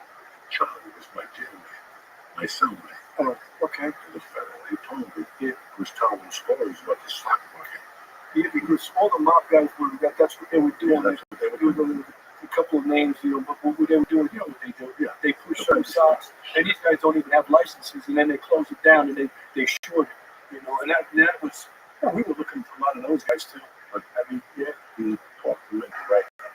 Charlie was my jailmate, my cellmate. Oh, okay. And the federal, he told me, he was telling me stories about the stock market. Yeah, because all the mob guys were, that's what they were doing. Yeah, that's what they were doing. A couple of names, you know, but what they were doing, you know what they do. Yeah. They push some stocks, and these guys don't even have licenses, and then they close it down, and they short it, you know, and that was, you know, we were looking for a lot of those guys, too. But, I mean, yeah. he talked to me right now.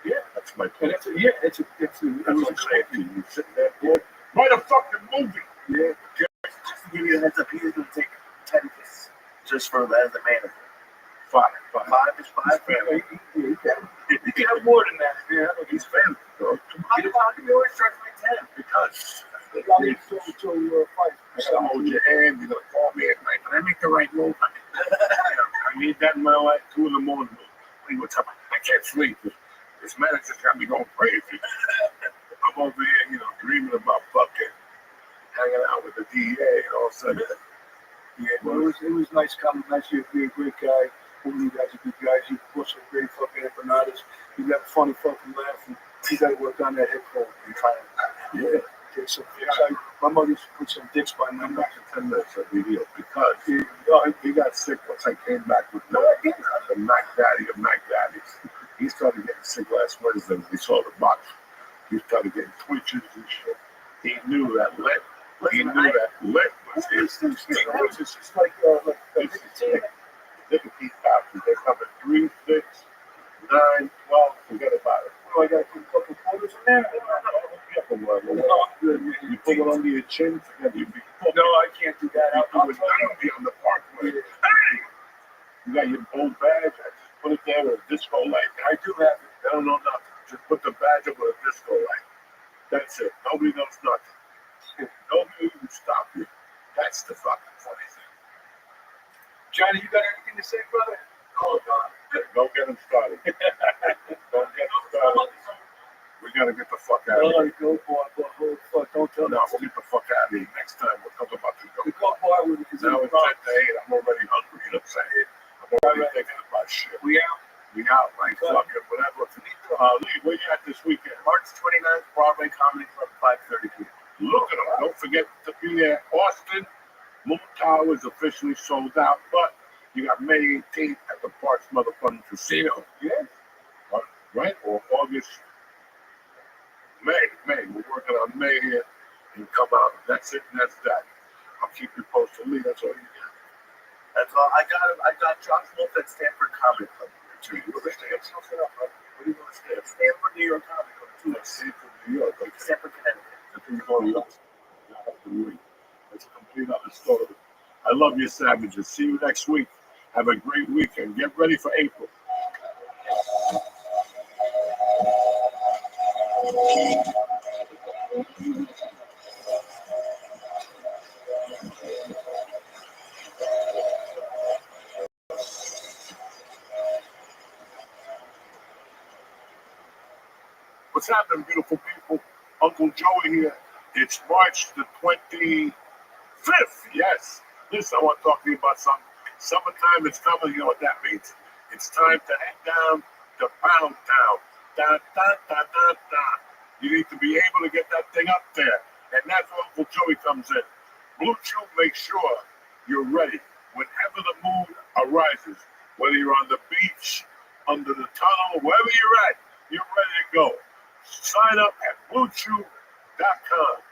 Yeah, that's my point. And it's That's what I'm saying to you. You sitting there, boy, write a fucking movie. Yeah. Just to give you a heads up, he is going to take 10 kiss just for as the manager. 5 is 5. You can have more than that. Yeah, He's family, bro. How can you always charge me 10? Because you got to fight. I gotta hold your hand. You're gonna call me at night. Can I make the right move? I need that in my life. 2 in the morning. What's up? I can't sleep. This manager's got me going crazy. I'm over here, you know, dreaming about fucking hanging out with the DA and all of a sudden. Yeah, well, it was nice coming. Nice you're a great guy. All you guys are good guys. You put some great fucking empanadas. You got a funny fucking laugh. And you got to work on that hip hole. And try to get some dicks. My mother used to put some dicks by my I'm mouth. back to 10 minutes of video because he got sick once I came back with the Mac Daddy of Mac Daddies. He started getting sick last Wednesday when he saw the box. He started getting twitches and shit. He knew that lit. He knew that lit was his thing. It's just like nicotine. Nicotine pouches. They come in 3, 6, 9, 12. Forget about it. Oh, I got to put a couple quarters in there. You put it under your chin, forget you be. No, I can't do that. You would not be on the parkway. Hey! You got your old badge. I just put it there with a disco light. I do have it. They don't know nothing. Just put the badge up with a disco light. That's it. Nobody knows nothing. Nobody can stop you. That's the fucking funny thing. Johnny, you got anything to say, brother? Oh, God. Don't get him started. Don't get him started. We gotta get the fuck out of here. Go bar, fuck, don't tell me. No, we'll get the fuck out of here. Next time we'll talk about the The go bar with it because now it's 10 to 8. I'm already hungry. You know what I'm saying? I'm already thinking about shit. We out. We out, right? Fucking whatever. Lee, where you at this weekend? March 29th, Broadway Comedy Club, 5:30 p.m. Look at them. Don't forget to be there. Austin, Moon Tower is officially sold out, but you got May 18th at the Parks Motherfucking Casino. Yeah. Right? Or August. May. We're working on May here and come out. That's it and that's that. I'll keep you posted. Lee, that's all you got. That's all. I got Josh Wolf at Stanford Comedy Club. You go to Stanford? What do you want to say? Stanford, New York Comedy Club. Stanford, New York. Like Stanford, Connecticut. I think you're going to York. That's a complete other story. I love you, savages. See you next week. Have a great weekend. Get ready for April. What's happening, beautiful people? Uncle Joey here. It's March the 25th. Yes. Listen, I want to talk to you about something. Summertime is coming. You know what that means. It's time to head down to Pound Town. da, da, da, da, da. You need to be able to get that thing up there. And that's where Uncle Joey comes in. Blue Chew makes sure you're ready whenever the mood arises. Whether you're on the beach, under the tunnel, wherever you're at, you're ready to go. Sign up at BlueChew.com.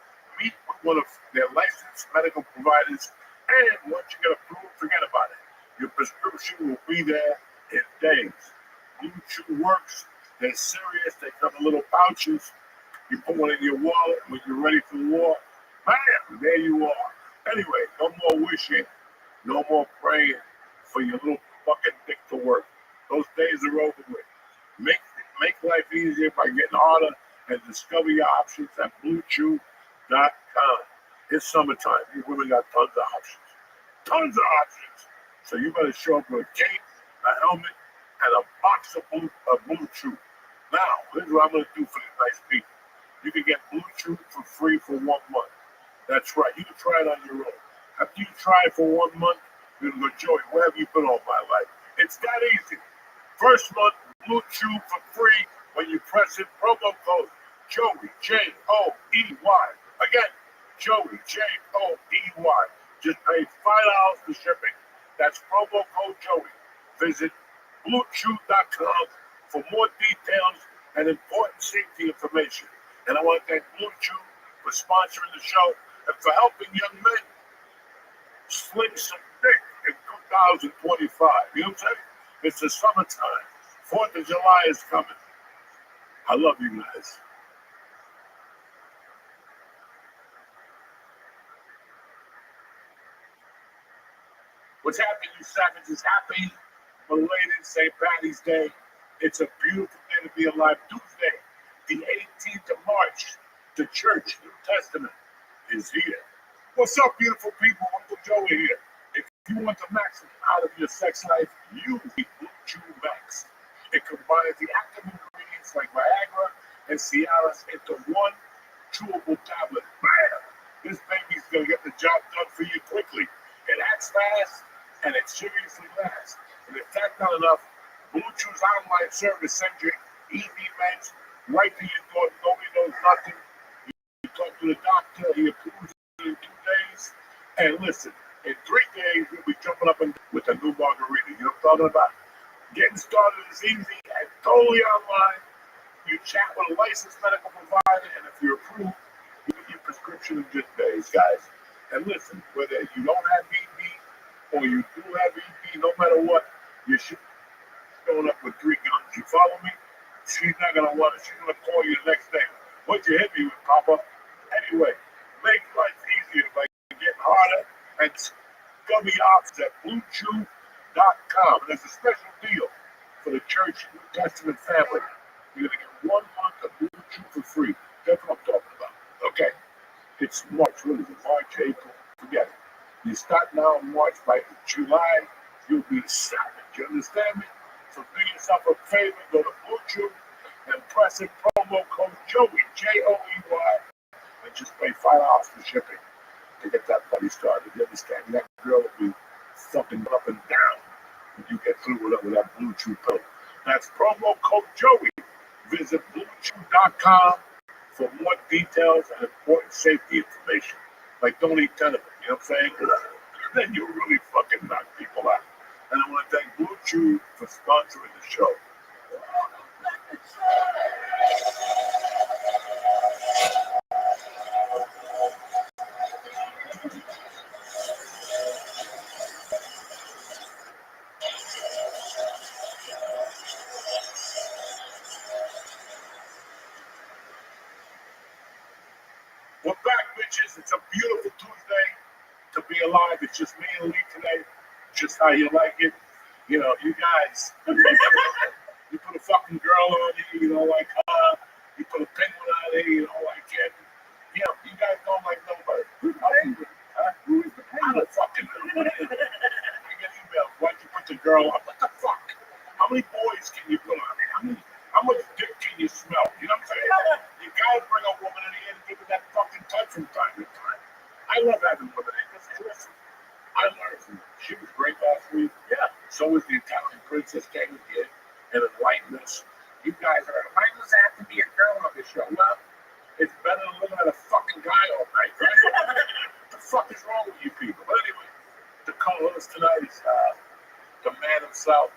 Meet with one of their licensed medical providers, and once you get approved, forget about it. Your prescription will be there in days. Blue Chew works. They're serious. They come in little pouches. You put one in your wallet when you're ready for war. Bam! There you are. Anyway, no more wishing. No more praying for your little fucking dick to work. Those days are over with. Make life easier by getting harder and discover your options at BlueChew.com. It's summertime. You women got tons of options. Tons of options. So you better show up with a cape, a helmet, and a box of Blue Chew. Now, here's what I'm going to do for these nice people. You can get Blue Chew for free for 1 month. That's right. You can try it on your own. After you try it for 1 month, you can go, Joey, where have you been all my life? It's that easy. First month, Blue Chew for free when you press in promo code Joey, Joey. Again, Joey, Joey. Just pay $5 for shipping. That's promo code Joey. Visit BlueChew.com for more details and important safety information. And I want to thank Blue Chew for sponsoring the show and for helping young men sling some dick in 2025. You know what I'm saying? It's the summertime. 4th of July is coming. I love you guys. What's happening, you savages? Happy belated St. Patty's Day. It's a beautiful day to be alive. Tuesday, the 18th of March. The Church, New Testament, is here. What's up, beautiful people? Uncle Joey here. If you want the maximum out of your sex life, you need Blue Chew Max. It combines the active ingredients like Viagra and Cialis into one chewable tablet. Bam! This baby's going to get the job done for you quickly. It acts fast, and it seriously lasts. And if that's not enough, Blue Chew's online service sends you ED meds right to your door. Nobody knows nothing. You talk to the doctor, he approves it in 2 days. And listen, in 3 days, we'll be jumping up and with a new margarita. You know what I'm talking about? Getting started is easy and totally online. You chat with a licensed medical provider, and if you're approved, you get your prescription in just days, guys. And listen, whether you don't have ED or you do have ED, no matter what, you should be showing up with 3 guns. You follow me? She's not going to want it. She's going to call you the next day. What'd you hit me with, Papa? Anyway, make life easier by getting harder and discover your options at BlueChew.com. And there's a special deal for the Church New Testament family. You're going to get 1 month of Blue Chew for free. That's what I'm talking about. Okay. It's March, what is it? March, April, forget it. You start now in March, by July, you'll be savage. You understand me? So do yourself a favor, go to Blue Chew and press in promo code Joey, Joey, and just pay $5 for shipping to get that party started. You understand? That girl will be fucking up and down when you get through with that Blue Chew pill. That's promo code Joey. Visit BlueChew.com for more details and important safety information. Like, don't eat 10 of them, you know what I'm saying? Then you really fucking knock people out. And I want to thank Blue Chew for sponsoring the show. We're back, bitches. It's a beautiful Tuesday to be alive. It's just me and Lee today. Just how you like it. You know, you guys, you put a fucking girl on you, you don't like her. You put a penguin on there, you don't like it. You know, you guys don't like nobody. Who's the penguin? Who is the penguin? I don't fucking know. I get emails. Why'd you put the girl on? What the fuck? How many boys can you put on there? How much dick can you smell? You know what I'm saying? You gotta bring a woman in here and give her that fucking touch from time to time. I love having women in because listen, I learned from her. She was great last week. Yeah. So was the Italian princess came here and enlightened us. You guys are, why does there have to be a girl on the show? Well, it's better than looking at a fucking guy all night, right? What the fuck is wrong with you people? But anyway, the co-host tonight is the man himself.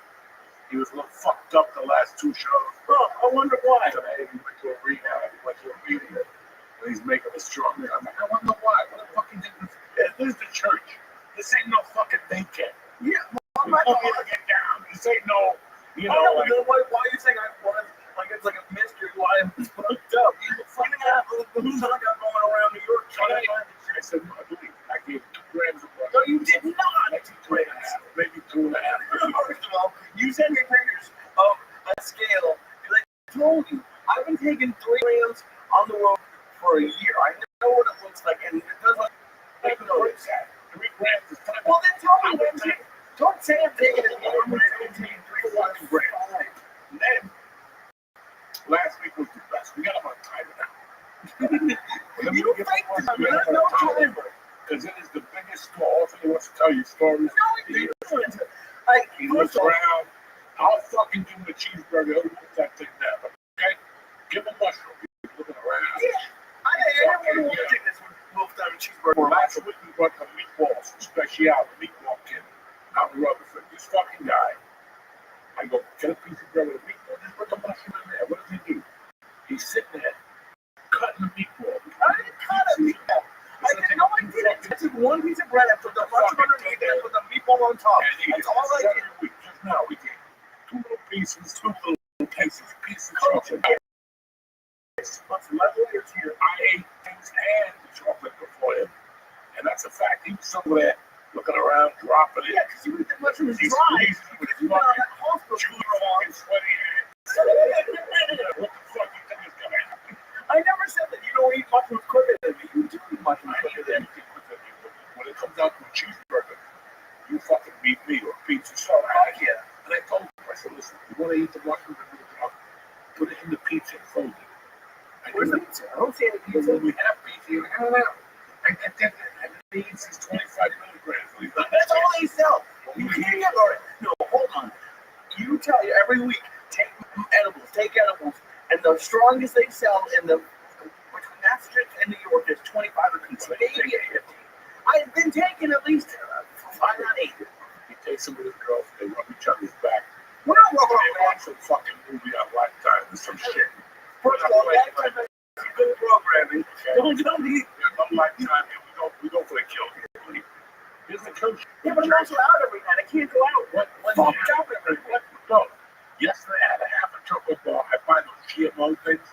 He was a little fucked up the last two shows. Oh, I wonder why. Today he went to a rehab, he went to a meeting, and he's making a strong man. I'm like, I wonder why. What the fucking difference? This is the church. This ain't no fucking daycare. Yeah, I'm not going to get down. This ain't no, you know, I know, like, but then why are you saying I was like it's like a mystery why I'm fucked up? Who's not got going around New York? I said, no, I believe I gave 2 grams of blood. No, you did not. Maybe 2.5, maybe 2.5. First of all, you sent me pictures of a scale. Because I told you, I've been taking 3 grams on the road for a year. I know what it looks like, and it doesn't make no sense. 3 grams is time. Well, then tell me what I'm taking. Don't say I'm taking it. I'm taking 3 fucking grams. And then, last week was the best. We got him on timer now. You fake this. I mean, there's no time. Because it is the biggest store. Also, he wants to tell you stories. No, he didn't. Like, He looks around. I'll fucking give him a cheeseburger. He'll put that thing down. Okay? Give him a mushroom. He's looking around. Yeah. I never want to take this with Wolf Diamond cheeseburger. Last week we brought the meatballs, special meatball kid out in Rutherford. This fucking guy. I go, get a piece of bread with a meatball. Just put the mushroom in there. What does he do? He's sitting there cutting the meatball. I didn't cut a meatball. I didn't. I took 1 piece of bread and put the mushroom underneath it and put the meatball on top. That's all I did. Just now we did 2 little pieces, 2 little pieces of chocolate. What's level here? I ate things and the chocolate before him. And that's a fact. He was somewhere looking around, dropping it. Yeah, because you eat the mushrooms He's dry. squeezing it with his You know, fucking that hospital juice on. and sweaty hands. What the fuck do you think is going to happen? I never said that you don't eat mushrooms quicker than me. You do eat mushrooms I quicker eat than me. everything with it. When it comes out to a cheeseburger, you fucking beat me or pizza. So Yeah. and I told him, I said, listen, you want to eat the mushrooms and the chocolate, put it in the pizza and fold it. Where's the pizza? I don't see any Because pizza. when we have pizza, I don't know. I did that. And it needs is 25 milligrams. That's all they sell. You can't get it. No, hold on. You tell you every week, take edibles. And the strongest they sell in the between Massachusetts and New York is 25 a piece. Maybe 50. I've been taking at least 5, not 8. He takes some of his girls, they rub each other's back. We're not They rubbing watch some fucking movie on Lifetime or some shit. First of all, that's good programming. Don't eat. On Lifetime, we go for the kill. Here's the coach. Yeah, but I'm also out every night. I can't go out. What Fucked up every night. No. Yesterday I had a half a chocolate bar. I buy those GMO things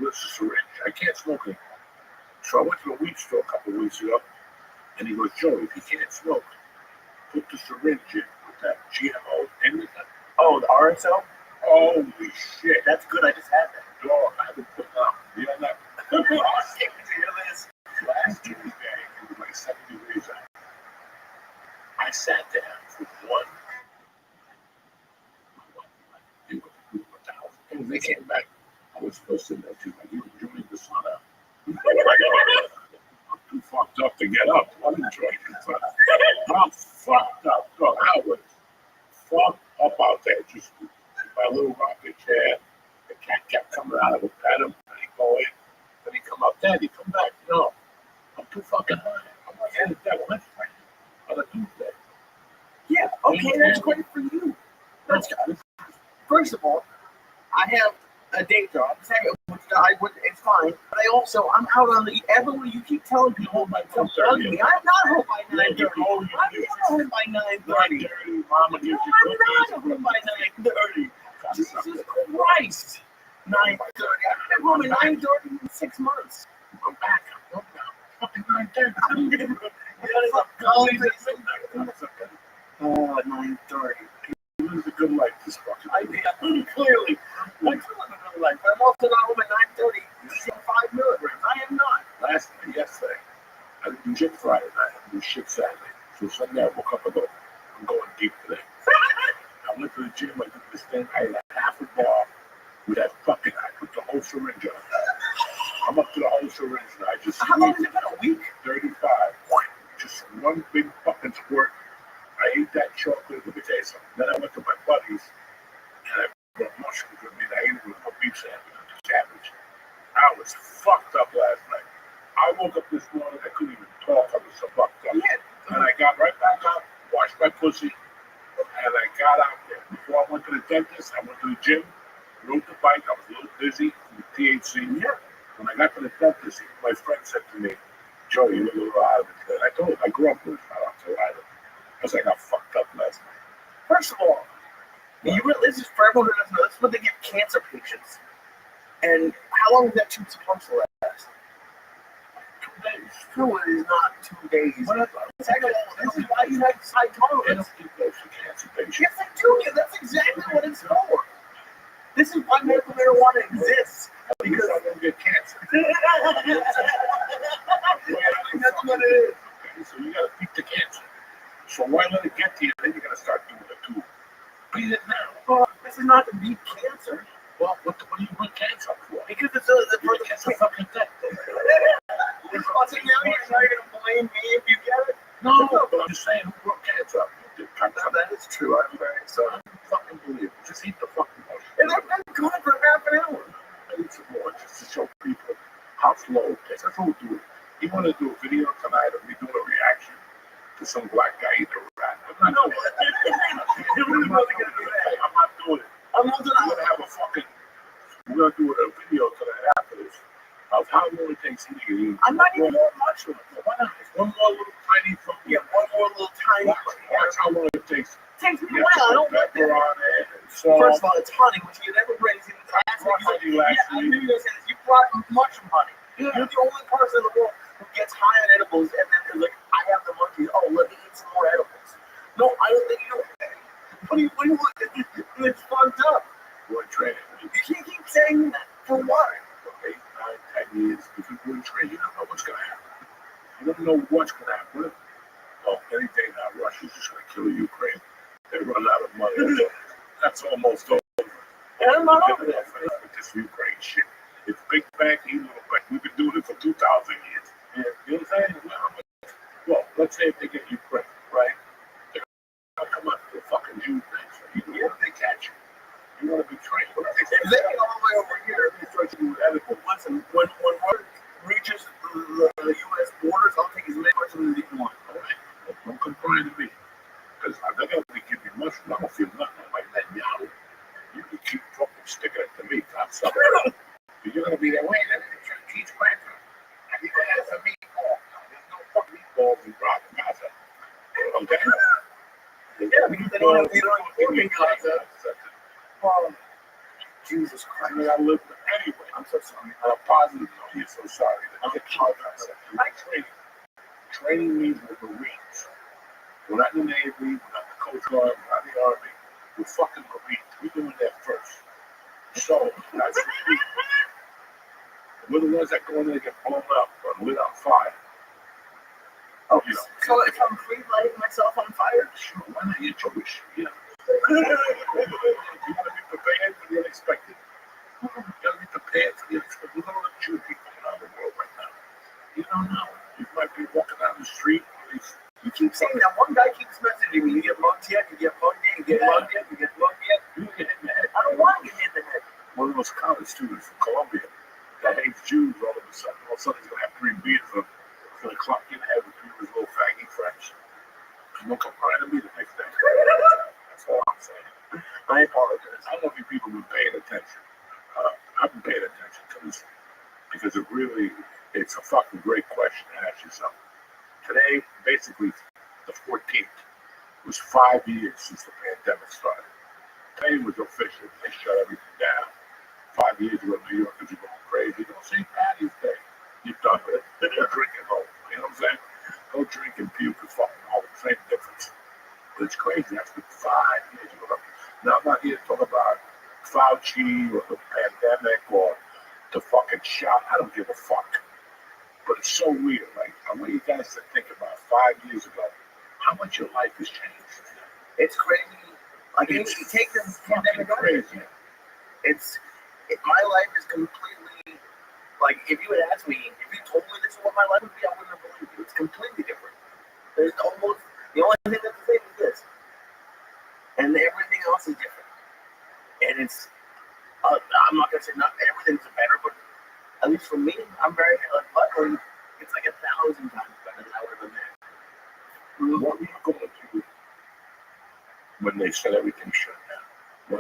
with a syringe. I can't smoke anymore. So I went to the weed store a couple of weeks ago, and he goes, Joey, if you can't smoke, put the syringe in with that GMO in it. Oh, the RSO? Holy shit. That's good. I just had that. Dog, I haven't put out. You know that? Oh, Last Tuesday, it was like 7 degrees out. I sat there for one. And they came back. I was supposed to know too. Like, you enjoying the sun out. I'm too fucked up to get up. I'm enjoying the sun. I'm fucked up. Dog, I was fucked up out there. Just my little rocket chair. The cat kept coming out. I would pet him. And he'd go in. Then he'd come out there. He'd come back. No. I'm too fucking high. I'm not getting that one on a Tuesday. yeah, okay, that's great for you. That's good. First of all, I have a day job. Second, which it's fine. But I'm out on the. Everyone, you keep telling people by come hug me. I'm not home by 9:30. Oh, I'm never home by 9:30. Mama gives No, you I'm not home by 9:30. Jesus Christ. 9:30. I've been home at 9:30 in 6 months. I'm back. I'm home now. Fucking 9:30. I'm getting. Oh, 9:30. You lose a good life this fucking I did, clearly. I do live a good life, but I'm also not home at 9:30. You 5 milligrams. I am not. Yesterday, I didn't do shit Friday night. I didn't do shit Saturday. So Sunday I woke up and go, I'm going deep today. I went to the gym. I did this thing. I had a half a bar with that fucking. I put the whole syringe on. I'm up to the whole syringe now. I just. How long has it been? A week? 35. Just one big fucking squirt. I ate that chocolate. Let me tell you something. Then I went to my buddies and I the mushrooms with me. I ate it with a beef sandwich. I was fucked up last night. I woke up this morning, I couldn't even talk. I was so fucked up. And I got right back up, washed my pussy, and I got out there. Before I went to the dentist, I went to the gym, rode the bike. I was a little dizzy with THC. When I got to the dentist, my friend said to me, Joe, you look a little out of it today. I told him, I grew up with it. I don't feel out of it. Because I got fucked up last night. First of all, you realize this for everyone who doesn't know, that's what they give cancer patients. And how long is that tube supposed to last? 2 days. No, it is not 2 days. Second of all, this is why you have high They tolerance. don't give those for cancer patients. Yes, they do. That's exactly what it's for. This is why medical marijuana exists. Because I don't get cancer. That's what it is. Okay, so you gotta beat the cancer. So why let it get to you? Then you're gonna start doing it too. Beat it now. Well, this is not to beat cancer. Well, what do you bring cancer for? Because it's the It's a fucking death. So now you're gonna blame me if you get it? No, but I'm just saying, who brought cancer up? You did. That is true. I'm very sorry. I don't fucking believe it. Just eat the fucking mushroom. And I've been gone for half an hour. I need some more just to show people how slow it takes. That's what we'll do. You want to do a video tonight of me doing a reaction to some black guy eating a rat? I'm not doing it. You really wasn't gonna do that. I'm not doing it. I'm not We're gonna have a fucking. We're gonna do a video tonight after this of how long it takes you to get eaten. I'm not even more mushroom. Why not? One more little tiny fucking. Yeah, one more little tiny. Watch how long it takes. Takes me a You have while. I to don't put want pepper that. on it and salt. First of all, it's honey, which you never bring. See, the last Brought thing honey you last I knew week. you were saying this. You brought mushroom honey. Yeah. You're the only person in the world who gets high on edibles and then is like, I have the monkeys. Oh, let me eat some more edibles. No, I don't think you do. What do you want? It's fucked up. We're training. You can't keep saying that for what? 8, 9, 10 years. If you go in trade, you don't know what's going to happen. You don't know what's going to happen. Well, any day now, Russia's just going to kill Ukraine. They run out of money. That's almost over. And I'm not over that. With this Ukraine shit. It's big bank, little bank. We've been doing it for 2,000 years. And you know what I'm saying? Well, let's say if they get Ukraine, right? They're going to come up to the fucking Jew things. You want to catch you. You want to be trained. If they get all the way over here, They try to do edible. listen, when word reaches the U.S. borders, I'll take as many mushrooms as you want. All right. Well, don't complain to me. Because I'm not going to give you mushrooms. I don't feel nothing. I'm like that now. You can keep fucking sticking it to me. I'm sorry. You're going to be that way. And then you're going to keep cranking. I need to have some meatball. There's no fucking meatballs in Gaza. Okay? Yeah, because they don't have pork in Gaza. Jesus I Christ. mean, I live anyway. I'm so sorry. On a positive note, you're so sorry. I'm apologizing. My training means with the Marines. We're not in the Navy, we're not the Coast Guard, we're not the Army. We're fucking Marines. We're doing that first. So, that's what we do. We're the ones that go in there and get blown up or lit on fire. Oh, You know. so if I'm free-lighting myself on fire? Sure, why not? You're Jewish. Yeah. You gotta be prepared for the unexpected. You gotta be prepared for the unexpected. Look at all the Jew people around the world right now. You don't know. You might be walking down the street. You keep saying that. One guy keeps messaging me. You get mugged yet? You get mugged yet? You get mugged yet? You get mugged yet? You get hit in the head. I don't want to get hit in the head. One of those college students from Columbia that hates Jews all of a sudden. All of a sudden he's gonna have 3 beers and he's gonna clock you in the head with 3 of his little faggy friends. Don't come crying to me the next day. That's all I'm saying. I apologize. I don't know if you people have been paying attention. I've been paying attention to this because it's a fucking great question to ask yourself. Today, basically, the 14th, was 5 years since the pandemic started. Today was official. They shut everything down. 5 years ago, New Yorkers are going crazy. Don't say Patty's Day. You're done with it. They're drinking home. You know what I'm saying? Go drink and puke and fucking home. Same difference. But it's crazy. That's been 5 years ago. Now, I'm not here to talk about Fauci or the pandemic or the fucking shot. I don't give a fuck. But it's so weird. Like, I want you guys to think about 5 years ago, how much your life has changed. It's crazy. Like, It's you take this fucking pandemic out of it. crazy. My life is completely, like, if you had asked me, if you told me this is what my life would be, I wouldn't have believed you. It's completely different. There's almost, the only thing that's the same is this. And everything else is different. And it's when they said everything shut down?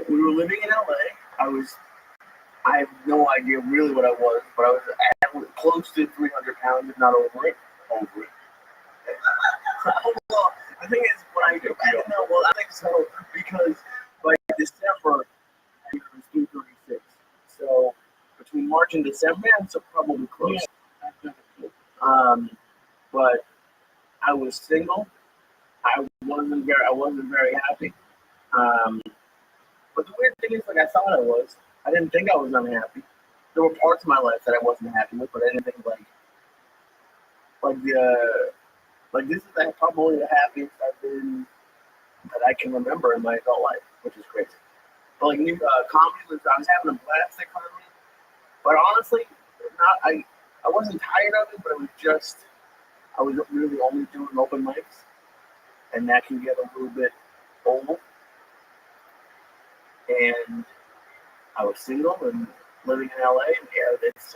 When we were living in LA, I have no idea really what I was, but I was close to 300 pounds, if not over it. Over it. Well, the thing is, when I didn't know, well, I think so, because by December, I was 236. So between March and December, I'm so probably close. But I was single. I wasn't very happy. But the weird thing is, like, I thought I was. I didn't think I was unhappy. There were parts of my life that I wasn't happy with, but I didn't think like this is probably the happiest I've been that I can remember in my adult life, which is crazy. But like comedy I was having a blast at comedy. But honestly, I wasn't tired of it, but it was just I was really only doing open mics, and that can get a little bit old. And I was single and living in LA, and yeah, it's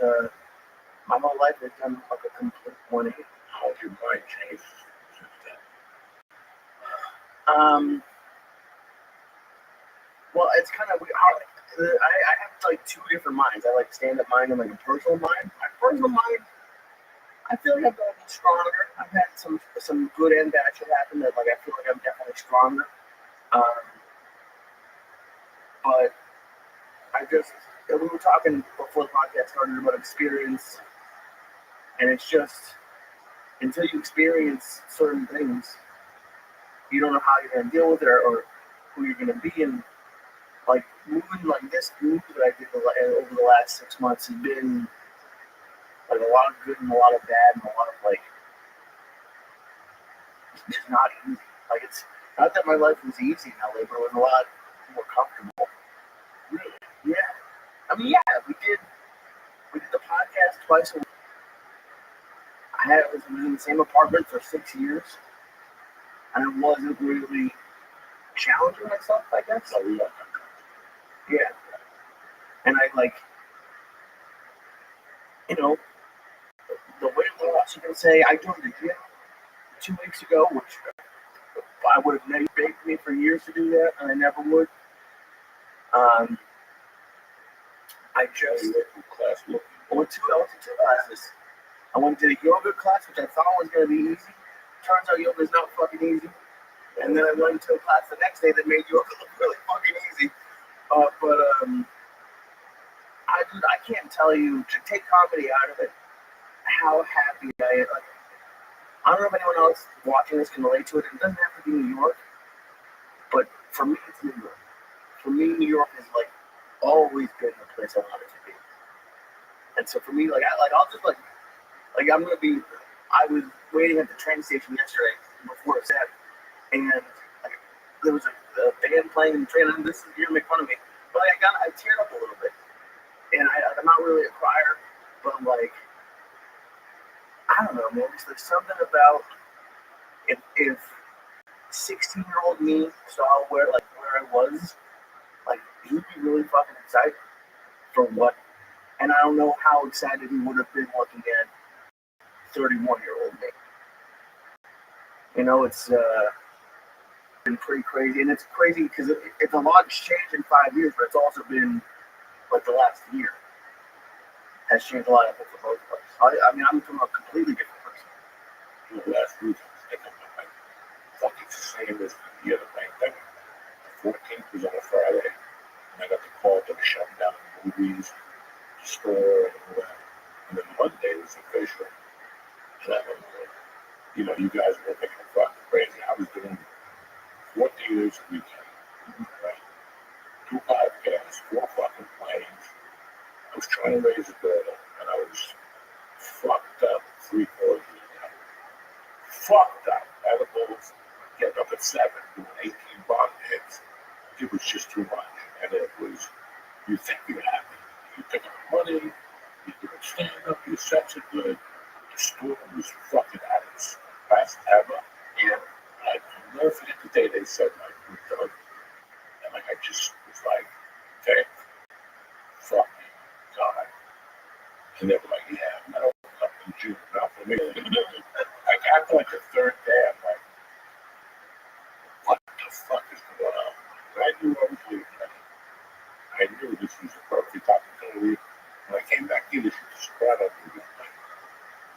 my whole life has done like a complete 180. How's your mind changed since then? Well, it's kind of weird. I have like two different minds. I like stand-up mind and like a personal mind. My personal mind, I feel like I've gotten stronger. I've had some good and bad shit happen that like I feel like I'm definitely stronger. But we were talking before the podcast started about experience, and it's just until you experience certain things, you don't know how you're gonna deal with it or who you're gonna be. And like moving like this move that I did over the last 6 months has been like a lot of good and a lot of bad and a lot of like it's not easy. Like it's not that my life was easy in LA, but it was a lot more comfortable. Really? Yeah. I mean, yeah, we did the podcast twice a week. I was in the same apartment for 6 years, and I wasn't really challenging myself, I guess. Oh, yeah. Yeah. And I like, the weight loss, you can say, I joined the gym 2 weeks ago, which I would have never baked me for years to do that, and I never would. I went to two classes. I went to the yoga class, which I thought was going to be easy. Turns out yoga is not fucking easy. And then I went to a class the next day that made yoga look really fucking easy. I can't tell you, to take comedy out of it, how happy I am. Like, I don't know if anyone else watching this can relate to it. It doesn't have to be New York, but for me, it's New York. For me, New York is like always been the place I wanted to be. And so for me, I'll just I'm gonna be. I was waiting at the train station yesterday before it set, and there was a band playing in the train, and this is you're gonna make fun of me, but I teared up a little bit, and I'm not really a crier, but I'm like, I don't know, man. There's something about if 16-year-old me saw where I was, like he'd be really fucking excited for what, and I don't know how excited he would have been looking at 31-year-old me. It's been pretty crazy, and it's crazy because it's a lot's changed in 5 years, but it's also been like the last year has changed a lot of things for both of us. I mean, I'm from a completely different person. The last week, I was thinking about like fucking same as the other pandemic. The 14th was on a Friday, and I got the call to shut down the movies, the store, and all that. And then Monday was official. And I don't know, you guys were thinking fucking crazy. I was doing 4 theaters a weekend, right? 2 podcasts, 4 fucking planes. I was trying to raise a daughter, and I was fucked up 3 quarters of the day. Fucked up. Edibles, getting up at 7, doing 18 bond hits. It was just too much. And it was, you think you're happy. You pick up money, you're doing stand-up, your sets are good. The store was fucking at its best ever. Yeah. I'll never forget the day they said, we're done. And I just was like, thank fucking God. And they were like, yeah, I'm not opening up in June, not for me. After the 3rd day, I'm like, what the fuck is going on? this was the perfect opportunity. When I came back here, this was the spread of me. Like,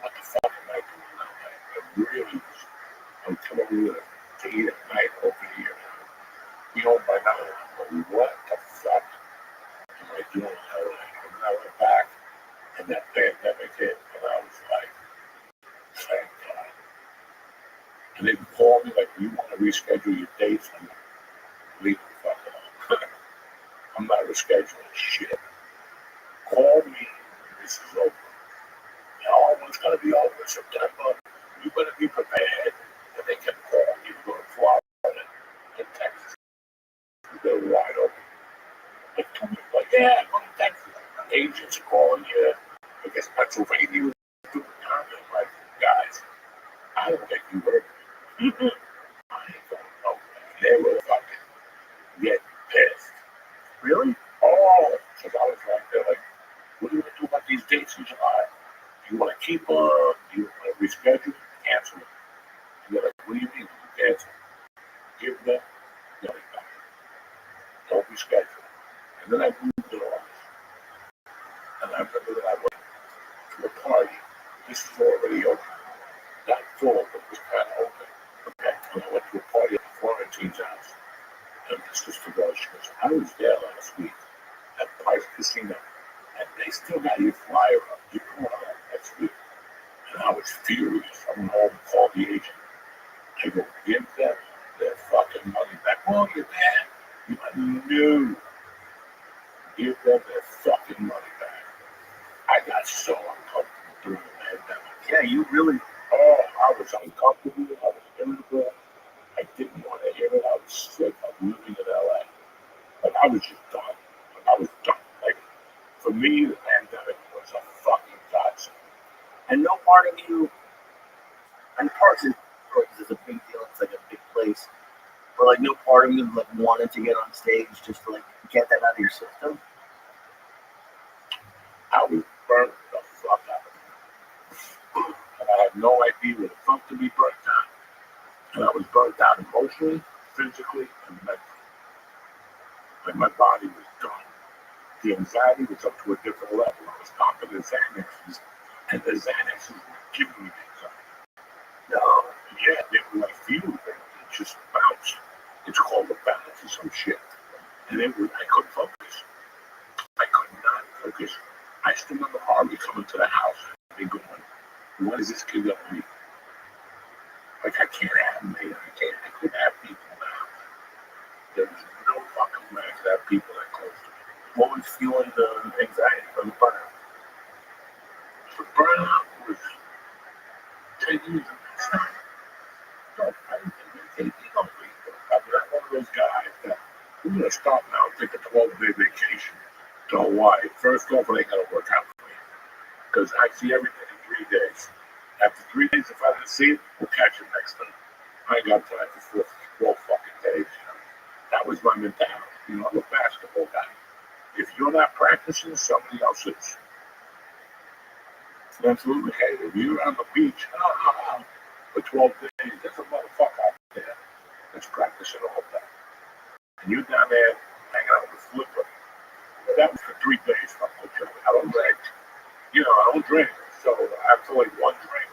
what the fuck am I doing now? Like, I really was, I'm telling you, to eat at night over here. You know, by now, I'm like, what the fuck am I doing now? Like, and then I went back, and that pandemic hit, and I was like, thank God. And they called me, like, you want to reschedule your dates? I'm like, leave the fuck alone. I'm not rescheduling shit. Call me when this is over. Oh, it's going to be over in September. You better be prepared. And they kept calling me to go to Florida and Texas. They're wide open. Like, 2 weeks, like, yeah, go to Texas. Agents calling you. I guess Pennsylvania was doing comment. Like, guys, I don't think you heard me. I ain't going nowhere. They were fucking getting pissed. Really? Oh, because I was like, they're like, what are you going to do about these dates in July? Do you want to keep them? Do you want to reschedule? Cancel them? And they're like, what do you mean? Cancel? Give them money back. Don't reschedule. And then I moved it on. And I remember that I went to a party. This was already open. Not full, but it was kind of open. Okay. And I went to a party at Florentine's house. And this was for those shows. I was there last week at Price Casino. And they still got your flyer up. You're going on next week. And I was furious. I went home and called the agent. I go, give them their fucking money back. Well, you're there. You like, no. Give them their fucking money back. I got so uncomfortable during the pandemic. Yeah, you really. Oh, I was uncomfortable. I was irritable. I didn't want to hear it. I was sick of living in LA. Like, I was just done. Like, I was done. Like, for me, the pandemic was a fucking godsend. And no part of you. And parts is a big deal. It's like a big place. But like, no part of you like wanted to get on stage just to like get that out of your system. I was burnt the fuck out of it. And I had no idea what it felt to be burnt out. And I was burnt out emotionally, physically, and mentally. Like, my body was done. The anxiety was up to a different level. I was popping the Xanaxes, and the Xanaxes were giving me anxiety. Yeah, they were like fuel. It just bounced. It's called a bounce or some shit. And I couldn't focus. I could not focus. I still remember Harvey coming to the house and going, what is this kid gonna be? Like, I can't have him here. I couldn't have people in the house. There was no fucking way I could have people that close to me. What was fueling the anxiety from the burnout? The burnout was 10 years of my time. I mean, I'm not one of those guys that we're going to stop now and take a 12-day vacation to Hawaii. First off, it ain't going to work out for me. Because I see everything in 3 days. After 3 days, if I didn't see it, we'll catch it next time. I ain't got time for 12 fucking days. You know? That was my mentality. You know, I'm a basketball guy. If you're not practicing, somebody else is. Absolutely. Okay, if you're on the beach, for 12 days, there's a motherfucker out there that's practicing all day. And you're down there hanging out with Flipper. That was for 3 days, fuck with you. I don't drink. You know, I don't drink. So after like one drink,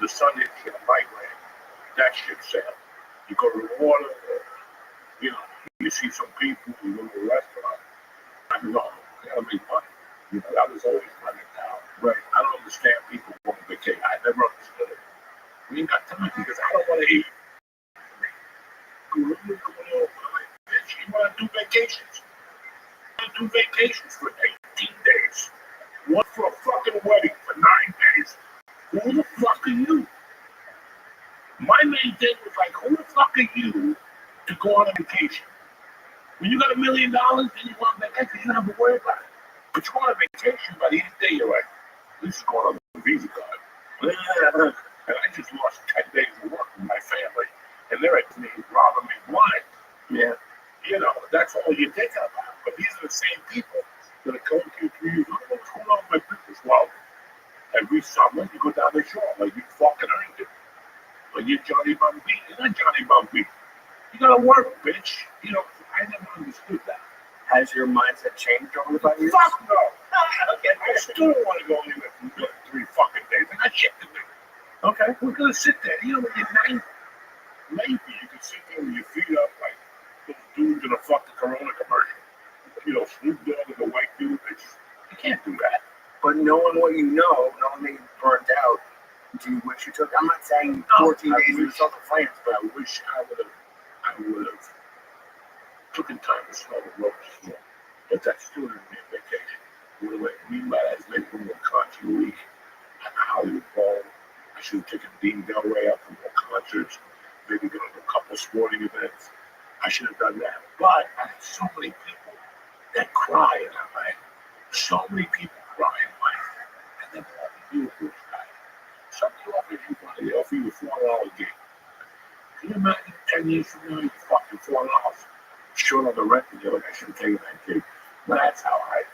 the sun hits you, a migraine. That shit sad. You go to the water, you know, you see some people, you go to a restaurant. I mean, no, I gotta make money. You know, that was always my mentality. Right. I don't understand people going on vacation. I never understood it. We ain't got time because I don't want to eat. You want to do vacations? You want to do vacations for 18 days. One for a fucking wedding for 9 days. Who the fuck are you? My main thing was like, who the fuck are you to go on a vacation? When you got $1 million, then you go on vacation, you don't have to worry about it. But you go on a vacation, by the end of the day, you're like, this is going on the visa card. And I just lost 10 days of work with my family. And they're at me, robbing me blind. Yeah. You know, that's all you're thinking about. But these are the same people that are coming to you 3 years. I don't know what's going on with my business. Well, every summer you go down the shore, like you fucking earned it. Like you're Johnny Bumbeat. You're not Johnny Bumbeat. You gotta work, bitch. You know, I never understood that. Has your mindset changed over the 5 years? Fuck no. Okay. I still don't want to go anywhere for more than 3 fucking days. I got shit to do. Okay. We're gonna sit there. You know, when you're 90, maybe you can sit there with your feet up like those dudes in a fucking Corona commercial. You know, Snoop Dogg and the white dude. You can't do that. But knowing what you know, knowing that you're burnt out, do you wish you took? I'm not saying 14 days in the south of France, but I wish I would have taken time to smell the roses more. But that still didn't mean vacation. Would have let me lads maybe one more concert a week at the Hollywood Bowl. I should have taken Dean Del Rey out for more concerts, maybe go to a couple sporting events. I should have done that. But I had so many people that cry in LA. So many people cry in life. And then all you do is cry. Somebody offers you money, they offer you a $4 a game. Can you imagine 10 years from now, you fucking $4 short on the rent, and you're like, I should have taken that gig. That's how I think.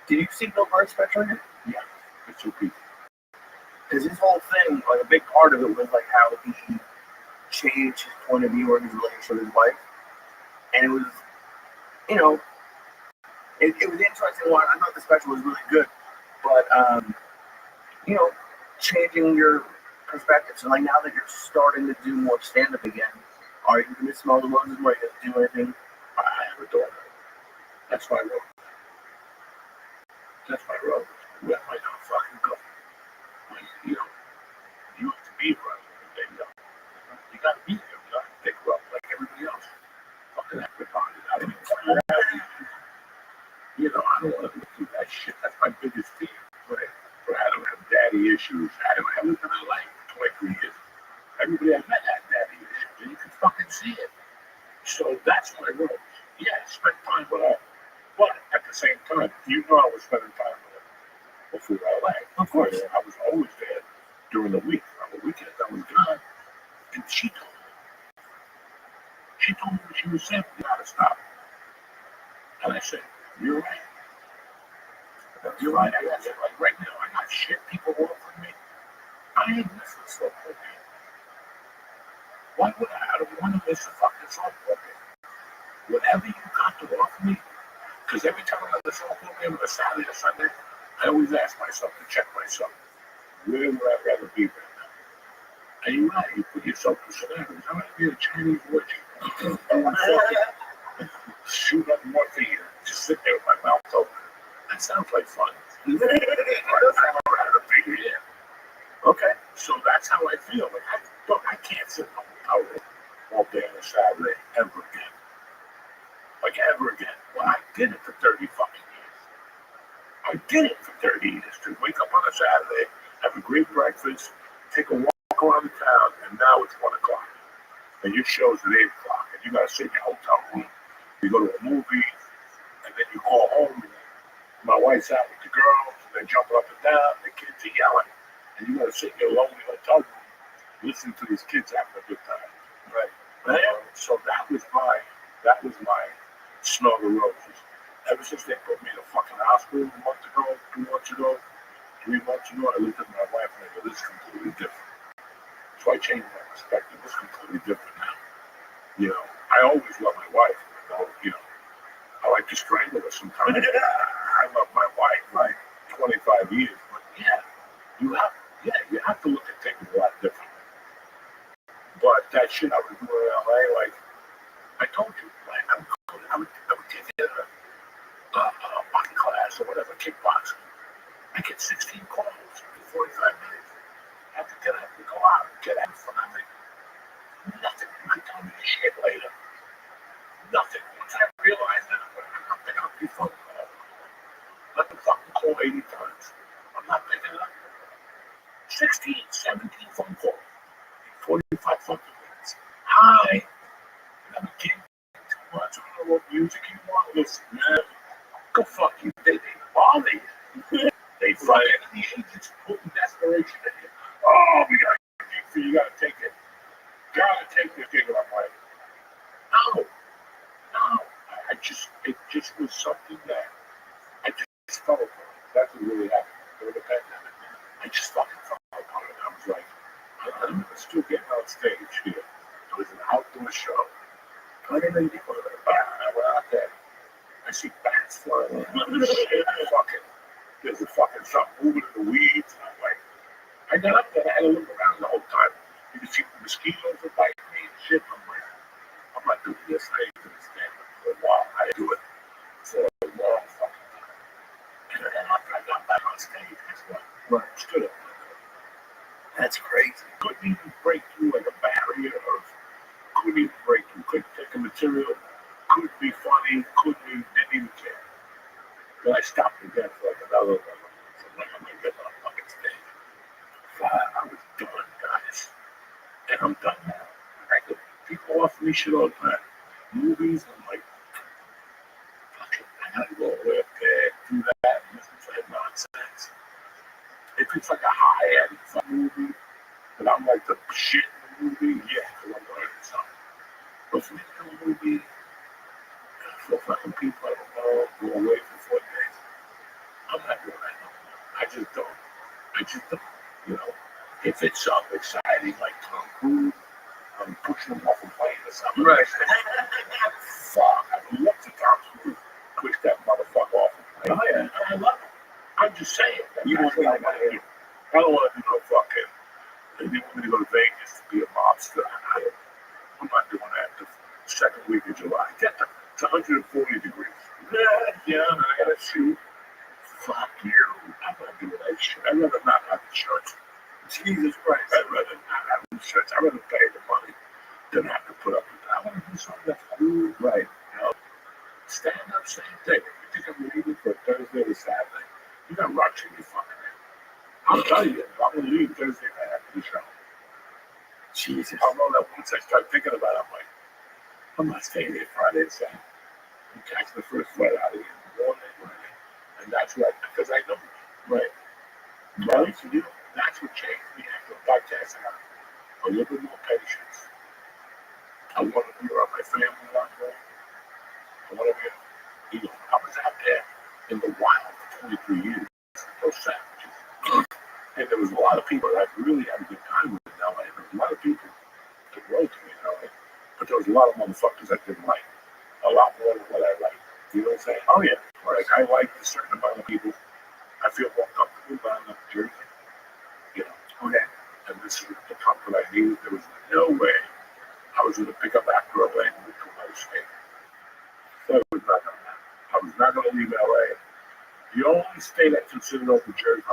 did you see Bill Burr's special yet? Yeah, it's two people. Because his whole thing, like a big part of it was like how he changed his point of view or his relationship with his wife. And it was, you know, it was interesting. I thought the special was really good. But, you know, changing your perspective. So, like, now that you're starting to do more stand-up again, are you going to smell the roses more? Are you going to do anything? I have a daughter. That's my road. That's my road. Where am I gonna fucking go? Like, you know, you have to be right. You know, you gotta be there. You gotta pick her up like everybody else. Fucking have to find it. I don't know. You know, I don't want to do that shit. That's my biggest fear. For Adam have daddy issues. Adam, I lived in LA for 23 years. Everybody I met had daddy issues, and you can fucking see it. So that's my road. Yeah, spend time with her. But at the same time, you know I was spending time with her before LA. Of course. I was always there during the week. On the weekends, I was gone. And she told me when she was saying, you gotta stop. And I said, you're right. You're right. I got it. Like right now, I got shit people offering me. I ain't missing the soft program. Why would I don't want to miss the fucking soft program? Whatever you got to offer me, because every time I'm on the soft program on a Saturday or Sunday, I always ask myself to check myself. Where would I rather be right now? And you're right, you put yourself in scenarios. I'm going to be a Chinese witch. Shoot up morphine, just sit there with my mouth open. That sounds like fun. I'd rather be here. Okay, so that's how I feel. Like I can't sit on the couch all day on a Saturday ever again. Like ever again. Well, I did it for 30 fucking years. I did it for 30 years. To wake up on a Saturday, have a great breakfast, take a walk around the town, and now it's 1 o'clock. And your show's at 8 o'clock, and you gotta sit in your hotel room. You go to a movie, and then you call home, and my wife's out with the girls, and they're jumping up and down, the kids are yelling, and you gotta sit in your lonely hotel room, listening to these kids having a good time. Right. So that was my smell the roses. Ever since they put me in a fucking hospital a month ago, 2 months ago, 3 months ago, I looked at my wife and I go, this is completely different. So I changed my perspective. It's completely different now. You know, I always love my wife. You know, I like to strangle her sometimes. I love my wife, like 25 years. But you have to look at things a lot differently. But that shit I was doing in LA, like I told you, like I would take a boxing class or whatever, kickboxing. I get 16 calls in 45 minutes. I have to get up and go out and get out for nothing. Nothing. You can tell me the shit later. Nothing. Once I realize that I'm not picking up your phone call. Let the fucking call 80 times. I'm not picking it up. 16, 17 phone calls in 45 fucking minutes. Hi. I'm a kid. I don't know what music you want to listen, man. Go fuck you. They bother you. They fucking the agents putting desperation in you. Oh, we got you gotta take it. Gotta take this gig. I'm like, no. It just was something that I just felt upon. That's what really happened during the pandemic. I just fucking felt upon it. I was like, I'm still getting on stage here. It was an outdoor show. I didn't even think about it. I went out there. I flying around. Shit, fucking, there's a fucking something moving in the weeds. And I'm like, I got up there, I had to look around the whole time. You can see the mosquitoes are biting me and shit. I'm like, I'm not doing this. I ain't gonna stand it for a while. I do it for a long fucking time. And then after I got back on stage, guess what? Right. Stood up. That's crazy. Couldn't even break through like a barrier of, couldn't even break through, couldn't take a material, couldn't be funny, didn't even care. Then I stopped again for like another level. So like I'm gonna get on a fucking stage. I was done, guys. And I'm done now. Like, people offer me shit all the time. Movies, I'm like, fuck it, I gotta go away up there, do that, listen to that nonsense. If it's like a high-end movie, and I'm like the shit in the movie, yeah, because I'm learning something. But for me to do a movie, for fucking people I don't know, go away for 4 days, I'm not doing that no more. I just don't. You know, if it's something exciting like Tom Cruise, I'm pushing him off a plane or something. Right. Fuck, I would love to Tom Cruise push that motherfucker off a plane. Oh, yeah. And I love it. I'm just saying. You That's want what I to want to do. I don't want to do no fucking. They want me to go to Vegas to be a mobster. I'm not doing that the second week of July. It's 140 degrees. Yeah, I gotta shoot. Fuck you. I'm not doing that shit. I'd rather not have insurance. Jesus Christ. I'd rather not have insurance. I'd rather pay the money than have to put up with that. I want to do something that's cool. Right. You know, stand up, same thing. If you think I'm leaving for Thursday or Saturday, you got rocks in your fucking head. I'll tell you, I'm going to leave Thursday night after the show. Jesus. I know that once I start thinking about it, I'm like, I'm not staying here Friday and Saturday. I'm catching the first flight out of here in the morning, right? And that's right, because I know, right? Right? So, you know, that's what changed me after the podcast. I got a little bit more patience. I want to be around my family a lot more. I want to be, you know, I was out there in the wild for 23 years. Those savages. And there was a lot of people that I really had a good time with in LA. There was a lot of people that wrote to me in LA. But there was a lot of motherfuckers I didn't like. A lot more than what I liked. You know what I'm saying? Oh, yeah. Like, I like a certain amount of people. I feel more comfortable down in Jersey. You know? Okay. And this is the comfort I needed. There was no way I was going to pick up after LA and move to another state. That was not going to happen. I was not going to leave LA. The only state I considered over Jersey,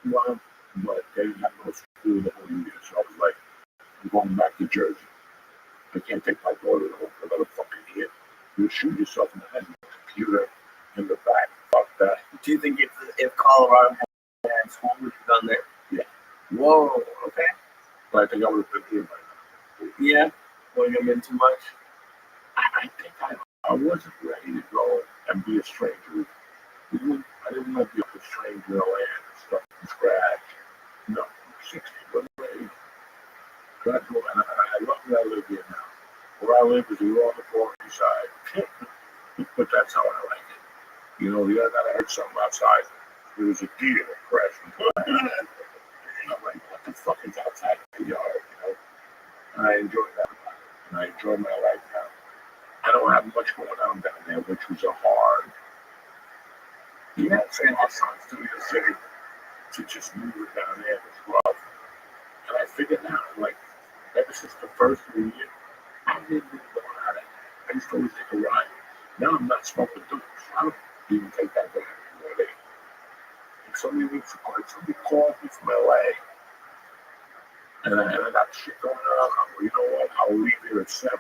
well, but they didn't have no school the whole year. So I was like, I'm going back to Jersey. I can't take my daughter to home for another fucking year. You shoot yourself in the head with a computer in the back. Fuck that. Do you think if Colorado had school, would have done there? Yeah. Whoa. Okay. But I think I would have been here by now. Yeah. Wouldn't have been too much. I think I wasn't ready to go and be a stranger. I didn't want to be a stranger in the land and stuff from scratch. No, I'm 60, wasn't ready. Gradual, and I love where I live here now. Where I live is on the forestry side. But that's how I like it. You know, the other night I heard something outside. There was a deer crashing. I'm like, what the fuck is outside the yard, you know? And I enjoy that about it. And I enjoy my life now. I don't have much going on down there, which was a hard, you know, transition to the city to just move it down there was rough. And I figured out, like, ever since the first of the year, I didn't really go out of it. I used to always take a ride. Now I'm not smoking dope, so I don't even take that ride anymore. And so many weeks ago, somebody called me from LA, and I got shit going on. I'm like, you know what? I'll leave here at 7.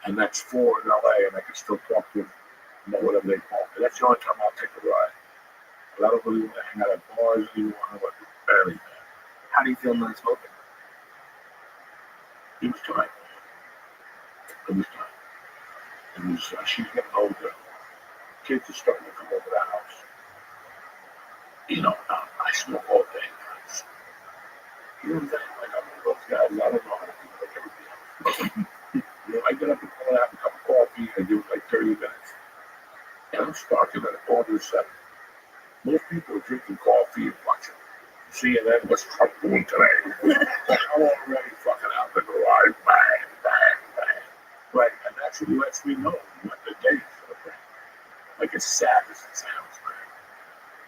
And that's 4 in LA, and I can still talk to them, you know, whatever they call me. That's the only time I'll take a ride. But I don't really want to hang out at bars anymore. I want to barely, man. How do you feel not smoking? It was time. It was time. It was, she's getting older. Kids are starting to come over the house. You know, I smoke all day, guys. You know what I'm saying? Like, I'm one of those guys, I don't know how to do like everything else. You know, I get up in the morning, have a cup of coffee, I do it like 30 minutes. And I'm starting at a quarter to 7. Most people are drinking coffee and watching CNN, what's Trump doing today? I'm already fucking out the garage, bang, bang, bang. Right, and that's what lets me know what the day is going to bring. as sad as it sounds, man.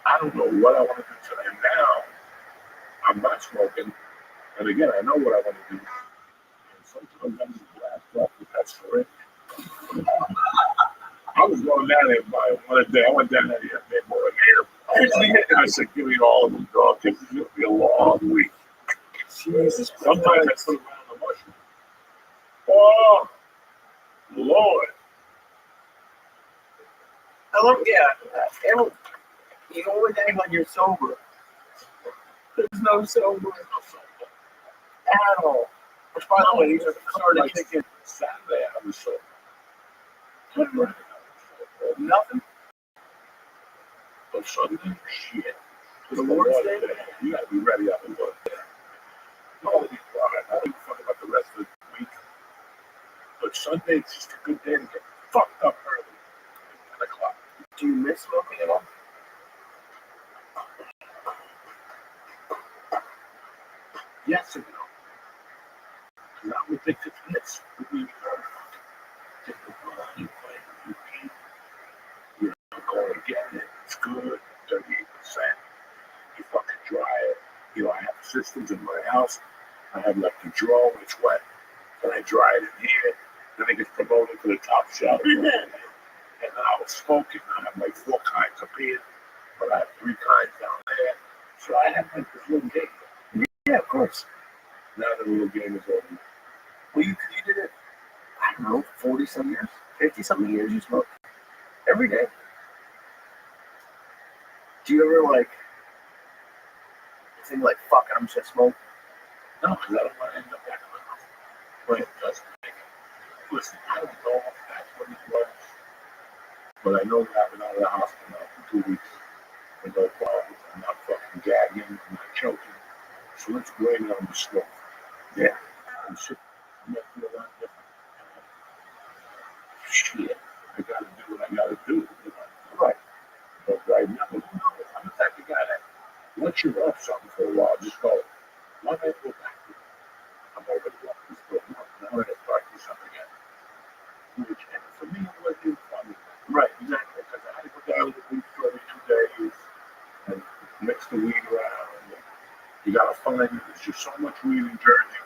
I don't know what I want to do today. Now, I'm not smoking. And again, I know what I want to do. And sometimes I'm just blast off with that syringe. I was going down there by one day. I went down there the other day more than here. And I said, give me all of them, dog. This is going to be a long week. Jesus Sometimes I put around the mushroom. Oh, Lord. I love, you always act like you're sober. There's no sober at all. Which, by the way, these are the started chicken. Saturday, I was sober. Nothing. But Sunday, shit. The Lord's Day? You got to be ready up and go there. Holy God, I don't give a fuck about the rest of the week. But Sunday, it's just a good day to get fucked up early. 10 o'clock. Do you miss smoking at all? Yes and no. And I would think it's really take the blood, you play, you eat, you know, go and get it. It's good, 38%. You fucking dry it. You know, I have systems in my house. I have like the drawer, it's wet. Then I dry it in here. Then it gets promoted to the top shelf. And I was smoking. I have like 4 kinds up here, but I have 3 kinds down there. So I have like this little game. Yeah, of course. Now the little game is over. Well, you did it, I don't know, 40-some years? 50-something years you smoked? Every day? Do you ever, like, think, like, fuck it, I'm just gonna smoke? No, because I don't want to end up back in my house. But it doesn't make it. Listen, I don't know if that's what it was, but I know that I've been out of the hospital now for 2 weeks with no problems. I'm not fucking gagging, I'm not choking. So let's blame it on the smoke. Yeah, I'm sick. I'm not feeling a lot different. Shit, I gotta do what I gotta do. You know? Right. But right now, who knows? I'm the type of guy that once you're off something for a while, just go, why don't I go back to it? I'm already off this for a month. Now I'm gonna start this up again. Which, and for me, it wasn't funny. Right, exactly. Because I had to go down to the beach for every 2 days and mix the weed around. You gotta find it. There's just so much weed in Jersey.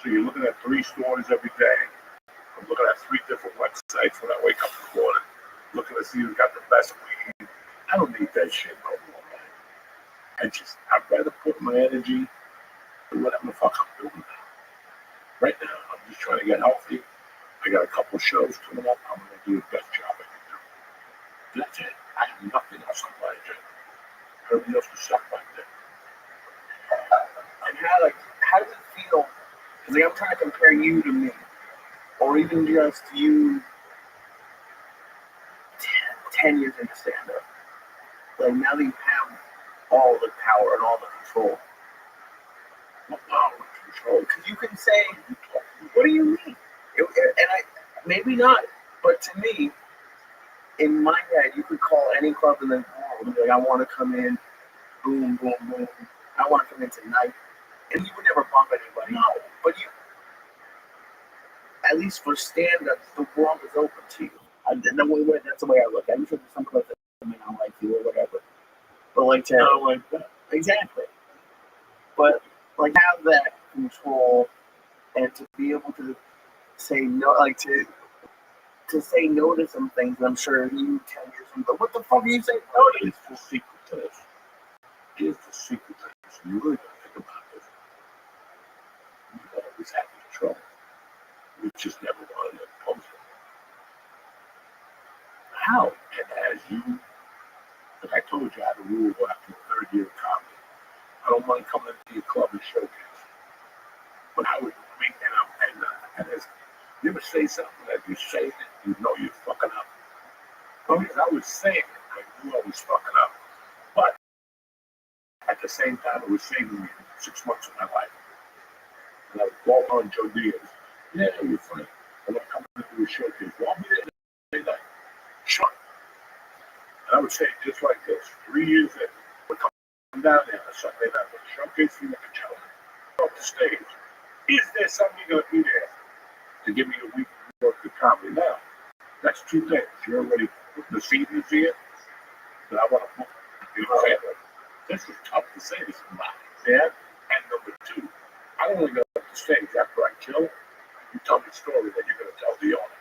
So you're looking at 3 stores every day. I'm looking at 3 different websites when I wake up in the morning, looking to see who's got the best weed. I don't need that shit no more, man. I'd rather put my energy in whatever the fuck I'm doing now. Right now, I'm just trying to get healthy. I got a couple shows coming up. I'm gonna do the best job I can do. That's it. I have nothing else on my agenda. Everybody else is suck back there. And how does it feel? Because like, I'm trying to compare you to me, or even just you 10 years into stand-up. Like now that you have all the power and all the control. What power and control? Because you can say, what do you mean? Maybe not, but to me, in my head, you could call any club in the world and be like, I want to come in, boom, boom, boom. I want to come in tonight. And you would never bump anybody. No. But you, at least for stand-up, the world is open to you. That's the way I look at it. I'm sure there's some clubs that may not like you or whatever. But like to not like that. Exactly. But like have that control and to be able to say no, like to say no to some things. I'm sure you 10 years from now, what the fuck are you saying no to? It's the secret to this. Here's the secret to this. You really gotta think about this. You always have control. You just never wanted to impose it. How? And as you, like I told you, I had a rule after the 3rd year of comedy. I don't mind coming into your club and showcase. But I would make that up. And as you ever say something that you say it, you know you're fucking up. Because I was saying it, I knew I was fucking up. But at the same time, it was saving me 6 months of my life. And I would call on Joe Diaz. Yeah, you're funny. I'm not coming to do a showcase. Well, I'll be there Sunday night. Sure. And I would say it just like this. 3 years in, we're coming down there on a Sunday night with a showcase for you like a gentleman. Off the stage. Is there something you're going to be there to give me a week worth of comedy? Now, that's 2 things. You're already, the season's here, that I want to book. You know what I'm saying? This is tough to say this in life. Yeah. And number two, I don't want to go up the stage after I kill. You tell me a story that you're going to tell the owner.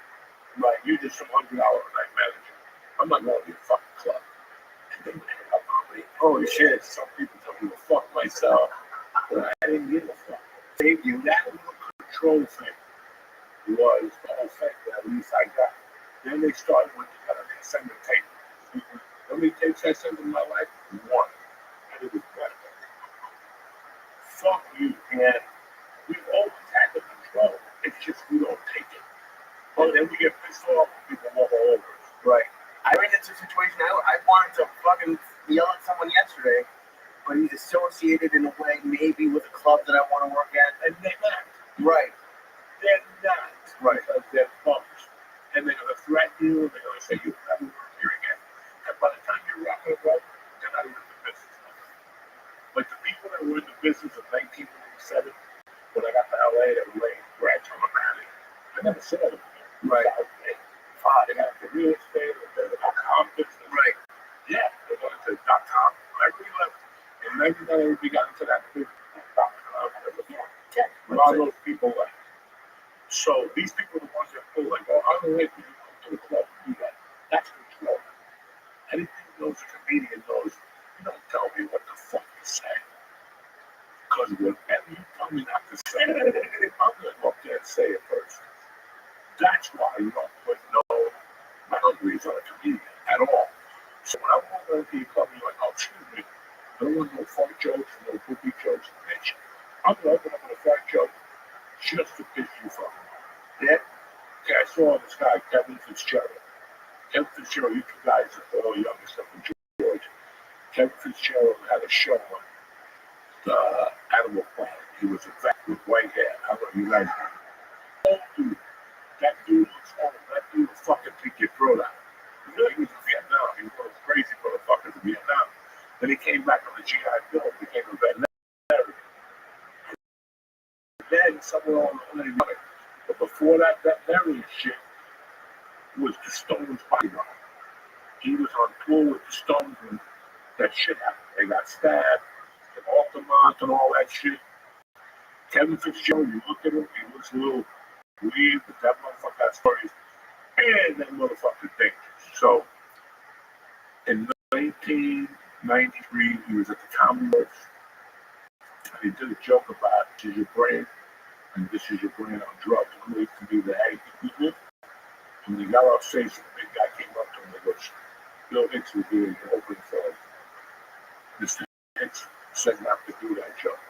Right? You just some $100 a night manager. I'm not going to be a fucking club. And they would hang up on me. Holy shit. Some people tell me to fuck myself, but I didn't give a fuck. Saved you. That little control thing was the whole thing that at least I got. Then they started with the send the tape. How many tapes I sent in my life? One. And it was better. Fuck you, man. We've always had the control. It's just we don't take it. But then we get pissed off when people walk all over us. Right. I ran into a situation. I wanted to fucking yell at someone yesterday, but he's associated in a way maybe with a club that I want to work at. And they're not. Right. They're not. Right. Because they're punks. And they're going to threaten you, and they're going to say you'll never work here again. And by the time you're rocking and rolling, they're not even in the business. Like the people that were in the business of 1987, when I got to LA, they were laying grads on the valley. I never saw them. Right. They got the real estate, the .com business. Right. Yeah, they got into .com. Whenever we left, and never we got into that business. Yeah. A lot of those people left. So these people are the ones that feel like, oh, I'm going to wait for you to come to the club and do that. That's control. Anything knows a comedian knows, you don't tell me what the fuck to say. Because whatever you tell me not to say, I'm going to go up there and say it first. That's why you don't put no boundaries on a comedian at all. So when I walk into your club, you're like, oh, excuse me, I don't want no fart jokes, no poopy jokes, bitch. I'm going to open up with a fart joke just to piss you off. Yeah. Okay, I saw this guy, Kevin Fitzgerald. Kevin Fitzgerald, you two guys are all young stuff from Georgia. Kevin Fitzgerald had a show on the Animal Planet. He was a vet with white hair. I don't know if you guys know. That dude will fucking pick your throat out. You know, he was in Vietnam. He was one of those crazy motherfuckers in Vietnam. Then he came back on the GI Bill and became a veterinarian. And then somewhere on the way, but before that veterinarian shit was the Stones bodyguard. He was on tour with the Stones when that shit happened. They got stabbed and Altamont and all that shit. Kevin Fitzgerald, you look at him, he looks a little weird, but that motherfucker got stories, and that motherfucker dangerous. So, in 1993, he was at the Comedy Works, and he did a joke about, this is your brain, and this is your brain on drugs. Only can be the hey, and when he got off stage, the big guy came up to him and goes, Bill Hicks was doing an opening for him. Mr. Hicks said not to do that joke.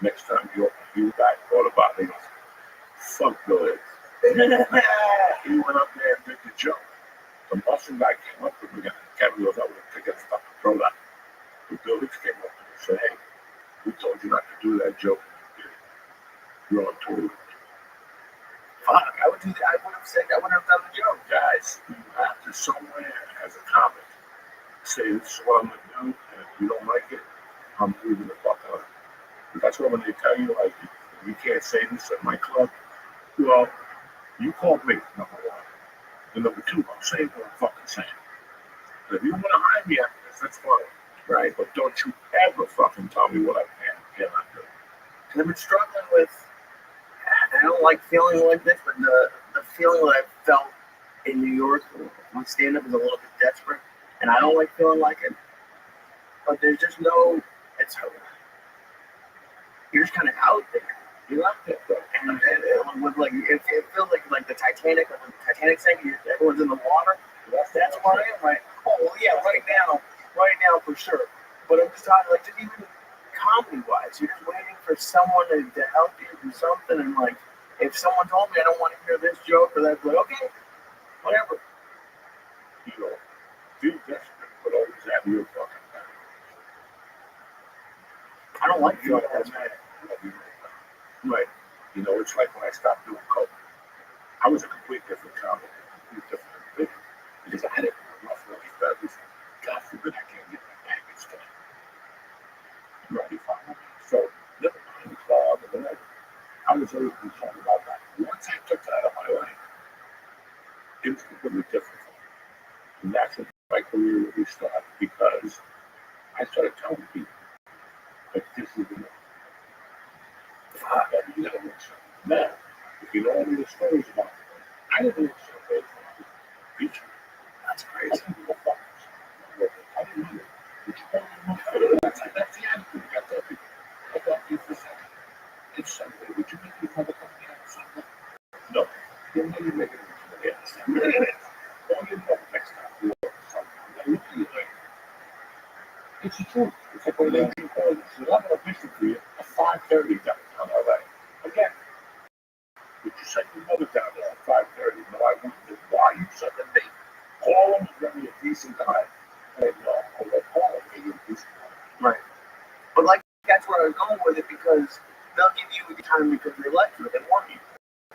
Next time you guys thought about it, he goes, fuck Bill Hicks. He went up there and did the joke. The Boston guy came up to him again. Kevin goes, I would take that fucking throw that. But Bill Hicks came up to him and said, hey, we told you not to do that joke. You're on tour. Fuck, I would do that. I would have done the joke. Guys, you have to somewhere as a comic say this is what I'm gonna do, and if you don't like it, I'm leaving the fuck out. But that's what when they tell you, like, you can't say this at my club. Well, you called me, number one. And number two, I'm saying what I'm fucking saying. And if you want to hire me after this, that's fine, right? But don't you ever fucking tell me what I cannot do. And I've been struggling with, I don't like feeling like this, but the feeling that I felt in New York, my stand-up is a little bit desperate, and I don't like feeling like it. But there's just no, you're just kind of out there. You're out there, bro. And with like, it feels like the Titanic, when the Titanic sinking, everyone's in the water. That's where I am, right? Oh, well, yeah, right now for sure. But I'm just talking, like, just even comedy-wise, you're just waiting for someone to help you do something, and like, if someone told me I don't want to hear this joke or that, like, okay, whatever. You know, be desperate, but always have your fucking back. I don't like You feeling know, that bad. right. You know, it's like when I stopped doing coke. I was a complete different comic, complete different individual. Because I had it rough really bad. God forbid I can't get my package done. Right, fine. So, never mind the club or whatever. I was always concerned about that. Once I took that out of my life, it was completely different. And that's when my career really started. because I started telling people that this is the you gotta look something. Now, if you know any of the stories about it, I didn't look something feature. That's I crazy. didn't give a fuck. I didn't know it. But you don't know. That's the attitude you got to people. I thought you for a second. It's Sunday. Would you make your mother come here on Sunday? No. Then maybe make it somebody else. Don't you know next time you work Sunday? I look at you like, it's the truth. It's like one of the ancient qualities. There's a lot of mission for you at 5:30 downtown LA. Again, would you send your mother down there at 5:30? No, I wouldn't. Why are you sending me? Call him, give me a decent time. And no, I'll let call him, give you a decent time. Right. But like that's where I was going with it because they'll give you the time because they like you, they want you.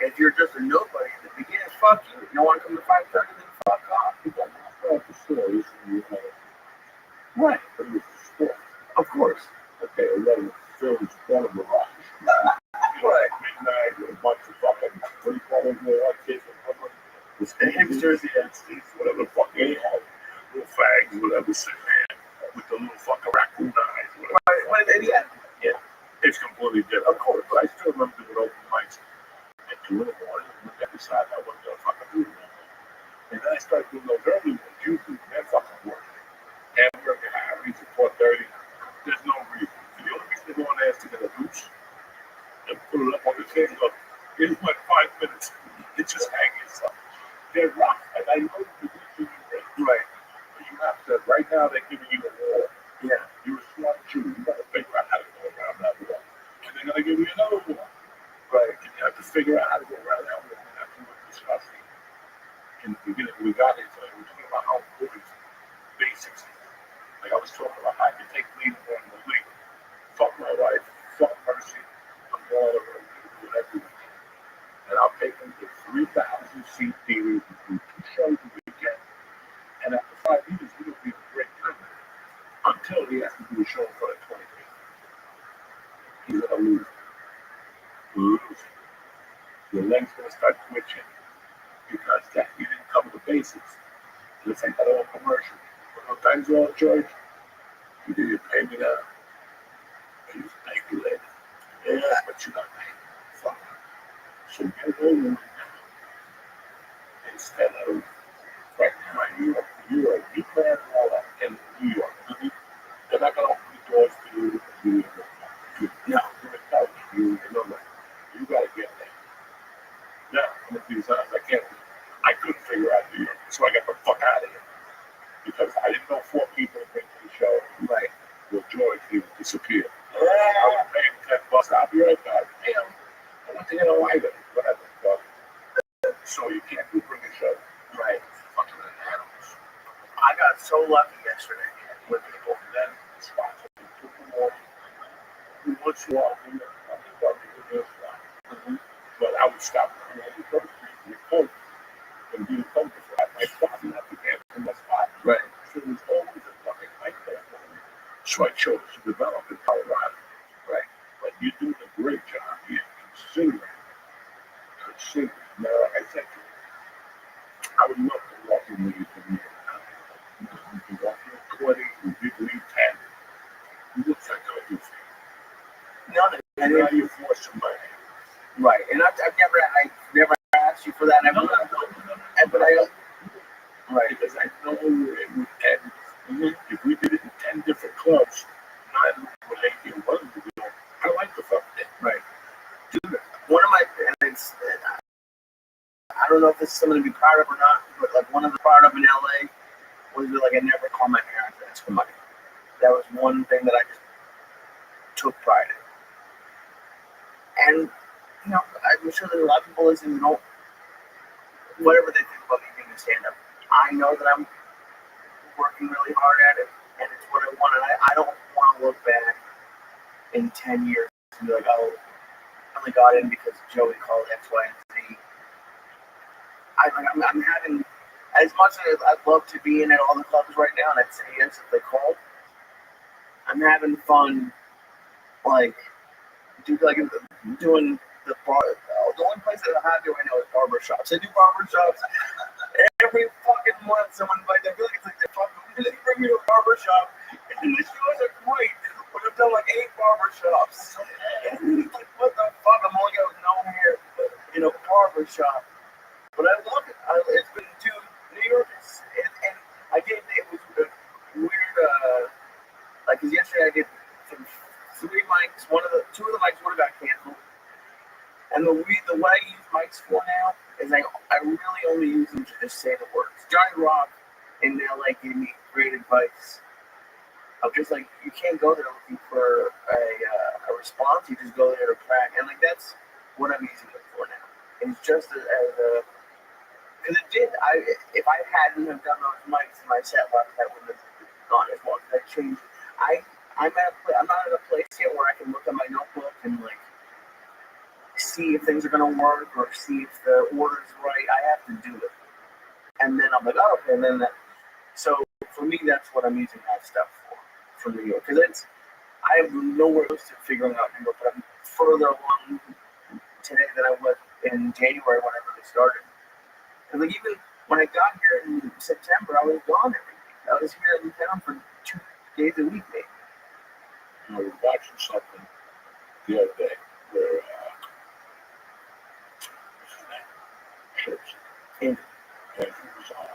If you're just a nobody at the beginning, fuck you. You don't want to come to 5:30, then fuck off. People are the stories and you know, Right. but it was a sport. Of course. Okay, 11 films, one of the rocks. Right. Midnight with a bunch of fucking, what do you call them, kids in public? The hipsters, Whatever the fuck they are. Little fags, whatever, sitting there with the little fucking raccoon eyes, whatever. Right. Well, yeah. It's completely different. Of course, but I still remember doing open mics at 2 in the morning. And I decided I wasn't going to fucking do it anymore. And then I started doing those early ones, usually, they're fucking working. Hamburger Harry's at 4:30. There's no reason. The only reason to go on there is to get a loose and put it up on the thing. Look, here's my 5 minutes. It's just hanging stuff. They're rough, and I know the position you're in. Right. But you have to, right now, they're giving you a wall. Yeah. You're a smart shooter. You got to figure out how to go around that wall. And they're going to give you another wall. Right. And you have to figure out how to go around that wall. And that's what we're discussing. In the beginning, we got it. So we're talking about how important basics is. Like I was talking about how you take lead on the lead. Fuck my wife. Fuck Mercy. I'm going over and doing everything. And I'll take them to 3,000-seat theaters and do 2 shows a weekend. And after 5 years, we don't be a great time. Until he has to do a show in front of 20 people. He's going to lose. Lose. Your leg's going to start twitching because that you didn't cover the basics. It's like that old commercial. No time's all, George. Either you pay me now, or you pay me later. Yeah, but you're not paying. Fuck. So get over it now. Instead of right now, you're a new man and all that in New York. They're not going to open the doors to you. No, you're a couch. You know that. You got to get there. Now, I'm going to do something I can't do. I couldn't figure out New York, so I got the fuck out of here. Because I didn't know 4 people to bring to the show. Right. Well, George, he would disappear. I was paying $10. I'll be right back. Damn. I want to get a lighter. Whatever. So you can't do bring a show. Right. Fucking animals. I got so lucky yesterday with people. Then spots took them all. We would show up in the spot. But I would stop and go to the coach and do the coach before my spot and have to answer in my spot. Right. So there's always a fucking mic there for me. So I chose to develop in Colorado. Right. But you're doing a great job here. Considering. Now, like I said to you, I would love to walk in with you from here. You can walk in 20, you did leave 10. You look like I do for you. No, And now you're forcing my hand. right. And I've never asked you for that. No. But I Right, because I know it would end. If we did it in 10 different clubs, 9 would hate you, 1 would be like, I like the fucking thing. right. Dude, one of my parents, I don't know if this is something to be proud of or not, but like one of the proud of in LA was that like I never called my parents to ask for money. That was one thing that I just took pride in. And you know, I'm sure there's a lot of people listening who don't, whatever they think about me being a stand-up. I know that I'm working really hard at it, and it's what I want. And I don't want to look back in 10 years and be like, oh, I only got in because Joey called X, Y, and Z. I'm having, as much as I'd love to be in at all the clubs right now, and I'd say yes if they called, I'm having fun, like doing the bar. The only place that I have to right now is barbershops. I do barbershops every fucking month. Someone invites. I feel like it's like they fucking bring me to a barbershop. barber shop. But I love it. It's been to New York, and I did. It was a weird. Like, cause yesterday I did some 3 mics. Two of the mics would have got canceled. And what I use mics for now is I really only use them to just say the words. Johnny Rock in LA gave me great advice. I'm just like, you can't go there looking for a response. You just go there to crack, and like that's what I'm using it for now. It's just as a because it did. If I hadn't have done those mics in my set last, that wouldn't have gone as well. That changed. I'm not at a place yet where I can look at my notebook and like see if things are gonna work or see if the order's right. I have to do it, and then I'm like, oh, okay, and then that. So for me, that's what I'm using that stuff for New York, because I have nowhere close to figuring out New York, but I'm further along today than I was in January when I really started. And like even when I got here in September, I was gone every week. I was here in town for 2 days a week, maybe. I was watching something the other day where Andrew was on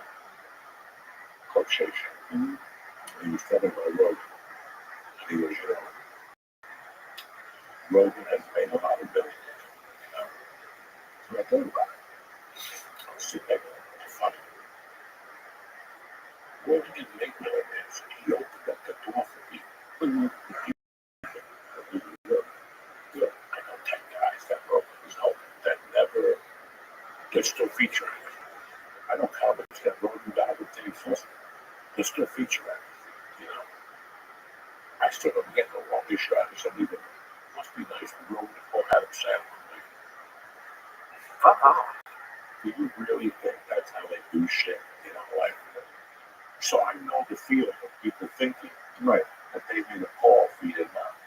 Coach Station. Mm-hmm. He was talking about Rogan. And he was, Rogan has made a lot of billions. So I thought about it. I was sitting there going, it's funny. Rogan didn't make millions. He opened up the door for people. Mm-hmm. I know 10 guys that Rogan was helping that never, they're still featuring. I know comics that Rogan died with Dave Foster. They're still featuring. I still don't get no longer shot. So even must be nice for Rogan to call Adam Sandler. Fuck off. Do you really think that's how they do shit? Like, so I know the feeling of people thinking that they made a call for you.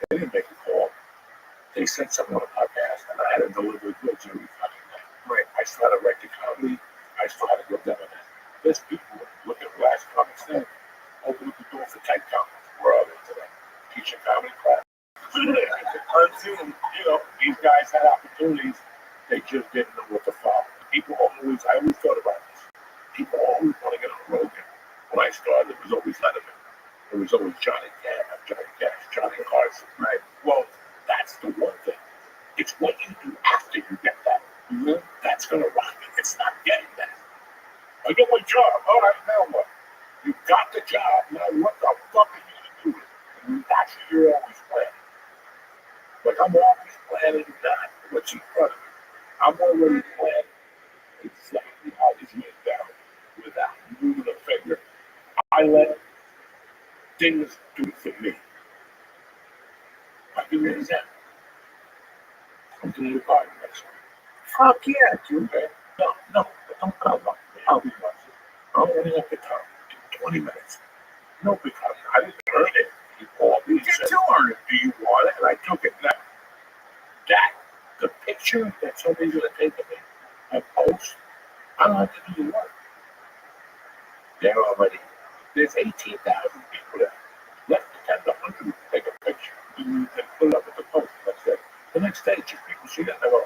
They didn't make a call. They said something on a podcast, and I had to deliver goods every fucking night. Right. I still had to write the comedy. I still had to go down there. There's people look at last comics then. Open up the door for 10 comics. Where are they today? Teaching comedy class. On Zoom. These guys had opportunities. They just didn't know what to follow. I always thought about this. People always want to get on Rogan. When I started, it was always Letterman. It was always Johnny Cash, Johnny Carson. Right. Well, that's the one thing. It's what you do after you get that. Mm-hmm. That's going to rock it. It's not getting that. I get my job. All right, now what? You got the job. Now what the fuck are you going to do with it? And that's what you're always planning. But I'm always planning not what's in front of me. I'm already planning exactly how this went down without moving a finger. I let things do it for me. I'll give you an example. I'm doing the garden next week. Fuck yeah, dude. Okay? No, but don't come up. I'll be watching. I'm only up the time. 20 minutes. No, because I didn't earn it. You called me and said, earn it. Do you want it? And I took it. Now, the picture that somebody's going to take of me and post, I don't have to do the work. There's 18,000 people there. Less than 10 to 100 take a picture and put it up with the post. That's it. The next day, people see that and they go,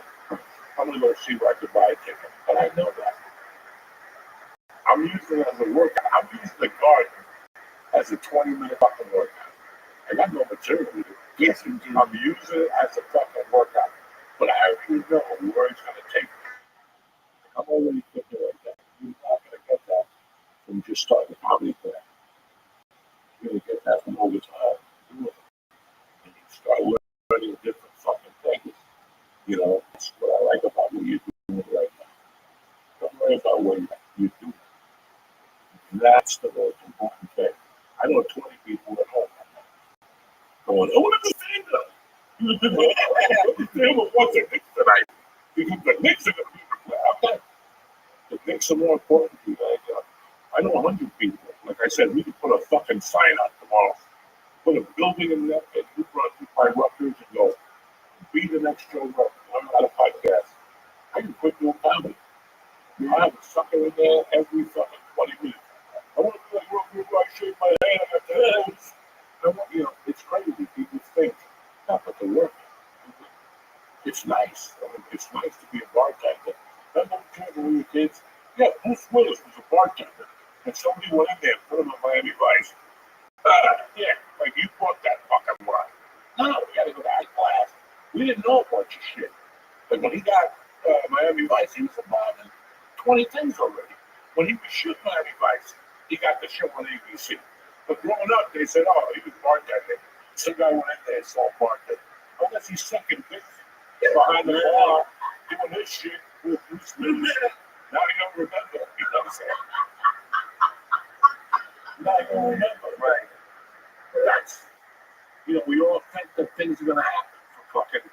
I'm going to go see where I could buy a ticket. But I know that. I'm using it as a workout. I'm using the garden as a 20-minute fucking workout. I got no material to do. Yes, you do. I'm using it as a fucking workout. But I already know where it's going to take me. I'm already thinking like that. You're not going to get that from just starting a comedy class. You're going to get that from all the time. And you start learning different fucking things. That's what I like about what you're doing right now. Don't worry about what you do. That's the most important thing. I know 20 people at home going, oh, what is the thing though? The thing was the Knicks tonight. Because the Knicks are going to be the play. Okay. The Knicks are more important to me. I know 100 people. Like I said, we could put a fucking sign out tomorrow. Put a building in there and you run by Rutgers and go, be the next Joe Rogan. I'm not a podcast. I can quit doing comedy. I have a sucker in there every fucking 20 minutes. I want to be like Rogan where I shake my hand at the hands. It's crazy. People think not but the work. It's nice. It's nice to be a bartender Remember when we were kids? Yeah, Bruce Willis was a bartender. And somebody went in there and put him on Miami Vice. Yeah, like you bought that fucking wine. No, we gotta go to high class. We didn't know a bunch of shit. Like when he got Miami Vice, he was involved in 20 things already. When he was shooting Miami Vice, he got the show on ABC. But growing up, they said, oh, he was bartending. Some guy went in there and saw bartending. Unless he's sucking dicks behind the bar, doing this shit with Bruce Willis. Now you don't remember. You know what I'm saying? Now you don't remember. Right. That's, we all think that things are going to happen for fucking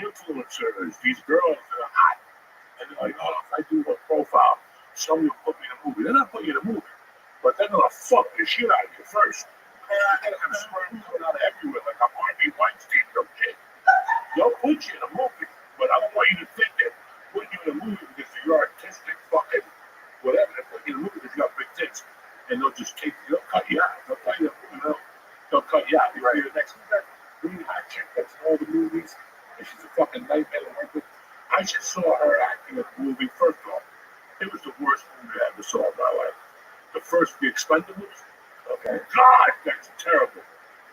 influencers. These girls that are hot. And they're like, oh, if I do a profile, somebody will put me in a movie. They're not putting you in a movie, but they're going to fuck the shit out of you first. They're going to have sperm coming out of everywhere like a Harvey Weinstein or shit. They'll put you in a movie, but I don't want you to think that putting you in a movie because of your artistic fucking whatever. They're putting you in a movie because you got big tits. And they'll just they'll cut you out. They'll tell you, they'll cut you out. You're the next one. Really hot chick that's in all the movies, and she's a fucking nightmare to work with. I just saw her acting in a movie. First off, it was the worst movie I ever saw in my life. The first, The Expendables. Okay. God, that's terrible.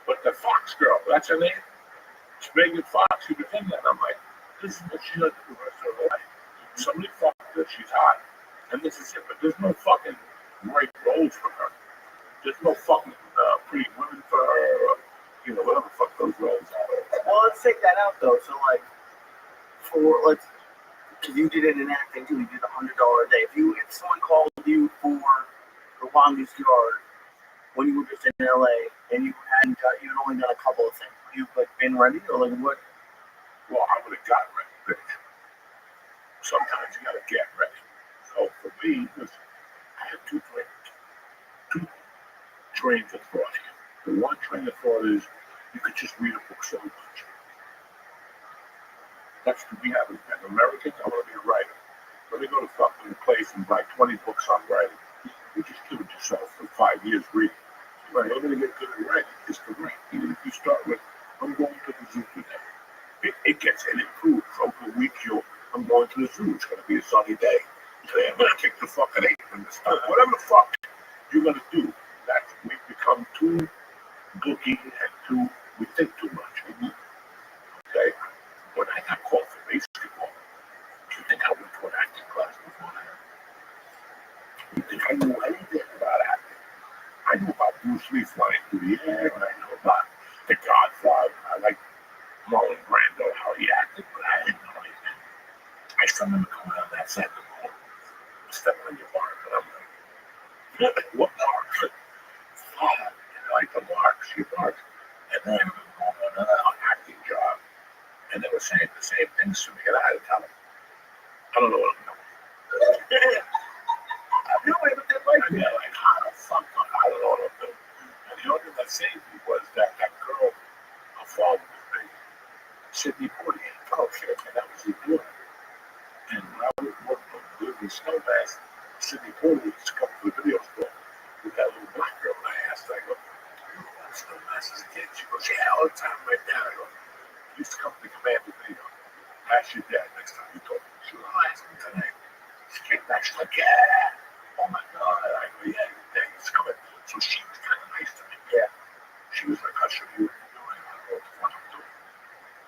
But the Fox girl, that's her name. It's Megan Fox. She was in that. I'm like, this is what she does for the rest of her life. Somebody fucked her. She's hot, and this is it. But there's no fucking great roles for her. There's no fucking pretty women for her. Whatever the fuck those roles are. Well, let's take that out though. So like, because you did it in acting too. You did $100 a day. If someone called you for the longest yard when you were just in LA and you'd only done a couple of things, would you like been ready or like what? Well, I would have gotten ready, bitch. Sometimes you gotta get ready. So for me, I had two trains of thought here. The one train of thought is you could just read a book so much. That's what we have as Americans. I want to be a writer. Let me go to fucking place and buy 20 books on writing. You just kill yourself for 5 years reading. Right, you're going to get good at writing. It's the right. Even if you start with, I'm going to the zoo today. It improves over the week. I'm going to the zoo. It's going to be a sunny day. Today I'm going to kick the fucking apron and stuff. Whatever the fuck you're going to do, that's we become too booky and we think too much. Okay? When I got called for basketball, do you think I went to an acting class before that? You think I knew anything about acting? I knew about Bruce Lee flying through the air, and I knew about The Godfather. I like Marlon Brando, how he acted, but I didn't know anything. I still remember coming on that set of the ball, stepping on your mark, and I'm like, what mark? Like the marks, your marks. And then I remember going to another acting job, and they were saying the same things to me, and I had to tell them, I don't know what I'm doing. I knew it, but they're like, how the fuck, I don't know what I'm doing. And the only thing that saved me was that girl followed me, Sidney Portier. Oh shit, and that was his daughter. And when I was working on delivering Snowmass, Sidney Portier used to come to the video store with that little black girl, and I asked her, I go, you know what Snowmass as a kid? She goes, yeah, all the time, right now. I go, he used to come to the command video. Ask your dad next time you talk. She goes, I'll ask him tonight. She came back, she's like, yeah. Oh my God. I go, yeah, your dad is coming. So she was kind of nice to me. Yeah. She was like, I'll show you what you're doing. I don't know what the fuck I'm doing.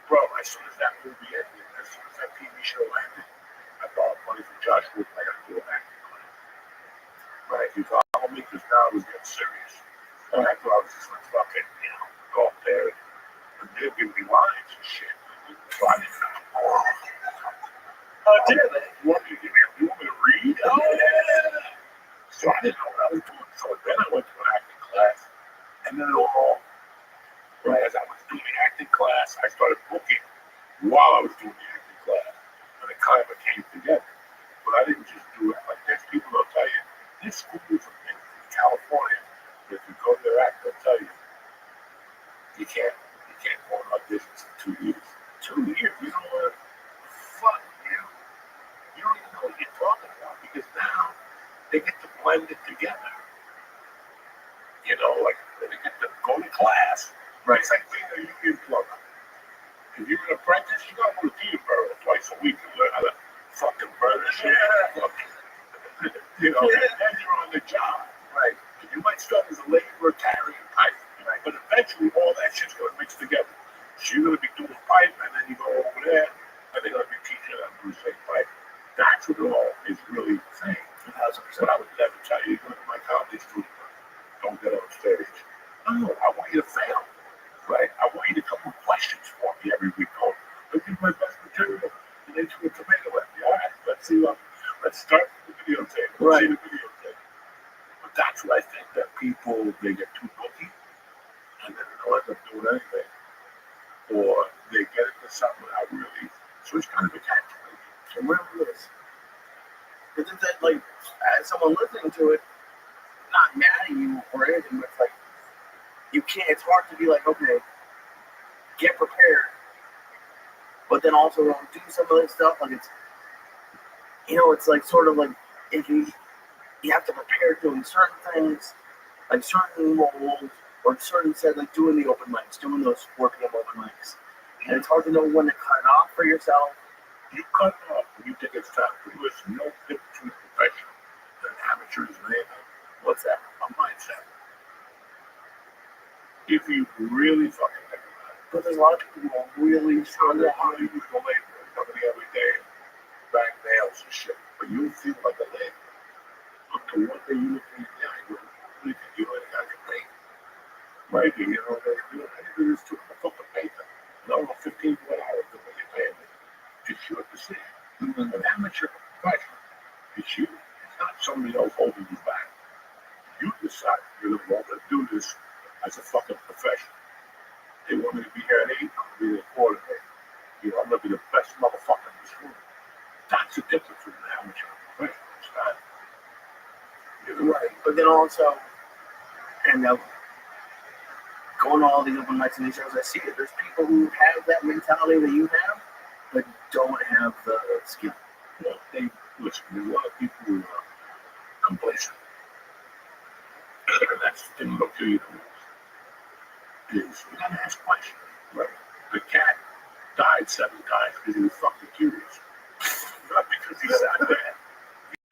Bro, as soon as that movie ended, as soon as that TV show ended, I borrowed money from Josh Wood and I got to do an acting class. Right? He followed me because now I was getting serious. And I thought I was just like fucking, go up there and they'll give me lines and shit. So I didn't know. Oh, did they? You want me to read? Oh, yeah. So I didn't know what I was doing. So then I went to an acting class, and then as I was doing the acting class, I started booking while I was doing the acting class. And it kind of came together. But I didn't just do it. Like, there's people that'll tell you, there's schools in California, if you go to their act, they'll tell you, you can't go on auditions for 2 years. 2 years? You know what? Fuck you. You don't even know what you're talking about because now they get to blend it together. Like they get to go to class. Right. It's like being a union plumber. If you're an apprentice, you gotta go to Peterborough twice a week and learn how to fucking burn shit. You know, and you're on the job. Right. You might start as a laborer carrying pipe, Right. but eventually all that shit's going to mix together. So you're going to be doing pipe, and then you go over there, and they're going to be teaching you how to do the same pipe. That's what it all is really saying. 1000%. But I would never tell you, look at my college student, don't get on stage. No, I want you to fail, right? I want you to come with questions for me every week. Oh, I give my best material, and they threw a tomato at me. All right, let's see. Let's start with the videotape. Let's see the videotape. But that's what I think that people, they get too lucky, and then they'll end up doing anything. Or they get into something without really. So it's kind of a catch. It really is. Because it's that, like, as someone listening to it, not mad at you or anything, but it's like, you can't, it's hard to be like, okay, get prepared, but then also don't do some of this stuff. Like, it's, you know, it's like sort of like if you have to prepare doing certain things, like certain roles, or certain set, like doing the open mics, doing those 4 p.m. open mics. And it's hard to know when to cut it off for yourself. You cut it off when you think it's time. Listen, no difference between a professional and an amateur is an anything. What's that? A mindset. If you really fucking think about it. But there's a lot of people who are really Strong how you use the labor, coming every day, bang nails and shit. But you feel like a labor. Until one day you look in the eye, you really think you ain't got your pay. Right? You know, I do this too. I fucking pay them. No, 15 hours to what you pay me. It's your decision. Even an amateur professional, it's you. It's not somebody else holding you back. You decide you're the one to do this as a fucking profession. They want me to be here at 8, I'm going to be there at quarter to 8. You know, I'm going to be the best motherfucker in this room. That's the difference between an amateur and a professional. It's not. You're right. But then also, and going to all these open mics and these shows, I see it. There's people who have that mentality that you have, but don't have the skill. You know, listen, there's a lot of people who are complacent. And that's the thing that'll kill you the most. Is you gotta ask questions. Right. The cat died 7 times because he was fucking curious. Not because he sat there,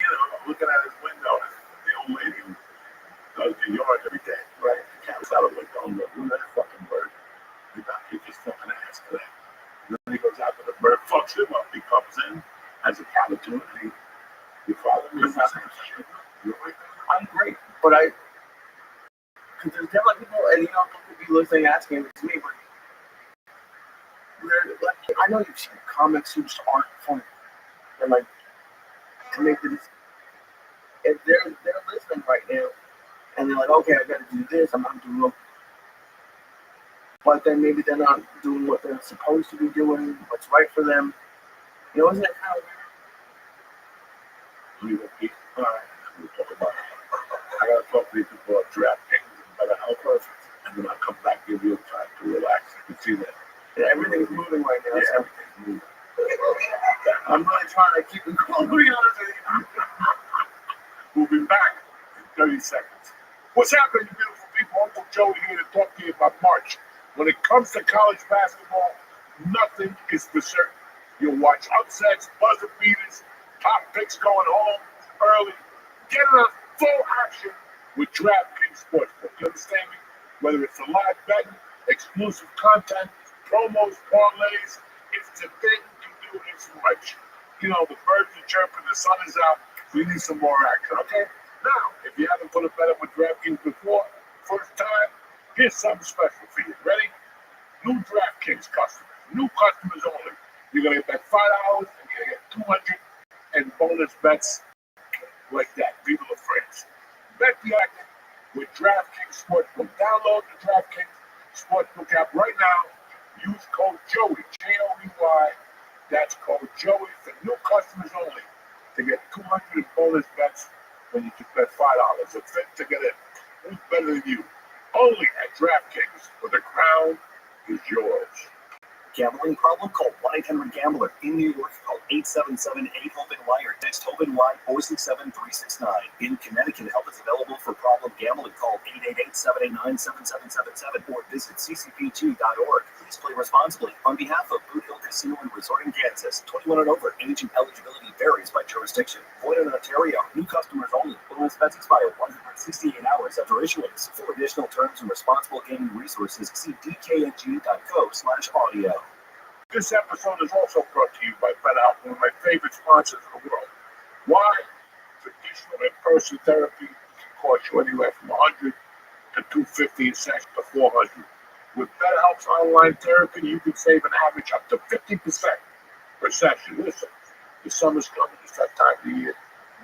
you know, looking at his window and the old lady who does the yard every day. Right. The cat was out of the window and goes, look at that fucking bird. The doctor just fucking asked for that. And then he goes out to the bird, fucks him up. He comes in, has a caterpillar, and you follow me. You're right. I'm great, but because there's definitely people, and you know, people could be listening, asking it to me, but like, I know you've seen comics who just aren't funny, and like to make this, if they're listening right now, and they're like, okay, I got to do this, I'm not doing it, but then maybe they're not doing what they're supposed to be doing, what's right for them. You know, isn't that kind of weird? All right, we'll talk about it. I gotta talk to these people about DraftKings and better health first, and then I'll come back and give you time to relax. You can see that. Yeah, everything's moving right now. Yeah, So everything's moving. I'm really trying to keep it cool, to be honest with you. We'll be back in 30 seconds. What's happening, you beautiful people? Uncle Joey here to talk to you about March. When it comes to college basketball, nothing is for certain. You'll watch upsets, buzzer beaters, top picks going home early. Get in a full action with DraftKings Sportsbook. You understand me? Whether it's a live betting, exclusive content, promos, parlays, it's the thing to do this much. You know, the birds are chirping, the sun is out. We need some more action, okay? Now, if you haven't put a bet up with DraftKings before, first time, here's something special for you. Ready? New DraftKings customers, new customers only. You're going to bet $5 and you're going to get 200 and bonus bets like that. Viva la France. Bet the action with DraftKings Sportsbook. Download the DraftKings Sportsbook app right now. Use code Joey, Joey. That's code Joey for new customers only to get 200 in bonus bets when you just bet $5. A fit to get in. Who's better than you? Only at DraftKings, where the crown is yours. Gambling problem? Call 1-800-GAMBLER. In New York, call 877-8-HOPE-NY or text HOPE-NY 467-369. In Connecticut, help is available for problem gambling. Call 888-789-7777 or visit ccpg.org. Please play responsibly. On behalf of Boot Hill Casino and Resort in Kansas, 21 and over, age and eligibility Varies by jurisdiction. Void in Ontario. New customers only. Bonus bets expire 168 hours after issuance. For additional terms and responsible gaming resources, see dkng.co/audio. This episode is also brought to you by BetterHelp, one of my favorite sponsors in the world. Why? Traditional in-person therapy can cost you anywhere from $100 to $250 a session to $400. With BetterHelp's online therapy, you can save an average up to 50% per session. Listen, the summer's coming, it's that time of the year.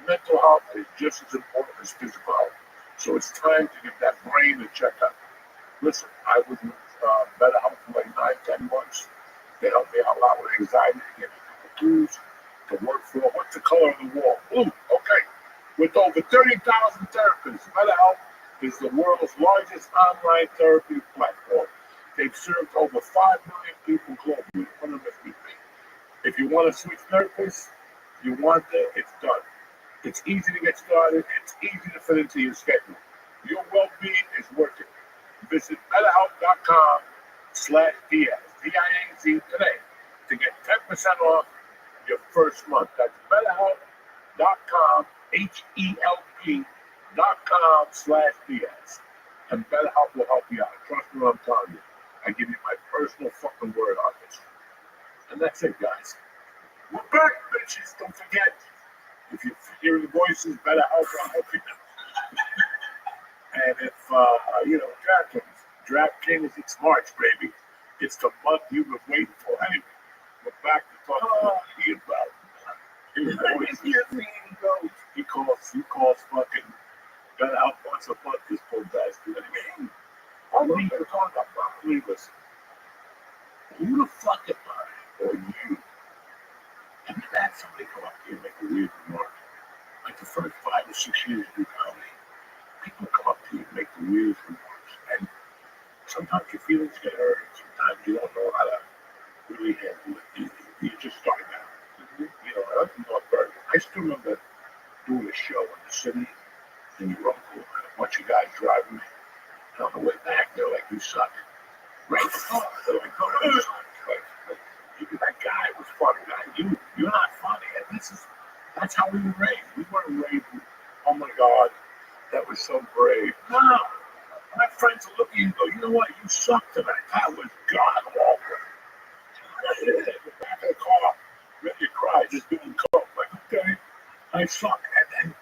Mental health is just as important as physical health. So it's time to give that brain a checkup. Listen, I was with BetterHelp for like 9-10 months. They helped me out a lot with anxiety, to get me tools to work for. What's the color of the wall? Blue. Okay. With over 30,000 therapists, BetterHelp is the world's largest online therapy platform. They've served over 5 million people globally. One of them is me. If you want to switch therapists, you want that, it's done. It's easy to get started. It's easy to fit into your schedule. Your well-being is worth it. Visit BetterHelp.com/Diaz, DIAZ today to get 10% off your first month. That's BetterHelp.com, HELP.com/Diaz. And BetterHelp will help you out. Trust me when I'm telling you. I give you my personal fucking word on this. And that's it, guys. We're back, bitches. Don't forget. If you're hearing voices, BetterHelp will help you. And if, DraftKings, it's March, baby. It's the month you've been waiting for. Anyway, we're back to talk about hearing voices. He calls fucking BetterHelp once a month, this poor bastard. Anyway, what are you talking about? Please listen. Who the fuck am I, or you? Have you had somebody come up here and make a weird remark? Like the first 5 or 6 years you do comedy, people come up to you and make the weirdest remarks. And sometimes your feelings get hurt. Sometimes you don't know how to really handle it. You're just starting out. I don't know about I still remember doing a show in the city in your uncle and a bunch of guys driving me. And on the way back, they're like, you suck. Right in the car. They're like, oh, you suck. That guy was funny. You're not funny. And that's how we were raised. We weren't raised with, oh my God, that was so brave. No. My friends will look at you and go, you know what? You suck tonight. That was God awful. In the back of the car, ready to cry, just doing coke. Like, okay, I suck. And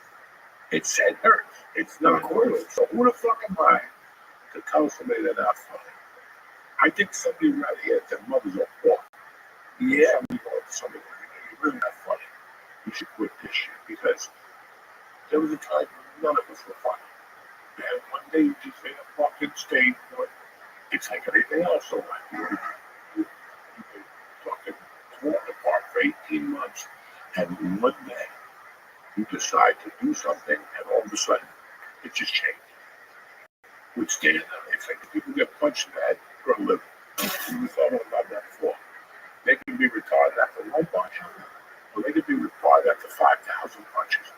it hurts. It's not cool. So who the fuck am I to tell somebody they're not funny? I think somebody right here, their mother's a whore. Yeah. Somebody, you're really not funny. You should quit this shit. Because there was a time when none of us were funny. And one day you just made a fucking stage for it. It's like anything else. So you've been fucking torn apart for 18 months. And one day you decide to do something and all of a sudden it just changed. With stand-up, it's like people get punched in the head for a living. We thought about that before. They can be retarded after one punch, or they can be retarded after 5,000 punches.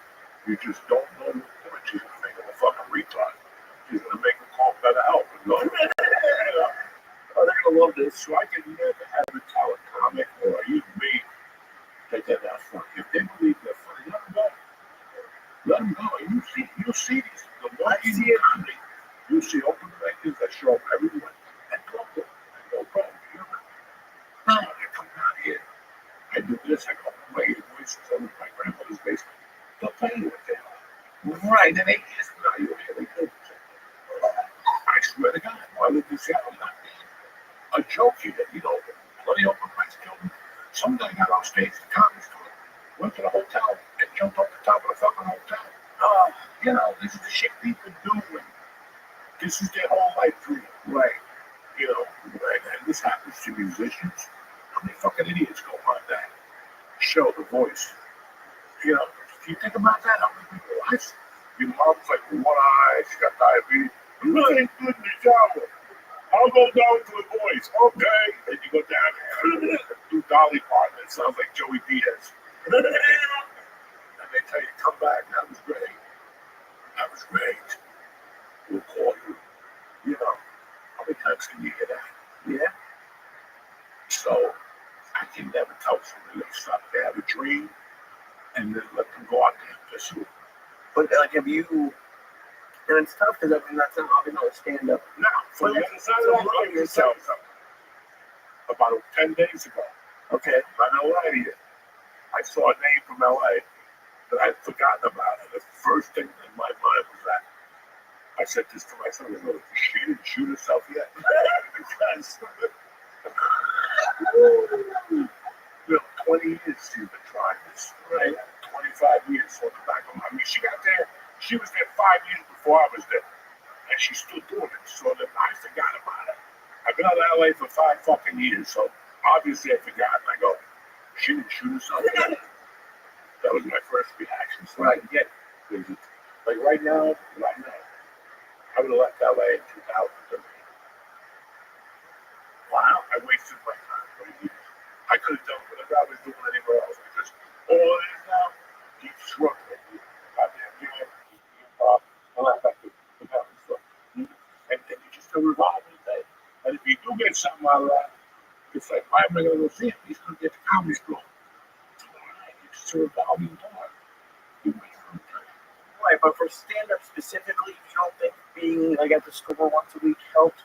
You just don't know the punches to make them a fucking retard. He's going to make them call BetterHelp and go, oh, they're going to love this. So I can never have a tell a comic or use me that they're not funny. If they believe they're funny, let them go. Let them go. You'll see these. The more you see comedy, you'll see open directors that show up everywhere and talk to them. And go, bro, I come down here. I do this. I go my voices over my grandmother's basement. They'll tell you what they are. Right. And they just know you really good. I swear to God, I lived in Seattle. Not a joke here. Plenty of open mics children. Some guy got off stage at the comedy store, went to the hotel, and jumped off the top of the fucking hotel. This is the shit people do. And this is their whole life dream. Right. And this happens to musicians. How many fucking idiots go on that show, The Voice? Do you think about that? How many people watch? Your mom's like, one eye, she got diabetes. Really ain't good in the shower. I'll go down to The Voice. Okay. And you go down there. Do Dolly Parton. It sounds like Joey Diaz. And they tell you, come back. That was great. That was great. We'll call you. How many times can you hear that? Yeah. So I can never tell somebody they suck. They have a dream. and then let them go out there and pursue. But like, have you? And it's tough because I mean that's not obviously a stand up. Now, for the other side of that, let me tell you something. About 10 days ago, Okay. I'm not gonna lie to you, I saw a name from LA that I'd forgotten about. And the first thing in my mind was that I said this to my son, I go, she didn't shoot herself yet. Because, 20 years she's been trying this, right? 25 years on the back of my, I mean, she got there, she was there 5 years before I was there. And she's still doing it, so that I forgot about it. I've been out of LA for 5 fucking years, so obviously I forgot. And I go, she didn't shoot herself yet. That was my first reaction. So I get it. Like right now, I would have left LA in 2013. Wow, I wasted my time for years. I could have done whatever I was doing anywhere else because all it is now, deep struggling. Goddamn, I'm not back to the mountain stuff. And then you just go revive it. And if you do get something out of that, it's like, why am I going to go see him? He's going to get the comedy school. It's a revolving door. Right, but for stand up specifically, you don't think being like at the store once a week helped?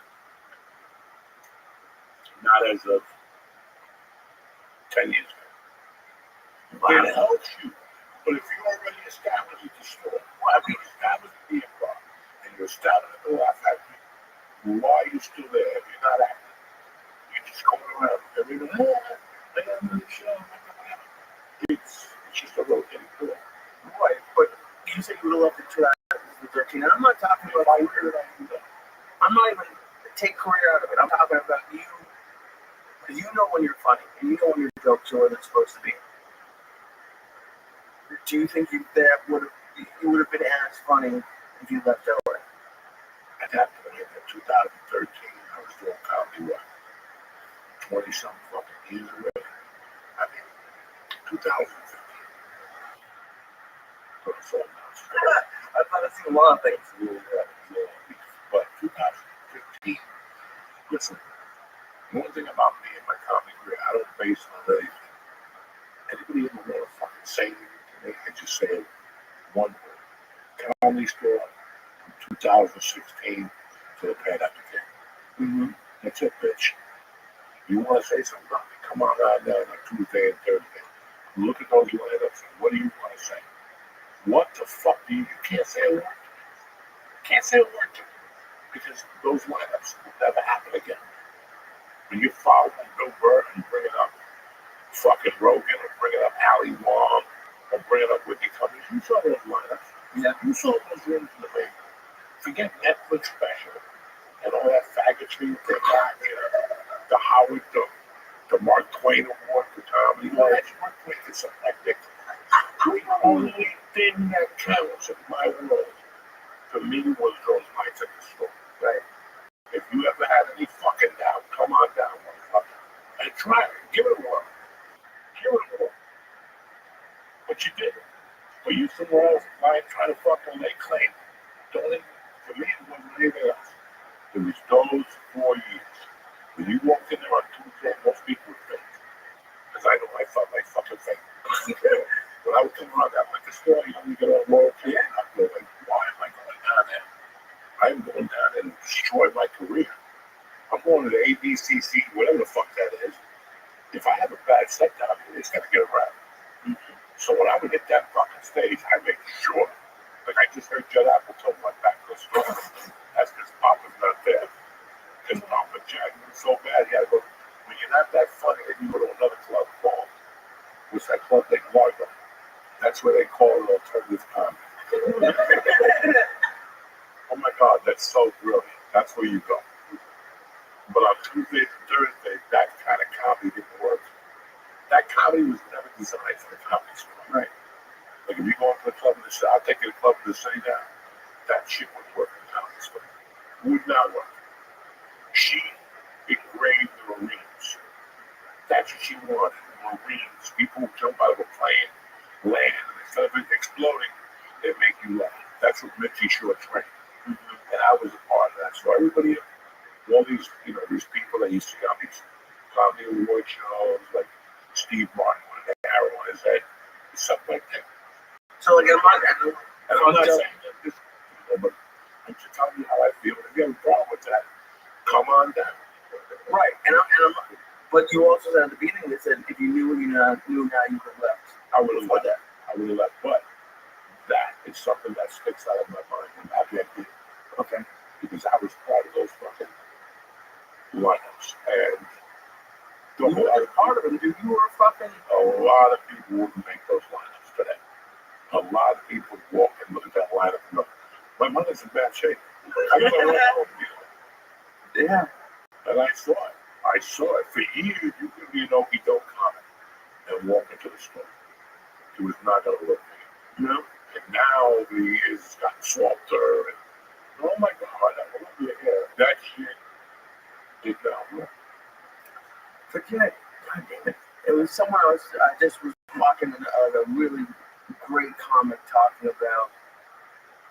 Not as of 10 years ago. Wow. It helps you. But if you're already established at the store, I mean, established at the improv, and you're established at the Laugh Factory, why are you still there if you're not acting? You're just going around. Everybody, I'm on the show. It's just a rotating door. Right, but you said you would have left in 2013, and I'm not talking about I'm not even take career out of it. I'm talking about you, because you know when you're funny, and you know when your jokes are where they're supposed to be. Do you think you would have been as funny if you left LA? I'd have to admit that 2013, I was doing comedy work. 20-something fucking years away. I mean, 2015. I thought I'd seen a lot of things. But 2015, listen, one thing about me and my comedy career, I don't base it on anything. Anybody ever want to fucking say anything to me, I just say one word. Comedy store from 2016 to the pandemic. Mm-hmm. That's it, bitch. You want to say something about me? Come on out there on Tuesday and Thursday. Look at those lineups and what do you want to say? What the fuck do you can't say a word? Can't say a word to me because those lineups will never happen again. When you follow Bill Burr and bring it up fucking Rogan or bring it up Ali Wong or bring it up Whitney Cummings, you saw those lineups. Yeah. You saw those rooms in the making. Forget Netflix special and all that faggotry they got here. The Howard, the Mark Twain Award for comedy. Well, that's Mark Twain did something like that. The only thing that counts in my world for me was those nights at the store. Right? If you ever had any fucking doubt, come on down, motherfucker. And try it. Give it a whirl. Give it a whirl. But you didn't. But you somewhere else trying to fucking lay claim. For me, it wasn't anything else. It was those 4 years. When you walked in there on Tuesday, most people would think. Because I know I felt like fucking fake. When I would come around that liquor store, you know, you get all loyalty, and I'd go like, why am I going down there? I'm going down there and destroy my career. I'm going to the ABCC, whatever the fuck that is. If I have a bad set down here, it's got to get around. Mm-hmm. So when I would hit that fucking stage, I make sure. Like I just heard Judd Apple tell my back to the store. That's because Papa's not there. Because Papa Jack was so bad, he had to go. When you're not that funny, then you go to another club called. What's that club named Largo? That's where they call it alternative comedy. Oh my God, that's so brilliant. That's where you go. But on Tuesdays and Thursdays, that kind of comedy didn't work. That comedy was never designed for the comedy store. Right. Like if you go into the club in the city, I'll take you to the club in the city now. That shit wouldn't work in the comedy store. Would not work. She engraved the Marines. That's what she wanted. Marines. People who jump out of a plane, land, and instead of it exploding, they make you laugh. That's what Mitzi Shore trained. Mm-hmm. And I was a part of that. So everybody, all these, these people that you see on these comedy award shows, like Steve Martin with an arrow on his head, something like that. So like, I'm not, And I'm not saying that this, but I'm just telling you how I feel. If you have a problem with that, come on down. right, but you also said at the beginning that said if you knew you now you would have left. I would have left. I would have left, but that is something that sticks out of my mind. I'm happy I did. Okay. Because I was part of those fucking lineups. And You were part of it, dude. You were fucking. a lot of people wouldn't make those lineups today. A lot of people walk and look at that lineup and go, my mother's in bad shape. I don't know what to do. Yeah. And I saw it. I saw it. For years, you could be an Okie doke comic and walk into the store. It was not going to work for you. No. And now, over the years, it's gotten softer. And, oh my God, I love your hair. That shit did not work. Forget. God damn it. It was somewhere else. I just was watching a really great comic talking about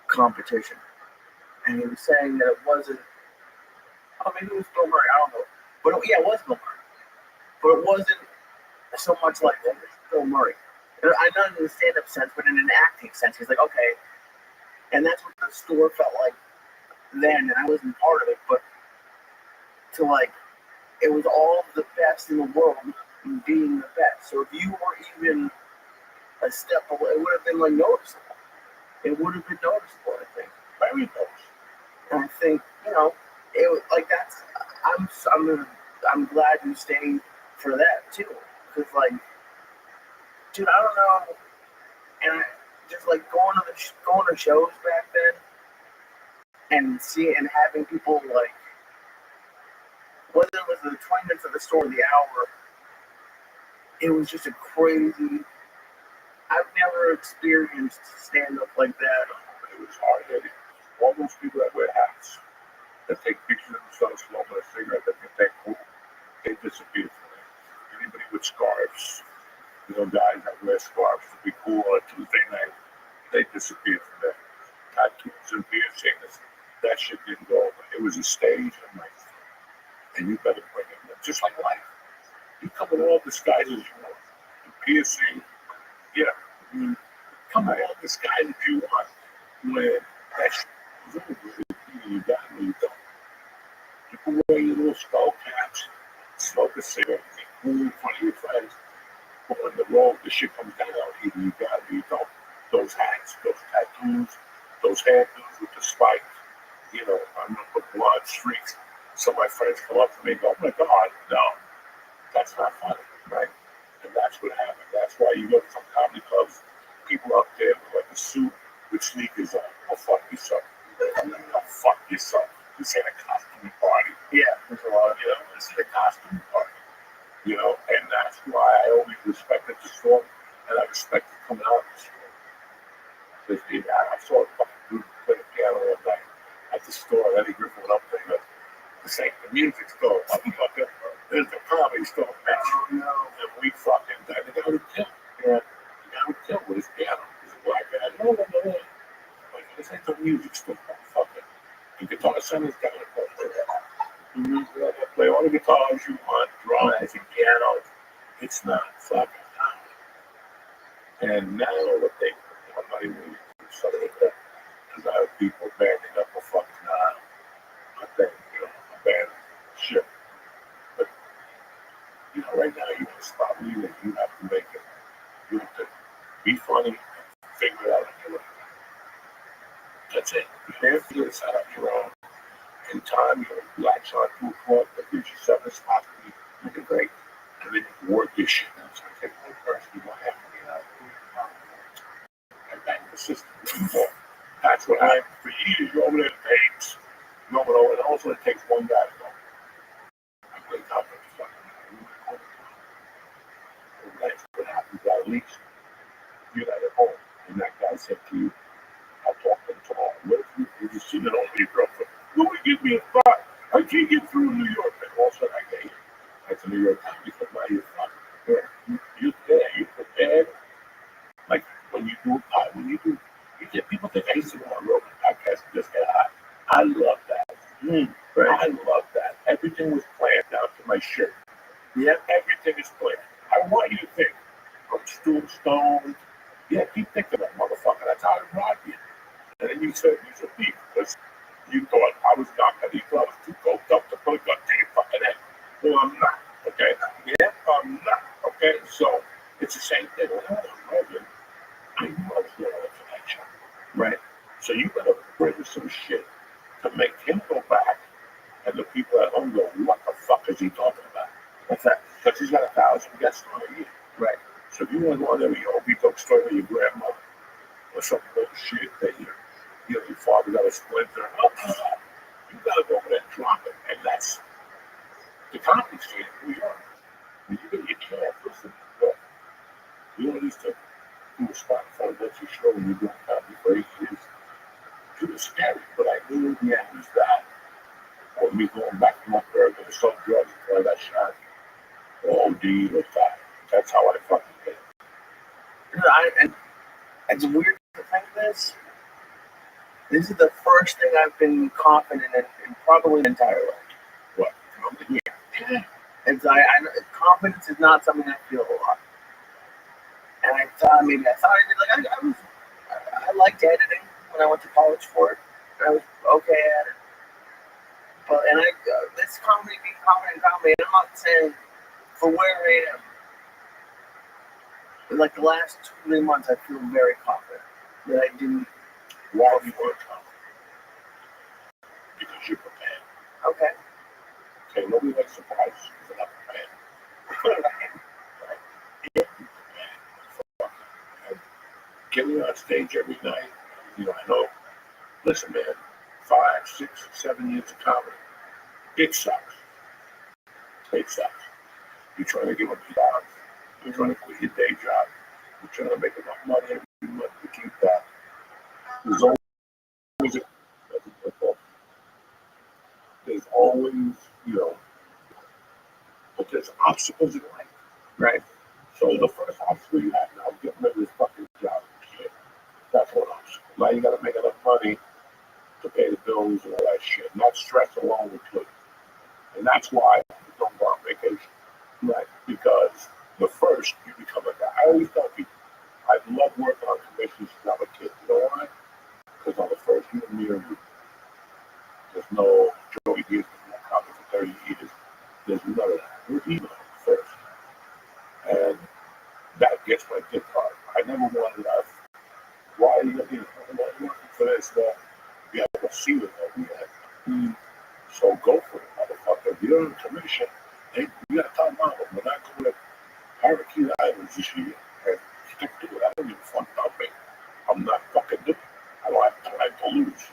competition. And he was saying that it wasn't. Oh, maybe it was Bill Murray. I don't know. But it was Bill Murray. But it wasn't so much like Bill Murray. I not in the stand-up sense, but in an acting sense. He's like, okay. And that's what the store felt like then. And I wasn't part of it. But to like, it was all the best in the world in being the best. So if you were even a step away, it would have been like noticeable. It would have been noticeable, I think. Very noticeable. And I think, it was like that's. I'm glad you stayed for that too, because like, dude, I don't know, and just like going to shows back then, and having people like, whether it was the 20 minutes of the store or the hour, it was just a crazy. I've never experienced stand up like that. It was hard-headed. All those people that wear hats, that take pictures of themselves smoking a cigarette, that think they're cool, they disappeared from there. Anybody with scarves, guys that wear scarves to be cool on a Tuesday night, they disappeared from there. Tattoos and piercings, that shit didn't go over. It was a stage and life. And you better bring it in. Just like life. You come in all disguises you want. The piercing, come in all disguises you want. When that shit is over, you got it or you don't. You can wear your little skull caps, smoke a cigarette, be cool in front of your friends. But when the shit comes down, either you got it or you don't. Those hats, those tattoos, those hairdos with the spikes, I'm gonna put blood streaks. So my friends come up to me and go, oh my God, no, that's not funny, right? And that's what happened. That's why you go to some comedy clubs, people up there with like a suit with sneakers on. Oh, fuck yourself. Oh, fuck yourself. This ain't a costume party. Yeah, there's a lot of, this is a costume party. And that's why I always respected the store, and I respected coming out of the store. Because I saw a fucking dude play the piano all night at the store. Eddie Griffin went up there and goes, this ain't the music store, motherfucker. There's the comedy store, bitch. And we fucking, the guy would kill. Yeah. The guy would kill with his piano. He's a black guy. No. Like, this ain't the music store, motherfucker. The guitar center's got to go for that. Play all the guitars you want, drums and pianos. It's not fucking time. And now what I'm not even going to do something like that. Because I have people banding up a fucking, a band shit. But, right now you can stop me and you have to make it. You have to be funny and figure it out on your own. That's it. You can't figure this out on your own. In time, you latch on to a club that gives you 7 spots to be looking great. And then you work your shit out. So I take one person, you want to have to get out. And bang the system. That's what happened for years. You're over there in Vegas. And also it takes one guy to go. I wake up and fucking and that's what happens at least. You're not at home. And that guy said to you, I'll talk to him tomorrow. What if you just sitting at home with your girlfriend? Will we give me a spot? I can't get through New York. And all of a sudden I get here. That's a New York Times because now you're fucking. You're there. You're prepared. Like when you do a pod, you get people think I used to go on road podcast and just get hot. I love that. Right. I love that. Everything was planned down to my shirt. Yeah, everything is planned. I want you to think I'm still stoned. Yeah, keep thinking that, motherfucker. That's how I robbed you. And then you said thief because you thought I was not going to be close to go up to put a gun to your fucking head. Well, I'm not, okay? Yeah, I'm not, okay? So it's the same thing. When I was Logan, I knew I was going for that job. Right. So you got to bring some shit to make him go back and the people at home go, what the fuck is he talking about? What's that? Because he's got 1,000 guests on a year. Right. So if you want to go on there with your old dog story with your grandmother or some bullshit that your father got a splinter, you got to go over there and drop it. And that's the comedy scene in New York. You can't listen. But you know, used to do a spot for what you show when you're doing comedy for 8 years. It was scary, but I knew it was that. Or me going back to my burger and some drugs before I got shot. Or OD or that. That's how I fucking did it. And it's weird to think this. This is the first thing I've been confident in probably my entire life. What? Yeah. And so confidence is not something I feel a lot. And I thought I did. Like I liked editing when I went to college for it. I was okay at it. But this comedy, being confident in comedy, I'm not saying for where I am. But like the last 2-3 months, I feel very confident that I do. Why do you want confident? Because you're prepared. Okay. Okay, nobody likes surprises because they're not prepared. And getting on stage every night, I know, listen, man, 5, 6, 7 years of comedy, it sucks. It sucks. You're trying to give up your job. You're trying to quit your day job. You're trying to make enough money every month to keep that. There's always, but there's obstacles in life. Right. So the first obstacle you have now is getting rid of this fucking job. Shit. That's one obstacle. Now you got to make enough money to pay the bills and all that shit. And that stress alone will kill you. And that's why you don't go on vacation. Right. Because the first, you become a guy. I always tell people, I love working on commissions since I'm a kid. You know why? Because on the first, you and me are new. There's no Joey Diaz been coming for 30 years. There's none of that. We're even first. And that gets my dick hard. I never wanted us. Why are you looking for this? You have to see it every day. So go for it, motherfucker. If you're on commission, you got to tell mama, we're not going to Hurricane Islands this year. And stick to it. I don't give a fuck about me. I'm not fucking doing it. I don't have time to lose.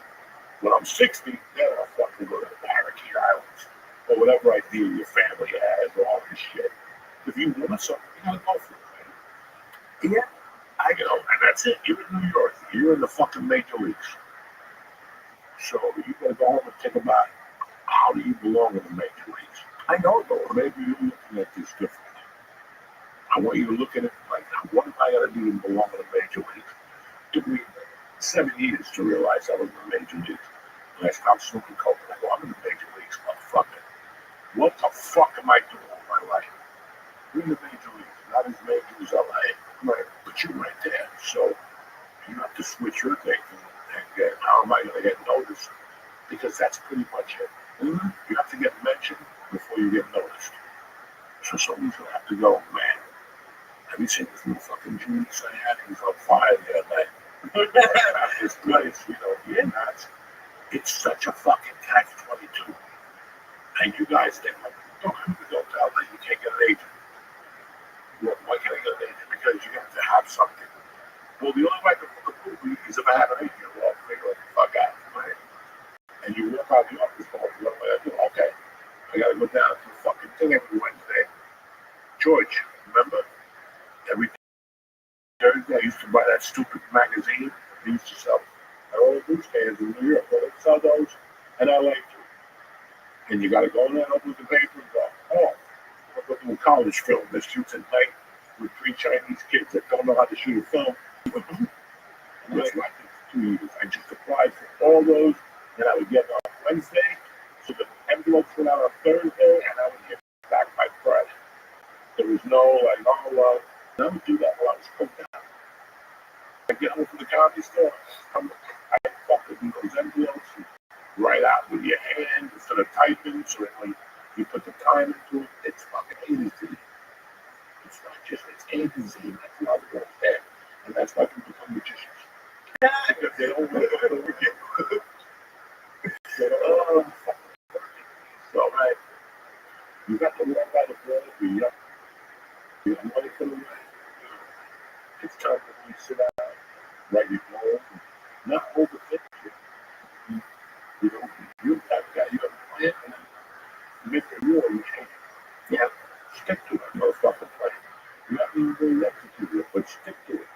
When I'm 60, then I'll fucking go to the Hurricane Islands. Or whatever idea your family has, or all this shit. If you want something, you gotta go for it, man. Yeah. And that's it. You're in New York. You're in the fucking major leagues. So you gotta go home and think about how do you belong in the major leagues. I know though, maybe you're looking at this differently. I want you to look at it like, what have I gotta do to belong in the major leagues? It took me 7 years to realize I was in the major leagues. And I stopped smoking coke and I go, I'm in the major leagues, motherfucker. What the fuck am I doing with my life? We're in the major leagues, not as major as LA, right? But you're right there. So you have to switch your thinking and get, how am I going to get noticed? Because that's pretty much it. Mm-hmm. You have to get mentioned before you get noticed. So somebody's going to have to go, man, have you seen this new fucking Julius I had? He's on fire the other night. This place, you're nuts. It's such a fucking catch-22. And you guys think, don't tell that you can't get an agent. Why can't I get an agent? Because you have to have something. Well, the only way to book a movie is if I have an agent. Well, figure what the fuck out, right? And you walk out the office, what am I going to do? Okay, I got to go down to the fucking thing every Wednesday. George, remember? Every Thursday, I used to buy that stupid magazine. They used to sell at all the newsstands in New York. Well, they sell those, and I like to. And you got to go in there and open the paper and go, oh, I'm going to do a college film that shoots at night with 3 Chinese kids that don't know how to shoot a film. And that's what I did for 2 years. I just applied for all those, and I would get on Wednesday, so the envelopes went out on Thursday, and I would get back by Friday. There was no, I would do that while I was cooked out. go to the comedy store, I fucking do those envelopes and write out with your hand instead of typing, so that when you put the time into it, it's fucking A to Z. It's not just, it's A to Z, and that's how it goes there. And that's why people become magicians. Because they don't want to go over it. So, right, you got to walk by the wall, you have money for the way. It's time for you to sit down, write your goals, and not overthink it. You know, you have a plan, and you make it real, you can't. Yeah, stick to it, motherfucking plan. You have to really execute it, but stick to it.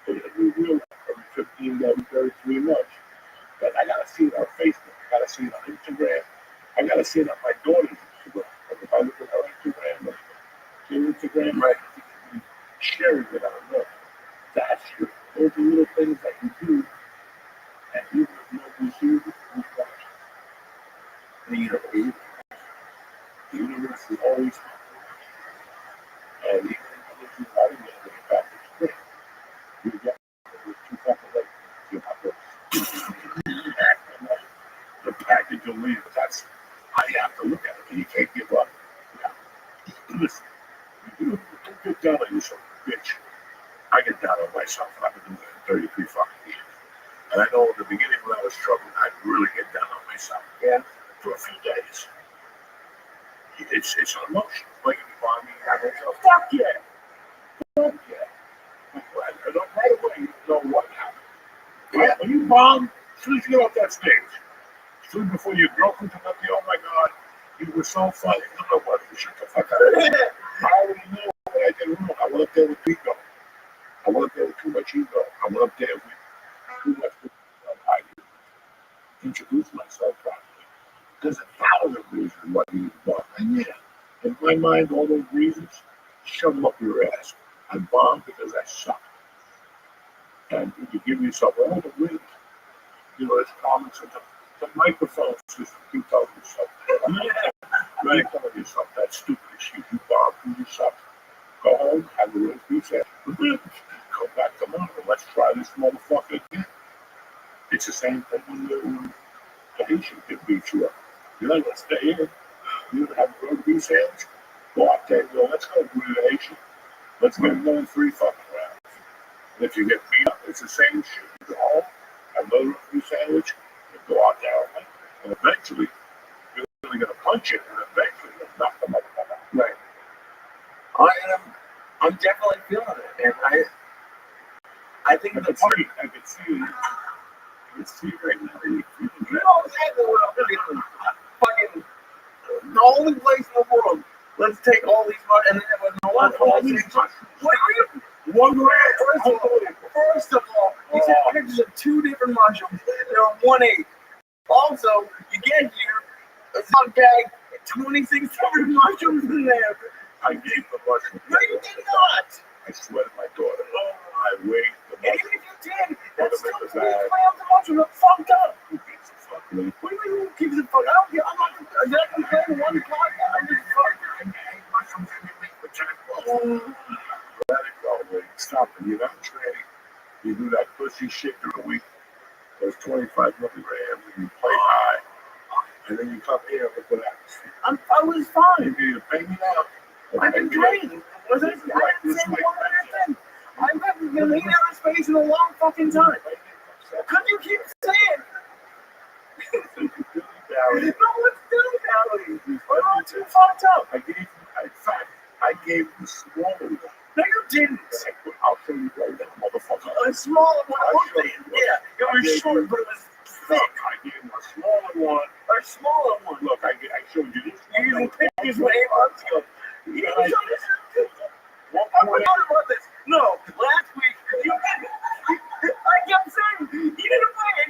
So that you realize every 15 days, every 3 months. But I gotta see it on Facebook, I gotta see it on Instagram, I gotta see it on my daughter's Instagram. Like if I look at her Instagram, or see her Instagram, right, sharing it on her. That's your, those are little things that you do, and you have no receiver, you watch. The universe is always, and even if you're not in the fact it's great, you get it too fucking late. You have to the package will leave. That's how you have to look at it, and you can't give up. Yeah. Listen, you don't get down on yourself, bitch. I get down on myself, and I've been doing it 33 fucking years. And I know in the beginning when I was struggling, I'd really get down on myself. Yeah. For a few days. It's an emotion. Like if you find me having a fuck yeah. Fuck yeah. I don't right away you know what happened. Right? When you bomb, as soon as you get off that stage, soon before your girlfriend comes up to you, oh my god, you were so funny. You know what? Shut the fuck up. I already know what I did wrong. I went up there with ego. I went up there with too much ego. I went up there with too much. I introduced myself properly. There's 1,000 reasons why you bomb. And yeah, in my mind, all those reasons, shove them up your ass. I bombed because I suck. And you give yourself all the reasons. You know, it's common sense. The microphone system, you tell yourself. Right. You tell yourself that stupid shit. You bomb, you suck. Go home, have a real reset. Come back tomorrow. Let's try this motherfucker again. It's the same thing when the Haitian can beat you up. You're like, let's stay here. You have a real beef sandwich. Go out there and go, let's go to the Haitian. Let's get another 3 fucking rounds. And if you get beat up, it's the same shit. You go home, have another beef sandwich, and go out there. And eventually, you're really going to punch it, and eventually, you'll knock the motherfucker out. Right. I'm definitely feeling it, and I think the party. I can see you. I can see you right now. You know exactly what I'm feeling. Fucking the only place in the world. Let's take all these money and then all these what are you? One grand. First of all, you said pictures of 2 different mushrooms. They're 1/8. Also, you get here, it's a bag, 26 different mushrooms in there. I gave the mushroom. No, you did not. I swear to my daughter. I weighed the mushroom. And even if you did, that's still 3 grams of mushroom. That's fucked up. Who gives a fuck, man? What do you mean who gives a fuck? I'm not exactly playing one podcast. I'm just fucking. I hate mushrooms and you make the jackpot. Let it go, man. Stop it. You're not training. You do that pussy shit through a week. There's 25 milligrams and you play high. And then you come here and look what happens. I was fine. You pay me now. I've been training. I didn't say one other thing. I've been in outer space in a long fucking time. Because you keep saying. No, what's dilly-dally? We're all too fucked up. I gave the smaller one. No, you didn't. I'll show you right now, motherfucker. A smaller one. Yeah, it was short, but it was thick. I gave him a smaller one. A smaller one. Look, I showed you this. You're using pictures from 8 months ago. I forgot about this. No, last week, I kept saying, you didn't bring it,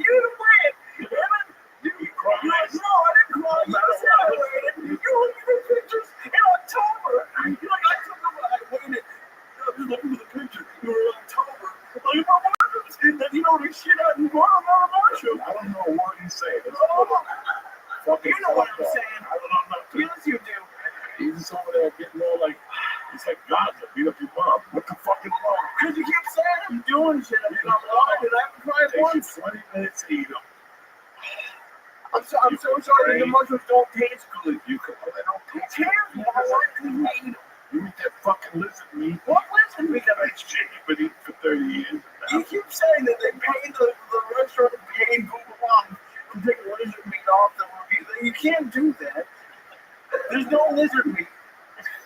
You cried. No, I didn't cry. You celebrated. You looked at the pictures in October. You're like, I waited. I was looking at the picture. You were in October. Like, my mushrooms. Then you know the shit out and you want another mushroom. I don't know what you say. You know what I'm saying. I don't know nothing. Yes, you do. He's just over there getting all like, It's like God that beat up your mom. What the fuck is wrong? Because you keep saying I'm doing shit. I'm lying, and I haven't cried It takes once. you 20 minutes to eat them. I'm so sorry that the mushrooms don't taste good. You can, well, they don't Who taste cares? good. I like to eat them. You eat that fucking lizard meat. What listen to me? That shit you've been eating for 30 years. You keep saying that they paid the restaurant paid Google One to take lizard meat off the review. You can't do that. There's no lizard meat.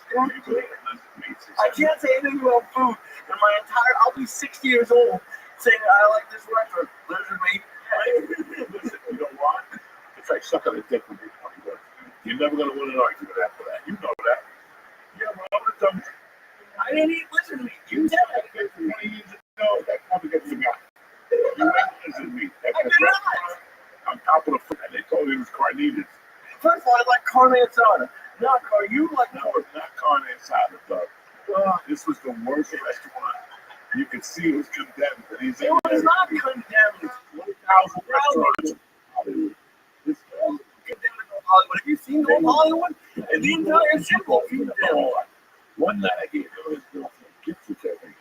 I can't say anything about food in my entire. I'll be 60 years old saying I like this restaurant. Lizard meat. Listen, you know what? It's like sucking a dick when you're 21. You're never going to win an argument after that. You know that. Yeah, well, I'm going to tell you. I didn't eat lizard meat. You said that 20 years ago. That probably gets forgotten. You ate lizard meat. I did not. On top of the foot, and they told you it was carnitas. First of all, I like carne asada. Not car. You like No, it's not carne asada, though. This was the worst restaurant. You could see it was condemned. And he's it was not condemned. 1,000 restaurants in Hollywood. This was Condemned in Hollywood. Have you seen Old Hollywood? And the entire city is condemned. One night I gave him his girlfriend gift certificate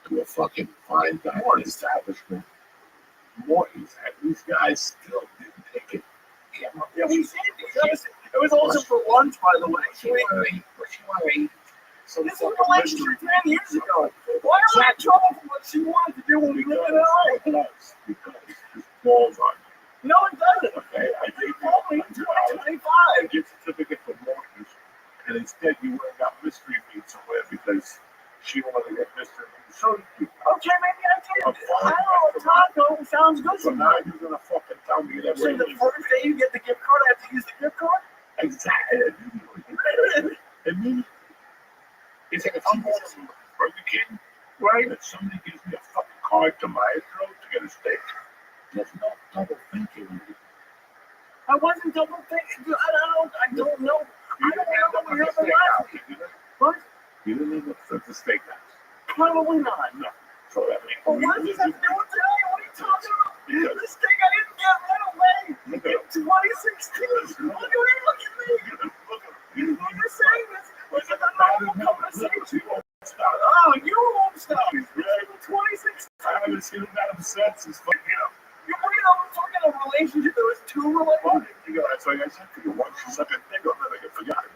to a fucking fine dining establishment. Morton's, and these guys still didn't take it. Yeah, we said it was also for lunch, by the way. She wanted to eat. So This was a relationship 10 years ago. Why am I in trouble for what she wanted to do when we lived in LA? Because this falls on you. No, it doesn't. Okay, I gave you Only in a 2025. gift certificate for Morton's, and instead you went and got mystery meat somewhere because she wanted to get mystery meat. So you Okay, maybe I did. I don't know. Taco sounds good So to me. now you're gonna fucking tell me that So the first day you get the gift card, I have to use the gift card? exactly. And then it's like if I'm going to Burger King, right? And somebody gives me a fucking card to Maestro to get a steak. There's no double thinking. I wasn't double thinking. I don't know. You I don't didn't know end up what we at have the in life. steakhouse, did you? What? You didn't end up at the steakhouse. Probably not. No. So that means But what does that have to do with today? What are you talking about? This thing I didn't get right away. In 2016. Look at me. You're saying this. Was it a normal conversation? Oh, you won't stop. It's 2016. I haven't seen him that upset since fucking, You're bringing up fucking a relationship. There was two relationships. That's like I said to you. Once you suck a dick on that, I get forgotten.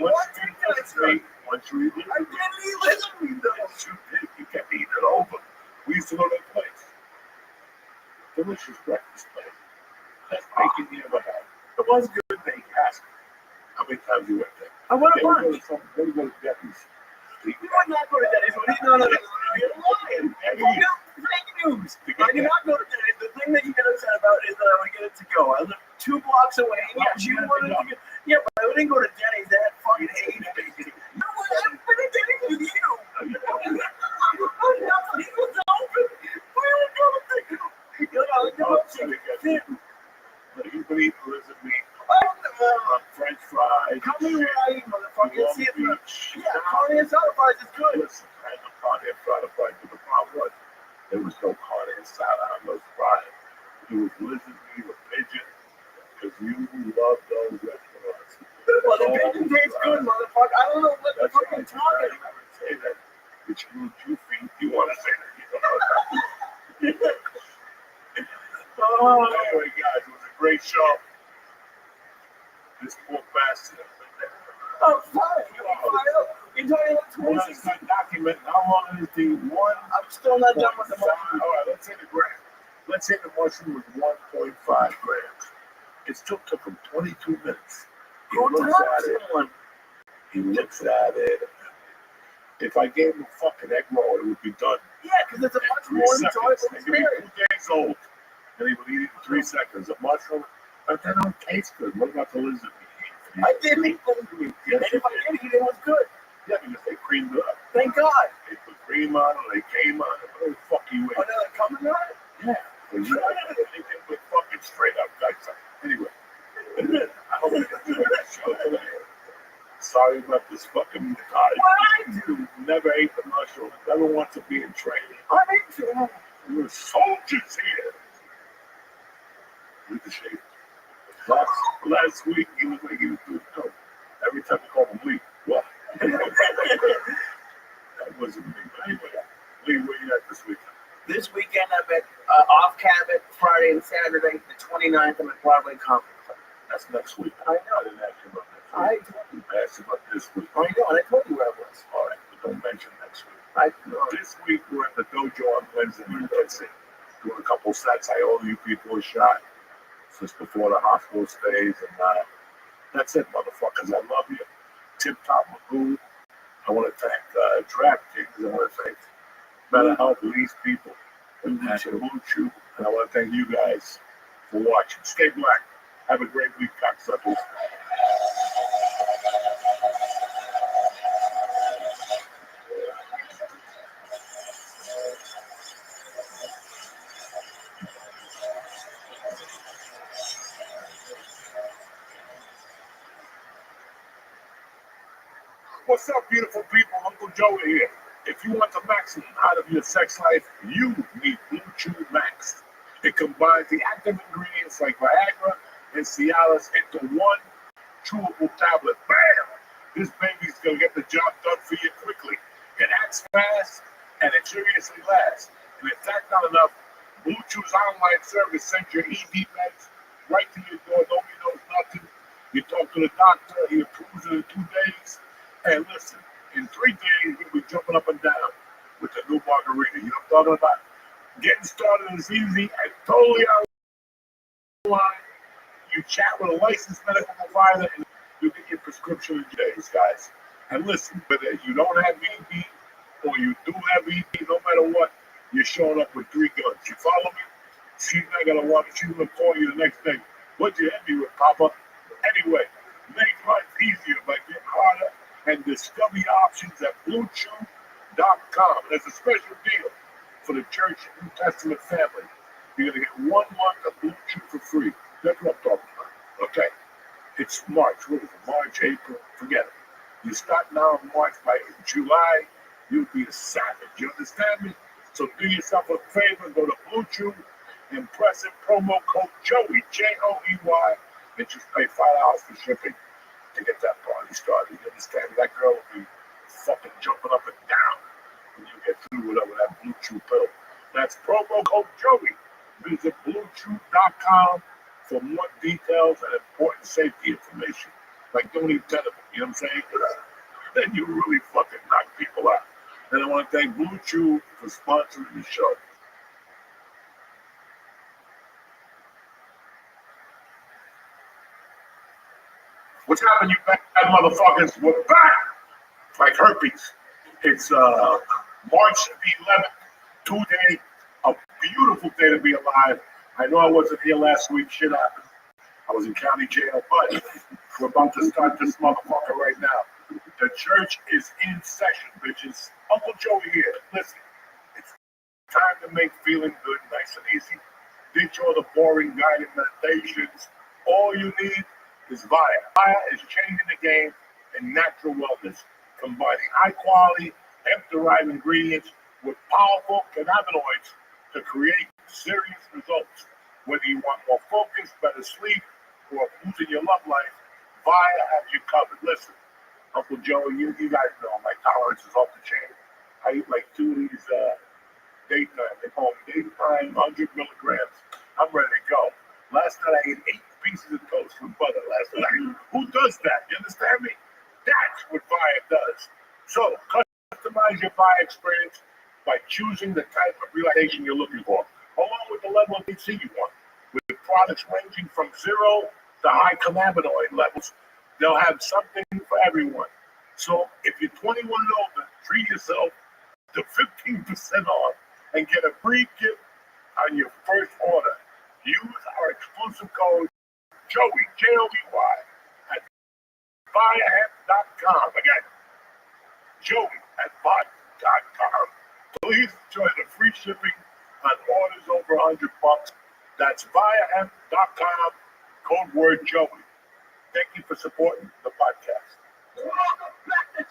What did I say? Once you eat I didn't eat lizard meat though. Yes, you did. You kept eating it over. We used to go to that place. Delicious breakfast place. Best bacon you ever had. It was good bacon. Ask me. How many times you went there? I went They to would go lunch. to some- they would go to Debbie's. You would not go to Denny's. No. You're lying. You're fake news. I did not go to Denny's. The thing that you get upset about is that I would get it to go. I live 2 blocks away. And yes, you wanted to get. Yeah, but I didn't go to Denny's. That fucking hated bacon. No, I've been to Denny's with you. Nothing was open. We would go to But you could eat lizard meat, French fries, Come here, right, motherfucker. Long See if Beach. yeah, carne asada fries is good. Listen, I had no carne asada fries, but the problem was there was no carne asada on those fries. It was lizard meat or pigeon, because you love those restaurants. Well, the pigeon tastes good, motherfucker. I don't know what the That's fuck why you're talking I would say that. Which you feet, you want to say that. You know? Anyway, guys, it was a great show. This poor bastard. Oh, fine. You're talking about Well, let's 26. not document how long is the one. I'm still not done with the All mushroom. right, let's say the gram. Let's say the mushroom was 1.5 grams. It still took him 22 minutes. He Go looks talk at to it. someone. He looks at it. If I gave him a fucking egg roll, it would be done. Yeah, because it's a much in 3 more seconds. enjoyable It could be experience. 2 days old, and he would eat it in 3 seconds. A mushroom, but that don't taste good. What about the lizard meat? I didn't eat lizard meat. Yes, And you if I did eat it, was good. Yeah, because they creamed it up. Thank God. They put cream on it, they came on it. What the fuck you Oh, ate? now they're coming on it? Yeah. They put fucking straight up guys. Anyway, I hope you enjoyed the show today. Sorry about this fucking guy. What I do? Never ate the mushroom. Never want to be in training. I'm into it. We're soldiers here. With the shape. Last week, he was like he was doing dope. Every time we called him Lee. What? That wasn't me. But anyway, Lee, where you at this weekend? This weekend I'm at Off Cabot, Friday and Saturday. The 29th I'm at Broadway Comedy Club. That's next week. I know. I didn't ask you about next week. I asked you about this week. I know, and I told you where I was. All right, but don't mention next week. No. This week we're at the dojo on Wednesday. That's it. Doing a couple sets. I owe you people a shot just before the hospital stays, and that's it, motherfuckers. I love you. Tip Top Magoo. I want to thank DraftKings. I want to thank Better Help Lee's people and Blue Chew. And I want to thank you guys for watching. Stay black. Have a great week, cocksuckers. What's up, beautiful people? Uncle Joe here. If you want the maximum out of your sex life, you need Blue Chew Max. It combines the active ingredients like Viagra and Cialis into one chewable tablet. Bam! This baby's gonna get the job done for you quickly. It acts fast and it seriously lasts. And if that's not enough, Blue Chew's online service sends your ED meds right to your door. Nobody knows nothing. You talk to the doctor, he approves it in 2 days. And listen, in 3 days, we'll be jumping up and down with the new margarita. You know what I'm talking about? Getting started is easy and totally online. You chat with a licensed medical provider and you get your prescription in days, guys. And listen, whether you don't have ED or you do have ED, no matter what, you're showing up with 3 guns. You follow me? She's not going to want it. She's going to call you the next day. What'd you hit me with, Papa? Anyway, make life easier by getting harder and discover your options at BlueChew.com. There's a special deal for the Church New Testament family. You're going to get 1 month of Blue Chew for free. That's what I'm talking about. Okay. It's March. What is it? March, April. Forget it. You start now in March. By July, you'll be a savage. You understand me? So do yourself a favor. Go to Blue Chew and press in promo code Joey, Joey, and just pay $5 for shipping to get that party started. You understand? That girl will be fucking jumping up and down when you get through whatever that Blue Chew pill. That's promo code Joey. Visit BlueChew.com for more details and important safety information. Like don't eat 10 of them, you know what I'm saying? Then you really fucking knock people out. And I want to thank Blue Chew for sponsoring the show. What's happening, you bad motherfuckers? We're back! Like herpes. It's March the 11th, 2-day, a beautiful day to be alive. I know I wasn't here last week, shit happened. I was in county jail, but we're about to start this motherfucker right now. The church is in session, bitches. Uncle Joey here. Listen, it's time to make feeling good nice and easy. Ditch all the boring guided meditations. All you need is Via. Via is changing the game in natural wellness, combining high-quality, hemp-derived ingredients with powerful cannabinoids to create serious results. Whether you want more focus, better sleep, or boosting your love life, Via has you covered. Listen, Uncle Joey, you guys know my tolerance is off the chain. I eat like 2 of these daytime. They call them daytime 100 milligrams. I'm ready to go. Last night I ate 8 pieces of toast with butter last night. Who does that? You understand me? That's what Via does. So customize your Via experience by choosing the type of relaxation you're looking for, along with the level of DC you want. With products ranging from 0 to high cannabinoid levels, they'll have something for everyone. So if you're 21 and older, treat yourself to 15% off and get a free gift on your first order. Use our exclusive code Joey, Joey, at buyahemp.com. Again, Joey at buyahemp.com. Please enjoy the free shipping on orders over $100. That's buyahemp.com, code word Joey. Thank you for supporting the podcast. Welcome back to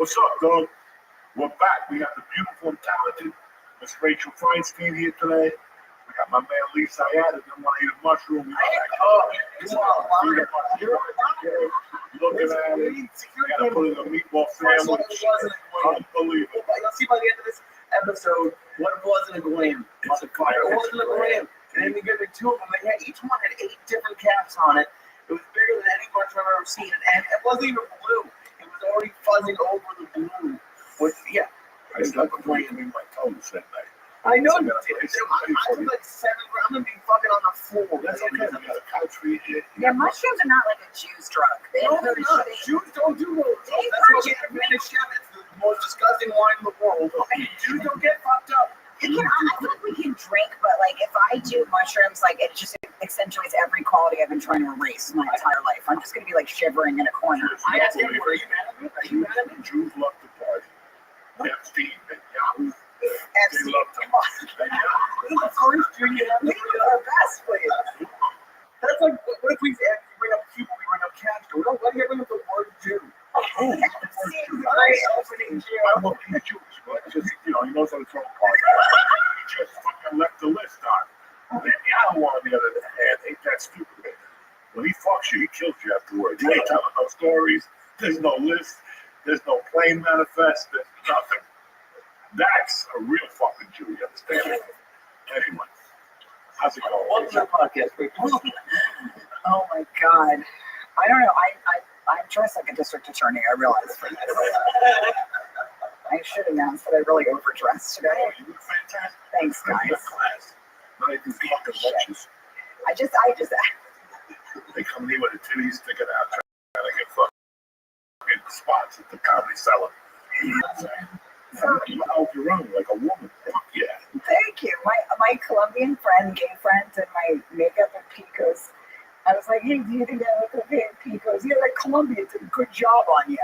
What's up, dog? We're back. We got the beautiful and talented Miss Rachel Feinstein here today. We got my man Lee Syed, and then want to eat a mushroom. You're Looking at it. You gotta put it in a meatball sandwich. Unbelievable. You'll see by the end of this episode what it wasn't a glam. It wasn't a glam. And then we gave me two of them. They had, each one had 8 different caps on it. It was bigger than any mushroom I've ever seen. And it wasn't even blue. It was already fuzzing over the blue. Which, yeah. I slept between my toes that night. I know you That's did. what I was like 7. I'm gonna be fucking on the floor. That's okay. We got a couch for you here. Yeah, mushrooms are not like a Jew's drug. They No, don't they're really not. shit. Jews don't do those. They That's why we purchase- have Vintage Chef. It's the most disgusting wine in the world. Jews don't get fucked up. I feel like we can drink, but like if I do mushrooms, like it just accentuates every quality I've been trying to erase my entire life. I'm just gonna be like shivering in a corner. I asked him, are you mad at me? Are you mad at me? Jews love to party. Epstein and Yahoo. FC, They love to come on. and Yahoo. The first Jew you have We do our best, please. That's like, what if we bring up Cuba, we bring up Castro? We don't let you bring up the word Jew. FC is a Very great opening Jew. I love these Jews, but just, he knows how to throw a party. He just fucking left the list on. And then Yahoo, on the other hand, ain't that stupid. When he fucks you, he kills you afterwards. He ain't telling no stories. There's no list. There's no plane manifest. There's nothing. That's a real fucking Jew. You understand? Anyway, how's it going? Welcome to the podcast, people. Oh my god. I don't know. I'm dressed like a district attorney, I realize for this. I should announce that I really overdressed today. Oh, you look fantastic. Thanks, You're guys. class. Not even fucking lectures. I just They come in with the titties sticking out, trying to get fucking spots at the Comedy Cellar. You out your own like a woman. Fuck yeah. thank you. My Colombian friend, gay friend, and my makeup and Picos. I was like, hey, do you think I look okay in Picos? Yeah, like Colombia did a good job on you.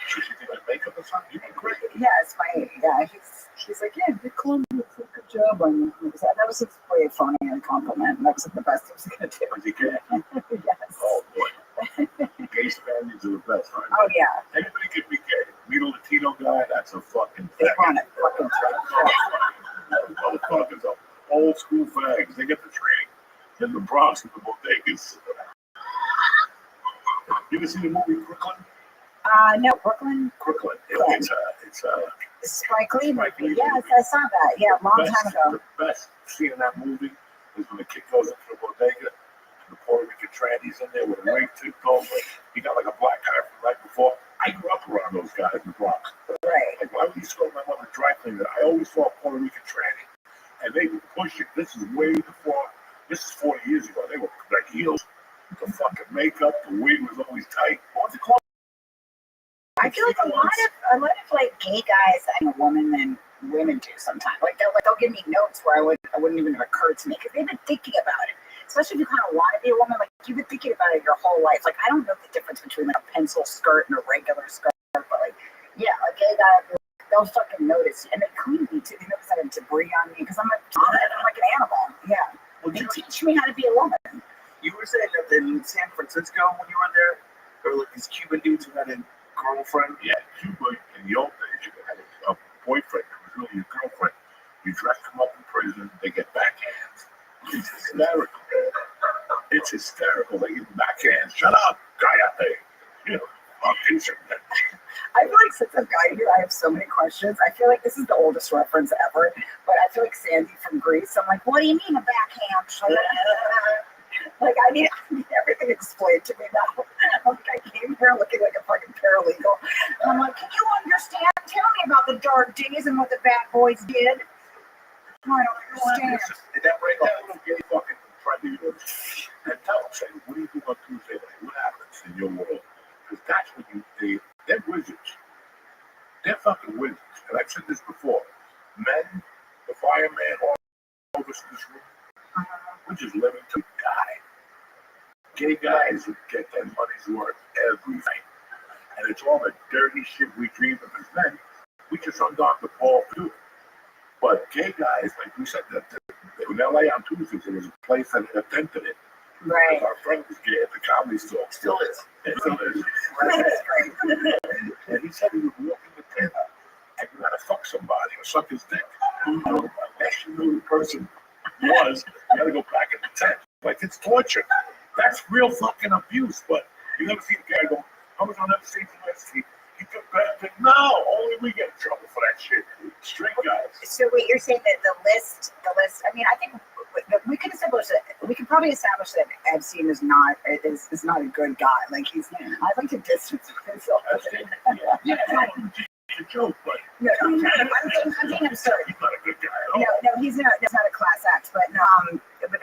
Should she think I makeup or something? You look great. Yes, he's like, yeah, the Colombia did a good job on you. That was his way of phoning in a compliment. And that was the best he was going to do. Was he gay? Yes. Oh boy. Gay Spaniards are the best, right? Oh, yeah. Anybody can be gay. Meet a Latino guy, that's a fucking They fag. want it. Fucking Those motherfuckers are old school fags. They get the training in the Bronx with the bodegas. You ever seen the movie Brooklyn? No, Brooklyn. Brooklyn. Yeah. It's a Spike Lee Spike Lee movie. Yes, movie. I saw that. Yeah, a long time ago. The best scene in that movie is when the kid goes into the bodega and the Puerto Rican tranny's in there with a ring tipped over. He got like a black guy from right before. I grew up around those guys in the Bronx. Right. Like, why would you throw my mother dry cleaner? I always saw a Puerto Rican tranny, and they would push it. This is way before. This is 40 years ago. They were like heels, the fucking makeup, the wig was always tight. What was it called? I feel like a lot of like gay guys and a woman than women do sometimes. Like they'll give me notes where I wouldn't even have occurred to me because they've been thinking about it. Especially if you kind of want to be a woman, like you've been thinking about it your whole life. Like I don't know the difference between like a pencil skirt and a regular skirt, but like yeah, a gay guy, they'll fucking notice and they clean me too. They notice I have debris on me because I'm like an animal. Yeah, Well, they teach me how to be a woman. you were saying that in San Francisco when you were there, there were like these Cuban dudes who had a girlfriend. Yeah, Cuba in the old days, you had a boyfriend that was really your girlfriend. You dress them up in prison, they get backhands. It's hysterical. It's hysterical. They get backhands. Shut up, guy out there. You know, fucking shit. I feel like since I've got here, I have so many questions. I feel like this is the oldest reference ever, but I feel like Sandy from Greece. I'm like, what do you mean a backhand? Like, I need everything explained to me now. Like, I came here looking like a fucking paralegal. And I'm like, can you understand? Tell me about the dark days and what the bad boys did. I don't understand. Did that break that little gay fucking friendly and tell them, say, what do you do on Tuesday night? What happens in your world? Because that's what they're wizards. They're fucking wizards. And I've said this before. Men, the fireman, all of us in this room, we're just living to die. Gay guys get their money's worth every night. And it's all the dirty shit we dream of as men. We just undog the ball to do it. But gay guys, like we said, that in LA on Tuesdays, there was a place that attempted it. Right. Our friend was gay at the comedy store. Still is. And so there's- That's great. and he said he would walk in the tent and you gotta fuck somebody or suck his dick. Unless you knew the person was, you gotta go back in the tent. Like, it's torture. That's real fucking abuse. But you never see the guy go, I was on that stage last week. He took that. No, only we get in trouble for that shit. Straight guys. So wait, you're saying that the list, I mean, I think we can establish that, we can probably establish that Epstein is not a good guy. Like, I like to distance myself. Yeah, no, it's a joke, but No, I'm being absurd. he's not a good guy at all. No, he's not a class act, but no,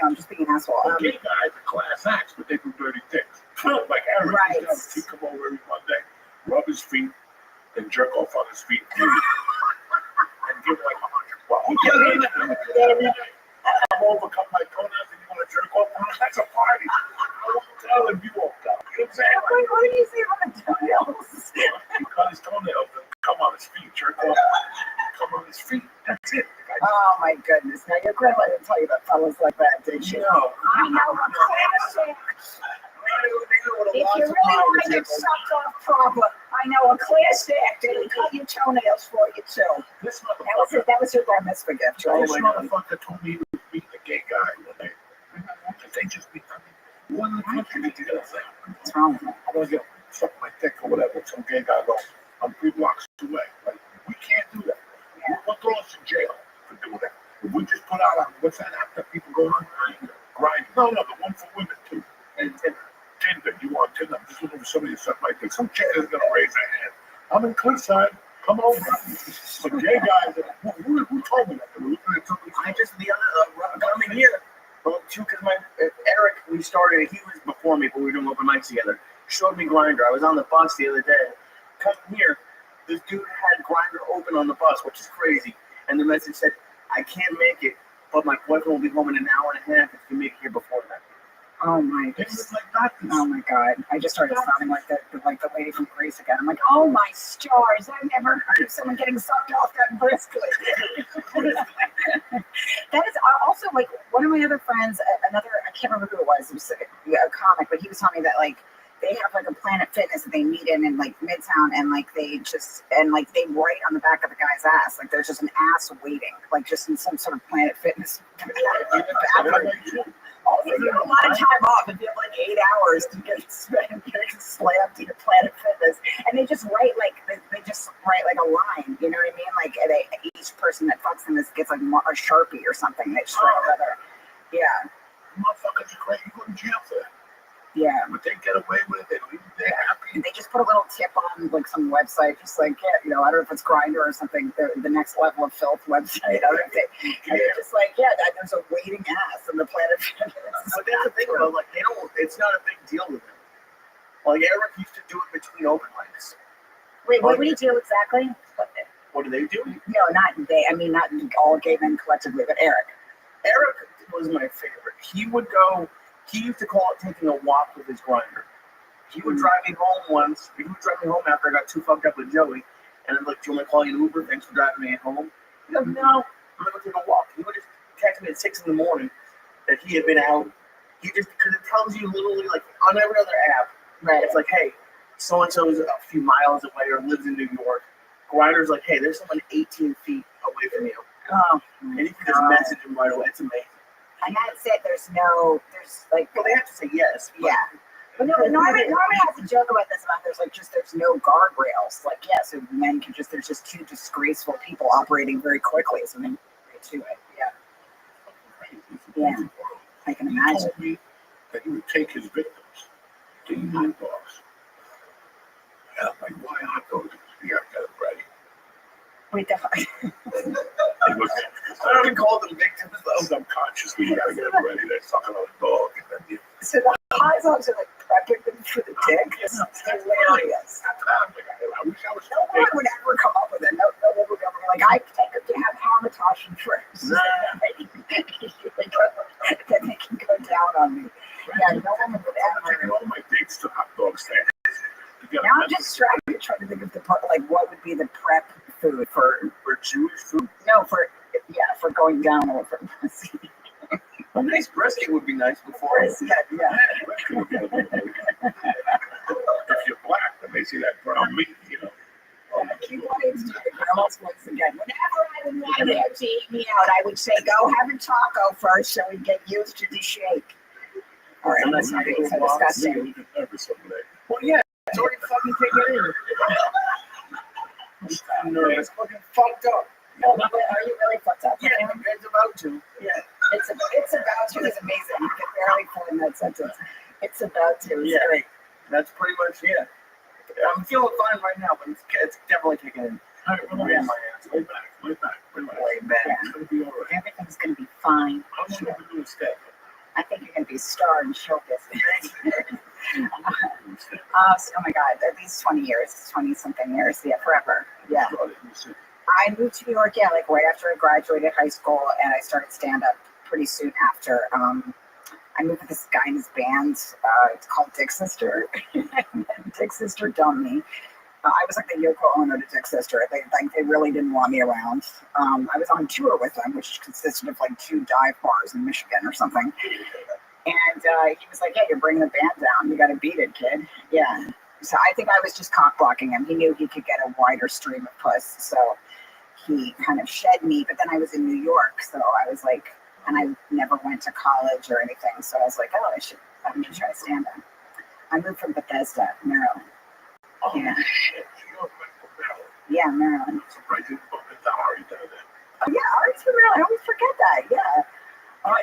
I'm just being an asshole. Gay guys are class acts, but they do dirty things. Like Eric, Right. he come over every Monday, rub his feet, then jerk off on his feet, and give like 100 bucks. I do that every day. I'm over, cut my toenails, and you want to jerk off on us? That's a party. I won't tell him you won't come. You know what I'm saying? Wait, what did you say about the toenails? He cut his toenails and come on his feet, jerk off, come on his feet. That's it. Oh my goodness! Now your grandma didn't tell you that fellas like that, did she? No. I know a classic. If you really want to get sucked off proper, I know a class act. They would cut your toenails for you too. This That was your bar mitzvah gift, right? This motherfucker told me he was beating a gay guy one day. They just beat one in the country that you gotta think. What's wrong with that? I'm gonna get suck my dick or whatever. Some gay guy goes, I'm 3 blocks away. Like, we can't do that. We'll throw us in jail for doing that. If we just put out on what's that app that people go on? Grind. No, the one for women too. And Tinder. You want Tinder? I'm just looking for somebody to suck my dick. Some chick is gonna raise her hand. I'm in Cliffside. Come over. But gay guys, who told me that? I just the other coming here. Well, too, because Eric, we started. He was before me, but we were doing open mics together. Showed me Grindr. I was on the bus the other day. Coming here, this dude had Grindr open on the bus, which is crazy. And the message said, "I can't make it, but my boyfriend will be home in an hour and a half if you make it here before that." Oh my It's like that. Oh my God! I just started sounding like the lady from Greece again. I'm like, oh my stars! I've never heard of someone getting sucked off that briskly. That is also like one of my other friends. Another, I can't remember who it was. It was a comic, but he was telling me that like they have like a Planet Fitness that they meet in like Midtown, and like they write on the back of the guy's ass. Like there's just an ass waiting, like just in some sort of Planet Fitness bathroom. Also, you have a lot of time off if you have like 8 hours to get slammed to your Planet Fitness, and they just write like a line. You know what I mean? Like each person that fucks them gets like a Sharpie or something. They just write another. Yeah. Motherfuckers are crazy. You go to jail for that. Yeah. But they get away with it. They're happy. They just put a little tip on like some website, just like, I don't know if it's Grindr or something, the next level of filth website. And they're just like, there's a waiting ass on the Planet Fitness. But that's the thing about like it's not a big deal with them. Like Eric used to do it between open mics. Wait, what do you do exactly? What do they do? No, not they. I mean, not all gay men collectively, but Eric. Eric was my favorite. He would go. He used to call it taking a walk with his Grindr. He would drive me home once. He would drive me home after I got too fucked up with Joey. And I'm like, do you want me to call you an Uber? Thanks for driving me home. He'd go, no, I'm going to go take a walk. He would just text me at 6 in the morning that he had been out. Because it tells you literally, like, on every other app, Right. it's like, hey, so-and-so is a few miles away or lives in New York. Grindr's like, hey, there's someone 18 feet away from you. Oh, And you can just message him right away. It's amazing. and that's it. There's like, Well, they have to say yes. yeah. But no, Norman has a joke about this there's no guardrails. Like, so men can there's just two disgraceful people operating very quickly. So then to it. Yeah. Yeah. I can He imagine. told me that he would take his victims to eat hot dogs. And I'm like, why hot dogs? You got to get it ready. Wait, the fuck? He goes, I don't even call them victims, though. subconsciously, you got to get it ready. They're sucking on a dog. And then you So the hot dogs are like prepping them for the dick. It's hilarious. I wish I was No one would ever come up with it. No one would ever be like, I take them to have hamantaschen first. Then they can go down on me. Yeah, no one would I'm taking ever. all my dates to hot dog stands. Now I'm just trying to think of what would be the prep food for For Jewish food. no for going down over pussy. A nice brisket would be nice before. Yeah, yeah. If you're black, then they see that brown meat, you know. Keep wanting to do the girls once again. Whenever I would want him to eat me out, I would say, go have a taco first so we get used to the shake. All right, let's not be so disgusting. Well, yeah, it's already fucking taken in. I'm nervous, fucking fucked up. No, but are you really fucked up? Yeah, it's about to. Yeah. It's about to is amazing. You can barely form that sentence. It's about to. Yeah, that's pretty much it. I'm feeling fine right now, but it's definitely taking in. All right, relax. Lay back. Way back. It's gonna be all right. Everything's going to be fine. I'm sure we're doing step. I think you're going to be a star in show business. Oh my God, at least 20 years, 20 something years. Yeah, forever. Yeah. I moved to New York, yeah, like right after I graduated high school, and I started stand up pretty soon after. I moved with this guy in his band. It's called Dick Sister. Dick Sister dumped me. I was like the Yoko Ono to Dick Sister. They really didn't want me around. I was on tour with them, which consisted of like 2 dive bars in Michigan or something. And he was like, "Yeah, you're bringing the band down. You got to beat it, kid." Yeah. So I think I was just cock blocking him. He knew he could get a wider stream of puss, so he kind of shed me. But then I was in New York, so I was like, and I never went to college or anything, so I was like, oh, I'm gonna try to stand up. I moved from Bethesda, Maryland. Oh, Yeah. shit. You're from Maryland. Yeah, Maryland. I'm surprised you didn't bump into Ari down there. Oh yeah, Ari's from Maryland. I always forget that. Yeah.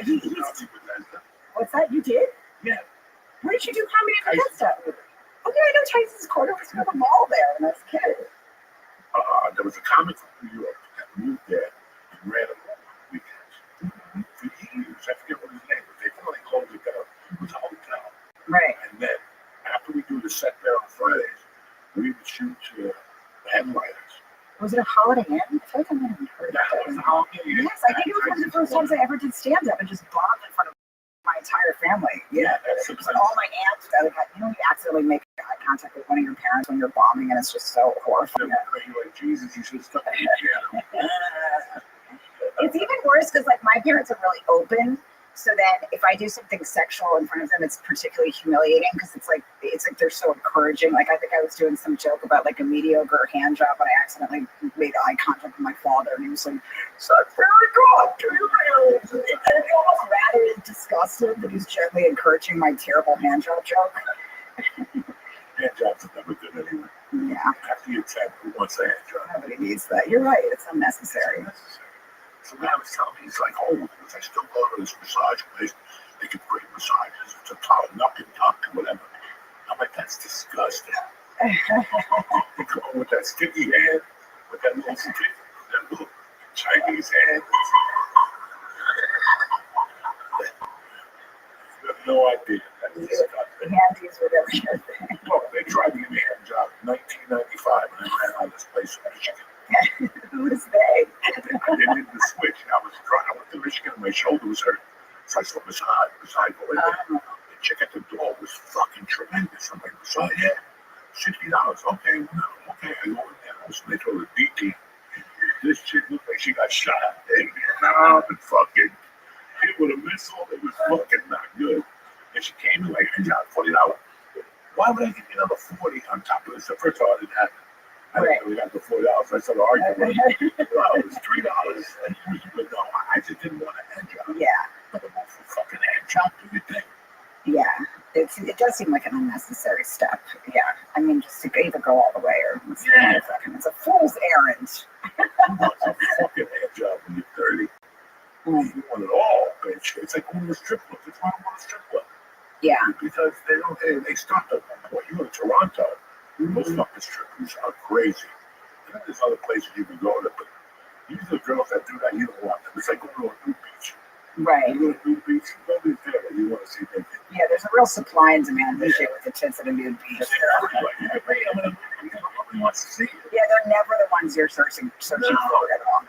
He's Bethesda. what's that? You did? Yeah. Where did you do comedy in Bethesda? Oh yeah, I know Tyson's Corner was near the mall there when I was a kid. There was a comic from New York that moved there and ran a room on weekends. For years, I forget what his name was. They finally closed it down. It was a hotel. Right. And then after we do the set there on Fridays, we would shoot the headliners. Was it a Holiday Inn? I feel like I might have heard That of was it. the Holiday Inn. Yes, I think it was one of the first times I ever did stand up and just bombed in front of my entire family. Yeah, that's It was all my aunts. I like, you know, you accidentally make eye contact with one of your parents when you're bombing, and it's just so horrifying. You're like, Jesus, you should have stuck with the piano. It's even worse because, like, my parents are really open. So then, if I do something sexual in front of them, it's particularly humiliating because it's like they're so encouraging. Like, I think I was doing some joke about like a mediocre hand job, but I accidentally made eye contact with my father, and he was like, "That's very good, do you really?" And he almost rather is disgusted that he's gently encouraging my terrible hand job joke. Hand jobs are never good anyway. Yeah, After you 10, who wants a hand job? nobody needs that. You're right; it's unnecessary. So now he's telling me, he's like, oh, because I still go to this massage place. They can bring massages. It's a top, knock and tuck, whatever. I'm like, that's disgusting. They come on with that sticky hand, with that little Chinese hand. You have no idea. That's disgusting. Handies with everything. Well, they tried to give me a hand job in 1995 when I ran out of this place in Michigan. Who is they? I did the switch. I went to Michigan and my shoulder was hurt. So I saw massage go in there. The chick at the door was fucking tremendous. I'm like, massage, yeah, $60. Okay, well, okay. I go in there. So they throw the DT. This chick looked like she got shot in Vietnam and fucking hit with a missile. It was fucking not good. And she came in like, I got $40. Why would I give you another 40 on top of this? The first time I didn't have it. I didn't really got the $40. I started arguing. Well, it was $3. But no, I just didn't want a hand job. Yeah. But the most fucking hand job, do you think? Yeah, it does seem like an unnecessary step. Yeah, I mean, just to either go all the way or it's a fool's errand. Who wants a fucking hand job when you're 30? You want it all, bitch. It's like going to a strip club. That's why I want a strip club. Yeah. Because they stopped at one point. You go to Toronto, those fucking strippers are crazy. And then there's other places you can go to, but usually the girls that do that, you don't want them. It's like going to a nude beach. Right. You go to a nude beach, nobody's there, but you want to see naked. Yeah, there's a real supply and demand issue with the tits at a nude beach. You can pay them, nobody wants to see you. Yeah, they're never the ones you're searching for at all.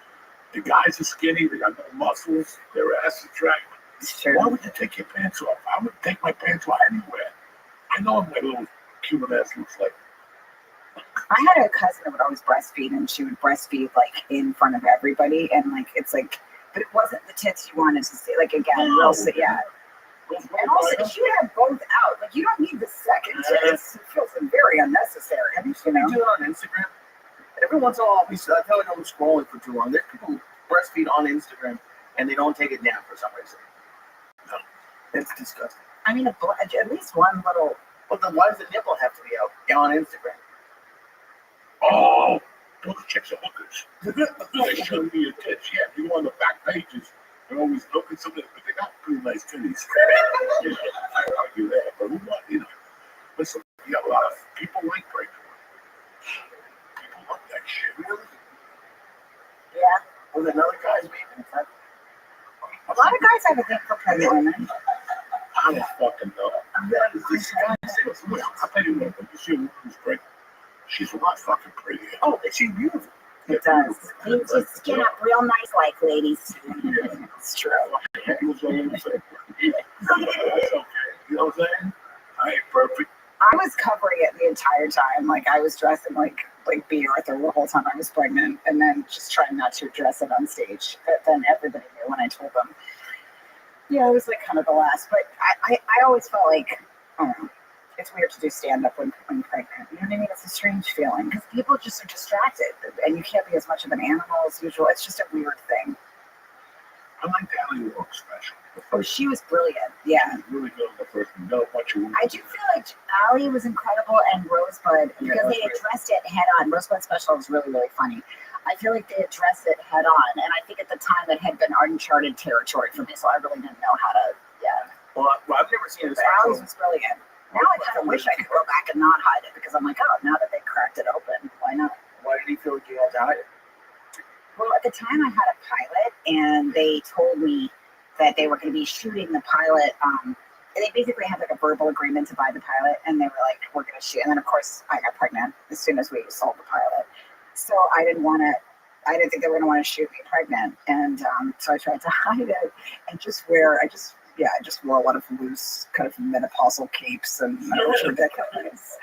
The guys are skinny, they got no muscles, their ass is dragged. It's true. Why would you take your pants off? I would take my pants off anywhere. I know what my little Cuban ass looks like. I had a cousin that would always breastfeed, and she would breastfeed like in front of everybody, and like it's like but it wasn't the tits you wanted to see. Like again, No. yeah. Those And also, white if you have both out, like you don't need the second tits. It feels very unnecessary. Have you seen me do it on Instagram? Every once in a while, I feel like I'm scrolling for too long. There's people who breastfeed on Instagram and they don't take it down for some reason. No, it's disgusting. I mean, at least one little. But then why does the nipple have to be out on Instagram? Oh, those chicks are hookers. They shouldn't be your tits. Yeah, if you go on the back pages, they're always looking something, but they got pretty nice titties. Yeah, I argue that, but who want, you know? Listen, you got a lot of people like pregnant women. People love that shit. Really? Yeah. Was another guy's baby? A lot of guys have a thing for pregnant women. I don't fucking know. That is disgusting. I'll tell you what, when you see a woman who's pregnant, she's a lot fucking pretty. Oh, she's beautiful. It does. Means you skin up real nice, like ladies. Yeah. It's true. That's okay. You know what I'm saying? I ain't perfect. I was covering it the entire time. Like I was dressing like B. Arthur the whole time I was pregnant, and then just trying not to address it on stage. But then everybody knew when I told them. Yeah, I was like kind of the last. But I always felt like, I don't know, it's weird to do stand up when pregnant. You know what I mean? It's a strange feeling because people just are distracted, and you can't be as much of an animal as usual. It's just a weird thing. I like the Alley Walk special. Oh, she was brilliant. Yeah. She's really good in the first one. Got a bunch of women. I do feel like Allie was incredible and Rosebud because they addressed it head on. Rosebud special was really, really funny. I feel like they addressed it head on, and I think at the time it had been uncharted territory for me, so I really didn't know how to. Yeah. Well, I've never seen it. Allie's was brilliant. Now I kind of wish I could go back and not hide it because I'm like, oh, now that they cracked it open, why not? Why did he feel like you had to hide it? Well, at the time I had a pilot, and they told me that they were going to be shooting the pilot. They basically had like a verbal agreement to buy the pilot, and they were like, we're going to shoot. And then, of course, I got pregnant as soon as we sold the pilot. So I didn't think they were going to want to shoot me pregnant. And so I tried to hide it and just I just wore a lot of loose kind of menopausal capes, and it was ridiculous.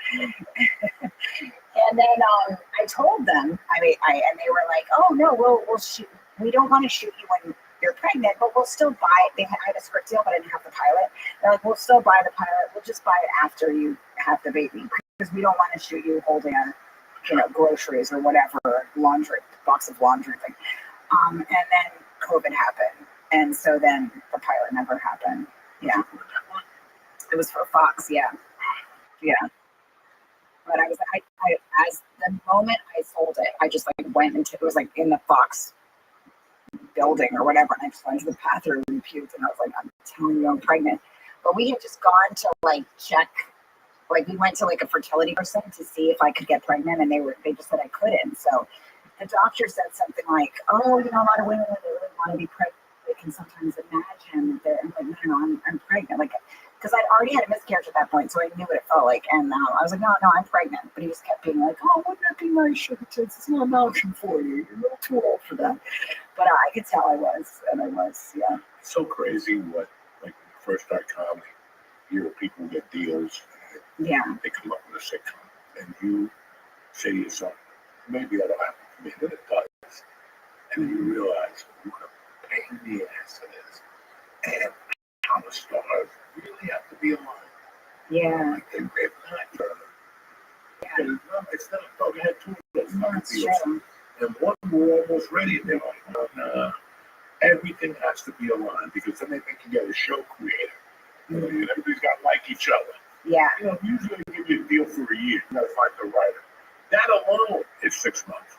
And then I told them, and they were like, oh no, we'll shoot. We don't want to shoot you when you're pregnant, but we'll still buy it. I had a script deal, but I didn't have the pilot. They're like, we'll still buy the pilot. We'll just buy it after you have the baby because we don't want to shoot you holding groceries or whatever, box of laundry thing. And then COVID happened. And so then the pilot never happened. Yeah. It was for Fox. Yeah. Yeah. But I was like, as the moment I sold it, I just like went into, it was like in the Fox building or whatever. And I just went to the bathroom and puked. And I was like, I'm telling you, I'm pregnant. But we had just gone to like check, like we went to like a fertility person to see if I could get pregnant. And they just said I couldn't. So the doctor said something like, oh, a lot of women, when they really want to be pregnant, they can sometimes imagine that they're, I'm like, no, I'm pregnant. Like, because I'd already had a miscarriage at that point, so I knew what it felt like. And I was like, no, I'm pregnant. But he just kept being like, oh, wouldn't that be nice, sugar tits? It's not an option for you. You're a little too old for that. But I could tell I was, and I was, yeah. It's so crazy what, like, when you first start comedy, you hear people get deals, and they come up with a sitcom, and you say to yourself, maybe that'll happen to me. And then it does. And then you realize what a pain in the ass it is. And how the stars really have to be aligned. Yeah. Like they rip not. Yeah. It's not. Oh, they had two of those fucking deals. True. And one were almost ready, and they're like, no, nah. Everything has to be aligned because then they think you get a show creator. Mm-hmm. Everybody's got to like each other. Yeah. Usually they give you a deal for a year. You got to find the writer. That alone is 6 months.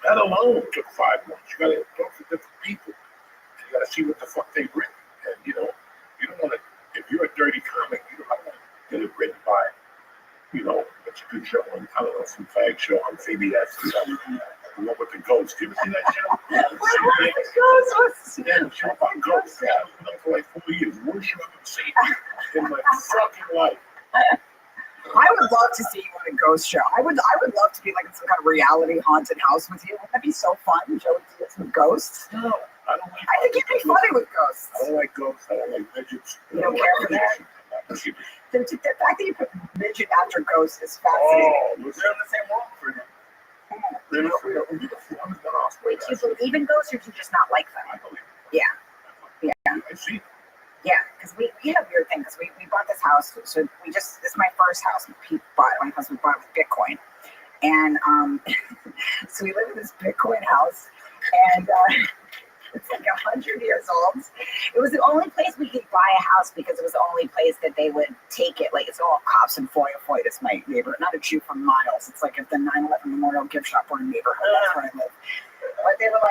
That alone took 5 months. You got to talk to different people. You got to see what the fuck they written. And you don't want to. If you're a dirty comic, you don't want to get it written by, what's a good show on, I don't know, some fag show on CBS or something. The one with the ghost. You ever see that show? Yeah, the show about ghosts. Yeah, I've been up for like 4 years. Worst show I've ever seen in my fucking life. I would love to see you on a ghost show. I would love to be like in some kind of reality haunted house with you. Wouldn't that be so fun? Joe with ghosts? No, I don't like. I think you'd be funny with ghosts. I don't like ghosts. I don't like midgets. You don't care for that? The fact that you put midget after ghost is fascinating. Oh, They're on the same wall for them. They're not real. We did a few. I'm not off. Wait, do you believe in ghosts or do you just not like them? I believe. Yeah. Yeah. I see. Yeah, because we had a weird thing because we bought this house. So this is my first house. Pete bought it. My husband bought it with Bitcoin. And so we live in this Bitcoin house. And it's like 100 years old. It was the only place we could buy a house because it was the only place that they would take it. Like, it's all cops and Foy. That's my neighbor. Not a Jew from Miles. It's like if the 9/11 Memorial gift shop were in the neighborhood. That's where I live. But they were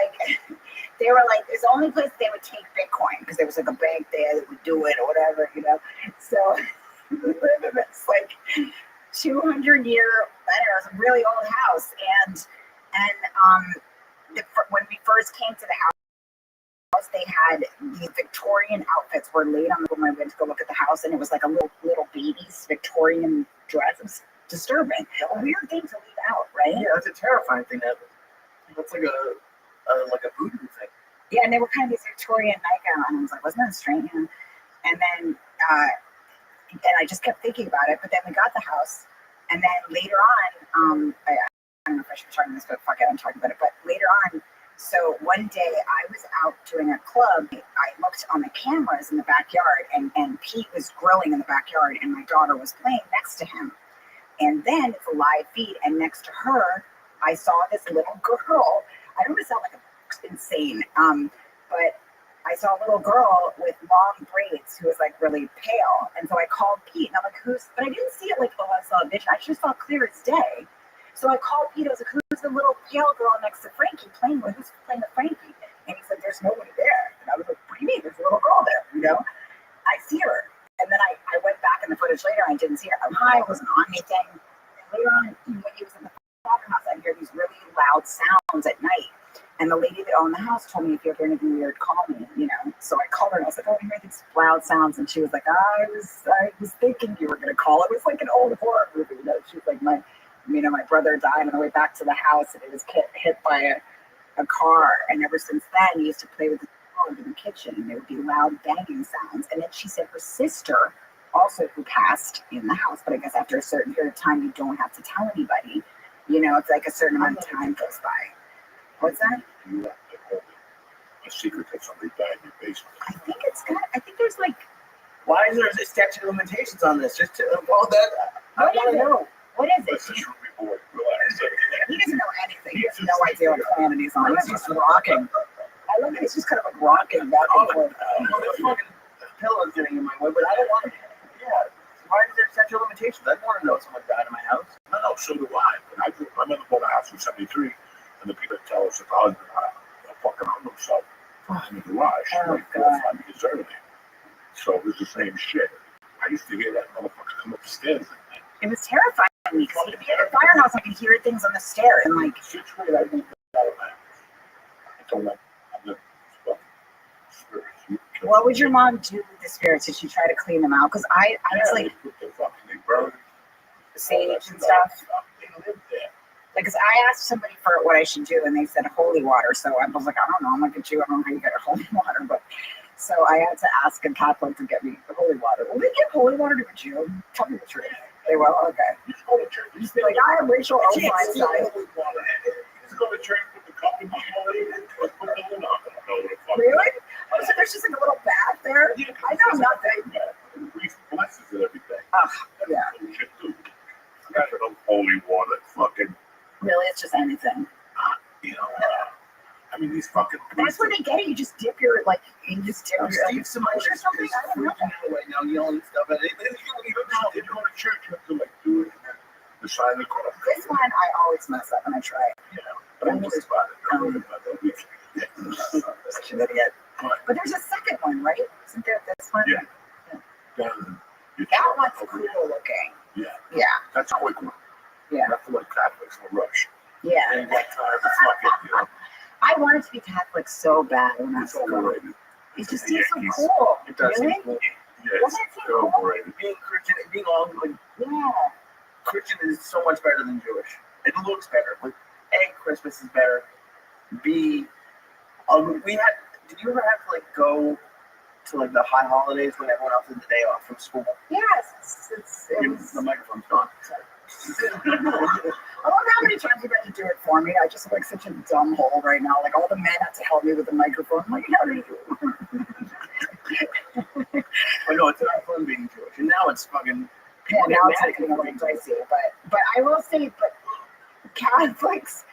like, it's the only place they would take Bitcoin because there was like a bank there that would do it or whatever, you know. So we live in this like 200-year, I don't know, it's a really old house. And when we first came to the house, they had these Victorian outfits were laid on the room. I went to go look at the house, and it was like a little baby's Victorian dress. It was disturbing. A weird thing to leave out, right? Yeah, that's a terrifying thing. That's like a voodoo thing. Yeah, and they were kind of these Victorian nightgown, and I was like, wasn't that strange? And then and I just kept thinking about it. But then we got the house, and then later on, I don't know if I should be talking this, but fuck it, I'm talking about it. But later on, so one day I was out doing a club. I looked on the cameras in the backyard, and Pete was grilling in the backyard, and my daughter was playing next to him. And then it's a live feed, and next to her, I saw this little girl. I don't want to sound like insane, but I saw a little girl with long braids who was like really pale. And so I called Pete, and I'm like, but I didn't see it like, oh, I saw a vision. I just saw clear as day. So I called Pete. I was like, who's the little pale girl next to Frankie playing with? Who's playing with Frankie? And he said, there's nobody there. And I was like, what do you mean? There's a little girl there, you know? I see her. And then I went back in the footage later, and I didn't see her. I'm high, I wasn't on anything. And later on, when he was in the house, I hear these really loud sounds at night. And the lady that owned the house told me, if you're hearing anything weird, call me, you know. So I called her, and I was like, oh, I hear these loud sounds. And she was like, I was thinking you were going to call. It was like an old horror movie, you know. She was like, my brother died on the way back to the house, and it was hit by a car. And ever since then, he used to play with the dog in the kitchen, and there would be loud banging sounds. And then she said her sister, also who passed in the house, but I guess after a certain period of time, you don't have to tell anybody. You know, it's like a certain amount of time goes by. What's that? You have to hold a secret that somebody died in your basement. I think there's like. Why is there a statute of limitations on this? Just to all that. I want to know. What is it? Let's just report. Relax. He doesn't know anything. He has no idea what planet he's on. He's just rocking. I love it. He's just kind of like rocking back and forth. The fucking pillow's getting in my way, but I don't want to. Yeah. Why is there a statute of limitations? I want to know if someone died in my house. No, so do I. But my mother bought a house in '73, and the people tell us that the husband fucking hung himself in the garage, like 4 or 5 years earlier. So it was the same shit. I used to hear that motherfucker come up the stairs at night. It was terrifying me because he'd be at the firehouse. I could hear things on the stairs, and like. 6th grade, I moved out of my house. I told them I'm the spirits. What would your mom do with the spirits? Did she try to clean them out? Because I was like. They burned sage and stuff. They lived there. Because I asked somebody for what I should do, and they said holy water. So I was like, I don't know. I'm like a Jew. I don't know how you get holy water, but so I had to ask a Catholic to get me the holy water. Will they give holy water to a Jew? Tell me the truth. They will. Okay. You just go to church. You just be like, I am Rachel You O'Feinstein. just go to church with the cup in the holy and put the holy on. I don't know what the fuck. Really? Oh, so there's just like a little bath there? I know nothing. The priest blesses and everything. Yeah. Shit too. I got no holy water. Fucking. Really, it's just anything. You know. I mean, these fucking. That's where they get it. You just dip your Steve Simone or something. I don't know. freaking out right now, yelling stuff at it. You go to church, you have to like do it and then the sign of the cross. This one I always mess up when I try it. Yeah, but I'm worried about it. I'm worried about that. Such an idiot. But there's a second one, right? Isn't there this one? Yeah. That one's cool looking. Yeah. Yeah. That's a quick one. Yeah. Not for like Catholics in a rush. Yeah. Ain't got time to fucking, you know. I wanted to be Catholic so bad when I was It's overrated. It just seems so cool. It does Really? seem cool. Yeah, Doesn't it's it seem cool? overrated. Being Christian, being all like Yeah. Christian is so much better than Jewish. It looks better. Like A, Christmas is better. B, did you ever have to like go to like the high holidays when everyone else had the day off from school? Yes. It was. The microphone's gone. I wonder how many times you got to do it for me. I just look like such a dumb hole right now. Like all the men have to help me with the microphone. I'm like, how do you? I know it's not fun being Jewish, and now it's fucking. Yeah, now it's like getting a little dicey. But I will say, but Catholics,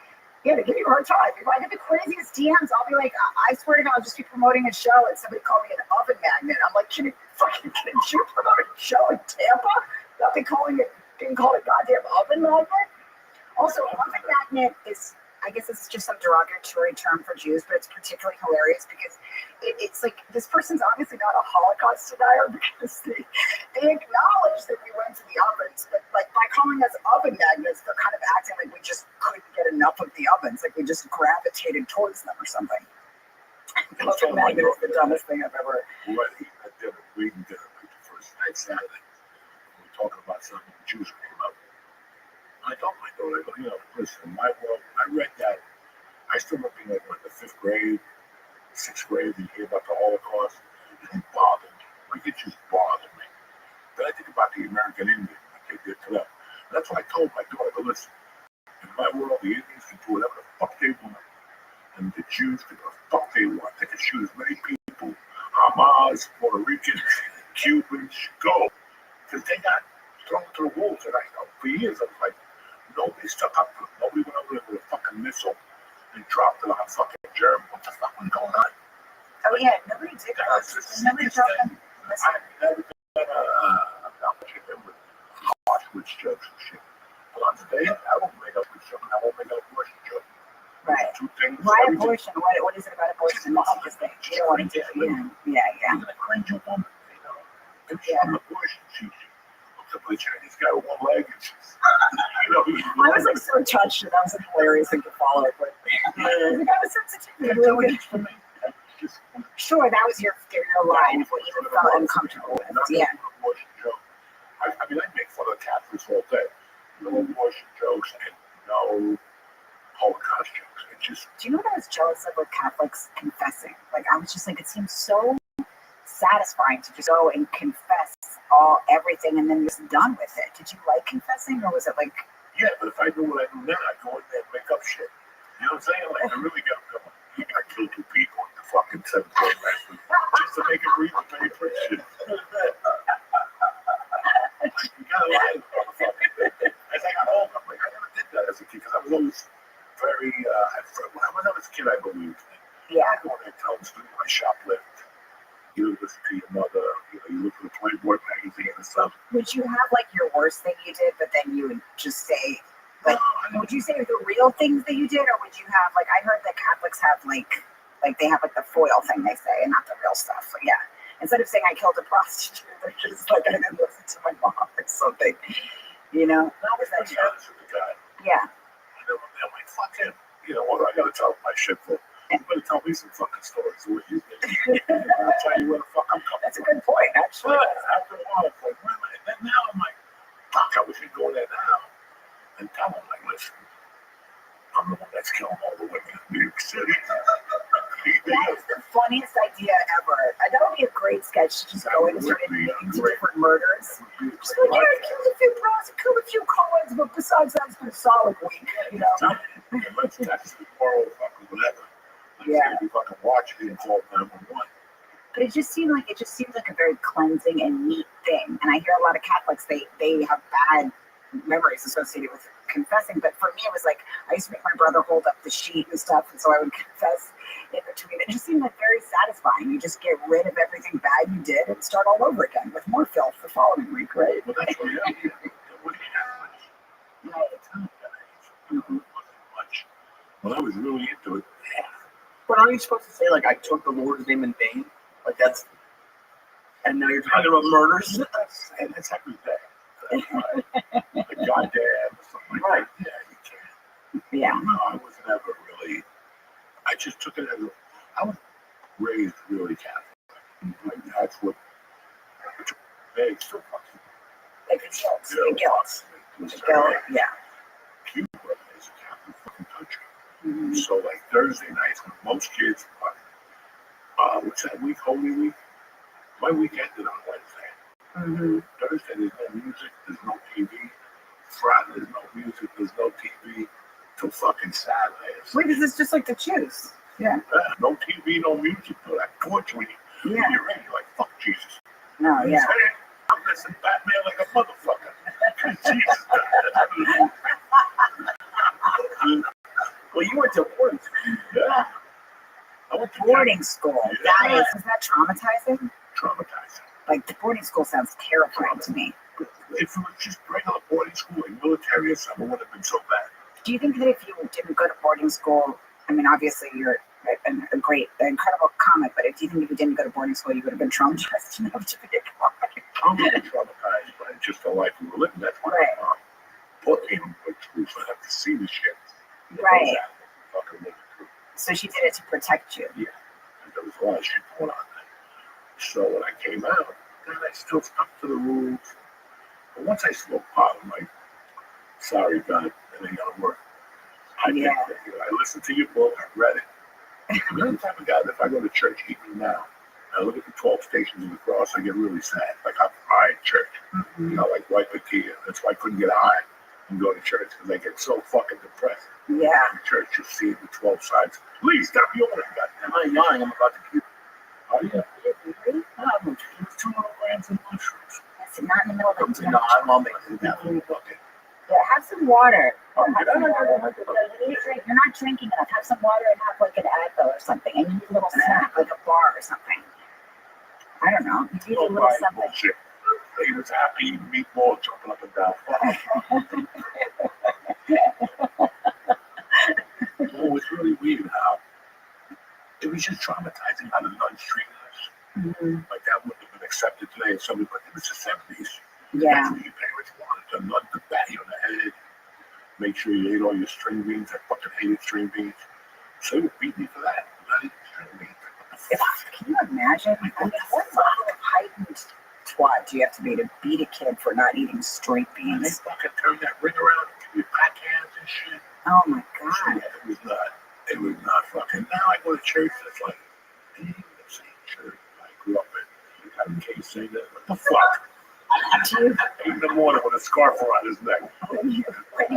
yeah, they give you a hard time. If I get the craziest DMs, I'll be like, I swear to God, I'll just be promoting a show and somebody called me an oven magnet. I'm like, can you promote a show in Tampa? Not be being called a goddamn oven magnet? Also, oven magnet is, I guess it's just some derogatory term for Jews, but it's particularly hilarious because it's like this person's obviously not a Holocaust denier because they acknowledge that we went to the ovens, but like by calling us oven magnets, they're kind of acting like we just couldn't get enough of the ovens, like we just gravitated towards them or something. Oven magnet is the dumbest thing I've ever. We did it like the first night Saturday. We were talking about something the Jews came up. I told my daughter, listen, in my world, I read that. I still remember being like, the 5th grade, 6th grade, you hear about the Holocaust. It didn't bother me. Like, it just bothered me. Then I think about the American Indian, like they did to them. That's what I told my daughter, listen, in my world, the Indians can do whatever the fuck they want. And the Jews can do what the fuck they want. They can shoot as many people, Hamas, Puerto Ricans, Cubans, go. Because they got thrown to the wolves. And for years, I was like, nobody stuck up to it. Nobody went over there with a fucking missile and dropped it on fucking German. What the fuck was going on? Oh yeah, nobody did that. Nobody dropped them. I've never done a competition with Auschwitz jokes and shit. But on today, I won't make up with something. I won't make up abortion joke. Right. Two things. Why abortion? What is it about abortion? Just think. You don't want to do it. Yeah. You're gonna cringe a woman, If she's an abortion, she's a Chinese guy with one leg. I was like so touched, and that was a hilarious thing to follow up with. I was sensitive. Sure, that was your line of what you felt uncomfortable with. Yeah. I mean, I make fun of Catholics all day. No abortion jokes and no Holocaust jokes. It just. Do you know what I was jealous of with Catholics confessing? Like, I was just like, it seems so satisfying to just go and confess everything and then just done with it. Did you like confessing, or was it like? Yeah, but if I knew what I knew now, I'd go in there and make up shit. You know what I'm saying? Like, I really got going. I killed 2 people in the fucking 7th grade last week just to make it read the paper and shit. Like, you gotta lie, motherfucker. As I got older, I'm like, I never did that as a kid because I was always very. When I was a kid, I believed. Yeah. I go in there and tell them students I shoplift. You listen to your mother, you look at the Playboy magazine and stuff. Would you have like your worst thing you did, but then you would just say, like, would you say the real things that you did, or would you have like, I heard that Catholics have like they have like the foil thing they say, and not the real stuff. So yeah, instead of saying I killed a prostitute, they're just like, I didn't listen to my mom or something. You know? How was that honest with the guy? Yeah. I'm like, fuck him. What do I gotta tell my shit for? You better tell me some fucking stories. What you think? I'll tell you where the fuck I'm coming. That's a good point, actually. After a while, it's like, wait a minute. Then now I'm like, fuck, I wish you'd go there now and tell them, like, listen, I'm the one that's killing all the women in New York City. That is the funniest idea ever. That would be a great sketch to just go in and start admitting to different murders. Just like, yeah, I killed a few pros, I killed a few coeds, but besides that, it's been a solid week, Let's text the moral fucking whatever. Yeah. You fucking watch it and call 911. But it just seems like a very cleansing and neat thing. And I hear a lot of Catholics, they have bad memories associated with confessing. But for me, it was like, I used to make my brother hold up the sheet and stuff. And so I would confess in between. It just seemed like very satisfying. You just get rid of everything bad you did and start all over again with more filth the following week, right? Well, that's what happened. What do you have much? At the time, it wasn't much. When I was really into it, But aren't you supposed to say, like, I took the Lord's name in vain? Like, that's. And now you're talking about murders? That's actually bad. Like goddamn, something like that. Yeah, you can't. Yeah. No, I was never really. I just took it as I was raised really Catholic. Like, that's what. They still fucking. Like it's guilt. Yeah. Cuba is a Catholic fucking country. Mm-hmm. So, like, Thursday nights, when most kids are, what's that week, Holy Week? My week ended on Wednesday. Mm-hmm. Thursday, there's no music, there's no TV. Friday, there's no music, there's no TV till fucking Saturday. Wait, is this just like the choose? Yeah. No TV, no music, no that torture when Yeah. you're in, you're like, fuck Jesus. No, yeah. I'm listening to Batman like a motherfucker. Jesus. Well, you went to boarding school. Yeah. I went to Boarding school. Yeah. Is that traumatizing? Traumatizing. Like, the boarding school sounds terrifying to me. If it was just regular boarding school, like military or something, it wouldn't have been so bad. Do you think that if you didn't go to boarding school, I mean, obviously you're an incredible comic, but do you think if you didn't go to boarding school, you would have been traumatized enough to be a comic? I'm not traumatized by just the life we were living. That's why Right. my mom put me in good school, so I have to see the shit. Right. Fucking living through. So she did it to protect you. Yeah. And there was a lot of shit going on there. So when I came out, then I still stuck to the rules. But once I smoked pot, I'm like, sorry, God, it ain't gonna work. I listened to your book, I read it. I'm the type of guy that if I go to church even now, I look at the 12 stations of the cross, I get really sad. Like I cry at church. Mm-hmm. You know, like wipe a tear. That's why I couldn't get high and go to church because I get so fucking depressed. Yeah. In church, you see the 12 sides. Please stop yawning, goddamn. I'm not yawning. I'm about to puke. Oh, yeah. Really? It was 2 milligrams of mushrooms. That's not in the middle of the No, I'm all making That little bucket. Yeah, have some water. Oh, Have some water. You're not drinking enough. Have some water and have like an Advil or something. And you need a little snack, like a bar or something. I don't know. You need a little something. Bullshit. He was happy eating meatball, jumping up and down. It was really weird how it was just traumatizing how the nuns treated us. Mm-hmm. Like that wouldn't have been accepted today if somebody, but it was the 70s. Yeah. That's what your parents wanted. The nun to bat you on the head, make sure you ate all your string beans. I fucking hated string beans. So they would beat me for that. Not eating string beans. Can you imagine? I mean, what level of heightened twat do you have to be beat a kid for not eating straight And they beans? fucking turned that ring around and give you backhands and shit. Oh my So, god. yeah, it was not fucking. Now I go to church, it's like, I didn't even the same church I grew up in. Having Case say that, what the fuck? Do you, 8 in the morning with a scarf around his neck. when you, What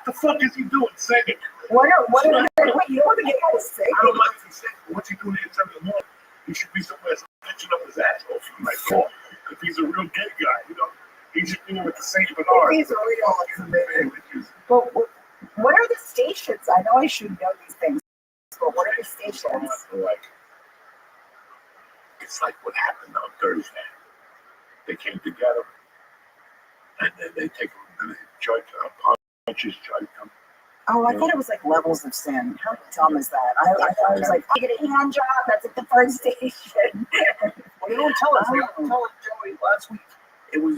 the fuck is he doing singing? what you don't want to get out of sick? I don't like to sing. What's he doing at 7 in the morning? He should be somewhere stitching up his asshole from my call. If he's a real gay guy, you know, he should be with the Saint Bernard. He's a real. But what are the stations? I know I should know these things, but what are the stations? It's like what happened on Thursday. They came together, and then they take them, and they judge them, punches, judge them. Oh, I thought it was like levels of sin. How dumb is that? I thought it was like, you get a hand job, that's at the first station. Well, they don't tell us. They don't tell us, Joey, last week. It was,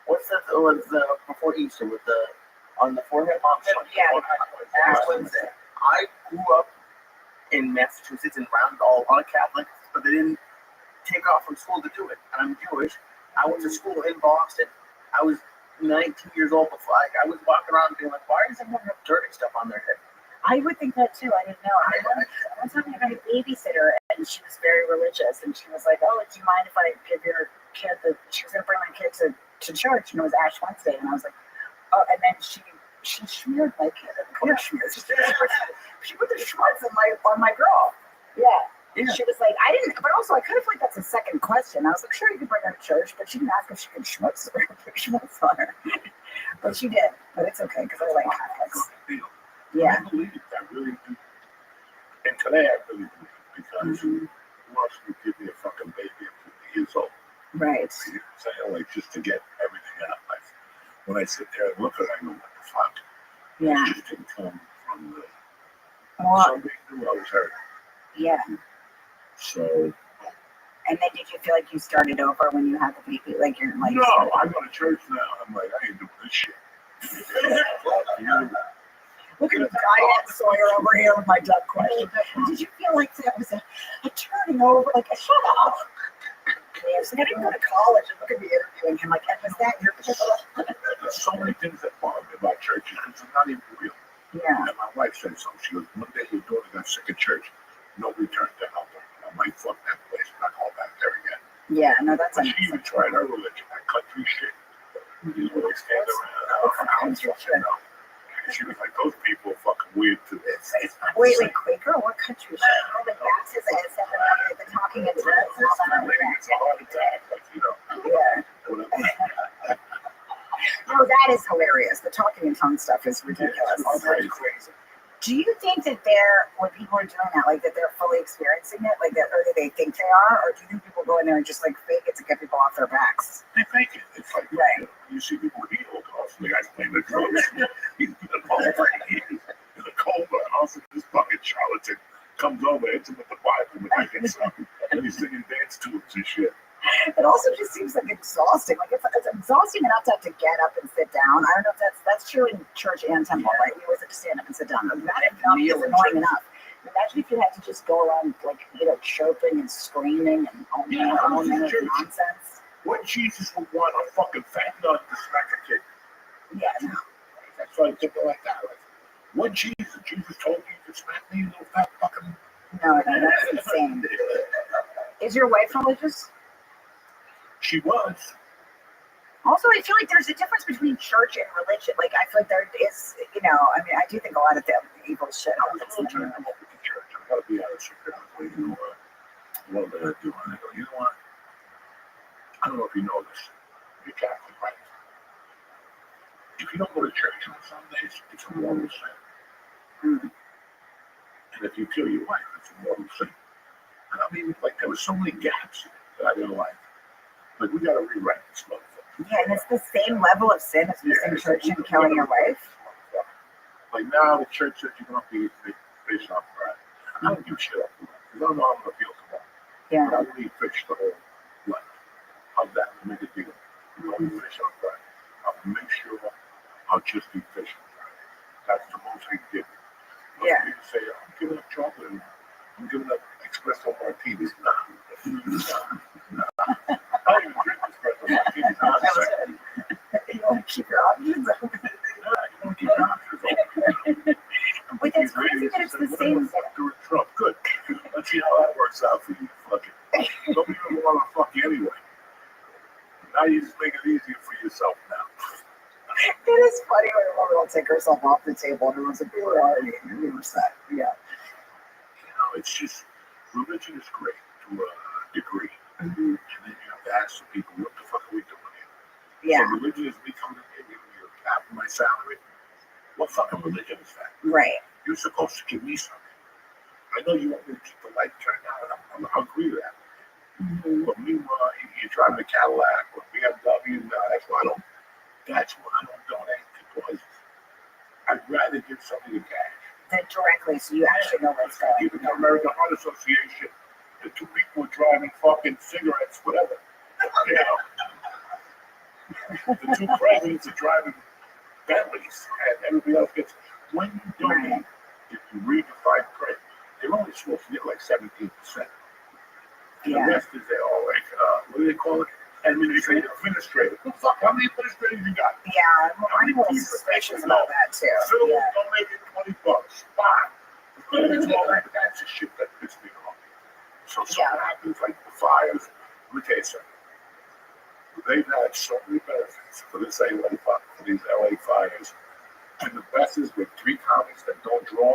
what's that? It was before Easter with the, on the forehead. Yeah. Ash Wednesday. I grew up in Massachusetts and around all a lot of Catholics, but they didn't take off from school to do it. And I'm Jewish. I went to school in Boston. I was 19 years old before I was walking around being like, why does everyone have dirty stuff on their head? I would think that too. I didn't know. One time I had a babysitter and she was very religious and she was like, oh, do you mind if I give your kid she was going to bring my kid to church and it was Ash Wednesday. And I was like, oh, and then she smeared my kid. She put the schmutz on my girl. Yeah. She was like, I didn't, but also I kind of feel like that's a second question. I was like, sure, you can bring her to church, but she didn't ask if she could schmutz on her. But she did. But it's okay because I like Catholics. Yeah. I believe it. I really do. And today I really believe it because who else would give me a fucking baby at 50 years old? Right. You know what I'm saying? Like just to get everything out. Like when I sit there and look at it, I go, what the fuck? Yeah. It just didn't come from the somebody knew I was hurt. Yeah. So. And then did you feel like you started over when you had the baby? Like you're like. No, I go to church now. I'm like, I ain't doing this shit. Look at Diane Sawyer over here with my dumb question. Did you feel like that was a turning over? Like, shut up. Yeah, so I didn't go to college and look at me interviewing him. Like, was that your There's so many things that bother me about churches because it's not even real. Yeah. And my wife said so. She goes, one day your daughter got sick of church. Nobody turned to help her. I'm like, fuck that place. I'm not going back there again. Yeah, no, that's She even tried her religion, that country shit. You know, they stand around. I was fucking out. And she was like, those people are fucking weird to this. Wait, Quaker? What country is that? Oh, the Baptist and the talking and drugs and all that. Lady gets a heart attack, like, you know. Yeah. Whatever. No, that is hilarious. The talking in tongue stuff is ridiculous. It's crazy. Do you think that when people are doing that, like that they're fully experiencing it, like that, or do they think they are, or do you think people go in there and just like fake it to get people off their backs? They fake it. It's like, right. You see people healed. Also, the guy's playing the drums. He's been involved for years in a coma. And also, this fucking charlatan comes over, hits him with the Bible, and I get something. And he's singing dance tunes and shit. It also just seems like exhausting. Like it's exhausting enough to have to get up and sit down. I don't know if that's true in church and temple, right? We always have to stand up and sit down. That enough is annoying enough. Imagine if you had to just go around like chirping and screaming and all manner of nonsense. What Jesus would want a fucking fat nut to smack a kid? Yeah, no. That's why I think like that. Like, what Jesus told you to smack me, you little fat fucking. No, that's insane. Is your wife religious? She was. Also, I feel like there's a difference between church and religion. Like, I feel like there is, I mean, I do think a lot of the evil shit happens in the church. I gotta be honest with you. You know what they're doing? I go, you know what? I don't know if you know this. You're Catholic, right? If you don't go to church on Sundays, it's a mortal sin. Mm. And if you kill your wife, it's a mortal sin. And I mean, like, there were so many gaps that I didn't like. Like, we gotta rewrite this motherfucker. Yeah, and it's the same level of sin as missing church and killing your wife. Like, now the church says you don't have to eat fish on Friday. I don't give shit up because I don't know how I'm gonna feel tomorrow. Yeah. But I will eat fish the whole life. How's that? Make a deal. You don't eat fish on Friday. I'll make sure I'll just eat fish on Friday. That's the most I can give. Yeah. You say, I'm giving up chocolate and I'm giving up espresso martinis. Nah. I don't even drink espresso martinis. You want to keep your options open. You want to keep your options open. But that's crazy that it's the same. Trump. Good. Let's see how that works out for you. Fuck it. Don't even want to fuck you anyway. Now you just make it easier for yourself now. It is funny when a woman will take herself off the table and everyone's like, we were already in. We were set. Yeah. It's just, religion is great to a degree. Mm-hmm. And then you have to ask the people, what the fuck are we doing here? Yeah. So religion is me coming in here, giving you half of my salary. What fucking religion is that? Right. You're supposed to give me something. I know you want me to keep the light turned on, and I'll agree with that. Mm-hmm. But meanwhile, you're driving a Cadillac or BMW, no, that's why I don't donate, because I'd rather give somebody the cash. Then directly, so you actually know what's going on. Even the American Heart Association, the two people are driving fucking cigarettes, whatever. You know? The two presidents are driving Bentleys, and everybody else gets. When you donate, if you read the fine print, they're only supposed to get like 17%. And the rest is there all like, what do they call it? Administrative. Fuck, how many administrators you got? Yeah, I'm a little suspicious about that too. Phil Yeah. donated $20. Fine. That's the shit that pissed me off. So something happens like the fires. Let me tell you something. They've had so many benefits for this for these LA fires. And the best is with 3 counties that don't draw,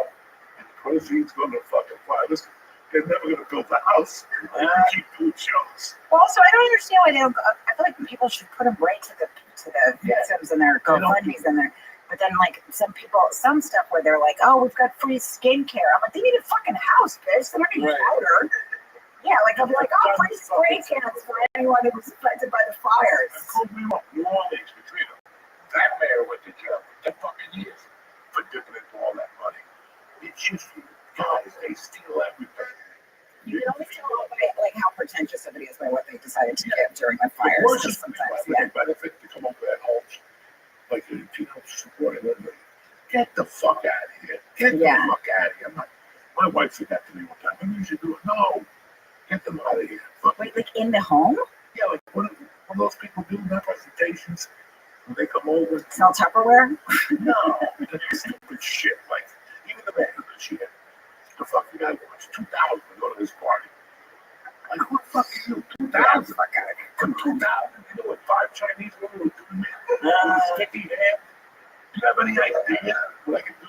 and the proceeds go to the fucking fires. They're never going to build a house. They keep doing shows. Well, also, I don't understand why they don't. I feel like people should put them right to the victims and their GoFundMe's and their. But then, like some stuff where they're like, "Oh, we've got free skincare." I'm like, they need a fucking house, bitch. They're not getting powder. Yeah, like I'll be like, "Oh, free spray cans for anyone who was affected by the fires." New Orleans, Katrina. That mayor went to jail for 10 fucking years for dipping into all that money. It's just, guys, they steal everything. You can always tell by like how pretentious somebody is by what they decided to give during the fires. The worst is Sometimes, the benefit to come over at home, like supporting everybody. Get the fuck out of here. Get the fuck out of here. My wife said that to me one time. Maybe you should do it. No, get them out of here. Wait, like in the home? Yeah, like what those people do in their presentations when they come over. Sell Tupperware? No, that's stupid shit. Like even the man that she had. The fucking guy wants 2,000 to go to this party. Like, who the fuck are you? 2,000? Fuck out of here. 2,000. You know what 5 Chinese women would do to me? Sticky hand. Do you have any idea what I can do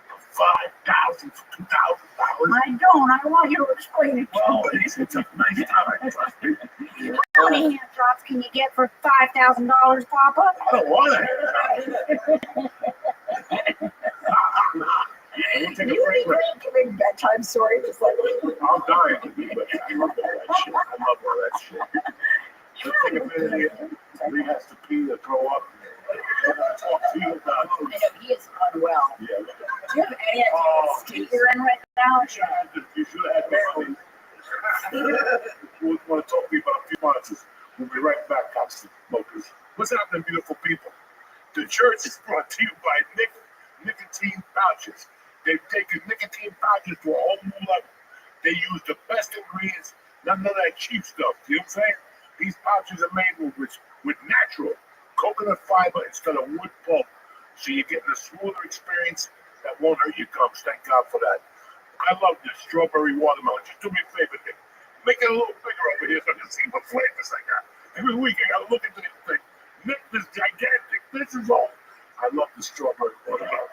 for $5,000, for $2,000? I don't. I want you to explain it to Well, me. it's a nice time, trust me. How many hand drops can you get for $5,000, Papa? I don't want to have We'll take a You break. be great giving bedtime stories. Just like, I'm dying to do it. I love all that shit. I love all that shit. Let's take a minute here. Lee has to pee or throw up. We're going to talk to you about I know he is unwell. Yeah, look at Do you have any idea what state you're in right now? that. You should have had me. We want to talk to you about a few months. We'll be right back, cops and smokers. What's happening, beautiful people? The church is brought to you by nicotine pouches. They've taken nicotine pouches to a whole new level. They use the best ingredients, none of that cheap stuff. You know what I'm saying? These pouches are made with natural coconut fiber instead of wood pulp. So you're getting a smoother experience that won't hurt your gums. Thank God for that. I love this strawberry watermelon. Just do me a favor, Nick. Make it a little bigger over here so I can see what flavors I got. Every week I gotta look into this thing. Nick, this gigantic. This is all. I love the strawberry watermelon.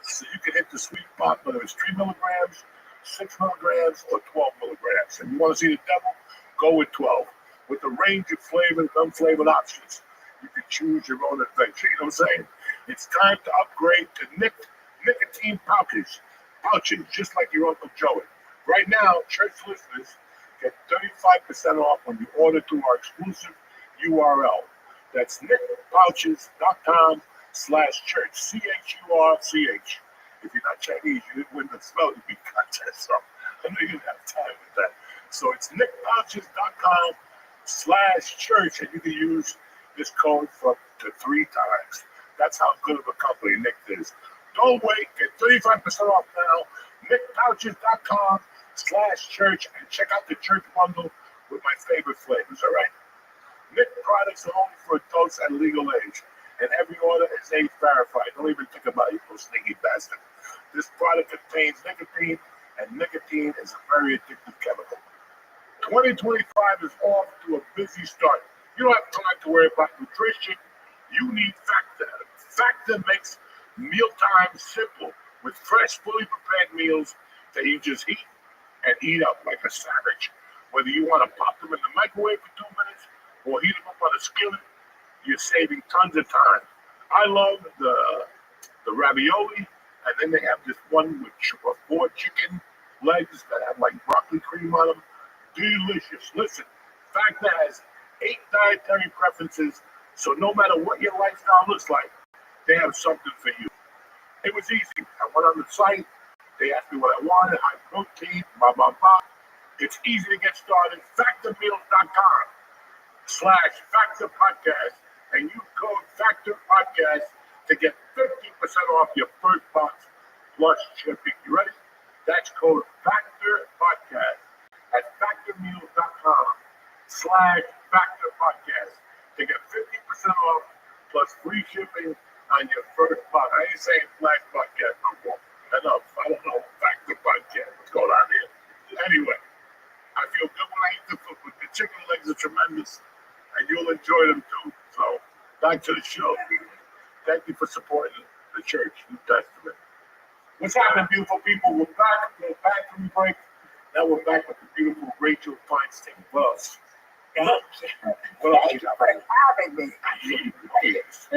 So you can hit the sweet spot, whether it's 3 milligrams, 6 milligrams, or 12 milligrams. And you want to see the devil? Go with 12. With a range of flavored and unflavored options, you can choose your own adventure. You know what I'm saying? It's time to upgrade to nicotine pouches, just like your Uncle Joey. Right now, church listeners get 35% off when you order through our exclusive URL. That's nickpouches.com/church. CHURCH. If you're not Chinese, you wouldn't have spelled it. You got that, so I know you didn't have time with that. So it's nickpouches.com/church, and you can use this code for up to 3 times. That's how good of a company Nick is. Don't wait. Get 35% off now. nickpouches.com/church, and check out the church bundle with my favorite flavors, all right? Nick products are only for adults and legal age, and every order is age verified. Don't even think about it, you sneaky bastard. This product contains nicotine, and nicotine is a very addictive chemical. 2025 is off to a busy start. You don't have time to worry about nutrition. You need Factor. Factor makes mealtime simple with fresh, fully prepared meals that you just heat and eat up like a savage. Whether you want to pop them in the microwave for 2 minutes or heat them up on a skillet, you're saving tons of time. I love the ravioli, and then they have this one with 4 chicken legs that have like broccoli cream on them. Delicious. Listen, Factor has 8 dietary preferences, so no matter what your lifestyle looks like, they have something for you. It was easy. I went on the site. They asked me what I wanted, high protein, blah, blah, blah. It's easy to get started. Factormeals.com/Factor Podcast, and use code Factor Podcast to get 50% off your first box plus shipping. You ready? That's code Factor Podcast at factormeals.com/Factor Podcast to get 50% off plus free shipping on your first box. I ain't saying Flash Podcast no more. Enough. I don't know. Factor Podcast. What's going on here? Anyway, I feel good when I eat the food. The chicken legs are tremendous, and you'll enjoy them too. So, back to the show. Thank you for supporting the church, New Testament. What's happening, beautiful people? We're back from the break. Now we're back with the beautiful Rachel Feinstein. What else? What else you got? For having me. Yes.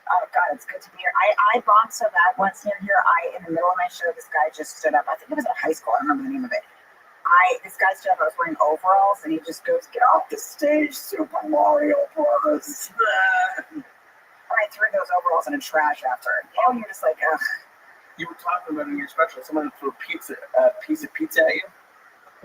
Oh God, it's good to be here. I bombed so bad once near here. In the middle of my show, this guy just stood up. I think it was at high school. I don't remember the name of it. This guy stood up. I was wearing overalls, and he just goes, "Get off the stage, Super Mario Brothers!" And I threw those overalls in the trash after. And you're just like, ugh. You were talking about in your special, someone threw a piece of pizza at you.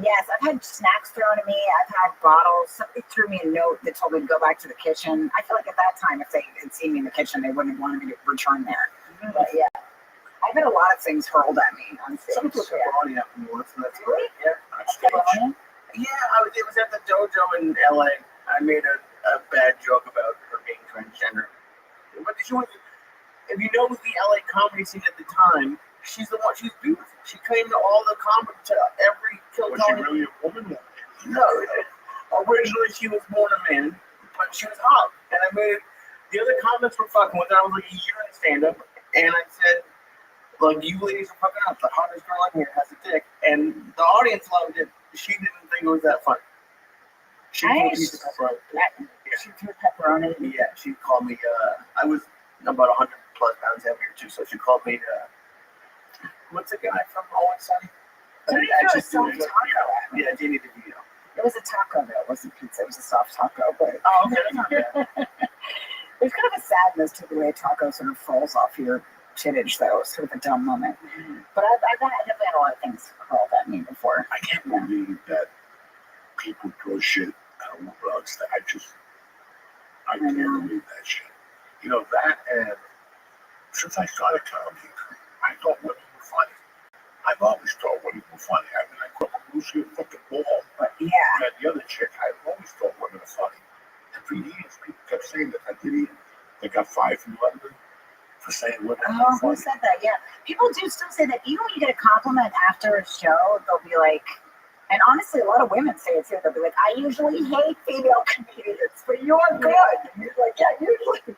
Yes, I've had snacks thrown at me. I've had bottles. Somebody threw me a note that told me to go back to the kitchen. I feel like at that time, if they had seen me in the kitchen, they wouldn't have wanted me to return there. But yeah, I've had a lot of things hurled at me on stage. Someone threw pepperoni at me once, and that's Really? Yeah. Pepperoni? Yeah, it was at the dojo in LA. I made a bad joke about her being transgender. But if you know the LA comedy scene at the time, she's the one. She's beautiful. She came to all the comedy, to every kill. Was she really a woman? No. Originally, she was born a man, but she was hot. And I made it. The other comments were fucking with it. I was like a year in stand-up, and I said, like, you ladies are fucking up. The hottest girl in here has a dick. And the audience loved it. She didn't think it was that funny. She threw a piece of pepperoni. She threw pepperoni. Yeah, she called me, I was about 100 plus pounds heavier too, so she called me, what's the guy from Always Sunny? Somebody threw a soft taco at me. Yeah, Danny DeVito. It was a taco though. It wasn't pizza. It was a soft taco. But Oh, okay, that's not bad. there's kind of a sadness to the way a taco sort of falls off your chittage, though. It's sort of a dumb moment. But I definitely had a lot of things hurled at me before. I can't believe that people throw shit at woodblocks. I can't believe that shit. You know, that, and since I started comedy, I thought women were funny. I've always thought women were funny. I mean, I grew up with Lucy fucking Ball. But yeah. And the other chick, I've always thought women are funny. And for years, people kept saying that. I did even, they got fired from London for saying women are Oh, funny. who said that? Yeah. People do still say that. Even when you get a compliment after a show, they'll be like, and honestly, a lot of women say it too. They'll be like, I usually hate female comedians, but you're good. And you're like, yeah, usually.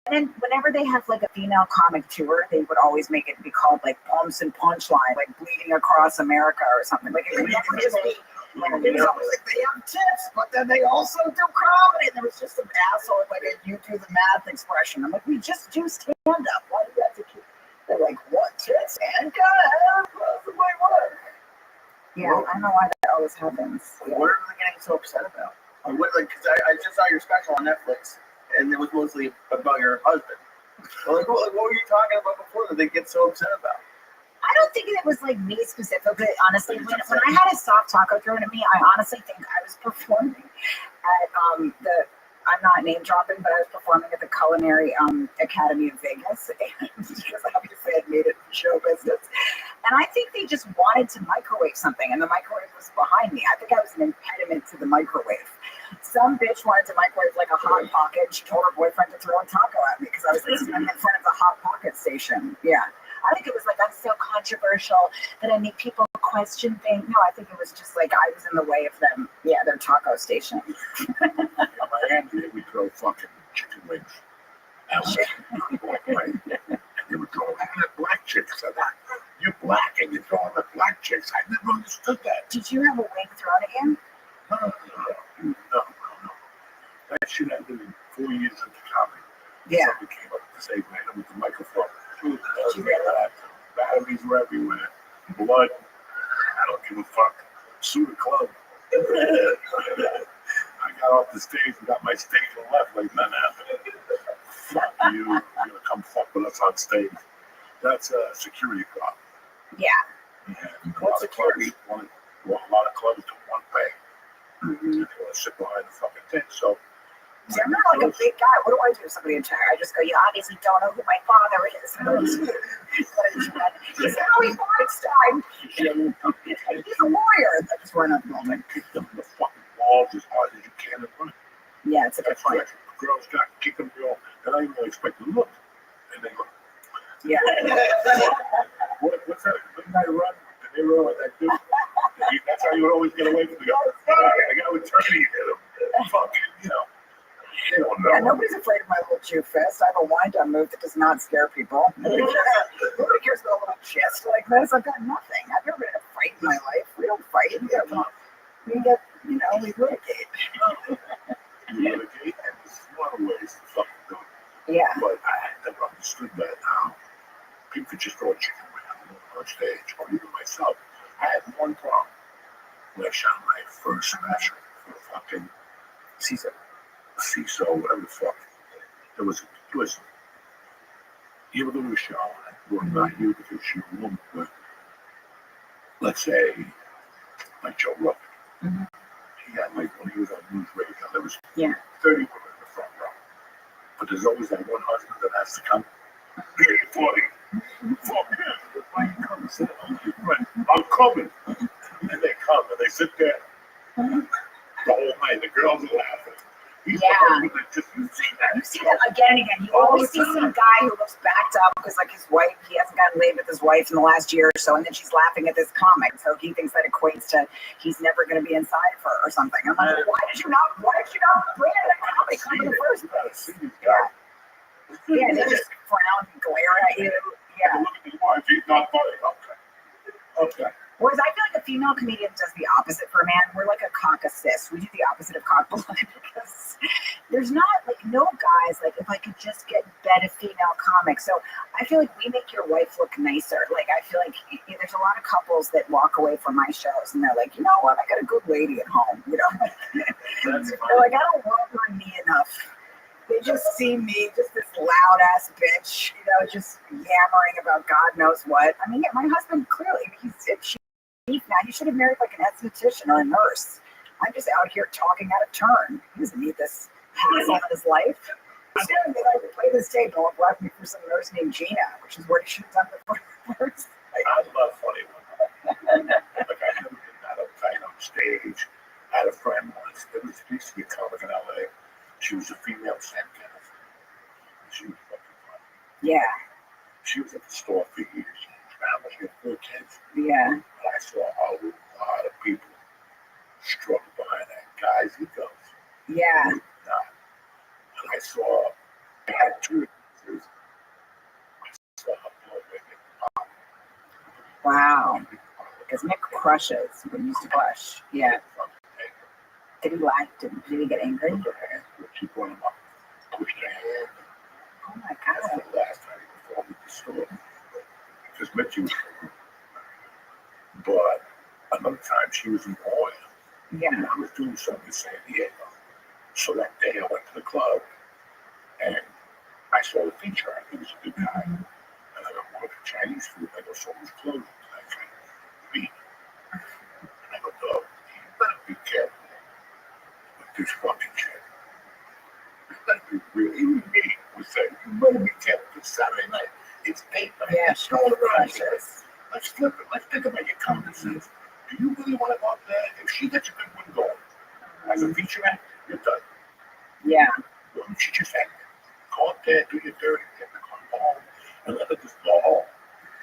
And then whenever they have like a female comic tour, they would always make it be called like Bumps and Punchline, like Bleeding Across America or something. Like it would never just be, it was always like they have tits, but then they also do comedy. And there was just some asshole like a you do the math expression. I'm like, we just do stand up. Why do you have to keep? They're like, what tits and God, possibly work. Yeah, I don't know why that always happens. What are they getting so upset about? Or what, like, because I just saw your special on Netflix, and it was mostly about your husband. Well, like, what were you talking about before that they get so upset about? I don't think it was like me specifically. Honestly, when I had a soft taco thrown at me, I honestly think I was performing at I'm not name dropping, but I was performing at the Culinary Academy of Vegas because obviously I'd made it in show business. And I think they just wanted to microwave something, and the microwave was behind me. I think I was an impediment to the microwave. Some bitch wanted to microwave like a Hot Pocket. She told her boyfriend to throw a taco at me because I was listening in front of the Hot Pocket station. Yeah. I think it was like, I'm so controversial that I make people question things. No, I think it was just like I was in the way of them. Yeah, their taco station. In Miami, we throw fucking chicken wings. And they would throw them at black chicks. I thought, you're black and you're throwing at black chicks. I never understood that. Did you have a wing thrown at you? No. That shit I did 4 years into comedy. Yeah. Somebody came up to say, man, with the microphone. Batteries were everywhere. Blood. I don't give a fuck. Sue the club. I got off the stage and got my stage and left like nothing happened. Fuck you. You're gonna come fuck with us on stage. That's a security problem. Yeah. And a lot of clubs don't pay. They want to sit behind the fucking thing. So See, I'm not like a big guy. What do I do to somebody in China? I just go, you obviously don't know who my father is. He's Howie Weinstein. He's a lawyer. I just run out the building. kick them in the fucking balls as hard as you can and run. Yeah, it's a good That's point. right. The girls got kick them, girl. They're not even gonna expect to look. And they go, Yeah. what's that? Didn't I run? And they run like that dude. That's how you would always get away from the guy. I got with turkey hit him. Fucking, you know. They don't know. Yeah, nobody's afraid of my little Jew fist. I have a wind down move that does not scare people. Nobody cares about a little chest like this. I've got nothing. I've never been in a fight in my life. We don't fight. We litigate. You litigate, and there's a lot of ways to fucking do it. Yeah. But I never understood that how people could just throw a chicken wing on stage, or even myself. I had one problem when I shot my first special for fucking CISO, whatever the fuck. Listen, you ever go to a show, well, not you because you're a woman, but let's say, like Joe Rothschild. Mm-hmm. He had, like, when he was on News Radio, there was 30 Yeah. women in the front row. But there's always that one husband that has to come. Hey, buddy, fuck him. Why you coming? Sit down, your friend. I'm coming. And they come and they sit there. The whole night, the girls are laughing. He's Yeah. you see that. You see that again and again. You always see some guy who looks backed up because, like, his wife, he hasn't gotten laid with his wife in the last year or so, and then she's laughing at this comic. So he thinks that equates to he's never going to be inside of her or something. I'm like, why did you not bring it in a comic club in the first place? Yeah, they just frown and glare at you. Yeah. Look at his wife. He's not funny. Okay. Whereas I feel like a female comedian does the opposite for a man. We're like a cock assist. We do the opposite of cock blood because there's not like no guys like if I could just get better female comics. So I feel like we make your wife look nicer. Like I feel like there's a lot of couples that walk away from my shows and they're like, you know what, I got a good lady at home. You know, they're like, I don't love her knee enough. They just see me, just this loud ass bitch, you know, just yammering about God knows what. I mean, yeah, my husband clearly now he should have married like an esthetician or a nurse. I'm just out here talking out of turn. He doesn't need this hassle in his life. Instead, they like to play this tape and left me for some nurse named Gina, which is what he should have done before first. I love funny women. Like I never been that uptight on stage. I had a friend once. There used to be a comic in LA. She was a female Sam Kenneth. She was fucking funny. Yeah. She was at the store for years. She had 4 kids. Yeah. And I saw a lot of people struggle behind that guy's egos. Yeah. And I saw two instances. I saw a boy with Wow. Because Nick crushes. He used to crush. Yeah. Did he lie? Did he get angry? She brought him up, pushed her hand. Oh my That's God. the last time he performed at the store. Because Mitchie was but another time she was in oil. Yeah. And I was doing something in San Diego. So that day I went to the club and I saw the feature. I think it was a good guy. And I got one of the Chinese food. I go, someone's closing. And I said, me. And I go, dog, you better be careful with this fucking shit. You better be real. Even me was saying, you better be careful this Saturday night. It's date night. Yeah, It's going around here. Let's flip it. Let's think about your common sense. Do you really want to go up there? If she gets a good one going, as a feature act, you're done. Yeah. Why don't you just act? Go up there, do your dirty, get the car home, and let it just go home.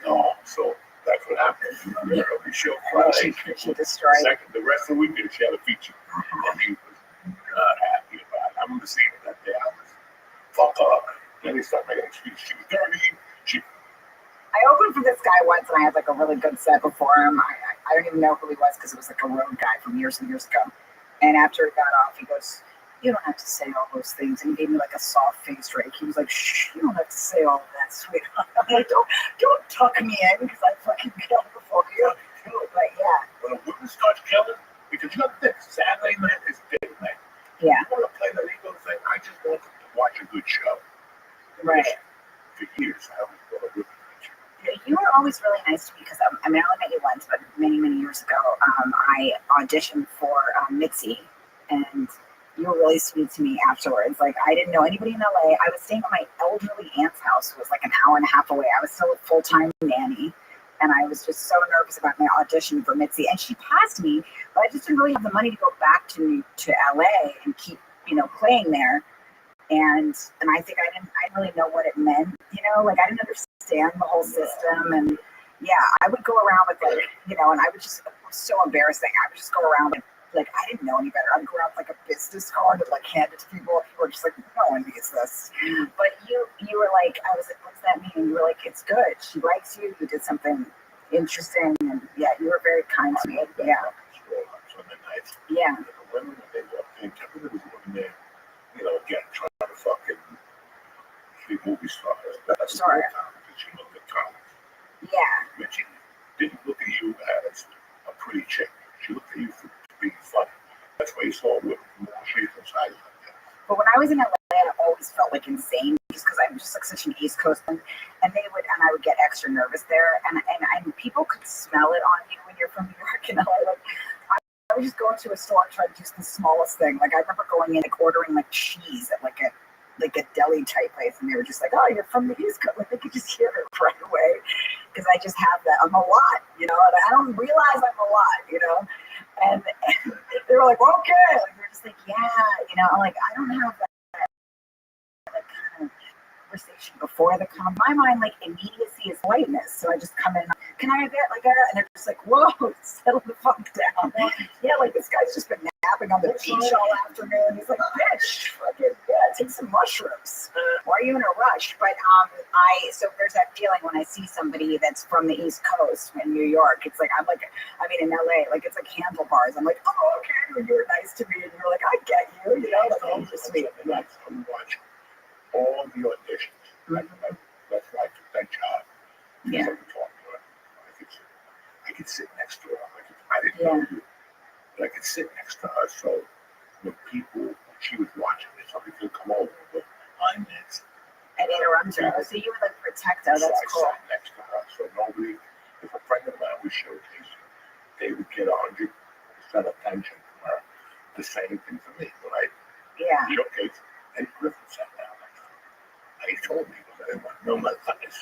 No, so that's what happened. Every show Friday, She destroyed. second, the rest of the weekend she had a feature. And he was not happy about it. I remember seeing it that day. I was fuck up. Then he started making excuses. She was dirty. I opened for this guy once and I had like a really good set before him. I don't even know who he was because it was like a road guy from years and years ago. And after he got off, he goes, you don't have to say all those things. And he gave me like a soft face rake. He was like, shh, you don't have to say all of that, sweetheart. I'm like, don't tuck me in because I fucking killed before you. But yeah. When a woman starts killing, because you know this, Saturday night is date night. Yeah. I want to play that ego thing. I just want to watch a good show. Right. For years, I was going to good picture. You were always really nice to me because I mean, I only met you once, but many, many years ago, I auditioned for Mitzi, and you were really sweet to me afterwards. Like, I didn't know anybody in LA. I was staying at my elderly aunt's house, who was like an hour and a half away. I was still a full-time nanny, and I was just so nervous about my audition for Mitzi. And she passed me, but I just didn't really have the money to go back to LA and keep, playing there. And I think I didn't really know what it meant, like I didn't understand the whole system. And yeah, I would go around with like, and I would just, it was so embarrassing. I would just go around like I didn't know any better. I would go around with like a business card and like hand it to people. People were just like, no one needs this. But you were like, I was like, what's that mean? And you were like, it's good. She likes you. You did something interesting. And yeah, you were very kind to me. Yeah. Yeah. The women, they walked in, everybody was looking there, again, trying to fucking be movie stars. That's Sure. because she looked at college. Yeah. Mitchie didn't look at you as a pretty chick. She looked at you for being funny. That's why you saw with more shades and sizes like that. But when I was in LA, I always felt like insane just because I'm just like such an East Coast and I would get extra nervous there, and people could smell it on you when you're from New York and LA. Like I would just go into a store and try to do the smallest thing. Like I remember going in like ordering like cheese at like a deli type place, and they were just like, "Oh, you're from the East Coast." Like they could just hear it right away because I just have that. I'm a lot, and I don't realize I'm a lot, And they were like, well, "Okay," like they're just like, "Yeah," I'm like, I don't have that kind of conversation before the come. In my mind, like immediacy is politeness. So I just come in, can I get like a, and they're just like, whoa, settle the fuck down. Yeah, like this guy's just been napping on the beach all afternoon. He's like, bitch, fucking yeah, take some mushrooms. Why are you in a rush? But so there's that feeling when I see somebody that's from the East Coast in New York. It's like in LA, like it's like handlebars. I'm like, oh, okay, you were nice to me, and you're like, I get you, you know, that's all just sweet. I'm watching all the auditions. That's why I took that job. Yeah. I could sit next to her. I didn't know you, but I could sit next to her. So when she was watching this, somebody could come over and go, I'm next. And interrupt her. So you would like protect her. That's so cool. I sat next to her. So nobody, if a friend of mine was showcasing, they would get 100% attention from her. The same thing for me. When I showcase, and Griffin sat down next to her. He told me, because I didn't want to know my thighs.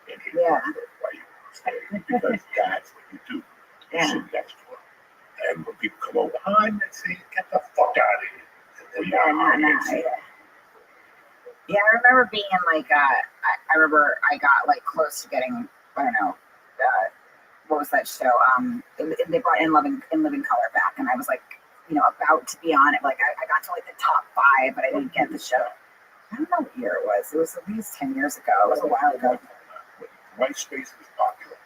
And he why you stay, because that's what you do. You sit next to her. And when people come over, hi, Mitzi, get the fuck out of here. Yeah, I remember being in like, I remember I got like close to getting, I don't know, what was that show? They brought In Living Color back, and I was like, you know, about to be on it. Like I got to like the top 5, but I didn't get the show. I don't know what year it was. It was at least 10 years ago. It was a while ago. White Space was popular.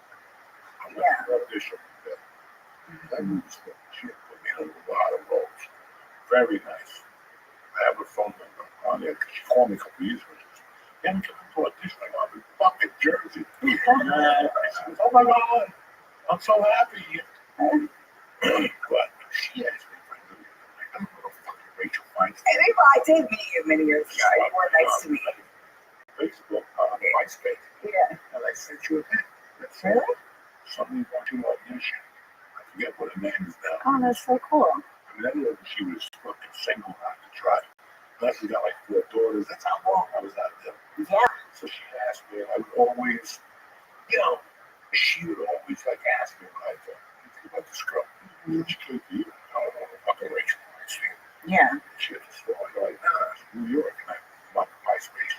I went to audition with them. That movie she put me in a lot of roles. Very nice. I have a phone number on there because she called me a couple years ago. She haven't come to audition. I got in fucking Jersey. She said, oh my God, I'm so happy. But she asked me if I knew you. I'm like, I don't know fucking Rachel Feinstein. I did meet you many years ago. You were nice to me. Facebook, MySpace. Yeah. And I sent you a link. Really? Somebody watching audition. I forget what her name is now. Oh, that's so cool. And then she was fucking single out to try. Plus she got like 4 daughters. That's how long I was out there. Yeah. So she asked me, and I would always, you know, she would always like ask me what I thought. About this girl. So she came to you. I don't know the fucking Rachel Feinstein. Yeah. She had this story like, nah, it's New York. And I went to MySpace.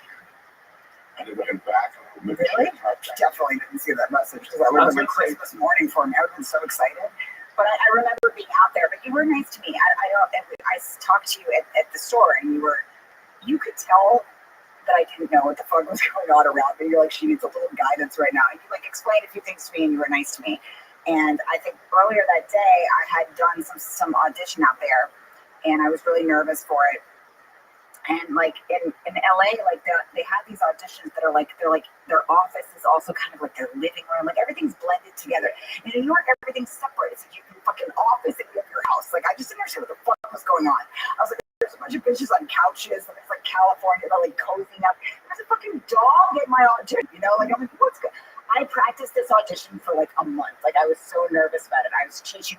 And then I went back. And really? Definitely didn't see that message because that was like Christmas morning for me. I was so excited. But I remember being out there. But you were nice to me. I talked to you at the store, and you could tell that I didn't know what the fuck was going on around me. You're like, she needs a little guidance right now. And you like explained a few things to me, and you were nice to me. And I think earlier that day, I had done some audition out there, and I was really nervous for it. And like in LA, like they have these auditions that are like their office is also kind of like their living room. Like everything's blended together. In New York, everything's separate. It's like you can fucking office and you have your house. Like I just didn't understand what the fuck was going on. I was like, there's a bunch of bitches on couches, and it's like California, they're like cozying up. There's a fucking dog in my audition, you know? Like I'm like, what's good? I practiced this audition for like a month. Like I was so nervous about it. I was teaching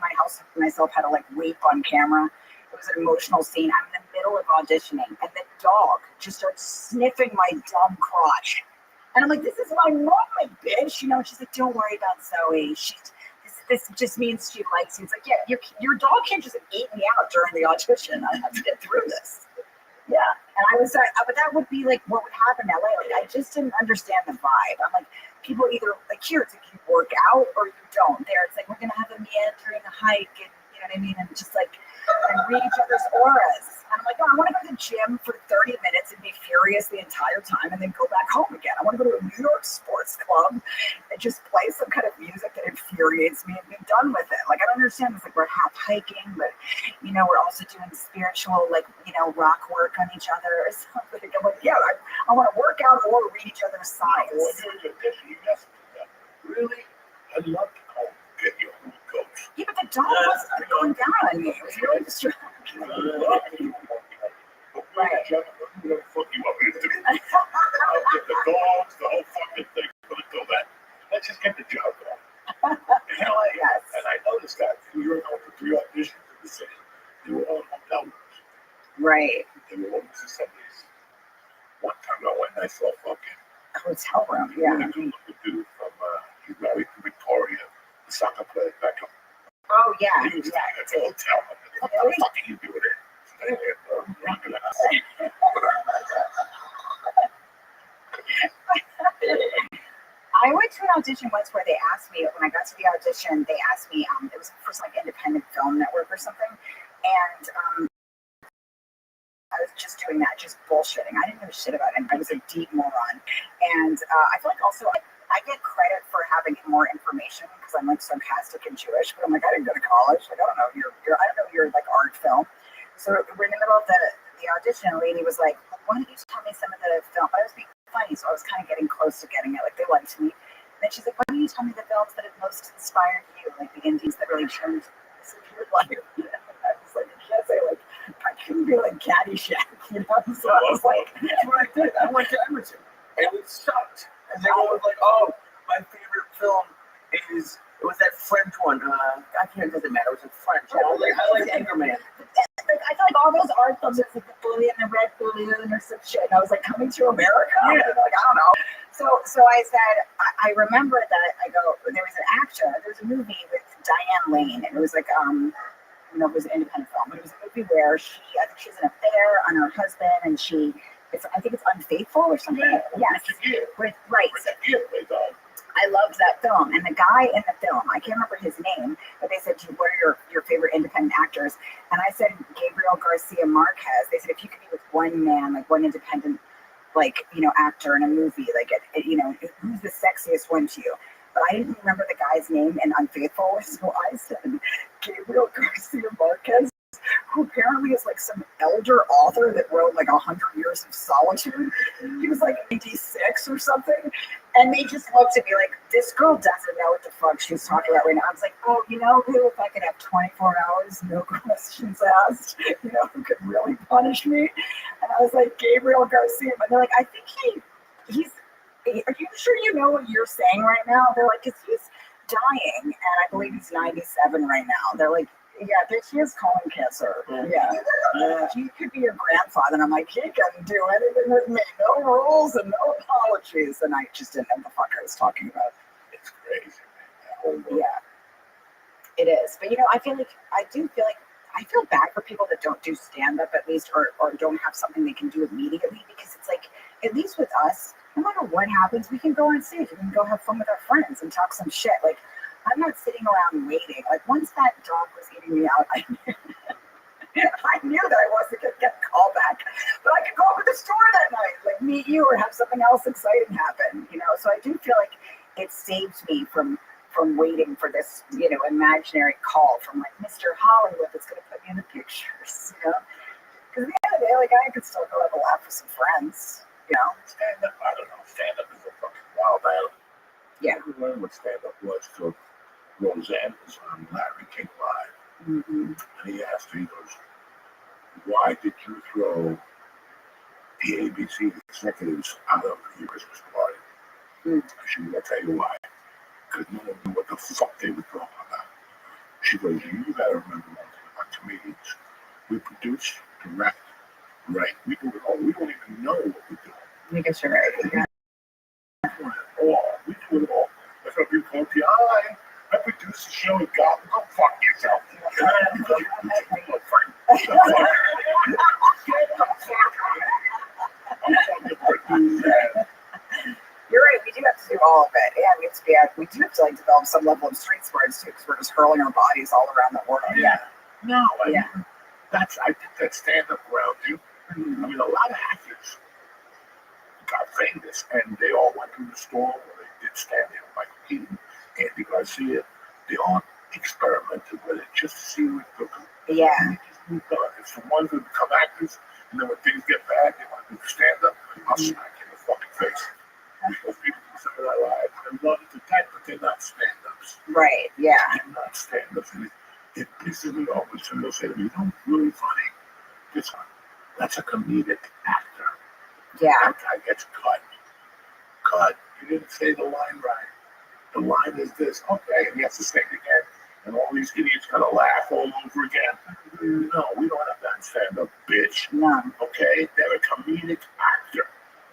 myself how to like weep on camera. It was an emotional scene. I'm in the middle of auditioning, and the dog just starts sniffing my dumb crotch. And I'm like, this is my moment, bitch. You know, she's like, don't worry about Zoe. This just means she likes you. It's like, yeah, your dog can't just eat me out during the audition. I have to get through this. Yeah. And I was like, but that would be like what would happen in LA. Like, I just didn't understand the vibe. I'm like, people either, like here, it's like you work out or you don't. There, it's like, we're going to have a meandering hike, and you know what I mean? And just like, and read each other's auras. And I'm like, no, I want to go to the gym for 30 minutes and be furious the entire time and then go back home again. I want to go to a New York sports club and just play some kind of music that infuriates me and be done with it. Like, I don't understand this. Like, we're half hiking, but, you know, we're also doing spiritual, like, you know, rock work on each other or something. I'm like, yeah, I want to work out or read each other's signs. Really? I'd love to go get you on the coach. Yeah, but the dog wasn't going down on me. It was really distracting. Right. What the fuck you want me to do? I'll get the dogs, the whole fucking thing. Until that, let's just get the job done. You know, Yes. And I noticed that you were going for 3 auditions in the city. They were all hotel rooms. Right. They were always in somebody's. One time I went and I saw fucking. Hotel room, yeah. A dude from, he's married to Victoria, the soccer player back home. Oh, yeah. He was staying at the hotel. What the fuck are you doing there? Staying at the Rothschild. went to an audition once where they asked me, when I got to the audition, they asked me, it was for some like independent film network or something, and I was just doing that, just bullshitting. I didn't know shit about it. I was a deep moron. And I feel like also I get credit for having more information because I'm like sarcastic and Jewish, but I'm like, I didn't go to college. Like, I don't know I don't know your like art film. So we're in the middle of the audition, and a lady was like, why don't you tell me some of the film? I was being funny, so I was kind of getting close to getting it. Like, they liked me. And then she's like, why don't you tell me the films that have most inspired you? Like the indies that really changed your life. I was like, I can't say like, I couldn't be like Caddyshack, you know? So I was like, That's what I did. I went to Emerson, and it sucked. And they were like, "Oh, my favorite film is it was that French one. I can't. It doesn't matter. It was in French. I like Anchorman." I feel like all those art films, it's like the Bully and the Red Balloon or some shit. And I was like, Coming to America? Yeah. Like, I don't know. So I said, I remember that there was an actor, there was a movie with Diane Lane, and it was like, it was an independent film, but it was a movie where I think she's an affair on her husband, and I think it's Unfaithful or something. Yeah, yes. Right. I loved that film, and the guy in the film, I can't remember his name, but they said, what are your favorite independent actors? And I said Gabriel Garcia Marquez. They said, if you could be with one man, like one independent, actor in a movie, who's the sexiest one to you? But I didn't remember the guy's name in Unfaithful, so I said Gabriel Garcia Marquez, who apparently is like some elder author that wrote like 100 Years of Solitude. He was like 86 or something. And they just looked at me like, this girl doesn't know what the fuck she's talking about right now. I was like, oh, you know who, if I could have 24 hours, no questions asked, who could really punish me? And I was like, Gabriel Garcia. But they're like, I think he's, are you sure you know what you're saying right now? They're like, because he's dying, and I believe he's 97 right now. They're like, yeah, he has colon cancer. Yeah. He could be your grandfather. And I'm like, he can do anything with me. No rules and no apologies. And I just didn't know what the fuck I was talking about. It's crazy. Yeah, it is. But, I feel bad for people that don't do stand-up at least, or don't have something they can do immediately, because it's like, at least with us, no matter what happens, we can go on stage. We can go have fun with our friends and talk some shit. Like, I'm not sitting around waiting. Like, once that dog was eating me out, I knew that I wasn't going to get a call back. But I could go over to the store that night, like meet you or have something else exciting happen, So I do feel like it saves me from waiting for this, imaginary call from like Mr. Hollywood that's going to put me in the pictures, Because at the end of the day, like, I could still go have a laugh with some friends, Stand up, I don't know. Stand up is a fucking wild animal. Yeah. I learned what stand up was till Roseanne was on Larry King Live. Mm-hmm. And he asked her, he goes, why did you throw the ABC executives out of your Christmas party? She said, I'll tell you why. Because no one knew what the fuck they were talking about. She goes, you gotta remember one thing about comedians. We produce, direct, write. We do it all. We don't even know what we're doing. I guess you're right. Yeah. We do it all. That's why people come to you, I produce the show and go fuck yourself. You're right. We do have to do all of it, and we do have to like develop some level of street smarts too, because we're just hurling our bodies all around the world. Yeah. No. I think that stand up around you. I mean, a lot of actors got famous, and they all went to the store where they did stand-up, Michael Keaton, Andy Garcia. They all experimented with it just to see what took them. Yeah. And they just moved on. It's the ones who become actors, and then when things get bad, they want to do stand-up. I'll smack you in the fucking face. Because people do some of their lives and love it to death, but they're not stand-ups. Right. Yeah. They're not stand-ups. And it pisses me off when somebody will say to me, really funny. This one, that's a comedic actor. Yeah. That guy gets cut. You didn't say the line right. The line is this. Okay, and he has to say it again. And all these idiots gotta laugh all over again. No, we don't have that stand-up, bitch. No. Okay? They're a comedic actor.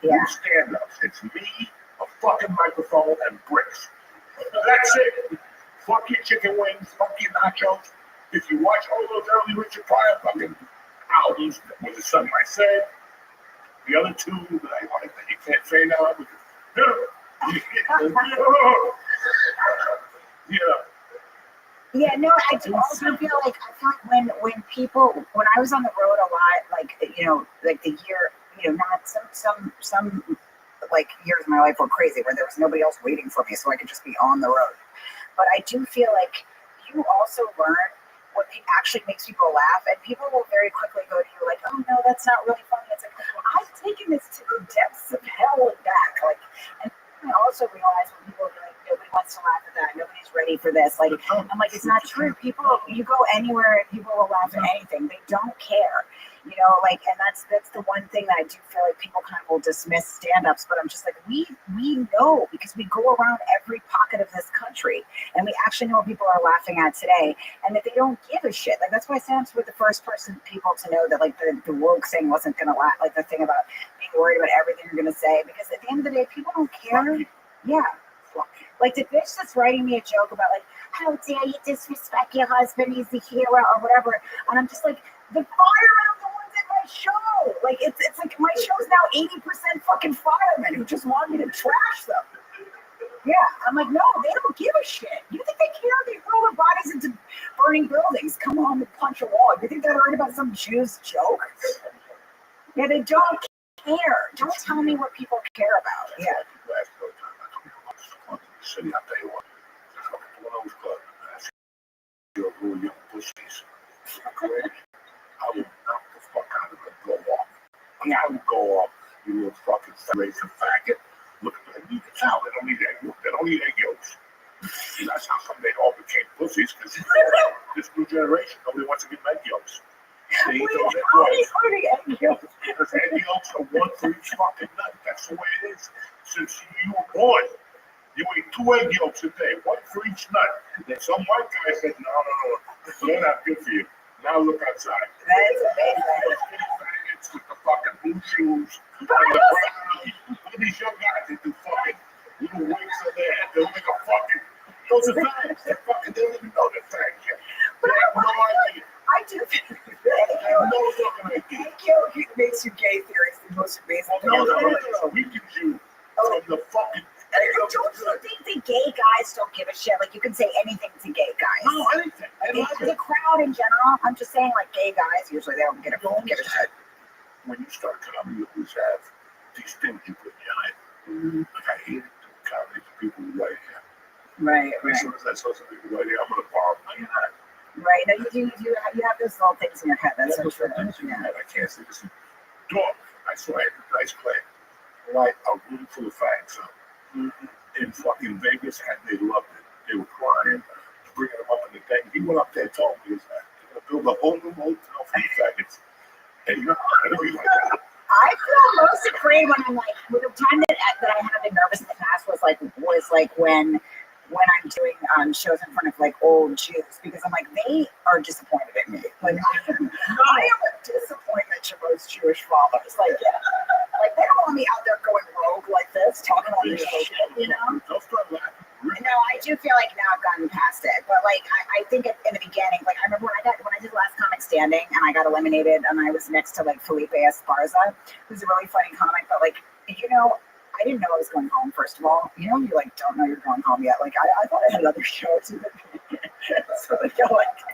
Yeah. Stand-ups. It's me, a fucking microphone, and bricks. That's it. Fuck your chicken wings. Fuck your nachos. If you watch all those early Richard Pryor fucking albums, was it something I said? The other two that you can't say now, Yeah, no, I do also feel like when people when I was on the road a lot, like like the year, not some like years of my life were crazy where there was nobody else waiting for me, so I could just be on the road. But I do feel like you also learn what actually makes people laugh, and people will very quickly go to you like, "Oh no, that's not really funny." It's like I've taken this to the depths of hell and back, like, and I also realize when people are like, nobody wants to laugh at that, nobody's ready for this. Like, I'm like, it's not true. People, you go anywhere and people will laugh at anything. They don't care, like, and that's the one thing that I do feel like people kind of will dismiss stand-ups, but I'm just like, we know because we go around every pocket of this country and we actually know what people are laughing at today, and that they don't give a shit. Like, that's why stand-ups were the first people to know that like the woke thing wasn't gonna laugh, like the thing about being worried about everything you're gonna say, because at the end of the day, people don't care. Yeah. Like the bitch that's writing me a joke about like, how dare you disrespect your husband, he's the hero or whatever. And I'm just like, the firemen are the ones at my show. Like it's like my show's now 80% fucking firemen who just want me to trash them. Yeah. I'm like, no, they don't give a shit. You think they care? They throw their bodies into burning buildings, come home and punch a wall. You think they're worried about some Jew's joke? Yeah, they don't care. Don't tell me what people care about. Yeah. City, I'll tell you what, one of those clubs, you're really young pussies. I would knock the fuck out of it and go off. I would go off, you little fucking racist faggot. Look at them, you can tell they don't need egg yolks. They don't need egg yolks. And that's how come they all became pussies, because this new generation, nobody wants to give egg yolks. They eat those egg yolks. Because egg yolks are one for each fucking nut. That's the way it is. Since you were born. You eat 2 egg yolks a day, 1 for each nut. Then some white guy said, no, they're not good for you. Now look outside. That is amazing. Faggots with the fucking blue shoes. And the brown. Look at these young guys, they do fucking little wigs on their head. They'll make a fucking, those are fags. They don't even know they're fags yet. They have no idea. I do. Thank you. It makes you gay theories the most amazing. No. Weakens you from the fucking. Don't you think the gay guys don't give a shit? Like, you can say anything to gay guys. No, anything. The crowd in general, I'm just saying, like, gay guys, usually they don't give a shit. When you start comedy, you always have these things you put behind. Like, I hate it to comedy to people who write here. Right. As soon as I saw some people write here, I'm going to borrow money. Right. No, you have those little things in your head. That's so true. I can't say this. Dog, I saw a nice play. Like, a room full of fags. In fucking Vegas, and they loved it. They were crying, bringing them up in the thing. He went up there and told me, they're going to build a whole new hotel for the faggots. And I feel most afraid when I'm like, with the time that I have been nervous in the past was like when I'm doing shows in front of like old Jews, because I'm like, they are disappointed in me. Like I am a disappointment to most Jewish fathers. Like, yeah. Like, they don't want me out there going rogue like this, talking all this shit, No, I do feel like now I've gotten past it. But, like, I think in the beginning, like, I remember when I did Last Comic Standing and I got eliminated and I was next to, like, Felipe Esparza, who's a really funny comic, but, like, I didn't know I was going home, first of all. You like, don't know you're going home yet. Like, I thought I had other shows. So they go like,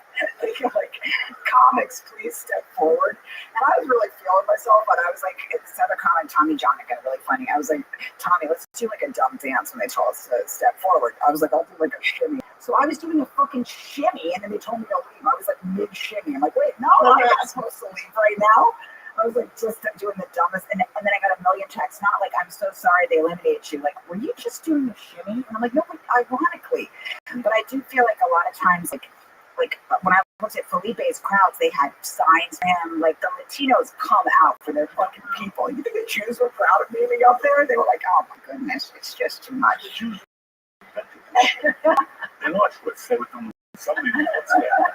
comics, please step forward. And I was really feeling myself, but I was like, this other comic, Tommy John, got really funny. I was like, Tommy, let's do like a dumb dance when they told us to step forward. I was like, I'll do like a shimmy. So I was doing a fucking shimmy, and then they told me to leave. I was like mid-shimmy. I'm like, wait, no, I'm not supposed to leave right now. I was like just doing the dumbest, and then I got a million texts, not like, I'm so sorry they eliminated you. Like, were you just doing a shimmy? And I'm like, no, ironically. But I do feel like a lot of times, like when I looked at Felipe's crowds, they had signs for him. Like, the Latinos come out for their fucking people. You think the Jews were proud of me being up there? They were like, oh my goodness, it's just too much. They lost what say with them. Somebody else there.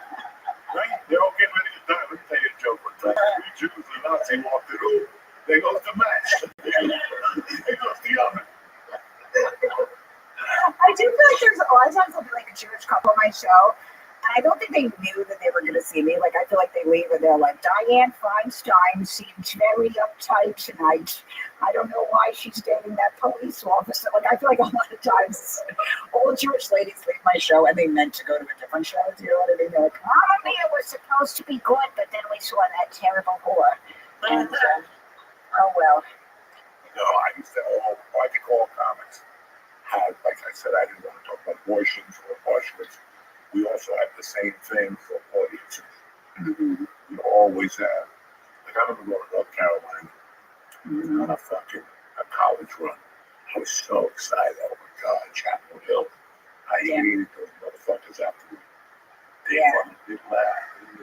Right? They're all getting ready to die. Let me tell you a joke. When 3 Jews and a Nazi walked through, they go to match. They go to the oven. I do feel like there's a lot of times I'll be like a Jewish couple on my show, and I I don't think they knew that they were going to see me. Like, I feel like they leave and they're like, Diane Feinstein seems very uptight tonight. I don't know why she's dating that police officer. Like, I feel like a lot of times old Jewish ladies leave my show and they meant to go to a different show. Do you know what I mean? They're like, Mamma Mia was supposed to be good, but then we saw that terrible whore. And, oh, well. You know, I used to I think all comics had, like I said, I didn't want to talk about abortions or abortions. We also had the same thing for audiences. Mm-hmm. We always have. Like, I remember going to North Carolina on a college run. I was so excited. Oh my God, Chapel Hill. I hated those motherfuckers afterwards. They fucking did laugh. You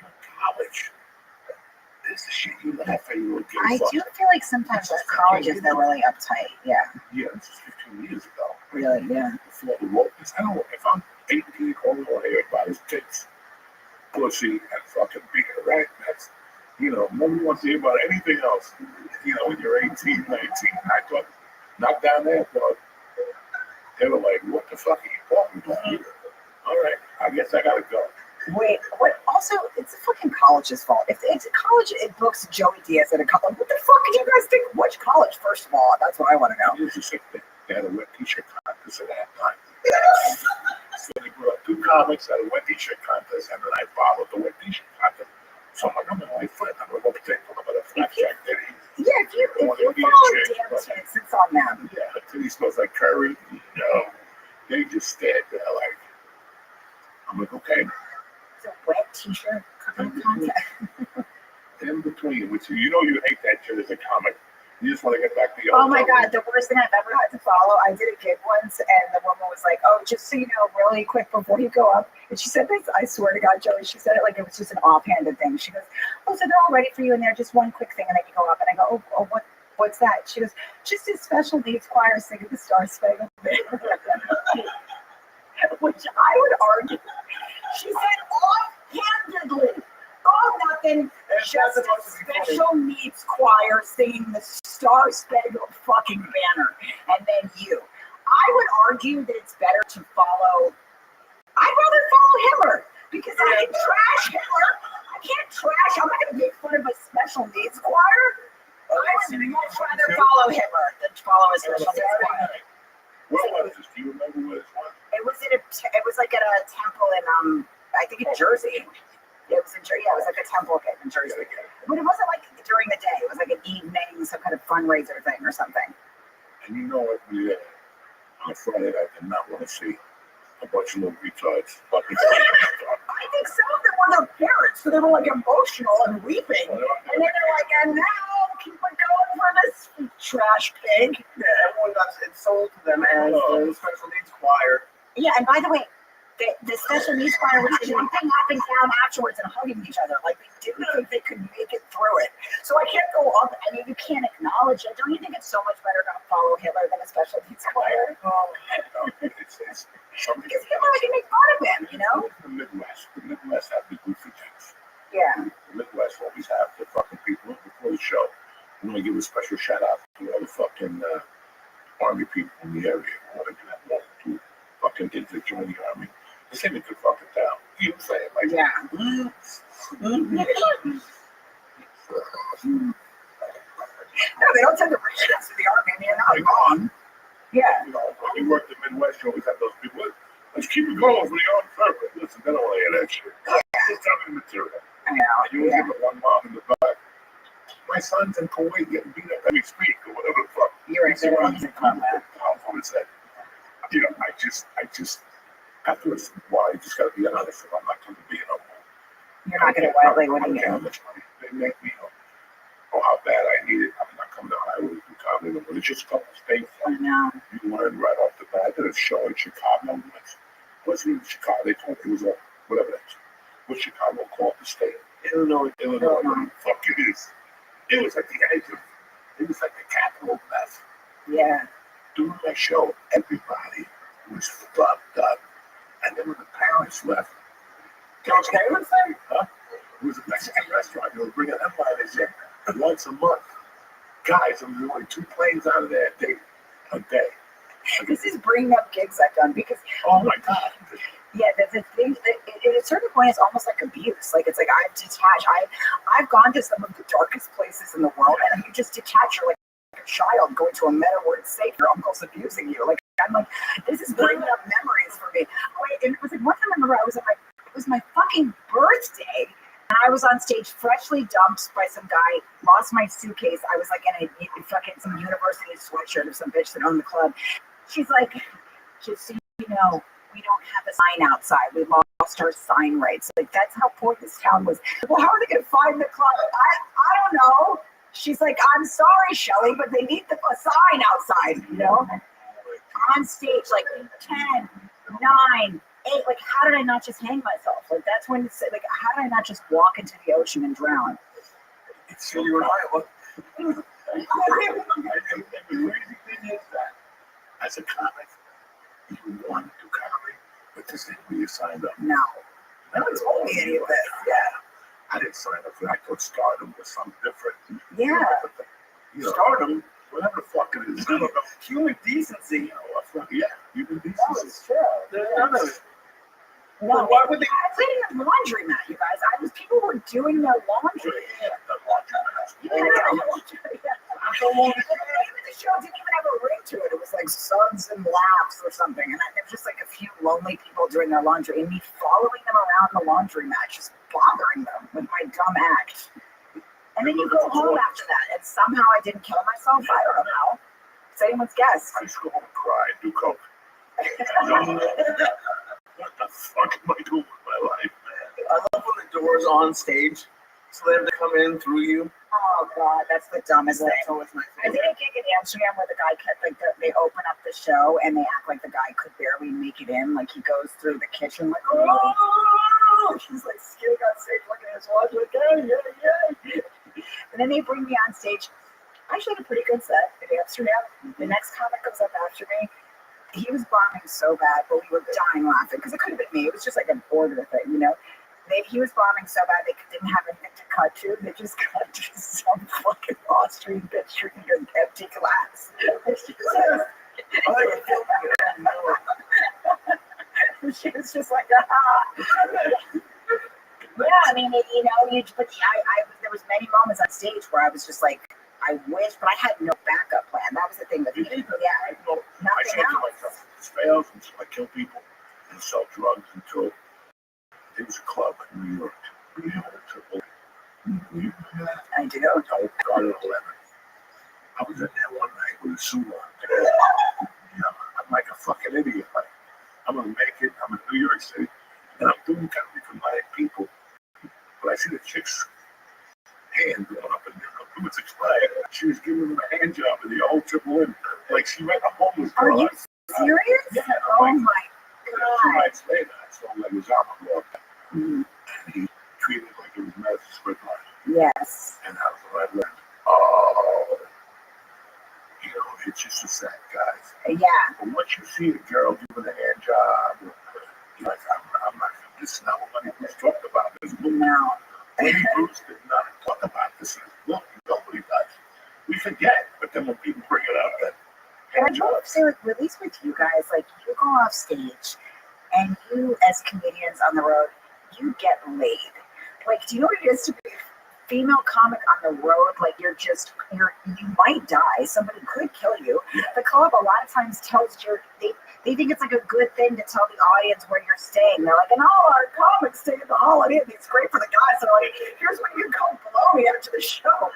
know, college. This is the shit you laugh at. You would get I do feel like sometimes with colleges they're really uptight. Yeah. Yeah, this is 15 years ago. Really, yeah. Before the wokeness. I don't know if I'm 18, all I want to hear about is tits, pussy, and fucking beer, right? That's, you know, nobody wants to hear about anything else. You know, when you're 18, 19. I thought, not down there, but they were like, what the fuck are you talking about here? All right, I guess I gotta go. Wait, what? Also, it's the fucking college's fault. If it's a college, it books Joey Diaz at a college. What the fuck do you guys think? Which college, first of all? That's what I want to know. Here's the sick thing. They had a wet t-shirt contest at that time. So they brought up 2 comics at a wet t-shirt contest, and then I followed the wet t-shirt contest. So I'm like, I'm my friend. I'm going to take one of the flapjack titty. Yeah, if you follow damn tits, it's on them. Yeah, the titty smells like curry. No, they just stared there like, I'm like, okay. It's a wet t-shirt contest. In between, which you know you hate that shit as a comic. You just want to get back to your Oh my God, the worst thing I've ever had to follow. I did a gig once and the woman was like, oh, just so you know, really quick before you go up. And she said this, I swear to God, Joey, she said it like it was just an offhanded thing. She goes, oh, so they're all ready for you in there, just one quick thing, and then you go up. And I go, oh what's that? She goes, just a special needs choir singing the Star Spangled Banner. Which I would argue, she said offhandedly. Oh, nothing. Just a special needs choir singing the Star Spangled fucking Banner. And then you. I would argue that it's better to follow. I'd rather follow Hitler because I can trash Hitler. I can't trash. I'm not going to make fun of a special needs choir. I would much rather follow Hitler than follow a special needs choir. What was this? Do you remember what it was? It was like at a temple in I think in Jersey. It was like a temple in Jersey. But it wasn't like during the day. It was like an evening, some kind of fundraiser thing or something. And you know what? On Friday, I did not want to see a bunch of little retards. I think some of them were their parents, so they were like emotional and weeping. And then they're like, and now keep it going for this trash pig. Yeah, everyone got it sold to them as the special needs choir. Yeah, and by the way, the special needs choir was jumping up and down afterwards and hugging each other. Like they didn't think they could make it through it. So I can't go up. I mean, you can't acknowledge it. Don't you think it's so much better to follow Hitler than a special needs choir? Oh, it's because Hitler can make fun of him, you know? The Midwest have the goofy things. Yeah. The Midwest always have the fucking people. Before the show, I'm going to give a special shout out to all the fucking Army people in the area. I want to give that one to fucking kids that join the Army. This ain't a good fucking town. You know what I'm saying? Like, yeah. No, they don't tend to bring shit to the Army. I mean, they're not gone. Yeah. You know, when you work the Midwest, you always have those people. Let's keep it going for the armed purpose. Listen, they don't want to hear that shit. Just tell me the material. I know. You give it one mom in the back. My son's in Kuwait getting beat up every speak or whatever the fuck. You're right. They're on the combat. You know, I just, after a while, you just got to be honest. If I'm not going to be no more. You're not going to wildly what do you how much money they make me, or how bad I need it. I'm not coming to Iowa to comedy, but it's just a couple of states. I know. You learn right off the bat. I did a show in Chicago. Wasn't in Chicago. They told me it was whatever that is. What Chicago called the state? Illinois. Fuck it is. It was like the edge of. It was like the capital of mess. Yeah. During my show, everybody was fucked up. And then when the parents left, Parents there? huh? It was a Mexican restaurant. They were bringing headliners in once a month. Guys, there was only 2 planes out of there a day. This is bringing up gigs I've done because Oh my God. Yeah, the thing at a certain point, it's almost like abuse. Like it's like I've detached. I've gone to some of the darkest places in the world, and you just detach. You're like a child going to a meta where it's safe. Your uncle's abusing you. Like I'm like, this is bringing up memories for me. And it was like one time I remember it was my fucking birthday. And I was on stage, freshly dumped by some guy, lost my suitcase. I was like in a fucking some university sweatshirt of some bitch that owned the club. She's like, just so you know, we don't have a sign outside. We lost our sign rights. Like that's how poor this town was. Well, how are they gonna find the club? I don't know. She's like, I'm sorry, Shelly, but they need a sign outside, you know? On stage, like 10, 9, 8, like how did I not just hang myself? Like that's when it's like how did I not just walk into the ocean and drown? It's so you're right. And the crazy thing is that as a comic, you want to do comedy, but this ain't where you signed up. No one told me any of this. Yeah. I didn't sign up for that. I thought stardom was something different. Yeah. You know, Stardom, whatever the fuck it is. I don't know. human decency. You know, yeah, human That decency. was true. There's none of it. No, Why would they? I was in a laundromat, you guys. People were doing their laundry. Even the show didn't even have a ring to it. It was like Suds and Laughs or something. And there was just like a few lonely people doing their laundry and me following them around the laundromat, just bothering them with my dumb act. And then you go home after that, and somehow I didn't kill myself. I don't know how. It's anyone's guess. I used to go home and cry and do coke. What the fuck am I doing with my life, man? I love when the door's on stage, so they have to come in through you. Oh God, that's the dumbest thing. That's always my I did favorite. a gig in Amsterdam where the guy kept like they open up the show and they act like the guy could barely make it in. Like he goes through the kitchen like, oh, he's like skidding on stage looking at his watch like, yeah. And then they bring me on stage. I actually had a pretty good set in Amsterdam. The next comic comes up after me. He was bombing so bad, but we were dying laughing because it could have been me. It was just like an order thing, you know. He was bombing so bad they didn't have anything to cut to. They just cut to some fucking Austrian bitch drinking an empty glass. She was just like, yeah, I mean, you know, but there was many moments on stage where I was just like, I wish, but I had no backup plan. That was the thing with me. Yeah, I nothing said to else. myself, this fails until I kill people and sell drugs until there was a club in New York. You know, I do. Garden 11. I was in there one night with a suit on. You know, I'm like a fucking idiot. Like, I'm gonna make it. I'm in New York City, and I'm doing comedy for my people. But I see the chick's hand going up and down. It was expired. She was giving him a hand job in the old Triple M. Like she met a homeless Are girl. you serious? Yeah. Oh Like, my 2 God. nights later, I saw him like his arm walked. And he treated it like it was Madison Square Garden. Yes. And that was when I learned, oh, you know, it's just a sad guys. Yeah. But once you see a girl doing a hand job, you're like, I'm not, this is not what Lenny Bruce talked about. This movie. No. Lenny Bruce did not talk about this. Look, nobody does. We forget, but then when people bring it up, that And hand I hope jobs. so, at least with you guys, like you go off stage and you as comedians on the road, you get laid. Like, do you know what it is to be a female comic on the road? Like you might die. Somebody could kill you. The club a lot of times tells they think it's like a good thing to tell the audience where you're staying. They're like, and all our comics stay at the Holiday Inn. It's great for the guys. They're like, here's when you go below me after the show.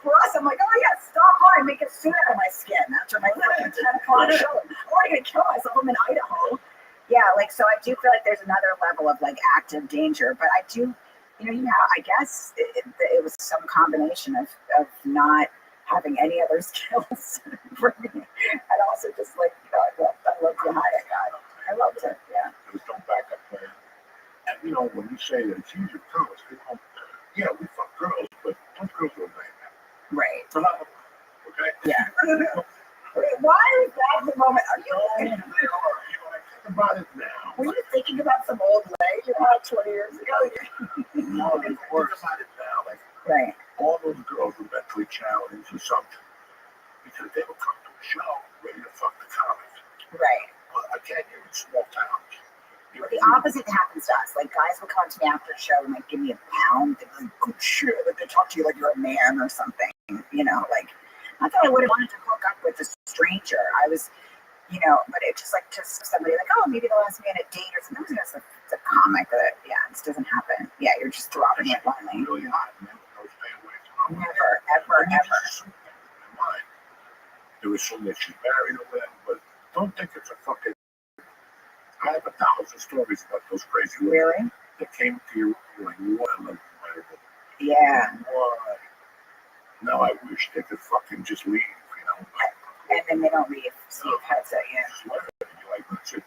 For us, I'm like, oh yeah, stop by and make a suit out of my skin after my fucking 10 o'clock show. I'm already gonna kill myself. I'm in Idaho. Yeah, like so I do feel like there's another level of like active danger, but I do, I guess it was some combination of not having any other skills for me, and also just like I love the high I got. I loved it. Yeah. There was no backup plan. And you know, when you say that it's easier girls, yeah, we fuck girls, but those girls are nightmare. Right. Okay? Yeah. Why is that the moment? Are you? You know, I think about it now. Were you thinking about some old lady you had 20 years ago? No, think about it now. Like, Right. all those girls were mentally challenged or something. Because they would come to a show ready to fuck the comics. Right. Well, again, you're in small towns. But the opposite happens to us. Like guys will come to me after a show and like give me a pound. They're like, good shit. Like they talk to you like you're a man or something. You know, like not that I would have wanted to hook up with a stranger. I was, you know, but it's just somebody like, oh, maybe they'll ask me on a date or something. It's a comic that this doesn't happen. Yeah, you're just throbbing it blindly. Really hot. Never, ever, ever. There was some that she's married or whatever, but don't think it's a fucking. I have 1,000 stories about those crazy women Really? that came to you like, what a little Yeah. why? Now I wish they could fucking just leave, you know. And then they don't leave. So you've had to, Swear it. You're like, that's it.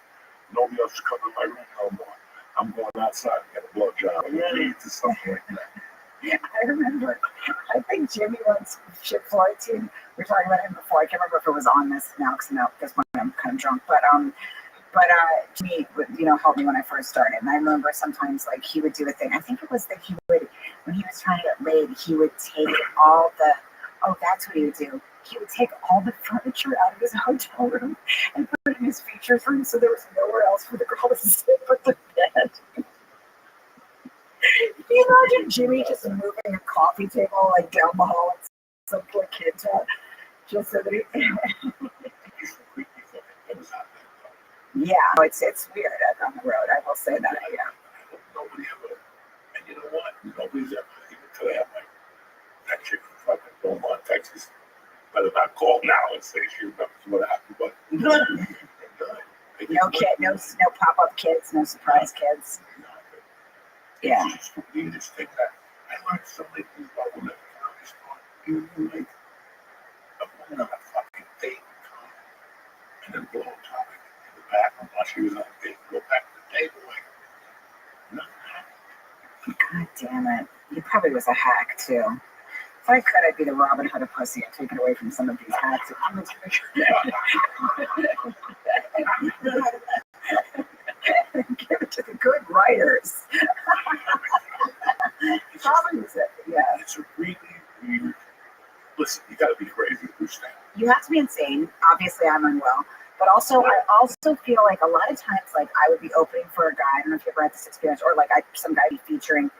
Nobody else is coming to my room no more. I'm going outside and get a blowjob. I'm going to something like that. I remember, I think Jimmy once, Chip Floyd team, we were talking about him before. I can't remember if it was on this now, because I'm kind of drunk. But Jimmy would, you know, help me when I first started. And I remember sometimes, like, he would do a thing. I think it was that he would, when he was trying to get laid, he would take all the, that's what he would do. He would take all the furniture out of his hotel room and put it in his features room so there was nowhere else for the girl to sit but the bed. Can you imagine Jimmy just moving a coffee table like down the hall and some poor kid just so that he... Yeah, it's weird on the road. I will say that. Yeah. Nobody ever, and you know what? Nobody's ever, even today, I'm like, that chick from fucking Beaumont, Texas, better not call now and say she remembers what happened, but no pop-up kids, no surprise kids. Yeah. You just think that I learned so many things about women at this point. Like a woman on a fucking date and then blow topic in the bathroom while she was on a date, go back to the table like nothing happened. God damn it. He probably was a hack too. If I could, I'd be the Robin Hood of pussy and take it away from some of these hacks. Give it to the good writers. Probably was it. Yeah. It's a really weird. Listen, you gotta be crazy to do stand. You have to be insane. Obviously, I'm unwell. But also, I also feel like a lot of times, like, I would be opening for a guy. I don't know if you've ever had this experience, or like some guy be featuring,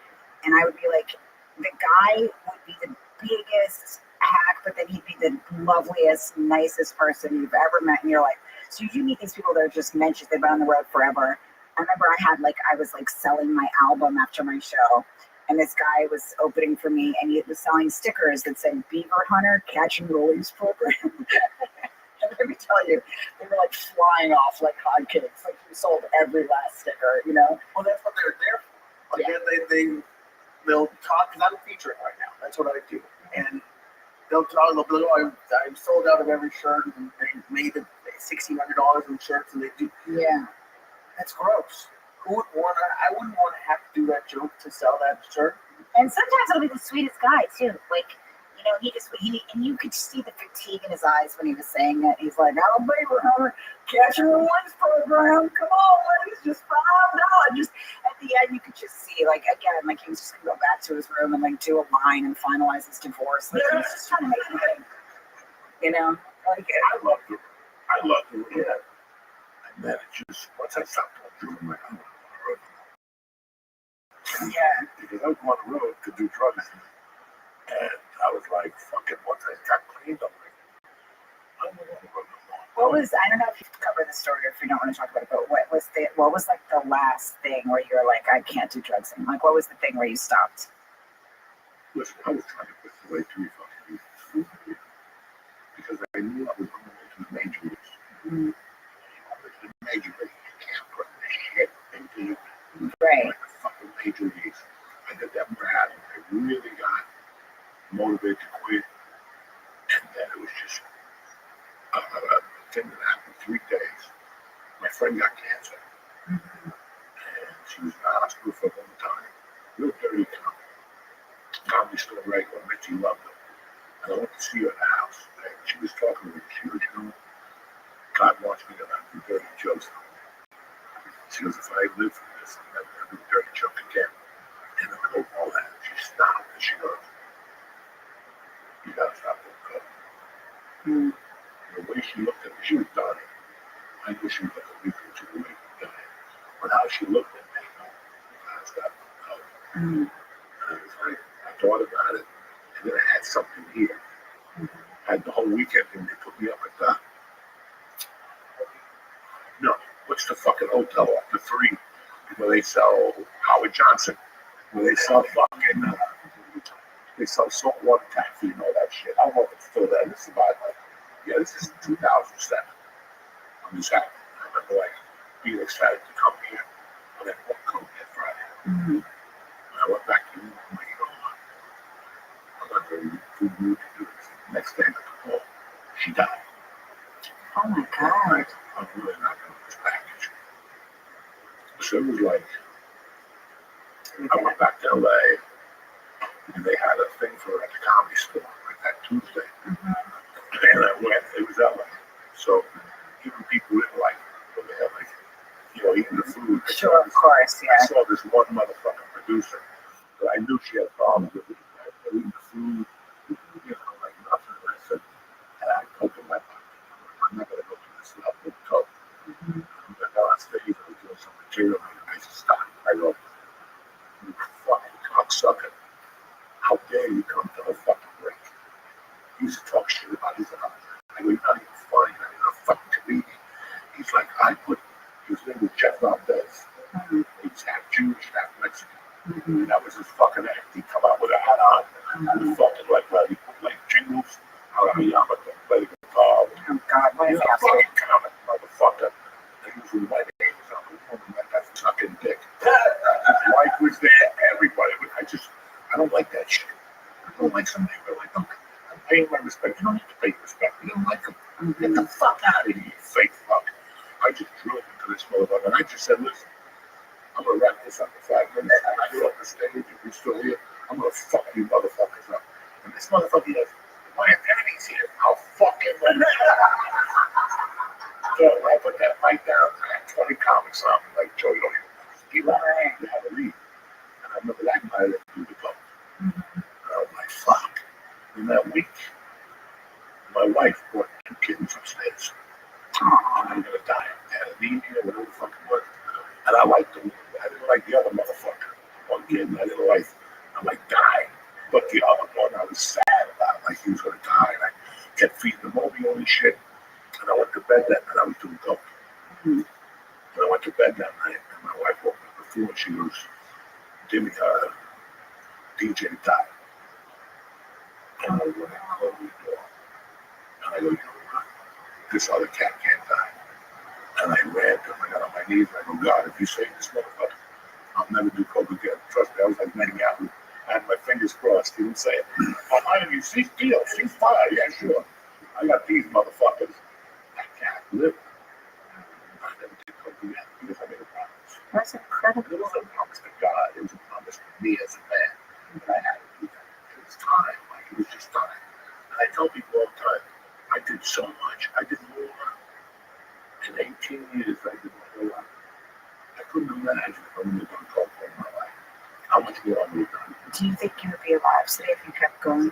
and I would be like, the guy would be the biggest hack, but then he'd be the loveliest, nicest person you've ever met in your life. So you meet these people that are just mentioned, they've been on the road forever. I remember I was selling my album after my show, and this guy was opening for me, and he was selling stickers that said Beaver Hunter Catch and Release Program. And let me tell you, they were like flying off like hotcakes. Like he sold every last sticker, you know? Well, that's what they're there for. Like, they'll talk, because I'm featuring right now. That's what I do. And they'll talk, they'll be like, oh, I sold out of every shirt, and they made $1,600 in shirts, and they do. Yeah. That's gross. I wouldn't want to have to do that joke to sell that shirt. And sometimes it'll be the sweetest guy too. Like, you know, and you could see the fatigue in his eyes when he was saying it. He's like, "Oh, Beaver Hunter, Catch and Release Program. Come on, ladies, just $5." Just at the end, you could just see, like, again, like he was just gonna go back to his room and like do a line and finalize his divorce. Like he was just trying to make it, you know. Like, I love the road. Yeah. And then it just, once I stopped going through, I'm like, I don't want to road anymore. yeah. Because I was on the road to do drugs. And I was like, fuck it, once I got cleaned up, I don't want to road no more. I don't know if you cover the story or if you don't want to talk about it, but what was like the last thing where you're like, I can't do drugs anymore? Like, what was the thing where you stopped? Listen, I was trying to put away 3 fucking years. Because I knew I was going into the major leagues. Mm-hmm. The major leagues, you can't put this shit into you. Right. Like the fucking major leagues. I did that bad. I really got motivated to quit. And then it was just a thing that happened 3 days. My friend got cancer. Mm-hmm. And she was in the hospital for a long time. Real dirty town. Comedy store regular. Richie loved her. And I went to see her in the house. And she was talking to me. She goes, you know, God wants me to not do dirty jokes. She goes, if I live for this, I'm never going to do a dirty joke again. And I go, all that. She stopped and she goes, you got to stop that coke. Mm-hmm. The way she looked at me, she was done. I knew she was like a week or 2 away from dying. But how she looked at me, I was like, oh. Mm. I was like, I thought about it, and then I had something here. I had the whole weekend, and they put me up at the, no, what's the fucking hotel off the 3, where they sell Howard Johnson, where they sell fucking, they sell saltwater taffy and all that shit. I don't know if it's still there. This is about, this is 2007. I'm just happy. I remember like being excited to come here. And then one come that Friday. Mm-hmm. And I went back to you. I'm like, you know what? I'm not very too rude to do this. Next day, I got the call. She died. Oh my God. I'm really not going to this package. So it was like, I went back to LA, and they had a thing for her at the Comedy Store, like that Tuesday. Mm-hmm. And I went, it was LA. So even people didn't like it, they had like, eating the food. Sure, of course, I yeah. saw this one motherfucking producer that I knew she had problems with it. Eating the food, like nothing. And I said, and I opened my pocket. I'm not going to go to this level of coke. Mm-hmm. I got on stage, I was doing some material, and I just stopped. I go, you fucking cocksucker. How dare you come to a fucking break? He used to talk shit about his life. I go, you're not even funny, you're not even a fucking comedian. He's like, his name was Jeff Valdez. Mm-hmm. He's half Jewish, half Mexican. Mm-hmm. And that was his fucking act. He'd come out with a hat on, and fucking like, he put like jingles out on the yarmulke, play the guitar. Oh God, what He's is a that? fucking comic motherfucker. And he was with my name was on the woman like that fucking dick. His wife was there, everybody. I don't like that shit. I don't like somebody who like, I'm paying my respect. You don't need to pay respect. You don't like him. Get the fuck out of here, you fake fuck. I just drilled into this motherfucker, and I just said, listen, I'm gonna wrap this up in 5 minutes. And I get off the stage, if you're still here, I'm gonna fuck you motherfuckers up. And this motherfucker goes, my identity's here. I'll fucking win. So I put that mic down, I had 20 comics on me, like Joey don't even speak out. You had to read. And I remember that night I do the coke. Mm-hmm. And I was like, fuck. In that week, my wife brought 2 kittens upstairs. And I'm gonna die. I had anemia, whatever the fuck it was. And I liked them. I didn't like the other motherfucker. One kid, and I didn't like. I'm like, die. But the other one, I was sad about. Like he was gonna die. And I kept feeding him oatmeal and shit. And I went to bed that night. I was doing coke. Mm-hmm. And I went to bed that night, and my wife woke up before, and she goes, Jimmy, DJ died. And I went and closed the door. And I go, you know what? This other cat can't die. And I ran to him. I got on my knees. And I go, God, if you save this motherfucker, I'll never do coke again. Trust me, I was like Netanyahu. I had my fingers crossed. He didn't say it. Behind you, she's deal. She's fire. Yeah, sure. I got these motherfuckers. I can't live. I never did coke again because I made a promise. That's incredible. It was a promise to God. It was a promise to me as a man that I had to do that. It was time. Like, it was just time. And I tell people all the time, I did so much. I did more. In 18 years, I did my whole life. I couldn't imagine if I would have done coke all my life. How much more I would have done. Do you think you would be alive today if you kept going?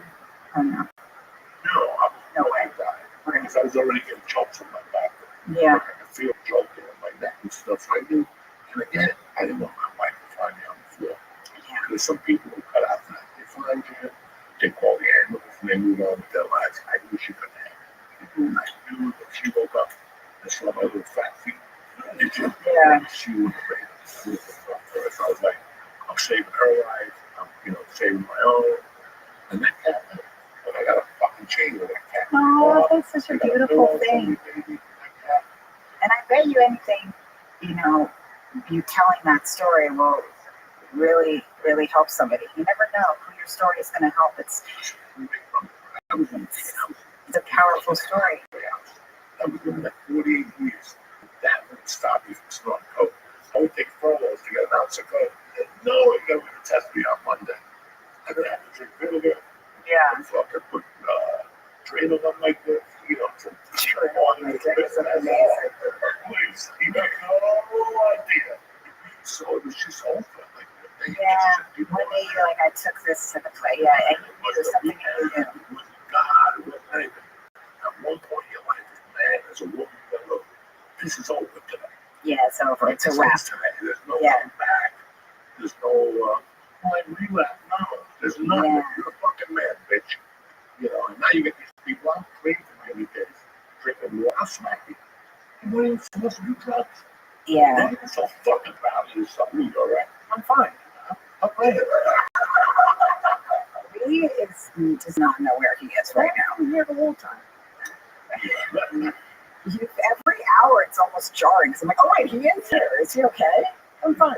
Or no? No, I was No way. dying. Okay. Because I was already getting chokes on my back. Yeah. I could feel choking on my neck and stuff. So I knew. And again, I didn't want my wife to find me on the floor. Yeah. There's some people who cut out that. They find you, they call the ambulance, and they move on with their lives. I knew she couldn't have it. And I knew that she woke up and saw my little fat feet. And she was ready to sleep for us. I was like, I'm saving her life. I'm, saving my own. And that cat, when I got a fucking chain with that cat. Oh, that's such a beautiful thing. And I bet you anything, you telling that story will really, really help somebody. You never know who your story is going to help. It's a powerful story. I was doing that 48 years. That wouldn't stop me from snorting coke. I would take furloughs to get an ounce of coke. No one was going to test me on Monday. I didn't have to drink vinegar. Yeah. And fucking put Drano on like this, to turn on the That's amazing. please. You got no idea. So it was just over. Like, Yeah. One day you're like, I took this to the play. Yeah, and you knew something you knew. It wasn't God. It wasn't anything. At one point in your life, as a man, as a woman, you go, look, this is over today. Yeah, it's over. It's a wrap. Today. Yeah. come back. There's no relapse. No, there's nothing. Yeah. You're a fucking man, bitch. You know, and now you get these people out crazy many days, drinking water. I'll smack you. You weren't even supposed to do drugs. Yeah. You're so fucking proud of yourself. You're all right. I'm fine. I'm great. Really does not know where he is right now. I'm here the whole time. Every hour it's almost jarring. Cause I'm like, oh wait, he is here. Is he okay? I'm fine.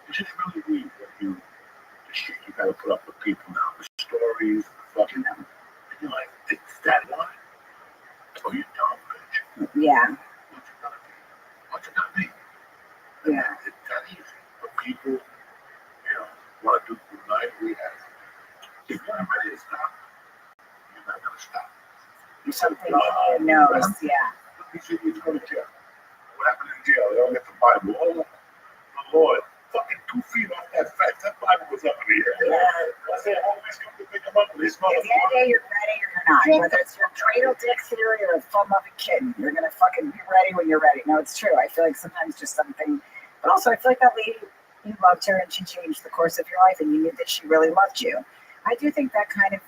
It's just really weird that the shit you gotta put up with people now. The stories, the fucking them. You're like, it's that one? Oh, you dumb bitch. Yeah. What's it gonna be? What's it gonna be? Yeah. It's that easy. But people, want to do the night we have. If you're not ready to stop, you're not gonna stop. You said, Something you knows, yeah. You said you go to jail. What happened in jail? They don't get the Bible. Oh, the Lord, fucking 2 feet off that fence. That Bible was up in the air. Yeah. I said, always come to pick him up. This At the end of the day, you're ready or you're not. Whether it's your cradle dick theory or a fun-loving kitten, you're gonna fucking be ready when you're ready. No, it's true. I feel like sometimes just something, but also I feel like that lady, you loved her and she changed the course of your life and you knew that she really loved you. I do think that kind of,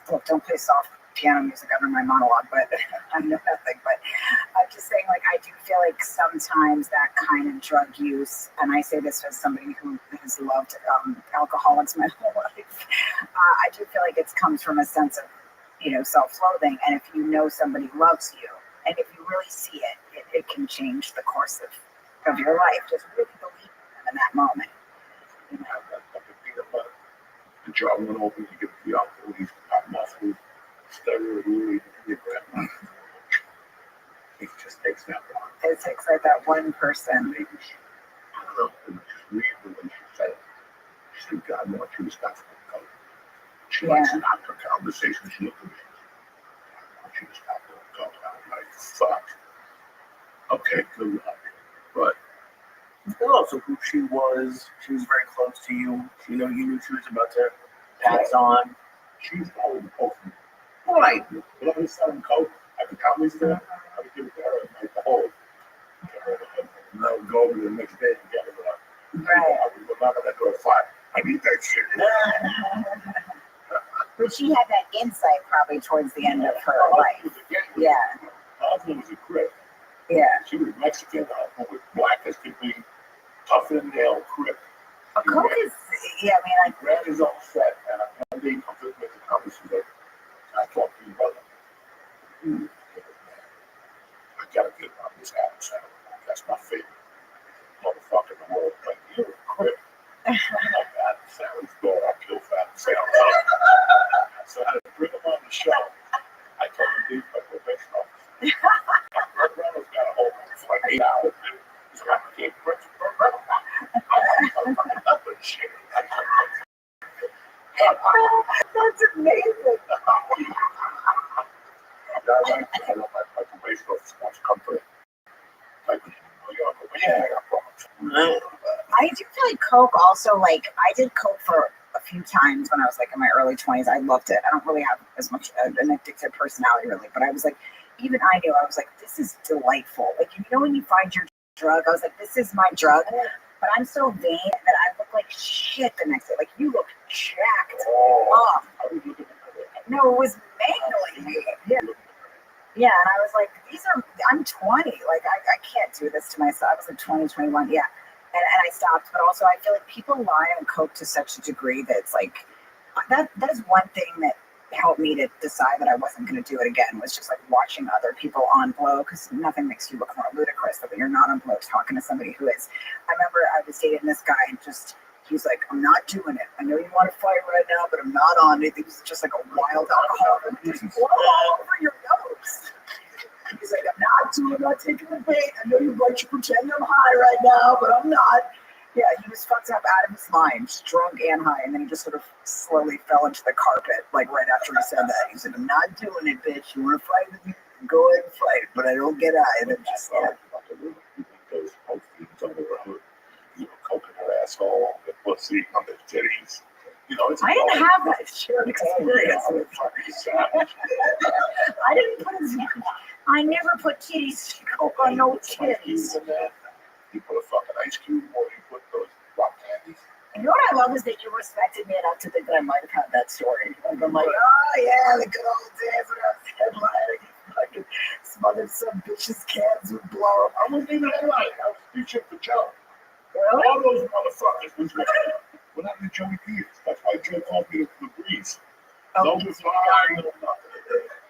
look, don't play soft piano music under my monologue, but I know nothing. But I'm just saying, like, I do feel like sometimes that kind of drug use, and I say this as somebody who has loved alcoholics my whole life, I do feel like it comes from a sense of, self-loathing. And if you know somebody loves you, and if you really see it, it can change the course of your life. Just really believe in them in that moment. Have that fucking peanut butter. The jar went open, you get the alcohol, he's got muscle, steroid, really, your grandma. It just takes that one. It takes like that one person. Maybe I don't know, and just read the way she said it. She said, God wants you to stop the coke. She stopped her conversation. She looked at me. God wants you to stop the coke. I'm like, fuck. Okay, good luck. But Also, who she was very close to you. You knew she was about to pass on. she's always posting. Right. But I'm selling coke at the comedy store. I would give it to her and make the whole. And I would go over the next day and get it. Right. I would go knock on that door at 5. I need that shit. But she had that insight probably towards the end of her life. Yeah. Husband was a crip. Yeah. She was Mexican. Husband was black as could be. Tough and nail crip. A coke is, yeah, I mean, He ran his own set, and one day he comes in with the conversation like, I talked to your brother. I gotta get on this Adam Sandler. That's my favorite motherfucker in the world. Like, you're a crip. I'm like, Adam Sandler's going, I kill for Adam Sandler. So I had to bring him on the show. I told him to leave my probation officer. Burt Reynolds got a hold of him for like 8 hours. He's like, I can't Burt Reynolds. I'm fucking up with shit. that's amazing. I love my probation officer wants to come for it. Like, New York, but yeah, I got problems. I do feel like coke also, like, I did coke for a few times when I was like in my early 20s. I loved it. I don't really have as much an addictive personality really, but I was like, even I knew, I was like, this is delightful. Like, you know, when you find your drug, I was like, this is my drug. But I'm so vain that I look like shit the next day. Like, you look jacked up. No, it was mangling me. Yeah. Yeah, and I was like, I'm 20. Like, I can't do this to myself. I was like 20, 21, yeah. And I stopped. But also, I feel like people lie on coke to such a degree that it's like, that is one thing that helped me to decide that I wasn't going to do it again, was just like watching other people on blow, because nothing makes you look more ludicrous than when you're not on blow talking to somebody who is. I remember I was dating this guy and he was like, I'm not doing it. I know you want to fight right now, but I'm not on it. He was just like a wild alcoholic. Just blow all over your nose. He's like, I'm not taking the bait. I know you like to pretend I'm high right now, but I'm not. Yeah, he was fucked up out of his mind, just drunk and high, and then he just sort of slowly fell into the carpet, like right after he said that. He said, I'm not doing it, bitch. You want to fight with me? Go ahead and fight, but I don't get high. And it just, yeah. Those coke fiends on the road, coke in her asshole, the pussy, on the titties. I didn't have that shared experience with savage. I didn't put his I never put kitties Coke on no kitties. You put a fucking ice cube, or you put those rock candies. And you know what I love is that you respected me enough to think that I might have had that story. Like, I'm like, oh yeah, the good old days when I was headlining. Fucking smothered some bitch's cans with blow. I wasn't even headlining. I was featured for Joe. Really? All those motherfuckers was were not the Joey Peters. That's why Joe called me the breeze. No flying, no nothing.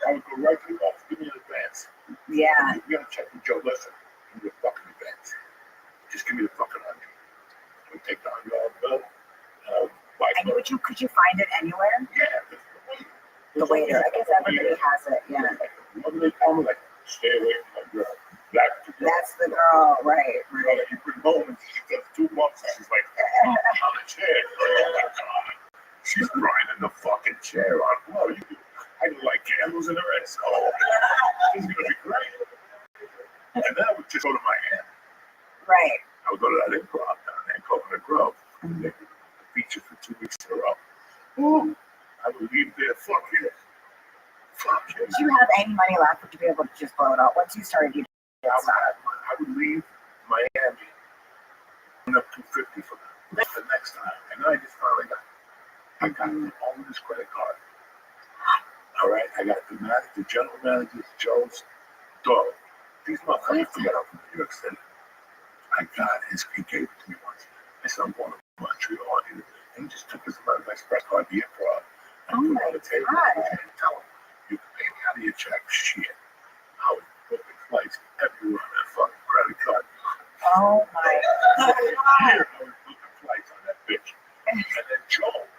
I would go right to the office, give me an advance. Yeah. You gotta check with Joe. Listen, give me the fucking advance. Just give me the fucking 100. I would take the $100 bill. And could you find it anywhere? Yeah, the waiter. I guess everybody has it. Yeah. Whenever they call me, like, stay away from that girl. That's the girl, right? You bring home and she does 2 months and she's like, on the chair. Oh my God. She's grinding the fucking chair on. Well, I do like candles in her head, so this is gonna be great. And then I would just go to Miami. Right. I would go to that improv down there in Coconut Grove. They would feature for 2 weeks in a row. I would leave there, fuck you. Did you have any money left to be able to just blow it out? Once you started, you I would leave Miami and up $250 for them the next time. And then I just finally got all of this credit card. All right, I got the general manager, Joe's dog. These motherfuckers forgot I'm from New York City. I got he gave it to me once. I said, I'm going to Montreal. And he just took his American Express card, the improv, and put it on the table. And tell him, you can pay me out of your check. Shit. I was booking flights everywhere on that fucking credit card. Oh my God. I was booking flights on that bitch. And then Joe.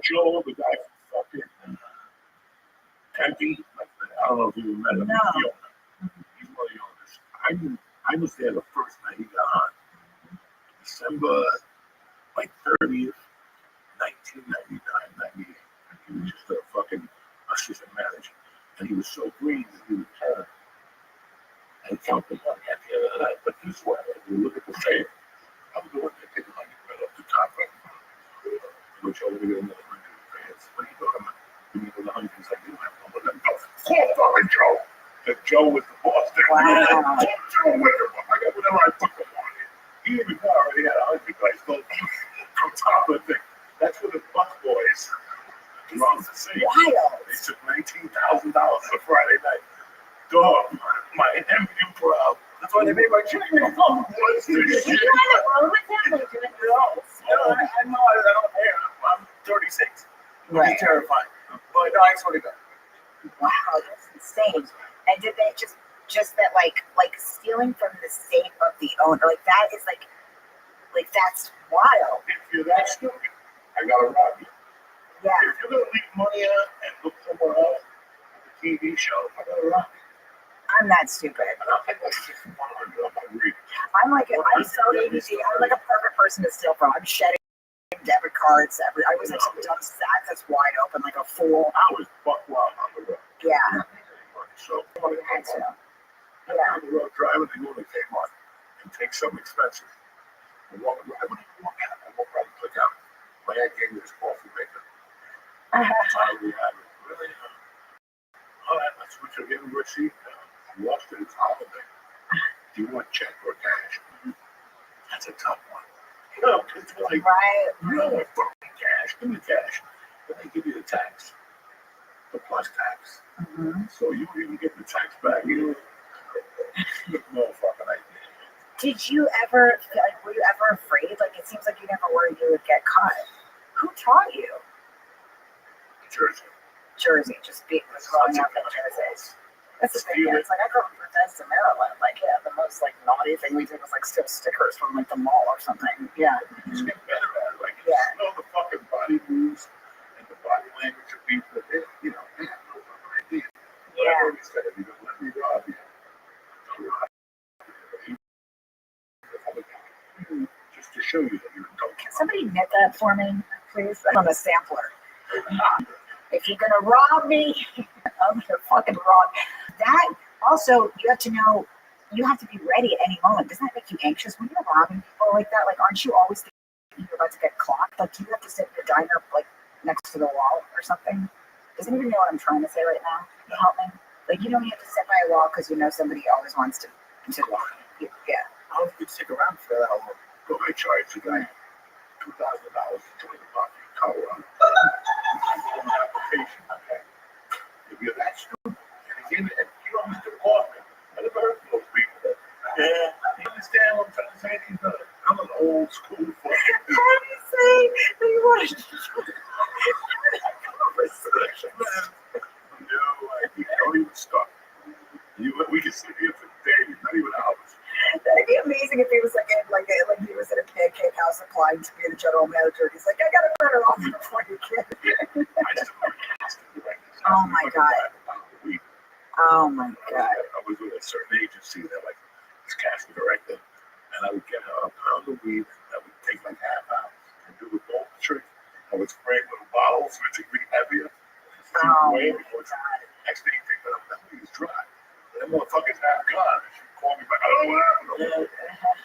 Joe, the guy from fucking Tempe. I don't know if you met him. No. He's one of the owners. I was there the first night he got on. December 30th, 1999, 98. He was just a fucking assistant manager. And he was so green that he would turn and count the money at the end of the night. But this way, if you look at the tape, I was going to take the money right off the top of it. Which I would have given another 100 fans. What are you talking about? You need the 100. He's like, you don't have no more than go. Call fucking Joe. That Joe was the boss there. Wow. Joe with him. I got whatever I put them on it. He even already had 100 guys. So on top of it, that's what the bus boys wrong to say. Wild. They took $19,000 for Friday night. Dog, my improv. That's why they made my check. What's this shit? Did you have a road with him? Like doing No, I know I don't care. I'm 36. Right. It's terrifying. But no, I swear to God. Wow, that's insane. And did they just that like stealing from the safe of the owner, like that is like that's wild. If you're that stupid, I gotta rob you. Yeah. If you're gonna leave money out and look somewhere else, the TV show, I gotta rob you. I'm that stupid. And I'll take like 100. I'm not reading. I'm so ADD. I'm like a perfect person to steal from. I'm shedding debit cards. I always have some dumb sack that's wide open like a fool. I was buck wild on the road. Yeah. So I had to. I'm on the road driving to go to Kmart and take something expensive. I wouldn't even walk out. I won't probably click out. My aunt gave me this coffee maker. Really? All right, let's switch to getting a receipt. I lost it. It's holiday. Do you want check or cash? That's a tough one. It's like, Right. no, fucking cash. Give me cash. Then they give you the tax, the plus tax. Mm-hmm. So you don't even get the tax back. You motherfucking idea. Did you ever were you ever afraid? Like it seems like you never worried you would get caught. Who taught you? Jersey, just growing up in Jersey. That's the thing. Yeah. It's like I grew up in Bethesda, Maryland. Like the most naughty thing we did was steal stickers from the mall or something. Yeah. Just get better at it. Yeah. You know the fucking body moves and the body language of people. They have no fucking idea. Yeah. Whatever he said, he goes, let me rob you. Just to show you that you don't. Can somebody knit that for me, please? I'm on a sampler. If you're gonna rob me, I'm gonna fucking rob. That also, you have to know, you have to be ready at any moment. Doesn't that make you anxious when you're robbing people like that? Like, aren't you always thinking you're about to get clocked? Like, do you have to sit in your diner next to the wall or something? Does anybody know what I'm trying to say right now? Can you help me? Like you don't have to sit by a wall because you know somebody always wants to yeah. I don't think you'd stick around for that long. Go I charge the guy $2,000 to join the mafia in Colorado. An application, okay? If you're that stupid, and he's in it, you don't Mr. Kaufman. I never heard of those people. Yeah. You understand what I'm trying to say? I'm an old school fucking How do you say that you want to No, don't even stop. We can sit here for days, not even hours. That'd be amazing if he was like he was in a pancake house applying to be the general manager. He's like, I got a better offer for you, kid. I still have a casting director. Oh my God. Oh my God. I was with a certain agency that like this casting director, and I would get her a pound of weed that would take like half out and do the gold trick. I would spray little bottles, which would be heavier. Oh Way my before it's God. next thing you think that weed is dry. That motherfucker's half gone. She called me back. I don't know what happened.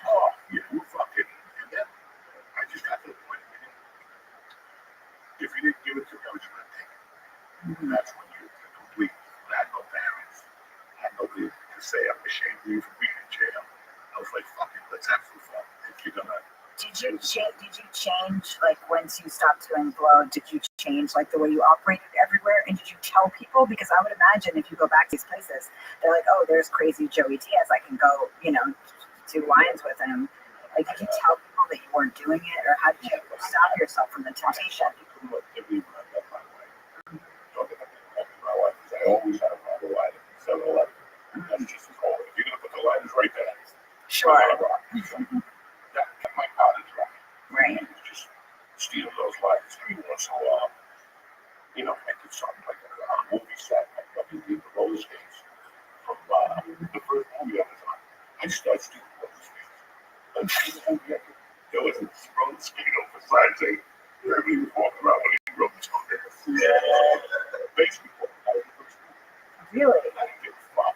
Oh, yeah, we're fucking. And then I just got to the point. If you didn't give it to me, I was just gonna take it. And that's when you're complete. I had no parents. I had nobody to say I'm ashamed of you for being in jail. I was like, fuck it, let's have some fun. If you're gonna. Did you change like once you stopped doing blow? Did you change like the way you operated everywhere? And did you tell people? Because I would imagine if you go back to these places, they're like, oh, there's crazy Joey Diaz. I can go, do lines with him. Like, did you tell people that you weren't doing it, or how did you stop yourself from the temptation? When I met my wife. Talking about my wife, because I always had a lot of light at 7-Eleven. That's just as old. If you're gonna put the lighters right there, Sure. That kept my powder dry. Right. Just steal those lighters every once in a while. I did something like a movie set. I fucking did the roller skates from the first movie I was on. I started stealing roller skates. There was a roller skate over size 8. Everybody was walking around when he rode the skates. Basically, Really? I didn't give a fuck.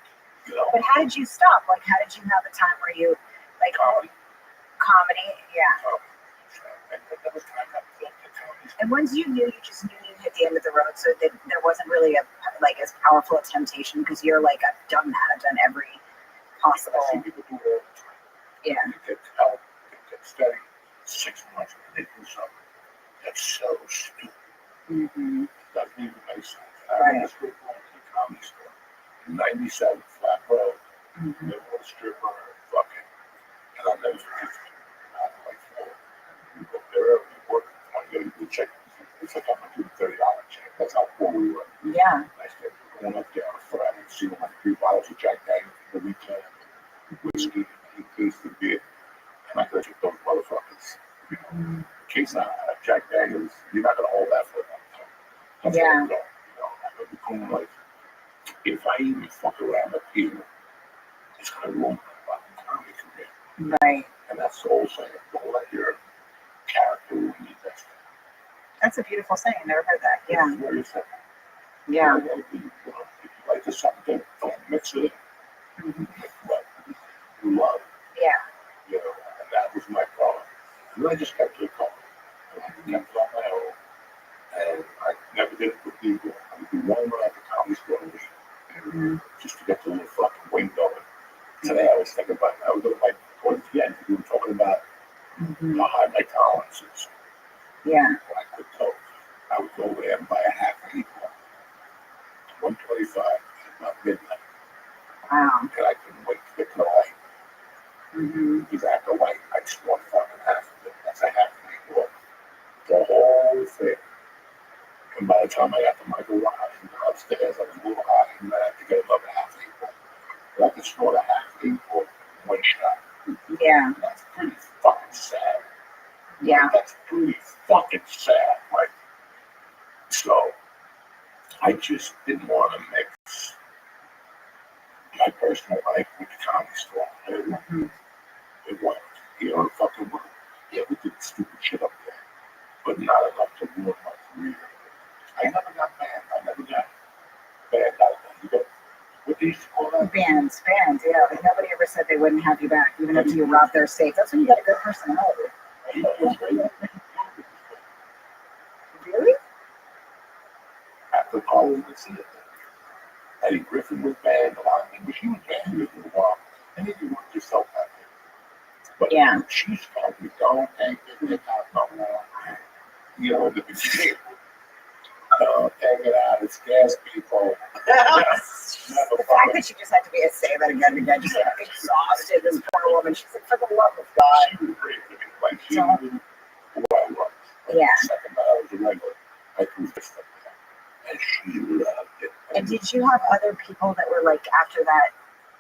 But how did you stop? Like, how did you have a time where you, like, comedy? Yeah. And once you knew, you just knew you hit the end of the road, so that there wasn't really as powerful a temptation because you're like, I've done that. I've done every possible. I see people do it all the time. Yeah. They get help, they get steady. 6 months and they do something that's so stupid. Mm-hmm. Doesn't even make sense. I remember strip going to the comedy store in 97 Flat Road. Mm-hmm. There was a stripper fucking, and I'll never forget it. Like, you go there early, you work, you check. It's like I'm gonna do a $30 check. That's how poor we were. Yeah. I started going up there on a Friday, see like 3 bottles of Jack Daniels for the weekend, whiskey, 8 cases of beer, and I could have those motherfuckers. In case I have Jack Daniels, you're not gonna hold that for a long time. That's Yeah. I could become like, if I even fuck around up here, it's gonna ruin my fucking comedy career. Right. And that's the whole saying. Don't let your character ruin your destiny. That's a beautiful saying. Never heard that. Yeah. It's very simple. Yeah. If you like this something, don't mix it Mm-hmm. with what you love. Yeah. And that was my problem. And I just kept it going. And I kept it on my own. And I never did it with people. I would do one run at the comedy store a week. Mm-hmm. Just to get the little fucking wing going. Today I was thinking about it. I was like, towards the end, we were talking about how high my tolerance is. Yeah. When I could coke, I would go there and buy a half an equal. 125 at about midnight. Wow. And I couldn't wait to get to the light. Mm-hmm. Because after light, I just want fucking half of it. That's a half an equal. The whole thing. And by the time I got to my garage and upstairs, I was a little high and I had to get another half an equal. But I could snort a half an equal in one shot. Yeah. That's pretty fucking sad. Yeah. That's pretty fucking sad, right? So, I just didn't want to mix my personal life with the comedy store. It wasn't. You know, fucking work. Yeah, we did stupid shit up there, but not enough to ruin my career. I never got banned. I never got banned out there. You got, what do you call that? Bands, yeah. Like nobody ever said they wouldn't have you back, even if you robbed their safe. That's when you got a good personality. Really? After calling the theater. Eddie Griffin was banned. A lot of things, but she was banned for a while. And then you work yourself out there. But Yeah. she's told me, don't take it out no more. You know, the beginning. Take it out. It scares people. The fact that she just had to be say that again and again, just like exhausted, this poor woman. She's like, for the love of God. She was great. Like, she knew who I was. Like, Yeah. the second I was a regular, I proved this stuff to her. And she loved it. And did you have other people that were like after that,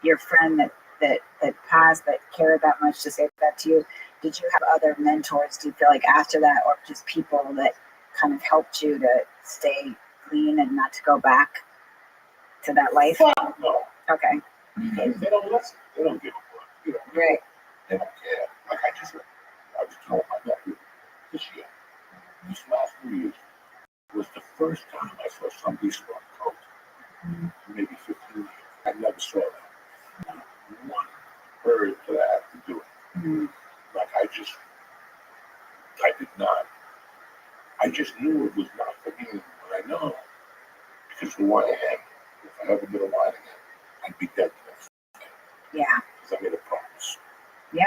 your friend that passed that cared that much to say that to you? Did you have other mentors? Do you feel like after that, or just people that kind of helped you to stay clean and not to go back to that life? Fuck no. Okay. Because they don't listen. They don't give a fuck. You know, Right. they don't care. Like I was telling my nephew this year, these last 3 years, was the first time I saw somebody smoke coke. Maybe 15 years. I never saw that. Not one bird that I had to do it. Mm-hmm. Like I did not. I just knew it was not for me. But I know because who I am, if I ever did a line again, I'd be dead to this. Yeah. Because I made a promise. Yeah.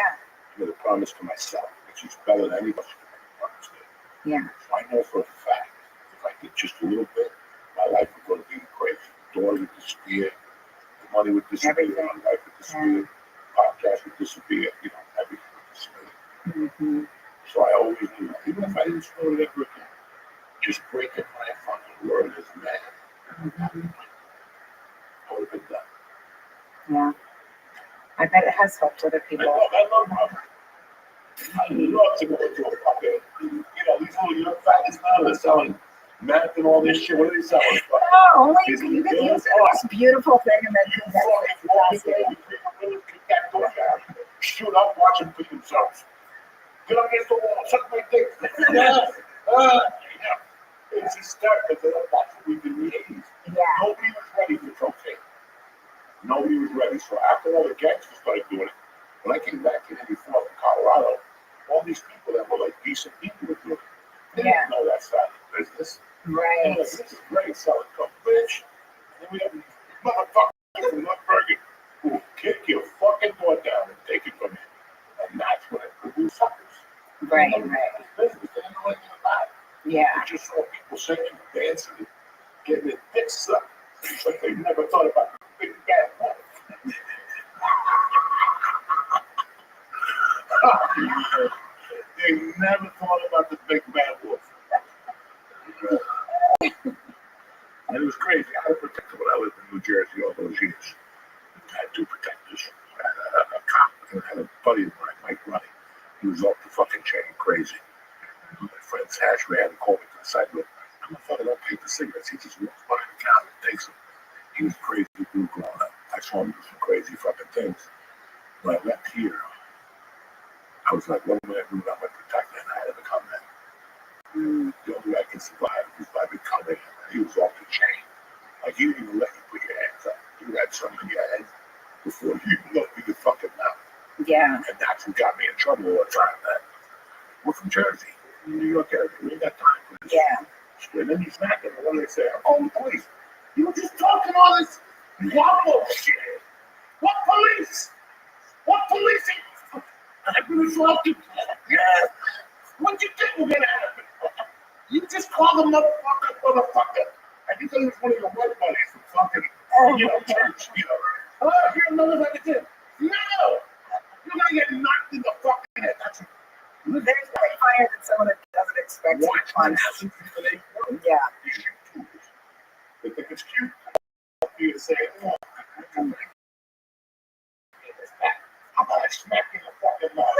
I made a promise to myself, which is better than anybody can make a promise to. Yeah. So I know for a fact, if I did just a little bit, my life would go to be crazy. The daughter would disappear, the money would disappear, Everything. my life would disappear, podcast would disappear, you know, everything would disappear. Mm-hmm. So I always knew that. Even if I didn't smoke it ever again, just breaking my fucking word as a man, Mm-hmm. I would have been done. Yeah. I bet it has helped other people. I love Robert. I love to go to a fucking, you know, these little young faggots now that are selling meth and all this shit. What are they selling? Oh, only you can use this beautiful thing and then that door down, shoot up, watch them pick themselves. Get up against the wall, suck my dick. It's a start, but that's what we did in the 80s. Yeah. Nobody was ready for cocaine. Nobody was ready. So after all the gangsters started doing it, when I came back in 84 from Colorado, all these people that were like decent people were doing it. They didn't know that side of the business. Right. You know, this is great selling coke, bitch. And then we have these motherfuckers from Nutburger who will kick your fucking door down and take it from you. And that's when it produced suckers. Right, They didn't know right. this business. They didn't know anything about it. Yeah. I just saw people singing, dancing, and getting their dicks sucked. But they never thought about the big bad wolf. They never thought about the big bad wolf. And it was crazy. I had a protector when I lived in New Jersey all those years. I had 2 protectors. I had a cop and I had a buddy of mine, Mike Running. He was off the fucking chain, crazy. My friend's hash man called me to the side door. I'm a fucking don't pay for cigarettes. He just walks by the counter and takes them. He was crazy dude growing up. I saw him do some crazy fucking things. When I left here, I was like, what am I doing without my protector? And I had to become that. The only way I can survive is by becoming him. He was off the chain. Like, he didn't even let you put your hands up. You had something in your head before you even opened your fucking mouth. Yeah. And that's what got me in trouble all the time, man. We're from Jersey, New York area. We ain't got time for this. Yeah. And then you smack them, and what do they say? I'm calling the police. You were just talking all this wobble shit. What police? What police? I've been assaulted. Yeah. What do you think was gonna happen? You just called the motherfucker. And you think it's one of your white buddies from fucking, church, Oh, you're a motherfucker too. No! You're gonna get knocked in the fucking head. That's it. There's nothing higher than someone that doesn't expect to Watch be what punched. happens when they work. Yeah. These YouTubers. They think it's cute. You to say, oh, I'm gonna get this back. I'm gonna smack you in the fucking mouth.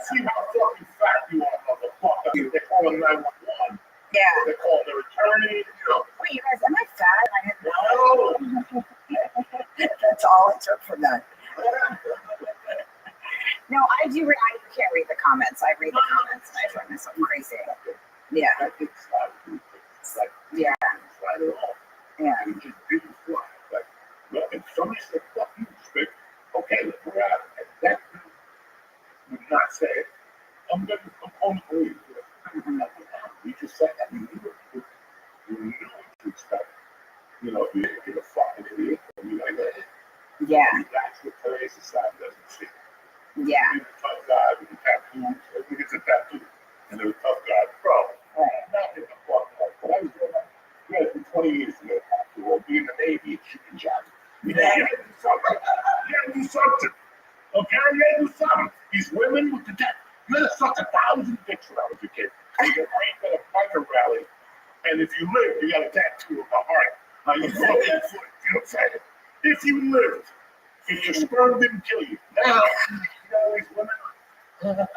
See how fucking fat you are, motherfucker. They call them 911. Yeah. They call their attorney, Wait, you guys, am I fat? I had No. That's all it took from that. No, I do. I can't read the comments. I read the comments. I find myself crazy. Yeah. I think it's like, Yeah. slide it off. Yeah. And it just didn't fly. Like, look, if somebody said, fuck you, Spick, okay, look, we're out. And that dude would not say it. I'm on the police. We just said that. We knew it. We knew what to expect. If you're a fucking idiot, That's what today's society doesn't see. Yeah. He's a tough guy with a tattoo. Everybody gets a tattoo. And they're a tough guy. Bro, Right. not in the fuck like, but I was doing that. We had for 20 years to get a tattoo or be in the Navy and shooting jobs. You had to do something. You had to do something. Okay, you had to do something. These women with the tattoo. You had to suck 1,000 dicks when I was a kid. You get raped at a biker rally. And if you lived, you got a tattoo of my heart on your fucking foot. You know what I'm saying? If you lived, if your sperm didn't kill you. Now, you know these women,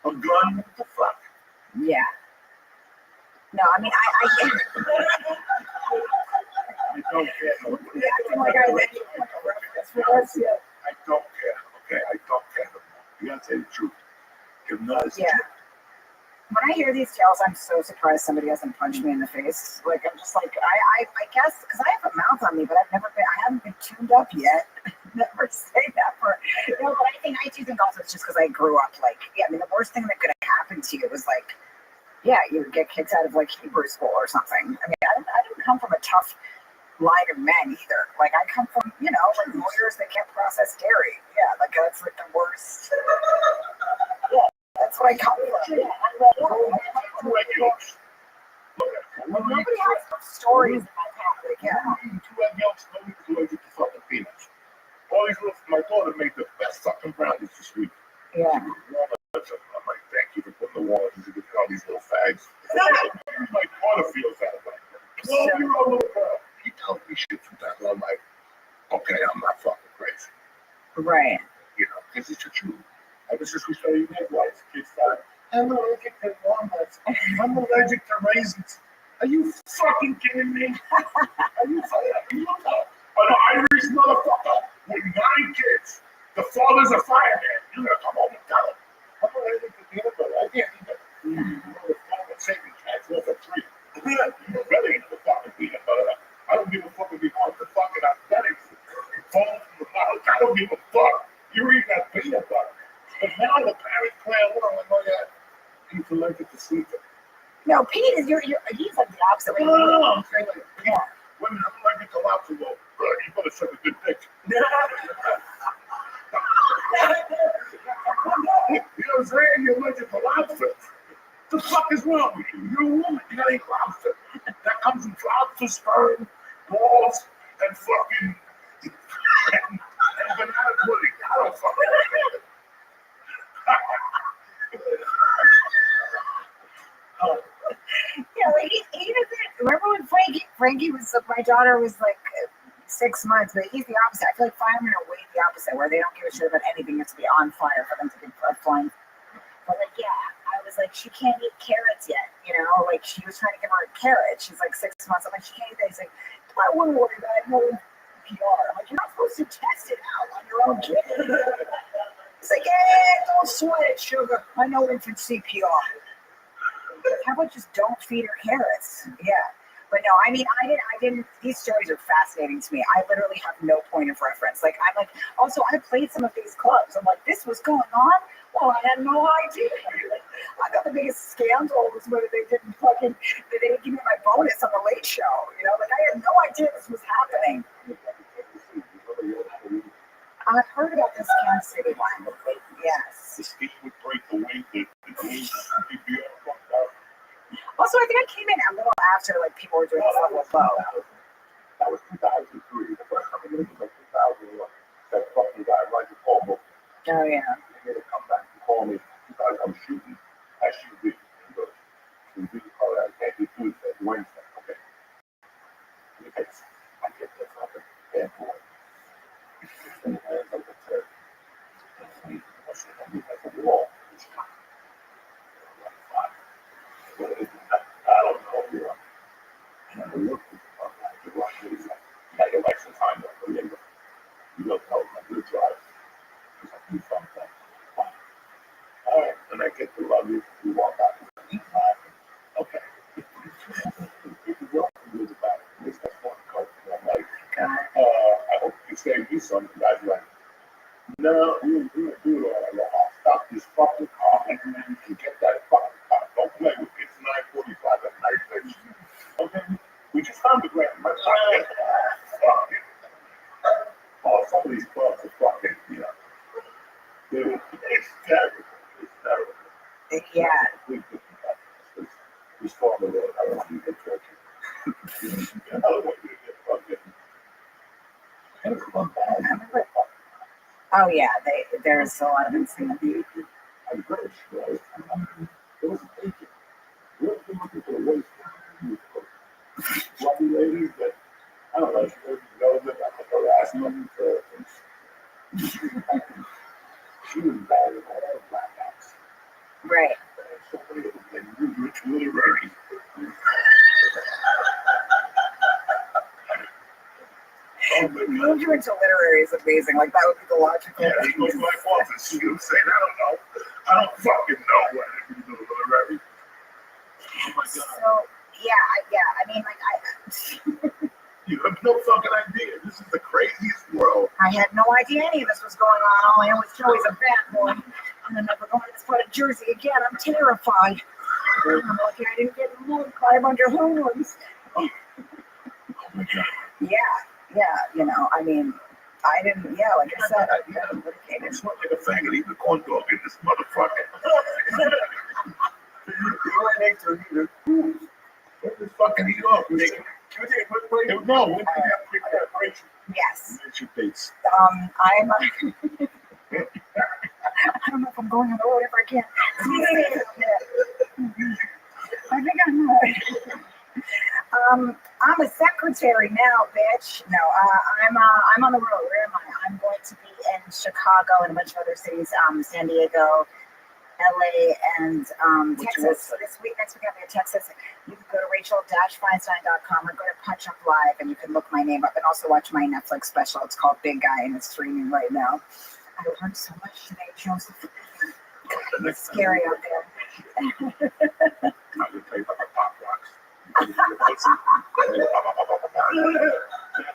a gun, what the fuck? Yeah. No, I mean, I get it. I don't care. No. Yeah, acting like I like a reference for this, yeah. I don't care. Okay, I don't care no more. You gotta say the truth. If not, it's the Yeah. truth. When I hear these tales, I'm so surprised somebody hasn't punched me in the face. Like, I'm just like, I guess, because I have a mouth on me, but I haven't been tuned up yet. Never say that for, but I do think also it's just because I grew up like, yeah, I mean, the worst thing that could have happened to you was like, yeah, you would get kicked out of like Hebrew school or something. I mean, I didn't come from a tough line of men either. Like, I come from, like lawyers that can't process dairy. Yeah, like that's like the worst. Yeah, that's what I come from. Yeah, Two egg yolks. nobody has those stories in my past. Like, yeah. Two egg yolks, nobody's allergic to fucking peanuts. All these little, my daughter made the best fucking brownies this week. Yeah. I'm like, thank you for putting the walls into all these little fags. My daughter feels that way. 12-year-old little girl. He tells me shit sometimes. I'm like, okay, I'm not fucking crazy. Right. Because it's the truth. Ever since we started eating egg whites, kids thought, I'm allergic to walnuts. I'm allergic to raisins. Are you fucking kidding me? Are you fucking an Irish motherfucker with 9 kids? The father's a fireman. You're gonna come home and tell him. I'm allergic to peanut butter. I can't eat it. Motherfucker, saving cats off a tree. You're really into the fucking peanut butter. I don't give a fuck if you want the fucking aesthetics. Fall from the mouth. I don't give a fuck. You're eating that peanut butter. But now the parents play along. I'm like, he's allergic to sweet. No, Pete is he's like the opposite. No. I'm saying like, women, I'm allergic to lobster roll. Bro, you better suck a good dick. You know what I'm saying? You're allergic to lobster. What the fuck is wrong with you? You're a woman. You gotta eat lobster. That comes from lobster sperm, balls, and fucking and banana pudding. I don't fucking know. Yeah, like he doesn't. Remember when Frankie was my daughter was like 6 months, but he's the opposite. I feel like firemen are way the opposite, where they don't give a shit about anything. It's to be on fire for them to be flying. But like, yeah, I was like, she can't eat carrots yet, like she was trying to give her a carrot. She's like 6 months. I'm like, she can't eat that. He's like, I wouldn't worry about it. No PR. I'm like, you're not supposed to test it out on your own kid. It's like, don't sweat it, sugar. I know infant CPR. How about just don't feed her carrots? Yeah. But no, I mean, I didn't, these stories are fascinating to me. I literally have no point of reference. Like, I'm like, also, I played some of these clubs. I'm like, this was going on? Well, I had no idea. I thought the biggest scandal was when they didn't give me my bonus on the Late Show. Like, I had no idea this was happening. I've heard about this Kansas City one. Yes. The skin would break the weight that the glue Also, I think I came in a little after, like, people were doing this level of low. That was 2003. The first time I was like 2001. That fucking guy, Roger Paul. Oh, yeah. He made a comeback to call me because I was shooting SUV. He goes, we do the call out. I can't do Tuesday, Wednesday. Okay. I get this fucking bad boy. And I was like, I said, I'm like a wall. It's not. I don't know. And I looked at the Rothschild. I get like some time left. You don't tell them I do drive. Because I do something. All right. And I get the luggage. We walk out. Okay. I'm like, I hope you save me some. The guy's like, no, we didn't do it all. I'll stop this fucking car and you can get that fucking car. Don't play with it. It's 9:45 at night, bitch. Okay? We just found the grant. My car. Oh, some of these clubs are Yeah. He's falling away. I don't want you to get tortured. I don't want you to get fucking. Oh yeah, there's a lot of insanity. I'm British, right? It was thinking. You're looking for a waste. Lovely lady that, I don't know, she doesn't know that I'm harassment. She was bad at all black guys. Right. So many of them, they moved rich literary. Moved you into literary is amazing. Like that would be the logical. Yeah, he goes to my office. You saying, I don't know. I don't fucking know what you do literary. Oh my God. So yeah. I mean, like You have no fucking idea. This is the craziest world. I had no idea any of this was going on. All I know is Joey's a bad boy, and I'm never going to this part of Jersey again. I'm terrified. I'm lucky I didn't get moved by a bunch of hoodlums. Oh my God. Yeah. You know, I mean, I didn't. Yeah, like I said, I got I smell like a faggot eating a corn dog in this motherfucker. You right next to me. Let this fucking eat off. Can we take a quick break? No, we'll take a quick break. Yes. What's your face? I'm. I don't know if I'm going on the road if I can. I think I'm not. I'm a secretary now, bitch. No, I'm on the road. Where am I? I'm going to be in Chicago and a bunch of other cities, San Diego, LA, and Texas. This week, next week I'll be in Texas. You can go to rachel-feinstein.com or go to Punch Up Live and you can look my name up and also watch my Netflix special. It's called Big Guy and it's streaming right now. I learned so much today, Joseph. It's scary out there. I'm going to tell you about my pop rocks. That's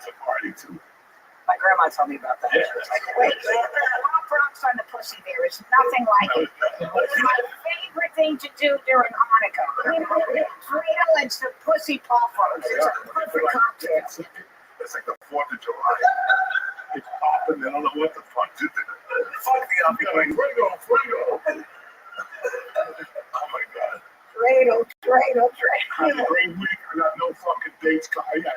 a party too. My grandma told me about that. Yeah. Like, wait, pop rocks on the pussy. There is nothing like it. It's my favorite thing to do during Hanukkah. Freedom and some pussy puffers. It's a perfect cocktail. It's like the 4th of July. It's popping. I don't know what the fuck to do. Fuck me up. You're like, Fuego. Oh my God. Dreidel. I had a great week. I got no fucking dates. I got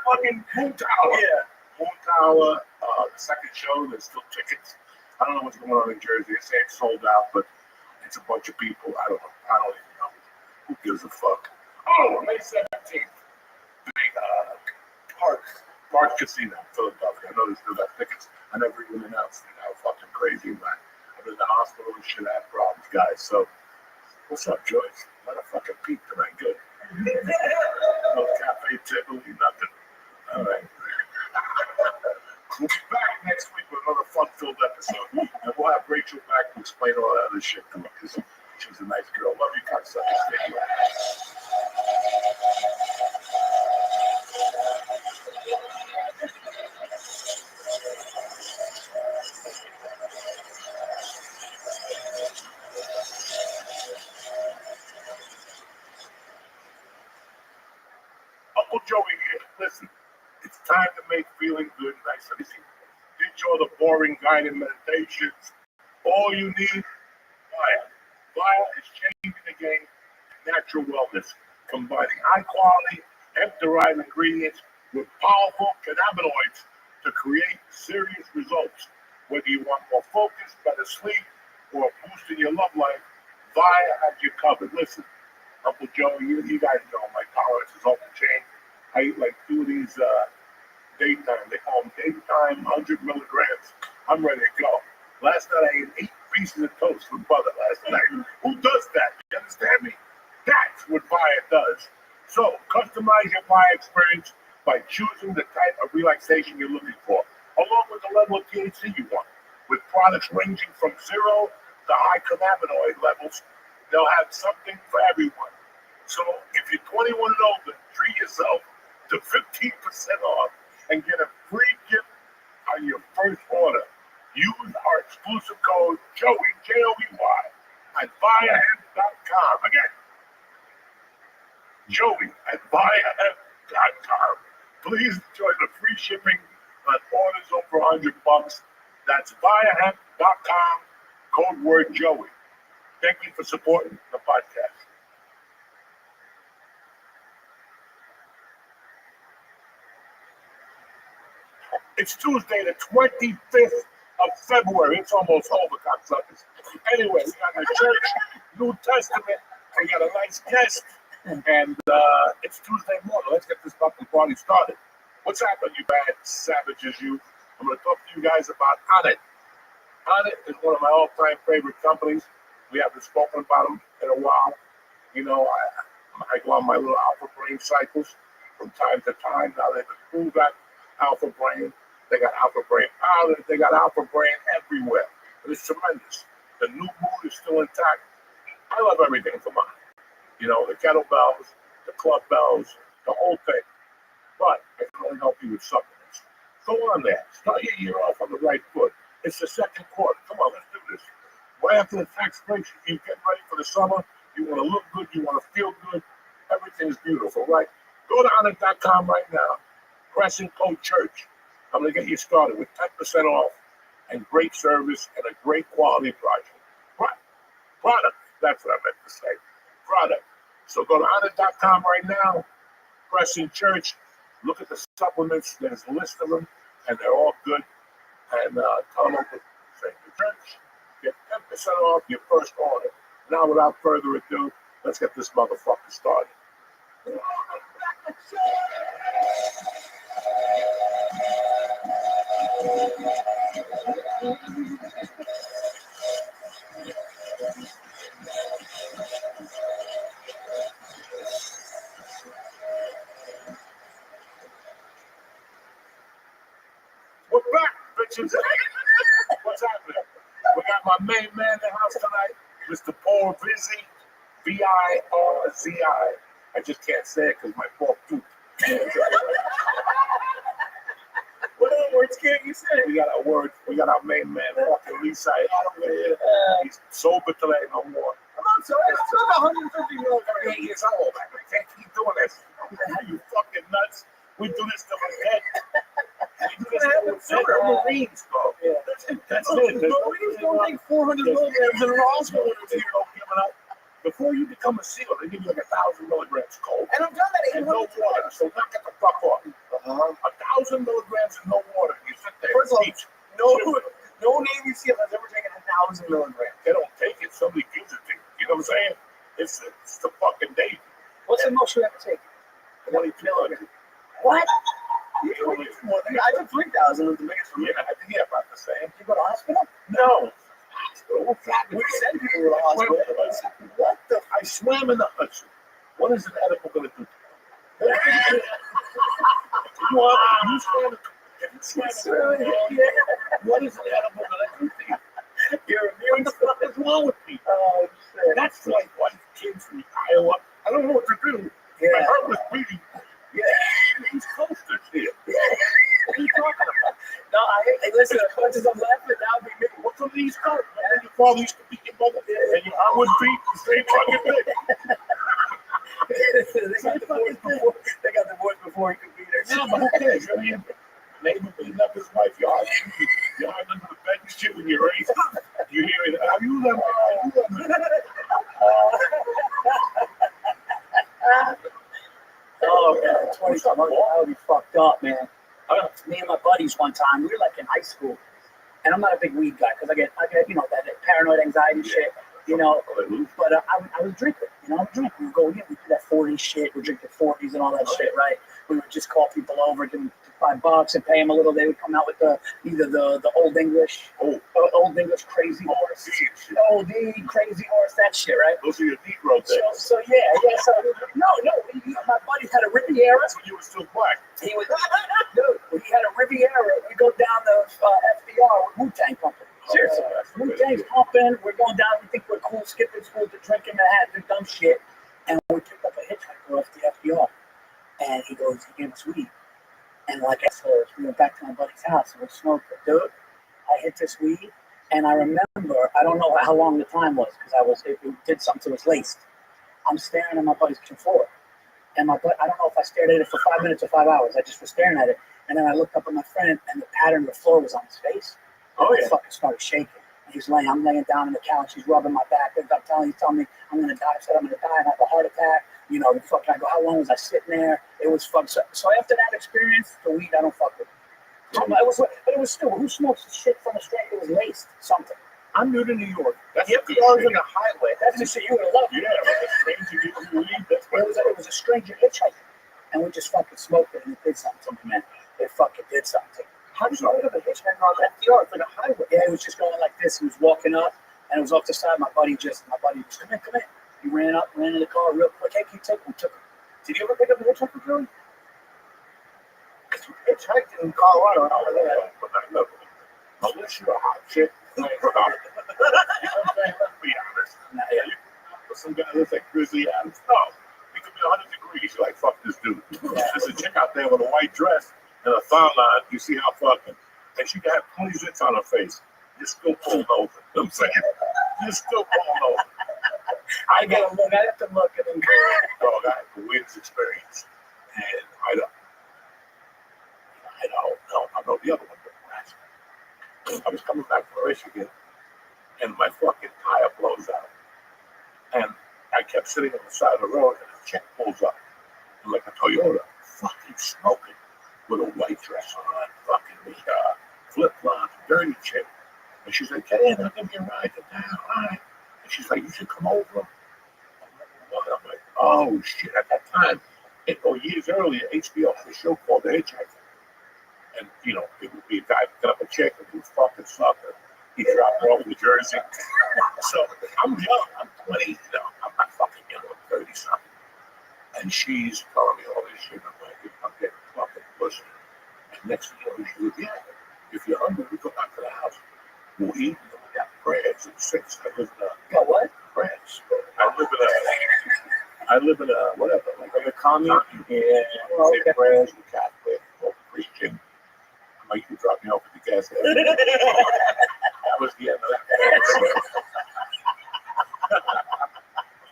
fucking Moon Tower. Yeah. Moon Tower, the second show, there's still tickets. I don't know what's going on in Jersey. They say it's sold out, but it's a bunch of people. I don't know. I don't even know. Who gives a fuck? Oh, May 17th. Big Park Casino, Philadelphia. I know they still got tickets. I never even announced it. How fucking crazy, man. I've been in the hospital and shit. I had problems, guys. So, what's up, Joyce? Not a fucking peep tonight. Good. No cafe tickling, nothing. All right. We'll be back next week with another fun-filled episode. And we'll have Rachel back to explain all that other shit to us because she's a nice girl. Love you, cocksuckers. Stay tuned. Uncle Joey here. Listen, it's time to make feeling good nice and easy. Ditch all the boring guided meditations. All you need, Via. Via is changing the game in natural wellness, combining high-quality, hemp-derived ingredients with powerful cannabinoids to create serious results. Whether you want more focus, better sleep, or a boost in your love life, Via has you covered. Listen, Uncle Joey, you guys know my tolerance is off the chain. I eat like 2 of these daytime. They call them daytime 100 milligrams. I'm ready to go. Last night I ate 8 pieces of toast with butter last night. Who does that? You understand me? That's what Via does. So customize your Via experience by choosing the type of relaxation you're looking for, along with the level of THC you want. With products ranging from 0 to high cannabinoid levels, they'll have something for everyone. So if you're 21 and older, treat yourself to 15% off and get a free gift on your first order. Use our exclusive code Joey, Joey, at viahemp.com. Again, Joey at viahemp.com. Please enjoy the free shipping on orders over $100 That's viahemp.com, code word Joey. Thank you for supporting the podcast. It's Tuesday, the 25th of February. It's almost over, cocksuckers. Anyway, we got a church, New Testament. We got a nice guest, and it's Tuesday morning. Let's get this fucking party started. What's happening, you bad savages, you? I'm going to talk to you guys about Onnit. Onnit is one of my all-time favorite companies. We haven't spoken about them in a while. You know, I go on my little alpha brain cycles from time to time. Now they've improved that alpha brain. They got alpha brain powder. They got alpha brain everywhere. It's tremendous. The new mood is still intact. I love everything from mine. You know, the kettlebells, the club bells, the whole thing. But I can only help you with supplements. Go on there. Start your year off on the right foot. It's the second quarter. Come on, let's do this. Right after the tax break, you get ready for the summer. You want to look good. You want to feel good. Everything's beautiful, right? Go to Onnit.com right now. Press in code CHURCH. I'm going to get you started with 10% off and great service and a great quality product. That's what I meant to say. Product. So go to Onnit.com right now. Press in CHURCH. Look at the supplements. There's a list of them, and they're all good. And tell them to say to church. Get 10% off your first order. Now, without further ado, let's get this motherfucker started. We're back, bitches. What's happening? We got my main man in the house tonight, Mr. Paul Vizzi, V-I-R-Z-I. I just can't say it because my fork tooth. What other words can't you say? We got our word. We got our main man, fucking Lisa Adam here. He's sober today, no more. I'm not sorry. I'm about 150 million. 38 years old. I can't keep doing this. You fucking nuts. We do this to my head. We do this to the Marines, bro. Yeah. That's it. Marines don't take 400 milligrams in a hospital. Before you become a SEAL, they give you like 1,000 milligrams cold. And I've done that And no water, so knock it the fuck off. 1,000 milligrams and no water. You sit there. First of all, eat. no Navy SEAL has ever taken 1,000 milligrams. They don't take it. Somebody gives it to you. You know what I'm saying? It's the fucking Navy. What's the most you ever taken? 2,200. What? You told me more than I took 3,000 was the biggest for me. Yeah, I think yeah, about the same. You go to hospital? No. We sent people to the hospital. What the? I swam in the Hudson. What is an edible going to do? You swam in the What is an edible going to do to you? What the fuck is wrong with people? Oh, shit. That's like white kids from Iowa. I don't know what to do. Yeah. My heart was beating. Yeah, he's close to shit. What are you talking about? No, hey, listen, as much as I'm laughing, that would be me. What's on these cards, man? Your father used to beat your mother, and your I would beat the same fucking thing. They got the voice before he could beat her. No, but who cares? I mean, neighbor beating up his wife, you're hiding under the bed and shit when you're raised. You hear it. Are you them? Oh, man, 20-something. That would be fucked up, man. Me and my buddies one time, we were like in high school, and I'm not a big weed guy because I get you know that paranoid anxiety shit, you know. But I was drinking, you know, I'm drinking. We go in, we do that 40 shit, we're drinking 40s and all that shit, right? We would just call people over, give them $5 and pay them a little. They would come out with either the old English, old English crazy horse, old crazy horse, that shit, right? Those are your Negro things. So yeah. So no, my buddy had a Riviera. That's when you were still black. He was, dude, when he had a Riviera, we go down the FDR with Wu-Tang pumping. Seriously, Wu-Tang's pumping. We're going down. We think we're cool, skipping school to drinking Manhattan, dumb shit. And we picked up a hitchhiker off the FDR. And he goes, he gave us weed. And like I said, we went back to my buddy's house and we smoked it. Dude, I hit this weed. And I remember, I don't know how long the time was because it did something to his lace. I'm staring at my buddy's kitchen floor. And I don't know if I stared at it for 5 minutes or 5 hours. I just was staring at it. And then I looked up at my friend, and the pattern of the floor was on his face. Oh, yeah. I fucking started shaking. I'm laying down on the couch. He's rubbing my back. He's telling me I'm gonna die. I said I'm gonna die and have a heart attack. You know, the fuck. I go, how long was I sitting there? It was fun. So after that experience, the weed I don't fuck with. But it was still, who smokes the shit from a straight? It was laced something. I'm new to New York. That's The the FDR is shit. on the highway. That's the shit you would have loved. Yeah, but the stranger gives you weed. That's what It was a stranger hitchhiking, and we just fucking smoked it, and it did something to me, man. It fucking did something. How did you get a hitchhiker on the FDR? It's like a highway. Yeah, it was just going like this. He was walking up, and it was off the side. My buddy just, come in. He ran in the car real quick. Hey, can you take him? Took him. Did you ever pick up a hitchhiker, Joey? Because you hitchhiked in Colorado. Unless you're a hot chick, you know what I'm saying? Let's be honest. Nah, yeah. For some guy that's like Grizzly Adams, no. It could be 100 degrees. You're like, fuck this dude. There's a chick out there with a white dress and a thong on. You see how fucking. And she can have 20 zits on her face. You're still pulling over. You know what I'm saying? You're still pulling over. I gotta look. I have to look at him. Dog, I had the wins experience. And I know the other one. I was coming back from Michigan, and my fucking tire blows out. And I kept sitting on the side of the road, and a chick pulls up, and like a Toyota, fucking smoking, with a white dress on, fucking flip-flops, dirty chick. And she's like, get in, I'll give you a ride to town, all right? And she's like, you should come over. I'm like, oh shit, at that time, years earlier, HBO had a show called The Hitchhiker. And, you know, it would be a guy picking up a chick and he was fucking sucker. He dropped her off in New Jersey. So I'm young, I'm 20, you know, I'm not fucking young, I'm 30 something. And she's telling me all this shit. I'm like, I'm getting fucking pussy. And next thing you know, she goes, yeah, if you're hungry, we go back to the house. We'll eat, and we got prayers at 6. I live in Got what? prayers. I live in a whatever, like Like a commune? Yeah, Oh, say okay. prayers, we Catholic, or Christian. I might you drop me off at the gas station. That was the end of that.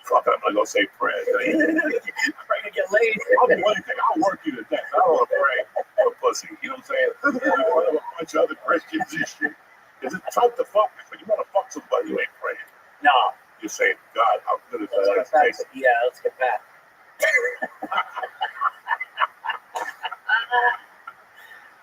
Fuck it, I'm gonna go say prayers. Trying to get laid. I'll do anything. I'll work you to death. I don't want to pray for pussy. You know what I'm saying? You want a bunch of other Christians and shit. Because it's tough to fuck with. When you want to fuck somebody, you ain't praying. No. You're saying, God, how good is Let's that? get back. Yeah, let's get back.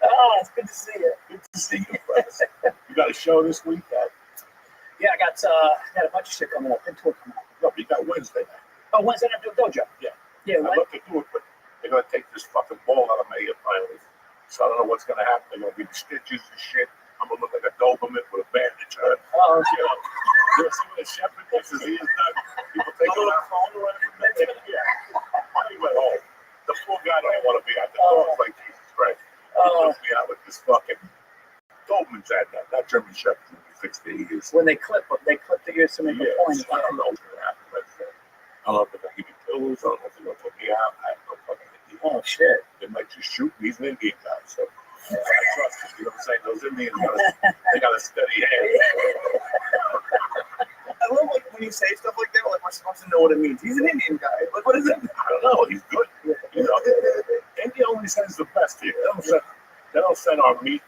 Oh, it's good to see you. Good to see you, brothers. You got a show this week? Yeah, I got a bunch of shit coming up. Big tour coming up. No, you got Wednesday night. Oh, Wednesday night, dojo. Yeah. Yeah, I'd love to do it, but they're going to take this fucking ball out of my ear finally. So I don't know what's going to happen. They're going to be stitches and shit. I'm going to look like a Doberman with a bandage on. Oh, You know, you ever see when a shepherd gets his ears done? People take him out phone or whatever. Yeah. He went home. The poor guy don't want to be out there. It's like, Jesus Christ. He puts me out with this fucking Doberman's at that. Not German Shepherd. He fixed the ears. when they clip the ears to make a point. I don't know what's going to happen. But, I don't know if they're going to give me pillows. I don't know if they're going to put me out. I have no fucking idea. Oh, shit. They might just shoot me. He's an Indian guy. So I trust him. You know what I'm saying? Those Indians, they got a steady hand. I love like when you say stuff like that, like we're supposed to know what it means. He's an Indian guy. Like, what is it? I don't know. He's good. You know, India only sends the best here. They don't send our meat.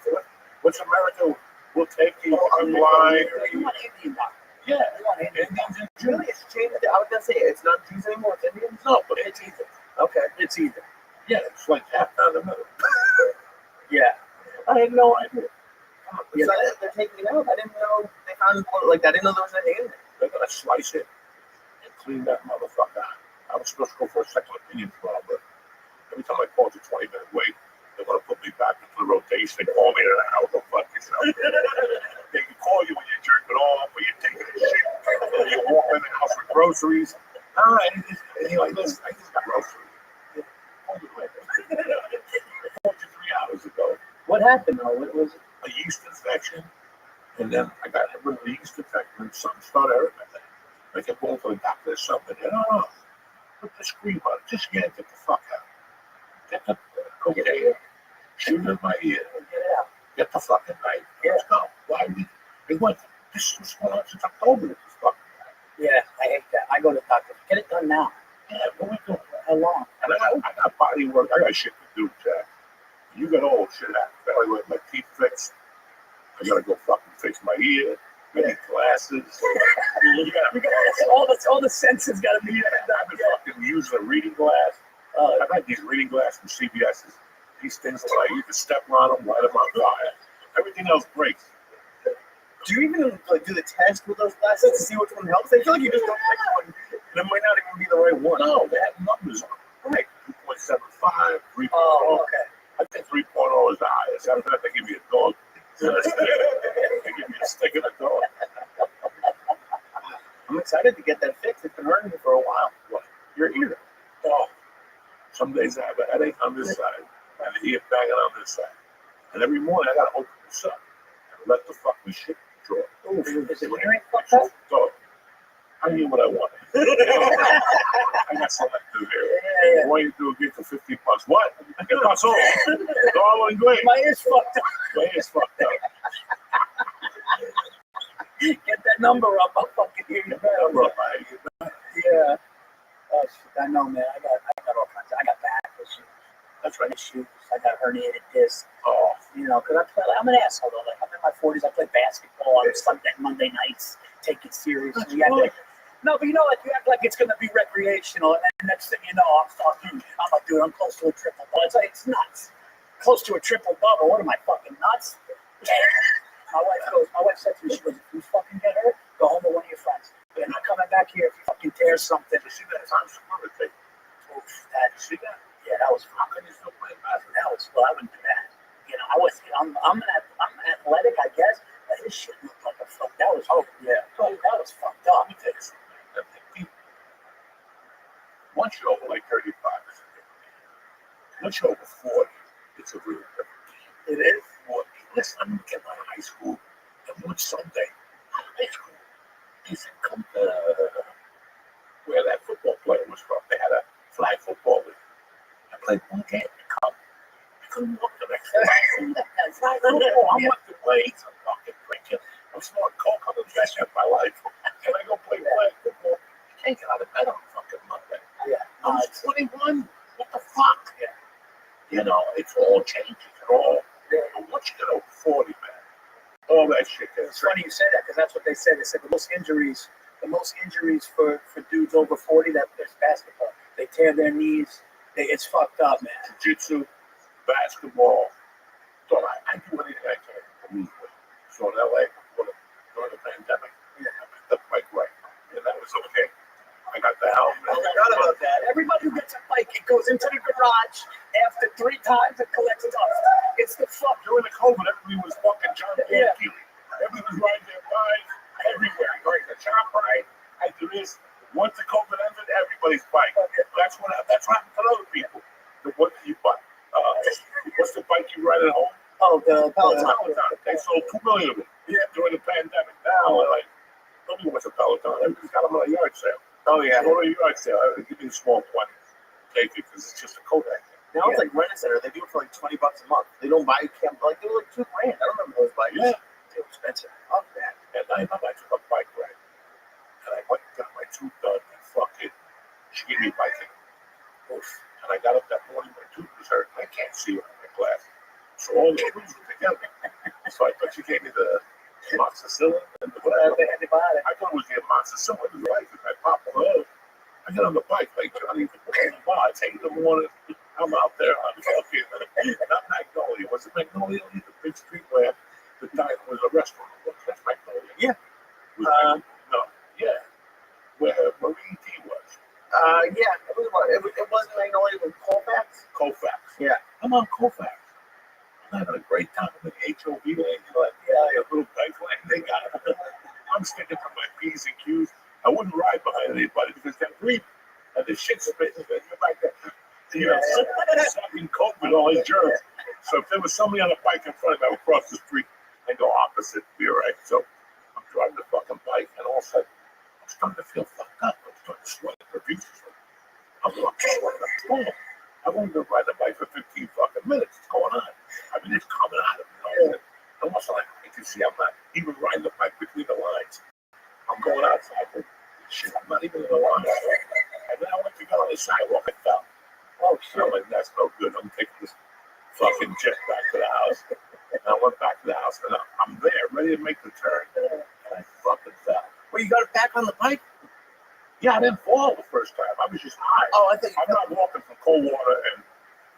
What's America? We'll take you. I'm blind. You want Indian doctor. Yeah. You want Indian. Indians and Really? It's changed. I was gonna say it's not Jews anymore. It's Indians. No, but it's either. Okay. It's either. Yeah, it's like half down the middle. Yeah. I had no idea. Yeah, they're taking it out. I didn't know they found like I didn't know there was anything in there. They're gonna slice it and clean that motherfucker out. I was supposed to go for a second opinion tomorrow, but every time I call it a 20-minute wait, they want to put me back into the rotation. They call me in an hour. Go fuck yourself. They can call you when you're jerking off, or you're taking a shit, or you walk in the house with groceries. And you're like, listen, I just got groceries. Call me later. I called you 3 hours ago. What happened though? What was it? A yeast infection, and then I got rid of the yeast infection, and something started hurting. I kept going to the doctor or something. No, put the scream on it. Just yank it the fuck out. Get the cocaine, shoot it in my ear, Get it out. get the fucking knife. Let's go. Why we went? This was going on since October. This fucking guy. Yeah, I hate that. I go to the doctor. Get it done now. Yeah, what we doing? How long? And I got body work. I got shit to do, Jack. You got old shit out. Belly with my teeth fixed. I gotta go fucking ear, you need glasses. You got all the senses got to be there. I've been fucking using a reading glass. I've had these reading glasses from CVS's. These things are like you can step on them, light them on fire. Everything else breaks. Do you even like do the test with those glasses to see which one helps? I feel like you just don't pick one. And it might not even be the right one. No, they have numbers on them. Right. 2.75, 3.0. Oh, okay. I think 3.0 is the highest. After that, they give you a dog. They give you a stick and a dog. I'm excited to get that fixed. It's been hurting me for a while. What? Your ear. Oh. Some days I have a headache on this side and the ear banging on this side. And every morning I gotta open this up and let the fucking shit draw. Ooh, is the hearing fucked up? So, I knew what I wanted. I got something to do here. Yeah. What you do, get for $50. What? It costs all. Darling, great. My ear's fucked up. My ear's fucked up. Get that number up. I'll fucking hear you better. Bro, Yeah. Oh, shit, I know, man. I got all kinds of. I got back issues. that's right. I got herniated disc. Oh, You know, because I'm an asshole though. Like I'm in my 40s. I play basketball on Sunday, Monday nights. Take it seriously. No, but you know, like you act like it's gonna be recreational, and then next thing you know, I'm like, dude, I'm close to a triple double. It's like it's nuts. Close to a triple double. What am I fucking nuts? My wife said to me, she goes, if you fucking get hurt, go home with one of your friends. You're not coming back here if you fucking tear something. you see that time summer thing? Oof, that, You see that? yeah, that was How can you still play basketball? that was well, I wouldn't do that. You know, I'm athletic, I guess, but this shit looked like a fuck. That was that was fucked up. Let me tell you something. Once you're over like 35, it's a different game. Once you're over 40, it's a real different game. It is. Listen, I'm getting out of high school, and one Sunday, high school, he said, come to where that football player was from. They had a flag football league. I played one game. I couldn't walk the next day. Flag football. I'm with the weights. I'm fucking drinking. I'm smoking coke. I'm the best of my life. Can I go play flag football? I can't get out of bed on fucking Monday. Yeah. I was 21. What the fuck? Yeah. You know, it's all changes. Once you get over 40, man, all that shit It's funny you say that because that's what they said. They said the most injuries for dudes over 40 that plays basketball. They tear their knees. It's fucked up, man. Jiu-jitsu, basketball. So I do anything I can to lose weight. So in LA, during the pandemic, I picked up my bike right, and that was okay. I got the helmet. I forgot about that. Everybody who gets a bike, it goes into the garage after 3 times and collects dust. It's the fuck. During the COVID, everybody was fucking John Yeah. Keely. Everybody was riding their bikes everywhere. Going to shop ride. I do this. Once the COVID ended, everybody's bike. That's what happened to other people. What you buy? What's the bike you ride at home? Oh, the Peloton. They sold 2 million of them during the pandemic. Now, like, nobody wants a Peloton. Everybody's got them on a yard sale. Oh yeah. Go to a yard sale. Give me a small 20. Take it because it's just a Kodak. Now it's like rent a center. They do it for like $20 a month. They don't buy camp like they were like $2,000. I don't remember those bikes. Yeah. They were expensive. Oh man. And I took a bike ride. And I went and got my tooth done and fucking she gave me biking. Oof. And I got up that morning, my tooth was hurt. I can't see with my glasses. So all the screws were together. So I thought she gave me the amoxicillin and the whatever. The antibiotic. I thought it was the amoxicillin. It was right because I popped the hood. I get on the bike like Johnny I take it in the morning. I'm out there. I'm fucking not Magnolia. Was it Magnolia? The big street where the diner was a restaurant. That's Magnolia. Yeah. No. Yeah. Where Marine T was. Yeah. It wasn't Magnolia. It was Colfax. Colfax. Yeah. I'm on Colfax. I'm having a great time. I'm in the HOV lane. Like, yeah, a little bike lane. They got it. I'm sticking to my P's and Q's. I wouldn't ride behind anybody because they're breathing. And the shit's spitting. You're back there. You know, sucking coke with all his germs. So if there was somebody on a bike in front of me, I would cross the street and go opposite. Be all right. So I'm driving the fucking bike, and all of a sudden, I'm starting to feel fucked up. I'm starting to sweat profusely. I'm like, what's going on? I've only been riding the bike for 15 fucking minutes. What's going on? I mean, it's coming out of me. Almost like I can see I'm not even riding the bike between the lines. I'm going outside. Shit, I'm not even in the line. And then I went to go on the sidewalk and fell. Oh, shit. I'm like, that's no good. I'm taking this fucking jet back to the house. And I went back to the house, and I'm there, ready to make the turn. And But you got it back on the bike? Yeah, I didn't fall the first time. I was just high. Oh, I think I'm not walking from Coldwater and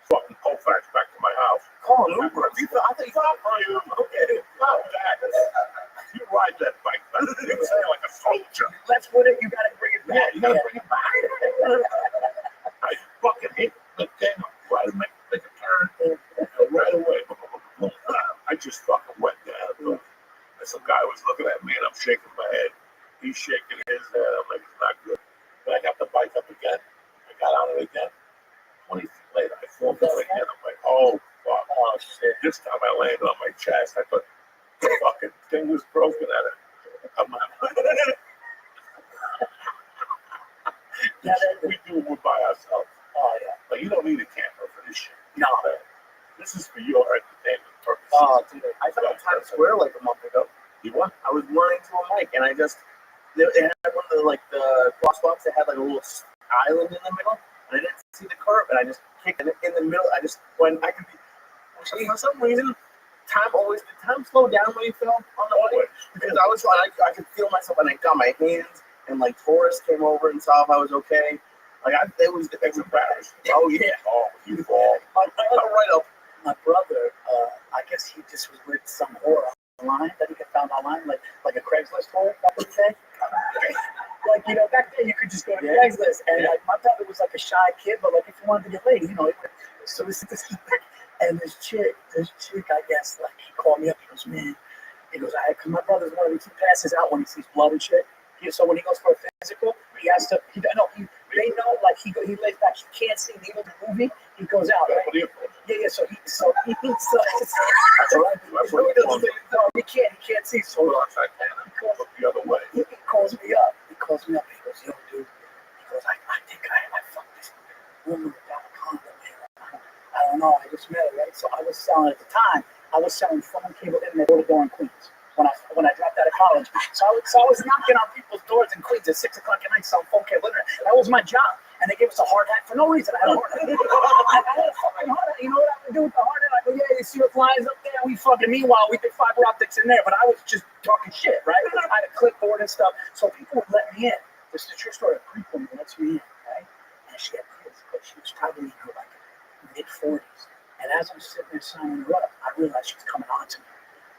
fucking Colfax back to my house. call an Uber. I thought you Fuck you. Okay, not that. You ride that bike. You say like a soldier. That's what it. You gotta bring it Yeah, back. you gotta bring it back. I fucking hit the thing, try to make a turn, and right away, I just fucking went down. And some guy was looking at me, and I'm shaking my head. He's shaking his head. I'm like, it's not good. Then I got the bike up again. I got on it again. 20 feet later, I fall down again. I'm like, oh, fuck. Oh, shit. This time I landed on my chest. I thought the fucking thing was broken at it. I'm not. We do it by ourselves. Oh yeah. Like, you don't need a camera for this shit. No. This is for your entertainment purposes. Oh, dude. I fell in Times Square like a month ago. You what? I was running to a mic and I just, they had one of the, like, the crosswalks that had like a little island in the middle. And I didn't see the curb and I just kicked it in the middle. I just, when I could be, for some reason, time slowed down when you fell on the bike. Because I was trying, I could feel myself and I got my hands and like tourists came over and saw if I was okay. Like, it was embarrassing. Oh, yeah. Oh, you fall. Right up. My brother, I guess he just was with some whore online that he could found online, like a Craigslist whore back in the day. Like, you know, back then you could just go to Craigslist, and like my brother was like a shy kid, but like if you wanted to get laid, you know, so this and this chick, I guess, like he called me up. He goes, man, cause my brother's one of these, he passes out when he sees blood and shit. So when he goes for a physical, he has to. They know, like he lays back. He can't see neither the movie. He goes out. Right? Yeah. So he That's what I do. That's what he can't see. So I can look the other way. he calls me up. He goes, yo, dude. He goes, I think I fucked this woman without a condom, man. I don't know. I just met her, right? So I was selling at the time. I was selling phone cable internet door to door in Queens. When I dropped out of college, so I was knocking on people's doors in Queens at 6 o'clock at night selling phone cable internet. That was my job, and they gave us a hard hat for no reason. I had a hard hat. I had a fucking hard hat. You know what I would do with the hard hat? I go, yeah, you see the flies up there? Meanwhile, we did fiber optics in there, but I was just talking shit, right? I had a clipboard and stuff, so people would let me in. This is a true story. A Greek woman lets me in, right? And she had kids, but she was probably in her like mid-40s. And as I'm sitting there signing her up, I realized she was coming on to me.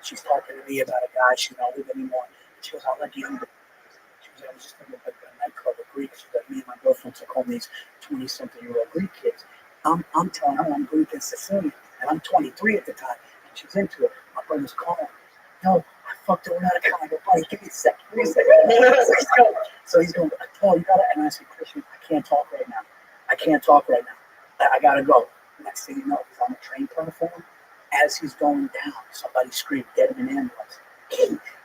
She's talking to me about a guy she's not with anymore. She goes, I'll let you in. She goes, I was just thinking about a nightclub of Greeks. She's like, me and my girlfriend took home these 20-something-year-old Greek kids. I'm telling her I'm Greek and Sicilian, and I'm 23 at the time. And she's into it. My brother's calling. No, I fucked her without a condom. I go, buddy, give me a second. So he's going, Paul, you got it. And I said, Christian, I can't talk right now. I got to go. Next thing you know, he's on the train platform. As he's going down, somebody screamed, get him an ambulance.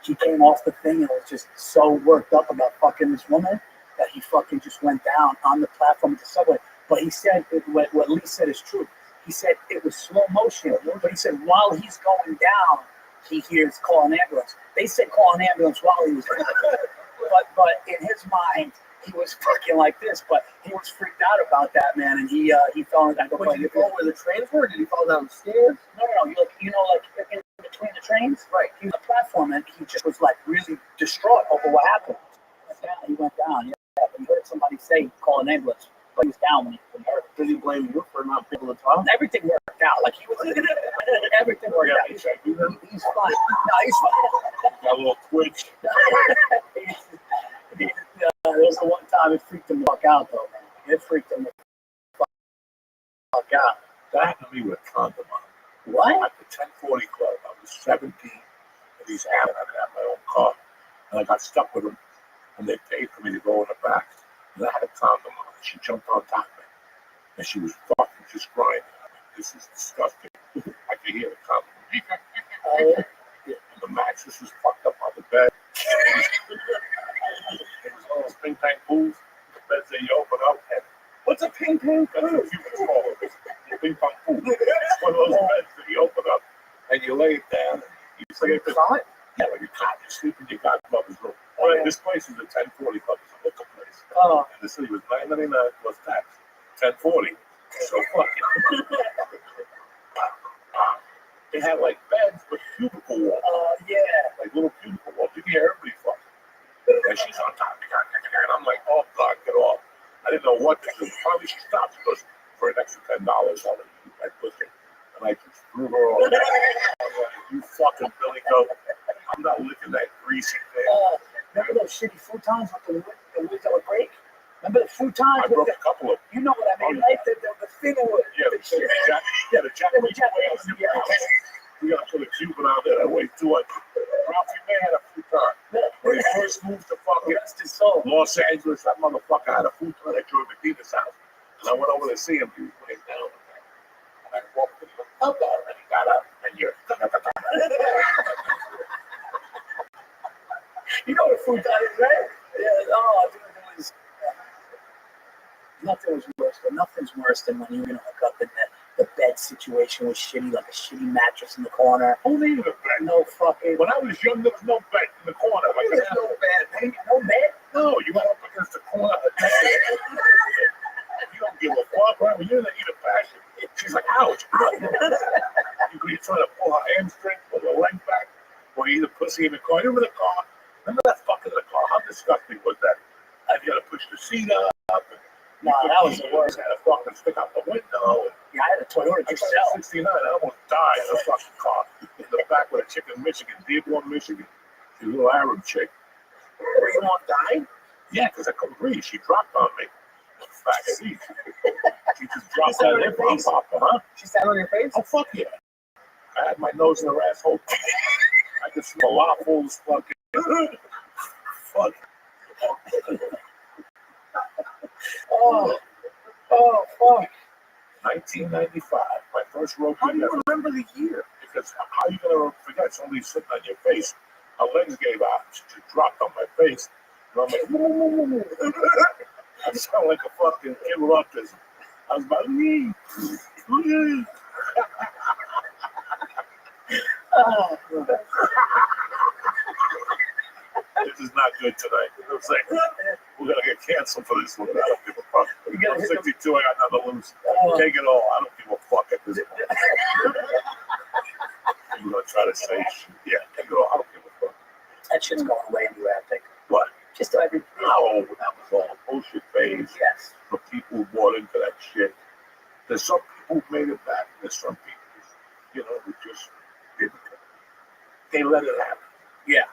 He came off the thing and was just so worked up about fucking this woman that he fucking just went down on the platform at the subway. But he said, what Lee said is true. He said it was slow motion, but he said while he's going down, he hears call an ambulance. They said call an ambulance while he was going. But in his mind, he was fucking like this, but he was freaked out about that, man, and he fell in. Did he fall where the trains were? Did he fall down the stairs? No, like in between the trains, right? He was on the platform, and he just was like really distraught over what happened. He went down. Yeah, he heard somebody say call an ambulance, but he was down when he heard it. Did he blame you for not being able to talk? Everything worked out. Like he was, everything worked out. He's fine. No, he's fine. Got a little twitch. There was the one time it freaked him the fuck out, though, man. It freaked him the fuck out. That happened to me with a condom on. What? At the 1040 Club, I was 17, and he's having I had my own car, and I got stuck with him, and they paid for me to go in the back, and I had a condom on. She jumped on top of me, and she was fucking just crying. I mean, this is disgusting. I could hear the condom. And the mattress was fucked up on the bed. It was all those ping pong pools. The beds that you open up. And What's a ping pong that's pool? what you would call it. A ping pong pool. It's one of those beds that you open up and you lay it down. And you sleep in Caught? yeah, like a cot. You sleep in your godmother's room. Oh, yeah. This place is a 1040 Club. It's a hooker place. Oh, And the city was $9.99 plus tax. 1040. So fucking. They had like beds with cubicle walls. yeah. Like little cubicle walls. You can hear everybody fucking. And she's You fucking Billy Goat. I'm not licking that greasy thing. Remember those shitty futons with the wood that would break? Remember the futons? I broke a couple of them. You know what I mean, right? The thin wood. Yeah, the Japanese way on your house. We gotta put a Cuban out there that weighs 200. Ralphie May had a futon. When he first moved to fucking Los Angeles, that motherfucker had a futon at Joy Medina's house. And I went over to see him. He was laying down. And I walked in the house and he got up and you're. You know what a futon is, right? Yeah. Oh, dude, it was. Nothing was worse, but nothing's worse than when you're gonna hook up and the bed situation was shitty, like a shitty mattress in the corner. Who needed a bed? No fucking. When I was young, there was no bed in the corner. Like There's no bed, man. No bed. no, you went up against the corner. You don't give a fuck, right? When you're in the heat of passion, she's like, ouch, ouch. You could be trying to pull her hamstring, pull her leg back, or either pussy in the car. You remember the car? Remember that fucking the car? How disgusting was that? And you had to push the seat up. No, that was the worst. Had to fucking stick out the window. Yeah, I had a Toyota I yourself. got 69. I almost died in a fucking car in the back with a chick in Michigan, Dearborn, Michigan. She's a little Arab chick. Were you on died? Yeah, because I couldn't breathe. She dropped on me. Back seat. She just dropped sat on on your me. face? Huh? She sat on your face? Oh, fuck yeah. I had my nose in her asshole. I could smell waffles, fucking. Fuck. Oh, fuck. 1995, my first road How do trip you ever. remember the year? Because how are you going to forget somebody sitting on your face? Her legs gave out. She just dropped on my face. And I'm like, woo, woo, woo, woo. I sound like a fucking kid with autism. I was about, "Wee, wee." Oh, This is not good tonight. You know what I'm saying? We're going to get canceled for this one. I don't give a fuck. I'm 62. I got nothing loose. Take it all. I don't give a fuck at this point. You're going to try to say, yeah, take it all. I don't give a fuck. that shit's going away anyway, I think. What? Just every. How old that was all a bullshit phase Yes. for people who bought into that shit. There's some people who made it back. There's some people, who just didn't. They let it happen. Yeah.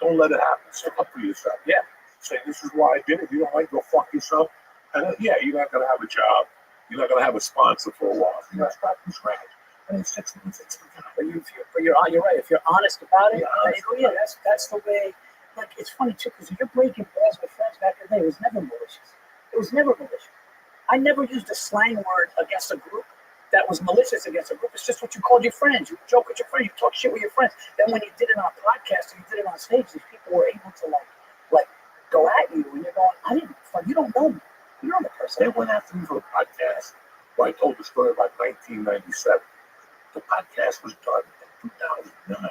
Don't let it happen. Stick up for yourself. Yeah. Say, this is why I did it. If you don't like, go fuck yourself. And then, yeah, you're not going to have a job. You're not going to have a sponsor for a while. You're going to start from scratch. And in 6 months, it's going But you're right. If you're honest about it, Yeah, honest. yeah, that's the way. Like, it's funny too, because you're breaking balls with friends back in the day. It was never malicious. It was never malicious. I never used a slang word against a group that was malicious against a group. It's just what you called your friends. You joke with your friends. You talk shit with your friends. Then when you did it on a podcast and you did it on stage, these people were able to like go at you, and you're going, you don't know me. You know the person. They went after me for a podcast where I told the story about 1997. The podcast was done in 2009.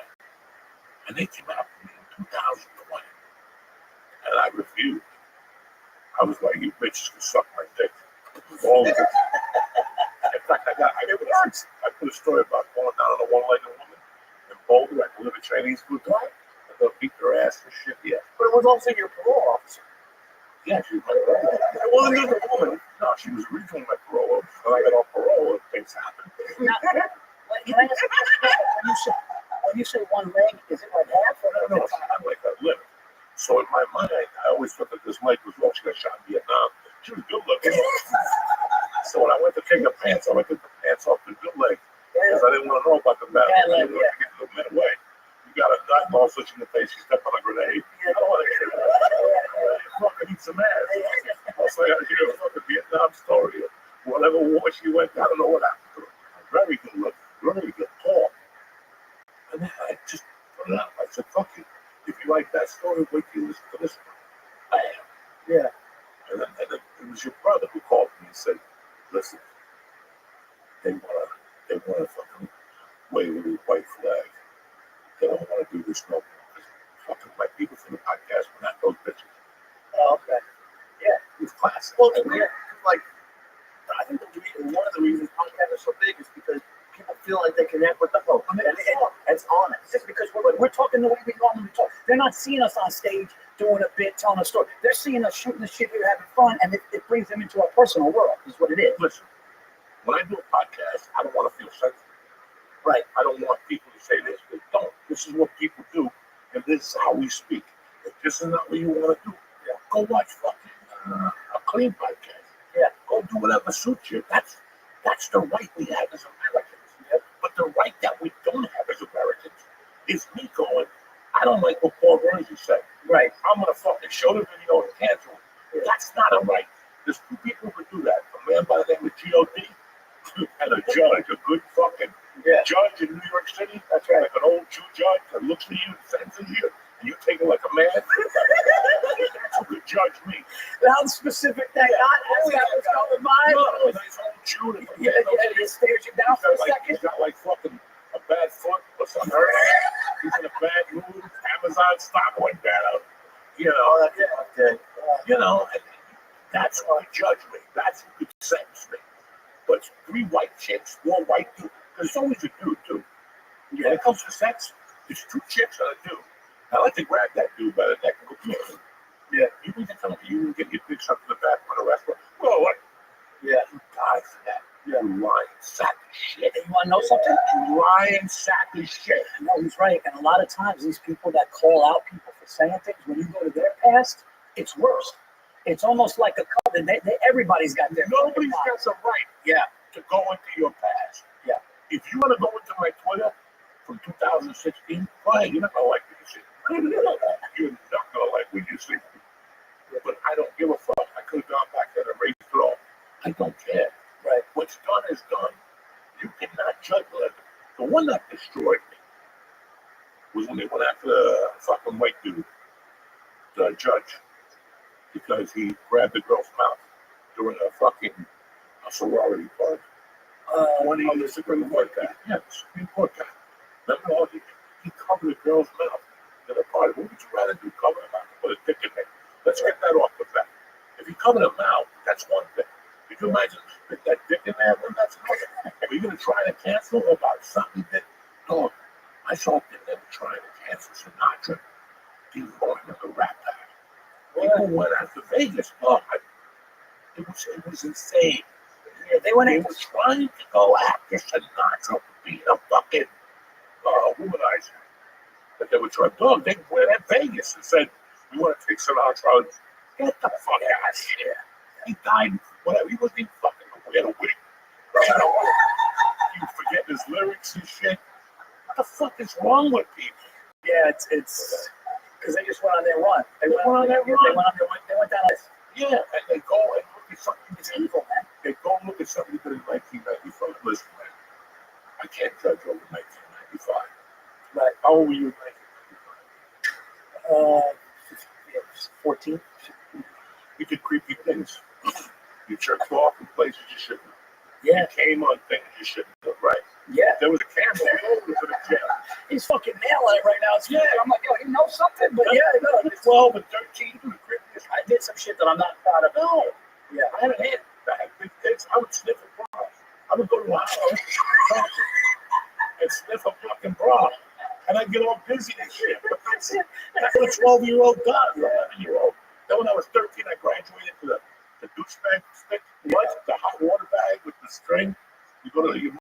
And they came after me in 2020. And I refused. I was like, you bitches can suck my dick. All of it. In fact, I put a story about going down on a one-legged woman in Boulder. I delivered Chinese food to her. And they'll beat their ass and shit. Yeah. But it was also your parole officer. Yeah, she was my parole. It wasn't just a woman. No, she was originally my parole. When I got off parole, things happened. Now, can I ask you a question? When you say one leg, is it like half or No, it's not like a limit. So in my mind, I always thought that this leg was wrong. She got shot in Vietnam. She was good looking. So when I went to take her pants, I went to take the pants off the good leg because I didn't want to know about the bad leg. I didn't want to get the men away. You got a nut ball switch in the face. You step on a grenade. I don't want to hear it. Fucking eat some ass. Also, I got to hear a fucking Vietnam story or whatever war she went. I don't know what happened to her. Very good looking. Very good tall. And then I just put it out. I said, fuck you. If you like that story, wait till you listen to this one. I am. Yeah. And then it was your brother who called me and said, listen, they wanna fucking wave a little white flag. They don't want to do this no more. Fucking my people from the podcast were not those bitches. Oh, okay. Yeah. It was classic. Well, it's weird. Like, I think one of the reasons podcasts are so big is because people feel like they connect with the host. I mean, it's honest. It's because we're talking the way we normally talk. They're not seeing us on stage doing a bit, telling a story. They're seeing us shooting the shit here, having fun, and it brings them into our personal world, is what it is. Listen, when I do a podcast, I don't want to feel sensitive. Right. I don't want people to say this is what people do, and this is how we speak. If this is not what you want to do, go watch fucking a clean podcast. Yeah. Go do whatever suits you. That's the right we have as Americans. Yep. But the right that we don't have as Americans is me going, I don't like what Paul Burns said. Right. I'm gonna fucking show the video and cancel it. Yeah. That's not a right. There's two people who do that. A man by the name of G.O.D. and a judge, a good fucking judge in New York City. That's right. Like an old Jew judge that looks at you and sentences you, and you take it like a man. That's who could judge me. How specific that got as that was going by. No, a nice old Jew. That It stares you down for a he's second. got like fucking a bad foot or something. He's in a bad mood. Amazon stock went down. You know, you know, and that's who could judge me. That's who could sentence me. But three white chicks, one white dude. There's always a dude too. When it comes to sex, it's two chicks and a dude. I like to grab that dude by the neck and go, yeah, you need to tell me you can get your dick sucked in the back of a restaurant. Well, what? Yeah. You die for that. You lying sack of shit. And you want to know something? You lying sack of shit. No, he's right. And a lot of times, these people that call out people for saying things, when you go to their past, it's worse. It's almost like a coven. Everybody's got their. Nobody's got the right to go into your past. Yeah. If you want to go into my Twitter from 2016, go ahead. You're not going to like what you see. You're not going to like what you see. But I don't give a fuck. I could have gone back there and erased it all. I don't care. Right. What's done is done. You cannot judge it. The one that destroyed me was when they went after the fucking white dude, the judge, because he grabbed the girl's mouth during a fucking sorority party. When he was the Supreme Court guy. Yeah, the Supreme Court guy. Remember all he covered the girl's mouth in a party. What would you rather do? Cover her mouth or put a dick in there? Let's get that off the bat. If you cover the mouth, that's one thing. If you imagine stick that dick in there, then that's another. Are you going to try to cancel about something that, no, I saw that they were trying to cancel Sinatra. He was going to the Rat Pack. People went out to Vegas. Oh, it was insane. Yeah, they went They in. were trying to go after Sinatra for being a fucking womanizer. But they were trying. Dog, they went at Vegas and said, "We want to take Sinatra." Get the fuck out of here. He died. Whatever. He wasn't even fucking wear a wig. You forget his lyrics and shit. What the fuck is wrong with people? Yeah, it's because they just went on their run. They went on their run. They went down this. Yeah, and they go and look at something. It's evil, man. They go and look at something that in 1995. Listen, man, I can't judge over 1995. Right. How old were you in 1995? 14. You did creepy things. You jerked off in places you shouldn't have. Yeah. You came on things you shouldn't have, right? Yeah. There was a camera all over the jail. He's fucking nailing it right now. It's I'm like, yo, he knows something, but yeah, no. 12 and 13, you were creepy. I did some shit that I'm not proud of. No. Yeah. I haven't had big things. I would sniff a bra. I would go to a house and sniff a fucking bra. And I'd get all busy and shit. But that's what a 12-year-old does, or 11-year-old. Then when I was 13, I graduated to the douchebag stick. What? The hot water bag with the string. You go to your